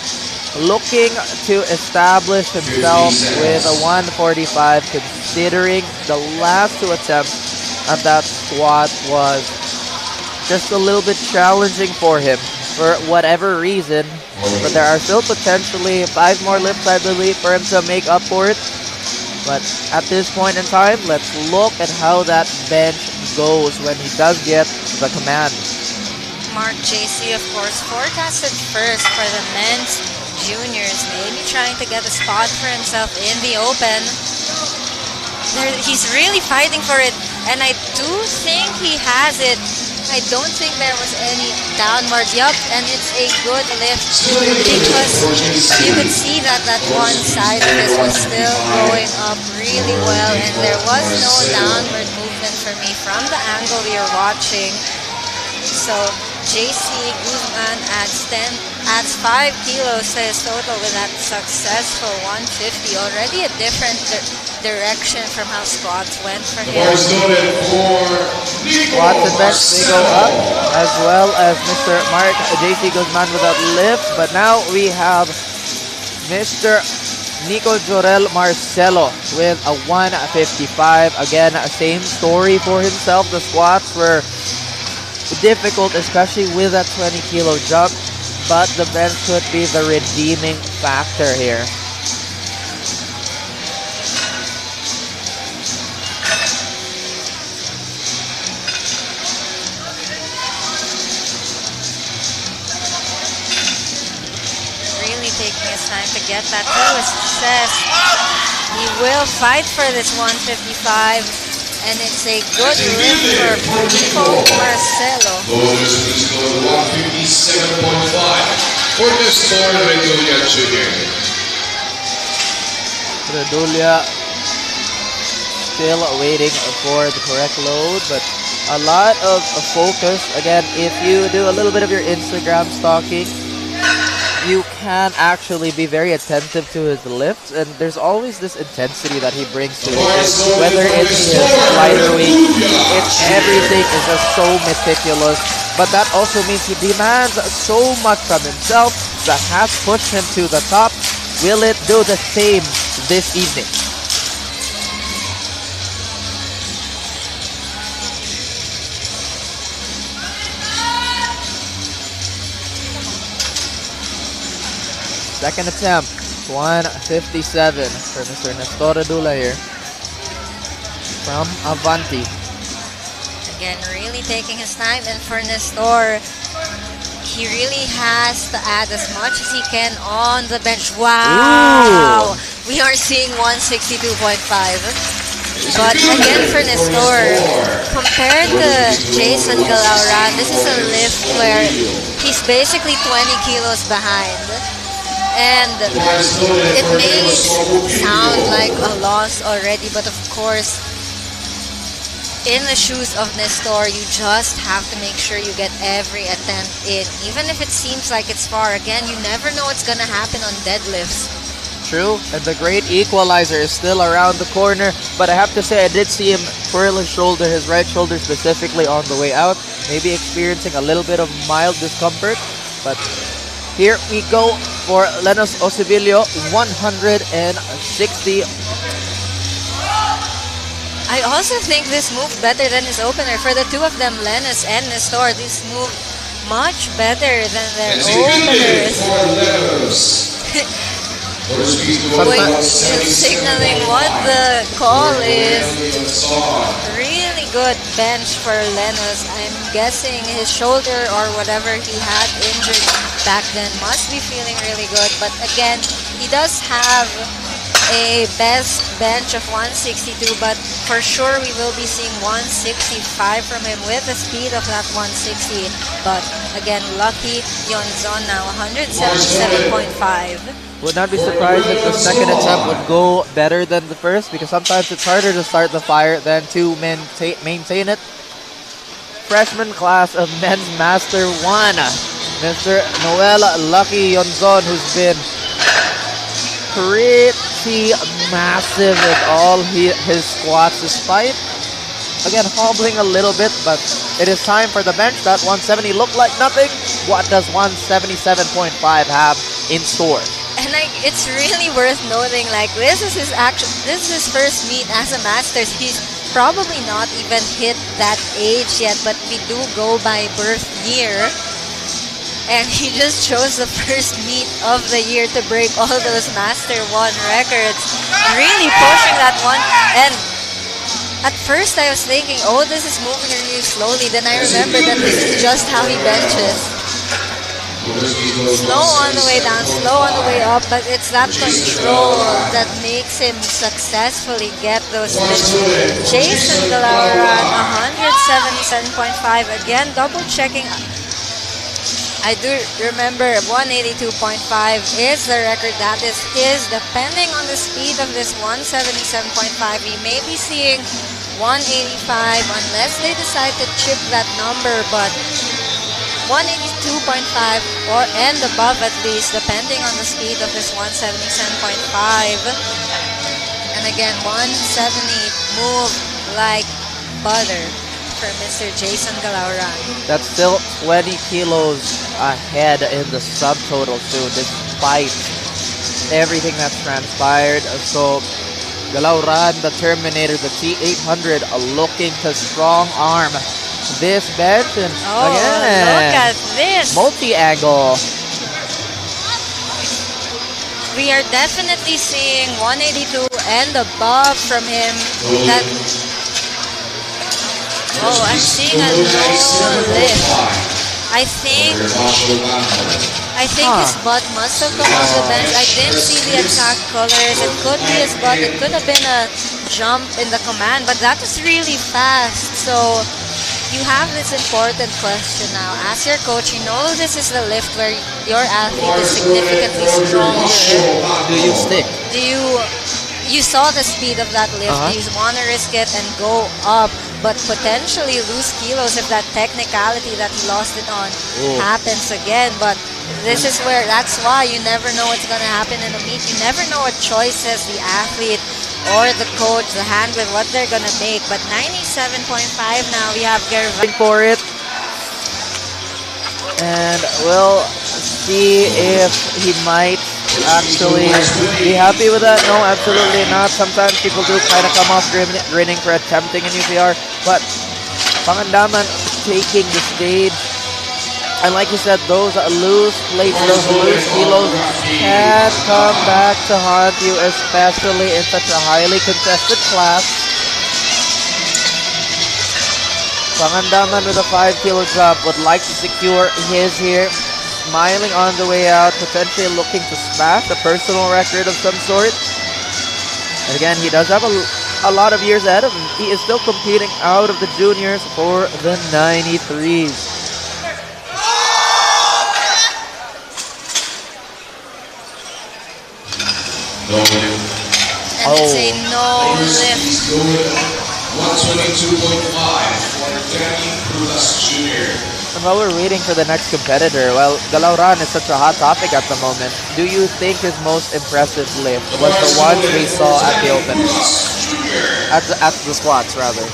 looking to establish himself with a 145, considering the last two attempts at that squat was just a little bit challenging for him for whatever reason. But there are still potentially 5 more lifts, I believe, for him to make up for it. But at this point in time, let's look at how that bench goes when he does get the command. Mark JC, of course, forecasted first for the men's juniors, maybe trying to get a spot for himself in the open. He's really fighting for it, and I do think he has it. I don't think there was any downward. Yup, and it's a good lift because you could see that one side of this was still going up really well, and there was no downward movement for me from the angle you're watching. So JC Guzman adds 5 kilos to his total with that successful 150. Already a different direction from how squats went for him. Squats and bench, they go up, as well as Mr. Mark JC Guzman without lift. But now we have Mr. Nico Jorel Marcelo with a 155. Again, same story for himself. The squats were difficult, especially with that 20 kilo jump, but the bench could be the redeeming factor here. Really taking his time to get that to his chest. He will fight for this 155. And it's a good lift for Nico Marcelo. Bonus physical 157.5 for this Redulia Junior. Redulia still waiting for the correct load, but a lot of focus. Again, if you do a little bit of your Instagram stalking, you can actually be very attentive to his lifts, and there's always this intensity that he brings to it. Whether it's his lighter weight, everything is just so meticulous. But that also means he demands so much from himself that has pushed him to the top. Will it do the same this evening? Second attempt, 157 for Mr. Nestor Dula here from Avanti. Again, really taking his time, and for Nestor, he really has to add as much as he can on the bench. Wow! Ooh. We are seeing 162.5. But again, for Nestor, compared to Jason Galauran, this is a lift where he's basically 20 kilos behind. And it may sound like a loss already, but of course, in the shoes of Nestor, you just have to make sure you get every attempt in. Even if it seems like it's far, again, you never know what's going to happen on deadlifts. True, and the great equalizer is still around the corner, but I have to say I did see him twirl his shoulder, his right shoulder specifically on the way out, maybe experiencing a little bit of mild discomfort, but here we go for Lenos Osibilio, 160. I also think this moved better than his opener. For the two of them, Lenos and Nestor, this moved much better than their openers. Signaling what the call is. Really good bench for Lenos. I'm guessing his shoulder or whatever he had injured back then must be feeling really good. But again, he does have a best bench of 162, but for sure we will be seeing 165 from him with the speed of that 160. But again, lucky Yonzon now 177.5. Would not be surprised if the second attempt would go better than the first, because sometimes it's harder to start the fire than to maintain it. Freshman class of Men's Master 1, Mr. Noel Lucky Yonzon, who's been pretty massive with all his squats, despite, again, hobbling a little bit, but it is time for the bench. That 170 looked like nothing. What does 177.5 have in store? And it's really worth noting, this is his first meet as a Masters. He's probably not even hit that age yet, but we do go by birth year. And he just chose the first meet of the year to break all those Master 1 records. Really pushing that one. And at first I was thinking, oh, this is moving really slowly. Then I remembered that this is just how he benches. Slow on the way down, slow on the way up, but it's that control that makes him successfully get those hits. Jason Galawaran, 177.5. Again, double checking. I do remember 182.5 is the record that is his. Depending on the speed of this 177.5, we may be seeing 185 unless they decide to chip that number, but 182.5 or and above at least, depending on the speed of this 177.5. And again, 170 move like butter for Mr. Jason Galauran. That's still 20 kilos ahead in the subtotal soon, despite everything that's transpired. So Galauran, the Terminator, the T800, looking to strong arm this bench, and again, look at this multi-angle. We are definitely seeing 182 and above from him. I'm seeing a low lift. I think his butt must have come off the bench. I didn't see the exact colors. It could be his butt. It could have been a jump in the command, but that was really fast. So you have this important question now. As your coach, you know this is the lift where your athlete is significantly stronger. Do you stick? You saw the speed of that lift. Do you want to risk it and go up, but potentially lose kilos if that technicality that he lost it on happens again? But that's why you never know what's going to happen in a meet. You never know what choices the athlete or the coach, the handler, what they're going to make. But 97.5 now, we have Gervin for it. And we'll see if he might actually be happy with that. No, absolutely not. Sometimes people do kind of come off grinning for attempting an UPR, but Pangandaman taking the stage. And like you said, those loose plates, those loose kilos can come back to haunt you, especially in such a highly contested class. Pangandaman with a 5 kilo drop would like to secure his here. Smiling on the way out, potentially looking to smash a personal record of some sort. And again, he does have a lot of years ahead of him. He is still competing out of the juniors for the 93s. No lift. And it's a no lift. 122.5 for Danny Brulas Jr. And while we're waiting for the next competitor, well, Galauran is such a hot topic at the moment. Do you think his most impressive lift was the one we saw at the open? At the squats, rather.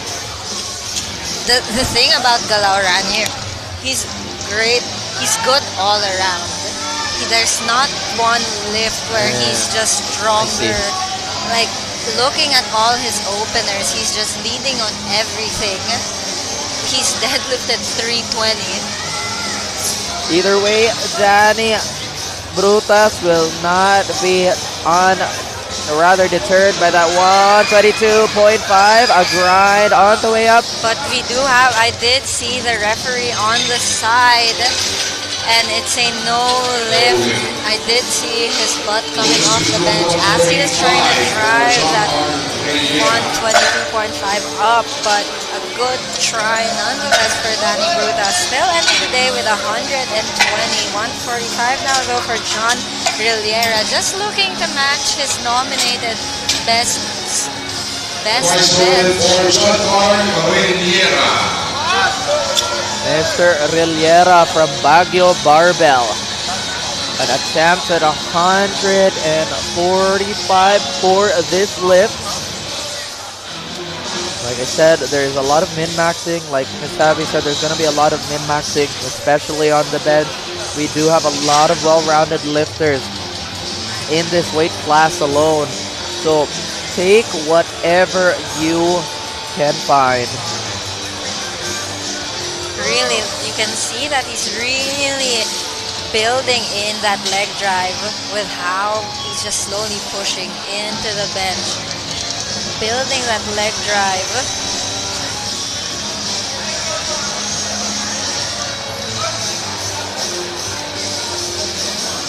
The thing about Galauran here, he's great. He's good all around. There's not one lift where he's just stronger. Like, looking at all his openers, he's just leading on everything. He's deadlifted 320. Either way, Danny Brutas will not be deterred by that 122.5. A grind on the way up. But we do have, I did see the referee on the side and it's a no lift. I did see his butt coming off the bench as he is trying to drive that 122.5 up, but a good try nonetheless for Danny Bruta. Still ending the day with 120. 145 now though for John Rillera, just looking to match his nominated best bench. Mr. Rillera from Baguio Barbell. An attempt at 145 for this lift. Like I said, there's a lot of min-maxing. Like Ms. Fabi said, there's going to be a lot of min-maxing, especially on the bench. We do have a lot of well-rounded lifters in this weight class alone. So take whatever you can find. Really, you can see that he's really building in that leg drive with how he's just slowly pushing into the bench. Building that leg drive.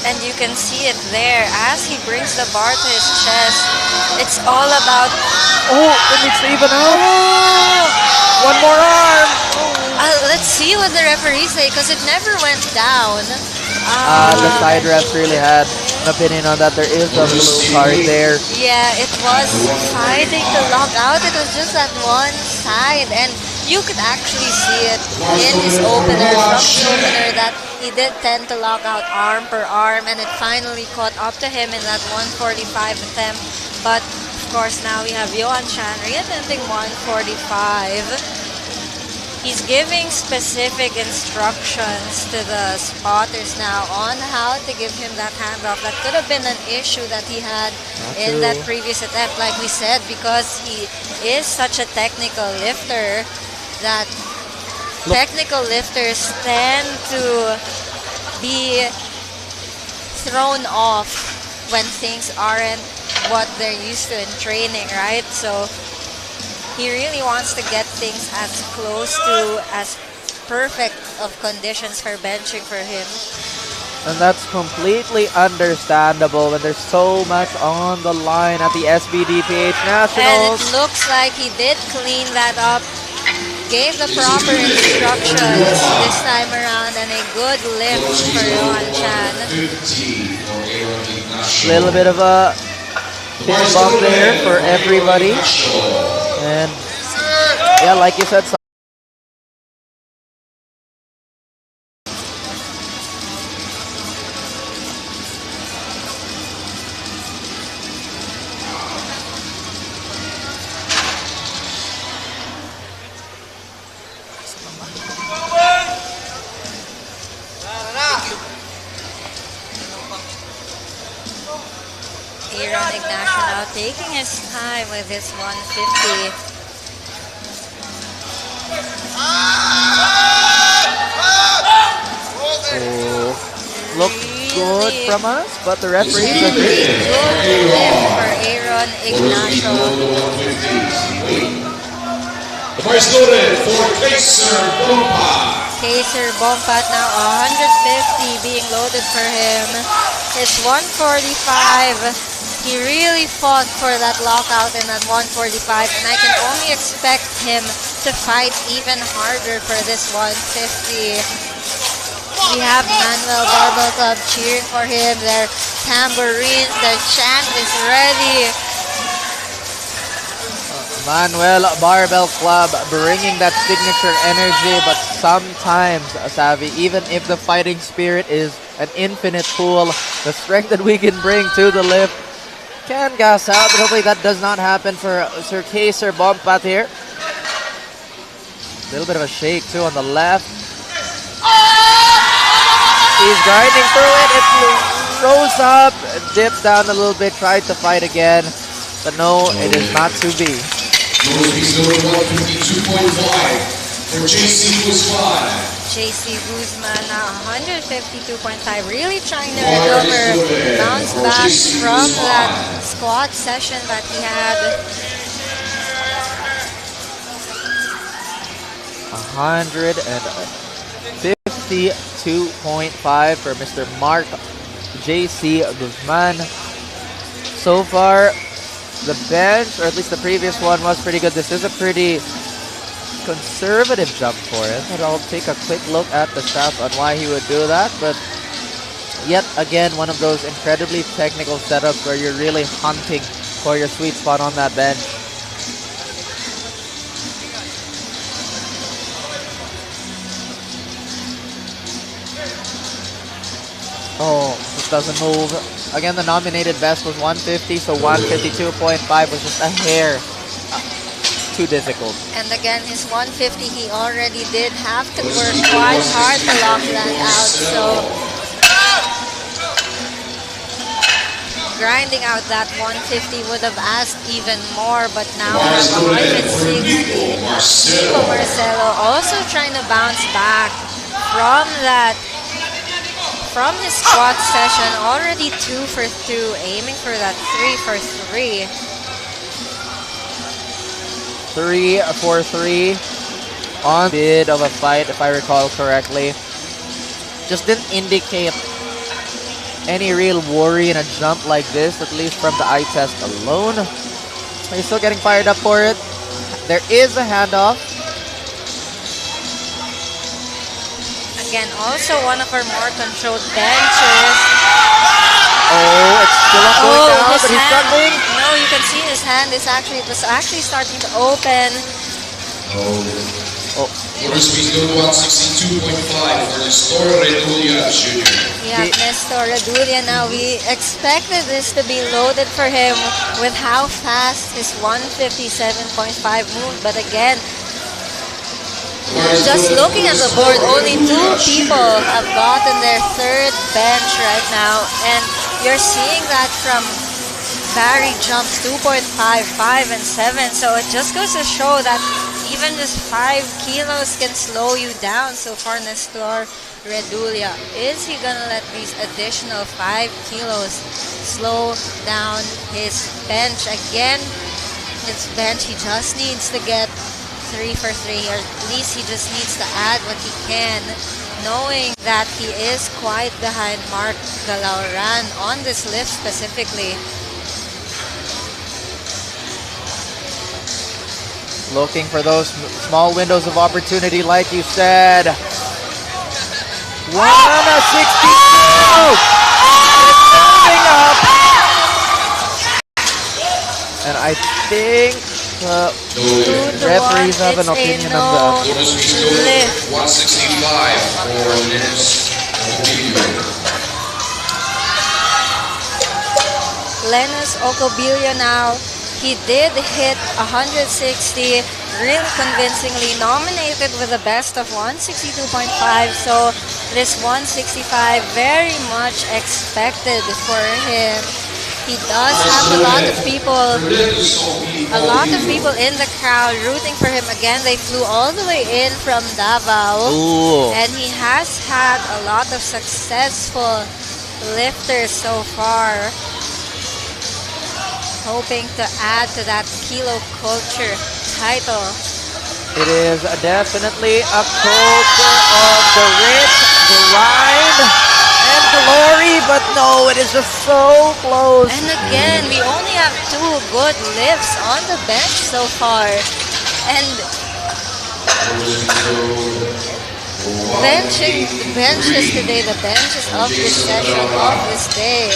And you can see it there as he brings the bar to his chest. It's all about... Oh, it needs to even out. One more arm. Let's see what the referees say because it never went down. The side refs really had an opinion on that. There is a blue card there. Yeah, it was fighting to lock out. It was just that one side, and you could actually see it in his opener, from his opener, that he did tend to lock out arm per arm, and it finally caught up to him in that 145 attempt. But of course, now we have Johan Chan re-attempting 145. He's giving specific instructions to the spotters now on how to give him that handoff. That could have been an issue that he had in that previous attempt, like we said, because he is such a technical lifter that technical lifters tend to be thrown off when things aren't what they're used to in training, right? So he really wants to get things as close to as perfect of conditions for benching for him. And that's completely understandable when there's so much on the line at the SBD PH Nationals. And it looks like he did clean that up, gave the proper instructions this time around, and a good lift for Johan Chan. Little bit of a fist bump there for everybody. And yeah, like you said, Aaron Ignacio now taking his time with his 150. looks good from us, but the referees agree. Good lift for Aaron Ignacio. The first loaded for Kaiser Bompat. Kaiser Bompat now 150 being loaded for him. It's 145. He really fought for that lockout in that 145, and I can only expect him to fight even harder for this 150. We have Manuel Barbell Club cheering for him. Their tambourines, their chant is ready. Manuel Barbell Club bringing that signature energy, but sometimes, Savvy, even if the fighting spirit is an infinite pool, the strength that we can bring to the lift can gas out, but hopefully that does not happen for Sir Kaiser Bompat here. A little bit of a shake too on the left. He's grinding through it. It rose up, dips down a little bit, tried to fight again, but no, it is not to be. For JC Guzman. JC Guzman now 152.5, really trying to recover, bounce back from that squat session that he had. 150 162.5 for Mr. Mark JC Guzman. So far, the bench, or at least the previous one, was pretty good. This is a pretty conservative jump for him. And I'll take a quick look at the stats on why he would do that. But yet again, one of those incredibly technical setups where you're really hunting for your sweet spot on that bench. Oh, this doesn't move. Again, the nominated best was 150, so 152.5 was just a hair too difficult. And again, his 150, he already did have to work quite hard to lock that out. So grinding out that 150 would have asked even more, but now we have 160. Nico Marcelo also trying to bounce back from that. From his squat session, already 2 for 2, aiming for that 3 for 3. 3 for 3 on bit of a fight, if I recall correctly. Just didn't indicate any real worry in a jump like this, at least from the eye test alone. He's still getting fired up for it. There is a handoff. Again, also one of our more controlled benches. Oh, it's still not going down, but he's struggling. No, you can see his hand is actually, it was actually starting to open. Oh. For speed 162.5 for Nestor Redulia Jr. Yeah, Nestor Redulia. Now we expected this to be loaded for him with how fast his 157.5 moved, but again, just looking at the board, only 2 people have gotten their 3rd bench right now, and you're seeing that from Barry jumps 2.5, 5, and 7, so it just goes to show that even just 5 kilos can slow you down. So for Nestor Redulia, is he gonna let these additional 5 kilos slow down his bench? Again, his bench, he just needs to get 3 for 3, or at least he just needs to add what he can, knowing that he is quite behind Mark Galauran on this lift specifically. Looking for those small windows of opportunity, like you said. 162! It's moving up! And I think referees have an opinion of that. 165 for Lennox Ocobillo now. He did hit 160 really convincingly, nominated with a best of 162.5. So this 165 very much expected for him. He does have a lot of people in the crowd rooting for him. Again, they flew all the way in from Davao. Ooh. And he has had a lot of successful lifters so far, hoping to add to that kilo culture title. It is definitely a culture of the rich, grind, and glory, but no, it is just so close. And again, we only have 2 good lifts on the bench so far. And the benches today, the benches of this session, of this day,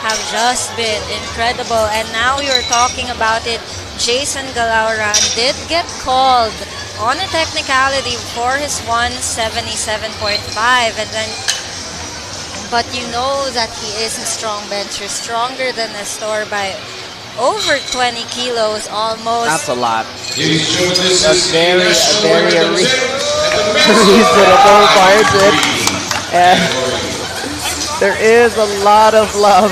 have just been incredible. And now you're talking about it, Jason Galauran did get called on a technicality for his 177.5, and then, but you know that he is a strong bencher, stronger than Nestor by over 20 kilos almost. That's a lot. That's very reasonable margin. And there is a lot of love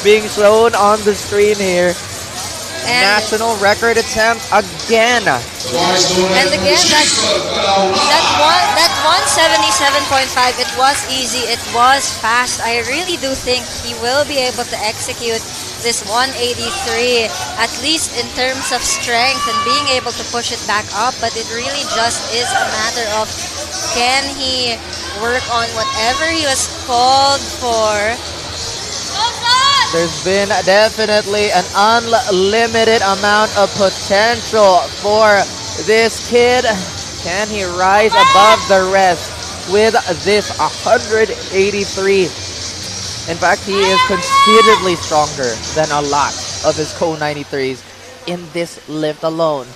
being shown on the screen here. And national record attempt again. And again, that 177.5, it was easy, it was fast. I really do think he will be able to execute this 183, at least in terms of strength and being able to push it back up. But it really just is a matter of Can he work on whatever he was called for? There's been definitely an unlimited amount of potential for this kid. Can he rise above the rest with this 183? In fact, he is considerably stronger than a lot of his co-93s in this lift alone.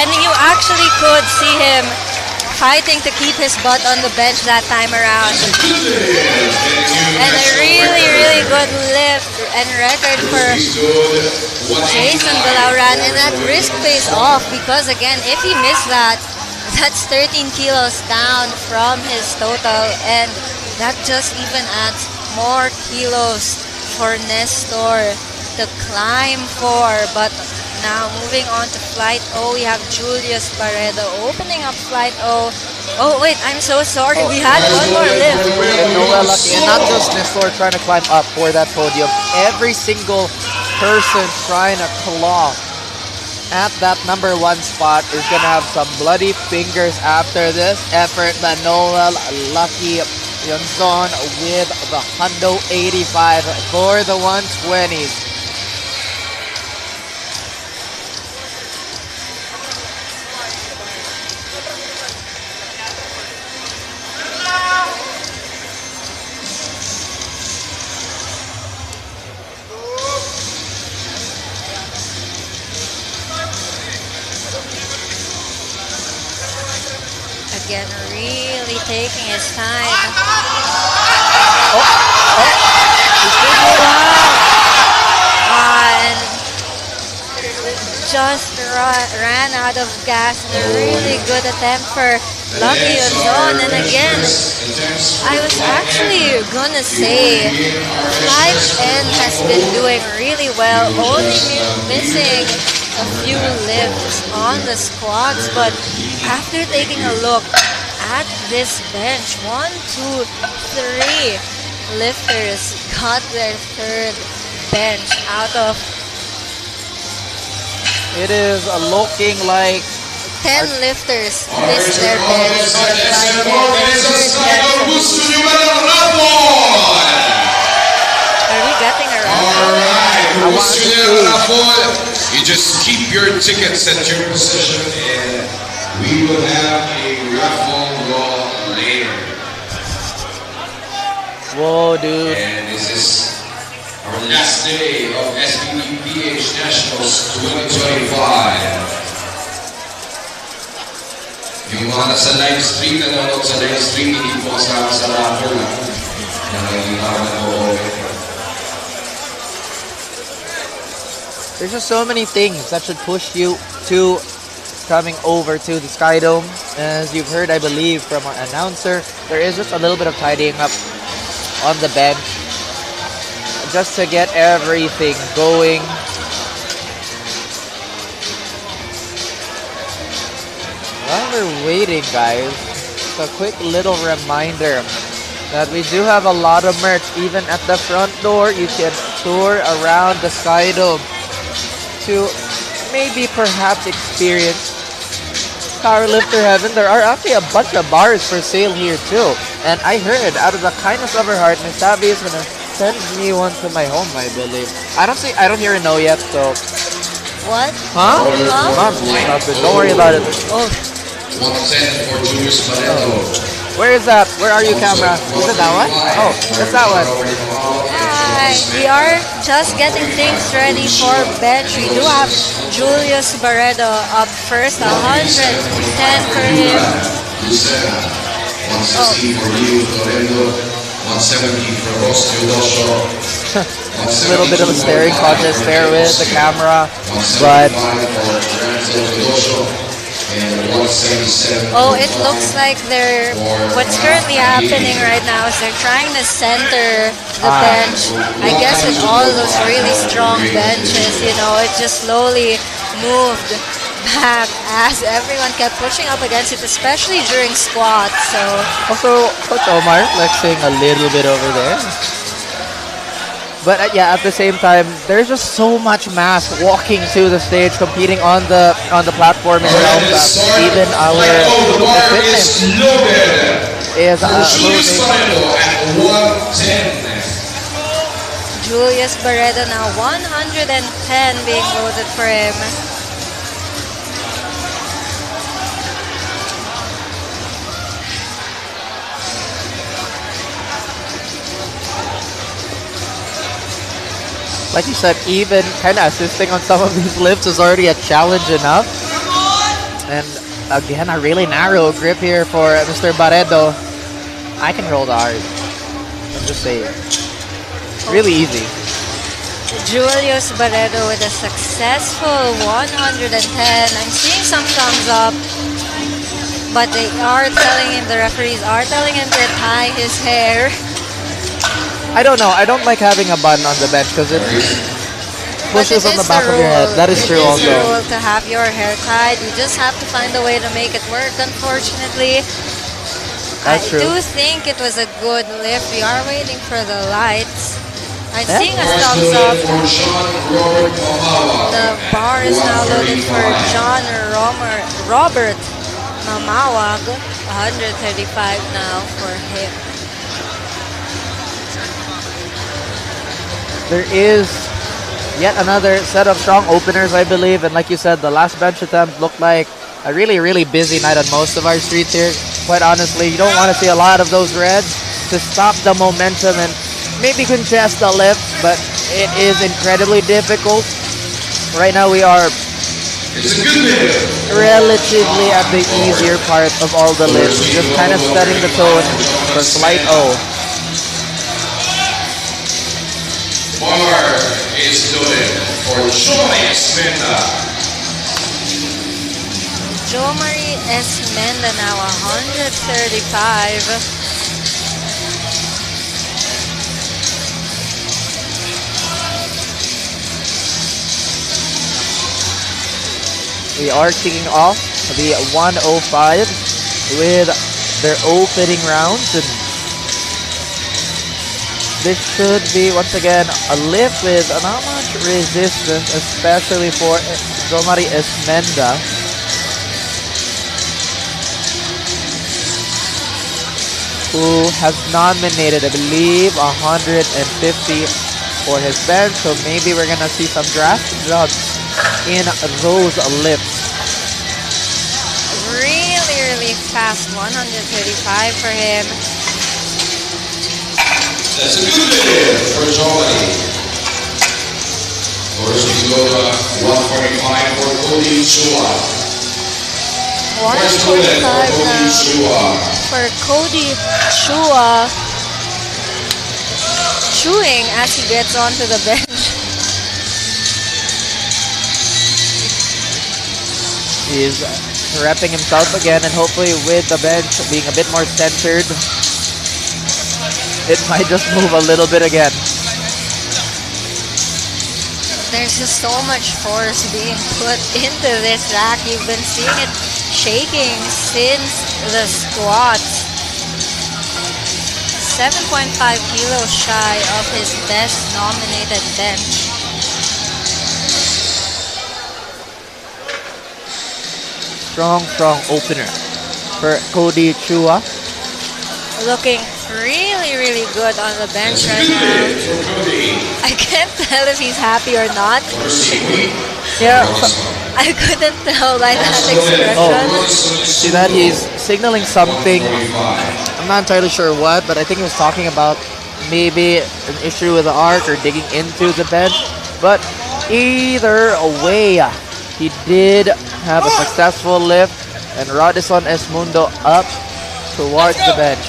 And you actually could see him fighting to keep his butt on the bench that time around. And a really, really good lift and record for Jason Galauran. And that risk pays off because, again, if he missed that, that's 13 kilos down from his total. And that just even adds more kilos for Nestor to climb for. But now moving on to Flight O, we have Julius Barredo opening up Flight O. Oh wait, I'm so sorry, we had one more lift. And Noel Lucky, and not just Nestor trying to climb up for that podium. Every single person trying to claw at that number 1 spot is going to have some bloody fingers after this effort. But Noel Lucky Yonzon with the Hundo 85 for the 120s. Again, really taking his time. And just ran out of gas in a really good attempt for Lucky Yonzon. And again, I was actually gonna say Flight N has been doing really well, only missing a few lifts on the squats, but after taking a look at this bench, 1, 2, 3 lifters got their third bench out of. It is looking like 10 lifters missed their bench on Flight N. Are we getting a raffle? You just keep your tickets at your position and we will have a raffle draw later. Whoa, dude. And this is our last day of SBD Nationals 2025. Yung mga nasa live stream, nanonood sa live stream, hindi po kasama sa Raffle na hindi na There's just so many things that should push you to coming over to the Sky Dome. As you've heard, I believe, from our announcer, there is just a little bit of tidying up on the bench just to get everything going. While we're waiting, guys, just a quick little reminder that we do have a lot of merch. Even at the front door, you can tour around the Sky Dome to maybe perhaps experience powerlifter heaven. There are actually a bunch of bars for sale here too. And I heard, out of the kindness of her heart, Miss Abby is gonna send me one to my home, I believe. I don't hear a no yet, so. What? Huh? Don't worry about it. Oh. 110 for Julius Barredo. Where is that? Where are you, camera? Is it that one? Oh, that's that one. Hi. We are just getting things ready for bench. We do have Julius Barredo up first, 110 for him. 160 for you, Lorenzo. 170 for Ross Teodosio. A little bit of a staring contest there with the camera, but oh, it looks like what's currently happening right now is they're trying to center the bench. I guess with all those really strong benches, you know, it just slowly moved back as everyone kept pushing up against it, especially during squats. So also Coach Omar flexing a little bit over there. But yeah, at the same time, there's just so much mass walking to the stage, competing on the platform in realm that even our equipment is Julius Barreto now 110 being loaded for him. Like you said, even kind of assisting on some of these lifts is already a challenge enough. And again, a really narrow grip here for Mr. Barreto. I can roll the R. I'm just saying. Really easy. Julius Barreto with a successful 110. I'm seeing some thumbs up, but they are telling him, the referees are telling him to tie his hair. I don't know. I don't like having a bun on the bench because it pushes on the back of your head. That is true also. It is the rule to have your hair tied. You just have to find a way to make it work, unfortunately. That's true. I do think it was a good lift. We are waiting for the lights. I'm seeing a thumbs up. The bar is now loaded for John Robert Mamawag. 135 now for him. There is yet another set of strong openers, I believe. And like you said, the last bench attempt looked like a really, really busy night on most of our streets here. Quite honestly, you don't want to see a lot of those reds to stop the momentum and maybe congest the lift, but it is incredibly difficult. Right now we are relatively at the easier part of all the lifts, just kind of setting the tone for Flight O. Bar is loaded for Jomari Esmenda. Jomari Esmenda now 135. We are kicking off the 105 with their opening rounds, and this should be, once again, a lift with not much resistance, especially for Jomari Esmenda. Who has nominated, I believe, 150 for his bench. So maybe we're going to see some drastic drops in those lifts. Really, really fast 135 for him. That's a good lift for Jomari. First we go to 145 for Cody Chua. 145 now for Cody Chua. Chewing as he gets onto the bench. He's repping himself again, and hopefully with the bench being a bit more centered, it might just move a little bit again. There's just so much force being put into this rack. You've been seeing it shaking since the squats. 7.5 kilos shy of his best nominated bench. Strong opener for Cody Chua. Looking really, really good on the bench right now. I can't tell if he's happy or not. Yeah, I couldn't tell by that expression. Oh, see that? He's signaling something. I'm not entirely sure what, but I think he was talking about maybe an issue with the arc or digging into the bench. But either way, he did have a successful lift, and Radisson Esmundo up towards the bench.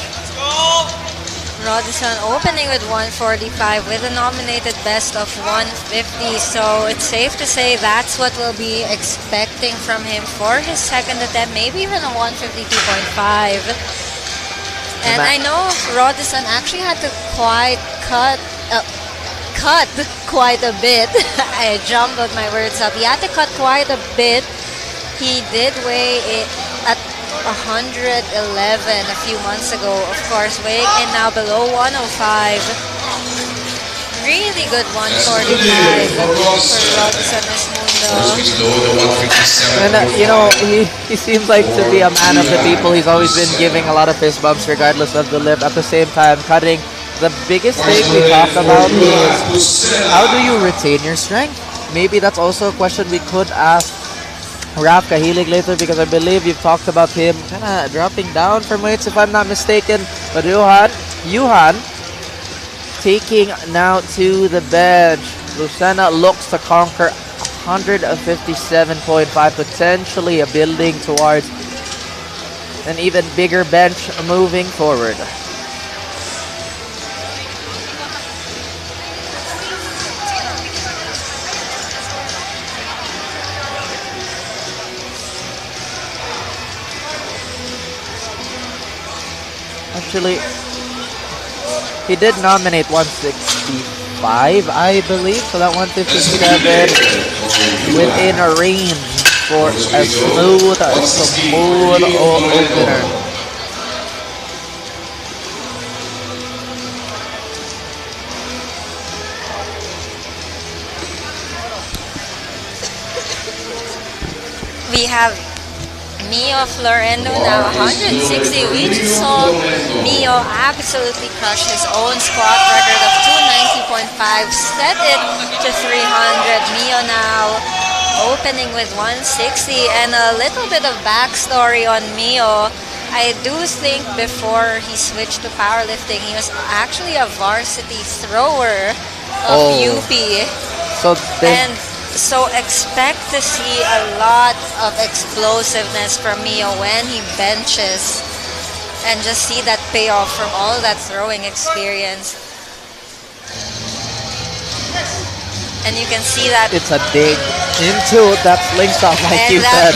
Radisson opening with 145 with a nominated best of 150, so it's safe to say that's what we'll be expecting from him for his second attempt, maybe even a 152.5. And I know Radisson actually had to cut quite a bit. I jumbled my words up. He had to cut quite a bit. He did weigh it at 111 a few months ago, of course, weighing in now below 105. Really good 145. Good for Robinson Mundo. And he seems like to be a man of the people. He's always been giving a lot of fist bumps regardless of the lift. At the same time, cutting. The biggest thing we talk about is how do you retain your strength? Maybe that's also a question we could ask Raf Kahilig later, because I believe you've talked about him kind of dropping down from weights if I'm not mistaken. But Johan taking now to the bench. Lucena looks to conquer 157.5, potentially a building towards an even bigger bench moving forward. Actually, he did nominate 165, I believe, so that 157 within a range for a smooth opener. We have Mio Florendo now 160. We just saw Mio absolutely crush his own squat record of 290.5, set it to 300. Mio now opening with 160, and a little bit of backstory on Mio. I do think before he switched to powerlifting, he was actually a varsity thrower of UP. So expect to see a lot of explosiveness from Mio when he benches, and just see that payoff from all that throwing experience. And you can see that it's a dig into that slingshot, like you said.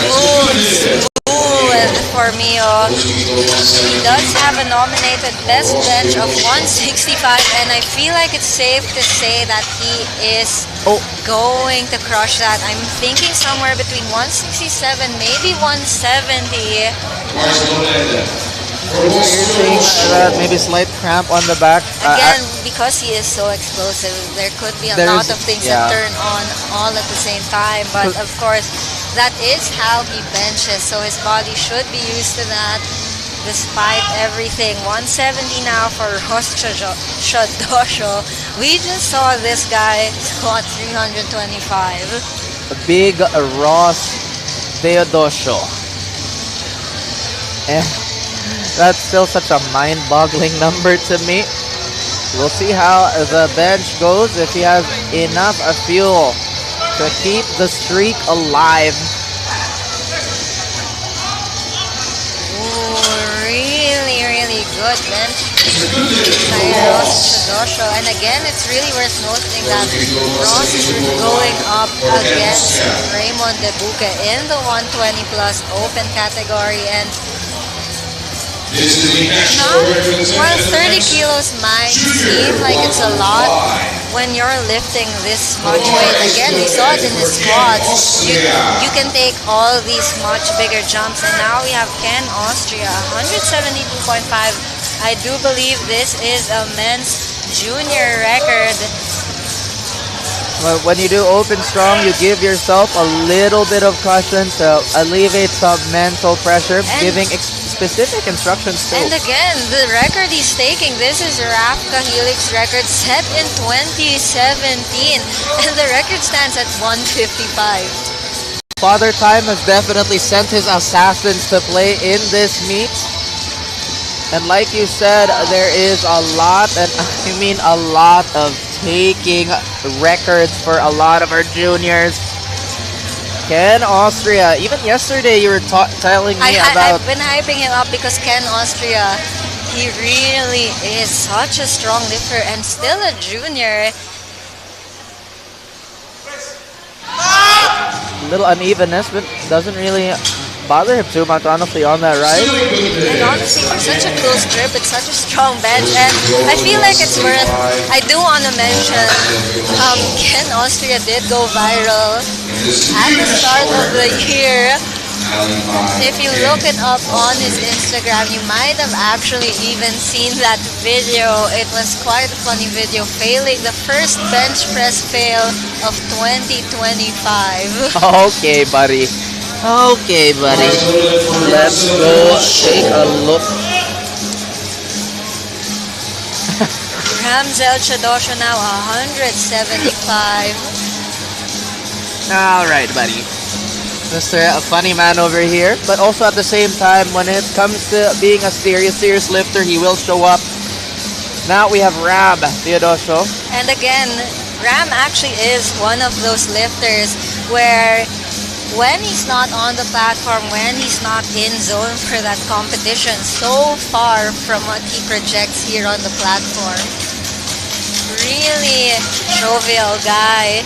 For Mio. He does have a nominated best bench of 165, and I feel like it's safe to say that he is going to crush that. I'm thinking somewhere between 167, maybe 170. You're saying that maybe slight cramp on the back. Again, because he is so explosive, there could be a lot of things that turn on all at the same time. But of course, that is how he benches, so his body should be used to that despite everything. 170 now for Ross Chodosho. We just saw this guy squat 325. A big Ross Theodosio. And that's still such a mind-boggling number to me. We'll see how the bench goes, if he has enough fuel to keep the streak alive. Really good bench by Ross Chodosho. And again, it's really worth noting that Ross is going up against Raymond Debuque in the 120 plus open category, and while 30 kilos might seem like it's a lot, when you're lifting this much weight, again, we saw it in the squats, you can take all these much bigger jumps. And now we have Ken Austria, 172.5. I do believe this is a men's junior record. Well, when you do open strong, you give yourself a little bit of cushion to alleviate some mental pressure, giving specific instructions too. And again, the record he's taking, this is Raf Kahilig's record set in 2017, and the record stands at 155. Father Time has definitely sent his assassins to play in this meet. And like you said, there is a lot, and I mean a lot of taking records for a lot of our juniors. Ken Austria, even yesterday you were telling me about... I've been hyping him up because Ken Austria, he really is such a strong lifter and still a junior. A little unevenness, but doesn't really bother him too much, honestly, on that ride. And honestly, for such a close grip, it's such a strong bench, and I feel like it's worth... I do want to mention, Ken Austria did go viral at the start of the year If you look it up on his Instagram, you might have actually even seen that video. It was quite a funny video, failing the first bench press fail of 2025. Okay, buddy. Okay, buddy. Let's go take a look. Ramzel Chadosho now 175. All right, buddy. Mr. A funny man over here, but also at the same time, when it comes to being a serious lifter, he will show up. Now we have Ram Theodosio. And again, Ram actually is one of those lifters where when he's not on the platform, when he's not in zone for that competition, so far from what he projects here on the platform. Really jovial guy.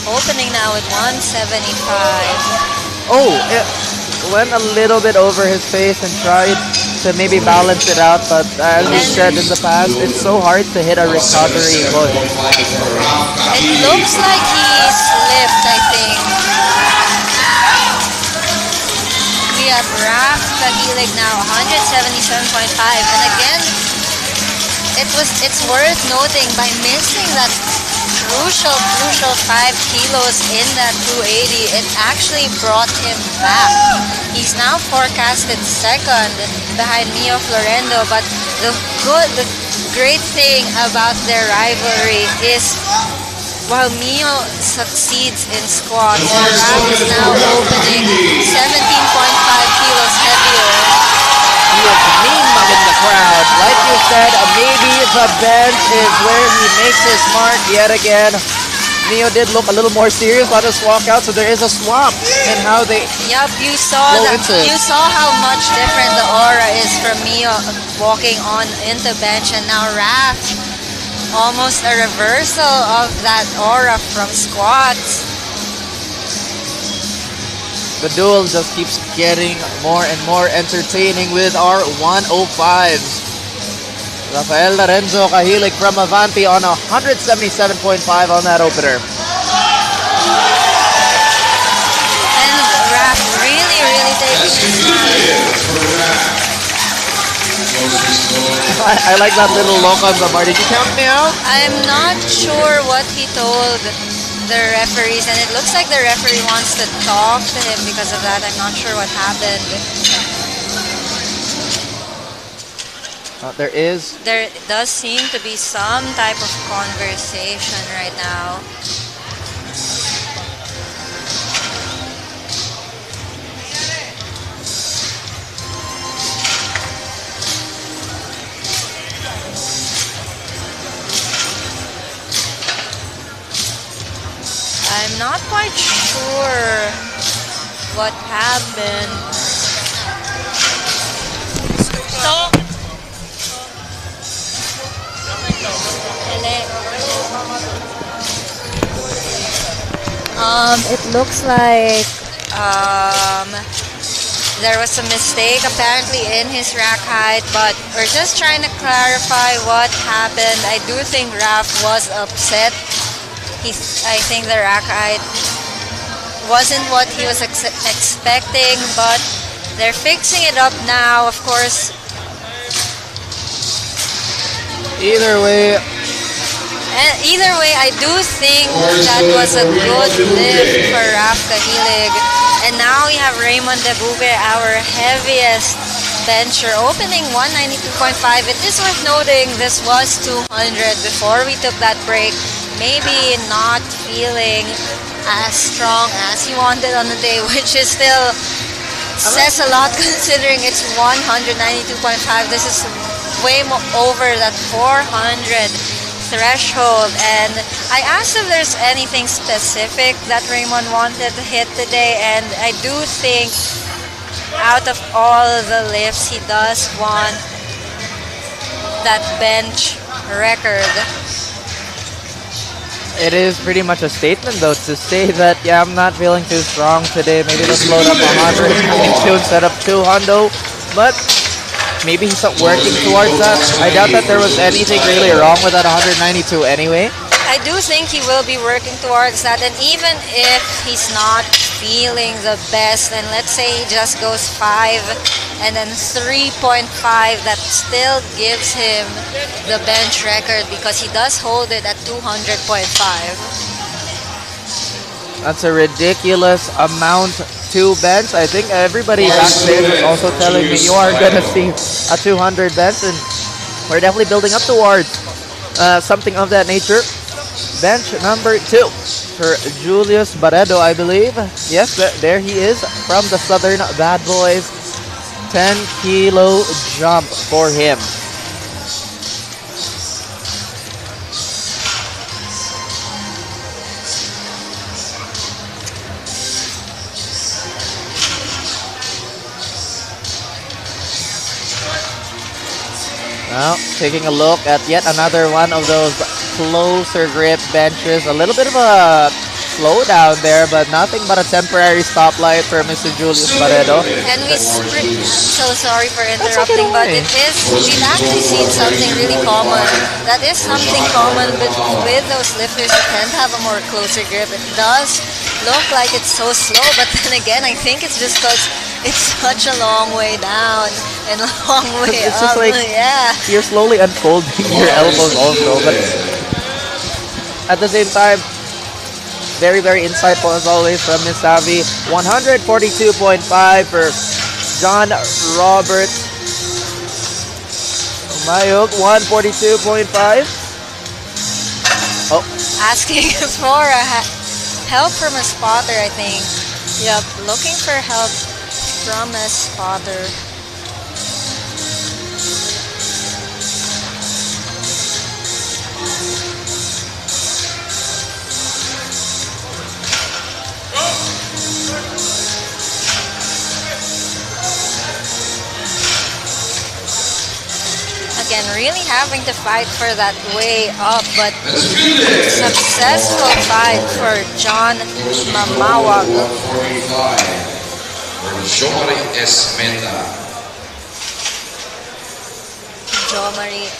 Opening now with 175. Oh, it went a little bit over his face and tried to maybe balance it out, but as we said in the past, it's so hard to hit a recovery push. It looks like he slipped, I think. We have Raf Kahilig now 177.5, and again, it's worth noting, by missing that crucial 5 kilos in that 280, it actually brought him back. He's now forecasted second behind Mio Florendo, but the great thing about their rivalry is while Mio succeeds in squats, Raf is now opening 17.5 kilos heavier. He is mean mugging the crowd. Like you said, maybe the bench is where he makes his mark yet again. Mio did look a little more serious on his walkout, so there is a swap in how they. Yep, you saw that. You saw how much different the aura is from Mio walking on into bench, and now Raf, almost a reversal of that aura from squats. The duel just keeps getting more and more entertaining with our 105s. Rafael Lorenzo Kahilig from Avanti on 177.5 on that opener. And Raf really taking his time. I like that little look on the bar. Did you count me out? I'm not sure what he told the referees, and it looks like the referee wants to talk to him because of that. I'm not sure what happened. There does seem to be some type of conversation right now. I'm not quite sure what happened. It looks like there was a mistake apparently in his rack height, but we're just trying to clarify what happened. I do think Raf was upset. I think the rack height wasn't what he was expecting, but they're fixing it up now, of course. Either way, I do think that was a good lift for Raf Kahilig. And now we have Raymond Debugue, our heaviest bencher, opening 192.5. It is worth noting this was 200 before we took that break. Maybe not feeling as strong as he wanted on the day, which is still says a lot considering it's 192.5. This is way more over that 400 threshold. And I asked if there's anything specific that Raymond wanted to hit today, and I do think out of all the lifts, he does want that bench record. it is pretty much a statement, though, to say that, yeah, I'm not feeling too strong today. Maybe let's load up 192 instead of 200. But maybe he's not working towards that. I doubt that there was anything really wrong with that 192 anyway. I do think he will be working towards that, and even if he's not feeling the best, and let's say he just goes 5 and then 3.5, that still gives him the bench record because he does hold it at 200.5. That's a ridiculous amount to bench. I think everybody backstage is also telling me you are going to see a 200 bench, and we're definitely building up towards something of that nature. Bench number 2 for Julius Barredo, I believe. Yes, there he is from the Southern Bad Boys. 10 kilo jump for him. Now, taking a look at yet another one of those closer grip benches. A little bit of a slowdown there, but nothing but a temporary stoplight for Mr. Julius Barredo. And so sorry for interrupting, but we've actually seen something really common. That is something common with those lifters who tend to have a more closer grip. It does look like it's so slow, but then again, I think it's just because it's such a long way down and a long way it's up. Just like, yeah. You're slowly unfolding your elbows also, but at the same time, very, very insightful as always from Miss Savvy. 142.5 for John Robert Mayog. 142.5. Oh. Asking for help from a spotter, I think. Yep, looking for help from a spotter. Again, really having to fight for that way up, but successful fight for John Mamawag. Jomari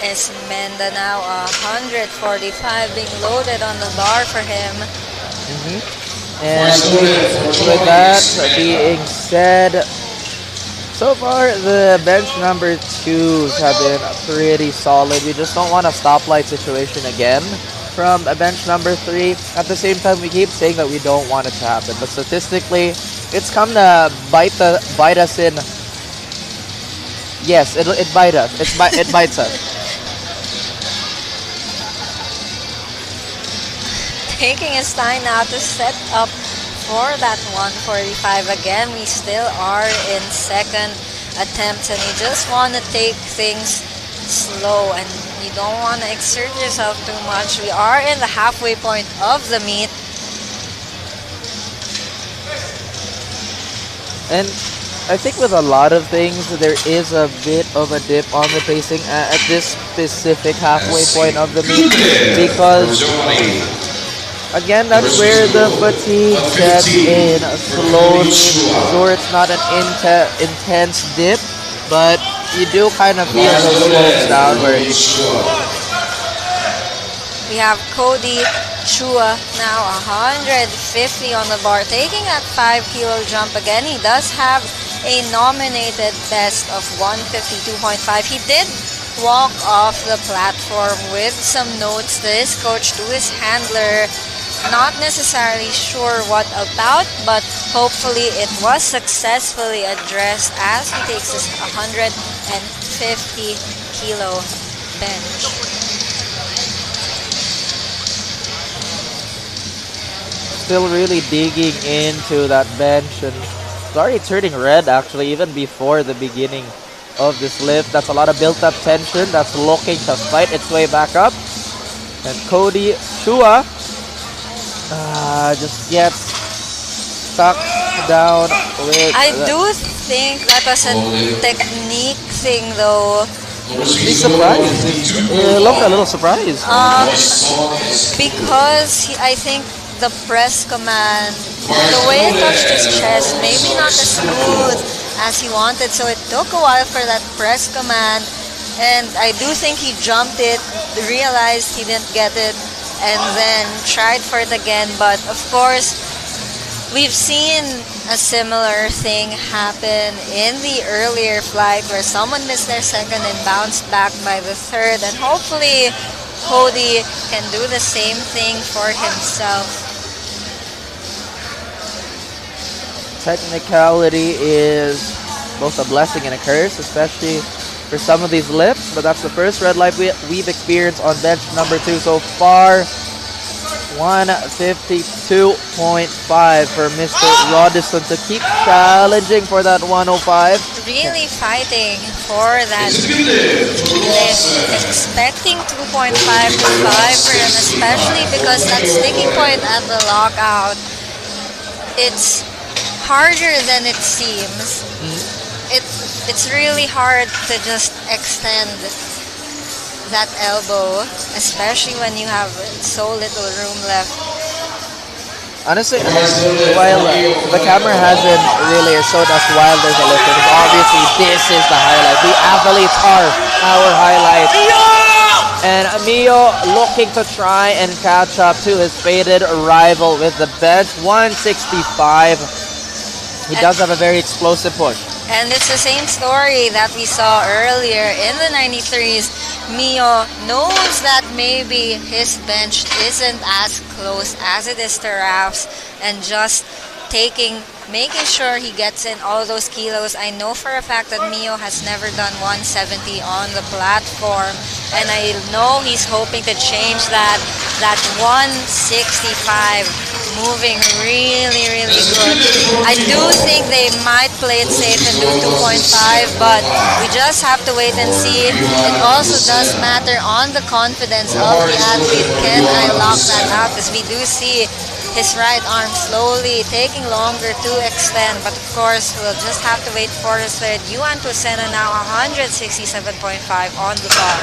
Esmenda now 145 being loaded on the bar for him. And with that being said, so far, the bench number 2s have been pretty solid. We just don't want a stoplight situation again from a bench number 3. At the same time, we keep saying that we don't want it to happen. But statistically, it's come to bite us in. Yes, it bites us. It bites us. Taking his time now to set up for that 145. Again, we still are in second attempts, and you just want to take things slow and you don't want to exert yourself too much. We are in the halfway point of the meet. And I think with a lot of things, there is a bit of a dip on the pacing at this specific halfway point of the meet, because again, that's where the fatigue sets in slowly. Sure, it's not an intense dip, but you do kind of feel those slopes downwards. We have Cody Chua now 150 on the bar, taking that 5 kilo jump again. He does have a nominated best of 152.5. He did walk off the platform with some notes to his coach, to his handler. Not necessarily sure what about, but hopefully it was successfully addressed as he takes his 150 kilo bench. Still really digging into that bench, and it's already turning red actually even before the beginning of this lift. That's a lot of built up tension that's looking to fight its way back up. And Cody Chua just gets stuck down with... I do think that was a technique thing though. He's surprised. He looked a little surprised. Because I think the press command, the way it touched his chest, maybe not as smooth as he wanted, so it took a while for that press command, and I do think he jumped it, realized he didn't get it, and then tried for it again. But of course, We've seen a similar thing happen in the earlier flight where someone missed their second and bounced back by the third, and hopefully Cody can do the same thing for himself. Technicality is both a blessing and a curse, especially for some of these lifts, but that's the first red light we've experienced on bench number 2 so far. 152.5 for Mr. Radisson to keep challenging for that 105. Really fighting for that lift, expecting 2.5 to 5 for him, especially because that sticking point at the lockout, it's harder than it seems. It's really hard to just extend that elbow, especially when you have so little room left. Honestly, while the camera hasn't really showed us while there's a lift, because obviously this is the highlight. The athletes are our highlight. And Mio looking to try and catch up to his faded rival with the bench 165. He does have a very explosive push. And it's the same story that we saw earlier in the 93s. Mio knows that maybe his bench isn't as close as it is to Raff's, and just making sure he gets in all those kilos. I know for a fact that Mio has never done 170 on the platform, and I know he's hoping to change that 165, moving really, really good. I do think they might play it safe and do 2.5, but we just have to wait and see. It also does matter on the confidence of the athlete. Can I lock that out? Because we do see his right arm slowly taking longer to extend, but of course we'll just have to wait for his third. Yuan Tosena now 167.5 on the bar.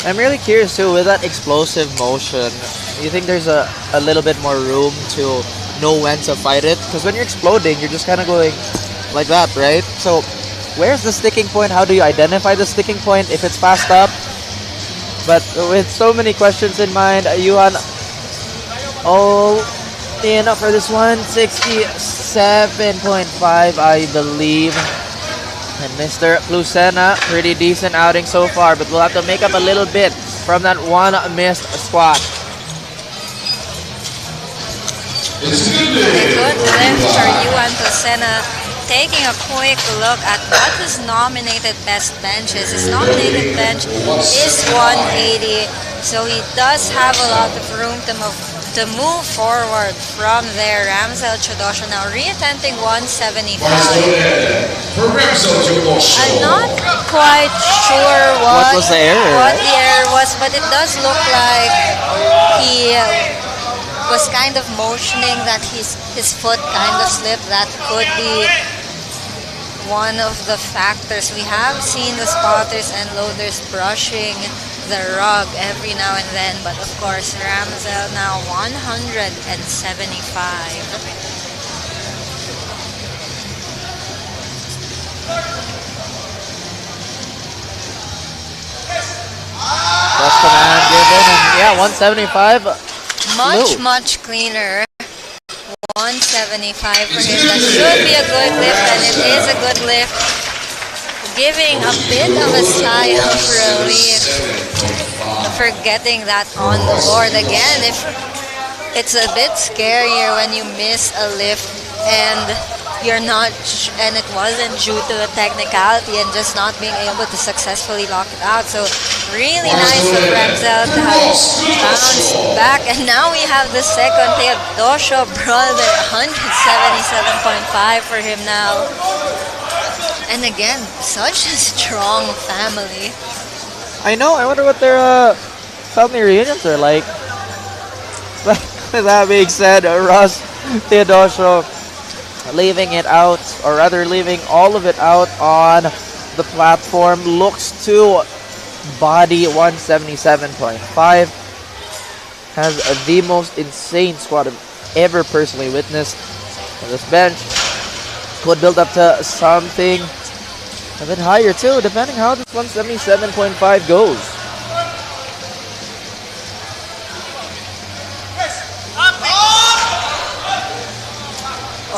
I'm really curious too, with that explosive motion, you think there's a little bit more room to know when to fight it? Because when you're exploding, you're just kind of going like that, right? So where's the sticking point? How do you identify the sticking point if it's fast up? But with so many questions in mind, Yuan all in for this 167.5, I believe. And Mr. Lucena, pretty decent outing so far, but we'll have to make up a little bit from that one missed squat. A good lift for Yuan Tosena. Taking a quick look at what his nominated best bench is. His nominated bench is 180, so he does have a lot of room to move forward from there. Ramsel Chodosho now reattempting 175. I'm not quite sure what was the error, what the error was, but it does look like he was kind of motioning that his foot kind of slipped. That could be one of the factors. We have seen the spotters and loaders brushing the rug every now and then, but of course Ramsel now 175. That's command given, and yeah, 175. Much cleaner. 175 for him. That should be a good lift, and it is a good lift. Giving a bit of a sigh of relief for getting that on the board. Again, if it's a bit scarier when you miss a lift and you're not, and it wasn't due to a technicality and just not being able to successfully lock it out. So really nice of Ramsel to have bounced back. And now we have the second Teodosio brother, 177.5 for him now. And again, such a strong family. I know, I wonder what their family reunions are like. But with that being said, Ross Teodosio leaving it out, or rather leaving all of it out on the platform, looks to body 177.5. Has the most insane squat I've ever personally witnessed. And this bench could build up to something a bit higher too, depending how this 177.5 goes.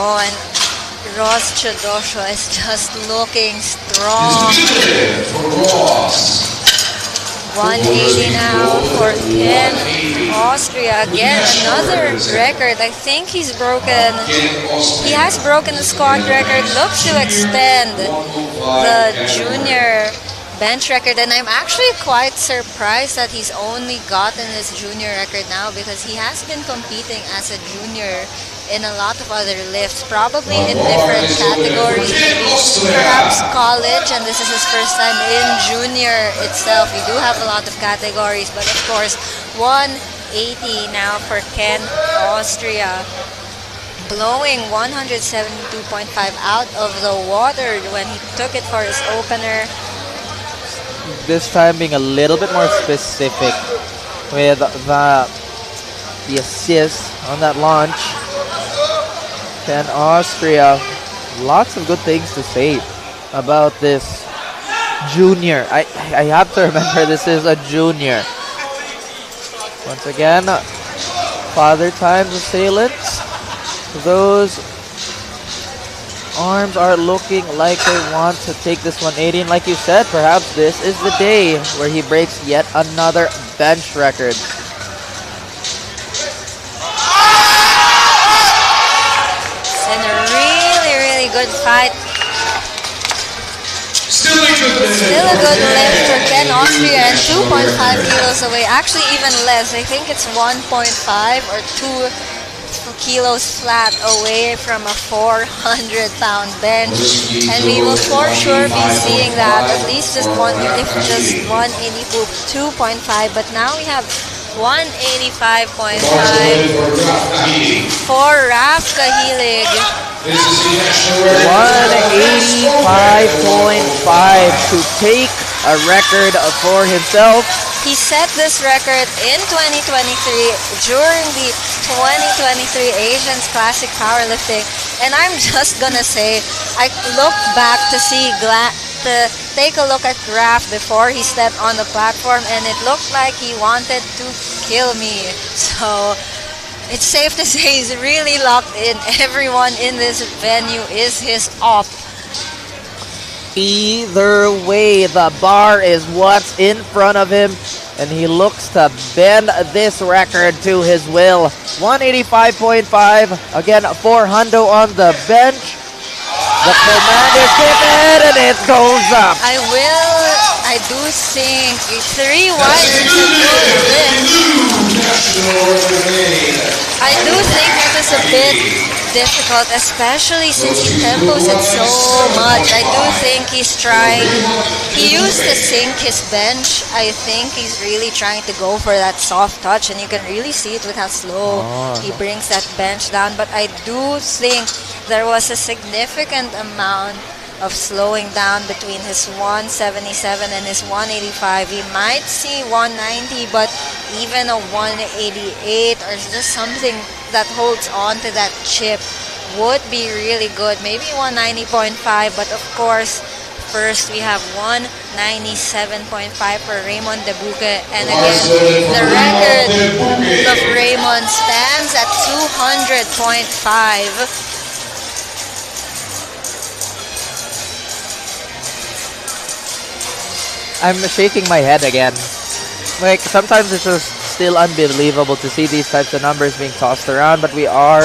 Oh, and Ross Chodosho is just looking strong. 180 now for Ken Austria. Again, another record. I think he has broken the squad record. Looks to extend the junior bench record. And I'm actually quite surprised that he's only gotten his junior record now, because he has been competing as a junior in a lot of other lifts, probably in different categories, maybe perhaps college, and this is his first time in junior itself. We do have a lot of categories, but of course 180 now for Ken Austria, blowing 172.5 out of the water when he took it for his opener. This time being a little bit more specific with the assist on that launch. Ken Austria, lots of good things to say about this junior. I have to remember this is a junior. Once again, Father Time's assailants. Those arms are looking like they want to take this 180. And like you said, perhaps this is the day where he breaks yet another bench record. Good fight. Still a good lift for Ken Austria, and 2.5 kilos away. Actually, even less. I think it's 1.5 or 2 kilos flat away from a 400-pound bench. And we will for sure be seeing that at least just one, if just 182, 2.5. But now we have 185.5 for Raf Kahilig. 185.5 to take a record for himself. He set this record in 2023 during the 2023 Asians Classic Powerlifting. And I'm just gonna say, I looked back to take a look at Raf before he stepped on the platform, and it looked like he wanted to kill me. So it's safe to say he's really locked in. Everyone in this venue is his op. Either way, the bar is what's in front of him, and he looks to bend this record to his will. 185.5, again, 400 on the bench. The command is given, and it goes up. I do think 3 wides is a good lift. I do think it is a bit difficult, especially since he tempos it so much. I do think he used to sink his bench. I think he's really trying to go for that soft touch, and you can really see it with how slow he brings that bench down. But I do think there was a significant amount of slowing down between his 177 and his 185. We might see 190, but even a 188 or just something that holds on to that chip would be really good. Maybe 190.5, but of course, first we have 197.5 for Raymond Debuque. And again, the record of Raymond stands at 200.5. I'm shaking my head again. Like, sometimes it's just still unbelievable to see these types of numbers being tossed around, but we are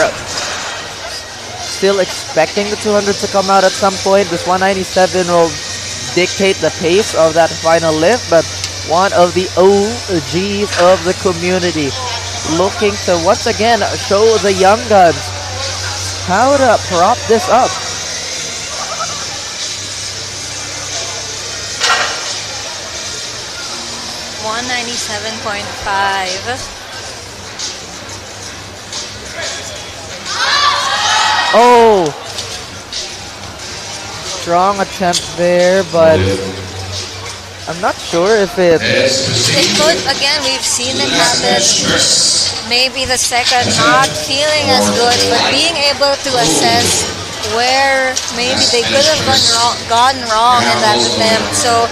still expecting the 200 to come out at some point. This 197 will dictate the pace of that final lift, but one of the OGs of the community looking to once again show the young guns how to prop this up. Oh! Strong attempt there, but I'm not sure if it could, again, we've seen it happen. Maybe the second not feeling as good, but being able to assess where maybe they could have gone wrong in that attempt. So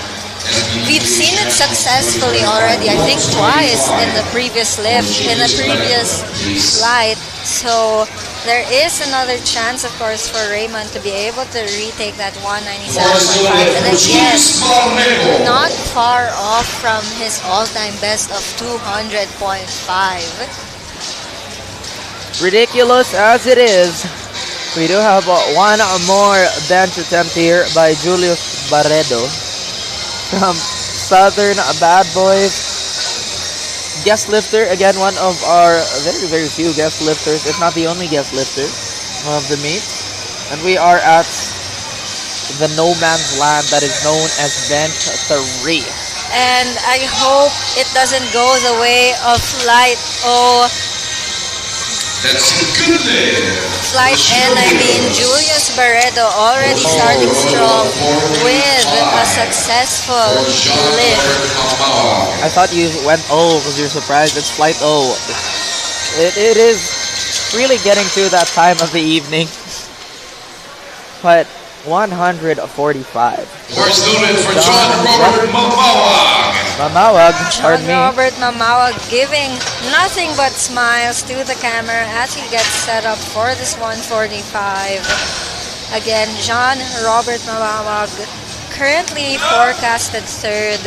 we've seen it successfully already, I think twice in the previous lift, in the previous flight. So there is another chance, of course, for Raymond to be able to retake that 197.5. And again, not far off from his all-time best of 200.5. Ridiculous as it is, we do have one more bench attempt here by Julius Barredo from Southern Bad Boys. Guest lifter, again, one of our very, very few guest lifters, if not the only guest lifter of the meet. And we are at the no man's land that is known as bench 3. And I hope it doesn't go the way of Flight O. Flight N, I mean, Julius Barredo already starting strong with a successful lift. I thought you went O because you're surprised. It's Flight O. It is really getting to that time of the evening. But 145. First student for John Robert Mamawag, pardon me. John Robert Mamawag giving nothing but smiles to the camera as he gets set up for this 145. Again, John Robert Mamawag currently forecasted third,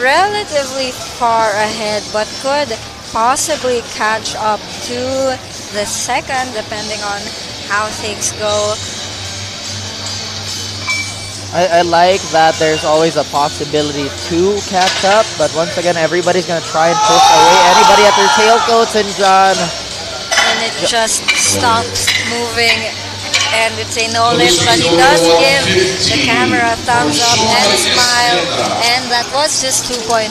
relatively far ahead, but could possibly catch up to the second depending on how things go. I like that there's always a possibility to catch up, but once again, everybody's going to try and push away anybody at their tailcoats, and John... And it just stops moving, and it's a no lift, but he does give the camera a thumbs up and a smile, and that was just 2.5.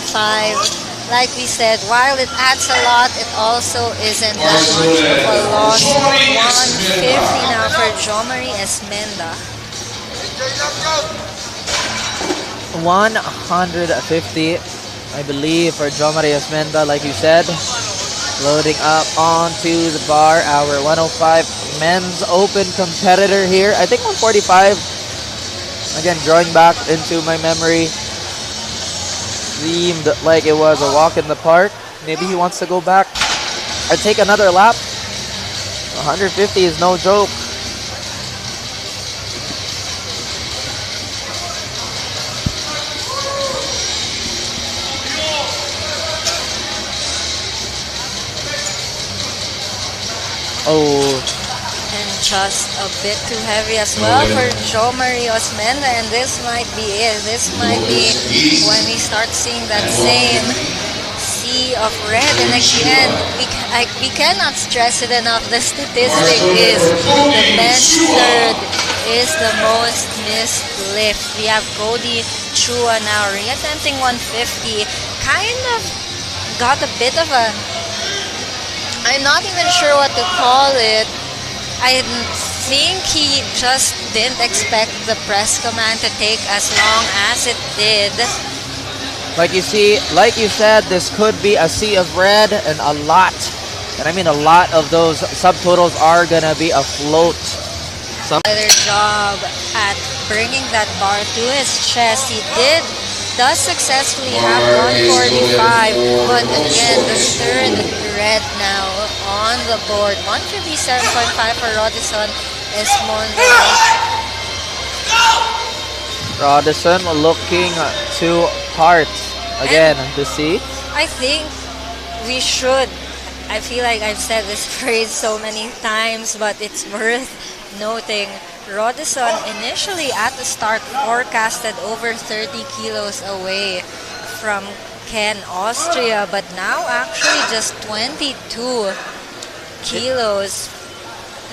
Like we said, while it adds a lot, it also isn't that much of a loss. 150 now for Jomari Esmenda. 150, I believe, for Jomari Esmenda, like you said. Loading up onto the bar, our 105 men's open competitor here. I think 145, again, drawing back into my memory, seemed like it was a walk in the park. Maybe he wants to go back and take another lap. 150 is no joke. Oh, and just a bit too heavy as well for Jomari Osmenda, and this might be it. This might be when we start seeing that same sea of red. And again, we cannot stress it enough. The statistic is the bench third is the most missed lift. We have Cody Chua now reattempting 150. Kind of got a bit of a... I'm not even sure what to call it. I think he just didn't expect the press command to take as long as it did. like you see, like you said, this could be a sea of red, and a lot, and I mean a lot of those subtotals are gonna be afloat. Better job at bringing that bar to his chest. He does successfully have 145, but again, the third red now on the board. 157.5 for Radisson Esmondo. Radisson looking to part again to see. I think we should, I feel like I've said this phrase so many times, but it's worth noting. Radisson initially at the start forecasted over 30 kilos away from Ken, Austria, but now actually just 22 kilos.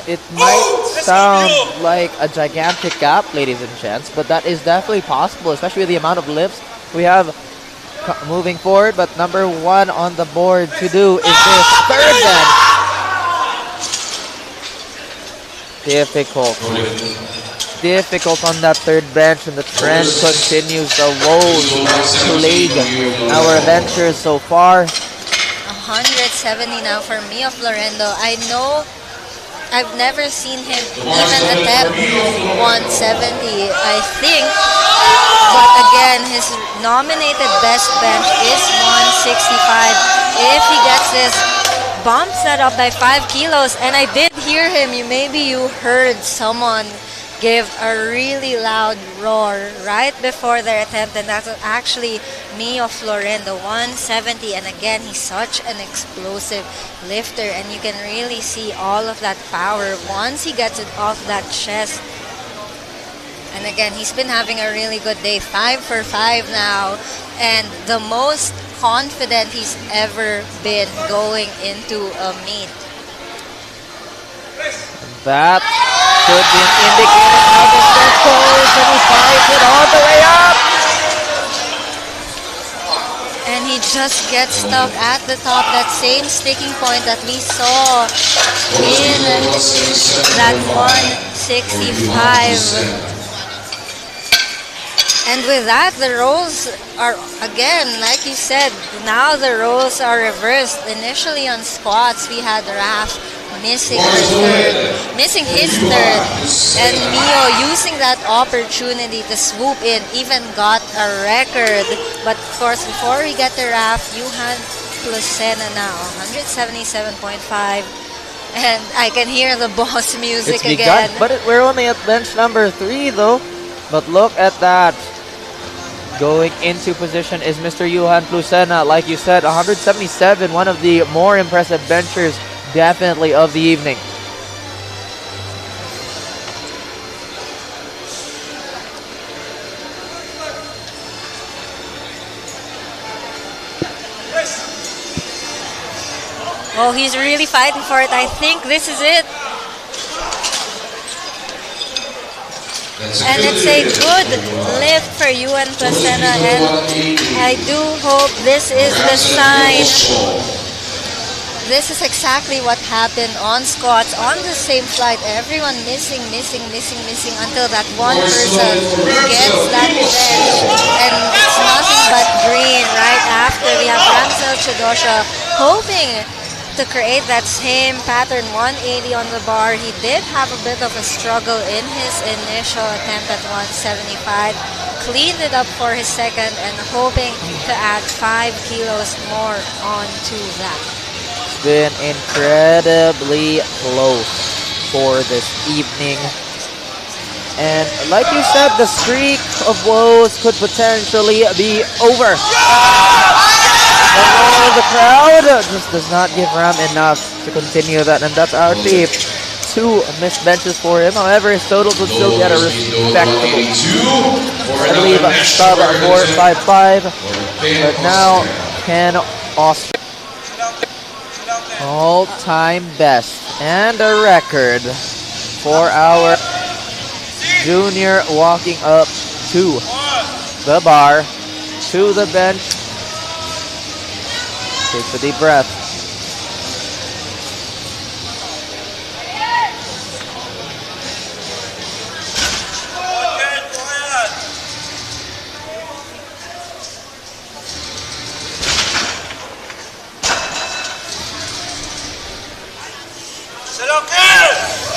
It might sound like a gigantic gap, ladies and gents, but that is definitely possible, especially with the amount of lifts we have moving forward. But number one on the board to do is this third bench. Difficult on that third bench, and the trend continues. The woes plague our adventures so far. 170 now for Mia Florendo. I know I've never seen him even attempt 170, I think. But again, his nominated best bench is 165. If he gets this, bumps that up by 5 kilos. And I did hear him. Maybe you heard someone give a really loud roar right before their attempt, and that's actually Mio Florin, the 170. And again, he's such an explosive lifter, and you can really see all of that power once he gets it off that chest. And again, he's been having a really good day, 5 for 5 now, and the most confident he's ever been going into a meet. That could be an indicator how this bench goes, and he fights it all the way up. And he just gets stuck at the top, that same sticking point that we saw in that 165. And with that, the roles are, again, like you said, now the roles are reversed. Initially on squats, we had Raff missing his third, and Mio using that opportunity to swoop in, even got a record. But of course, before we get to Raff, Johan Lucena now, 177.5. And I can hear the boss music again. But we're only at bench number 3 though. But look at that. Going into position is Mr. Johan Lucena. Like you said, 177, one of the more impressive benchers definitely of the evening. Oh, he's really fighting for it. I think this is it. And it's a good lift for Johan Lucena, and I do hope this is the sign. This is exactly what happened on squats on the same flight. Everyone missing until that one person gets that bench, and it's nothing but green. Right after, we have Ramsel Chidosha hoping to create that same pattern, 180 on the bar. He did have a bit of a struggle in his initial attempt at 175. Cleaned it up for his second and hoping to add 5 kilos more onto that. It's been incredibly close for this evening. And like you said, the streak of woes could potentially be over. The crowd just does not give Ram enough to continue that, and that's actually 2 missed benches for him. However, his total would still get a respectable, I believe, start at 455. But now, Ken Austria, all-time best and a record for our junior, walking up to the bar, to the bench. Takes a deep breath.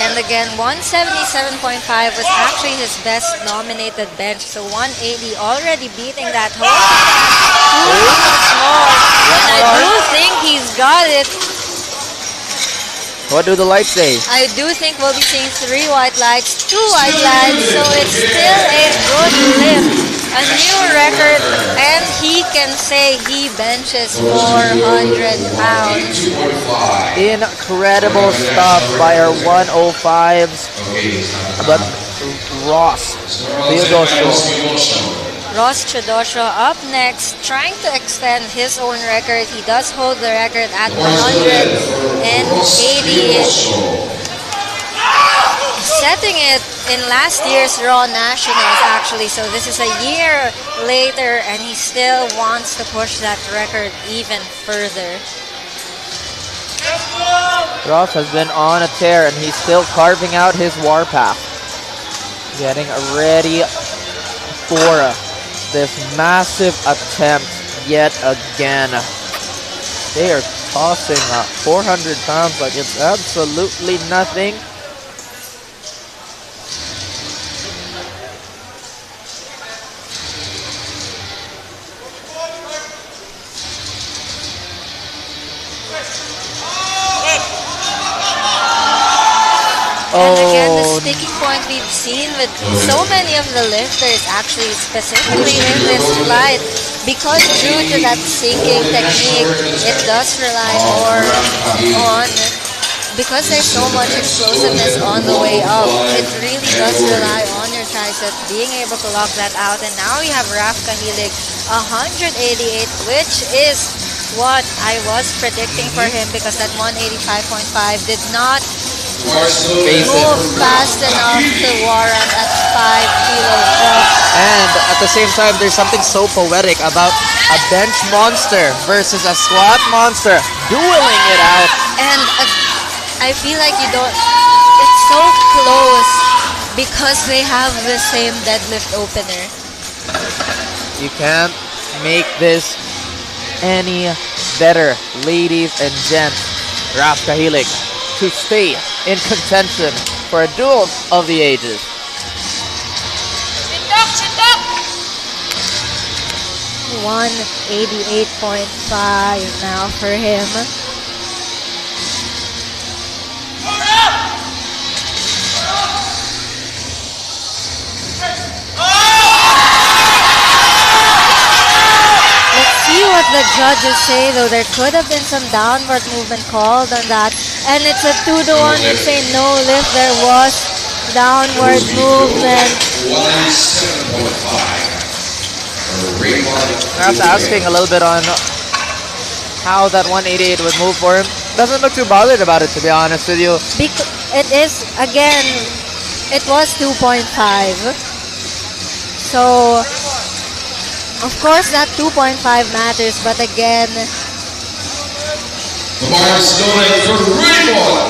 And again, 177.5 was actually his best nominated bench. So 180 already beating that whole more. And I do think he's got it. What do the lights say? I do think we'll be seeing 3 white lights, 2 white lights. So it's still a good lift. A new record, and he can say he benches 400 pounds. Incredible stuff by our 105s. But Ross Chidosho up next, trying to extend his own record. He does hold the record at 180. Setting it in last year's Raw Nationals, actually. So this is a year later, and he still wants to push that record even further. Ross has been on a tear, and he's still carving out his warpath. Getting ready for this massive attempt yet again. They are tossing 400 pounds like it's absolutely nothing. And again, the sticking point we've seen with so many of the lifters, actually specifically in this flight, because due to that sinking technique, it does rely more on, because there's so much explosiveness on the way up, it really does rely on your triceps being able to lock that out. And now we have Raf Kahilig, 188, which is what I was predicting for him, because that 185.5 did not move fast enough to warrant at 5 kilos drop. And at the same time, there's something so poetic about a bench monster versus a squat monster dueling it out. And I feel like it's so close because they have the same deadlift opener. You can't make this any better, ladies and gents. Raf Kahilig to stay in contention for a duel of the ages. 188.5 now for him. What the judges say, though, there could have been some downward movement called on that, and it's a 2-1. You say no lift, there was downward movement. Perhaps asking a little bit on how that 188 would move for him. Doesn't look too bothered about it, to be honest with you. It is, again, it was 2.5. So of course, that 2.5 matters, but again,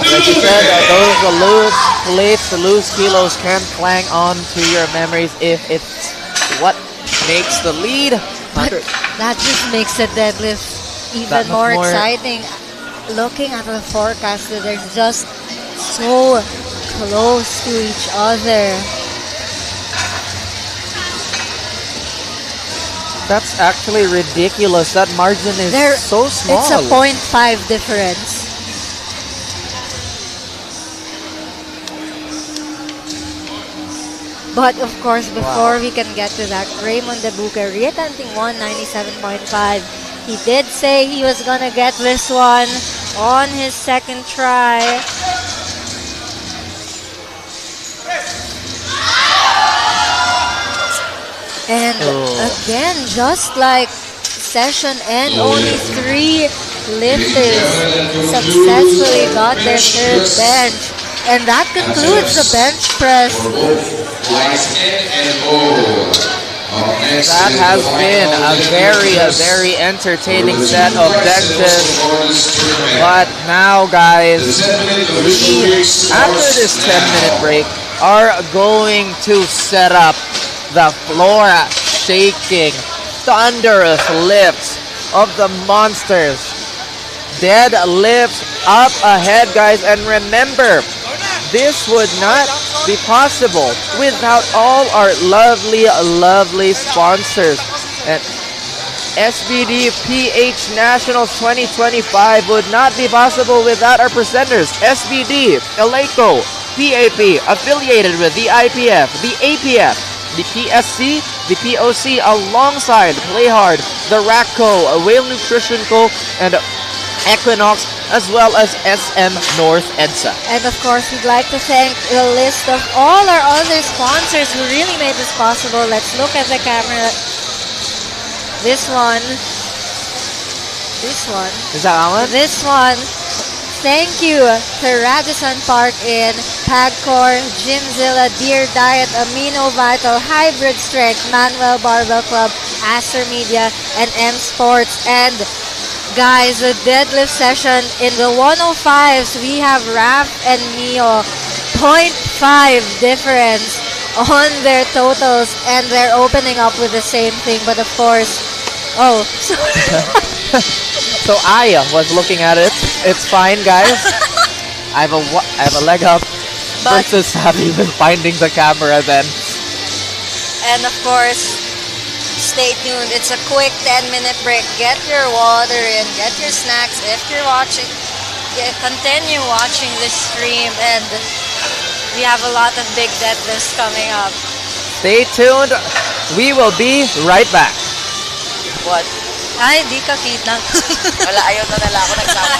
like you said, those loose plates, the loose kilos can clang on to your memories if it's what makes the lead. But that just makes the deadlift even more exciting. Looking at the forecast, they're just so close to each other. That's actually ridiculous. That margin is so small. It's a 0.5 difference. But of course, before we can get to that, Raymond Debuca reattempting 197.5. He did say he was gonna get this one on his second try. And again, just like session end, only 3 lifters successfully got their third bench. And that concludes the bench press. That has been a very entertaining set of benches. But now, guys, we, after this 10-minute break, are going to set up the floor-shaking, thunderous lifts of the monsters. Deadlifts up ahead, guys. And remember, this would not be possible without all our lovely sponsors. And SBD PH Nationals 2025 would not be possible without our presenters. SBD, Eleiko, PAP, affiliated with the IPF, the APF, the PSC, the POC, alongside Playhard, the RACCO, Whale Nutrition Co., and Equinox, as well as SM North EDSA. And of course, we'd like to thank the list of all our other sponsors who really made this possible. Let's look at the camera. This one. Is that one? This one. Thank you to Radisson Park Inn, Pagcor, Gymzilla, Deer Diet, Amino Vital, Hybrid Strength, Manuel Barbell Club, Aster Media, and MSports. And guys, the deadlift session in the 105s, we have Raf and Mio, 0.5 difference on their totals, and they're opening up with the same thing. But of course, So I was looking at it. It's fine, guys. I have a leg up versus having been finding the camera then. And of course, stay tuned. It's a quick 10-minute break. Get your water in, get your snacks. If you're watching, continue watching this stream, and we have a lot of big deadlifts coming up. Stay tuned. We will be right back. What? Ay, di ka kita. Wala, ayaw na nila ako nagsama.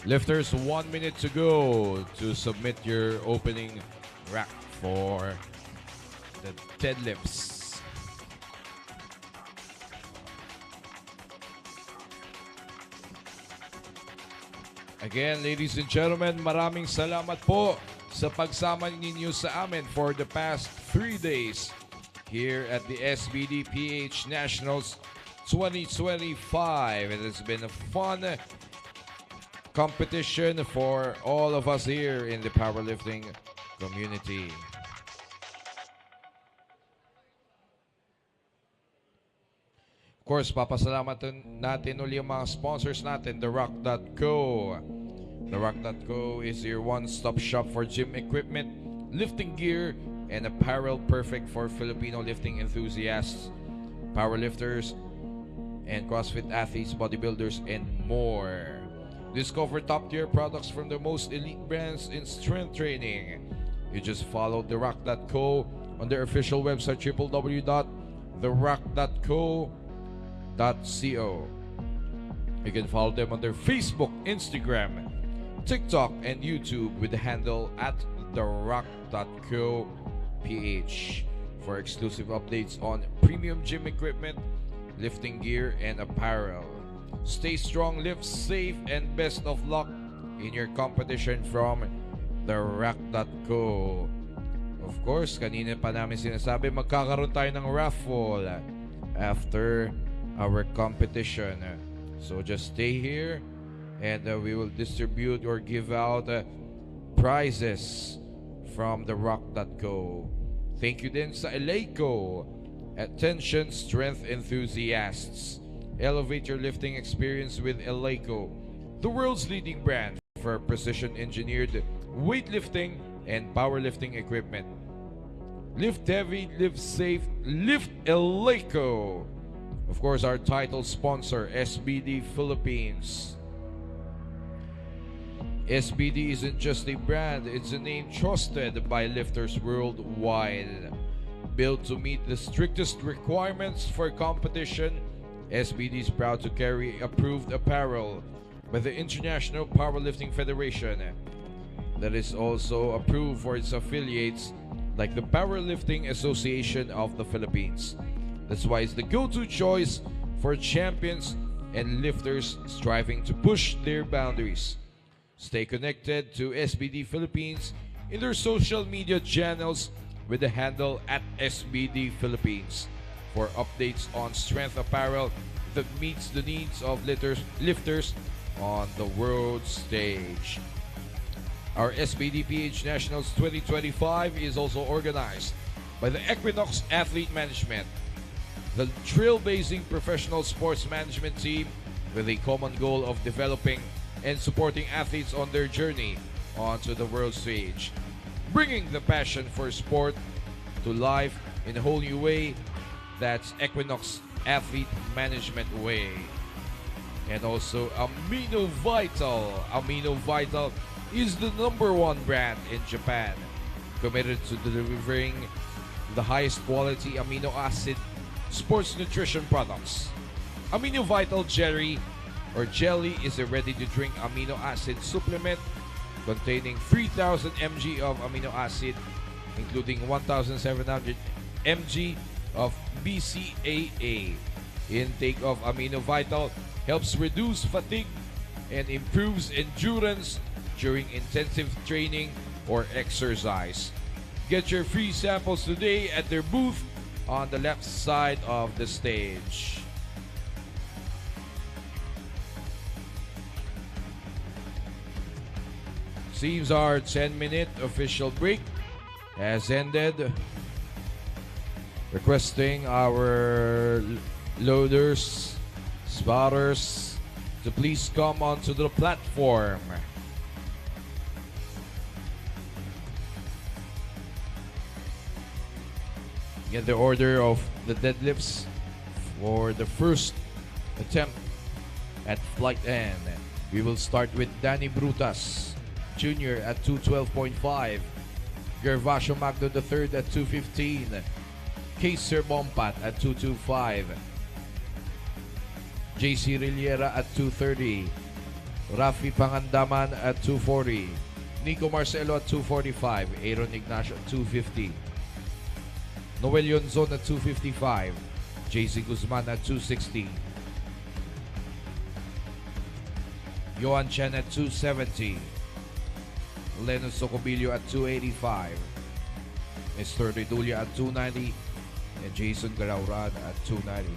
Lifters, 1 minute to go to submit your opening rack for the deadlifts. Again, ladies and gentlemen, maraming salamat po sa pagsama ninyo sa amin for the past 3 days here at the SBD PH Nationals 2025. It has been a fun competition for all of us here in the powerlifting community. Of course, papasalamatan natin uli yung mga sponsors natin, The Rock.co. The Rock.co is your one-stop shop for gym equipment, lifting gear, and apparel perfect for Filipino lifting enthusiasts, powerlifters, and CrossFit athletes, bodybuilders, and more. Discover top-tier products from the most elite brands in strength training. You just follow TheRock.co on their official website, www.therock.co.co. You can follow them on their Facebook, Instagram, TikTok, and YouTube with the handle at TheRock.co.ph for exclusive updates on premium gym equipment, lifting gear, and apparel. Stay strong, live safe, and best of luck in your competition from TheRock.co. Of course, kanina pa namin sinasabi, magkakaroon tayo ng raffle after our competition. So just stay here and we will distribute or give out prizes from TheRock.co. Thank you din sa Eleiko. Attention strength enthusiasts. Elevate your lifting experience with Eleiko, the world's leading brand for precision-engineered weightlifting and powerlifting equipment. Lift heavy, live safe, lift Eleiko. Of course, our title sponsor, SBD Philippines. SBD isn't just a brand, it's a name trusted by lifters worldwide. Built to meet the strictest requirements for competition, SBD is proud to carry approved apparel by the International Powerlifting Federation that is also approved for its affiliates like the Powerlifting Association of the Philippines. That's why it's the go-to choice for champions and lifters striving to push their boundaries. Stay connected to SBD Philippines in their social media channels with the handle at SBD Philippines for updates on strength apparel that meets the needs of lifters on the world stage. Our SBD PH Nationals 2025 is also organized by the Equinox Athlete Management, the trailblazing professional sports management team with a common goal of developing and supporting athletes on their journey onto the world stage, bringing the passion for sport to life in a whole new way. That's Equinox Athlete Management Way. And also Amino Vital. Amino Vital is the #1 brand in Japan, committed to delivering the highest quality amino acid sports nutrition products. Amino Vital Jelly is a ready-to-drink amino acid supplement containing 3,000 mg of amino acid, including 1,700 mg of BCAA. Intake of Amino Vital helps reduce fatigue and improves endurance during intensive training or exercise. Get your free samples today at their booth on the left side of the stage. Seems our 10-minute official break has ended. Requesting our loaders, spotters to please come onto the platform. Get the order of the deadlifts for the first attempt at flight N. We will start with Danny Brutas Jr. at 212.5, Gervasio Magno III at 215, Kaiser Bompat at 225, JC Riliera at 230, Rafi Pangandaman at 240, Nico Marcelo at 245, Aaron Ignacio at 250, Noel Yonzon at 255, JC Guzman at 260, Johan Chen at 270, Lennon Socobillo at 285, Mr. Redulia at 290, and Jason Garauran at 290.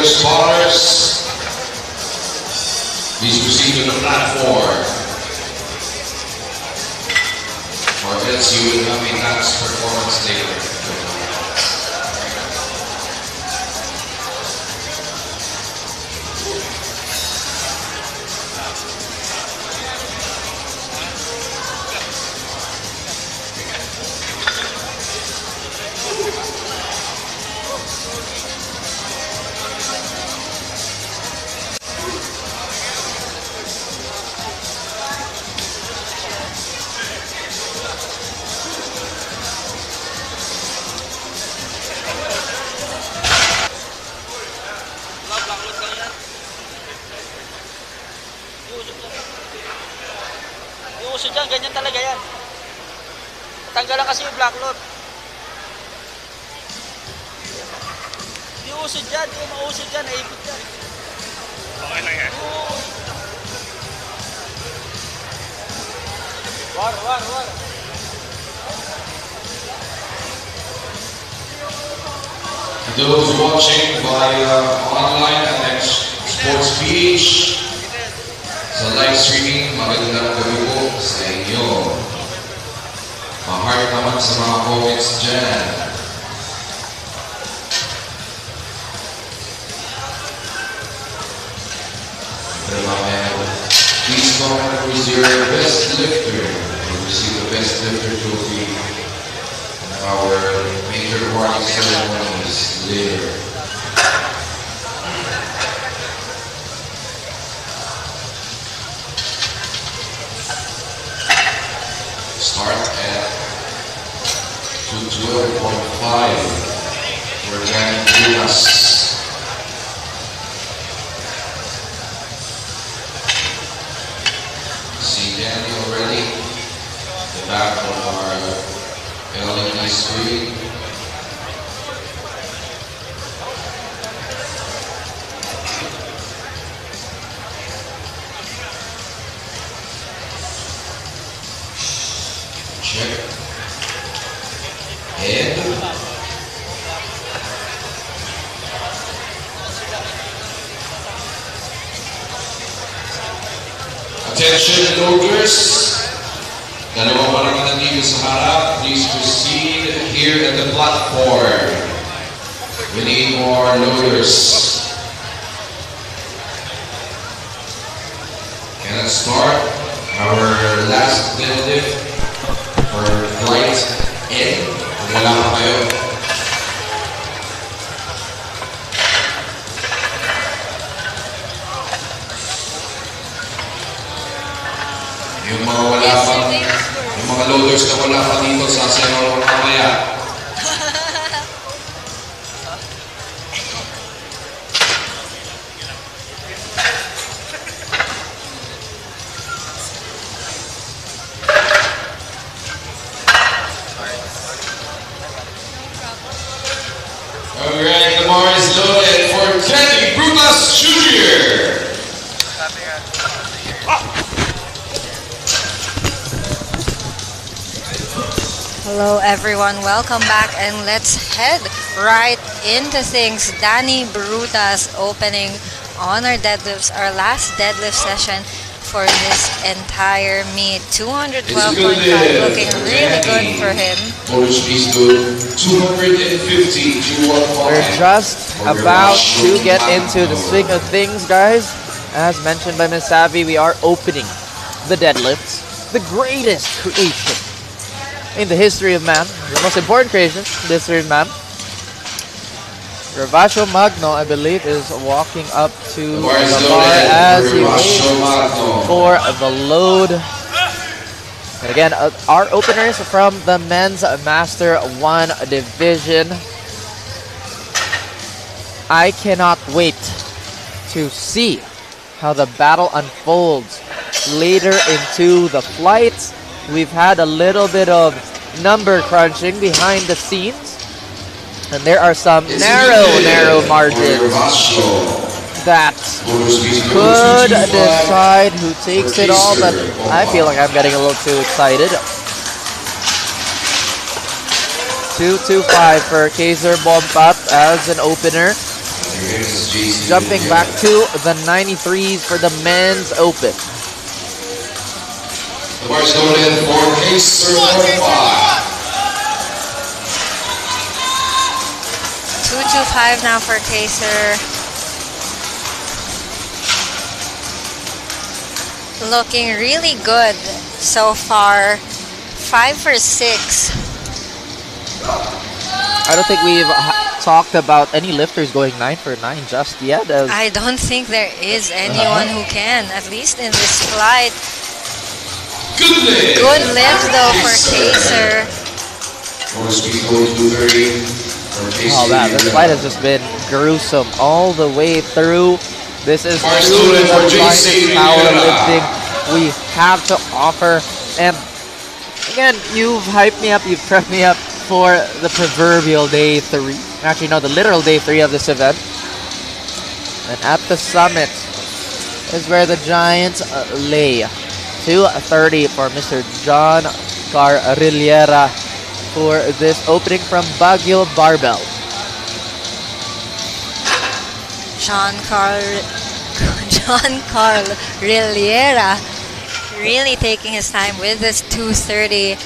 your spotters, please proceed to the platform, or else you will have a dance performance later. Uso dyan, ganyan talaga yan. Tanggalan kasi yung black load. Yung uso dyan, yung mauso dyan, naipit dyan. Okay lang yan. War. Those watching via online at MSports PH, sa live streaming, magandang gabi po sa inyo. Ma-heart naman sa mga comments dyan. Please comment who is your best lifter and receive the best lifter trophy in our major awarding ceremonies later. Start at 212.5 for Danny Brunas. See Danny already, the back of our LED screen. Check. Head. Attention loaders. Dalawa pa naman nandito sa harap. Please proceed here at the platform. We need more loaders. And let's start our last deadlift for flight in. Wala pa kayo. Yung mga wala pa, yung mga loaders na wala pa dito sa sayaw mamaya. Alright, the bar is loaded for Danny Brunas Jr. Hello everyone, welcome back and let's head right into things. Danny Brutas opening on our deadlifts, our last deadlift session for this entire meet. 212.5, looking really good for him. We're just about to get into the swing of things, guys. As mentioned by Ms. Savvy, we are opening the deadlifts, the greatest creation in the history of man, the most important creation in the history of man. Ravasho Magno, I believe, is walking up to the bar as he waits for the load. And again, our openers from the men's Master 1 division. I cannot wait to see how the battle unfolds later into the flight. We've had a little bit of number crunching behind the scenes, and there are some narrow margins that could decide who takes it all, but I feel like I'm getting a little too excited. 225 for Kaiser Bompat as an opener. Jumping back to the 93s for the men's open. The bar's going in for Pacer 45. 225 now for Kaser. Looking really good so far. 5 for 6. I don't think we've talked about any lifters going 9 for 9 just yet. I don't think there is anyone who can, at least in this flight. Good lift though for Kaser. Oh man, this fight has just been gruesome all the way through. This is truly the finest powerlifting we have to offer. And again, you've hyped me up, you've prepped me up for the proverbial day 3. Actually, no, the literal day 3 of this event. And at the summit is where the Giants lay. 230 for Mr. John Carrillera for this opening from Baguio Barbell. John Carrillera really taking his time with this 230.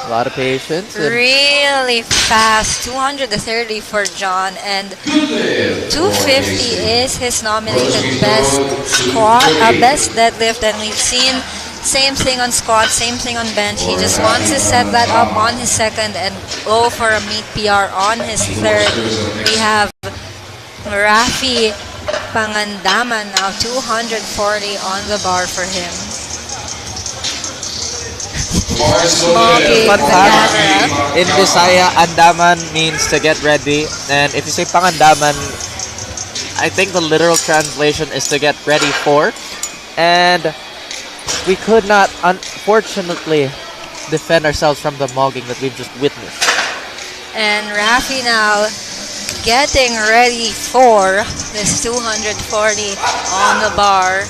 A lot of patience. Really fast. 230 for John, and 250 is his nominated best squat, best deadlift, and we've seen same thing on squat, same thing on bench. He just wants to set that up on his second and go for a meet PR on his third. We have Rafi Pangandaman now, 240 on the bar for him. Fun fact, in Bisaya, Andaman means to get ready. And if you say Pangandaman, I think the literal translation is to get ready for. And we could not, unfortunately, defend ourselves from the mugging that we've just witnessed. And Rafi now getting ready for this 240 on the bar.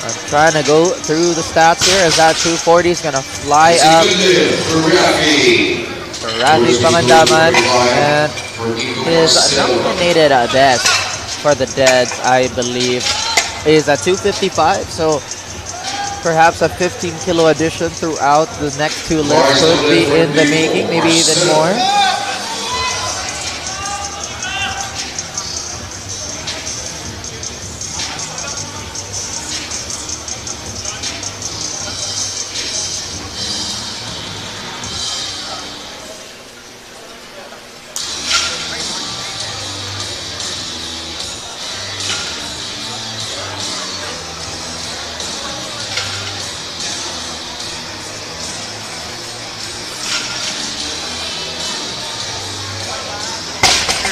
I'm trying to go through the stats here as that 240 is going to fly up. Rafi Pangandaman, and his nominated desk for the Deads, I believe, is at 255. So perhaps a 15 kilo addition throughout the next 2 lifts could be in the making, maybe even more.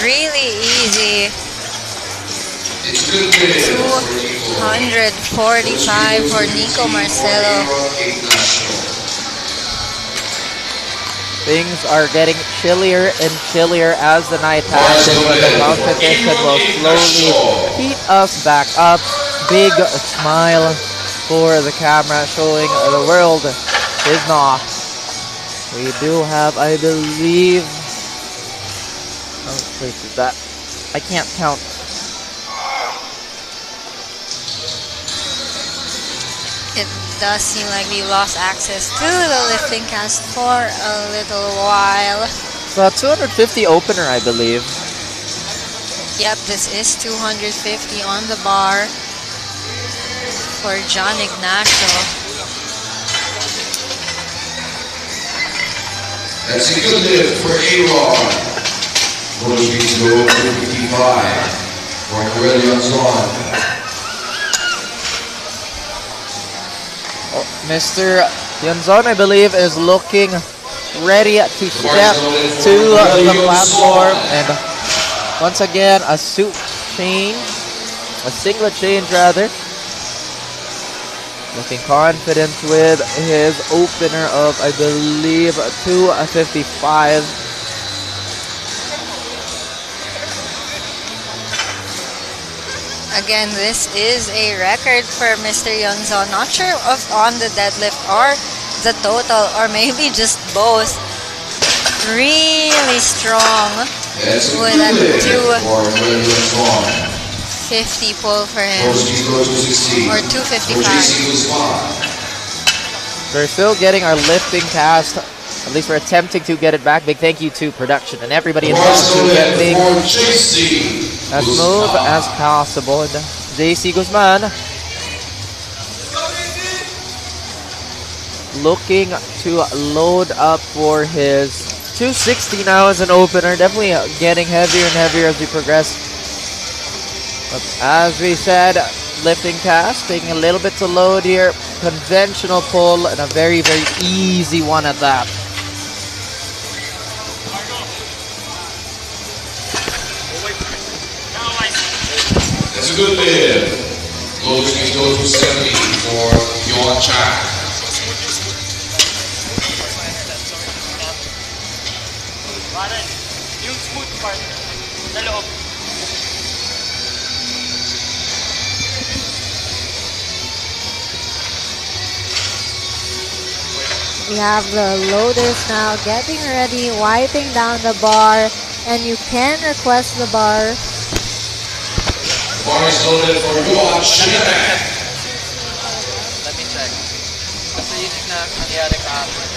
Really easy. 245 for Nico Marcelo. Things are getting chillier and chillier as the night passes, but the competition will slowly heat us back up. Big smile for the camera showing the world is not. We do have, I believe, how many places is that? I can't count. It does seem like we lost access to the lifting cast for a little while. So 250 opener, I believe. Yep, this is 250 on the bar for John Ignacio. That's a good lift for A-Rod. Motor speeds go 255 for Aurelian's on. Mr. Yanzon, I believe, is looking ready to step to the platform. And once again, a suit change, a singlet change rather. Looking confident with his opener of, I believe, 255. Again, this is a record for Mr. Yunzon. Not sure if on the deadlift or the total, or maybe just both. really strong That's with a good for 250 pull for him. Or 255. We're still getting our lifting cast. At least we're attempting to get it back. Big thank you to production and everybody involved to get things as smooth as possible. And JC Guzman looking to load up for his 260 now as an opener. Definitely getting heavier and heavier as we progress. But as we said, lifting cast, taking a little bit to load here. Conventional pull and a very, very easy one at that. That's a good lift. Low speed goes to 70 for your child. Yung smooth part sa loob. We have the loaders now getting ready, wiping down the bar, and you can request the bar. Bar is loaded for your child. Let me check. Kasi yun yung nangyari kahapon.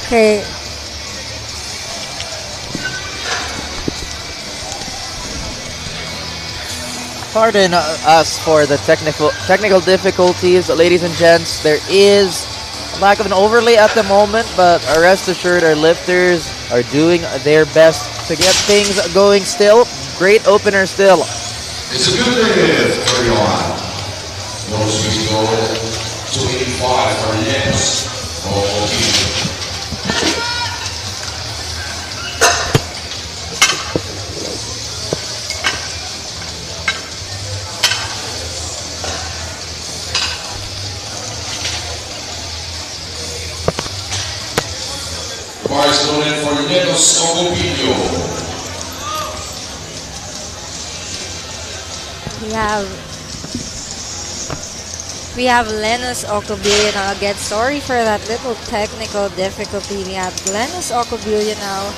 Okay. Pardon us for the technical difficulties, ladies and gents. There is a lack of an overlay at the moment, but rest assured our lifters are doing their best to get things going still. Great opener still. It's a good lift, everyone. Low speed goal 285 for next. Bars loaded for Netos Ocobillo. We have Lennox Ocobillo now again. Sorry for that little technical difficulty. We have Lennox Ocobillo now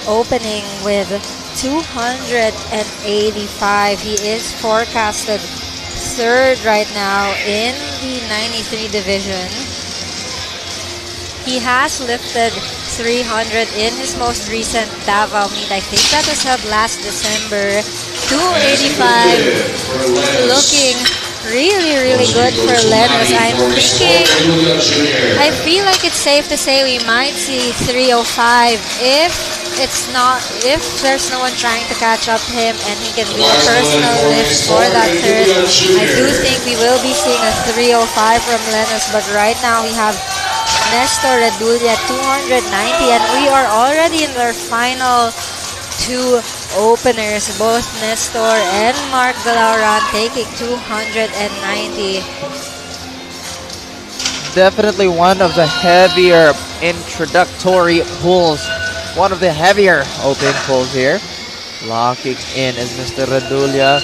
opening with 285. He is forecasted third right now in the 93 division. He has lifted 300 in his most recent Davao meet. I think that was held last December. 285 looking really good for Lennox. I'm thinking, I feel like it's safe to say we might see 305 if there's no one trying to catch up to him and he can do a personal lift for that third. I do think we will be seeing a 305 from Lennox, but right now we have Nestor Redulia 290 and we are already in their final two openers. Both Nestor and Mark Galauran taking 290. Definitely one of the heavier introductory pulls. One of the heavier open pulls here. Locking in is Mr. Redulia.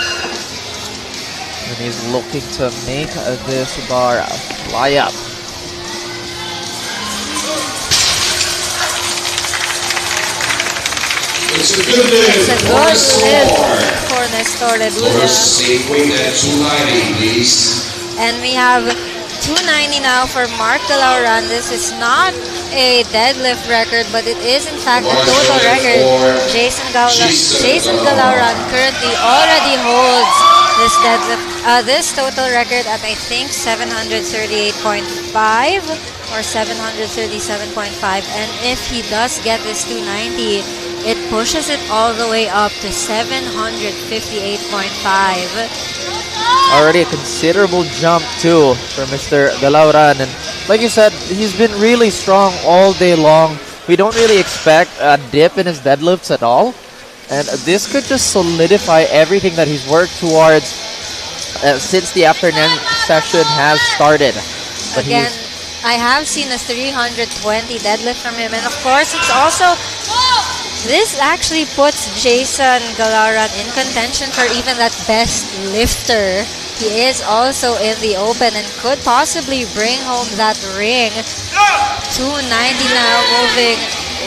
And he's looking to make this bar fly up. It's a good lift for Nestor Redulia. Safe weight at 290, please. And we have 290 now for Mark Galauran. This is not a deadlift record, but it is in fact a total record. Jason Galauran currently already holds this deadlift, this total record at I think 738.5 or 737.5. And if he does get this 290, it pushes it all the way up to 758.5. Already a considerable jump too for Mr. Galauran, and like you said, he's been really strong all day long. we don't really expect a dip in his deadlifts at all. And this could just solidify everything that he's worked towards since the afternoon session has started. But again, I have seen a 320 deadlift from him, and of course, it's also this actually puts Jason Galaran in contention for even that best lifter. He is also in the open and could possibly bring home that ring. 290 now moving.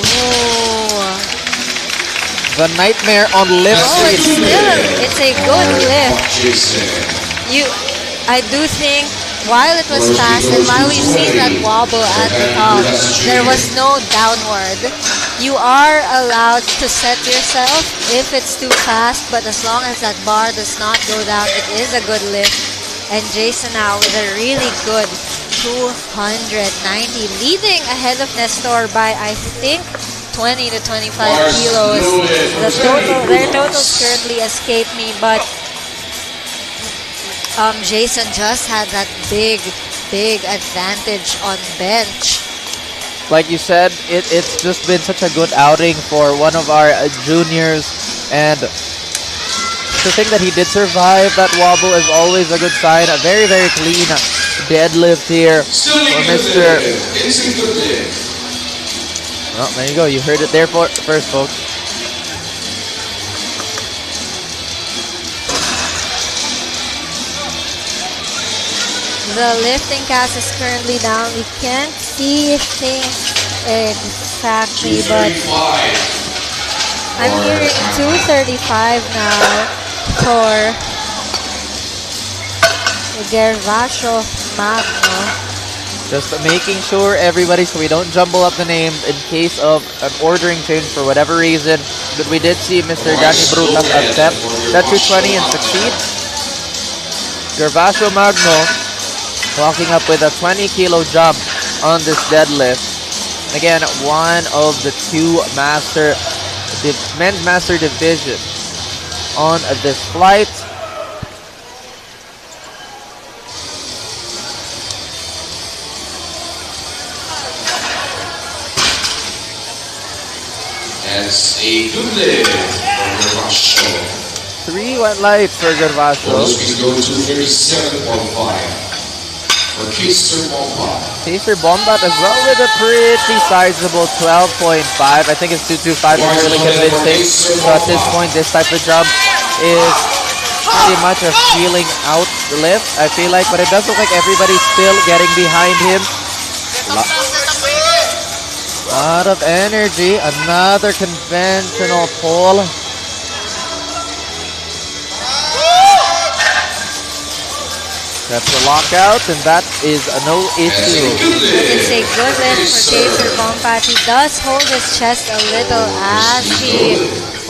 Ooh. The nightmare on lift. Oh, it's a good lift. I do think while it was fast and while we've seen that wobble at the top, there was no downward. You are allowed to set yourself if it's too fast, but as long as that bar does not go down, it is a good lift. And Jason now with a really good 290, leading ahead of Nestor by, I think, 20 to 25 kilos. Their totals currently escape me, but Jason just had that big advantage on bench. Like you said, it's just been such a good outing for one of our juniors, and to think that he did survive that wobble is always a good sign. A very, very clean deadlift here for Mr. Well, there you go. You heard it there first, folks. The lifting cast is currently down. We can't see things exactly, but I'm hearing 235 now for Gervasio Magno. Just making sure everybody, so we don't jumble up the names in case of an ordering change for whatever reason. But we did see Mr. Danny Brutas accept that 220 and succeed. Gervasio Magno walking up with a 20 kilo jump on this deadlift. Again, one of the two men's master division on this flight. That's a good lift for Gervasio. 3 went light for Gervasio. Those go to 37.5. Caesar Bombat as well with a pretty sizable 12.5. I think it's 225 is really convincing. So at this point, this type of jump is pretty much a feeling out the lift, I feel like. But it does look like everybody's still getting behind him. Lot of energy. Another conventional pull. That's a lockout, and that is a no issue. It's a good lift for Caesar Bombat. He does hold his chest a little as he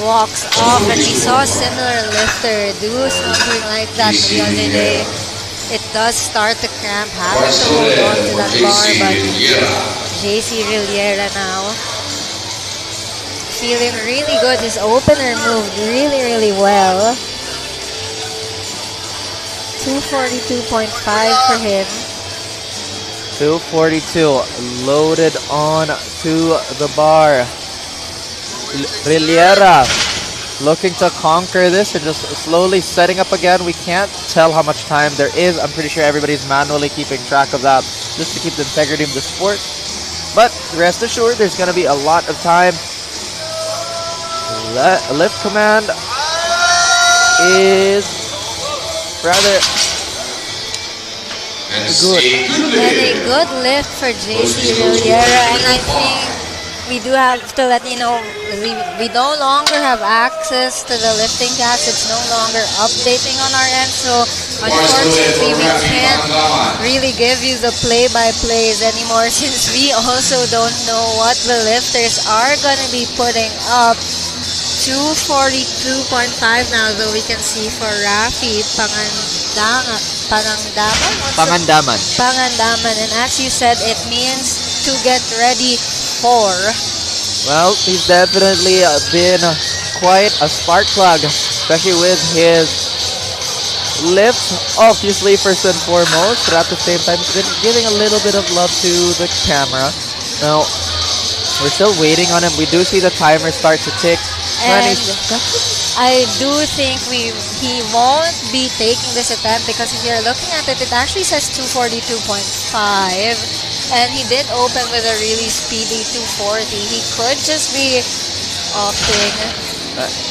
walks off, and we saw a similar lifter do something like that the other day. It does start to cramp, having to hold on to that bar, but JC Rillera now feeling really good. His opener moved really, really well. 242.5 for him. 242 loaded on to the bar. Rillera looking to conquer this and just slowly setting up again. We can't tell how much time there is. I'm pretty sure everybody's manually keeping track of that just to keep the integrity of the sport. But rest assured, there's going to be a lot of time. Lift command is rather good. And a good lift for JC Rillera, and I think we do have to let you know we no longer have access to the lifting cast. It's no longer updating on our end, so unfortunately we can't really give you the play-by-plays anymore since we also don't know what the lifters are going to be putting up. 242.5 now, though we can see for Rafi Pangandaman, and as you said, it means to get ready for. Well, he's definitely been quite a spark plug, especially with his lift, obviously first and foremost, but at the same time, he's been giving a little bit of love to the camera. Now, We're still waiting on him. We do see the timer start to tick. And I do think he won't be taking this attempt because if you're looking at it, it actually says 242.5. And he did open with a really speedy 240. He could just be opting.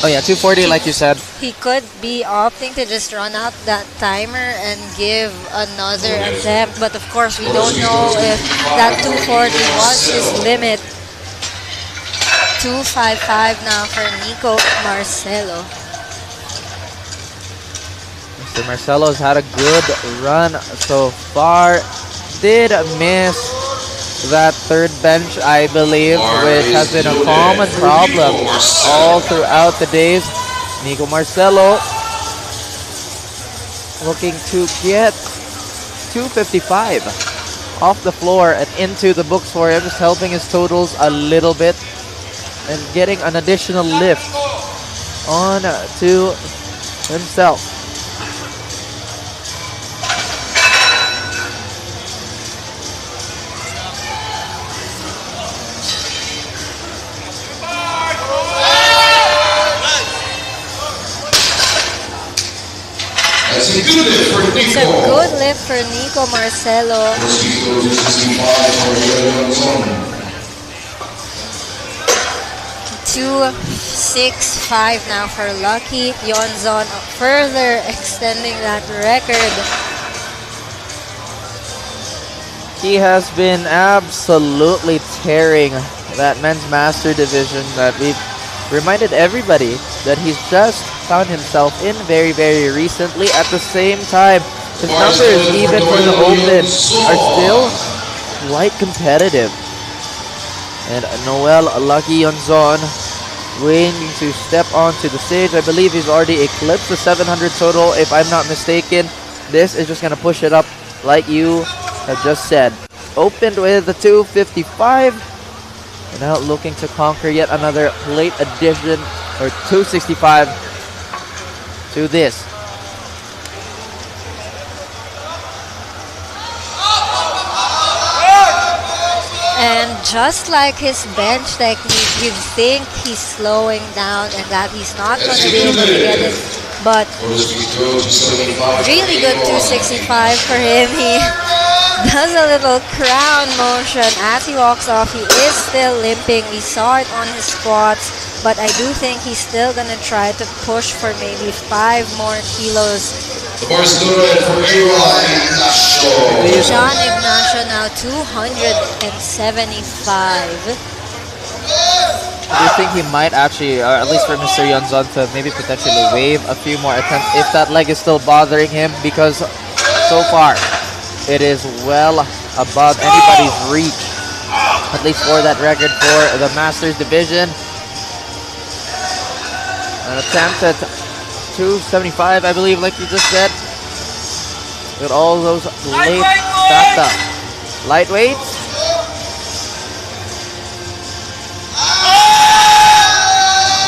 Oh yeah, 240 like you said. He could be opting to just run out that timer and give another attempt. But of course, we don't know if that 240 was his limit. 255 now for Nico Marcelo. Mr. Marcelo's had a good run so far. Did miss that third bench, I believe, which has been a common problem all throughout the days. Nico Marcelo looking to get 255 off the floor and into the books for him, just helping his totals a little bit and getting an additional lift on to himself. That's a good lift for Nico. It's a good lift for Nico Marcelo. 265 now for Lucky Yonzon, further extending that record. He has been absolutely tearing that men's master division that we've reminded everybody that he's just found himself in very, very recently. At the same time, his numbers, even for the open, are still quite competitive. And Noel Lucky Yonzon waiting to step onto the stage. I believe he's already eclipsed the 700 total, if I'm not mistaken. This is just going to push it up like you have just said. Opened with the 255. And now looking to conquer yet another plate addition, or 265 to this. And just like his bench technique, you'd think he's slowing down and that he's not going to be able to get it. But really good 265 for him. He does a little crown motion as he walks off. He is still limping. We saw it on his squats. But I do think he's still going to try to push for maybe 5 more kilos. The bar is loaded for John Ignacio now 275. Do you think he might actually, or at least for Mr. Yonzon, to maybe potentially waive a few more attempts if that leg is still bothering him? Because so far, it is well above anybody's reach, at least for that record for the Masters division. An attempt at 275, I believe, like you just said. With all those late stacked up. Lightweight.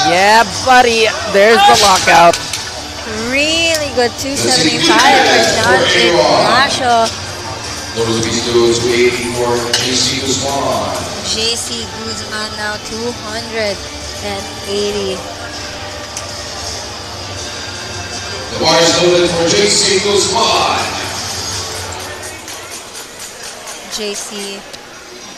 Yeah, buddy. There's the lockout. Really good 275 for John Ignacio. JC Guzman now 280. The bar is loaded for JC Guzman. JC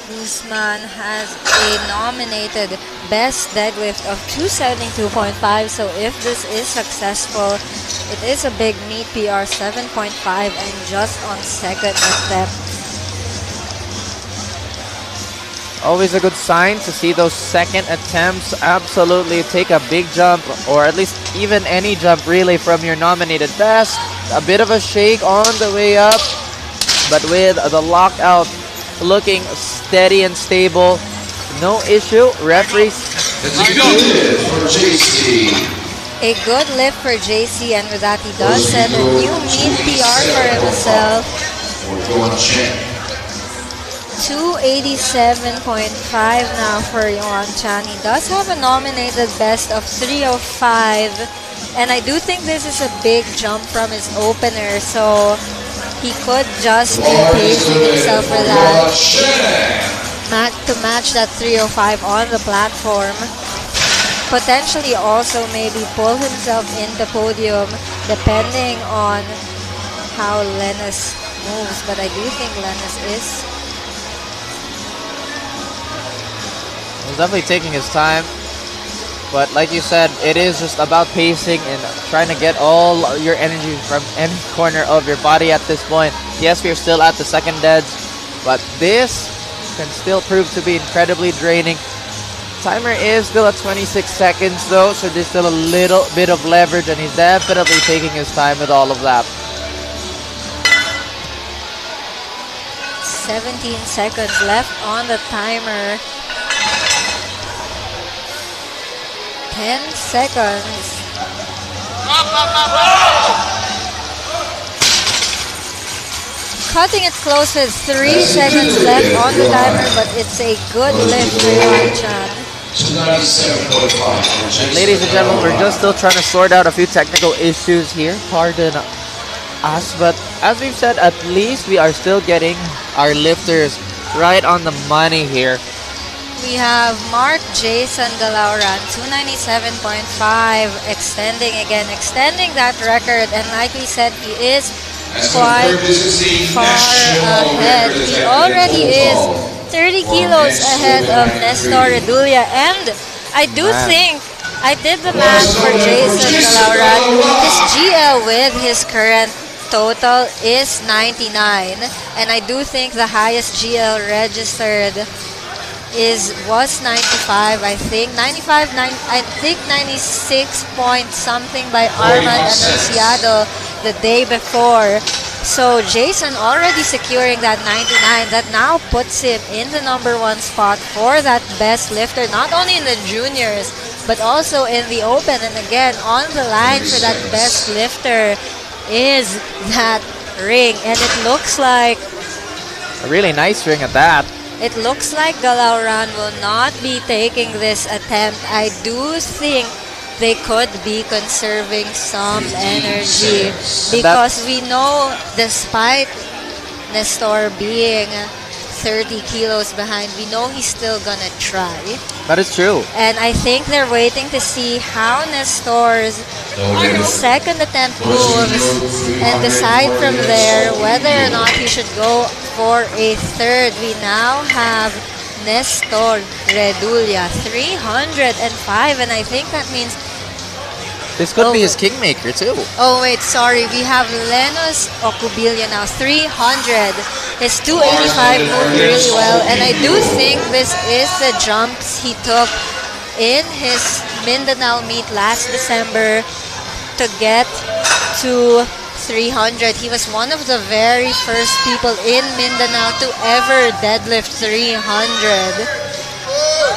Guzman has a nominated best deadlift of 272.5. So if this is successful, it is a big meet PR 7.5 and just on second attempt. Always a good sign to see those second attempts absolutely take a big jump, or at least even any jump really from your nominated best. A bit of a shake on the way up, but with the lockout looking steady and stable, no issue. Referees. That's a good lift for JC. A good lift for JC, and with that he does set a new meet PR for himself. 287.5 now for Yuan Chan. He does have a nominated best of 305, and I do think this is a big jump from his opener, so he could just be pacing himself for that. to match that 305 on the platform. Potentially also maybe pull himself into Podium depending on how Lenus moves. But I do think Lenus is. He's definitely taking his time. But like you said, it is just about pacing and trying to get all your energy from any corner of your body at this point. Yes, we're still at the second dead, but this can still prove to be incredibly draining. Timer is still at 26 seconds though, so there's still a little bit of leverage, and he's definitely taking his time with all of that. 17 seconds left on the timer. 10 seconds. Cutting it close with 3 seconds left on the timer, but it's a good lift for Chan. And ladies and gentlemen, we're just still trying to sort out a few technical issues here. Pardon us, but as we've said, at least we are still getting our lifters right on the money here. We have Mark Jason Galauran, 297.5, extending that record, and like we said, he is quite far ahead. He already is 30 kilos ahead of Nestor Redulia, and I do think, I did the math for Jason Galauran, his GL with his current total is 99, and I do think the highest GL registered was 95, I think. 96 point something by Armand Anunciado the day before. So Jason already securing that 99. That now puts him in the #1 spot for that best lifter, not only in the juniors, but also in the open. And again, on the line for that best lifter is that ring. And it looks like a really nice ring at that. It looks like Galauran will not be taking this attempt. I do think they could be conserving some energy because we know, despite Nestor being 30 kilos behind, we know he's still gonna try. That is true. And I think they're waiting to see how Nestor's second attempt moves and decide from there whether or not he should go for a third. We now have Nestor Redulia, 305, and I think that means this could be his kingmaker too. Oh wait, sorry. We have Lenus Ocubilia now, 300. His 285 moved really well, and I do think this is the jumps he took in his Mindanao meet last December to get to 300. He was one of the very first people in Mindanao to ever deadlift 300.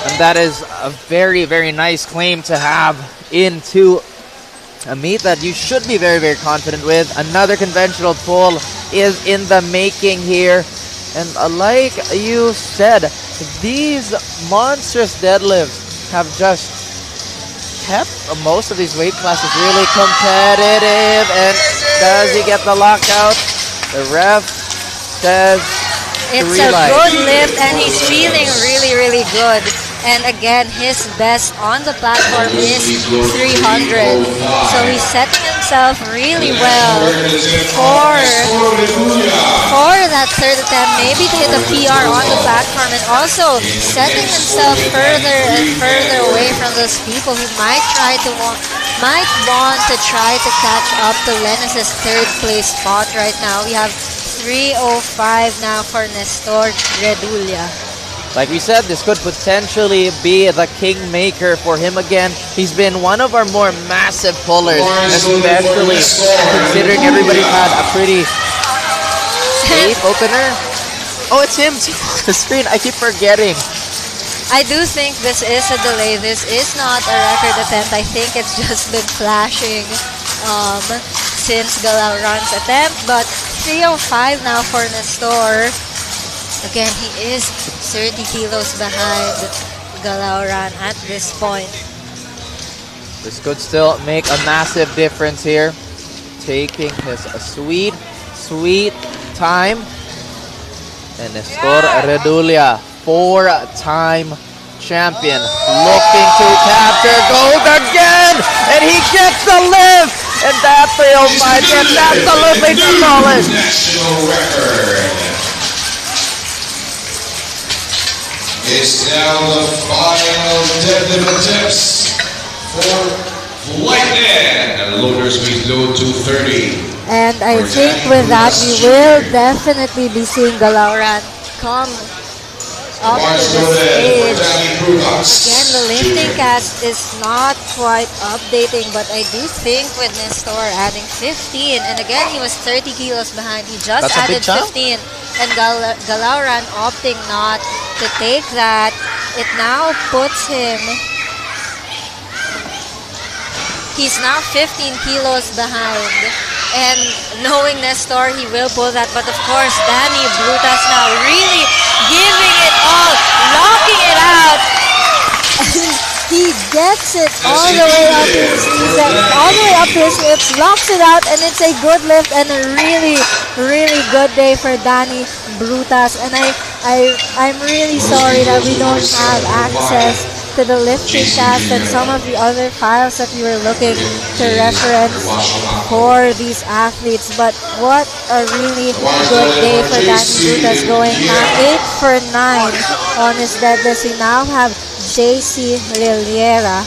And that is a very, very nice claim to have into a meet that you should be very, very confident with. Another conventional pull is in the making here. And like you said, these monstrous deadlifts have just kept most of these weight classes really competitive. And does he get the lockout? The ref says it's a good lift, and he's feeling really, really good. And again, his best on the platform is 300. So he's setting himself really well for that third attempt, maybe to hit a PR on the platform, and also setting himself further and further away from those people who might want to try to catch up to Lenus's third place spot right now. We have 305 now for Nestor Redulia. Like we said, this could potentially be the kingmaker for him again. He's been one of our more massive pullers, especially considering everybody's had a pretty safe opener. Oh, it's him too on the screen. I keep forgetting. I do think this is a delay. This is not a record attempt. I think it's just been flashing since Galauran's attempt. But 305 now for Nestor. Again, he is 30 kilos behind Galauran at this point. This could still make a massive difference here. Taking his sweet, sweet time. And Nestor Redulia 4-time champion. Looking to capture gold again, and he gets the lift, and that 305 gets absolutely demolished. National record. It's now the final deadlift attempts for Lightning. Loaders meet load 230. And I think with that, we will definitely be seeing Galauran come up to the stage. Again, the lifting cast is not quite updating, but I do think with Nestor adding 15, and again, he was 30 kilos behind. He just added 15, and Galauran opting not to take that. It now puts him... He's now 15 kilos behind. And knowing Nestor, he will pull that. But of course, Danny Brutas now really giving it all, locking it out. And he gets it all the way up to his knees, all the way up to his hips, locks it out, and it's a good lift and a really, really good day for Danny Brutas. And I'm really sorry that we don't have access to the lifting cast and some of the other files that we were looking to reference for these athletes. But what a really good day for Danny Brutas, going now 8 for 9 on his deadlift. We now have JC Rilliera.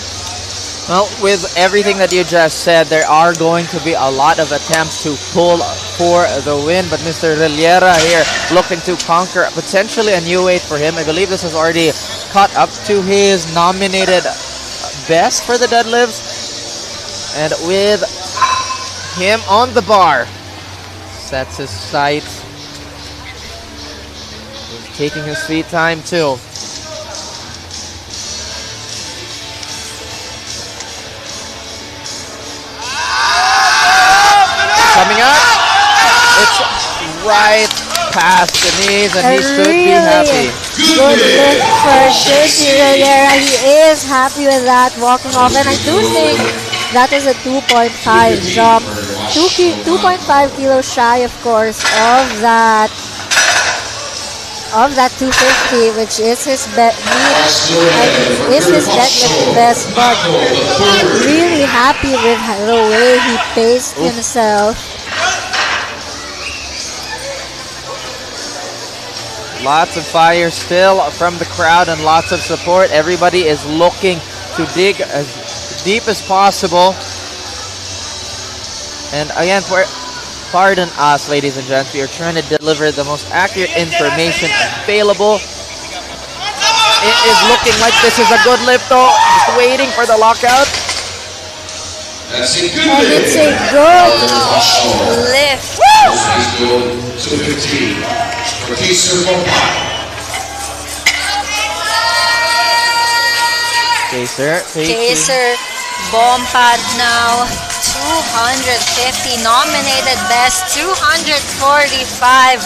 Well, with everything that you just said, there are going to be a lot of attempts to pull for the win, but Mr. Rilliera here looking to conquer potentially a new weight for him. I believe this is already caught up to his nominated best for the deadlifts. And with him on the bar, sets his sights. He's taking his sweet time too. Coming up, it's right past the knees, and he should be happy. Good lift for JC Rilliera. He is happy with that, walking off, and I do think that is a 2.5 jump. 2.5 kilos shy, of course, of that 250, which is his deadlift best, but really happy with the way he paced himself. Lots of fire still from the crowd and lots of support. Everybody is looking to dig as deep as possible. And again, pardon us, ladies and gents, we are trying to deliver the most accurate information available. It is looking like this is a good lift though. Just waiting for the lockout. That's a good and lift. It's a good lift. Kaser Bompad now 250, nominated best 245.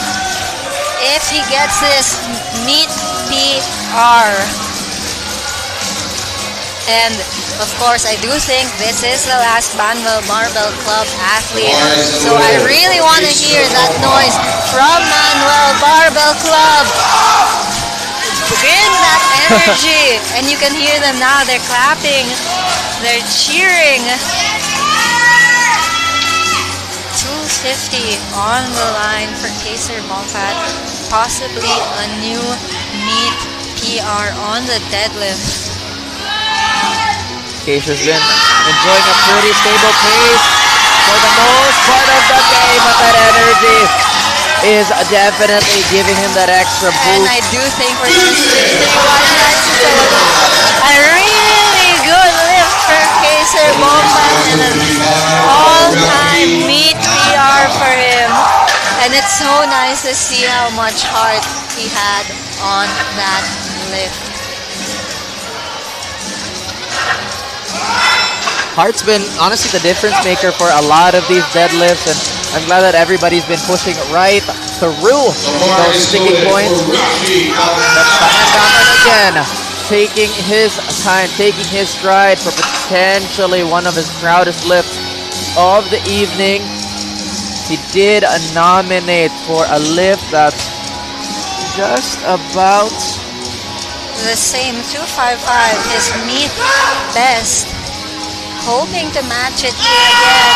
If he gets this meet PR. And of course, I do think this is the last Manuel Barbell Club athlete. So I really want to hear that noise from Manuel Barbell Club. Bring that energy. And you can hear them now. They're clapping. They're cheering. 250 on the line for Kaser Bompad. Possibly a new meet PR on the deadlift. Kaser's been enjoying a pretty stable pace for the most part of the day, but that energy is definitely giving him that extra boost. And I do think we're going to see a really good lift for Kaser Bompad and an all-time meet PR for him. And it's so nice to see how much heart he had on that lift. Heart's been honestly the difference maker for a lot of these deadlifts, and I'm glad that everybody's been pushing right through those sticking points. That's the hand down, and again, taking his time, taking his stride for potentially one of his proudest lifts of the evening. He did nominate for a lift that's just about the same 255, his meet best, hoping to match it here again.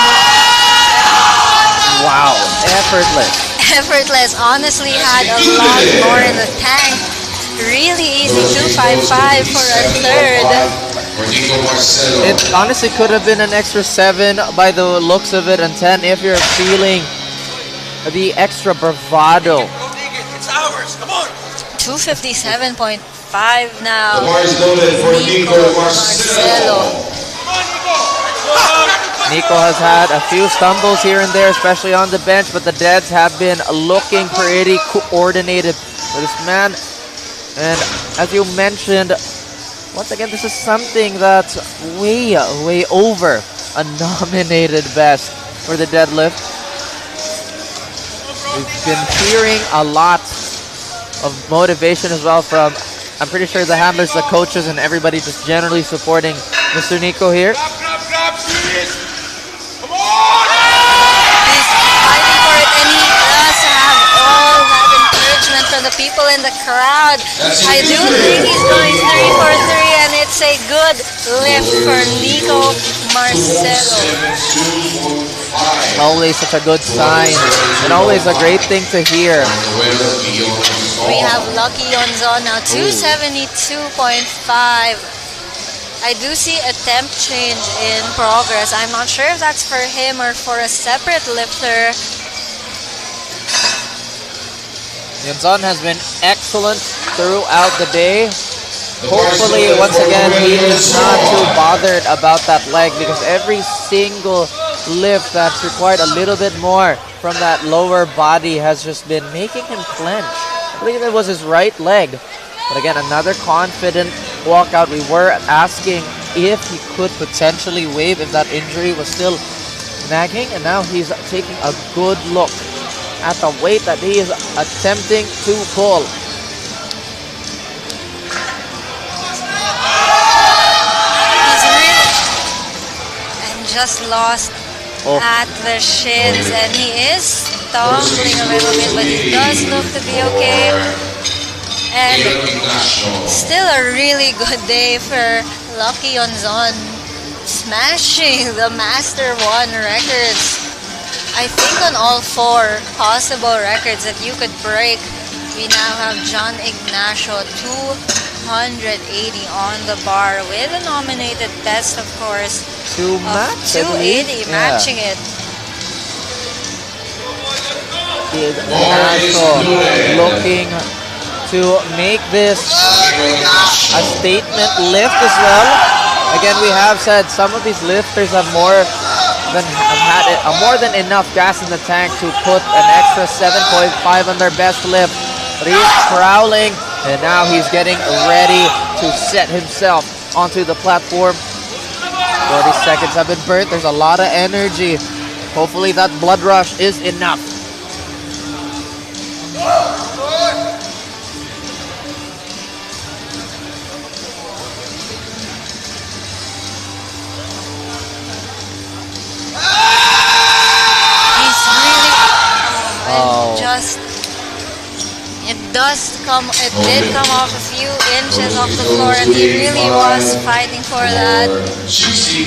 Wow, effortless. Effortless, honestly had a lot more in the tank. Really easy 255 for a third. It honestly could have been an extra 7 by the looks of it, and 10 if you're feeling the extra bravado. It's ours. Come on. 257.5 now. The bar is loaded for Nico Marcelo. Nico has had a few stumbles here and there, especially on the bench, but the Deads have been looking pretty coordinated for this man. And as you mentioned, once again, this is something that's way over a nominated best for the deadlift. We've been hearing a lot of motivation as well from, I'm pretty sure, the handlers, the coaches, and everybody just generally supporting Mr. Nico here. He's fighting for it, and he does have all that encouragement from the people in the crowd. I do think he's going 3-for-3, and it's a good lift for Nico Marcelo. Always such a good sign, and always a great thing to hear. We have Lucky Yonzon now, 272.5. I do see a temp change in progress. I'm not sure if that's for him or for a separate lifter. Yonzon has been excellent throughout the day. Hopefully, once again, he is not too bothered about that leg, because every single lift that's required a little bit more from that lower body has just been making him clench. I believe it was his right leg. But again, another confident walkout. We were asking if he could potentially wave if that injury was still nagging, and now he's taking a good look at the weight that he is attempting to pull. He's really and just lost at the shins, and he is stumbling a little bit, but he does look to be okay. And still a really good day for Lucky Yonzon, smashing the Master 1 records. I think on all 4 possible records that you could break, we now have John Ignacio 280 on the bar with a nominated best, of course, to of 280, matching it. Ignacio looking to make this a statement lift as well. Again, we have said some of these lifters have more than enough gas in the tank to put an extra 7.5 on their best lift. But he's prowling, and now he's getting ready to set himself onto the platform. 40 seconds have been burnt. There's a lot of energy. Hopefully that blood rush is enough. It did come off a few inches off the floor, and he really was fighting for that. JC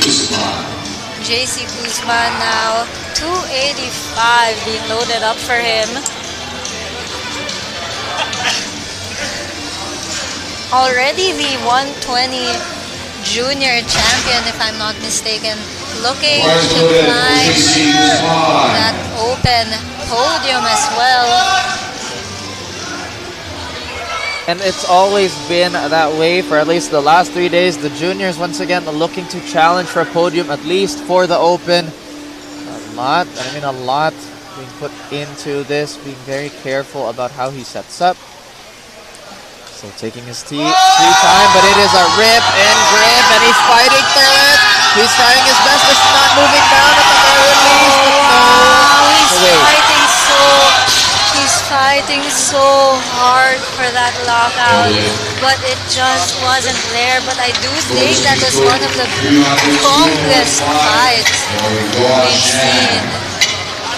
Guzman now, 285 being loaded up for him. Already the 120 junior champion, if I'm not mistaken, looking to climb that open podium as well. And it's always been that way for at least the last 3 days. The juniors, once again, are looking to challenge for a podium, at least for the open. A lot being put into this, being very careful about how he sets up. So taking his sweet time, but it is a rip and grip, and he's fighting through it. He's trying his best. It's not moving down at the very least. He's fighting so hard for that lockout, but it just wasn't there. But I do think that was one of the longest fights we've seen.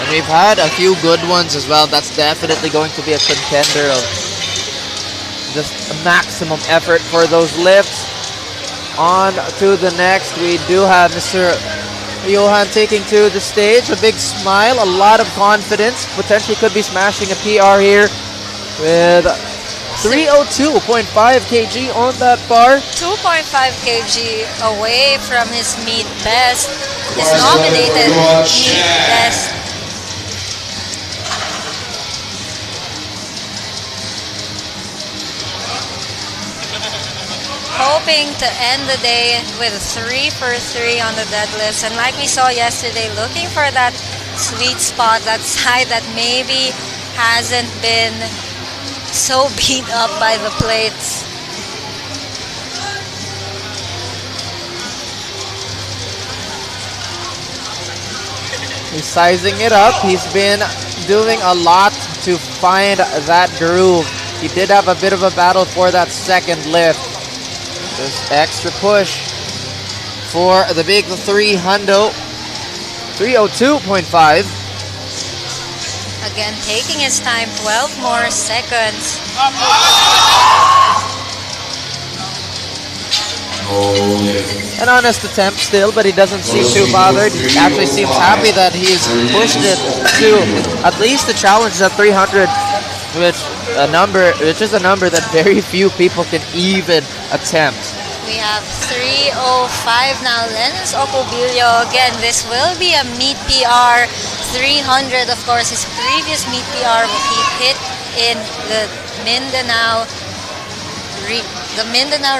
And we've had a few good ones as well. That's definitely going to be a contender of just a maximum effort for those lifts. On to the next, we do have Mr. Johan taking to the stage. A big smile, a lot of confidence. Potentially could be smashing a PR here with 302.5 kg on that bar. 2.5 kg away from his meet best. His nominated meet best. Hoping to end the day with 3 for 3 on the deadlifts. And like we saw yesterday, looking for that sweet spot, that side that maybe hasn't been so beat up by the plates. He's sizing it up. He's been doing a lot to find that groove. He did have a bit of a battle for that second lift. This extra push for the big 300, 302.5. Again, taking his time, 12 more seconds. An honest attempt still, but he doesn't seem too bothered. He actually seems happy that he's pushed it to at least the challenge at 300, which is a number that very few people can even attempt. We have 3:05 now. Lennox Ocobillo. Again, this will be a meet PR. 300, of course, his previous meet PR he hit in the Mindanao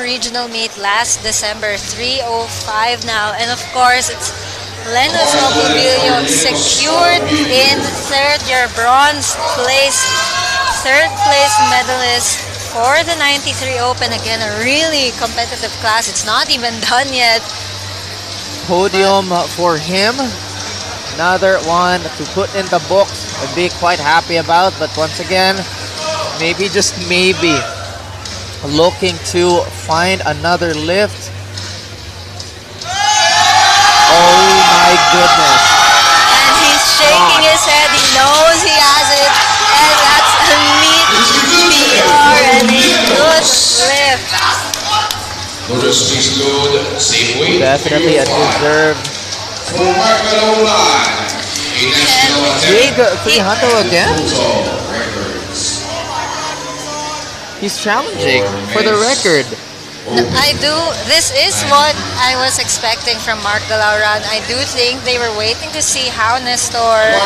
regional meet last December. 3:05 now, and of course it's Lennox Ocobillo secured in third year bronze place, third place medalist for the 93 Open. Again, a really competitive class. It's not even done yet. Podium for him. Another one to put in the books and be quite happy about. But once again, maybe, just maybe, looking to find another lift. Oh my goodness. And he's shaking his head. He knows he has it. And that's a meet PR and a good lift. Definitely a deserved big 300 again. He's challenging for the record. This is what I was expecting from Mark Galauran. I do think they were waiting to see how Nestor's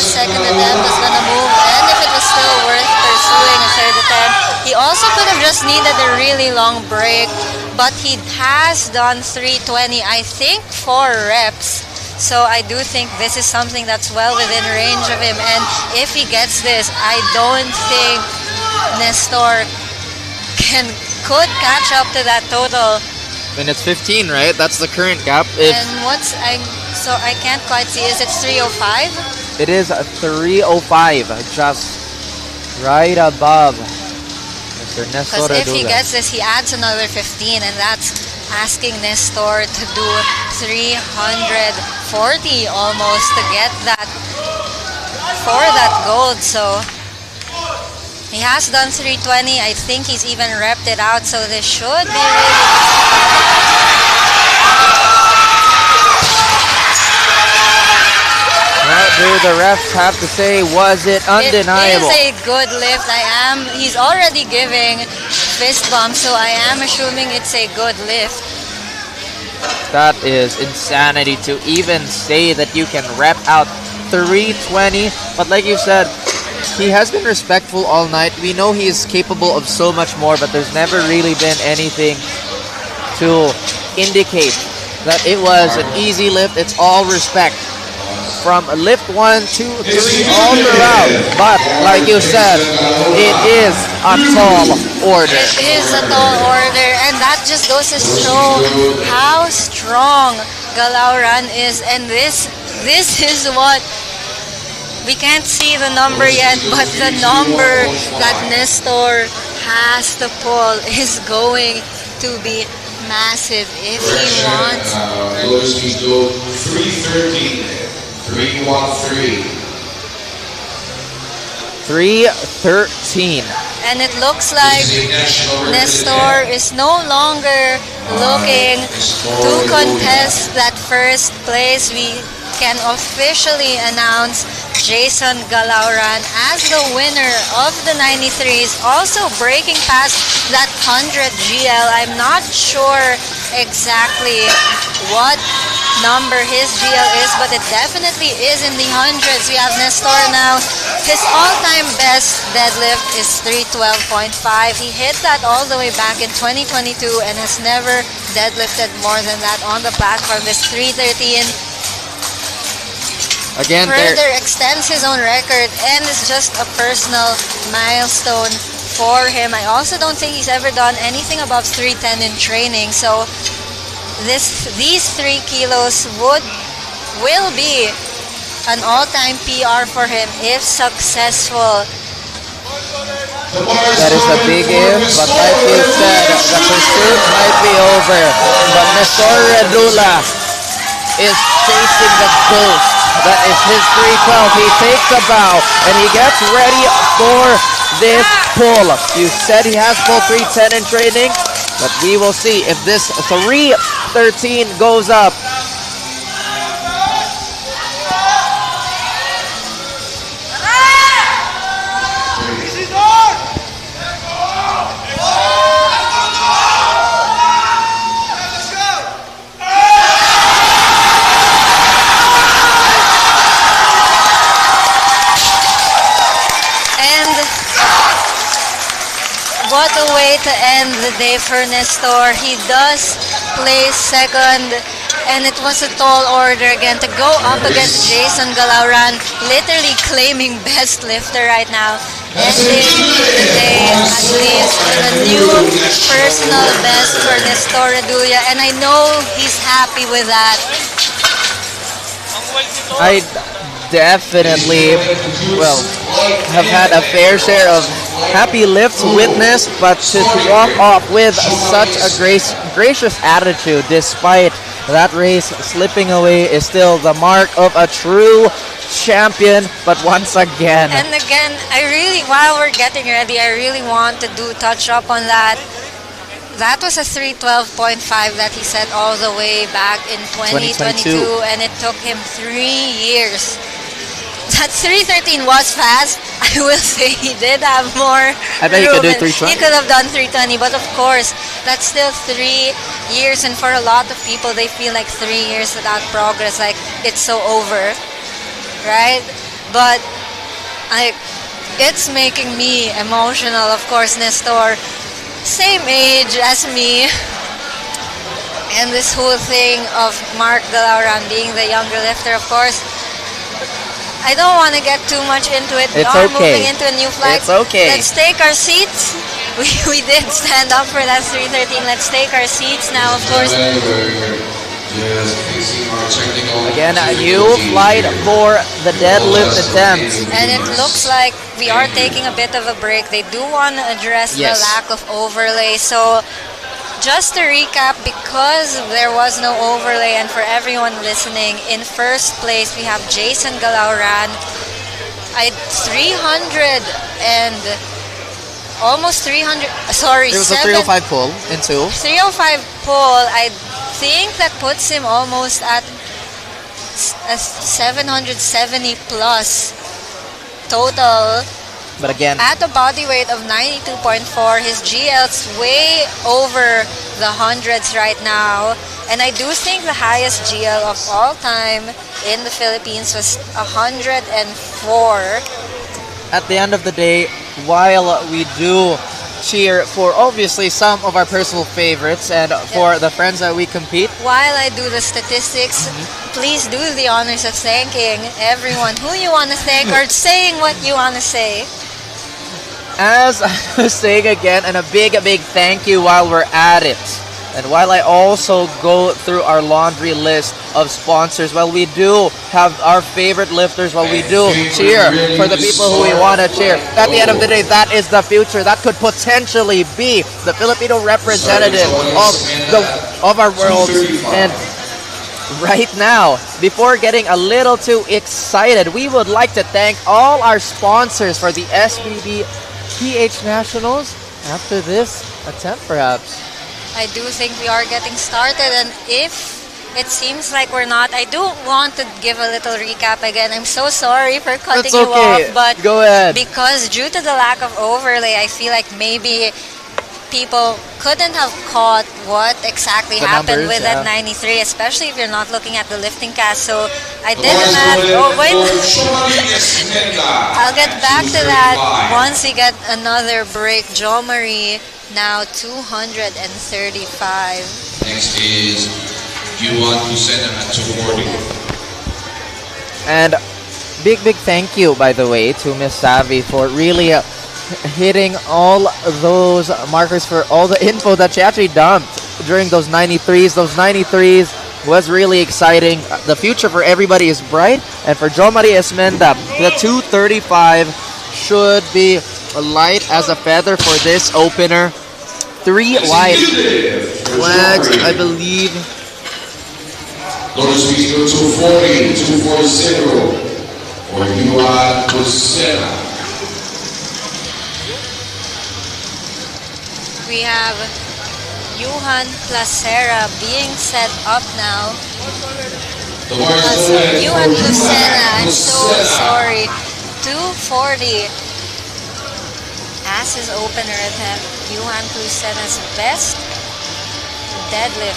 second attempt was going to move and if it was still worth pursuing a third attempt. He also could have just needed a really long break, but he has done 320, I think, 4 reps. So I do think this is something that's well within range of him. And if he gets this, I don't think Nestor could catch up to that total. I mean, it's 15, right? That's the current gap. And so I can't quite see. Is it 305? It is 305, just right above Mr. Nestor. Because if he gets this, he adds another 15, and that's asking Nestor to do 340 almost to get that for that gold. So he has done 320. I think he's even repped it out, so this should be really... What do the refs have to say? Was it undeniable? It is a good lift. He's already giving fist bumps, so I am assuming it's a good lift. That is insanity to even say that you can rep out 320. But like you said, he has been respectful all night. We know he is capable of so much more, but there's never really been anything to indicate that it was an easy lift. It's all respect. From lift 1, 2, 3, all throughout. But like you said, it is a tall order. It is a tall order, and that just goes to show how strong Galauran is. And this is what we can't see the number yet, but the number that Nestor has to pull is going to be massive if he wants. 313. 313. 313. And it looks like Nestor is no longer looking to contest that first place. We can officially announce Jason Galauran as the winner of the 93s, also breaking past that 100 GL. I'm not sure exactly what number his GL is, but it definitely is in the hundreds. We have Nestor now. His all-time best deadlift is 312.5. He hit that all the way back in 2022 and has never deadlifted more than that on the platform. This 313 again further extends his own record and is just a personal milestone for him. I also don't think he's ever done anything above 310 in training, so these 3 kilos will be an all-time PR for him if successful. That is a big if, but like you said, the pursuit might be over. But Nestor Redula is chasing the ghost. That is his 312. He takes a bow and he gets ready for this pull. You said he has full 310 in training, but we will see if this 313 goes up. What a way to end the day for Nestor. He does place second, and it was a tall order again to go up against Jason Galauran, literally claiming best lifter right now. Ending the day at least with a new personal best for Nestor Redulla, and I know he's happy with that. I definitely, have had a fair share of happy lifts witnessed, but to walk off with such a gracious attitude despite that race slipping away is still the mark of a true champion. But once again, and again, while we're getting ready, I really want to touch up on that. That was a 312.5 that he set all the way back in 2022, and it took him 3 years. That 313 was fast. I will say he did have more. I bet he could do 320. He could have done 320, but of course, that's still 3 years. And for a lot of people, they feel like 3 years without progress, like it's so over, right? But it's making me emotional. Of course, Nestor, same age as me, and this whole thing of Mark Galauran being the younger lifter, of course. I don't want to get too much into it. We are moving into a new flight. It's okay. Let's take our seats. We did stand up for that 313. Let's take our seats now, of course. Again, a new flight for the deadlift attempt. And it looks like we are taking a bit of a break. They do want to address the lack of overlay. So just to recap, because there was no overlay, and for everyone listening, in first place we have Jason Galauran. 300 and almost 300. Sorry, it was a 305 pull in 2. 305 pull. I think that puts him almost at a 770 plus total. But again, at a body weight of 92.4, his GL's way over the hundreds right now. And I do think the highest GL of all time in the Philippines was 104. At the end of the day, while we do cheer for obviously some of our personal favorites and for the friends that we compete, while I do the statistics, please do the honors of thanking everyone who you want to thank or saying what you want to say. As I was saying again, and a big thank you while we're at it. And while I also go through our laundry list of sponsors, while we do have our favorite lifters, while we do cheer for the people who we want to cheer, at the end of the day, that is the future. That could potentially be the Filipino representative of our world. And right now, before getting a little too excited, we would like to thank all our sponsors for the SBD PH Nationals after this attempt, perhaps. I do think we are getting started, and if it seems like we're not, I do want to give a little recap again. I'm so sorry for cutting That's you okay. off, but Go ahead. because due to the lack of overlay, I feel like maybe people couldn't have caught what exactly The happened numbers, with that yeah. 93, especially if you're not looking at the lifting cast. So I did the math. Oh, wait. I'll get back to that once we get another break. Jo Marie now 235. Next is Yuan Lucena at 240. And big thank you, by the way, to Miss Savvy for really hitting all those markers for all the info that she actually dumped during those 93s. Those 93s was really exciting. The future for everybody is bright. And for Jo Marie Esmenda, the 235 should be light as a feather for this opener. 3 wide flags, I believe. Notice we go 240, 240 for Yuan Lucena. We have Johan Placera being set up now. Johan Lucena, I'm so sorry. 240 as his opener attempt. Johan Lucena's best deadlift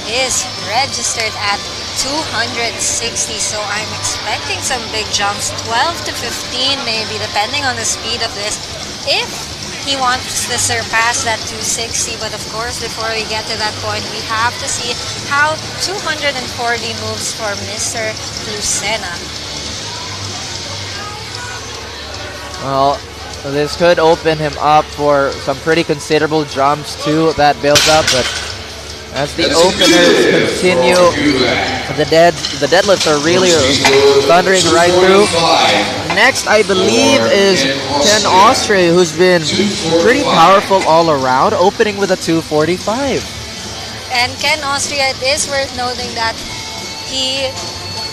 is registered at 260, so I'm expecting some big jumps, 12 to 15 maybe, depending on the speed of this, if he wants to surpass that 260. But of course, before we get to that point, we have to see how 240 moves for Mr. Lucena. Well, this could open him up for some pretty considerable jumps to that build-up, but as the openers continue, the deadlifts are really thundering right through. Next, I believe, is Ken Austria, who's been pretty powerful all around, opening with a 245. And Ken Austria, it is worth noting that he,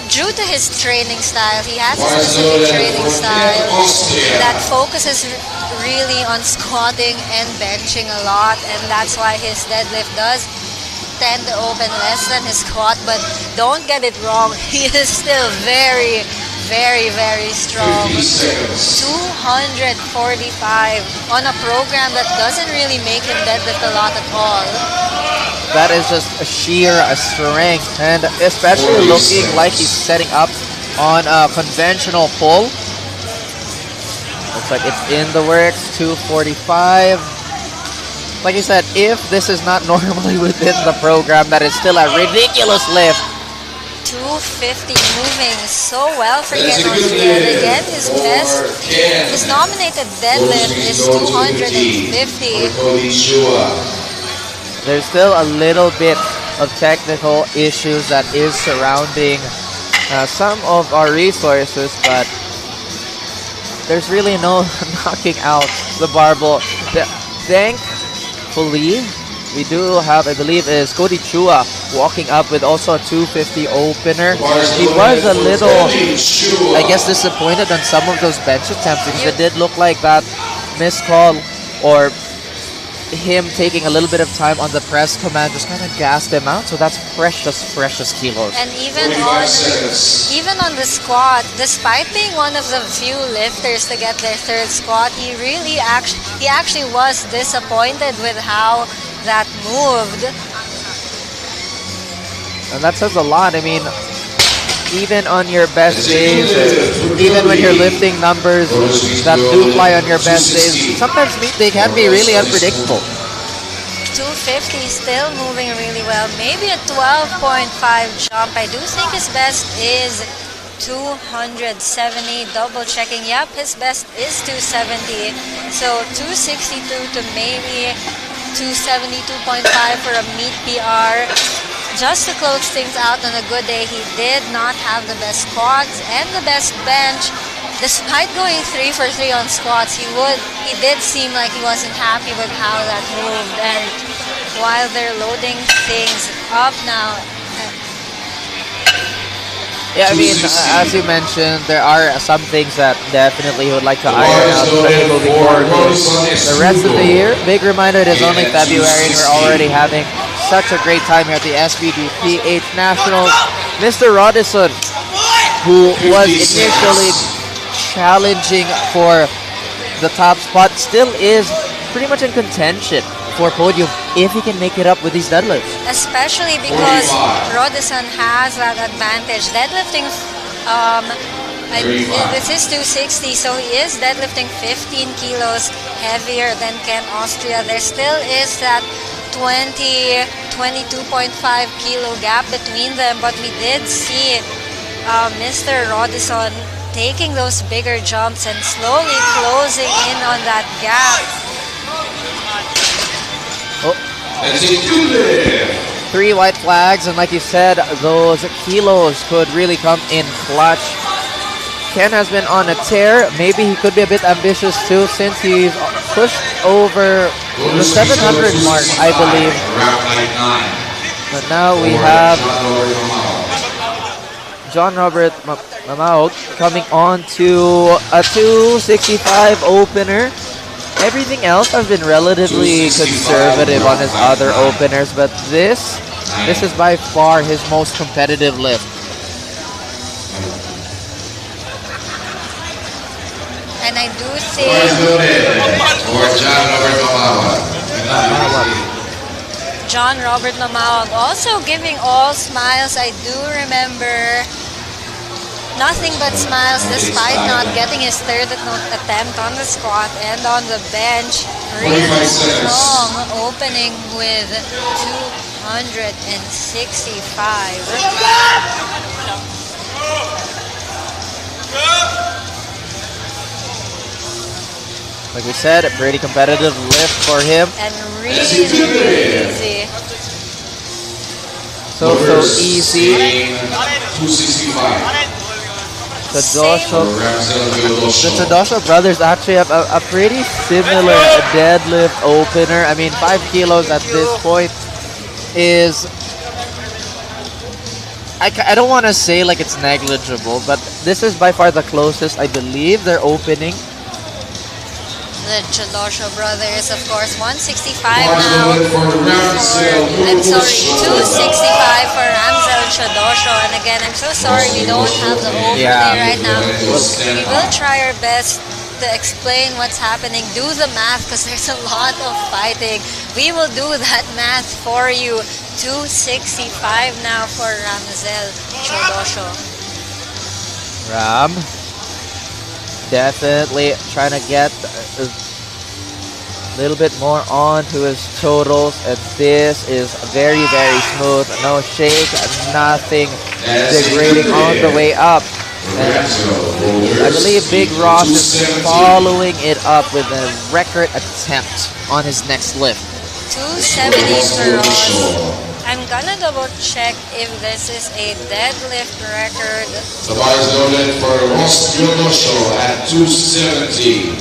due to his training style, he has a specific training style that focuses really on squatting and benching a lot, and that's why his deadlift does tend to open less than his squat. But don't get it wrong, he is still very, very strong. 245 on a program that doesn't really make him deadlift a lot at all. That is just a sheer strength, and especially looking like he's setting up on a conventional pull. Looks like it's in the works. 245. Like you said, if this is not normally within the program, that is still a ridiculous lift. 250 moving so well for Ken Austria. And again, his nominated deadlift is 250. There's still a little bit of technical issues that is surrounding some of our resources, but there's really no knocking out the barbell. Thankfully, we do have, I believe, is Cody Chua walking up with also a 250 opener. He was a little, I guess, disappointed on some of those bench attempts because it did look like that missed call, or him taking a little bit of time on the press command just kind of gassed him out. So that's precious kilos. And even on the squat, despite being one of the few lifters to get their third squat, he actually was disappointed with how that moved. And that says a lot. I mean, even on your best days, even when you're lifting numbers that do fly on your best days, sometimes they can be really unpredictable. 250 still moving really well. Maybe a 12.5 jump. I do think his best is 270. Double checking. Yep, his best is 270. So 262 to maybe 272.5 for a meet PR. Just to close things out on a good day, he did not have the best squats and the best bench. Despite going 3 for 3 on squats, he did seem like he wasn't happy with how that moved. And while they're loading things up now, Yeah, I mean, as you mentioned, there are some things that definitely he would like to iron out, especially moving forward the rest of the year. Big reminder, it is only February and we're already having such a great time here at the SBD PH Nationals. Mr. Radisson, who was initially challenging for the top spot, still is pretty much in contention for podium if he can make it up with these deadlifts. Especially because Radisson has that advantage. Deadlifting, this is 260, so he is deadlifting 15 kilos heavier than Ken Austria. There still is that 22.5 kilo gap between them, but we did see Mr. Radisson taking those bigger jumps and slowly closing in on that gap. Oh. 3 white flags, and like you said, those kilos could really come in clutch. Ken has been on a tear. Maybe he could be a bit ambitious too, since he's pushed over the 700 mark, I believe. But now we have John Robert Mamao coming on to a 265 opener. Everything else has been relatively conservative on his other openers, but this is by far his most competitive lift. And I do think John Robert Mamawag also giving all smiles. I do remember nothing but smiles despite not getting his third attempt on the squat and on the bench. Really strong opening with 265. Like we said, a pretty competitive lift for him. And really easy. So easy. 265. The Todosho brothers actually have a pretty similar deadlift opener. I mean, 5 kilos at this point is... I don't want to say like it's negligible, but this is by far the closest I believe they're opening. The Chodosho brothers, of course, 165 now. I'm sorry, 265 for Ramzel Chodosho. And again, I'm so sorry we don't have the opening right now. We will try our best to explain what's happening. Do the math because there's a lot of fighting. We will do that math for you. 265 now for Ramzel Chodosho. Ram. Definitely trying to get a little bit more onto his totals, and this is very, very smooth. No shake, nothing degrading on the way up. And I believe Big Ross is following it up with a record attempt on his next lift. 270 for Ross. I'm gonna double check if this is a deadlift record. The bar is loaded for Ross Chodosho at 270.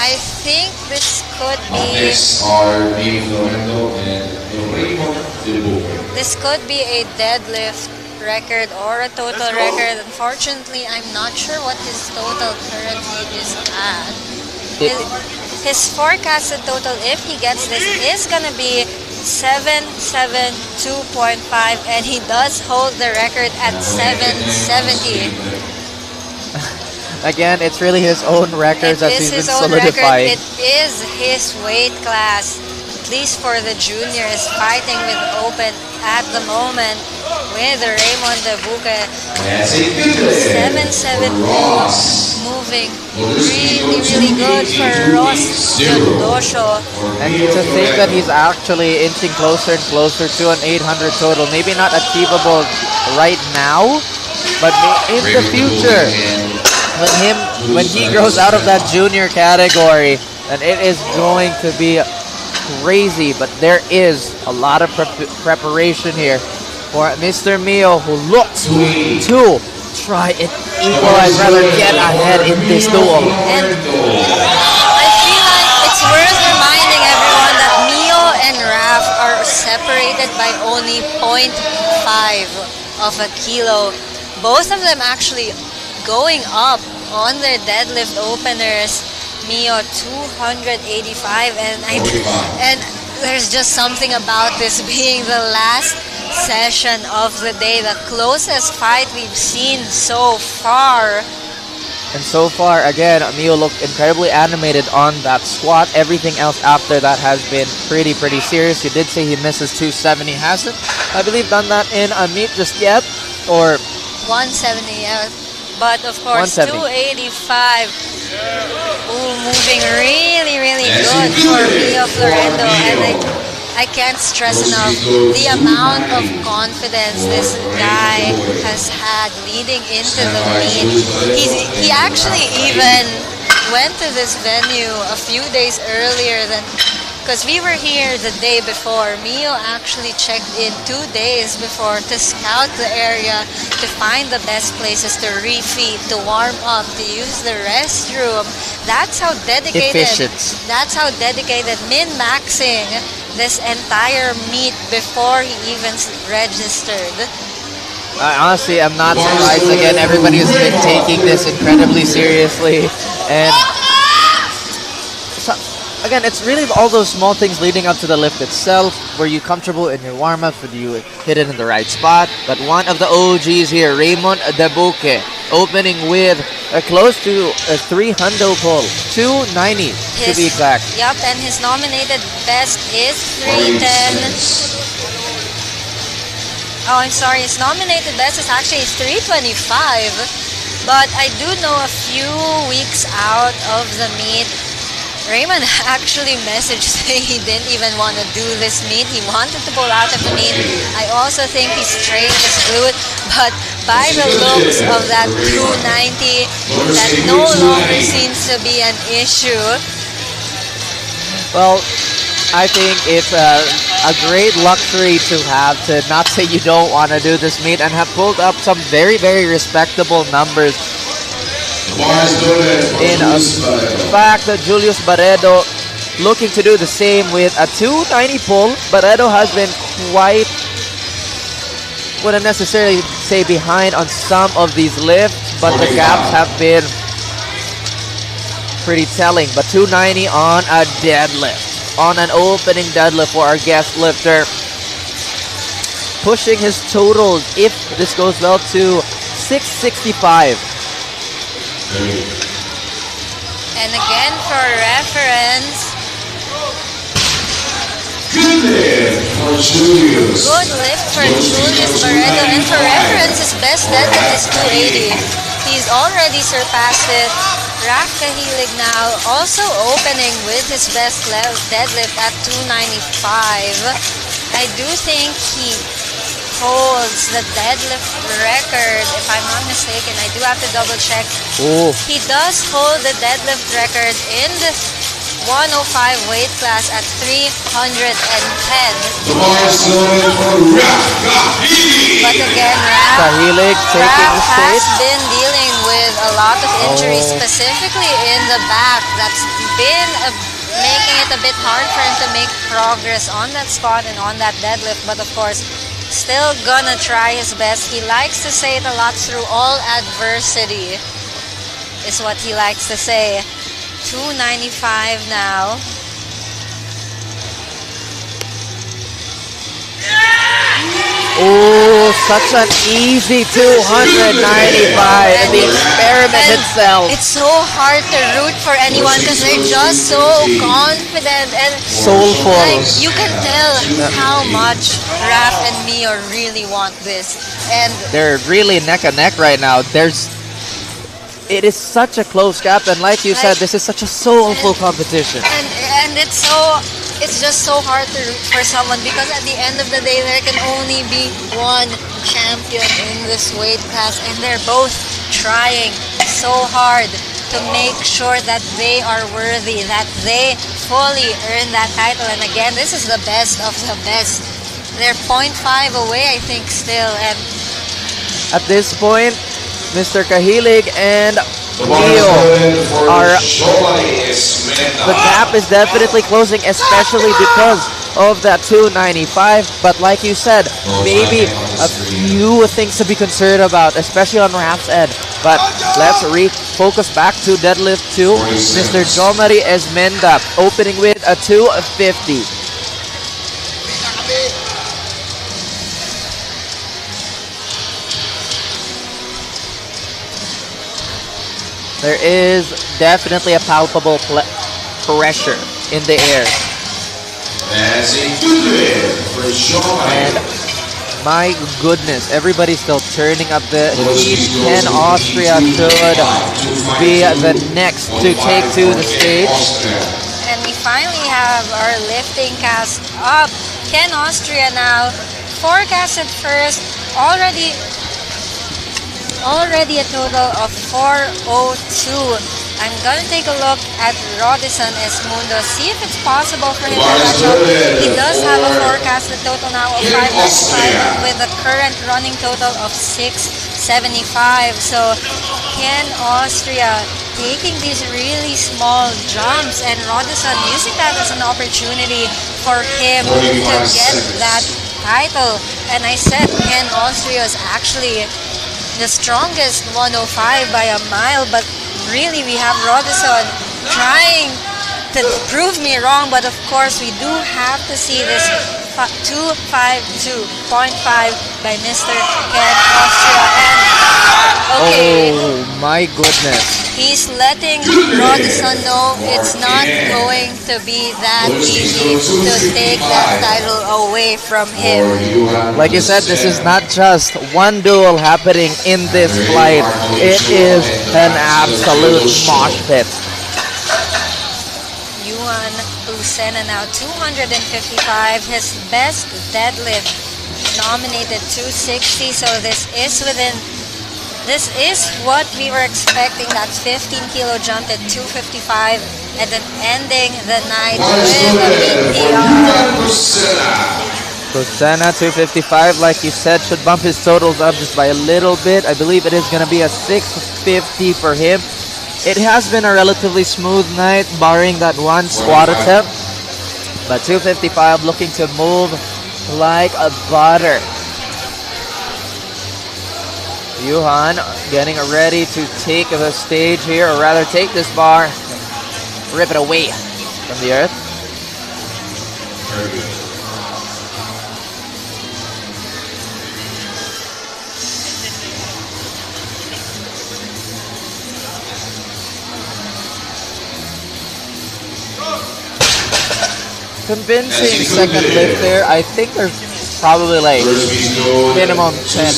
I think this could be... This could be a deadlift record or a total record. Unfortunately, I'm not sure what his total currently is at. His forecasted total, if he gets this, is gonna be 772.5, and he does hold the record at 770. Again, it's really his own records that he's been solidifying. It is his weight class, at least for the juniors, fighting with open at the moment with Raymond Debuque. 772, moving really, really good for Ross Chodosho. And to think that he's actually inching closer and closer to an 800 total, maybe not achievable right now, but in the future. When he grows out of that junior category, and it is going to be crazy. But there is a lot of preparation here for Mr. Mio, who looks to try and equalize, rather get ahead in this duel. And I feel like it's worth reminding everyone that Mio and Raf are separated by only 0.5 of a kilo. Both of them actually going up on their deadlift openers. Mio 285, and there's just something about this being the last session of the day, the closest fight we've seen so far. And so far, again, Mio looked incredibly animated on that squat. Everything else after that has been pretty serious. You did say he misses 270. Hasn't, I believe, done that in a meet just yet, or 170, yeah. But of course, 285. Ooh, moving really good for Mio Florendo. And I can't stress enough the amount of confidence this guy has had leading into the meet. He actually even went to this venue a few days earlier than, because we were here the day before. Mio actually checked in 2 days before to scout the area, to find the best places to refeed, to warm up, to use the restroom. That's how dedicated. Efficient. That's how dedicated, min-maxing this entire meet before he even registered. Honestly, I'm not surprised. Again, everybody has been taking this incredibly seriously, and again, it's really all those small things leading up to the lift itself. Were you comfortable in your warm-ups? Did you hit it in the right spot? But one of the OGs here, Raymond Dabuque, opening with close to a 300 pull, 290 to be exact. Yep, and his nominated best is 310. Oh, I'm sorry, his nominated best is actually 325. But I do know a few weeks out of the meet, Raymond actually messaged saying he didn't even want to do this meet. He wanted to pull out of the meet. I also think he strained his glute, but by the looks of that 290, that no longer seems to be an issue. Well, I think it's a great luxury to have, to not say you don't want to do this meet, and have pulled up some very respectable numbers. In fact, Julius Barredo looking to do the same with a 290 pull. Barredo has been quite, wouldn't necessarily say behind on some of these lifts, but the gaps have been pretty telling. But 290 on a deadlift, on an opening deadlift for our guest lifter, pushing his totals, if this goes well, to 665. And again, for reference, good lift for Julius. Good lift for Julius Barredo. And for reference, his best deadlift is 280. He's already surpassed it. Raf Kahilig now also opening with his best deadlift at 295. I do think he holds the deadlift record, if I'm not mistaken. I do have to double check. Oh. He does hold the deadlift record in the 105 weight class at 310. But again, Raf has been dealing with a lot of injuries, specifically in the back. That's been making it a bit hard for him to make progress on that squat and on that deadlift. But of course, still gonna try his best. He likes to say it a lot, through all adversity is what he likes to say. 295 now. Oh, such an easy 295. The experiment itself. It's so hard to root for anyone because they're just so confident and soulful. Like, you can tell how much Raf and Mio really want this. And they're really neck and neck right now. It is such a close gap, and like you said, this is such a soulful competition. And it's just so hard to root for someone, because at the end of the day, there can only be one champion in this weight class, and they're both trying so hard to make sure that they are worthy, that they fully earn that title. And again, this is the best of the best. They're 0.5 away, I think, still. And at this point, Mr. Kahilig and Mio are, the gap is definitely closing, especially because of that 295. But like you said, maybe a few things to be concerned about, especially on Raph's end. But let's refocus back to deadlift 2. Mr. Jomari Esmenda opening with a 250. There is definitely a palpable pressure in the air. That's a good lift for Jomari. And my goodness, everybody's still turning up the heat. Ken Austria should be the next to take to the stage. And we finally have our lifting cast up. Ken Austria now forecasted first, already a total of 402. I'm gonna take a look at Radisson Esmundo, see if it's possible for him to catch up. He does have a forecasted total now of 595 with a current running total of 675. So Ken Austria taking these really small jumps, and Radisson using that as an opportunity for him to get that title. And I said Ken Austria is actually the strongest 105 by a mile, but really we have Radisson trying to prove me wrong. But of course we do have to see this 252.5 by Mr. Ken Austria. And okay, oh my goodness, he's letting Radisson know it's not going to be that easy to take that title away from him. Like you said, this is not just one duel happening in this flight. It is an absolute mosh pit. Yuan Lucena now 255. His best deadlift nominated 260. So this is what we were expecting. That's 15 kilo jump at 255, and then ending the night with a BPR. Lucena 255, like you said, should bump his totals up just by a little bit. I believe it is going to be a 650 for him. It has been a relatively smooth night, barring that one squat attempt. But 255 looking to move like a butter. Yuhan getting ready to take the stage here, or rather take this bar, rip it away from the earth. Very good. Convincing second lift there. I think there's probably like minimum 10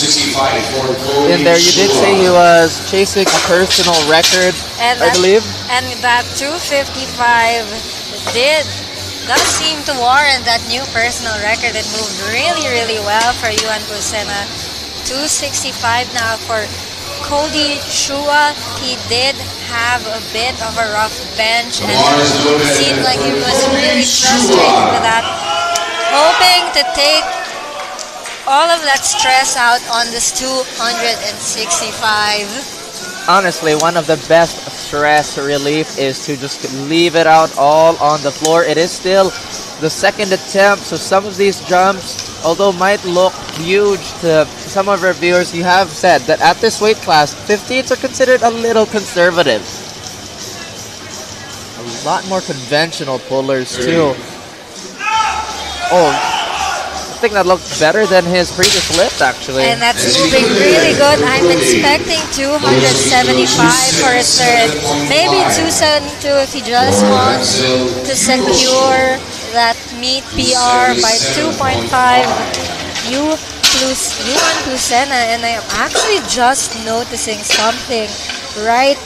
in there. You did say he was chasing a personal record, I believe. And that 255 does seem to warrant that new personal record. It moved really, really well for Yuan Lucena. 265 now for Cody Chua. He did have a bit of a rough bench, and it seemed like he was really frustrated with that. Hoping to take all of that stress out on this 265. Honestly, one of the best stress relief is to just leave it out all on the floor. It is still the second attempt, so some of these jumps, although might look huge to some of our viewers, you have said that at this weight class, 15s are considered a little conservative. A lot more conventional pullers too. Oh, I think that looked better than his previous lift, actually. And that's moving really good. I'm expecting 275 for his third. Maybe 272 if he just wants to secure that meet PR by 2.5. Yuan Lucena, and I am actually just noticing something right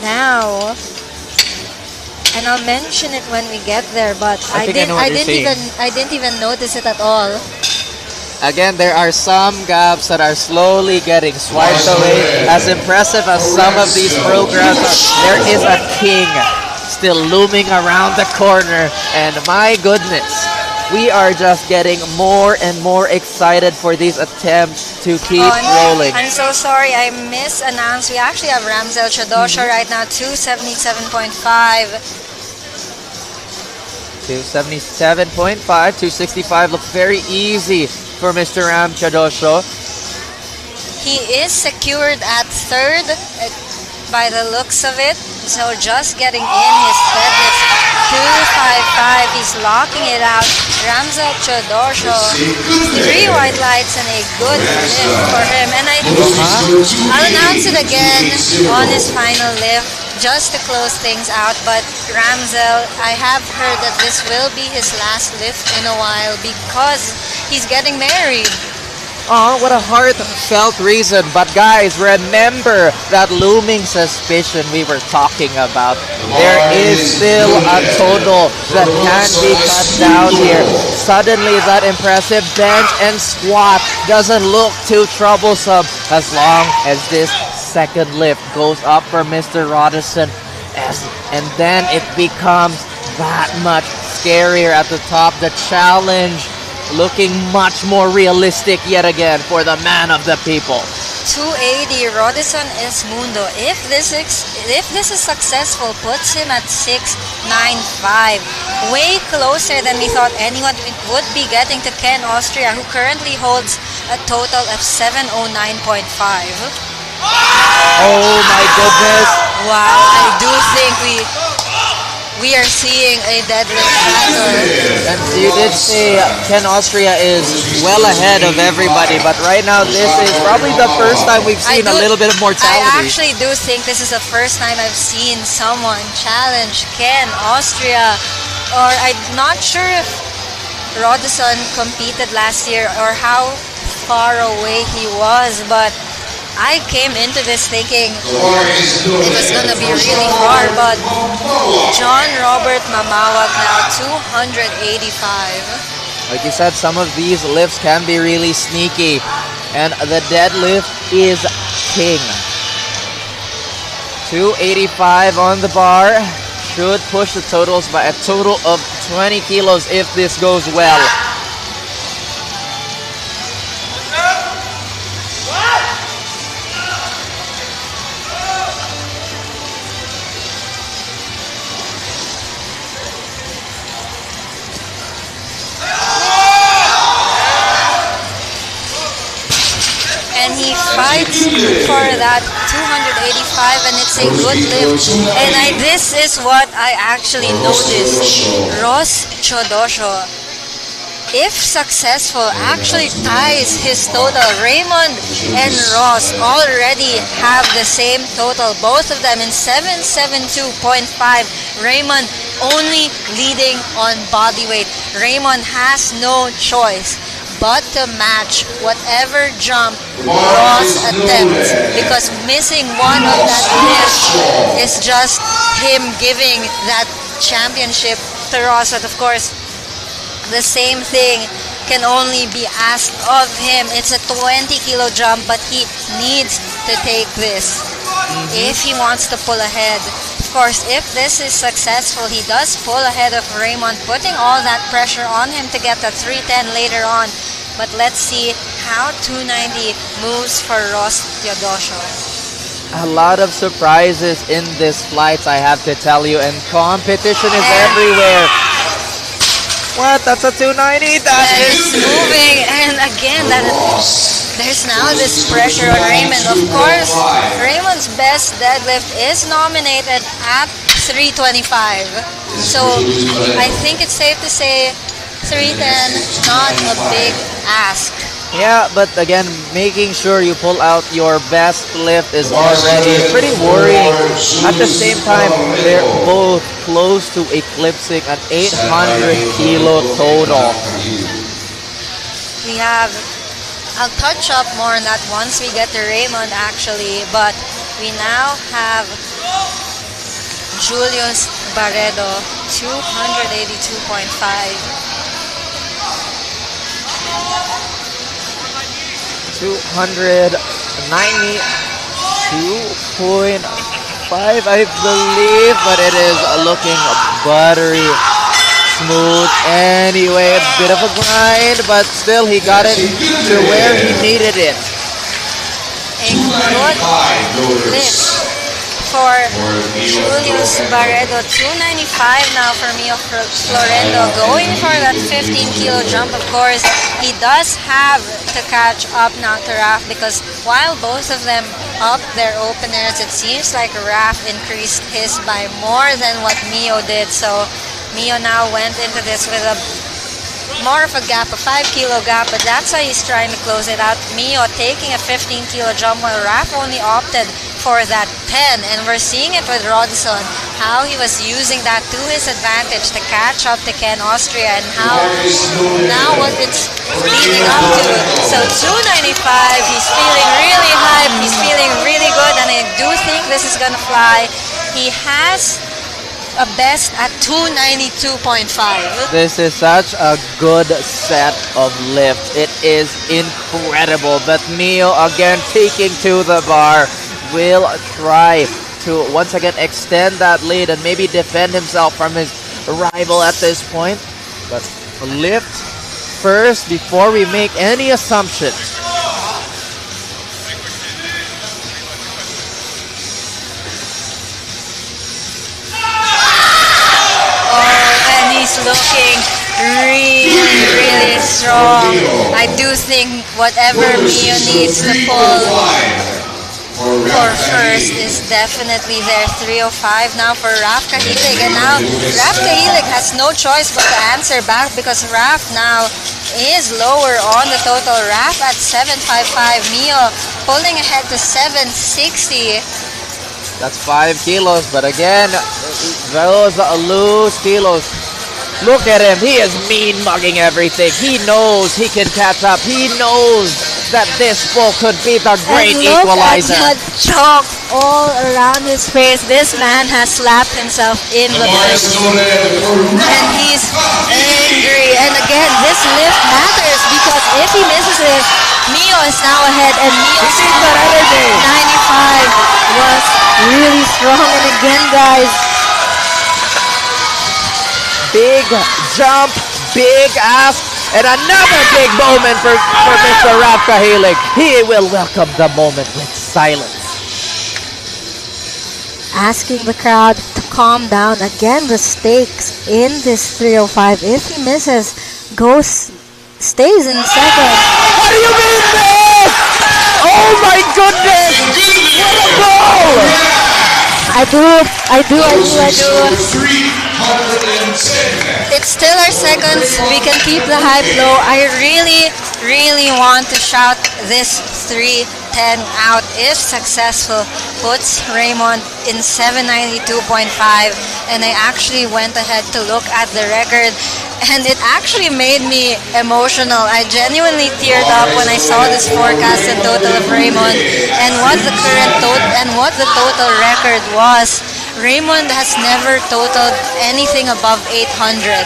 now. And I'll mention it when we get there, but I didn't even notice it at all. Again, there are some gaps that are slowly getting swiped away. As impressive as some of these programs are, there is a king still looming around the corner, and my goodness, we are just getting more and more excited for these attempts to keep rolling. I'm so sorry, I misannounced. We actually have Ramzel Chadosha right now, 277.5. 277.5, 265 looks very easy for Mr. Ram Chadosho. He is secured at third by the looks of it. So just getting in his deadlift 255. He's locking it out. Ramza Chodosho. 3 white lights and a good lift for him. And I'll announce it again on his final lift just to close things out. But Ramzel, I have heard that this will be his last lift in a while because he's getting married. Oh, what a heartfelt reason. But guys, remember that looming suspicion we were talking about. There is still a total that can be cut down here. Suddenly that impressive bench and squat doesn't look too troublesome as long as this second lift goes up for Mr. Radisson. And then it becomes that much scarier at the top. The challenge looking much more realistic yet again for the man of the people. 280 Radisson is Mundo. If this is successful, puts him at 695. Way closer than we thought anyone would be getting to Ken Austria, who currently holds a total of 709.5. Oh my goodness. Wow, I do think we are seeing a deadlift battle. And you did say Ken Austria is well ahead of everybody, but right now this is probably the first time we've seen a little bit of mortality. I actually do think this is the first time I've seen someone challenge Ken Austria, or I'm not sure if Radisson competed last year or how far away he was, but I came into this thinking it was going to be really far, but John Robert Mamawag now 285. Like you said, some of these lifts can be really sneaky, and the deadlift is king. 285 on the bar should push the totals by a total of 20 kilos if this goes well. Fights for that 285, and it's a good lift. And this is what I actually noticed. Ross Chodosho, if successful, actually ties his total. Raymond and Ross already have the same total, both of them in 772.5. Raymond only leading on body weight. Raymond has no choice but to match whatever jump Ross attempts, because missing one of that lift is just him giving that championship to Ross. But of course, the same thing can only be asked of him. It's a 20-kilo jump, but he needs to take this if he wants to pull ahead. Of course, if this is successful, he does pull ahead of Raymond, putting all that pressure on him to get the 310 later on. But let's see how 290 moves for Ross Teodosio. A lot of surprises in this flight, I have to tell you, and competition is everywhere. What? That's a 290? That is moving, and again, there's now this pressure on Raymond. Of course, Raymond's best deadlift is nominated at 325. So I think it's safe to say 310, not a big ask. Yeah, but again, making sure you pull out your best lift is already pretty worrying. At the same time, they're both close to eclipsing an 800-kilo total. I'll touch up more on that once we get to Raymond actually, but we now have Julius Barredo, 282.5. 292.5, I believe, but it is looking buttery smooth anyway. A bit of a grind, but still he got it to where he needed it. A good lift for Julius Barredo. 295 now for Mio Florendo. Going for that 15-kilo jump, of course. He does have to catch up now to Raf because while both of them upped their openers, it seems like Raf increased his by more than what Mio did. So Mio now went into this with a more of a gap, a 5-kilo gap, but that's why he's trying to close it out. Mio taking a 15-kilo jump while Raf only opted for that 10, and we're seeing it with Radisson, how he was using that to his advantage to catch up to Ken Austria, and how now what it's leading up to. So 295, he's feeling really hyped, he's feeling really good, and I do think this is gonna fly. He has a best at 292.5. This is such a good set of lift. It is incredible. But Mio again taking to the bar will try to once again extend that lead and maybe defend himself from his rival at this point. But lift first before we make any assumptions. He's looking really strong. I do think whatever Mio needs to pull for first is definitely there. 305 now for Raf Kahilig, and now Raf Kahilig has no choice but to answer back because Raf now is lower on the total. Raf at 755, Mio pulling ahead to 760. That's 5 kilos, but again, those loose kilos. Look at him. He is mean mugging everything. He knows he can catch up. He knows that this bull could be the great equalizer. Look at that chalk all around his face. This man has slapped himself in the face. And he's angry. And again, this lift matters because if he misses it, Mio is now ahead. And Mio's 95 was really strong. And again, guys, big jump, big ask, and another big moment for Mr. Raf Kahilig. He will welcome the moment with silence. Asking the crowd to calm down. Again, the stakes in this 305. If he misses, stays in second. What do you mean, man? Oh my goodness! What a goal! I do. It's still our seconds. We can keep the hype low. I really want to shout this 310 out. If successful, puts Raymond in 792.5. And I actually went ahead to look at the record, and it actually made me emotional. I genuinely teared up when I saw this forecasted total of Raymond and what the total record was. Raymond has never totaled anything above 800.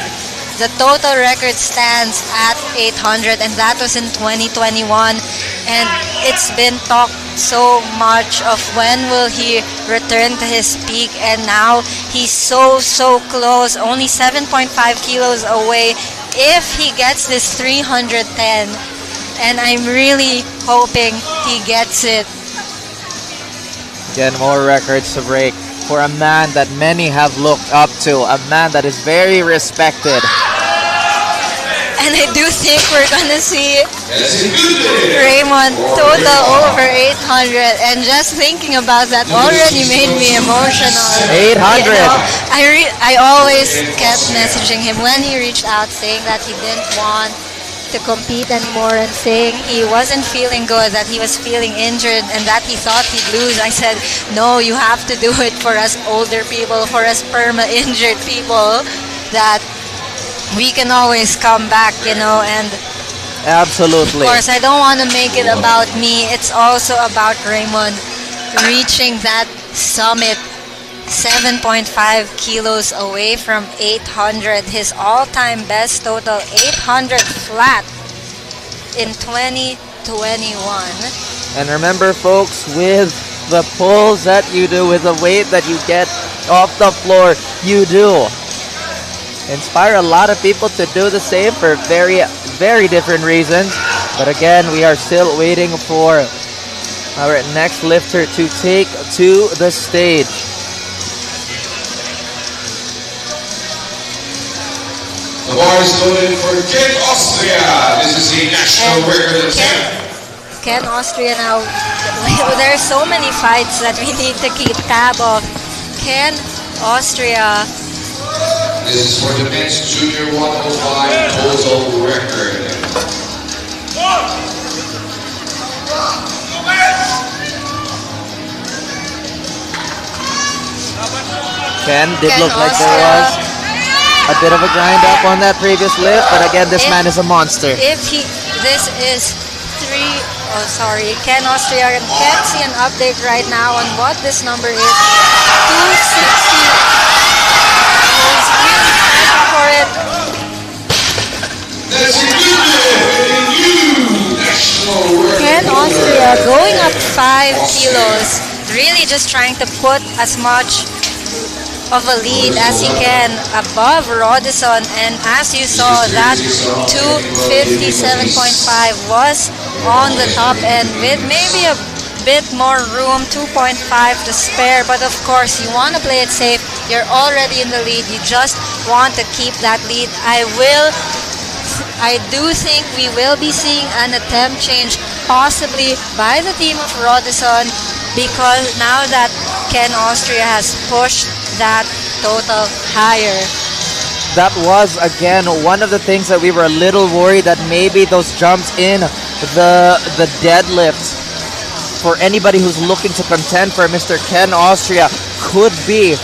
The total record stands at 800, and that was in 2021. And it's been talked so much of when will he return to his peak, and now he's so close, only 7.5 kilos away if he gets this 310. And I'm really hoping he gets it. Again, more records to break for a man that many have looked up to, a man that is very respected. And I do think we're gonna see Raymond total over 800, and just thinking about that already made me emotional. 800. You know, I always kept messaging him when he reached out saying that he didn't want to compete anymore and saying he wasn't feeling good, that he was feeling injured and that he thought he'd lose. I said, no, you have to do it for us older people, for us perma-injured people, that we can always come back, you know. And absolutely, of course, I don't want to make it about me. It's also about Raymond reaching that summit, 7.5 kilos away from 800. His all-time best total, 800 flat in 2021. And remember, folks, with the pulls that you do, with the weight that you get off the floor, you do inspire a lot of people to do the same for very different reasons. But again, we are still waiting for our next lifter to take to the stage. The bar is loaded for Ken Austria. This is a national record attempt. Ken Austria now, there are so many fights that we need to keep tab of. Ken Austria. This is for the men's junior 105 total record. Ken did look like there was a bit of a grind up on that previous lift, but again, this man is a monster. This is Ken Austria can't see an update right now on what this number is. 260. He's really fighting for it. Ken Austria going up 5 kilos. Really just trying to put as much of a lead as he can above Radisson, and as you saw, that 257.5 was on the top end with maybe a bit more room, 2.5 to spare, but of course you want to play it safe. You're already in the lead, you just want to keep that lead. I do think we will be seeing an attempt change possibly by the team of Radisson, because now that Ken Austria has pushed that total higher. That was, again, one of the things that we were a little worried that maybe those jumps in the deadlift for anybody who's looking to contend for Mr. Ken Austria could be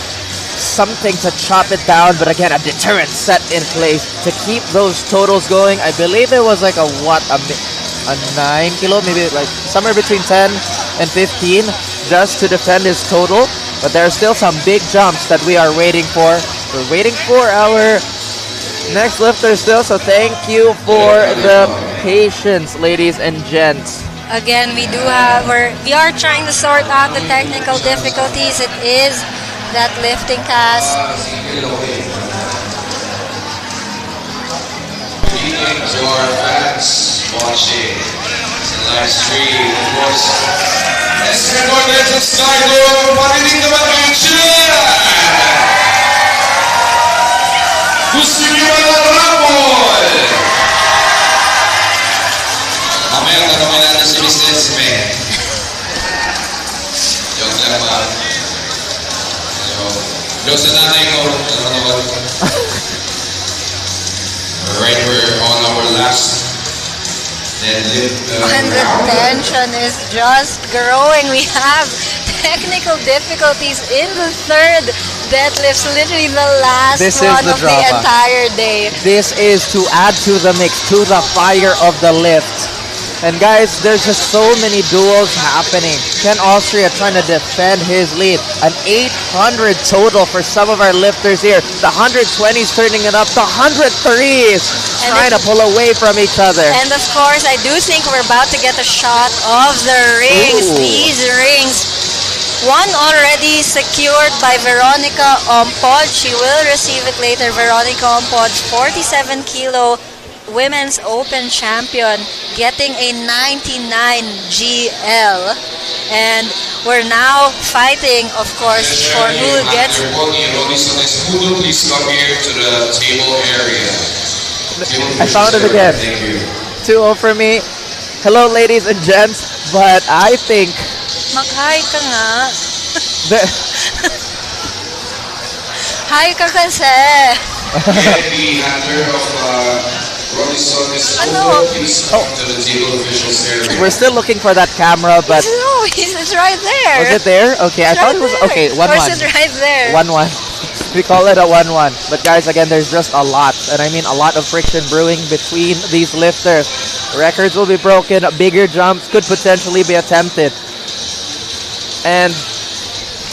something to chop it down, but again, a deterrent set in place to keep those totals going. I believe it was like a 9 kilo, maybe like somewhere between 10 and 15 just to defend his total. But there are still some big jumps that we are waiting for. We're waiting for our next lifter still, so thank you for the patience, ladies and gents. Again, we are trying to sort out the technical difficulties. It is that lifting cast. Greetings to our fans watching the live stream, of course. Escort Legend Slido, parinig naman kayo siya! Gusto niyo ba ng Raffle? Mamaya tatanungin natin si Miss Lensime. Joke lang ba? Joke sa nanay ko. Alright, we're on our last deadlift. And the tension is just growing. We have technical difficulties in the third deadlift, literally the last one of the entire day. This is to add to the mix, to the fire of the lift. And guys, there's just so many duels happening. Ken Austria trying to defend his lead. An 800 total for some of our lifters here. The 120s turning it up to 103s. Trying to pull away from each other. And of course, I do think we're about to get a shot of the rings. Ooh. These rings. One already secured by Veronica Ompod. She will receive it later. Veronica Ompod, 47 kilo Women's Open champion, getting a 99 GL. And we're now fighting, of course, for who gets... Please come here to the table area. I found it again. Thank you. 2-0 for me. Hello, ladies and gents. But I think... Mag-hi ka nga. Hi ka kasi. The handler of Radisson is please come to the table officials area. We're still looking for that camera, but... No, it's right there. Was it there? Okay, I thought it was... Okay, 1-1. Or is it right there? 1-1. We call it a 1-1. But guys, again, there's just a lot. And I mean a lot of friction brewing between these lifters. Records will be broken. Bigger jumps could potentially be attempted. And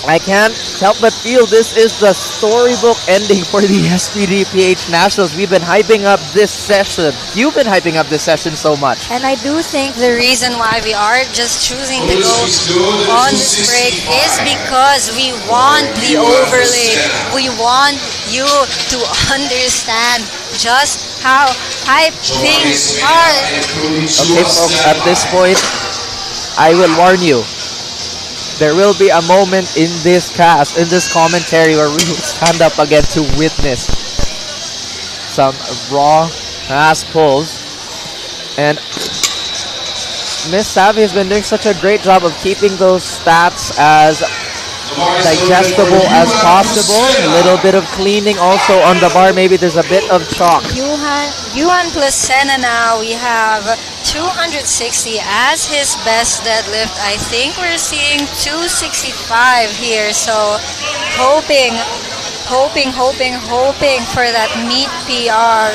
I can't help but feel this is the storybook ending for the SBD PH Nationals. We've been hyping up this session. You've been hyping up this session so much. And I do think the reason why we are just choosing to go on this break is because we want the overlay. We want you to understand just how hype things are. Okay, folks, at this point, I will warn you. There will be a moment in this cast, in this commentary, where we will stand up again to witness some raw ass pulls. And Miss Savvy has been doing such a great job of keeping those stats as digestible as possible. A little bit of cleaning also on the bar. Maybe there's a bit of chalk. Yuan Placena now, we have 260 as his best deadlift. I think we're seeing 265 here. So hoping for that meet PR.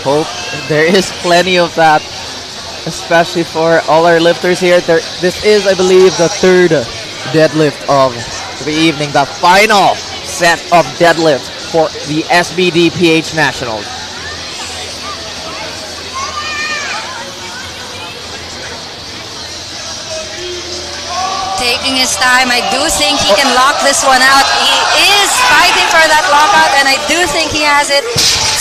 Hope there is plenty of that, especially for all our lifters here. This is, I believe, the third deadlift of the evening, the final set of deadlift for the SBD PH Nationals. Taking his time, I do think he can lock this one out. He is fighting for that lockout, and I do think he has it.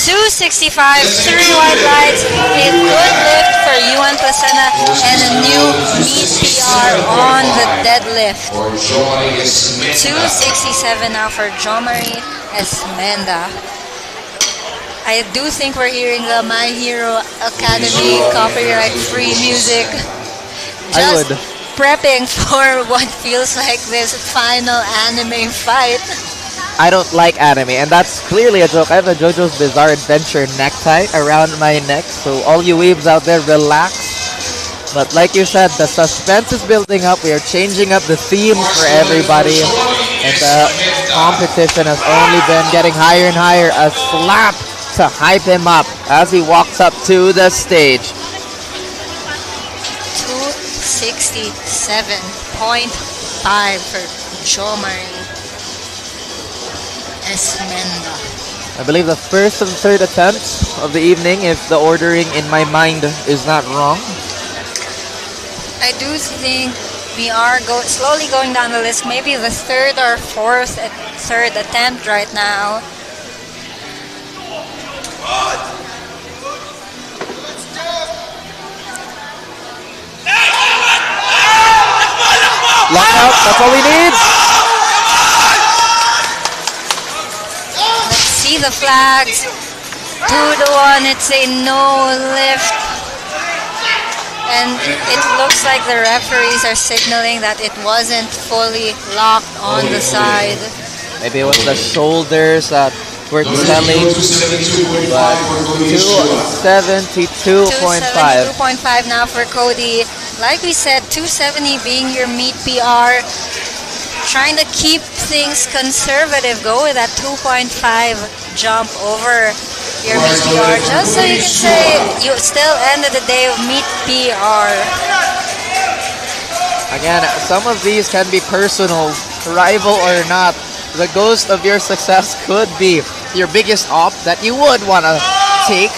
265, 3 white lights, a good lift for Yuan Placena, and a new meet PR on the deadlift. 267 now for Jomari Esmenda. I do think we're hearing the My Hero Academy copyright-free music. Just prepping for what feels like this final anime fight. I don't like anime, and that's clearly a joke. I have a JoJo's Bizarre Adventure necktie around my neck, so all you weebs out there, relax. But like you said, the suspense is building up. We are changing up the themes for everybody, and the competition has only been getting higher and higher. A slap to hype him up as he walks up to the stage. 267.5 for Jomari Esmenda. I believe the first and third attempts of the evening, if the ordering in my mind is not wrong. I do think we are slowly going down the list. Maybe the third or third attempt right now. Lockout, that's all we need. See the flags. 2-1, it's a no lift. And it looks like the referees are signaling that it wasn't fully locked on the side. Maybe it was the shoulders that were telling, but 272.5. 272.5 now for Cody. Like we said, 270 being your meet PR. Trying to keep things conservative. Go with that 2.5 jump over your meet PR, just so you can say you still ended the day of meet PR. Again, some of these can be personal, rival or not. The ghost of your success could be your biggest op that you would want to take.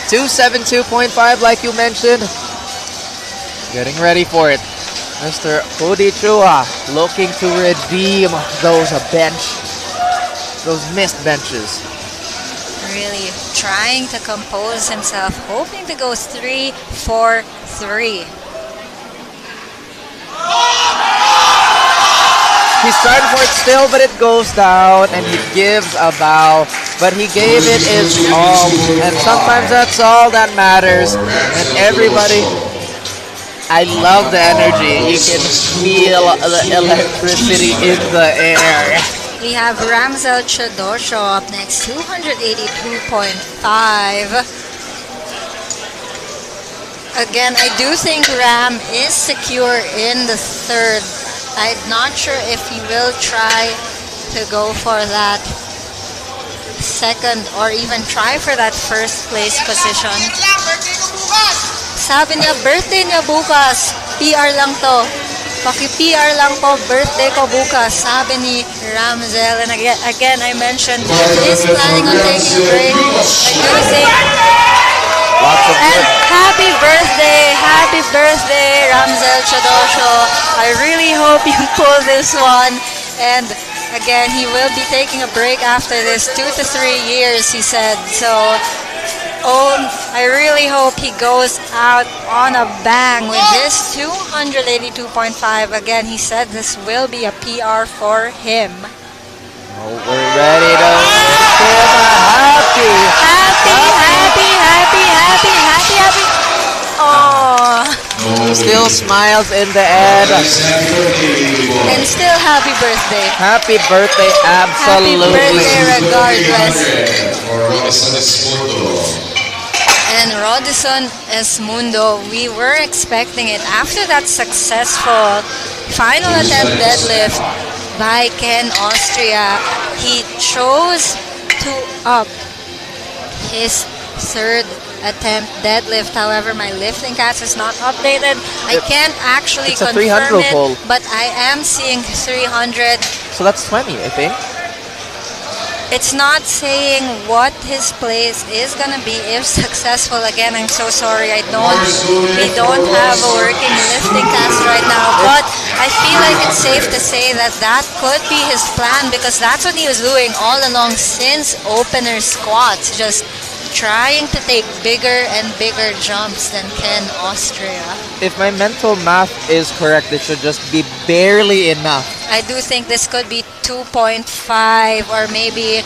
272.5 like you mentioned. Getting ready for it. Mr. Cody Chua looking to redeem those missed benches. Really trying to compose himself, hoping to go 3-4-3. He's trying for it still, but it goes down, and he gives a bow. But he gave it his all, and sometimes that's all that matters. And everybody, I love the energy. You can feel the electricity in the air. We have Ramzel Chodosho up next, 282.5. Again, I do think Ram is secure in the third. I'm not sure if he will try to go for that second or even try for that first place position. Sabi niya, birthday niya bukas. PR lang to. Paki-PR lang po, birthday ko bukas. Sabi ni Ramzel. And again, I mentioned he is planning on taking a break. I do think. And happy birthday, Ramzel Chodosho. I really hope you pull this one. And again, he will be taking a break after this 2 to 3 years, he said. So I really hope he goes out on a bang with this 282.5. Again, he said this will be a PR for him. Oh, we're ready to Happy. Oh. Still smiles in the end. And still happy birthday. Happy birthday, absolutely. Happy birthday regardless. And Radisson Esmundo, we were expecting it after that successful final attempt deadlift by Ken Austria. He chose to up his third attempt deadlift. However, my lifting cast is not updated. I can't actually it's a confirm 300 it, pull. but I am seeing 300. So that's 20, I think. It's not saying what his place is gonna be if successful. Again, I'm so sorry. We don't have a working lifting cast right now, but I feel like it's safe to say that that could be his plan, because that's what he was doing all along since opener squats, just trying to take bigger and bigger jumps than Ken Austria. If my mental math is correct, it should just be barely enough. I do think this could be 2.5 or maybe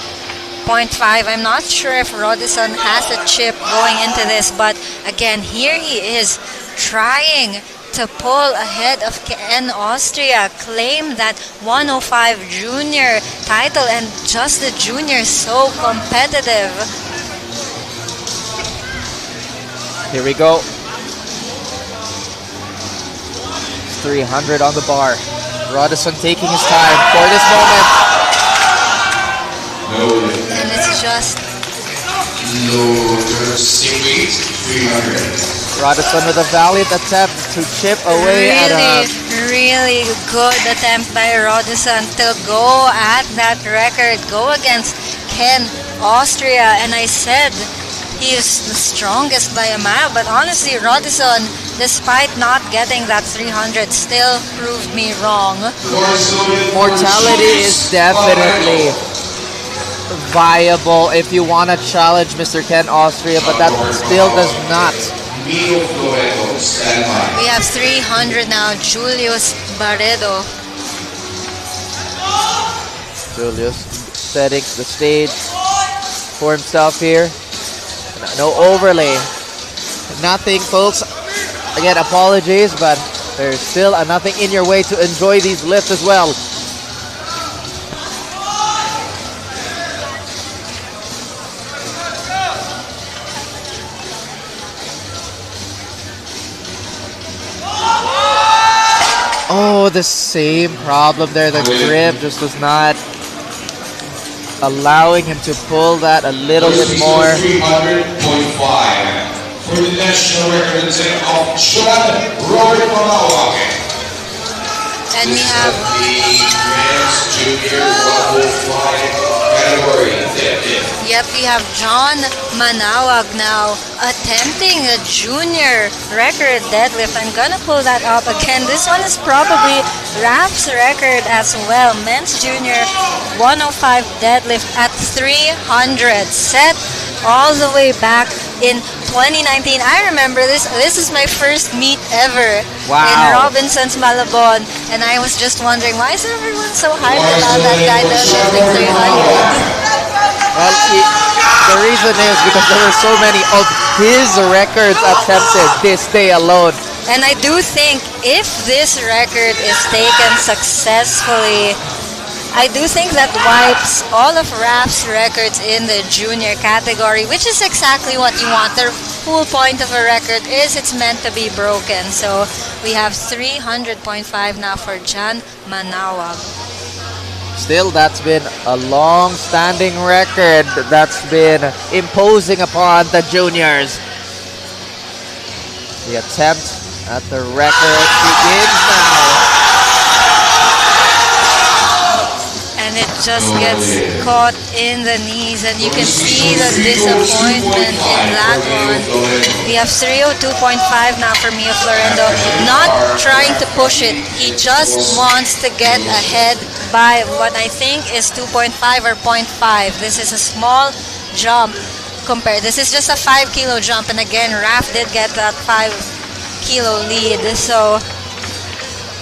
0.5. I'm not sure if Radisson has a chip going into this, but again, here he is trying to pull ahead of Ken Austria, claim that 105 junior title, and just the junior so competitive. Here we go. 300 on the bar. Radisson taking his time for this moment. And it's just... Radisson with a valiant attempt to chip away at a... Really good attempt by Radisson to go at that record, go against Ken Austria. And I said he is the strongest by a mile, but honestly, Radisson, despite not getting that 300, still proved me wrong. Mortality is definitely viable if you want to challenge Mr. Ken Austria, but that still does not. We have 300 now, Julius Barredo. Julius setting the stage for himself here. No overlay. Nothing, folks. Again, apologies, but there's still nothing in your way to enjoy these lifts as well. Oh, the same problem there. The grip just was not allowing him to pull that a little bit more. 300.5 for the national record of Sean Robert Manawag. And we have the men's junior 105 category. Yep, we have John Manawag now attempting a junior record deadlift. I'm gonna pull that up again. This one is probably Raff's record as well. Men's junior 105 deadlift at 300, set all the way back in 2019. I remember this. This is my first meet ever in Robinson's Malabon, and I was just wondering, why is everyone so hyped about that guy deadlifting 300? Well, the reason is because there were so many of his records attempted this day alone. And I do think if this record is taken successfully, I do think that wipes all of Raff's records in the junior category, which is exactly what you want. The whole point of a record is it's meant to be broken. So we have 300.5 now for John Manawag. Still, that's been a long-standing record that's been imposing upon the juniors. The attempt at the record begins now. And it just gets caught in the knees, and you can see the disappointment in that one. We have 302.5 now for Mio Florendo. Not trying to push it. He just wants to get ahead by what I think is 2.5 or 0.5. This is a small jump compare. This is just a 5 kilo jump, and again, Raph did get that 5 kilo lead. So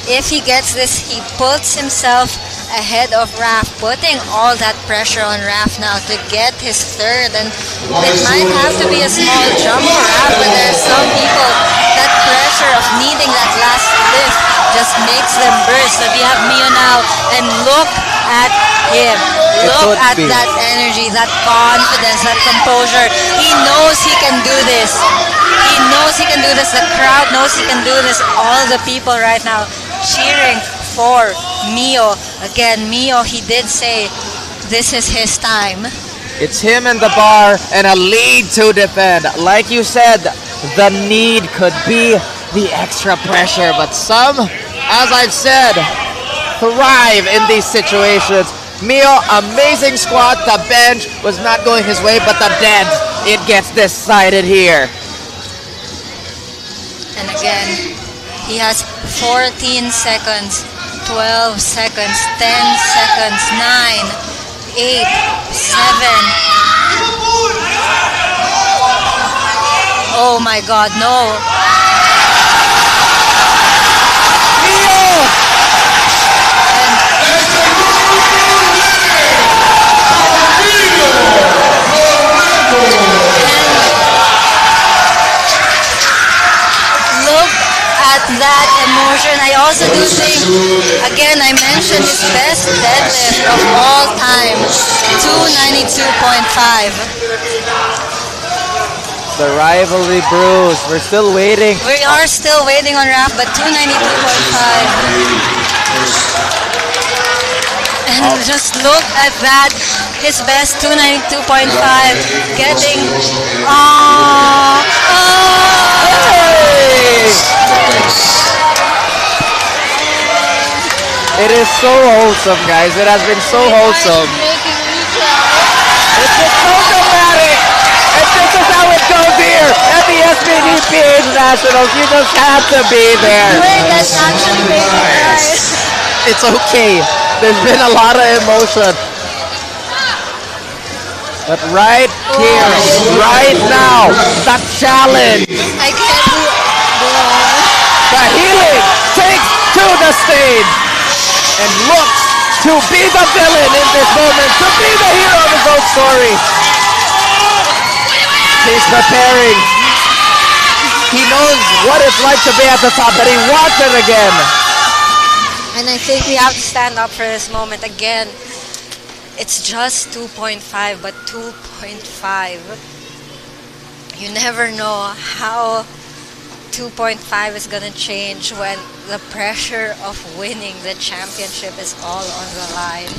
if he gets this, he puts himself ahead of Raph, putting all that pressure on Raph now to get his third. And it might have to be a small jump for Raph, but there are some people that pressure of needing that last lift just makes them burst. So we have Mio now, and look at him. Look at that energy, that confidence, that composure. He knows he can do this. He knows he can do this. The crowd knows he can do this. All the people right now cheering for Mio. Again, Mio, he did say this is his time. It's him and the bar and a lead to defend. Like you said, the need could be the extra pressure, but some, as I've said, thrive in these situations. Mio, amazing squat. The bench was not going his way, but the dead, it gets decided here. And again, he has 14 seconds, 12 seconds, 10 seconds, 9, 8, 7. Oh my God, no. That emotion. I also do think, again, I mentioned his best deadlift of all time, 292.5. The rivalry brews. We're still waiting. We are still waiting on Raph, but 292.5. And just look at that. His best 292.5. Getting It is so wholesome, guys. It has been so wholesome. It's just so dramatic. And this is how it goes here at the SBD PH Nationals. You just have to be there. It's okay. There's been a lot of emotion. But right here, right now, the challenge. I can't do The healing takes to the stage and looks to be the villain in this moment, to be the hero of his own story. He's preparing. He knows what it's like to be at the top, but he wants it again. And I think we have to stand up for this moment again. It's just 2.5, but 2.5. You never know how 2.5 is gonna change when the pressure of winning the championship is all on the line.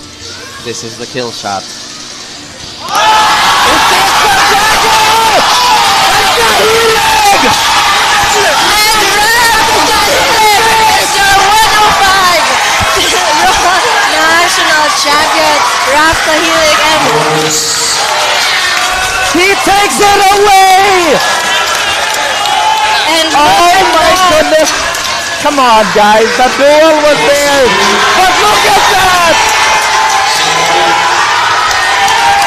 This is the kill shot. National champion Raffle and he takes it away. And oh my goodness! Come on, guys, the duel was there, but look at that!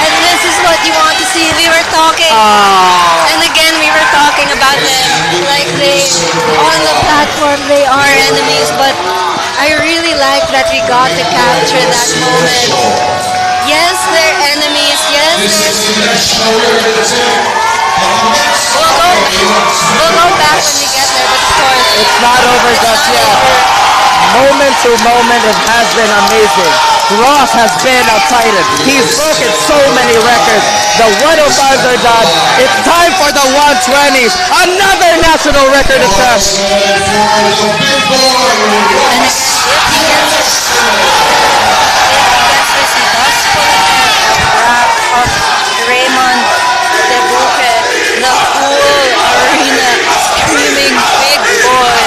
And this is what you want to see. We were talking, and again we were talking about them like they on the platform they are enemies, but I really like that we got to capture that moment. Yes, they're enemies. Yes, we'll go back when we get there, but of course it's not over just yet. Moment to moment, it has been amazing. Ross has been a titan. He's broken so many records. The 105s are done. It's time for the 120s. Another national record attempt. Of Raymond Debuque, the whole arena screaming big boy.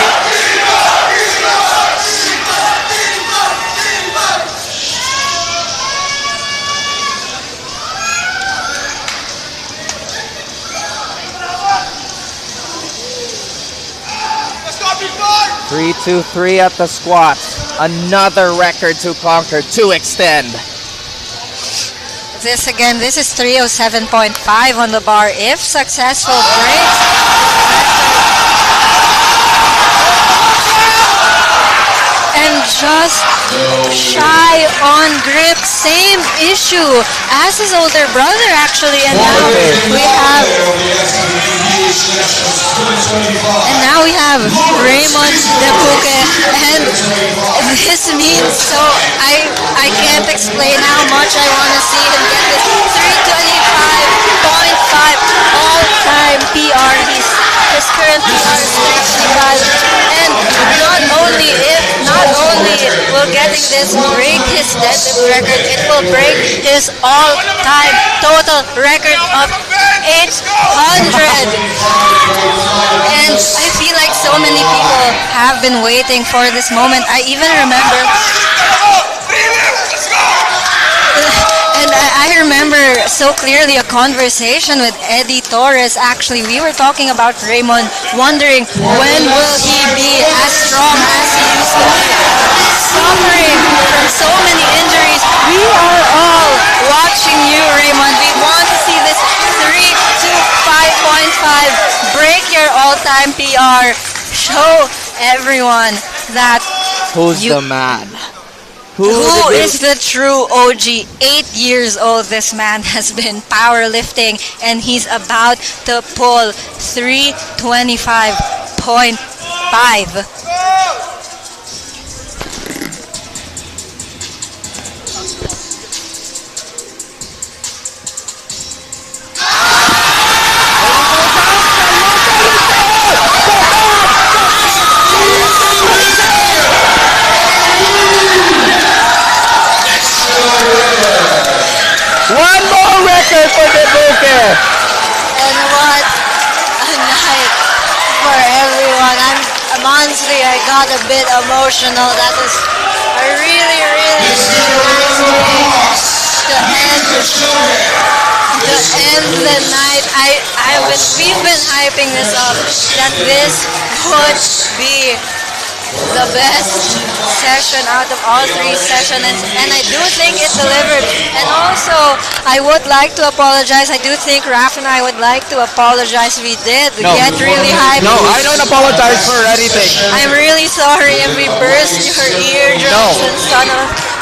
3-2-3 at the squat. Another record to conquer, to extend. this again. This is 307.5 on the bar. If successful, breaks and just shy on grip. Same issue as his older brother, actually. And now we have Raymond Debuque, and this means so I can't explain how much I want to see him get this 325.5 all-time PR. His current PR is 325, and not only will getting this break his deadlift record, it will break his all-time total record of 800. And I feel like so many people have been waiting for this moment. I even remember, and I remember so clearly a conversation with Eddie Torres. Actually, we were talking about Raymond, wondering when will he be as strong as he used to be. Suffering from so many injuries. We are all watching you, Raymond. We want to see this 325.5 break your all-time PR. Show everyone that who's the man. Who is the true OG? 8 years old this man has been powerlifting, and he's about to pull 325.5. One more record for the Booker. And what a night for everyone. I'm honestly, I got a bit emotional. That was a really, really nice way to end the night. We've been hyping this up that this would be the best session out of all three sessions, and I do think it delivered. And also, I would like to apologize. I do think Raffle and I would like to apologize. We did get really hyped. No, I don't apologize for anything. I'm really sorry if we burst your eardrums and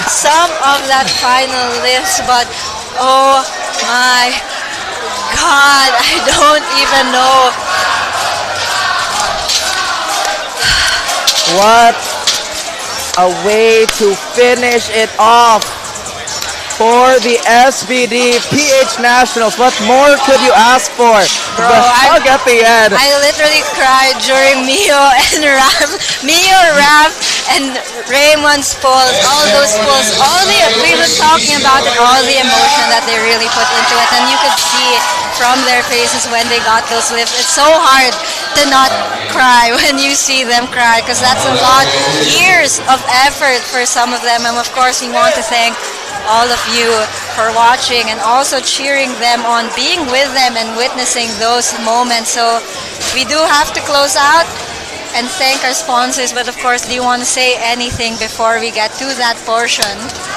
some of that final list, but oh my God, I don't even know. What a way to finish it off for the SBD PH Nationals. What more could you ask for? Bro, the hug at the end. I literally cried during Mio and Raph, and Raymond's pulls, all those pulls, we were talking about it, all the emotion that they really put into it, and you could see from their faces when they got those lifts. It's so hard to not cry when you see them cry, because that's a lot, years of effort for some of them, and of course we want to thank all of you for watching and also cheering them on, being with them and witnessing those moments. So we do have to close out and thank our sponsors, but of course, do you want to say anything before we get to that portion?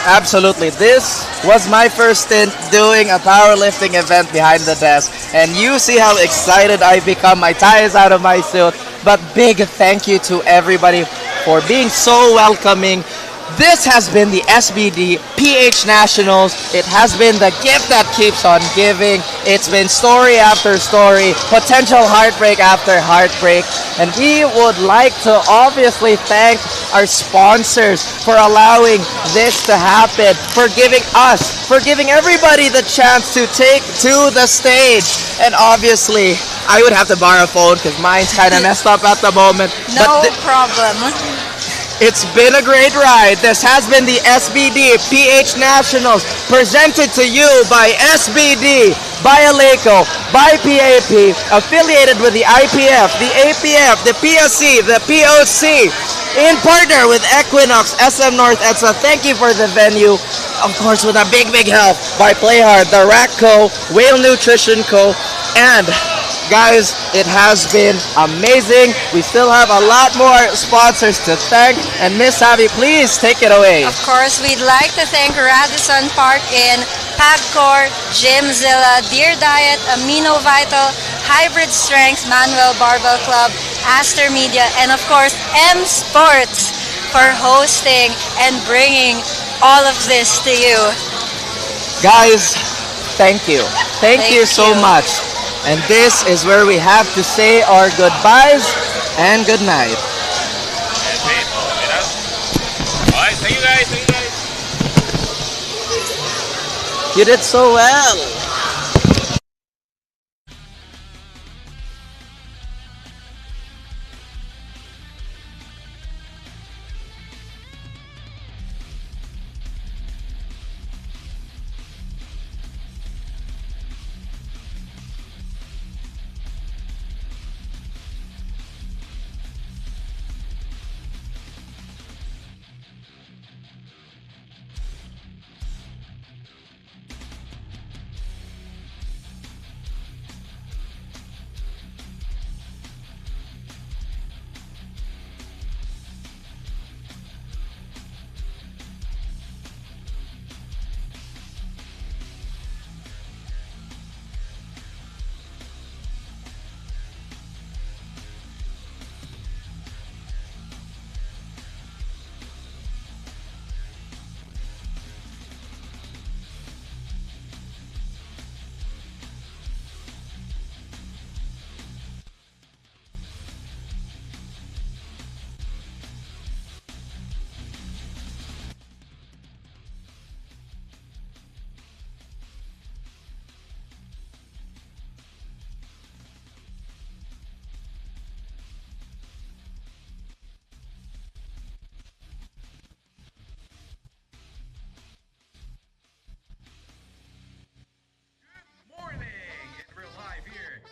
Absolutely. This was my first stint doing a powerlifting event behind the desk, and you see how excited I become. My tie is out of my suit, but big thank you to everybody for being so welcoming. This has been the SBD PH Nationals. It has been the gift that keeps on giving. It's been story after story, potential heartbreak after heartbreak. And we would like to obviously thank our sponsors for allowing this to happen, for giving everybody the chance to take to the stage. And obviously, I would have to borrow a phone because mine's kind of messed up at the moment. No problem. It's been a great ride. This has been the SBD PH Nationals, presented to you by SBD, by Eleiko, by PAP, affiliated with the IPF, the APF, the PSC, the POC, in partner with Equinox, SM North ETSA. Thank you for the venue. Of course, with a big help by Playhard, the Rack Co., Whale Nutrition Co., and Guys, it has been amazing. We still have a lot more sponsors to thank. And Miss Abby, please take it away. Of course, we'd like to thank Radisson Park Inn, Pagcor, Gymzilla, Deer Diet, Amino Vital, Hybrid Strength, Manuel Barbell Club, Aster Media, and of course, MSports for hosting and bringing all of this to you. Guys, thank you. Thank you so much. And this is where we have to say our goodbyes and good night. Alright, thank you guys. You did so well.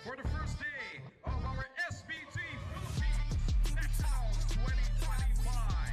For the first day of our SBD Philippines Nationals 2025.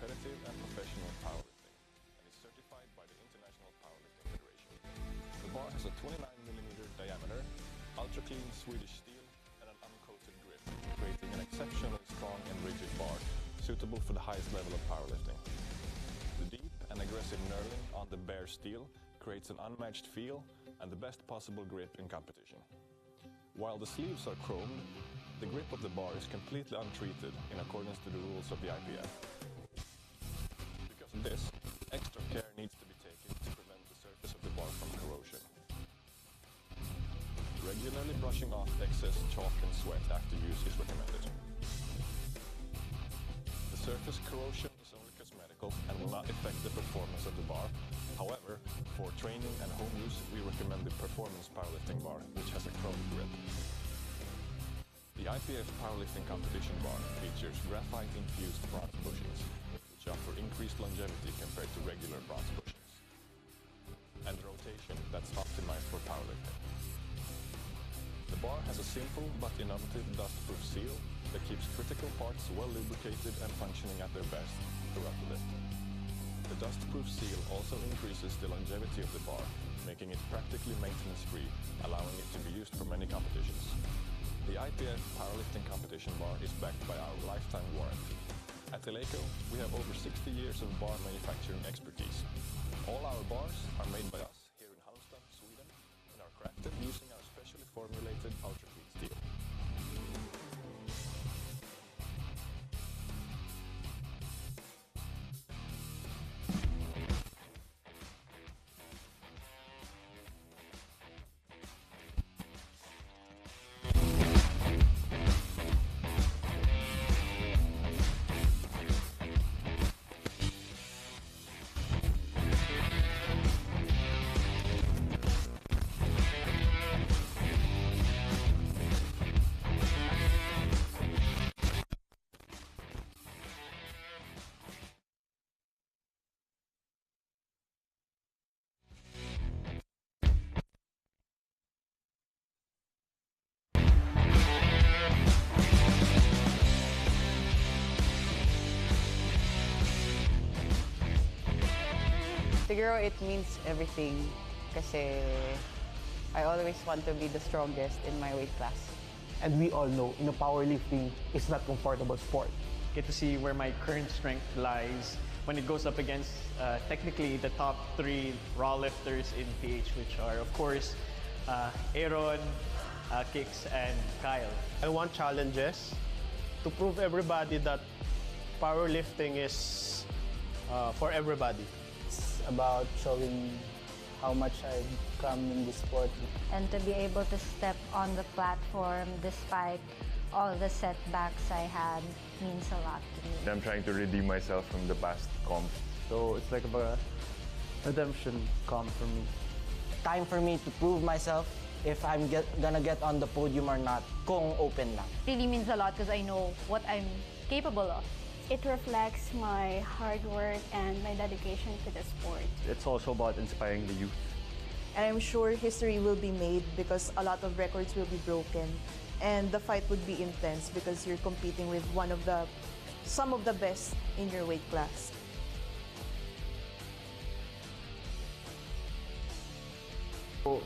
competitive and professional powerlifting and is certified by the International Powerlifting Federation. The bar has a 29mm diameter, ultra-clean Swedish steel and an uncoated grip, creating an exceptionally strong and rigid bar suitable for the highest level of powerlifting. The deep and aggressive knurling on the bare steel creates an unmatched feel and the best possible grip in competition. While the sleeves are chromed, the grip of the bar is completely untreated in accordance to the rules of the IPF. Because of this, extra care needs to be taken to prevent the surface of the bar from corrosion. Regularly brushing off excess chalk and sweat after use is recommended. The surface corrosion is only cosmetic cosmetical and will not affect the performance of the bar. However, for training and home use, we recommend the Performance Powerlifting Bar, which has a chrome grip. The IPF Powerlifting Competition Bar features graphite-infused bronze bushings, which offer increased longevity compared to regular bronze bushings, and rotation that's optimized for powerlifting. The bar has a simple but innovative dust-proof seal that keeps critical parts well lubricated and functioning at their best throughout the lift. The dust-proof seal also increases the longevity of the bar, making it practically maintenance-free, allowing it to be used for many competitions. The IPF Powerlifting Competition Bar is backed by our lifetime warranty. At Eleiko, we have over 60 years of bar manufacturing expertise. All our bars are made by us here in Halmstad, Sweden, and are crafted using our specially formulated ultra-clean steel. Siguro it means everything kasi I always want to be the strongest in my weight class. And we all know, powerlifting is not comfortable sport. Get to see where my current strength lies when it goes up against technically the top 3 raw lifters in PH, which are of course Aaron, Kix, and Kyle. I want challenges to prove everybody that powerlifting is for everybody. It's about showing how much I've come in this sport. And to be able to step on the platform despite all the setbacks I had means a lot to me. I'm trying to redeem myself from the past comp. So it's like a redemption comp for me. Time for me to prove myself if I'm gonna get on the podium or not, kung open lang. Really means a lot because I know what I'm capable of. It reflects my hard work and my dedication to the sport. It's also about inspiring the youth. And I'm sure history will be made because a lot of records will be broken. And the fight would be intense because you're competing with some of the best in your weight class.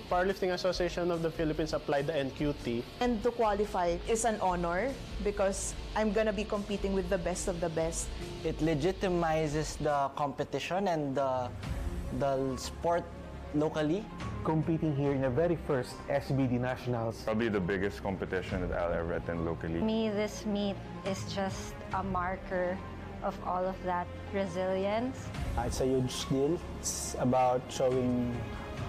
Powerlifting Association of the Philippines applied the NQT. And to qualify is an honor because I'm gonna be competing with the best of the best. It legitimizes the competition and the sport locally. Competing here in the very first SBD Nationals. Probably the biggest competition that I'll ever attend locally. For me, this meet is just a marker of all of that resilience. It's a huge deal. It's about showing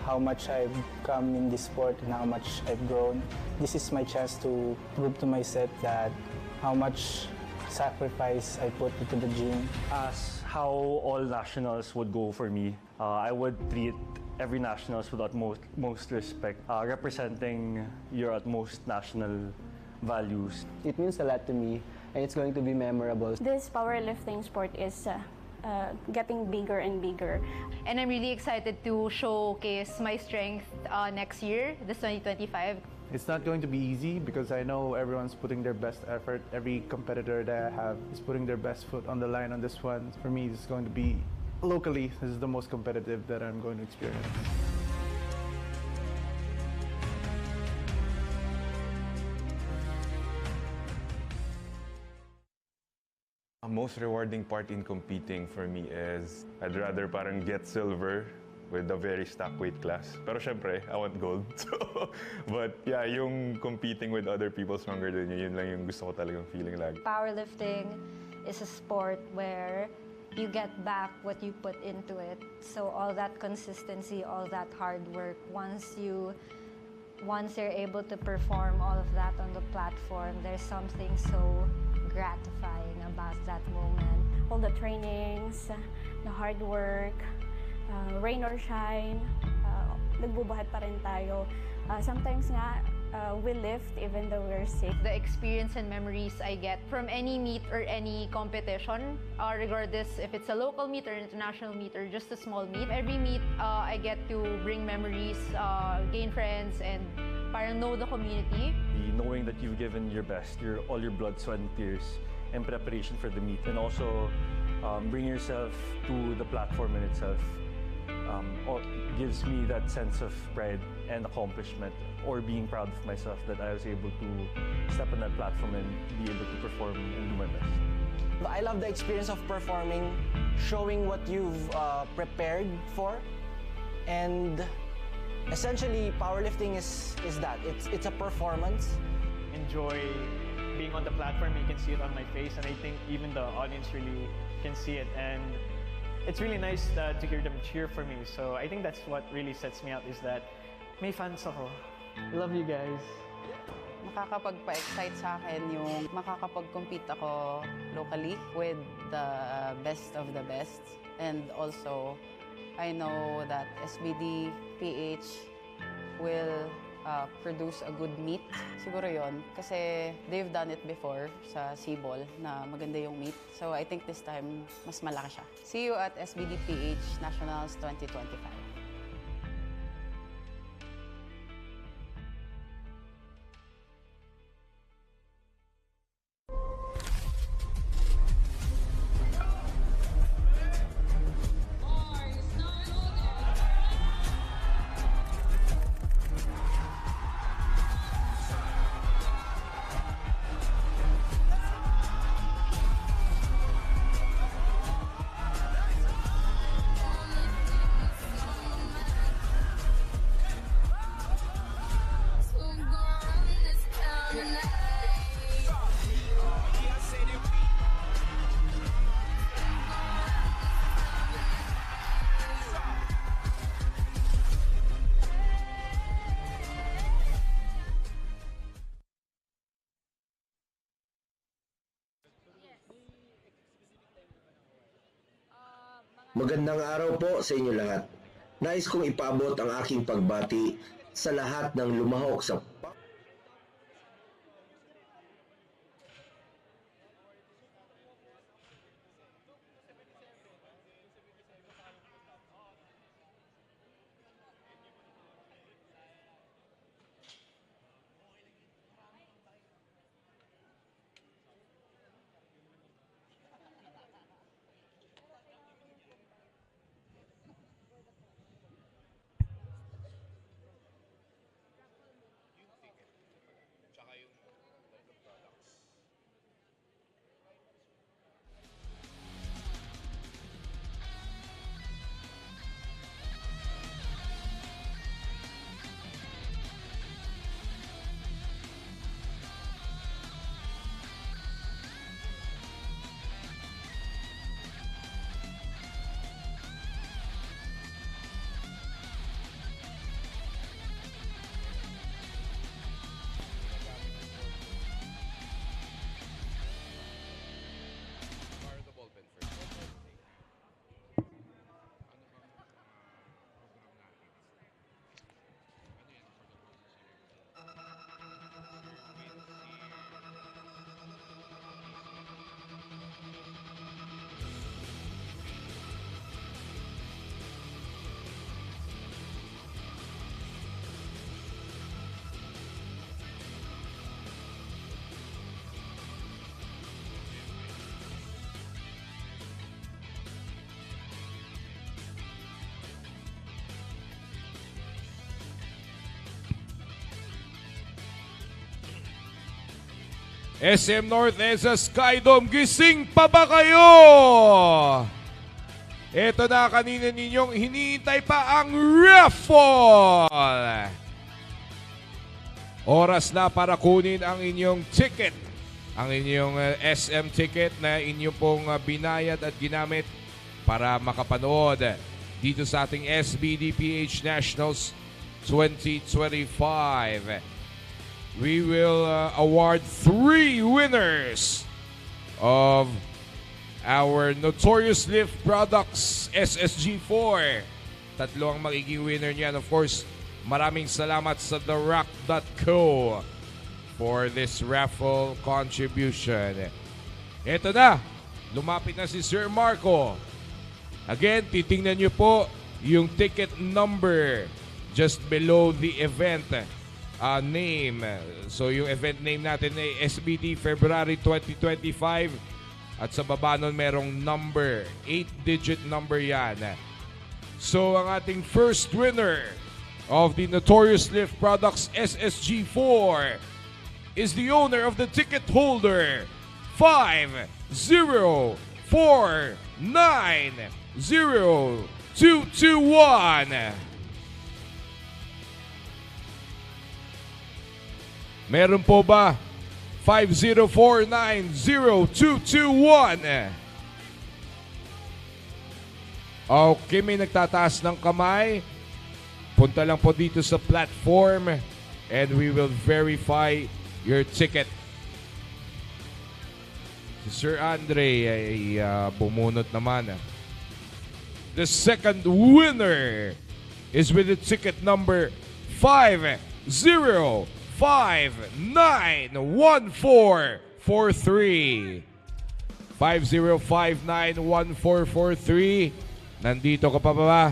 how much I've come in this sport and how much I've grown. This is my chance to prove to myself that how much sacrifice I put into the gym. As how all nationals would go for me, I would treat every nationals with utmost respect, representing your utmost national values. It means a lot to me and it's going to be memorable. This powerlifting sport is getting bigger and bigger. And I'm really excited to showcase my strength next year, this 2025. It's not going to be easy because I know everyone's putting their best effort. Every competitor that I have is putting their best foot on the line on this one. For me, it's going to be, locally, this is the most competitive that I'm going to experience. The most rewarding part in competing for me is I'd rather parang get silver with a very stacked weight class. Pero syempre, I want gold. But yeah, yung competing with other people stronger than you, yun lang yung gusto ko talagang feeling lagi. Powerlifting is a sport where you get back what you put into it. So all that consistency, all that hard work, once you're able to perform all of that on the platform, there's something so gratifying about that moment all the trainings, the hard work, rain or shine, nagbubuhat pa rin tayo. Sometimes nga, we lift even though we're sick. The experience and memories I get from any meet or any competition, regardless if it's a local meet or international meet or just a small meet. Every meet, I get to bring memories, gain friends, and parang know the community. Knowing that you've given your best, all your blood, sweat, and tears in preparation for the meet, and also bring yourself to the platform in itself. Gives me that sense of pride and accomplishment, or being proud of myself that I was able to step on that platform and be able to perform and do my best. I love the experience of performing, showing what you've prepared for, and essentially powerlifting is that. It's a performance. Enjoy being on the platform. You can see it on my face, and I think even the audience really can see it. And it's really nice to hear them cheer for me. So I think that's what really sets me out, is that may fans ako. Love you guys. Makakapagpa-excite sa akin yung makakapag-compete ako locally with the best of the best. And also, I know that SBD PH will produce a good meet. Siguro yon kasi they've done it before sa C-Ball na maganda yung meet. So I think this time, mas malaki siya. See you at SBD PH Nationals 2025. Magandang araw po sa inyo lahat. Nais kong ipaabot ang aking pagbati sa lahat ng lumahok sa SM North sa Skydome, gising pa ba kayo? Ito na kanina ninyong hinihintay pa ang Raffle. Oras na para kunin ang inyong ticket. Ang inyong SM ticket na inyong pong binayad at ginamit para makapanood dito sa ating SBD PH Nationals 2025. We will award 3 winners of our Notorious Lift Products SSG4. Tatlo ang magiging winner niyan. Of course, maraming salamat sa TheRock.co for this raffle contribution. Ito na, lumapit na si Sir Marco. Again, titingnan nyo po yung ticket number just below the event name. So yung event name natin ay SBD February 2025 at sa baba nun merong number, 8-digit number yan. So ang ating first winner of the Notorious Lift Products SSG4 is the owner of the ticket holder 504902221. Meron po ba? 504902221. Okay, may nagtataas ng kamay. Punta lang po dito sa platform and we will verify your ticket. Si Sir Andre ay bumunot naman. The second winner is with the ticket number 50591443. 50591443. Nandito ka pa ba?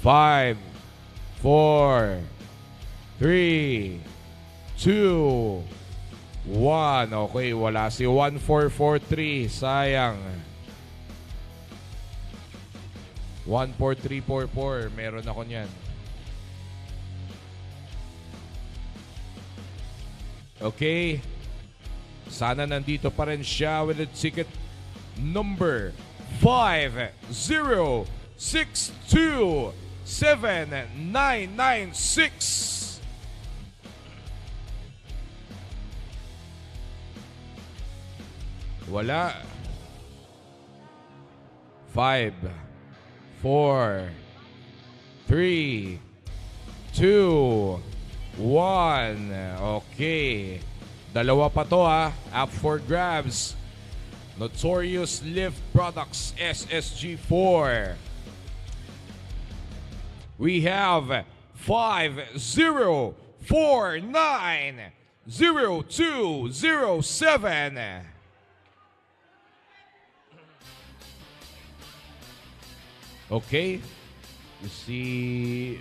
Five, 4, 3, 2, 1. Okay, wala si 1443. Sayang. 14344. Meron ako niyan. Okay. Sana nandito pa rin siya with the ticket number 5062796. Wala. 5, 4, 3, 2, 1. Okay. Dalawa pa to ha. Up for grabs. Notorious Lift Products SSG4. We have 50490207. Okay. You see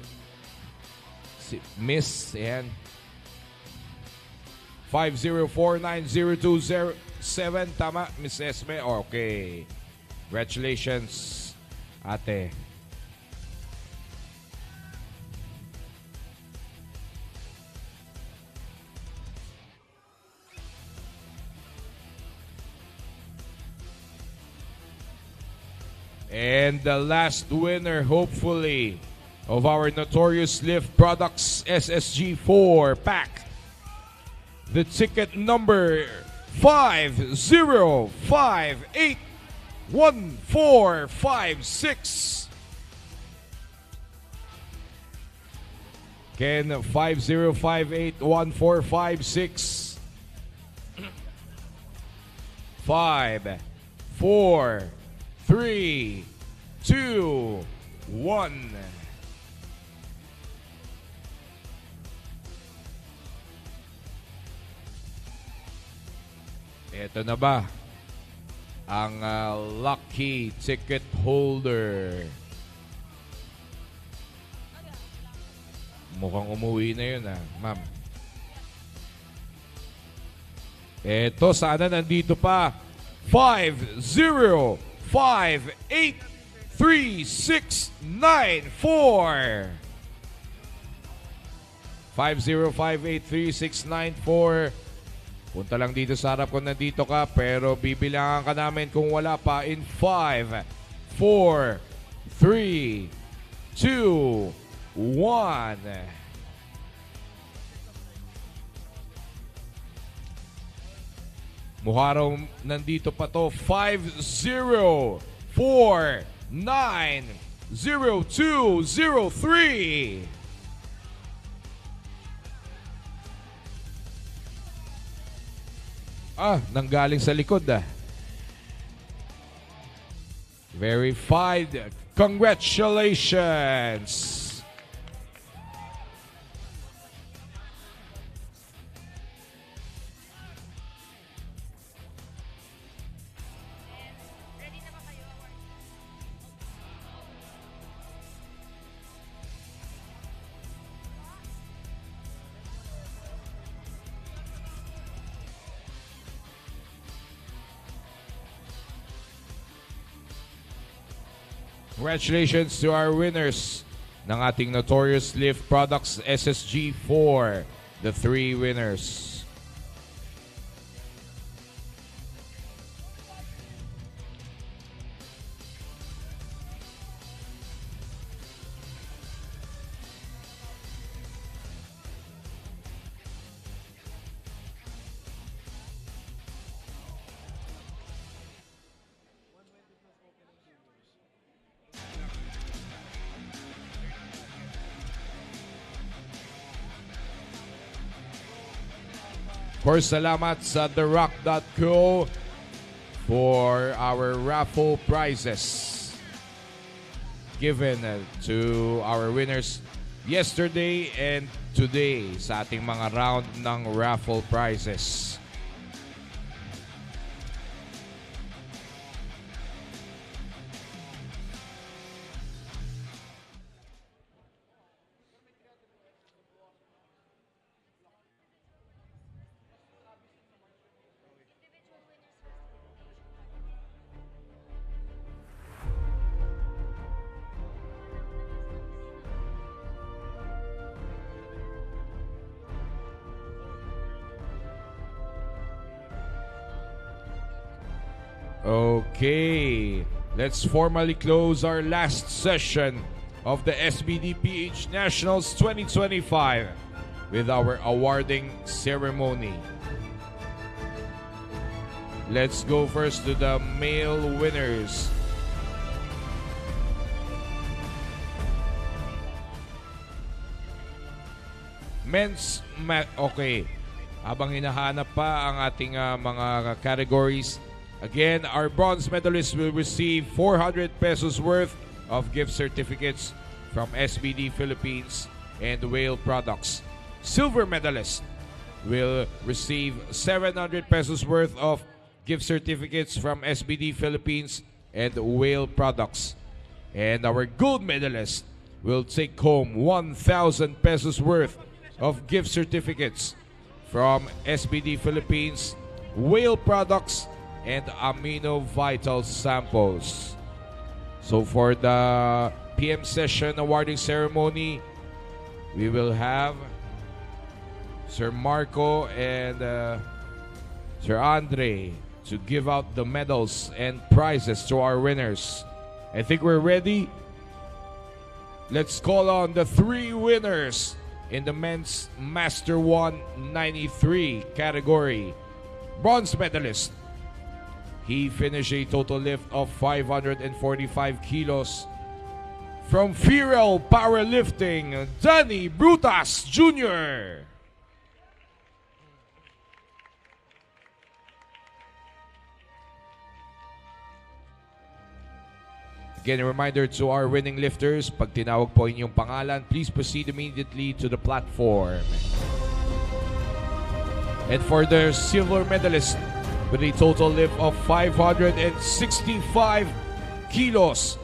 Miss and 5049027. Tama, Miss Esme? Okay. Congratulations, ate. And the last winner, hopefully, of our Notorious Lift Products SSG4 pack. The ticket number 50581456. Ken, 50581456. 5, 4, 3, 2, 1. Ito na ba ang lucky ticket holder? Mukhang umuwi na yun ma'am. Ito, sana nandito pa. 50583694. 50583694. Punta lang dito sa harap kung nandito ka, pero bibilangan ka namin kung wala pa in 5, 4, 3, 2, 1. Mukha raw nandito pa to. 50490203. Nanggaling sa likod Verified. Congratulations! Congratulations to our winners ng ating Notorious Lift Products SSG4. The 3 winners. Of course, salamat sa TheRock.co for our raffle prizes given to our winners yesterday and today sa ating mga round ng raffle prizes. Okay, let's formally close our last session of the SBD PH Nationals 2025 with our awarding ceremony. Let's go first to the male winners. Okay, habang hinahanap pa ang ating mga categories, again, our bronze medalists will receive 400 pesos worth of gift certificates from SBD Philippines and Whale Products. Silver medalists will receive 700 pesos worth of gift certificates from SBD Philippines and Whale Products. And our gold medalists will take home 1,000 pesos worth of gift certificates from SBD Philippines, Whale Products, and Amino Vital samples. So for the PM session awarding ceremony, we will have Sir Marco and Sir Andre to give out the medals and prizes to our winners. I think we're ready. Let's call on the 3 winners in the men's Master 193 category. Bronze medalist. He finished a total lift of 545 kilos from Firel Powerlifting, Danny Brutas Jr. Again, a reminder to our winning lifters, pag tinawag po inyong pangalan, please proceed immediately to the platform. And for the silver medalist, with a total lift of 565 kilos.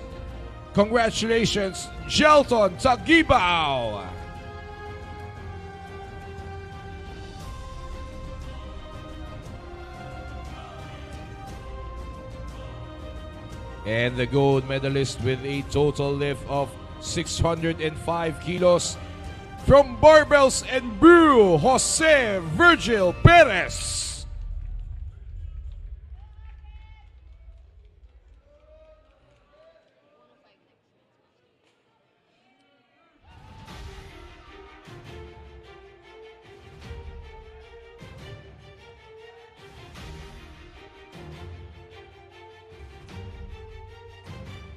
Congratulations, Jelton Tagibao! And the gold medalist with a total lift of 605 kilos from Barbells and Brew, Jose Virgil Perez.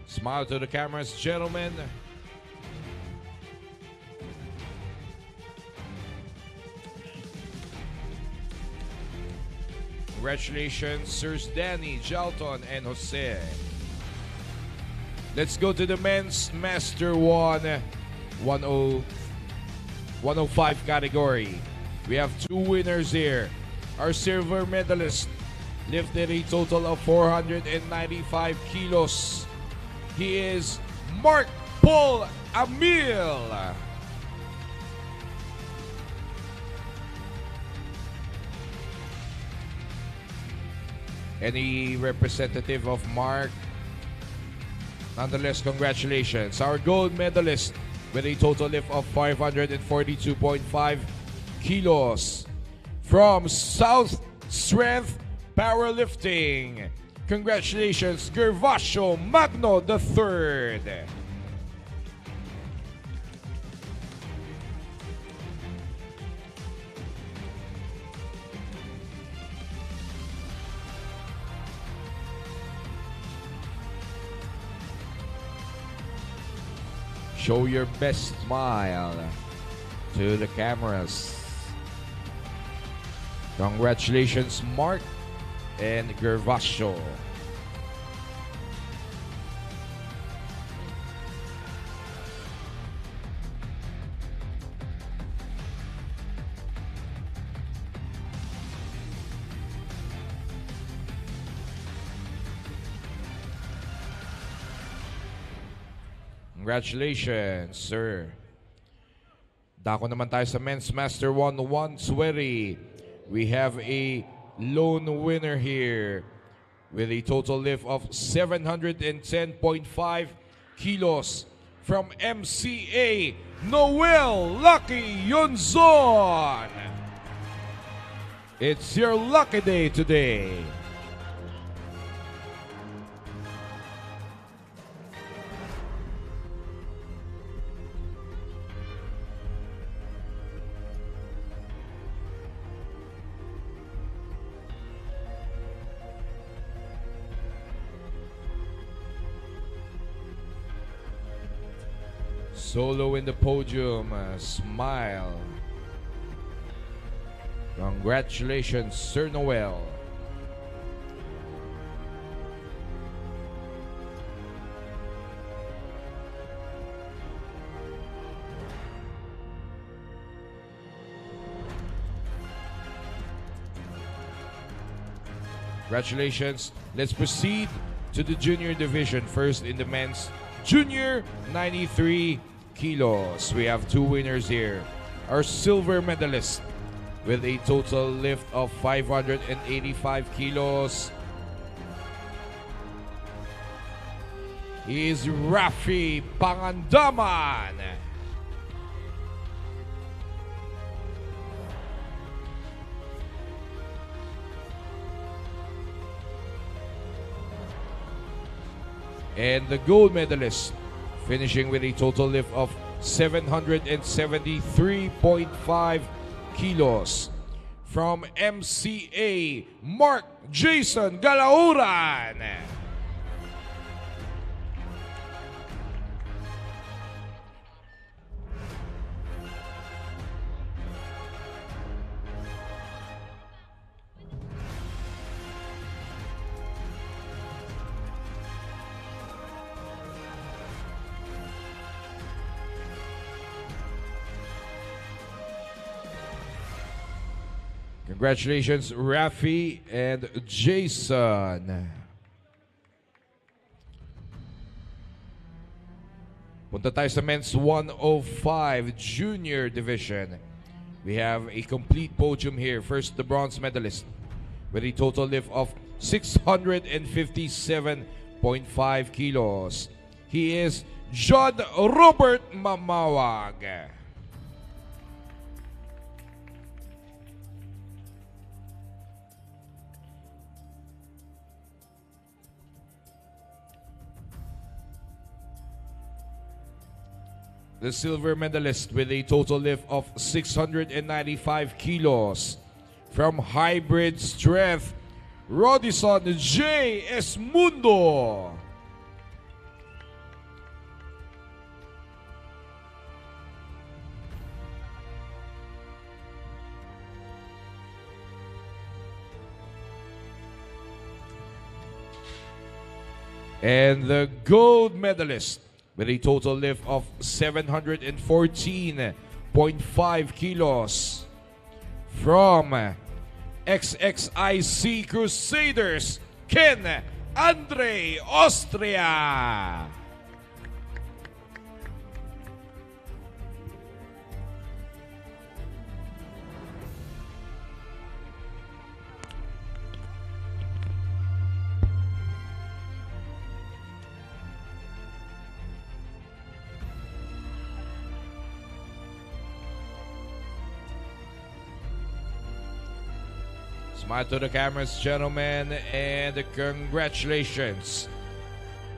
Smile to the cameras, gentlemen. Congratulations, Sirs Danny, Jalton, and Jose. Let's go to the men's Master 105 category. We have two winners here. Our silver medalist lifted a total of 495 kilos. He is Mark Paul Amil. Any representative of Mark? Nonetheless, congratulations. Our gold medalist with a total lift of 542.5 kilos from South Strength Powerlifting. Congratulations, Gervasio Magno III. Show your best smile to the cameras. Congratulations, Mark and Gervasio. Congratulations, sir. Dako naman tayo sa Men's Master 120. We have a lone winner here with a total lift of 710.5 kilos from MCA, Noel Lucky Yunzon. It's your lucky day today. Solo in the podium, smile. Congratulations, Sir Noel. Congratulations. Let's proceed to the junior division. First in the men's junior 93 kilos. We have two winners here. Our silver medalist with a total lift of 585 kilos. He is Rafi Pangandaman. And the gold medalist finishing with a total lift of 773.5 kilos from MCA, Mark Jason Galauran. Congratulations, Rafi and Jason. Punta tayo sa men's 105 junior division. We have a complete podium here. First, the bronze medalist with a total lift of 657.5 kilos. He is John Robert Mamawag. The silver medalist with a total lift of 695 kilos from Hybrid Strength, Radisson J. Esmundo. And the gold medalist with a total lift of 714.5 kilos from XXIC Crusaders, Ken Andre, Austria. Smile to the cameras, gentlemen, and congratulations,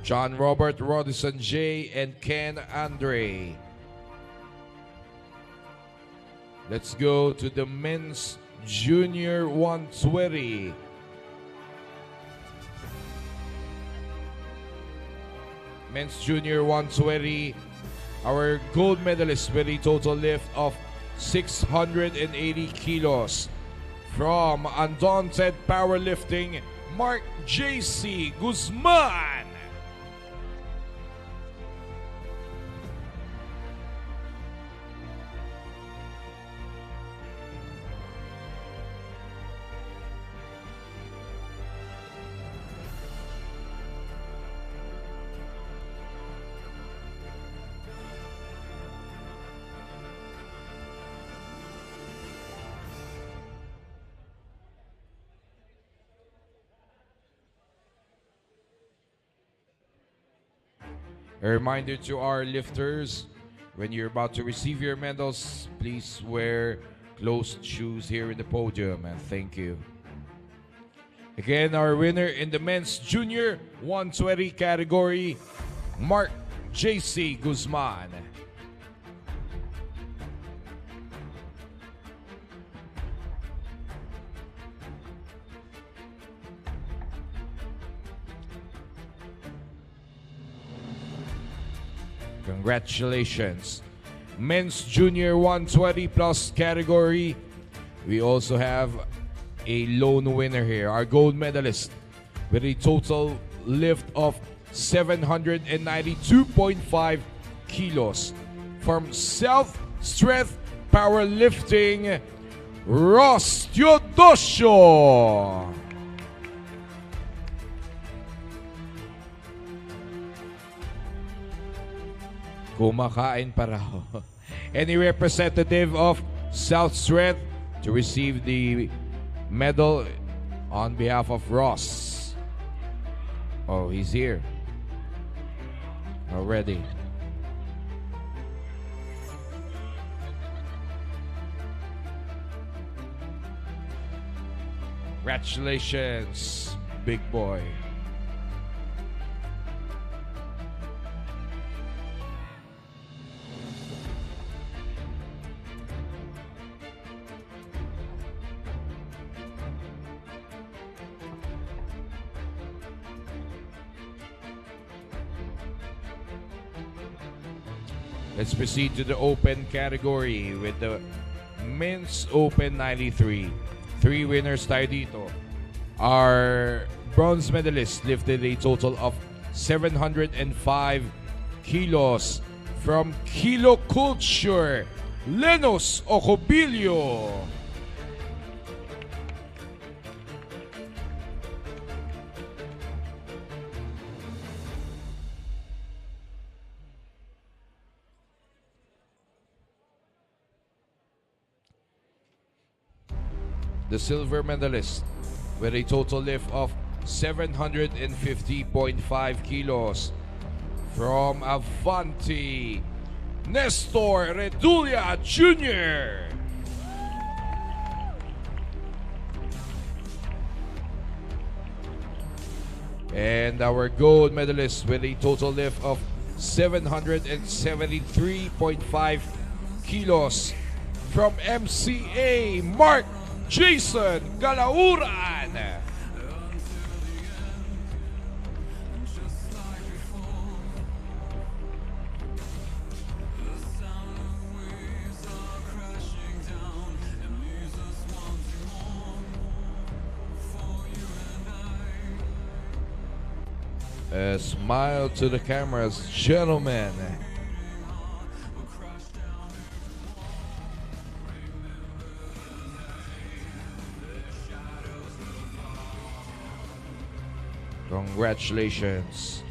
John Robert, Radisson J, and Ken Andre. Let's go to the men's junior 120. Men's junior 120, our gold medalist with a total lift of 680 kilos. From Undaunted Powerlifting, Mark J.C. Guzman. A reminder to our lifters, when you're about to receive your medals, please wear closed shoes here in the podium, and thank you. Again, our winner in the men's junior 120 category, Mark J.C. Guzman. Congratulations. Men's Junior 120 plus category. We also have a lone winner here. Our gold medalist with a total lift of 792.5 kilos. From South Strength Powerlifting, Ross Teodosio. Kumakain pa raw. Any representative of South Strength to receive the medal on behalf of Ross? Oh, he's here already. Congratulations, big boy. Let's proceed to the open category with the Men's Open 93. 3 winners tayo dito. Our bronze medalist lifted a total of 705 kilos from Kilo Culture, Lenos Ocobilio. The silver medalist with a total lift of 750.5 kilos from Avanti, Nestor Redulia Jr. And our gold medalist with a total lift of 773.5 kilos from MCA, Mark Jason Galauran. Smile to the cameras, gentlemen. Congratulations.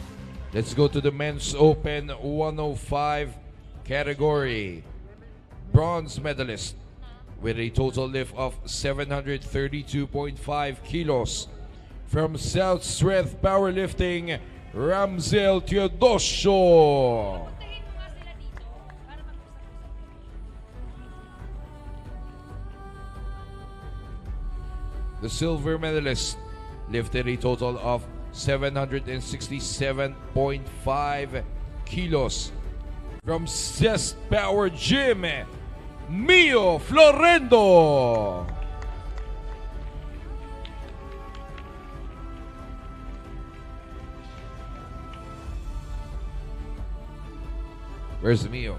Let's go to the Men's Open 105 category. Bronze medalist with a total lift of 732.5 kilos from South Strength Powerlifting, Ramzel Teodosio. The silver medalist lifted a total of 767.5 kilos from Zest Power Gym, Mio Florendo. Where's Mio?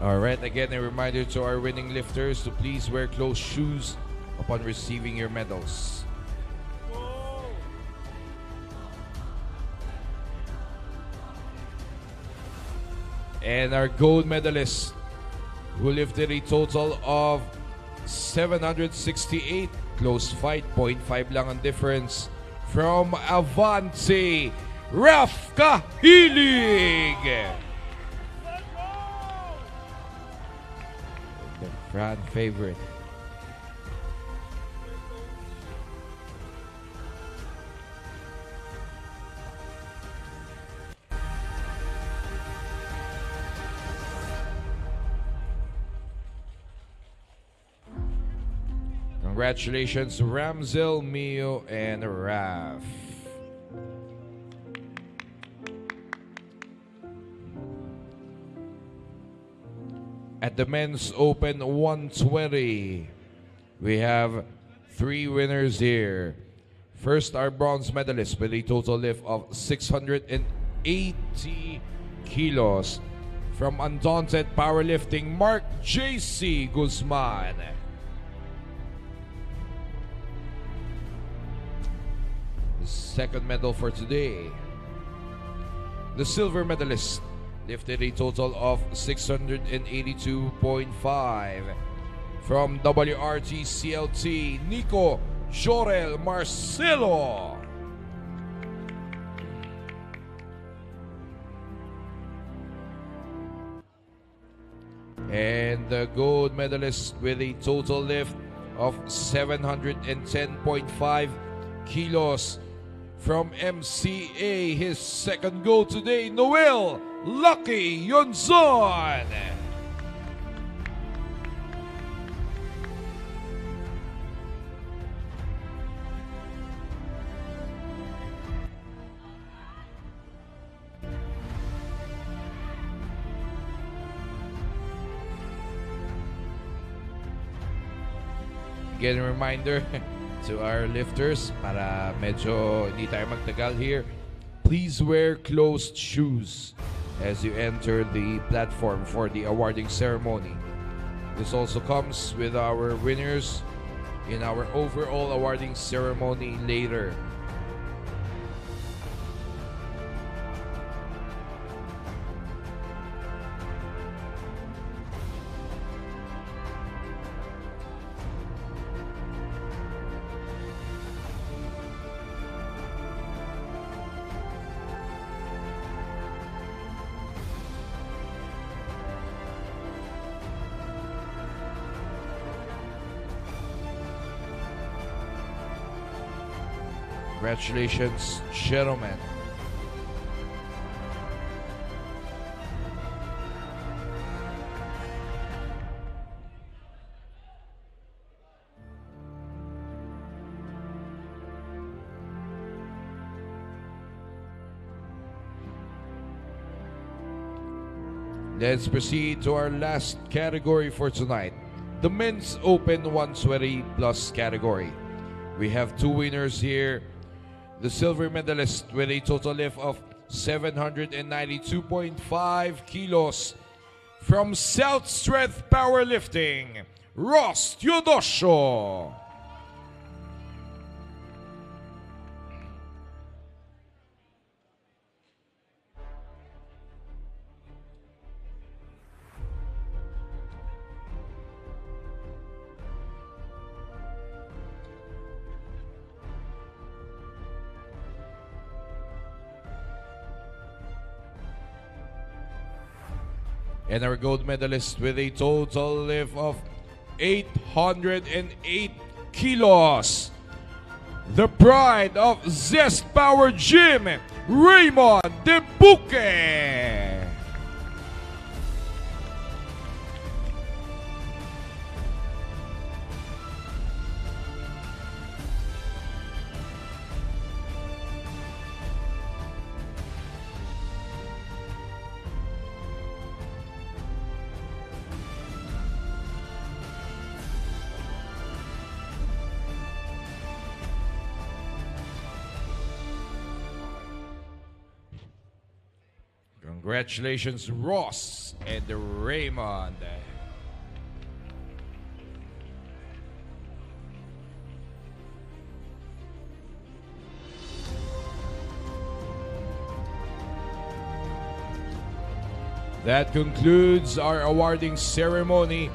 Alright, again a reminder to our winning lifters to please wear closed shoes upon receiving your medals. And our gold medalist, who lifted a total of 768, close fight, 0.5 lang ang difference, from Avante, Raf Kahilig. The fan favorite. Congratulations, Ramzel, Mio, and Raf. At the Men's Open 120, we have 3 winners here. First, our bronze medalist with a total lift of 680 kilos from Undaunted Powerlifting, Mark J.C. Guzman. The second medal for today, the silver medalist lifted a total of 682.5 from WRT CLT, Nico Jorel Marcelo. And the gold medalist with a total lift of 710.5 kilos from MCA, his second goal today, Noel Lucky Yonzon. Again, a reminder to our lifters, para medyo hindi tayo magtagal here, please wear closed shoes as you enter the platform for the awarding ceremony. This also comes with our winners in our overall awarding ceremony later. Congratulations, gentlemen. Let's proceed to our last category for tonight, the Men's Open 120 Plus category. We have two winners here. The silver medalist with a total lift of 792.5 kilos from South Strength Powerlifting, Ross Teodosio. And our gold medalist with a total lift of 808 kilos. The pride of Zest Power Gym, Raymond De Buque. Congratulations, Ross and Raymond. That concludes our awarding ceremony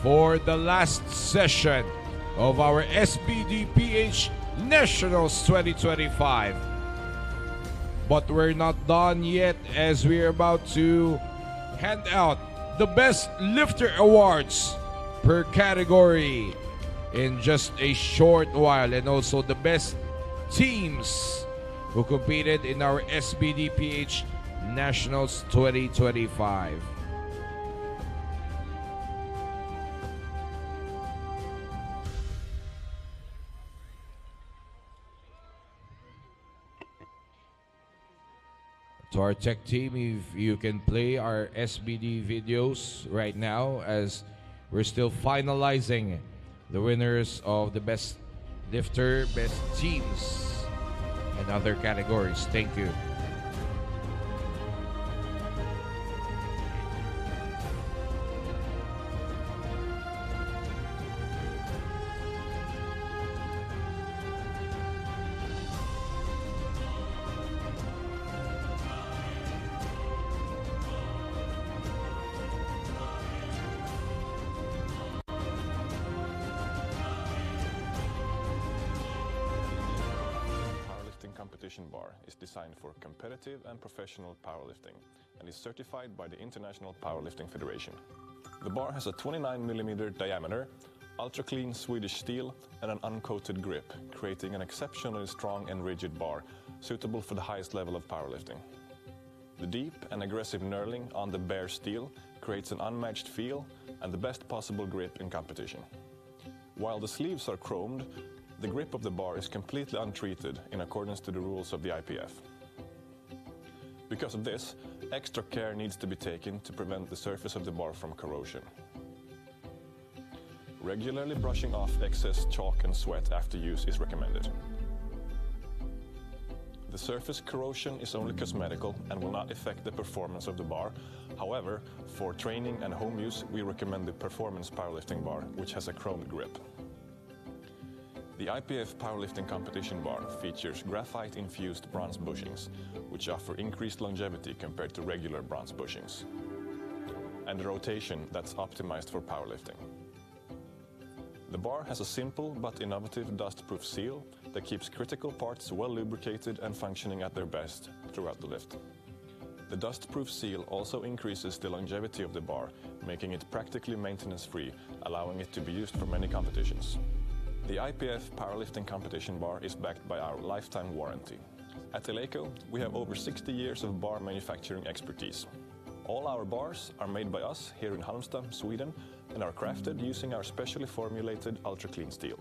for the last session of our SBD PH Nationals 2025. But we're not done yet, as we're about to hand out the Best Lifter Awards per category in just a short while, and also the best teams who competed in our SBD PH Nationals 2025. To our tech team, if you can play our SBD videos right now, as we're still finalizing the winners of the best lifter, best teams, and other categories. Thank you. Bar is designed for competitive and professional powerlifting and is certified by the International Powerlifting Federation. The bar has a 29mm diameter, ultra-clean Swedish steel, and an uncoated grip, creating an exceptionally strong and rigid bar suitable for the highest level of powerlifting. The deep and aggressive knurling on the bare steel creates an unmatched feel and the best possible grip in competition. While the sleeves are chromed, the grip of the bar is completely untreated in accordance to the rules of the IPF. Because of this, extra care needs to be taken to prevent the surface of the bar from corrosion. Regularly brushing off excess chalk and sweat after use is recommended. The surface corrosion is only cosmetical and will not affect the performance of the bar. However, for training and home use, we recommend the Performance Powerlifting Bar, which has a chromed grip. The IPF Powerlifting Competition Bar features graphite-infused bronze bushings, which offer increased longevity compared to regular bronze bushings, and a rotation that's optimized for powerlifting. The bar has a simple but innovative dust-proof seal that keeps critical parts well lubricated and functioning at their best throughout the lift. The dust-proof seal also increases the longevity of the bar, making it practically maintenance-free, allowing it to be used for many competitions. The IPF Powerlifting Competition Bar is backed by our lifetime warranty. At Eleiko, we have over 60 years of bar manufacturing expertise. All our bars are made by us here in Halmstad, Sweden, and are crafted using our specially formulated ultra-clean steel.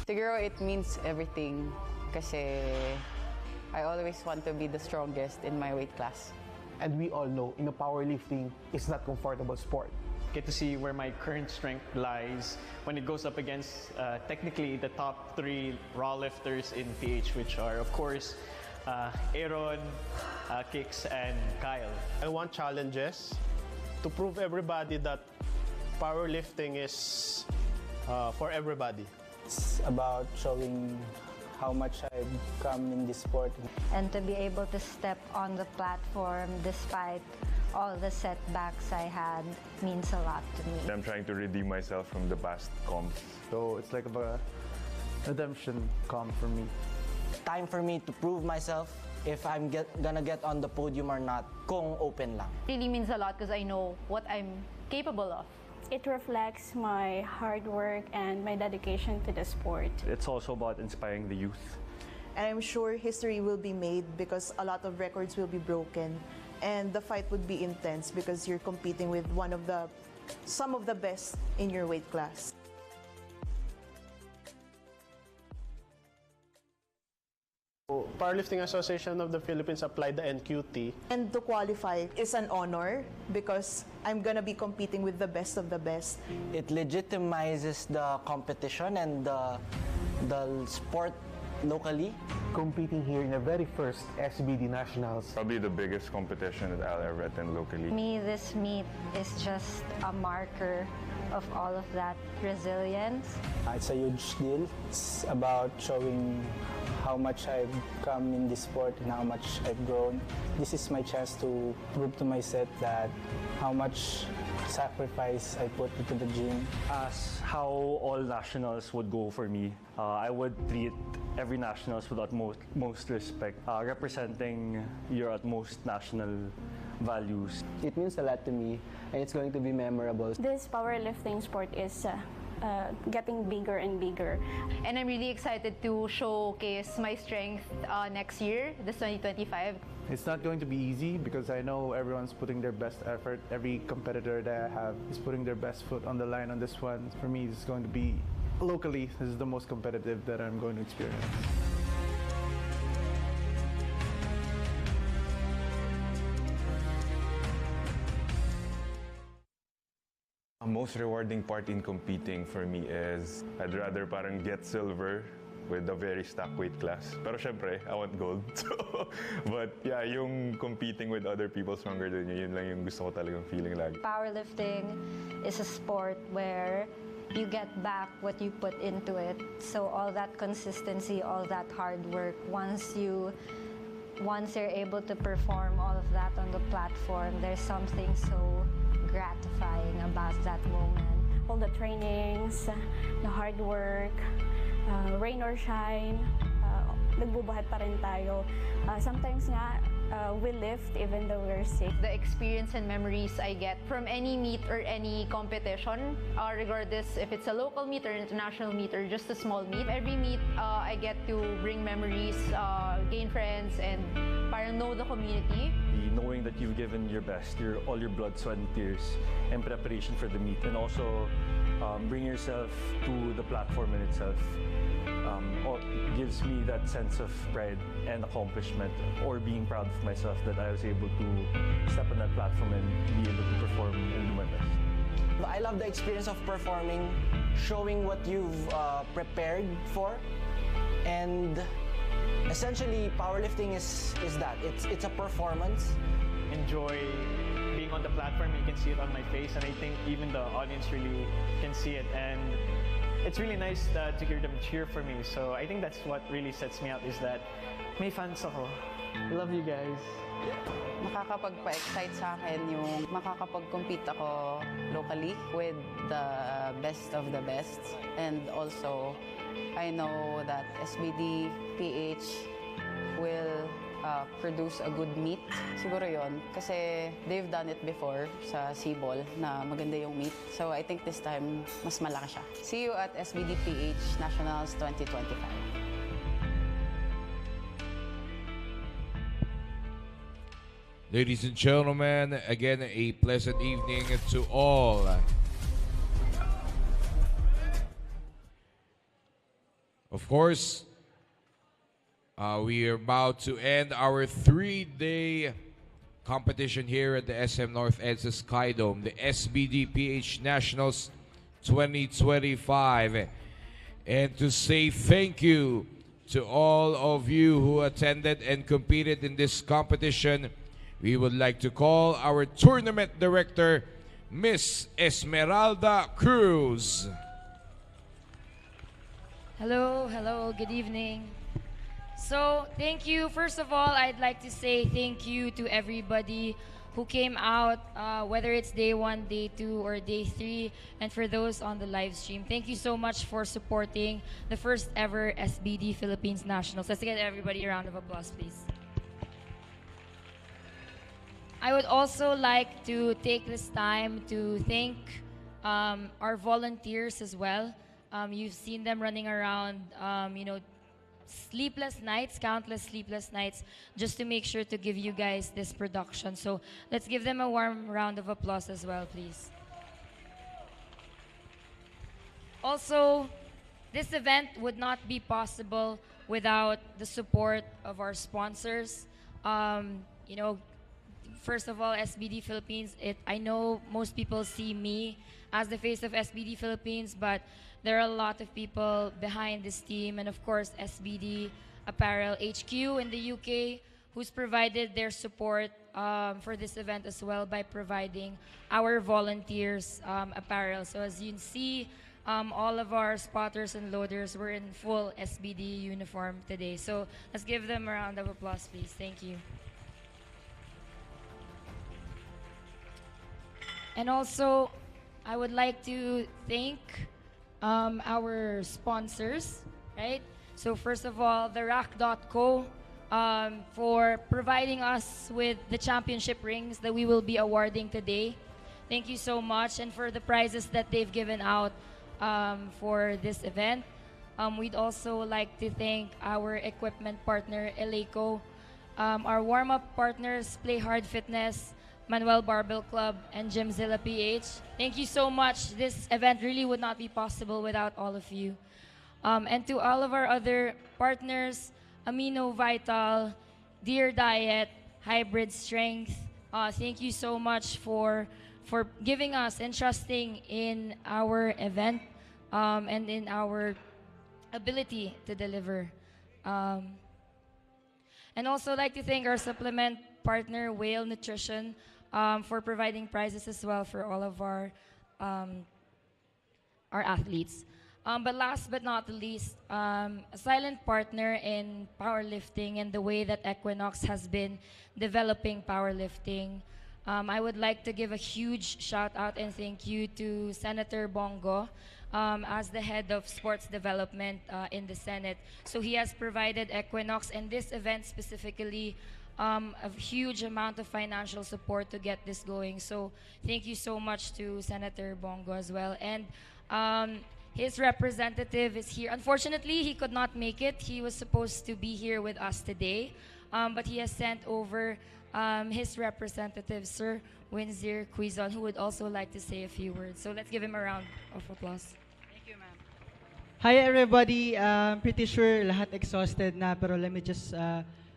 Siguro it means everything kasi I always want to be the strongest in my weight class. And we all know, powerlifting is not comfortable sport. Get to see where my current strength lies when it goes up against technically the top 3 raw lifters in PH, which are of course Aaron, Kix, and Kyle. I want challenges to prove everybody that powerlifting is for everybody. It's about showing how much I've come in this sport. And to be able to step on the platform despite all the setbacks I had means a lot to me. I'm trying to redeem myself from the past comps. So it's like a redemption comp for me. Time for me to prove myself if I'm gonna get on the podium or not, kung open lang. Really means a lot because I know what I'm capable of. It reflects my hard work and my dedication to the sport. It's also about inspiring the youth. And I'm sure history will be made because a lot of records will be broken. And the fight would be intense because you're competing with some of the best in your weight class. Powerlifting Association of the Philippines applied the NQT. And to qualify is an honor because I'm gonna be competing with the best of the best. It legitimizes the competition and the sport locally. Competing here in the very first SBD Nationals. Probably the biggest competition that I'll ever attend locally. For me, this meet is just a marker of all of that resilience. It's a huge deal. It's about showing how much I've come in this sport and how much I've grown. This is my chance to prove to myself that how much sacrifice I put into the gym. As how all nationals would go for me, I would treat every nationals with utmost respect, representing your utmost national values. It means a lot to me, and it's going to be memorable. This powerlifting sport is getting bigger and bigger. And I'm really excited to showcase my strength next year, this 2025. It's not going to be easy because I know everyone's putting their best effort. Every competitor that I have is putting their best foot on the line on this one. For me, it's going to be, locally, this is the most competitive that I'm going to experience. The most rewarding part in competing for me is I'd rather parang get silver with a very stacked weight class. Pero syempre, I want gold. But yeah, yung competing with other people stronger than you, yun lang yung gusto ko talagang feeling lagi. Powerlifting is a sport where you get back what you put into it. So all that consistency, all that hard work, once you're able to perform all of that on the platform, there's something so gratifying about that moment. All the trainings, the hard work, rain or shine, nagbubuhat pa rin tayo. Sometimes nga, we lift even though we're sick. The experience and memories I get from any meet or any competition, regardless if it's a local meet or international meet or just a small meet. Every meet, I get to bring memories, gain friends, and parang know the community. Knowing that you've given your best, all your blood, sweat, and tears in preparation for the meet, and also bring yourself to the platform in itself, gives me that sense of pride and accomplishment, or being proud of myself that I was able to step on that platform and be able to perform and do my best. I love the experience of performing, showing what you've prepared for, and essentially powerlifting is that. It's a performance. Enjoy being on the platform. You can see it on my face, and I think even the audience really can see it. And it's really nice to hear them cheer for me. So I think that's what really sets me out, is that may fans ako. I love you guys. Nakakapagpa-excite sa akin yung makakapag-compete ako locally with the best of the best. And also, I know that SBD PH will produce a good meet. Siguro yon kasi they've done it before sa C-Ball na maganda yung meet. So I think this time, mas malaki siya. See you at SBD PH Nationals 2025. Ladies and gentlemen, again, a pleasant evening to all. Of course, we are about to end our 3-day competition here at the SM North EDSA Sky Dome, the SBD PH Nationals 2025. And to say thank you to all of you who attended and competed in this competition, we would like to call our tournament director, Miss Esmeralda Cruz. Hello, good evening. So, thank you. First of all, I'd like to say thank you to everybody who came out, whether it's day 1, day 2, or day 3, and for those on the live stream. Thank you so much for supporting the first ever SBD Philippines Nationals. Let's give everybody a round of applause, please. I would also like to take this time to thank our volunteers as well. You've seen them running around, countless sleepless nights, just to make sure to give you guys this production. So let's give them a warm round of applause as well, please. Also, this event would not be possible without the support of our sponsors. First of all, SBD Philippines, I know most people see me as the face of SBD Philippines, but there are a lot of people behind this team, and of course SBD Apparel HQ in the UK, who's provided their support for this event as well by providing our volunteers apparel. So as you can see, all of our spotters and loaders were in full SBD uniform today. So let's give them a round of applause, please. Thank you. And also, I would like to thank our sponsors, right? So first of all, the Rack.co for providing us with the championship rings that we will be awarding today. Thank you so much. And for the prizes that they've given out for this event. We'd also like to thank our equipment partner, Eleiko, our warm-up partners, Playhard Fitness, Manuel Barbell Club, and Gymzilla PH. Thank you so much. This event really would not be possible without all of you. And to all of our other partners, Amino Vital, Dear Diet, Hybrid Strength, thank you so much for giving us and trusting in our event and in our ability to deliver. And also like to thank our supplement partner, Whale Nutrition, for providing prizes as well for all of our athletes. But last but not the least, a silent partner in powerlifting and the way that Equinox has been developing powerlifting. I would like to give a huge shout out and thank you to Senator Bongo as the head of sports development in the Senate. So he has provided Equinox and this event specifically a huge amount of financial support to get this going. So thank you so much to Senator Bongo as well. And his representative is here. Unfortunately, he could not make it. He was supposed to be here with us today, but he has sent over his representative, Sir Windsor Quizon, who would also like to say a few words. So let's give him a round of applause. Thank you, ma'am. Hi, everybody. I'm pretty sure lahat exhausted na, pero let me just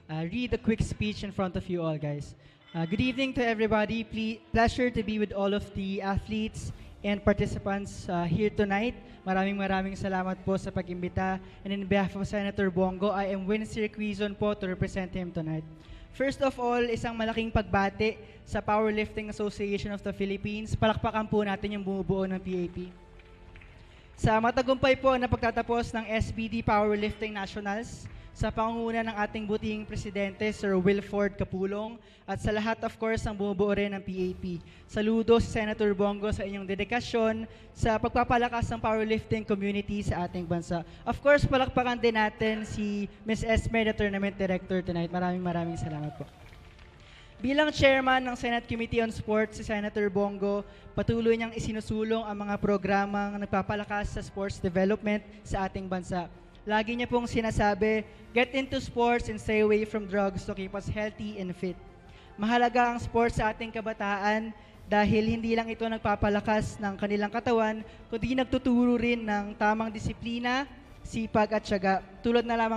read a quick speech in front of you all, guys. Good evening to everybody. Pleasure to be with all of the athletes and participants here tonight. Maraming salamat po sa pag-imbita. And in behalf of Senator Bongo, I am Windsor Quizon po to represent him tonight. First of all, isang malaking pagbati sa Powerlifting Association of the Philippines. Palakpakan po natin yung bumubuo ng PAP. Sa matagumpay po na pagtatapos ng SBD Powerlifting Nationals, sa pangunguna ng ating butihing presidente, Sir Wilford Capulong, at sa lahat, of course, ang bumubuo rin ng PAP. Saludo si Senator Bongo sa inyong dedikasyon sa pagpapalakas ng powerlifting community sa ating bansa. Of course, palakpakan din natin si Ms. Esme, the Tournament Director tonight. Maraming salamat po. Bilang chairman ng Senate Committee on Sports, si Senator Bongo, patuloy niyang isinusulong ang mga programang nagpapalakas sa sports development sa ating bansa. Lagi niya pong sinasabi, get into sports and stay away from drugs to keep us healthy and fit. Mahalaga ang sports sa ating kabataan dahil hindi lang ito nagpapalakas ng kanilang katawan, kundi nagtuturo rin ng tamang disiplina, sipag at tiyaga tulad na lamang